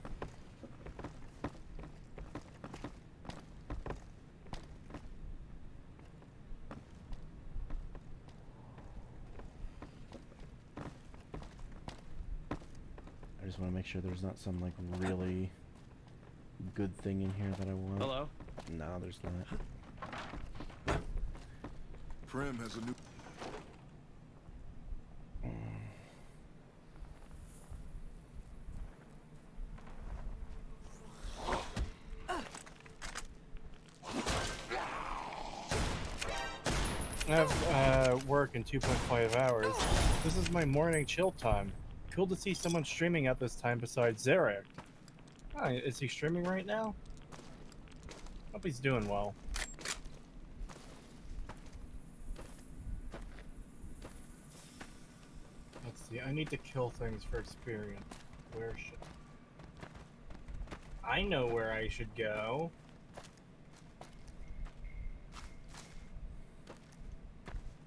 I just want to make sure there's not some, like, really good thing in here that I want. Hello? No, there's not. Prim has a new... I have work in 2.5 hours. This is my morning chill time. Cool to see someone streaming at this time besides Zarek. Oh, is he streaming right now? Hope he's doing well. see. I need to kill things for experience. Where should I know where I should go.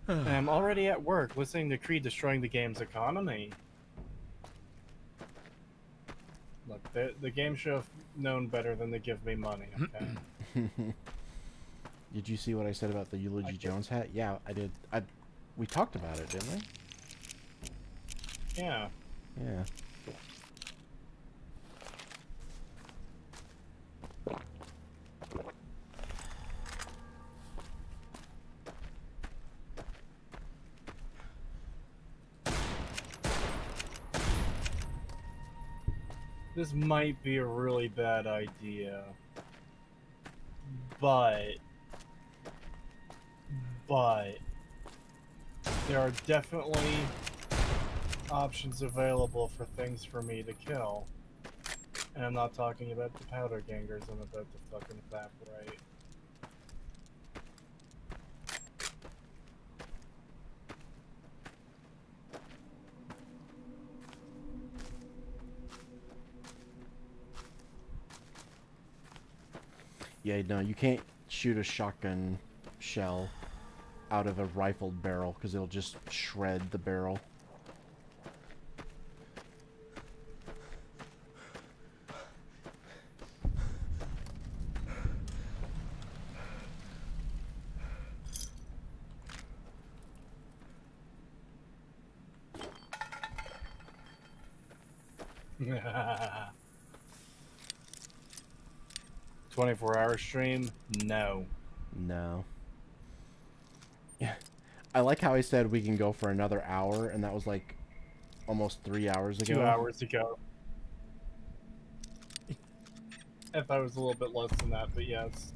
And I'm already at work listening to Cree destroying the game's economy. Look, the game should have known better than to give me money, okay? Did you see what I said about the Eulogy Jones hat? Yeah, I did. We talked about it, didn't we? Yeah. Yeah. This might be a really bad idea, but there are definitely options available for things for me to kill. And I'm not talking about the powder gangers, I'm about to fucking evaporate. Yeah, no, you can't shoot a shotgun shell out of a rifled barrel because it'll just shred the barrel. Haha. 24-hour stream? No. No. Yeah. I like how I said we can go for another hour, and that was like almost 3 hours ago. 2 hours ago. I thought it was a little bit less than that, but yes.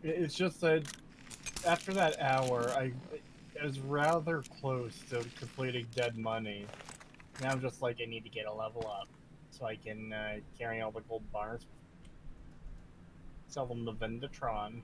It's just that after that hour, I was rather close to completing Dead Money. Now I'm just like, I need to get a level up so I can carry all the gold bars. Sell them to Vendatron.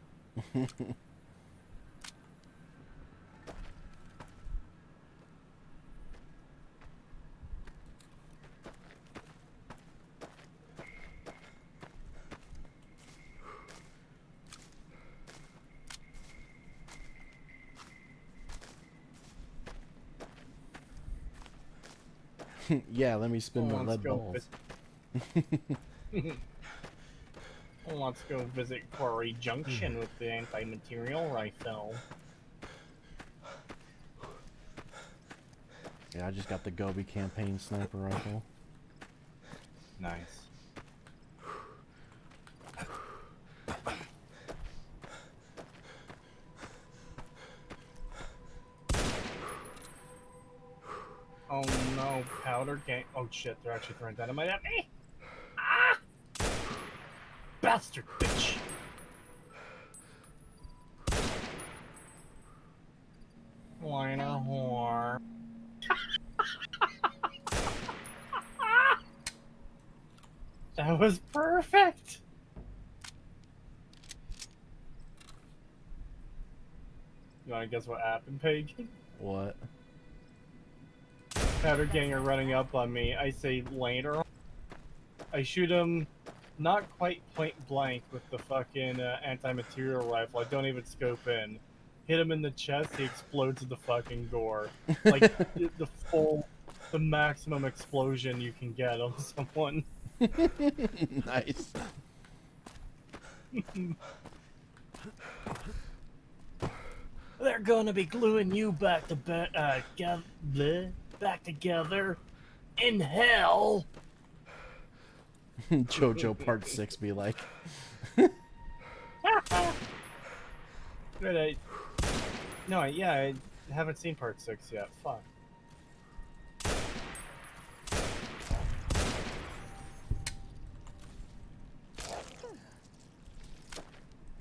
Yeah, let me spin the lead balls. Let's go visit Quarry Junction with the anti-material rifle. Yeah, I just got the Gobi campaign sniper rifle. Nice. Oh no, powder gang. Oh shit, they're actually throwing dynamite at me! Ah! Bastard bitch! Whiner whore. That was perfect! You wanna guess what happened, Pig? What? Powder gang are running up on me. I say later. I shoot him not quite point blank with the fucking anti-material rifle. I don't even scope in. Hit him in the chest, he explodes with the fucking gore. Like, the maximum explosion you can get on someone. Nice. They're gonna be gluing you back to back together in hell. JoJo Part 6 be like. Right, I haven't seen Part 6 yet. Fuck.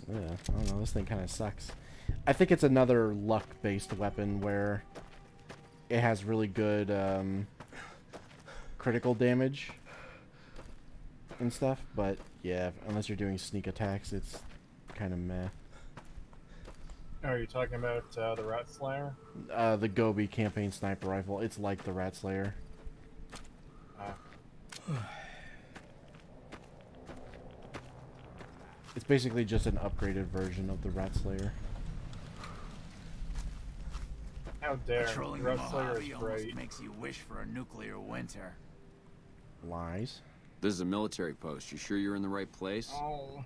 Yeah, I don't know, this thing kind of sucks. I think it's another luck-based weapon where it has really good critical damage and stuff, but yeah, unless you're doing sneak attacks, it's kind of meh. Are you talking about the Rat Slayer? The Gobi campaign sniper rifle. It's like the Rat Slayer. It's basically just an upgraded version of the Rat Slayer. How dare! Patrolling Rat the Slayer Mojave is almost great. makes you wish for a nuclear winter. Lies. This is a military post. You sure you're in the right place? Oh.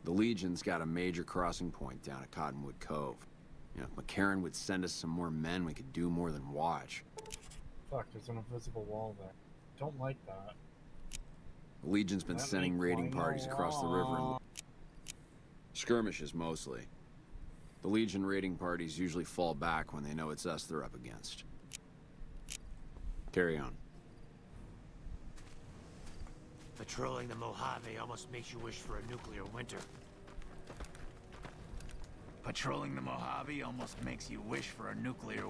The Legion's got a major crossing point down at Cottonwood Cove. You know, if McCarran would send us some more men, we could do more than watch. Fuck, there's an invisible wall there. Don't like that. The Legion's been sending raiding parties across the river and skirmishes mostly. The Legion raiding parties usually fall back when they know it's us they're up against. Carry on. Patrolling the Mojave almost makes you wish for a nuclear winter. Patrolling the Mojave almost makes you wish for a nuclear...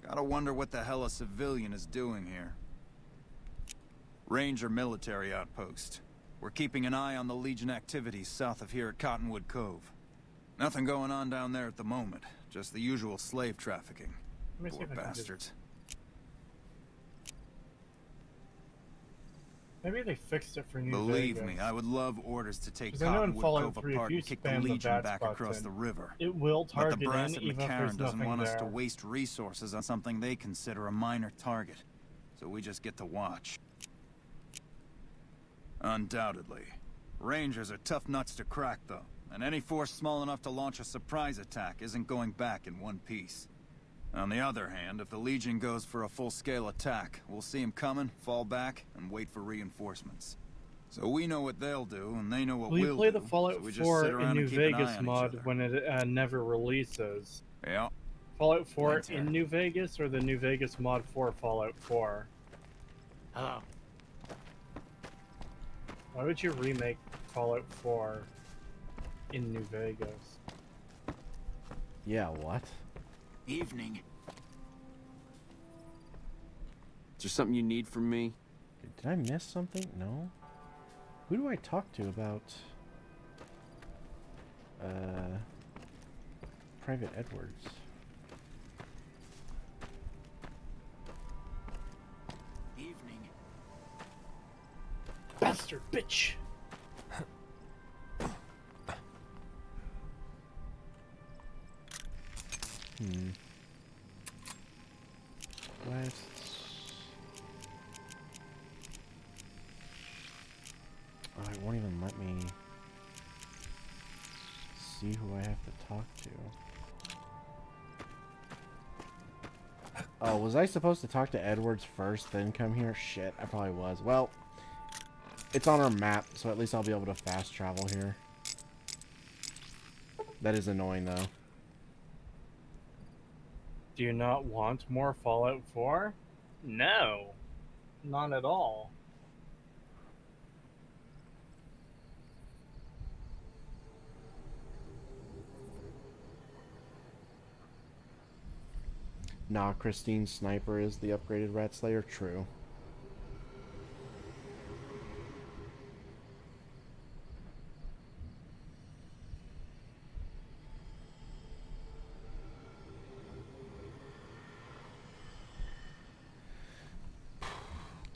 Gotta wonder what the hell a civilian is doing here. Ranger military outpost. We're keeping an eye on the Legion activities south of here at Cottonwood Cove. Nothing going on down there at the moment. Just the usual slave trafficking. Let me see Poor if I can bastards. Maybe they fixed it for New Believe Vegas. me, I would love orders to take 'Cause I know in Cottonwood Fallout Cove 3, apart if you and kick the spam the Legion bad back spots across in, the river. it will But target the brass in, at even if there's McCarran doesn't nothing want us to there. waste resources on something they consider a minor target. So we just get to watch. Undoubtedly. Rangers are tough nuts to crack, though. And any force small enough to launch a surprise attack isn't going back in one piece. On the other hand, if the Legion goes for a full-scale attack, we'll see them coming, fall back, and wait for reinforcements. So we know what they'll do, and they know what Will we'll you play do. the Fallout so we just 4 sit in around New and keep an eye Vegas on each mod other. when it never releases? Yeah. Fallout 4 Winter. in New Vegas or the New Vegas mod for Fallout 4? Hello. Why would you remake Fallout 4 in New Vegas? Yeah, what? Evening. Is there something you need from me? Did I miss something? No. Who do I talk to about Private Edwards? Evening. Bastard bitch! Quests. Oh, it won't even let me see who I have to talk to. Oh, was I supposed to talk to Edwards first, then come here? Shit, I probably was. Well, it's on our map, so at least I'll be able to fast travel here. That is annoying, though. Do you not want more Fallout 4? No. Not at all. Nah, Christine Sniper is the upgraded Rat Slayer. True.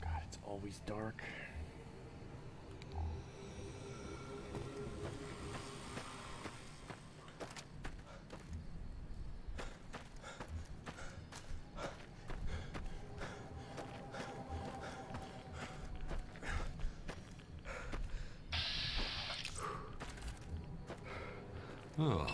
God, it's always dark. Oh.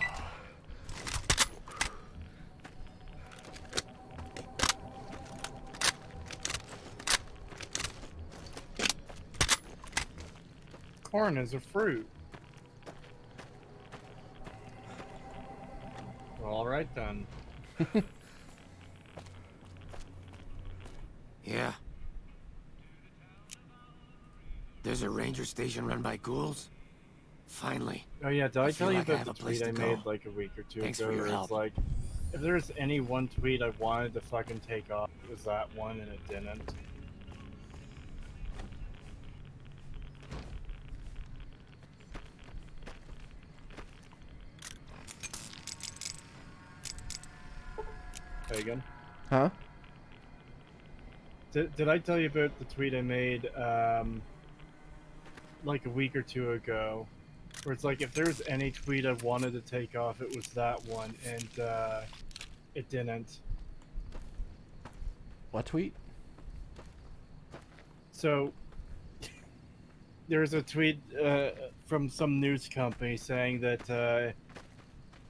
Corn is a fruit. Well, alright then. Yeah. There's a ranger station run by ghouls? Finally. Oh yeah, did I tell feel you like I about have the a place tweet I to made go. like a week or two Thanks ago? for your where help. It's like, if there's any one tweet I wanted to fucking take off, it was that one, and it didn't. Pagan. Huh? Did I tell you about the tweet I made like a week or two ago, where it's like if there's any tweet I wanted to take off, it was that one, and it didn't. What tweet? So there's a tweet from some news company saying that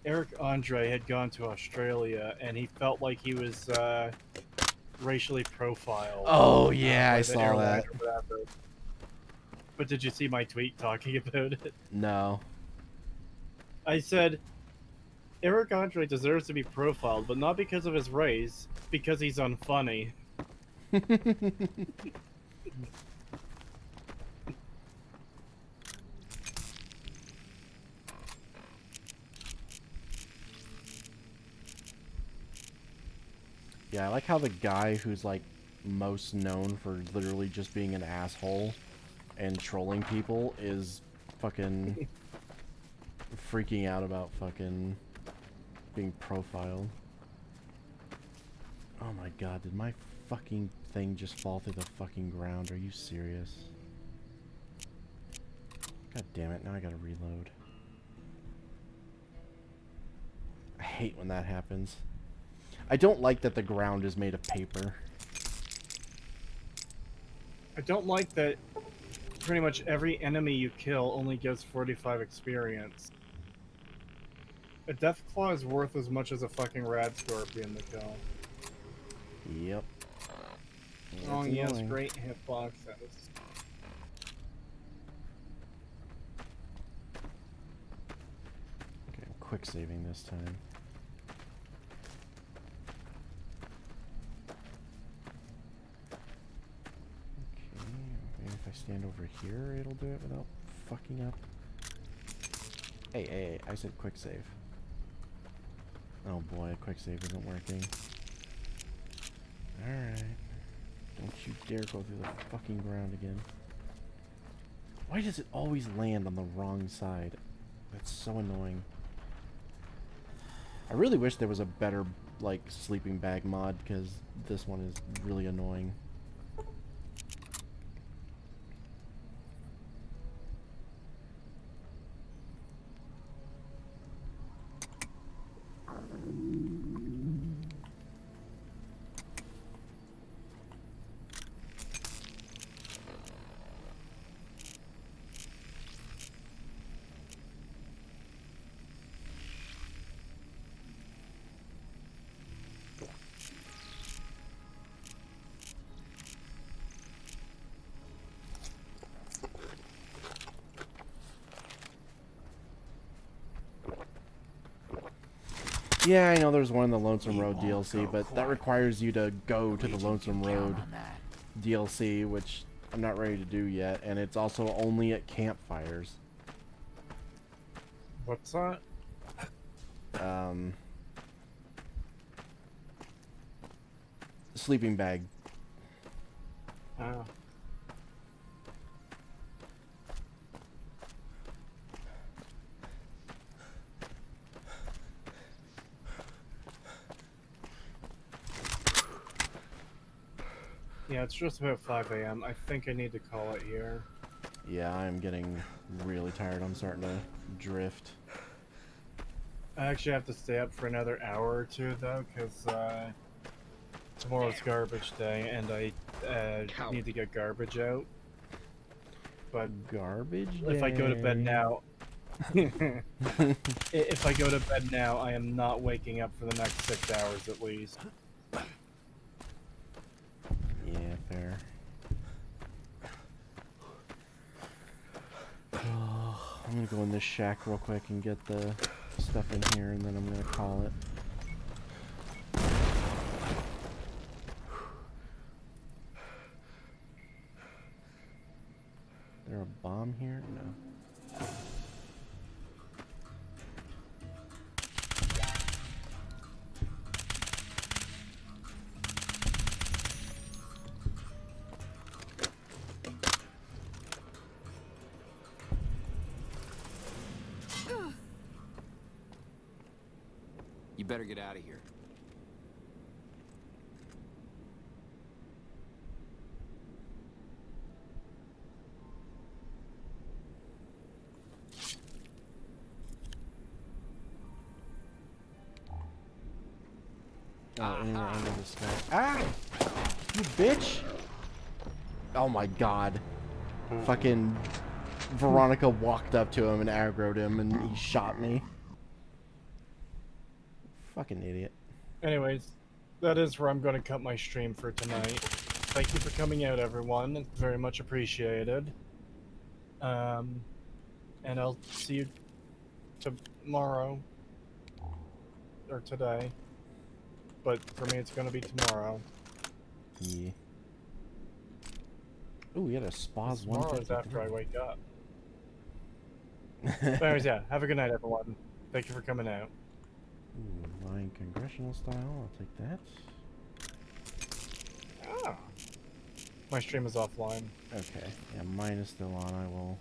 Eric Andre had gone to Australia and he felt like he was racially profiled. Oh yeah, by I the saw airline that. or whatever. But did you see my tweet talking about it? No. I said, Eric Andre deserves to be profiled, but not because of his race, because he's unfunny. Yeah, I like how the guy who's like most known for literally just being an asshole and trolling people is fucking freaking out about fucking being profiled. Oh my god, did my fucking thing just fall through the fucking ground? Are you serious? God damn it, now I gotta reload. I hate when that happens. I don't like that the ground is made of paper. I don't like that pretty much every enemy you kill only gives 45 experience. A Deathclaw is worth as much as a fucking Rad Scorpion to kill. Yep. Oh That's yes, annoying. great hitboxes. Okay, I'm quick saving this time. Okay, maybe if I stand over here, it'll do it without fucking up. Hey, I said quick save. Oh boy, quick save isn't working. Alright. Don't you dare go through the fucking ground again. Why does it always land on the wrong side? That's so annoying. I really wish there was a better, like, sleeping bag mod, because this one is really annoying. Yeah, I know there's one in the Lonesome Road DLC, but that requires you to go to the Lonesome Road DLC, which I'm not ready to do yet, and it's also only at campfires. What's that? Sleeping bag. Oh. Yeah, it's just about 5 a.m. I think I need to call it here. Yeah, I'm getting really tired. I'm starting to drift. I actually have to stay up for another hour or two, though, because tomorrow's garbage day, and I need to get garbage out. But garbage if I go to bed day. now... if I go to bed now, I am not waking up for the next 6 hours at least. Yeah, fair. I'm gonna go in this shack real quick and get the stuff in here, and then I'm gonna call it. Is there a bomb here? No. You better get out of here. Oh, anywhere under the sky. Ah! You bitch! Oh my god. Fucking Veronica walked up to him and aggroed him and he shot me. Fucking idiot. Anyways, that is where I'm going to cut my stream for tonight. Thank you for coming out, everyone. It's very much appreciated. And I'll see you tomorrow. Or today. But for me, it's going to be tomorrow. Yeah. Ooh, we had a spa's Tomorrow is 153. after I wake up. Anyways, yeah. Have a good night, everyone. Thank you for coming out. Ooh, line congressional style. I'll take that. Ah. My stream is offline. Okay. Yeah, mine is still on. I will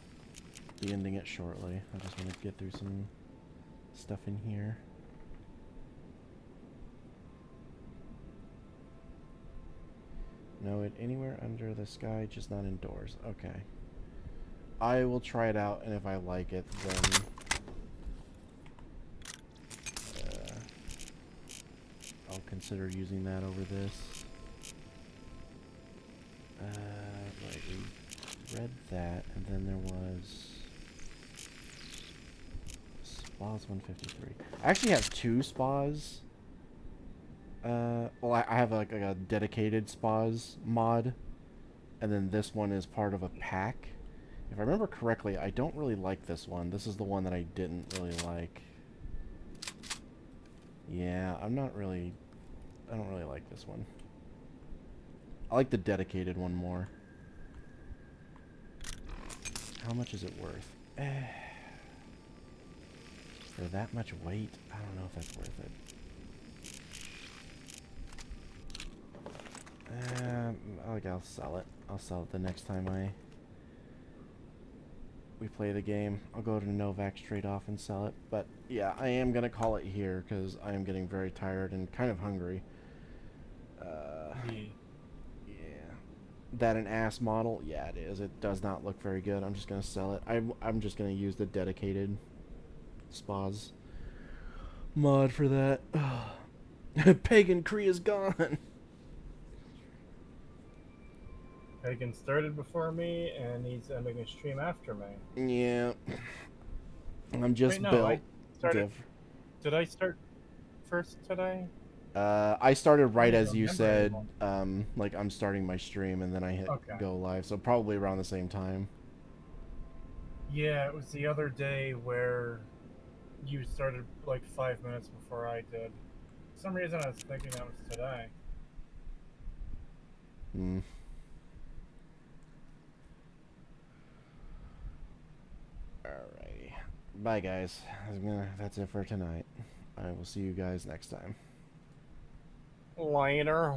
be ending it shortly. I just want to get through some stuff in here. No, it anywhere under the sky, just not indoors. Okay. I will try it out, and if I like it, then I'll consider using that over this. Right, we read that, and then there was spas 153. I actually have 2 spas. Well, I have like a dedicated spas mod, and then this one is part of a pack. If I remember correctly, I don't really like this one. This is the one that I didn't really like. Yeah, I don't really like this one. I like the dedicated one more. How much is it worth? For that much weight, I don't know if that's worth it. I'll sell it. I'll sell it the next time we play the game. I'll go to Novak straight off and sell it. But yeah, I am gonna call it here because I am getting very tired and kind of hungry. Yeah. That an ass model? Yeah, it is. It does not look very good. I'm just gonna sell it. I'm just gonna use the dedicated spas mod for that. Pagan Cree is gone. Pagan started before me, and he's ending a stream after me. Yeah. I'm just Wait, no, built. I started. Did I start first today? I started right as you said, like I'm starting my stream, and then I hit go live, so probably around the same time. Yeah, it was the other day where you started like 5 minutes before I did. For some reason I was thinking that was today. Hmm. Alrighty. Bye, guys. That's it for tonight. I will see you guys next time. Later.